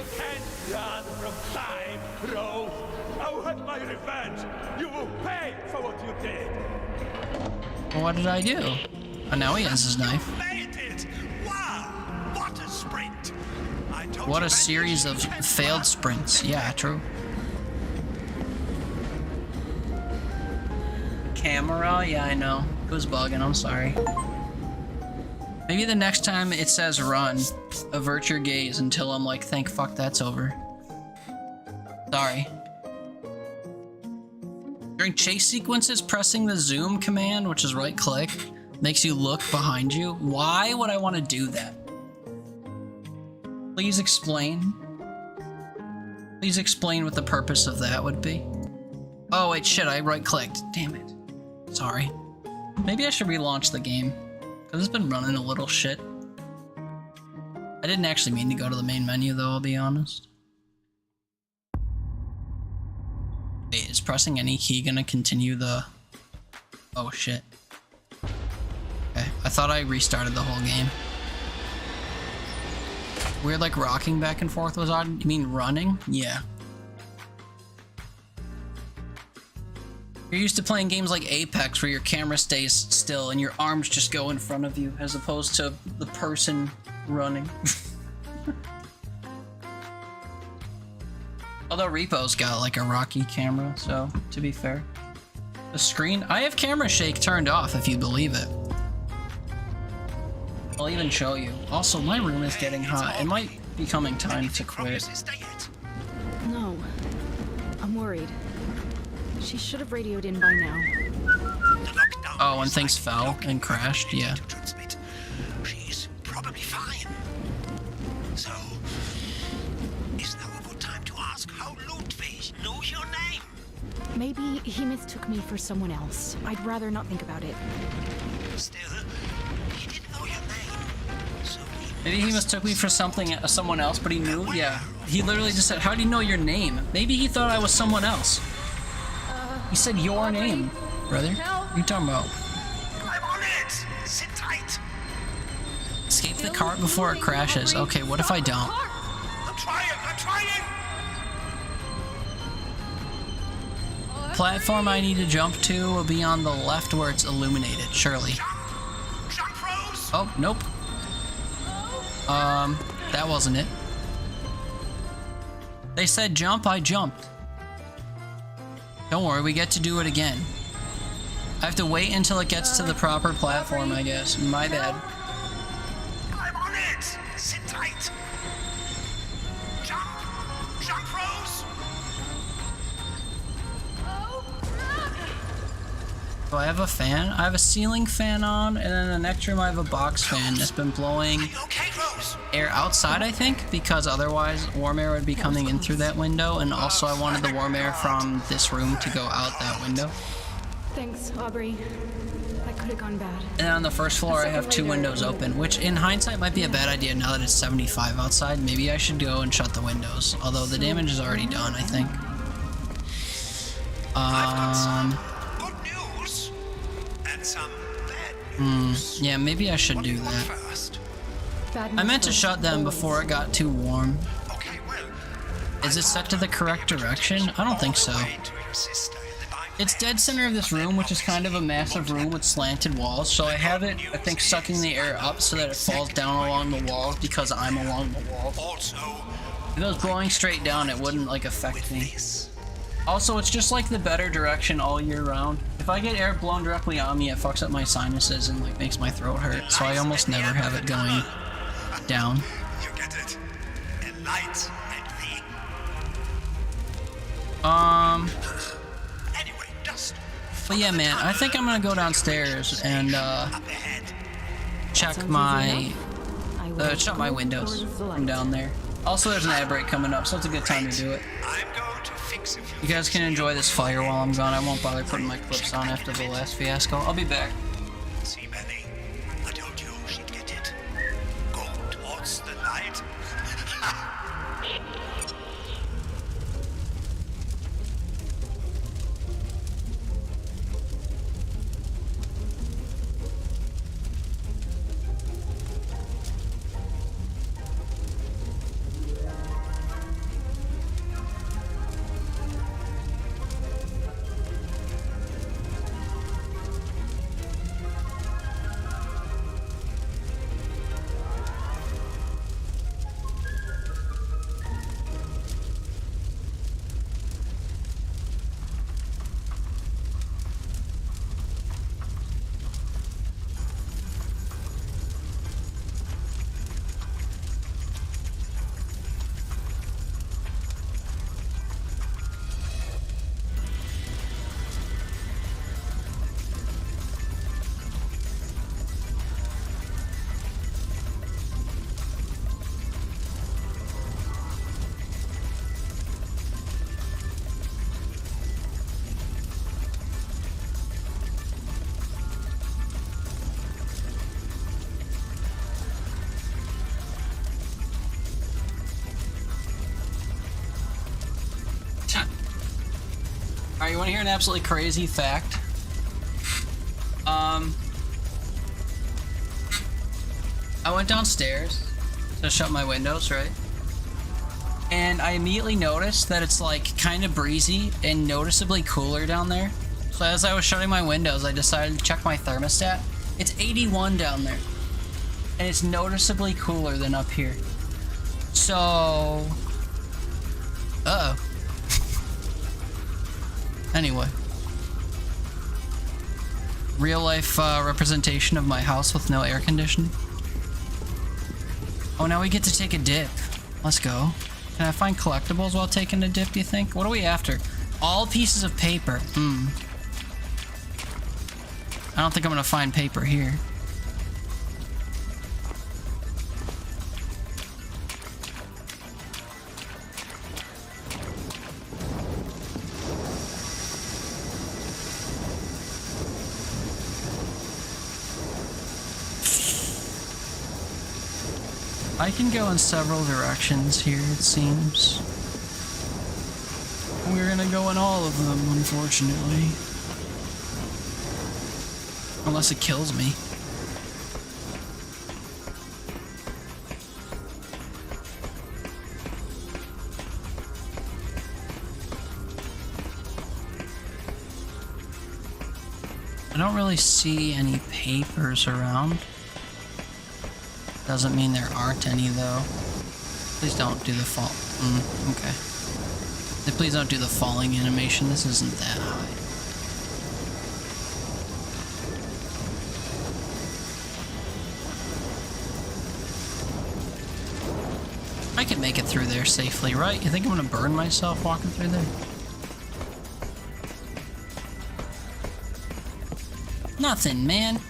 Run from time, Rose. I'll have my revenge. You will pay for what you did. Well, what did I do? Oh, now he has his knife. Made it! Wow! What a sprint! I told What you a series of failed sprints. Yeah, true. Camera? Yeah, I know. It was bugging, I'm sorry. Maybe the next time it says run, avert your gaze until I'm like, thank fuck that's over. Sorry. During chase sequences, pressing the zoom command, which is right click, makes you look behind you. Why would I want to do that? Please explain. Please explain what the purpose of that would be. Oh wait, shit, I right clicked. Damn it. Sorry. Maybe I should relaunch the game, because it's been running a little shit. I didn't actually mean to go to the main menu though, I'll be honest. Wait, is pressing any key gonna continue the... Oh shit. Okay, I thought I restarted the whole game. Weird like rocking back and forth was odd. You mean running? Yeah. You're used to playing games like Apex where your camera stays still and your arms just go in front of you as opposed to the person running. Although Repo's got like a rocky camera, so to be fair. The screen, I have camera shake turned off if you believe it. I'll even show you. Also, my room is getting hot. It might be coming time to quit. No. I'm worried. She should have radioed in by now. Oh, when things fell and crashed, yeah. She's probably fine. So, is now a good time to ask how Ludwig knew your name? Maybe he mistook me for someone else. I'd rather not think about it. Still, he didn't know your name. So Maybe he mistook me for someone else, but he knew? Yeah. He literally just said, how do you know your name? Maybe he thought I was someone else. He said your name, brother. What are you talking about? I'm on it! Sit tight! Escape the cart before it crashes. Okay, what if I don't? I'm trying! Platform I need to jump to will be on the left where it's illuminated, surely. Jump, Rose! Oh, nope. That wasn't it. They said jump, I jumped. Don't worry, we get to do it again. I have to wait until it gets to the proper platform, I guess. My bad. I'm on it! Sit tight! Jump! Jump, Rose! So I have a fan. I have a ceiling fan on, and in the next room I have a box fan that's been blowing air outside, I think, because otherwise warm air would be coming in through that window, and also I wanted the warm air from this room to go out that window. Thanks, Aubrey. That could have gone bad. And on the first floor, I have 2 windows open, which in hindsight might be a bad idea now that it's 75 outside. Maybe I should go and shut the windows, although the damage is already done, I think. Good news and some bad news. Yeah, maybe I should do that. First. I meant to shut them before it got too warm. Okay, well, Is it set to the correct direction? I don't think so. to your sister in the Bible. It's dead center of this room, which is kind of a massive room with slanted walls, so I have it, I think, sucking the air up so that it falls down along the walls because I'm along the walls. Also, If it was blowing straight down, it wouldn't, like, affect me. Also, it's just, like, the better direction all year round. If I get air blown directly on me, it fucks up my sinuses and, like, makes my throat hurt, so I almost never have it going down. you get it. A light and thing. Anyway, dust. But yeah, man, I think I'm gonna go downstairs and, check my, shut my windows from down there. Also, there's an ad break coming up, so it's a good time to do it. I'm going to fix a few. You guys can enjoy this fire while I'm gone. I won't bother putting my clips on after the last fiasco. I'll be back. See, Benny, I told you she'd get it. Go towards the light. Alright, you wanna hear an absolutely crazy fact? I went downstairs to shut my windows, right? And I immediately noticed that it's like kind of breezy and noticeably cooler down there. So as I was shutting my windows, I decided to check my thermostat. It's 81 down there. And it's noticeably cooler than up here. So... Uh-oh. Anyway. Real life representation of my house with no air conditioning. Oh, now we get to take a dip. Let's go. Can I find collectibles while taking a dip, do you think? What are we after? All pieces of paper. I don't think I'm gonna find paper here. I can go in several directions here, it seems. We're gonna go in all of them, unfortunately. Unless it kills me. I don't really see any papers around. Doesn't mean there aren't any, though. Please don't do the fall. Okay. Please don't do the falling animation. This isn't that high. I can make it through there safely, right? You think I'm gonna burn myself walking through there? Nothing, man.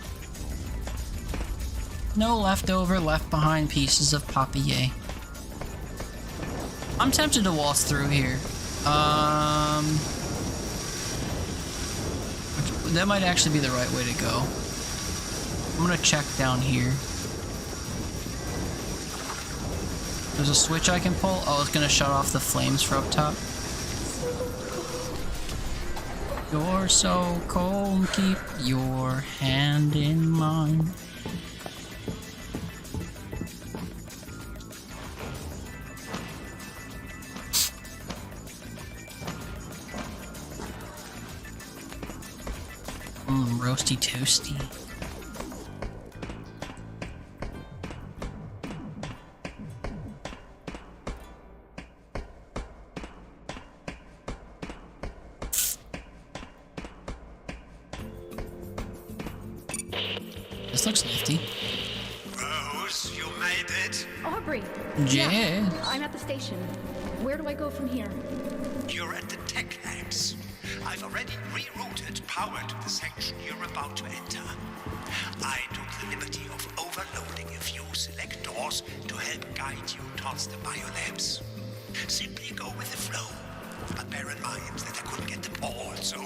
No leftover, left behind pieces of papier. I'm tempted to waltz through here. that might actually be the right way to go. I'm gonna check down here. There's a switch I can pull. Oh, it's gonna shut off the flames for up top. You're so cold, keep your hand in mine. Roasty toasty. This looks nifty. Rose, you made it. Aubrey! Yeah. Yeah, I'm at the station. Where do I go from here? You're at the tech labs. I've already rerouted power to the section you're about to enter. I took the liberty of overloading a few select doors to help guide you towards the biolabs. Simply go with the flow, but bear in mind that I couldn't get them all, so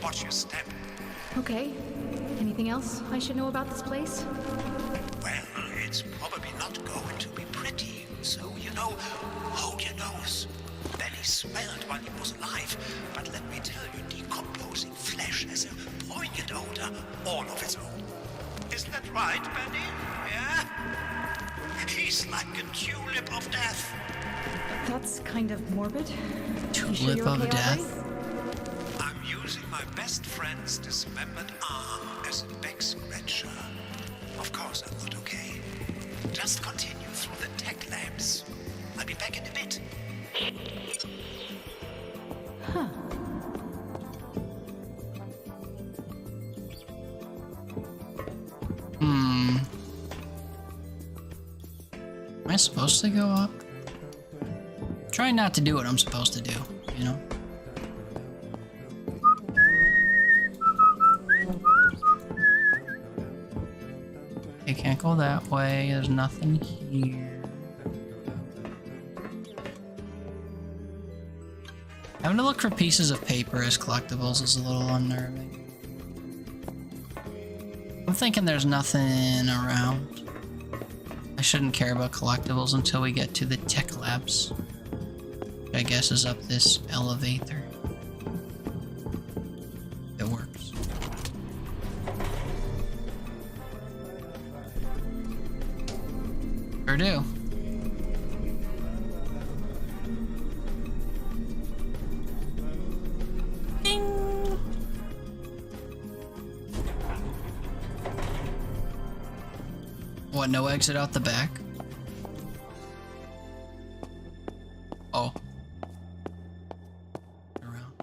watch your step. Okay. Anything else I should know about this place? Well, it's probably not going to be pretty, so, hold your nose. Benny smelled while he was alive, but let me tell you, decomposing flesh has a poignant odor all of its own. Isn't that right, Benny? Yeah? He's like a tulip of death. That's kind of morbid. Tulip of death. I'm using my best friend's dismembered arm as a back scratcher. Of course I'm not okay. Just continue through the tech labs. I'll be back in a bit. Huh. Am I supposed to go up? Try not to do what I'm supposed to do, you know? I can't go that way. There's nothing here. Having to look for pieces of paper as collectibles is a little unnerving. I'm thinking there's nothing around. I shouldn't care about collectibles until we get to the tech labs. Which I guess is up this elevator. It works. Sure do. What, no exit out the back? Oh. Around.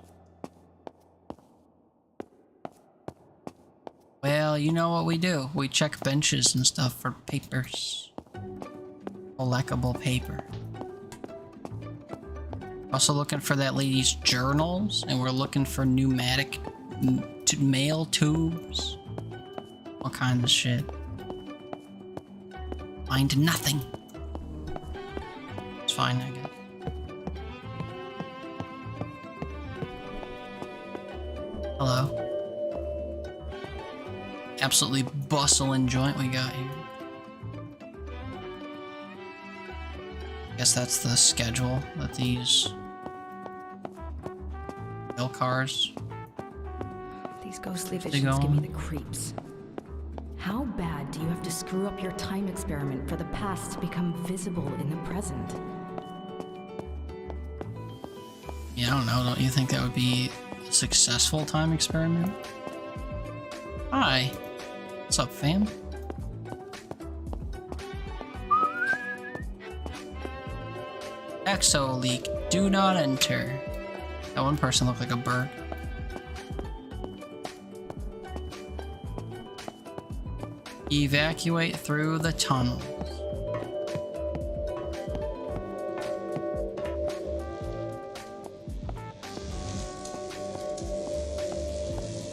Well, you know what we do. We check benches and stuff for papers. Collectible paper. Also looking for that lady's journals, and we're looking for pneumatic mail tubes. All kinds of shit. Find nothing. It's fine, I guess. Hello. Absolutely bustling joint we got here. Guess that's the schedule that these mail cars. These ghostly visions give me the creeps. How bad do you have to screw up your time experiment for the past to become visible in the present? Yeah, I don't know. Don't you think that would be a successful time experiment? Hi. What's up, fam? Exo leak. Do not enter. That one person looked like a bird. Evacuate through the tunnel.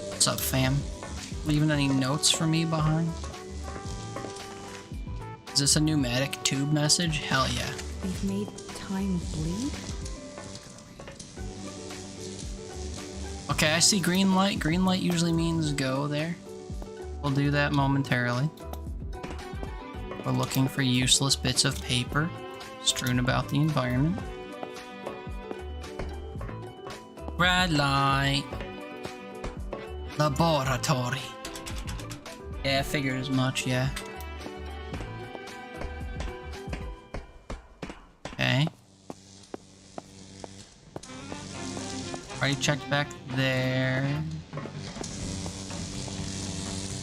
What's up, fam? Leaving any notes for me behind? Is this a pneumatic tube message? Hell yeah. We've made time bleed? Okay, I see green light. Green light usually means go there. We'll do that momentarily. We're looking for useless bits of paper strewn about the environment. Red light. Laboratory. Yeah, I figured as much, yeah. Okay. Already checked back there.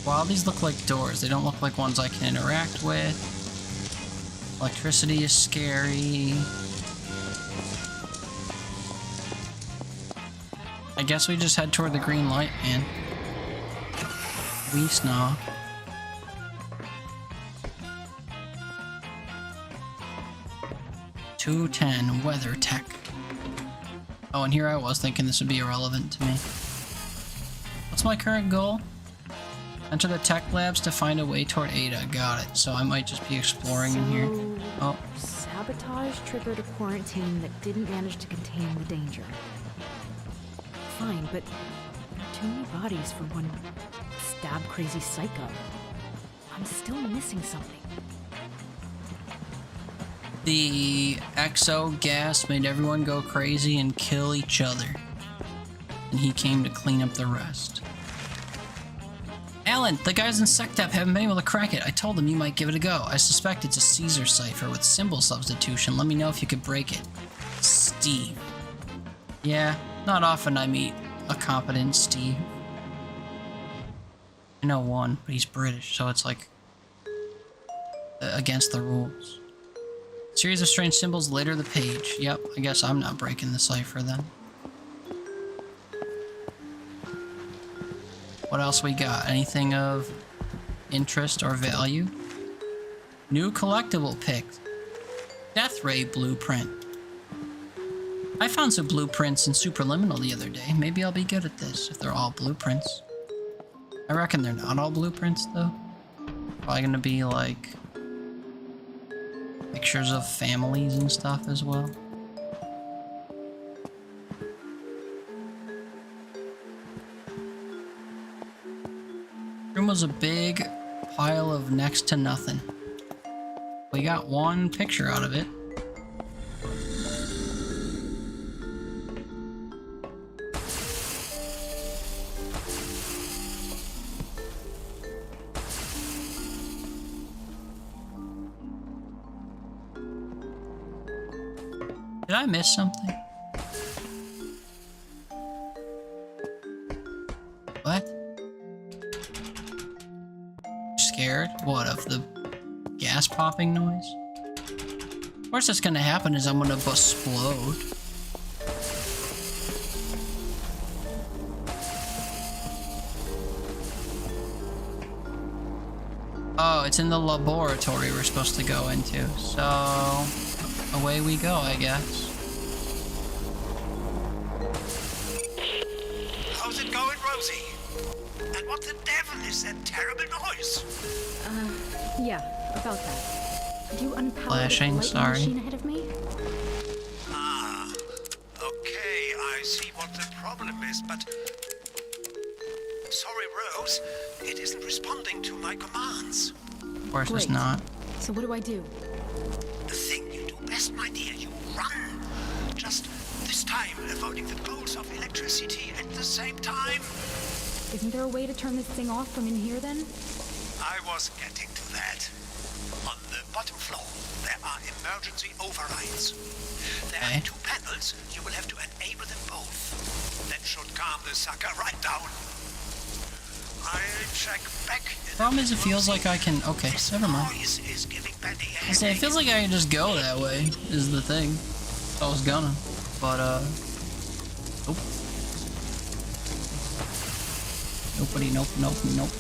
Wow, these look like doors. They don't look like ones I can interact with. Electricity is scary. I guess we just head toward the green light, man. We snaw. .210 weather tech. Oh, and here I was thinking this would be irrelevant to me. What's my current goal? Enter the tech labs to find a way toward Ada. Got it. So I might just be exploring in here. Oh. Sabotage triggered a quarantine that didn't manage to contain the danger. Fine, but too many bodies for one stab-crazy psycho. I'm still missing something. The exo gas made everyone go crazy and kill each other. And he came to clean up the rest. Alan, the guys in SecDep haven't been able to crack it. I told them you might give it a go. I suspect it's a Caesar cipher with symbol substitution. Let me know if you could break it. Steve. Yeah, not often I meet a competent Steve. I know one, but he's British, so it's like against the rules. Series of strange symbols later the page. Yep, I guess I'm not breaking the cipher then. What else we got? Anything of interest or value? New collectible picked. Death Ray blueprint. I found some blueprints in Superliminal the other day. Maybe I'll be good at this if they're all blueprints. I reckon they're not all blueprints though. Probably gonna be like pictures of families and stuff as well. Room was a big pile of next to nothing. We got one picture out of it. Did I miss something? What? Scared? What, of the gas popping noise? Of course that's gonna happen is I'm gonna explode. Oh, it's in the laboratory we're supposed to go into, so away we go, I guess. How's it going, Rosie? And what the devil is that terrible noise? Yeah, about that. Could you unpower Flashing, the lighting sorry. machine ahead of me? Ah, okay, I see what the problem is, but... Sorry, Rose, it isn't responding to my commands. Of course it's Great. not. So what do I do? The thing you do best, my dear, you run. Just this time, avoiding the bolts of electricity at the same time. Isn't there a way to turn this thing off from in here then? I was getting to that. On the bottom floor, there are emergency overrides. There are 2 panels. You will have to enable them both. That should calm the sucker right down. I'll check back. Problem is it feels like I can... Okay, never mind. Noise is giving Betty a I say, it feels like I can just go that way, is the thing. I was gonna. But, nope. Nobody, nope, nope, nope.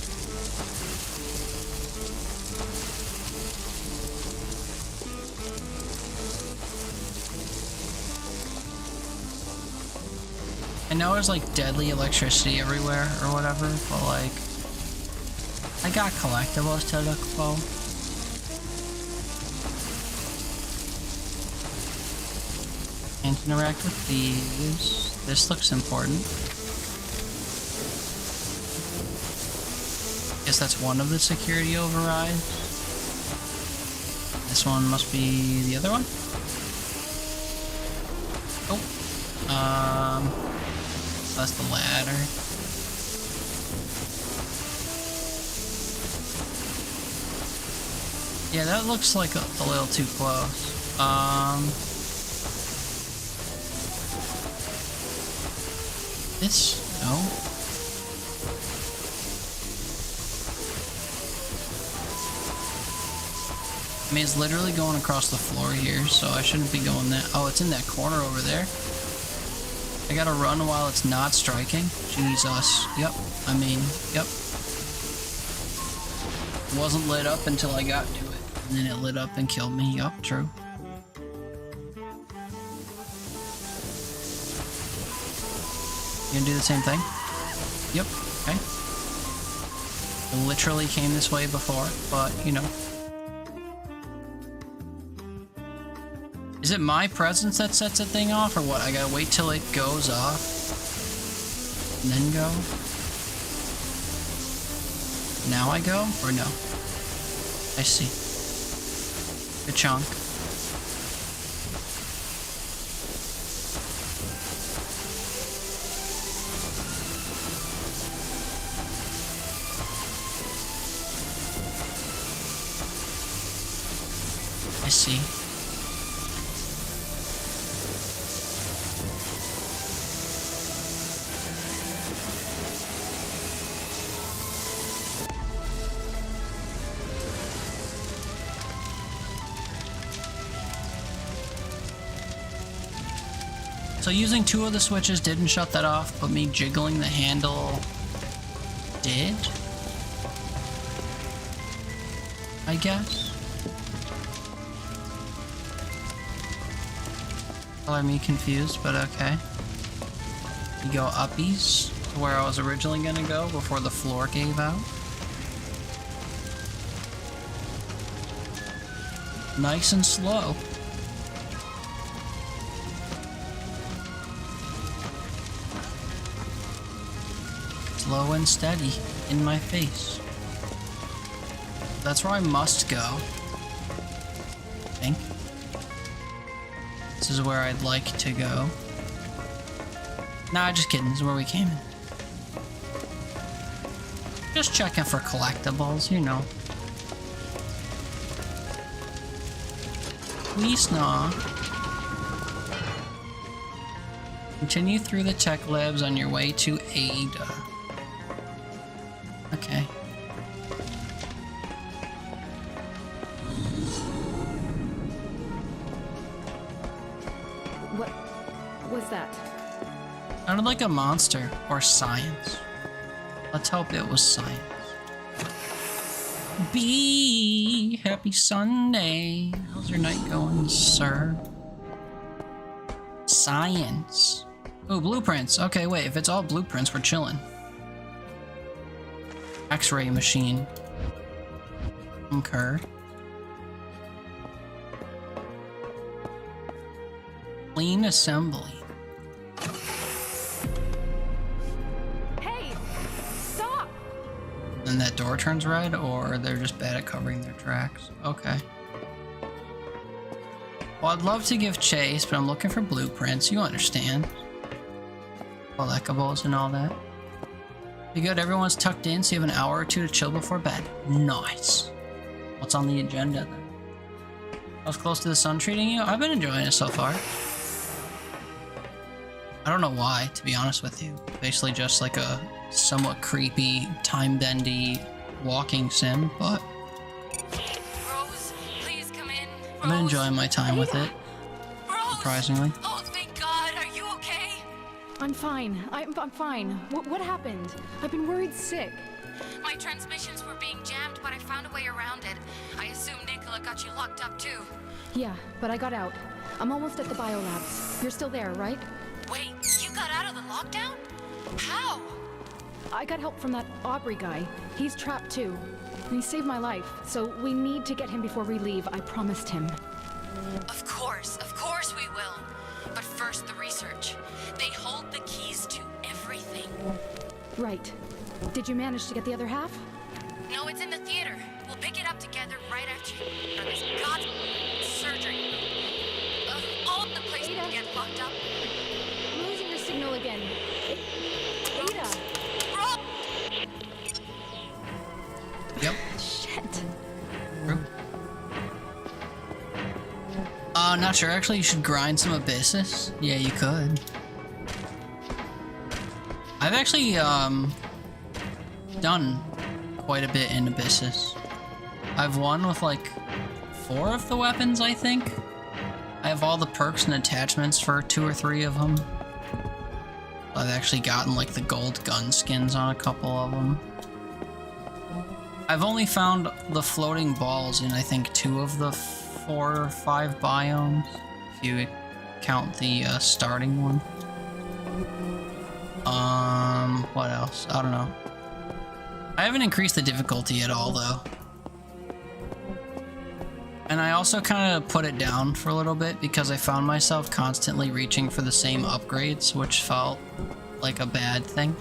I know there's like deadly electricity everywhere or whatever, but like, I got collectibles to look for. Can't interact with these. This looks important. Guess that's one of the security overrides. This one must be the other one. Oh. That's the ladder. Yeah, that looks like a little too close. This? No. I mean, it's literally going across the floor here, so I shouldn't be going that. Oh, it's in that corner over there. I gotta run while it's not striking. Jesus. Yep. I mean, yep. It wasn't lit up until I got to it. And then it lit up and killed me. Yup, true. You gonna do the same thing? Yep. Okay. I literally came this way before, but, you know. Is it my presence that sets a thing off, or what? I gotta wait till it goes off, and then go? Now I go, or no? I see. Good chunk. I see. So using two of the switches didn't shut that off, but me jiggling the handle did? I guess? Color me confused, but okay. You go uppies to where I was originally gonna go before the floor gave out. Nice and slow. Slow and steady in my face. That's where I must go. I think. This is where I'd like to go. Nah, just kidding. This is where we came in. Just checking for collectibles, you know. Please, nah. Continue through the tech labs on your way to Ada. Okay. What was that? Sounded like a monster or science. Let's hope it was science. Be happy Sunday. How's your night going, sir? Science. Oh, blueprints. Okay, wait. If it's all blueprints, we're chilling. X-ray machine. Concur. Clean assembly. Hey! Stop! And that door turns red, or they're just bad at covering their tracks. Okay. Well, I'd love to give chase, but I'm looking for blueprints. You understand. Collectibles and all that. You good? Everyone's tucked in, so you have an hour or two to chill before bed. Nice. What's on the agenda then? How's close to the sun treating you? I've been enjoying it so far. I don't know why, to be honest with you. Basically just like a somewhat creepy, time-bendy walking sim, but Rose, please come in. I've been enjoying my time with it, surprisingly. Oh, thank God. Are you okay? I'm fine. I'm fine. What happened? I've been worried sick. My transmissions were being jammed, but I found a way around it. I assume Nicola got you locked up too. Yeah, but I got out. I'm almost at the biolabs. You're still there, right? Wait, you got out of the lockdown? How? I got help from that Aubrey guy. He's trapped too. And he saved my life, so we need to get him before we leave. I promised him. Of course we will. But first, the research. They hold the keys to everything. Right. Did you manage to get the other half? No, it's in the theater. We'll pick it up together right after you for this god's surgery. All the places get locked up. I'm losing your signal again. Ada. Bro! Yep. Shit. Not sure. Actually, you should grind some abysses. Yeah, you could. I've actually, done quite a bit in abysses. I've won with, like, 4 of the weapons, I think. I have all the perks and attachments for 2 or 3 of them. I've actually gotten, like, the gold gun skins on a couple of them. I've only found the floating balls in, I think, 2 of the 4 or 5 biomes, if you count the starting one. What else? I don't know. I haven't increased the difficulty at all, though. And I also kind of put it down for a little bit because I found myself constantly reaching for the same upgrades, which felt like a bad thing.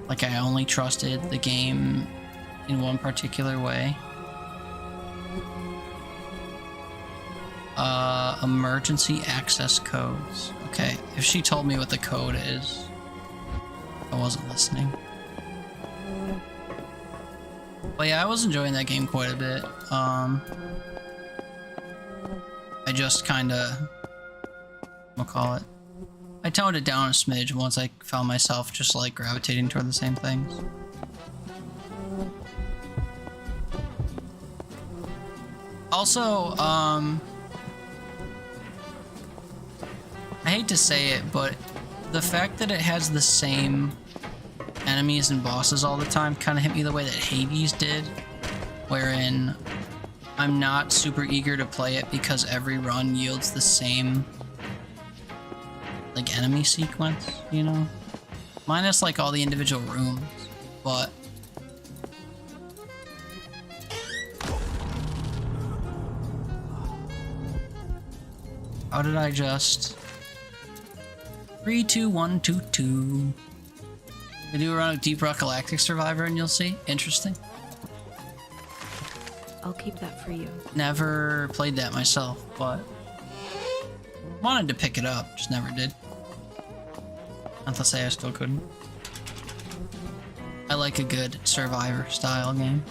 Like I only trusted the game in one particular way. Emergency access codes. Okay, if she told me what the code is, I wasn't listening. But yeah, I was enjoying that game quite a bit. I just kinda, we'll call it, I toned it down a smidge once I found myself just like gravitating toward the same things. Also, I hate to say it, but the fact that it has the same enemies and bosses all the time kind of hit me the way that Hades did, wherein I'm not super eager to play it because every run yields the same, like, enemy sequence, you know? Minus, like, all the individual rooms, but... How did I just... 3, 2, 1, 2, 2. I do a run of Deep Rock Galactic Survivor and you'll see. Interesting. I'll keep that for you. Never played that myself, but wanted to pick it up, just never did. Not to say I still couldn't. I like a good Survivor style game.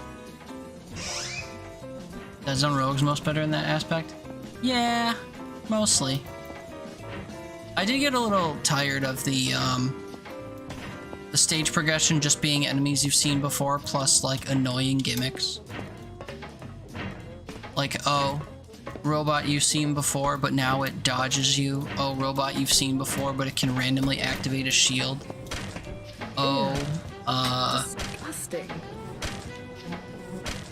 Deadzone Rogue's most better in that aspect? Yeah, mostly. I did get a little tired of the stage progression just being enemies you've seen before, plus like annoying gimmicks. Like, oh, robot you've seen before, but now it dodges you. Oh, robot you've seen before, but it can randomly activate a shield. Oh, Disgusting.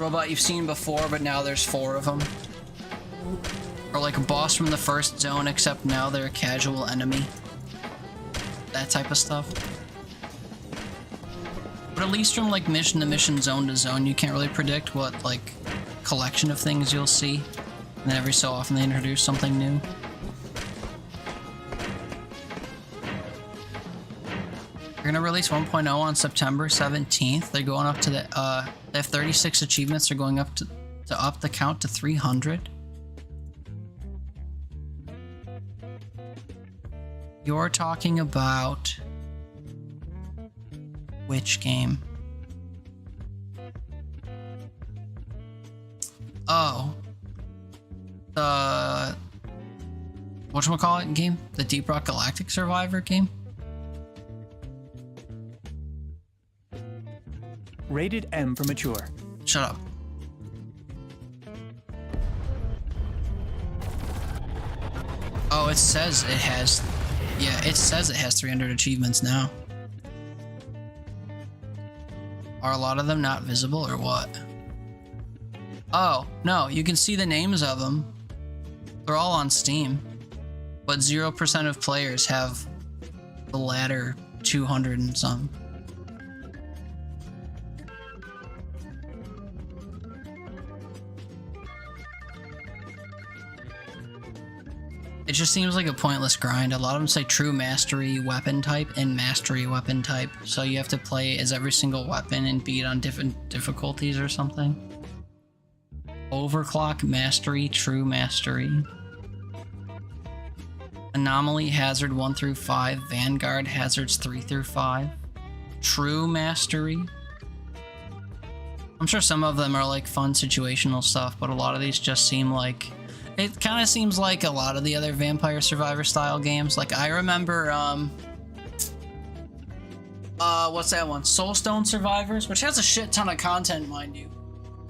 robot you've seen before, but now there's 4 of them. Or like a boss from the first zone, except now they're a casual enemy. That type of stuff. But at least from like mission to mission, zone to zone, you can't really predict what like collection of things you'll see. And then every so often they introduce something new. They're gonna release 1.0 on September 17th. They're going up to the, they have 36 achievements. They're going up to up the count to 300. You're talking about which game? Oh, the whatchamacallit game? The Deep Rock Galactic Survivor game? Rated M for mature. Shut up. Oh, it says it has. Yeah, it says it has 300 achievements now. Are a lot of them not visible or what? Oh, no, you can see the names of them. They're all on Steam. But 0% of players have the latter 200 and some. It just seems like a pointless grind. A lot of them say true mastery weapon type and mastery weapon type. So you have to play as every single weapon and beat on different difficulties or something. Overclock mastery, true mastery. Anomaly hazard 1 through 5. Vanguard hazards 3 through 5. True mastery. I'm sure some of them are like fun situational stuff, but a lot of these just seem like... It kind of seems like a lot of the other Vampire Survivor style games. Like I remember, what's that one? Soulstone Survivors, which has a shit ton of content, mind you.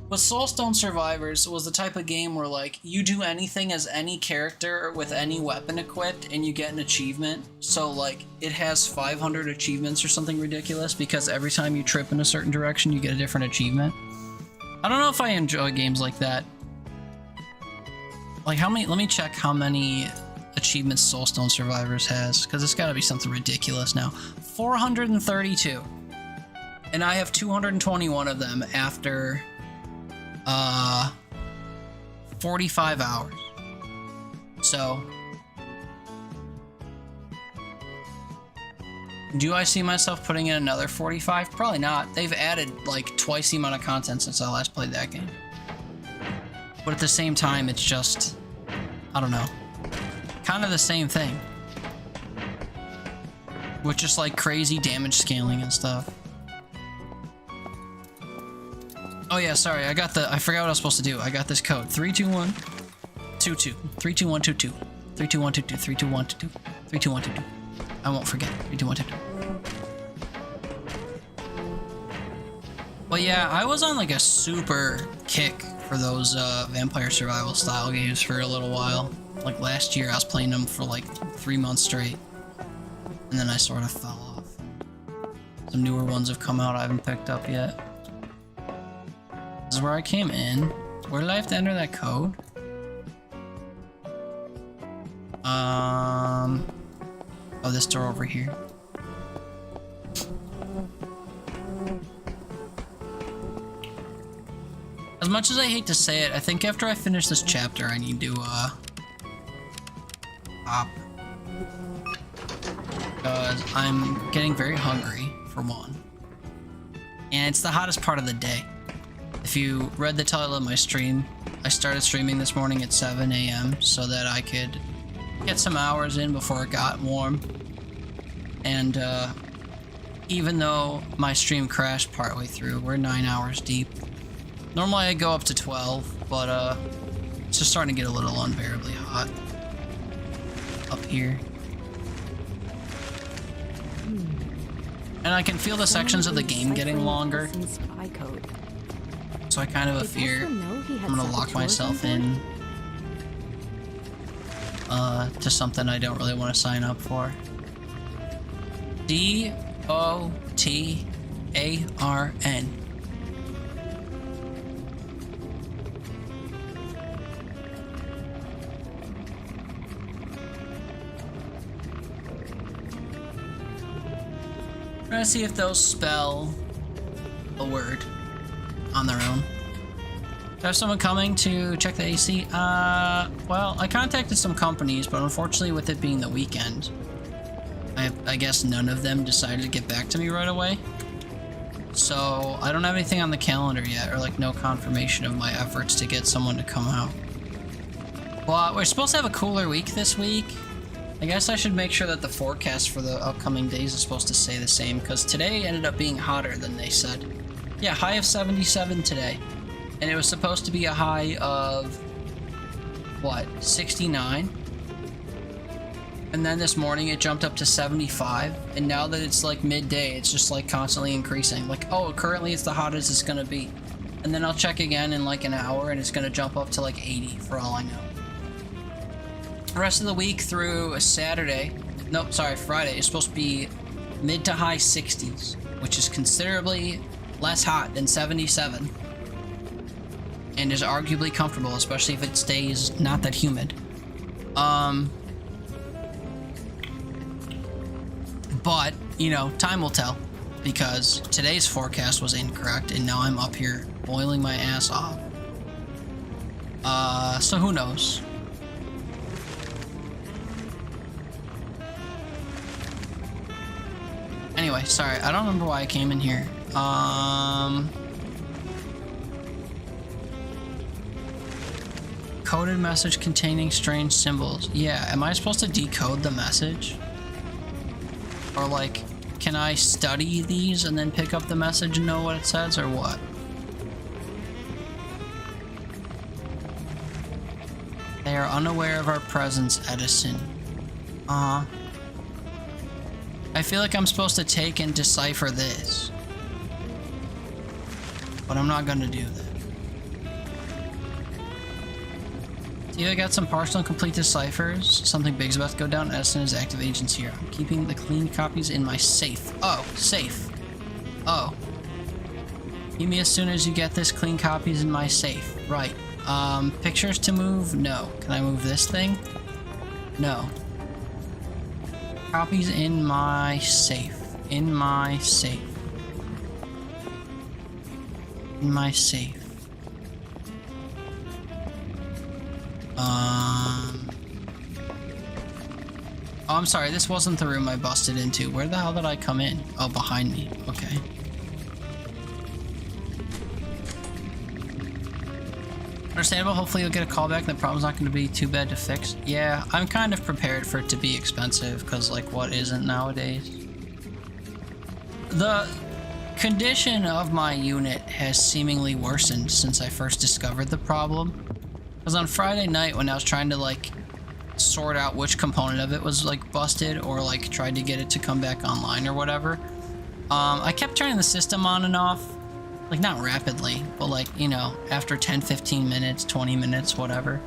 But Soulstone Survivors was the type of game where like you do anything as any character with any weapon equipped and you get an achievement. So like it has 500 achievements or something ridiculous because every time you trip in a certain direction you get a different achievement. I don't know if I enjoy games like that. Like how many, let me check how many achievements Soulstone Survivors has, because it's gotta be something ridiculous now. 432. And I have 221 of them after 45 hours. So do I see myself putting in another 45? Probably not. They've added like twice the amount of content since I last played that game. But at the same time, it's just, I don't know, kind of the same thing. With just like crazy damage scaling and stuff. Oh yeah, sorry, I forgot what I was supposed to do. I got this code, 32122, 32122, 32122, 32122, 32122. I won't forget, 32122. But yeah, I was on like a super kick for those vampire survival style games for a little while. Like last year I was playing them for like 3 months straight. And then I sort of fell off. Some newer ones have come out I haven't picked up yet. This is where I came in. Where did I have to enter that code? Oh, this door over here. As much as I hate to say it, I think after I finish this chapter, I need to, stop. Because I'm getting very hungry, for one. And it's the hottest part of the day. If you read the title of my stream, I started streaming this morning at 7 a.m. so that I could get some hours in before it got warm. And, even though my stream crashed partway through, we're 9 hours deep. Normally I go up to 12, but it's just starting to get a little unbearably hot up here. And I can feel the sections of the game getting longer. So I kind of fear I'm gonna lock myself in to something I don't really want to sign up for. D-O-T-A-R-N. Trying to see if those spell a word on their own. Do I have someone coming to check the AC? Well, I contacted some companies, but unfortunately with it being the weekend, I guess none of them decided to get back to me right away. So I don't have anything on the calendar yet, or like no confirmation of my efforts to get someone to come out. Well, we're supposed to have a cooler week this week. I guess I should make sure that the forecast for the upcoming days is supposed to stay the same, because today ended up being hotter than they said. Yeah, high of 77 today. And it was supposed to be a high of, what, 69? And then this morning it jumped up to 75, and now that it's like midday, it's just like constantly increasing. Like, oh, currently it's the hottest it's gonna be. And then I'll check again in like an hour and it's gonna jump up to like 80 for all I know. The rest of the week through Saturday, nope, sorry, Friday, is supposed to be mid to high 60s, which is considerably less hot than 77. And is arguably comfortable, especially if it stays not that humid. But, you know, time will tell, because today's forecast was incorrect, and now I'm up here boiling my ass off. So who knows? Anyway, sorry, I don't remember why I came in here. Coded message containing strange symbols. Yeah, am I supposed to decode the message? Or like, can I study these and then pick up the message and know what it says, or what? They are unaware of our presence, Edison. I feel like I'm supposed to take and decipher this. But I'm not gonna do that. See, I got some partial and complete deciphers. Something big's about to go down. Edison is active agents here. I'm keeping the clean copies in my safe. Oh, safe. Oh. Give me as soon as you get this clean copies in my safe. Right. Pictures to move? No. Can I move this thing? No. Copies in my safe. In my safe. In my safe. Oh, I'm sorry, this wasn't the room I busted into. Where the hell did I come in? Oh, behind me. Okay. Understandable. Hopefully you'll get a call back. The problem's not going to be too bad to fix. Yeah, I'm kind of prepared for it to be expensive, because, like, what isn't nowadays? The condition of my unit has seemingly worsened since I first discovered the problem. Because on Friday night, when I was trying to, like, sort out which component of it was, like, busted, or, like, tried to get it to come back online or whatever, I kept turning the system on and off. Like, not rapidly, but, like, you know, after 10, 15 minutes, 20 minutes, whatever.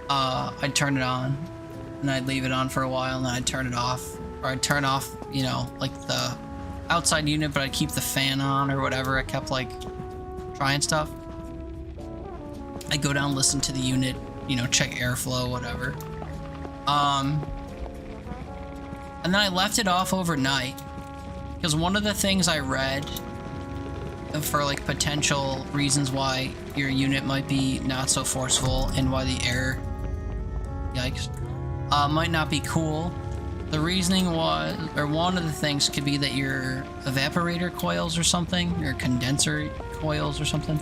I'd turn it on, and I'd leave it on for a while, and then I'd turn it off. Or I'd turn off, you know, like, the outside unit, but I'd keep the fan on or whatever. I kept, like, trying stuff. I'd go down, listen to the unit, you know, check airflow, whatever. And then I left it off overnight, because one of the things I read for, like, potential reasons why your unit might be not so forceful and why the air, yikes, might not be cool. The reasoning was, or one of the things could be that your evaporator coils or something, your condenser coils or something,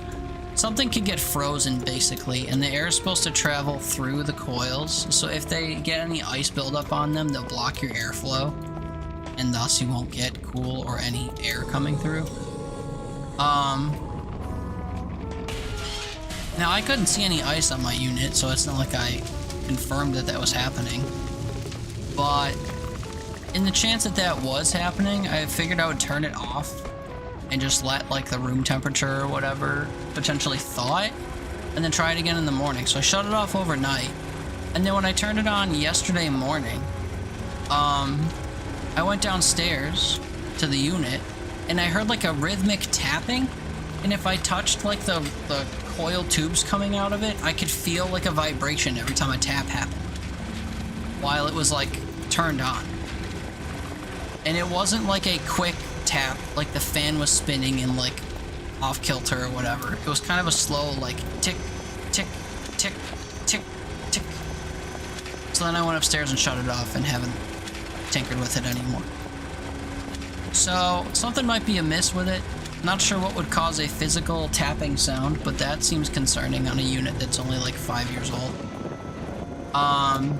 something could get frozen basically, and the air is supposed to travel through the coils. So if they get any ice buildup on them, they'll block your airflow, and thus you won't get cool or any air coming through. Now I couldn't see any ice on my unit, so it's not like I confirmed that that was happening. But in the chance that that was happening, I figured I would turn it off and just let, like, the room temperature or whatever potentially thaw it, and then try it again in the morning. So I shut it off overnight, and then when I turned it on yesterday morning, I went downstairs to the unit, and I heard, like, a rhythmic tapping, and if I touched, like, the coil tubes coming out of it, I could feel, like, a vibration every time a tap happened while it was, like, turned on. And it wasn't, like, a quick tap, like the fan was spinning and, like, off kilter or whatever. It was kind of a slow, like, tick, tick, tick, tick, tick. So then I went upstairs and shut it off and haven't tinkered with it anymore. So something might be amiss with it. Not sure what would cause a physical tapping sound, but that seems concerning on a unit that's only like 5 years old. I'm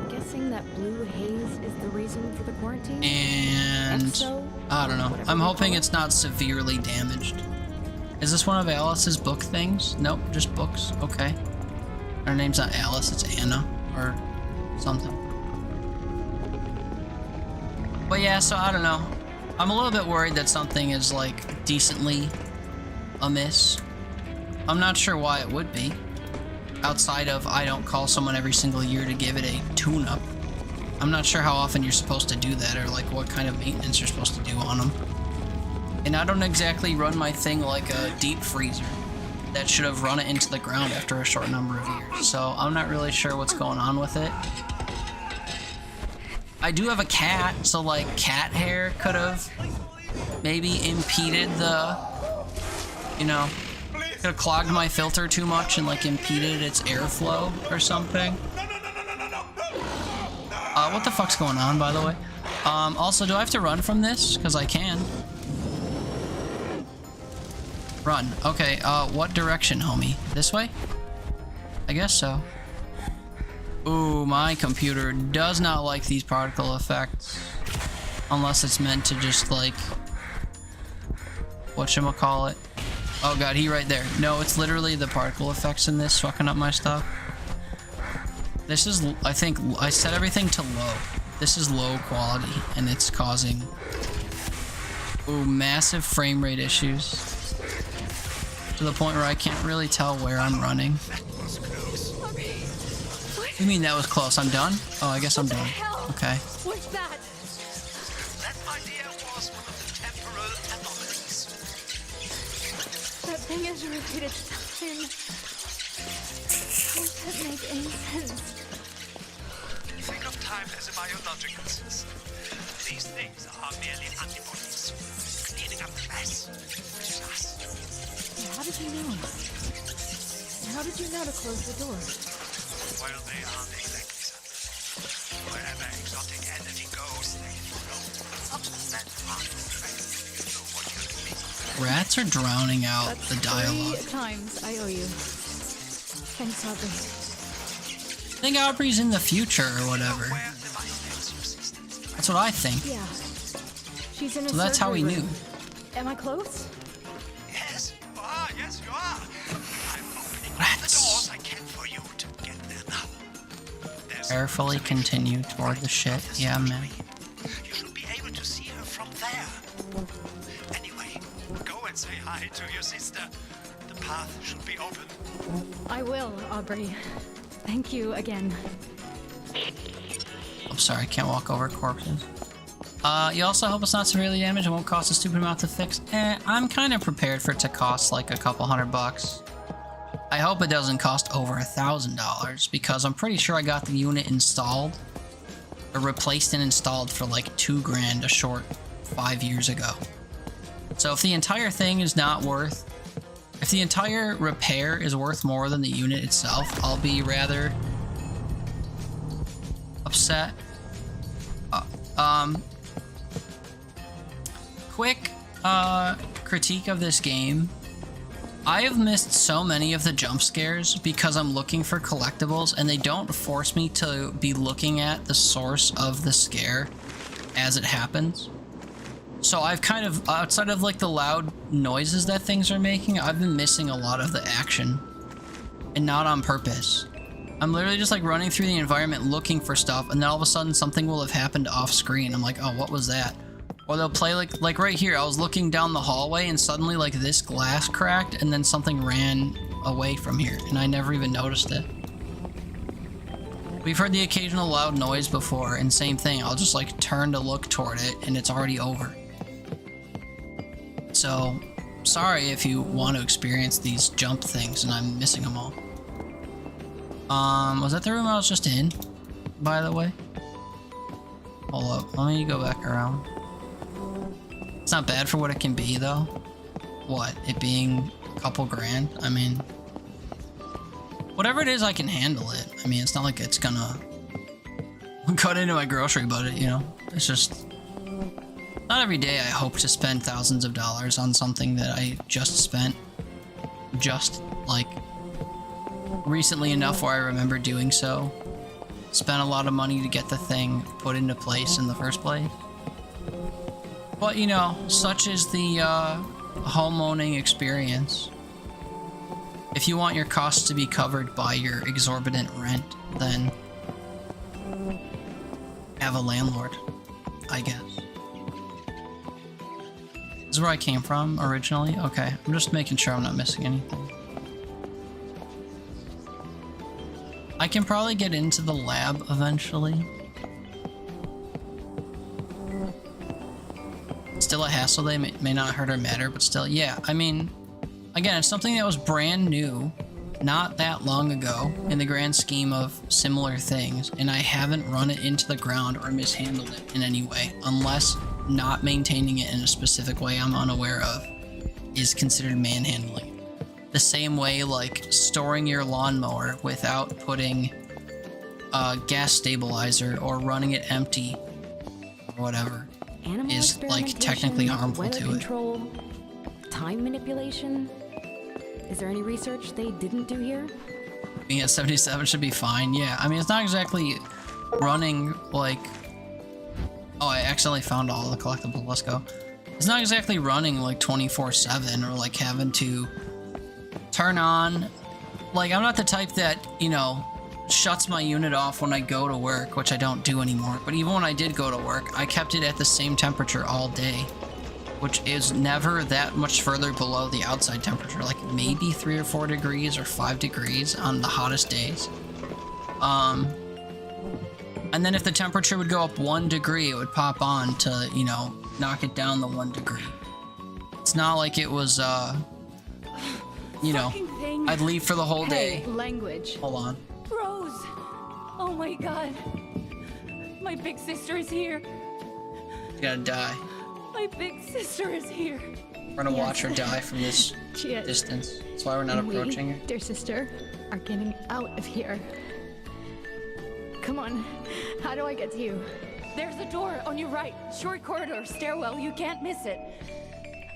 guessing that blue haze is the reason for the quarantine? And so, I don't know. I'm hoping it's not severely damaged. Is this one of Alice's book things? Nope, just books. Okay. Her name's not Alice, it's Anna or something. But yeah, so I don't know. I'm a little bit worried that something is, like, decently amiss. I'm not sure why it would be. Outside of I don't call someone every single year to give it a tune-up. I'm not sure how often you're supposed to do that, or, like, what kind of maintenance you're supposed to do on them. And I don't exactly run my thing like a deep freezer that should have run it into the ground after a short number of years. So I'm not really sure what's going on with it. I do have a cat, so, like, cat hair could have maybe impeded the, you know, could have clogged my filter too much and, like, impeded its airflow or something. What the fuck's going on, by the way? Also, do I have to run from this? Because I can. Run. Okay, what direction, homie? This way? I guess so. Ooh, my computer does not like these particle effects. Unless it's meant to just, like... whatchamacallit. Oh god, he right there. No, it's literally the particle effects in this fucking up my stuff. This is, I think, I set everything to low. This is low quality, and it's causing... ooh, massive frame rate issues. To the point where I can't really tell where I'm running. You mean that was close? I'm done? Oh, I guess I'm done. Okay. What's that? That idea was one of the temporal anomalies. That thing has repeated time. How does that make any sense? Think of time as a biological system. These things are merely antibodies, cleaning up the mess, which is us. How did you know? How did you know to close the door? Well, they aren't exactly something. Wherever exotic energy goes, they follow. That Rats are drowning out That's the dialogue. 3 times I owe you. Thanks, Aubrey. I think Aubrey's in the future or whatever. That's what I think. Yeah. She's in a So that's how we surgery knew. room. Am I close? Yes, you are. Yes, you are. I'm opening all the doors I can for you to get there now. Carefully continue toward the shit. Yeah, man. You should be able to see her from there. Anyway, go and say hi to your sister. The path should be open. I will, Aubrey. Thank you again. I'm sorry, I can't walk over corpses. You also hope it's not severely damaged and won't cost a stupid amount to fix. I'm kind of prepared for it to cost like a couple $100. I hope it doesn't cost over $1,000 because I'm pretty sure I got the unit installed or replaced and installed for like $2 grand a short 5 years ago. So if the entire thing is not worth, if the entire repair is worth more than the unit itself, I'll be rather upset. Quick critique of this game. I have missed so many of the jump scares because I'm looking for collectibles and they don't force me to be looking at the source of the scare as it happens. So I've kind of, outside of like the loud noises that things are making, I've been missing a lot of the action. And not on purpose. I'm literally just like running through the environment looking for stuff and then all of a sudden something will have happened off screen. I'm like, oh, what was that? Or they'll play like right here, I was looking down the hallway and suddenly like this glass cracked and then something ran away from here and I never even noticed it. We've heard the occasional loud noise before and same thing, I'll just like turn to look toward it and it's already over. So, sorry if you want to experience these jump things and I'm missing them all. Was that the room I was just in, by the way? Hold up, let me go back around. It's not bad for what it can be, though. What, it being a couple grand? I mean, whatever it is, I can handle it. I mean, it's not like it's gonna cut into my grocery budget, you know? It's just, not every day I hope to spend thousands of dollars on something that I just spent. Just, like, recently enough where I remember doing so. Spent a lot of money to get the thing put into place in the first place. But, you know, such is the homeowning experience. If you want your costs to be covered by your exorbitant rent, then have a landlord, I guess. This is where I came from originally? Okay, I'm just making sure I'm not missing anything. I can probably get into the lab eventually. Still a hassle, they may not hurt or matter, but still, yeah, I mean, again, it's something that was brand new, not that long ago, in the grand scheme of similar things, and I haven't run it into the ground or mishandled it in any way, unless not maintaining it in a specific way I'm unaware of is considered manhandling. The same way, like, storing your lawnmower without putting a gas stabilizer or running it empty or whatever Animal is like technically harmful weather to control, time manipulation. Is there any research they didn't do here? Being at 77 should be fine. Yeah, I mean, it's not exactly running like... Oh, I accidentally found all the collectibles. Let's go. It's not exactly running like 24/7 or like having to turn on... Like, I'm not the type that, you know, shuts my unit off when I go to work, which I don't do anymore. But even when I did go to work, I kept it at the same temperature all day, which is never that much further below the outside temperature, like maybe 3 or 4 degrees or 5 degrees on the hottest days. And then if the temperature would go up 1 degree, it would pop on to, you know, knock it down the 1 degree. It's not like it was, you know, I'd leave for the whole day. Hey, language. Hold on. Rose! Oh my god. My big sister is here. You gotta die. My big sister is here. We're gonna watch her die from this distance. That's why we're not approaching her. Dear sister, are getting out of here. Come on, how do I get to you? There's a door on your right. Short corridor, stairwell. You can't miss it.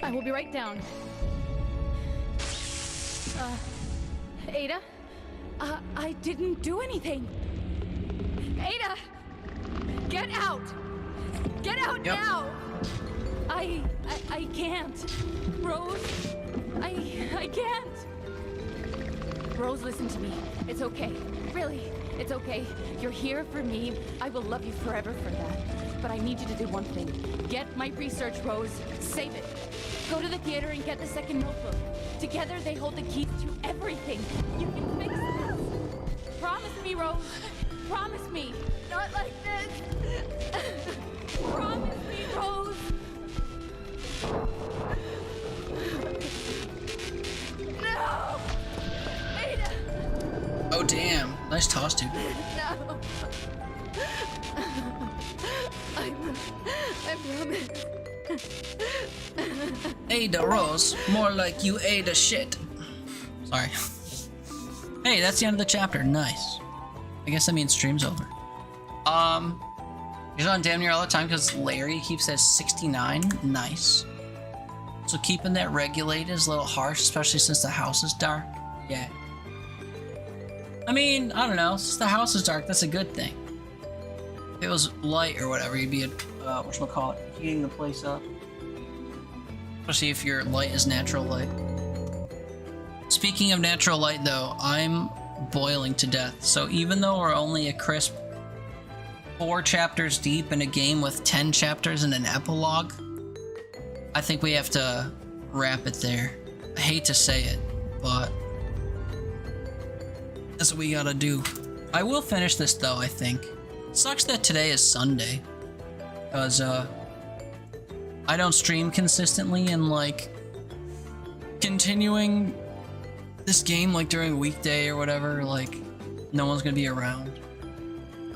I will be right down. Ada? I didn't do anything. Ada! Get out! Get out now! I can't. Rose, I can't. Rose, listen to me. It's okay. Really, it's okay. You're here for me. I will love you forever for that. But I need you to do one thing. Get my research, Rose. Save it. Go to the theater and get the second notebook. Together, they hold the keys to everything. You can fix this. Promise me, Rose. Promise me. Not like this. Promise me, Rose. No! Ada! Oh, damn. Nice toss, dude. No! I promise. Ada Rose, more like you ate a shit. Sorry. Hey, that's the end of the chapter. Nice. I guess that means stream's over. He's on damn near all the time because Larry keeps at 69. Nice. So keeping that regulated is a little harsh, especially since the house is dark. Yeah. I mean, I don't know. Since the house is dark, that's a good thing. If it was light or whatever, you'd be whatchamacallit, heating the place up. Especially if your light is natural light. Speaking of natural light though, I'm boiling to death. So even though we're only a crisp 4 chapters deep in a game with 10 chapters and an epilogue, I think we have to wrap it there. I hate to say it, but that's what we gotta do. I will finish this though, I think. Sucks that today is Sunday, because I don't stream consistently, and like continuing this game like during a weekday or whatever, like no one's gonna be around.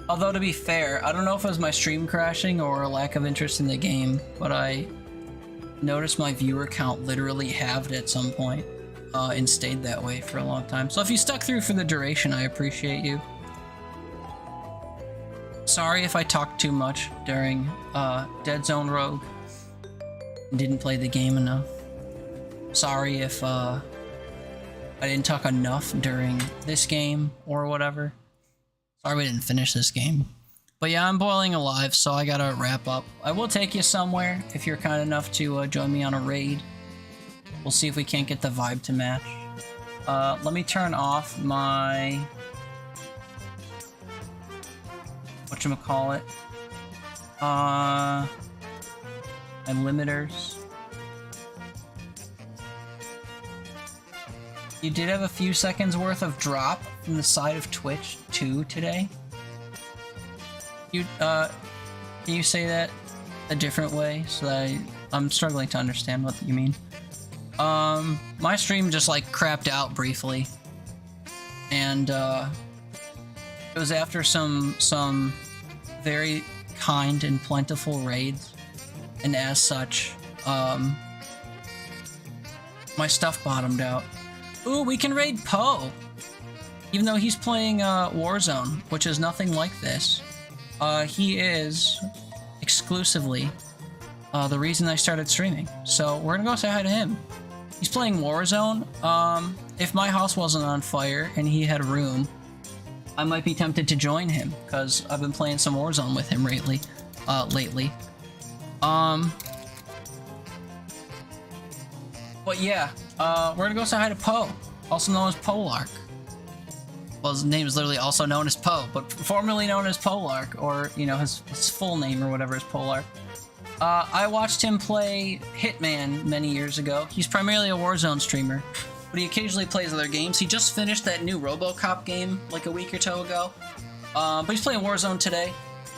Although to be fair, I don't know if it was my stream crashing or a lack of interest in the game, but I noticed my viewer count literally halved at some point, and stayed that way for a long time. So if you stuck through for the duration, I appreciate you. Sorry if I talked too much during Deadzone Rogue. Didn't play the game enough. Sorry if I didn't talk enough during this game or whatever. Sorry we didn't finish this game. But yeah, I'm boiling alive, so I gotta wrap up. I will take you somewhere if you're kind enough to join me on a raid. We'll see if we can't get the vibe to match. Let me turn off my... whatchamacallit? My limiters. You did have a few seconds worth of drop from the side of Twitch too today. You can you say that a different way so that I'm struggling to understand what you mean. My stream just like crapped out briefly, and it was after some very kind and plentiful raids, and as such, my stuff bottomed out. Ooh, we can raid Poe! Even though he's playing Warzone, which is nothing like this. He is exclusively the reason I started streaming. So we're gonna go say hi to him. He's playing Warzone. If my house wasn't on fire and he had a room, I might be tempted to join him because I've been playing some Warzone with him lately. But yeah, we're gonna go say hi to Poe, also known as Polark. Well, his name is literally also known as Poe, but formerly known as Polark, or, you know, his full name or whatever is Polark. I watched him play Hitman many years ago. He's primarily a Warzone streamer, but he occasionally plays other games. He just finished that new RoboCop game like a week or so ago, but he's playing Warzone today.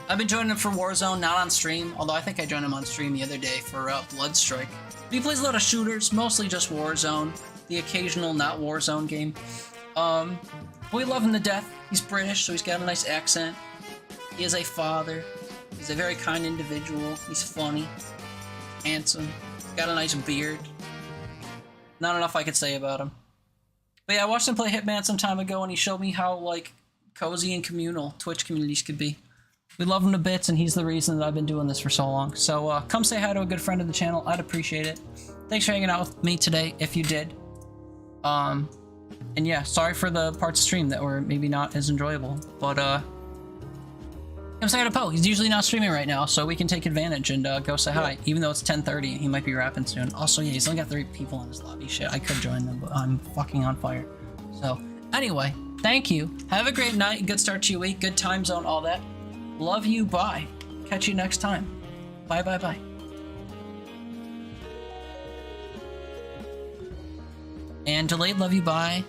I've been joining him for Warzone, not on stream, although I think I joined him on stream the other day for Bloodstrike. But he plays a lot of shooters, mostly just Warzone, the occasional not Warzone game. We love him to death. He's British, so he's got a nice accent. He is a father. He's a very kind individual. He's funny, handsome, got a nice beard. Not enough I could say about him. But yeah, I watched him play Hitman some time ago, and he showed me how, like, cozy and communal Twitch communities could be. We love him to bits, and he's the reason that I've been doing this for so long. So come say hi to a good friend of the channel. I'd appreciate it. Thanks for hanging out with me today, if you did. And yeah, sorry for the parts of stream that were maybe not as enjoyable. But come say hi to Poe. He's usually not streaming right now, so we can take advantage and go say hi. Even though it's 10:30, he might be rapping soon. Also, yeah, he's only got 3 people in his lobby. Shit, I could join them, but I'm fucking on fire. So anyway, thank you. Have a great night. Good start to your week. Good time zone, all that. Love you. Bye. Catch you next time. Bye, bye, bye. And delayed love you. Bye.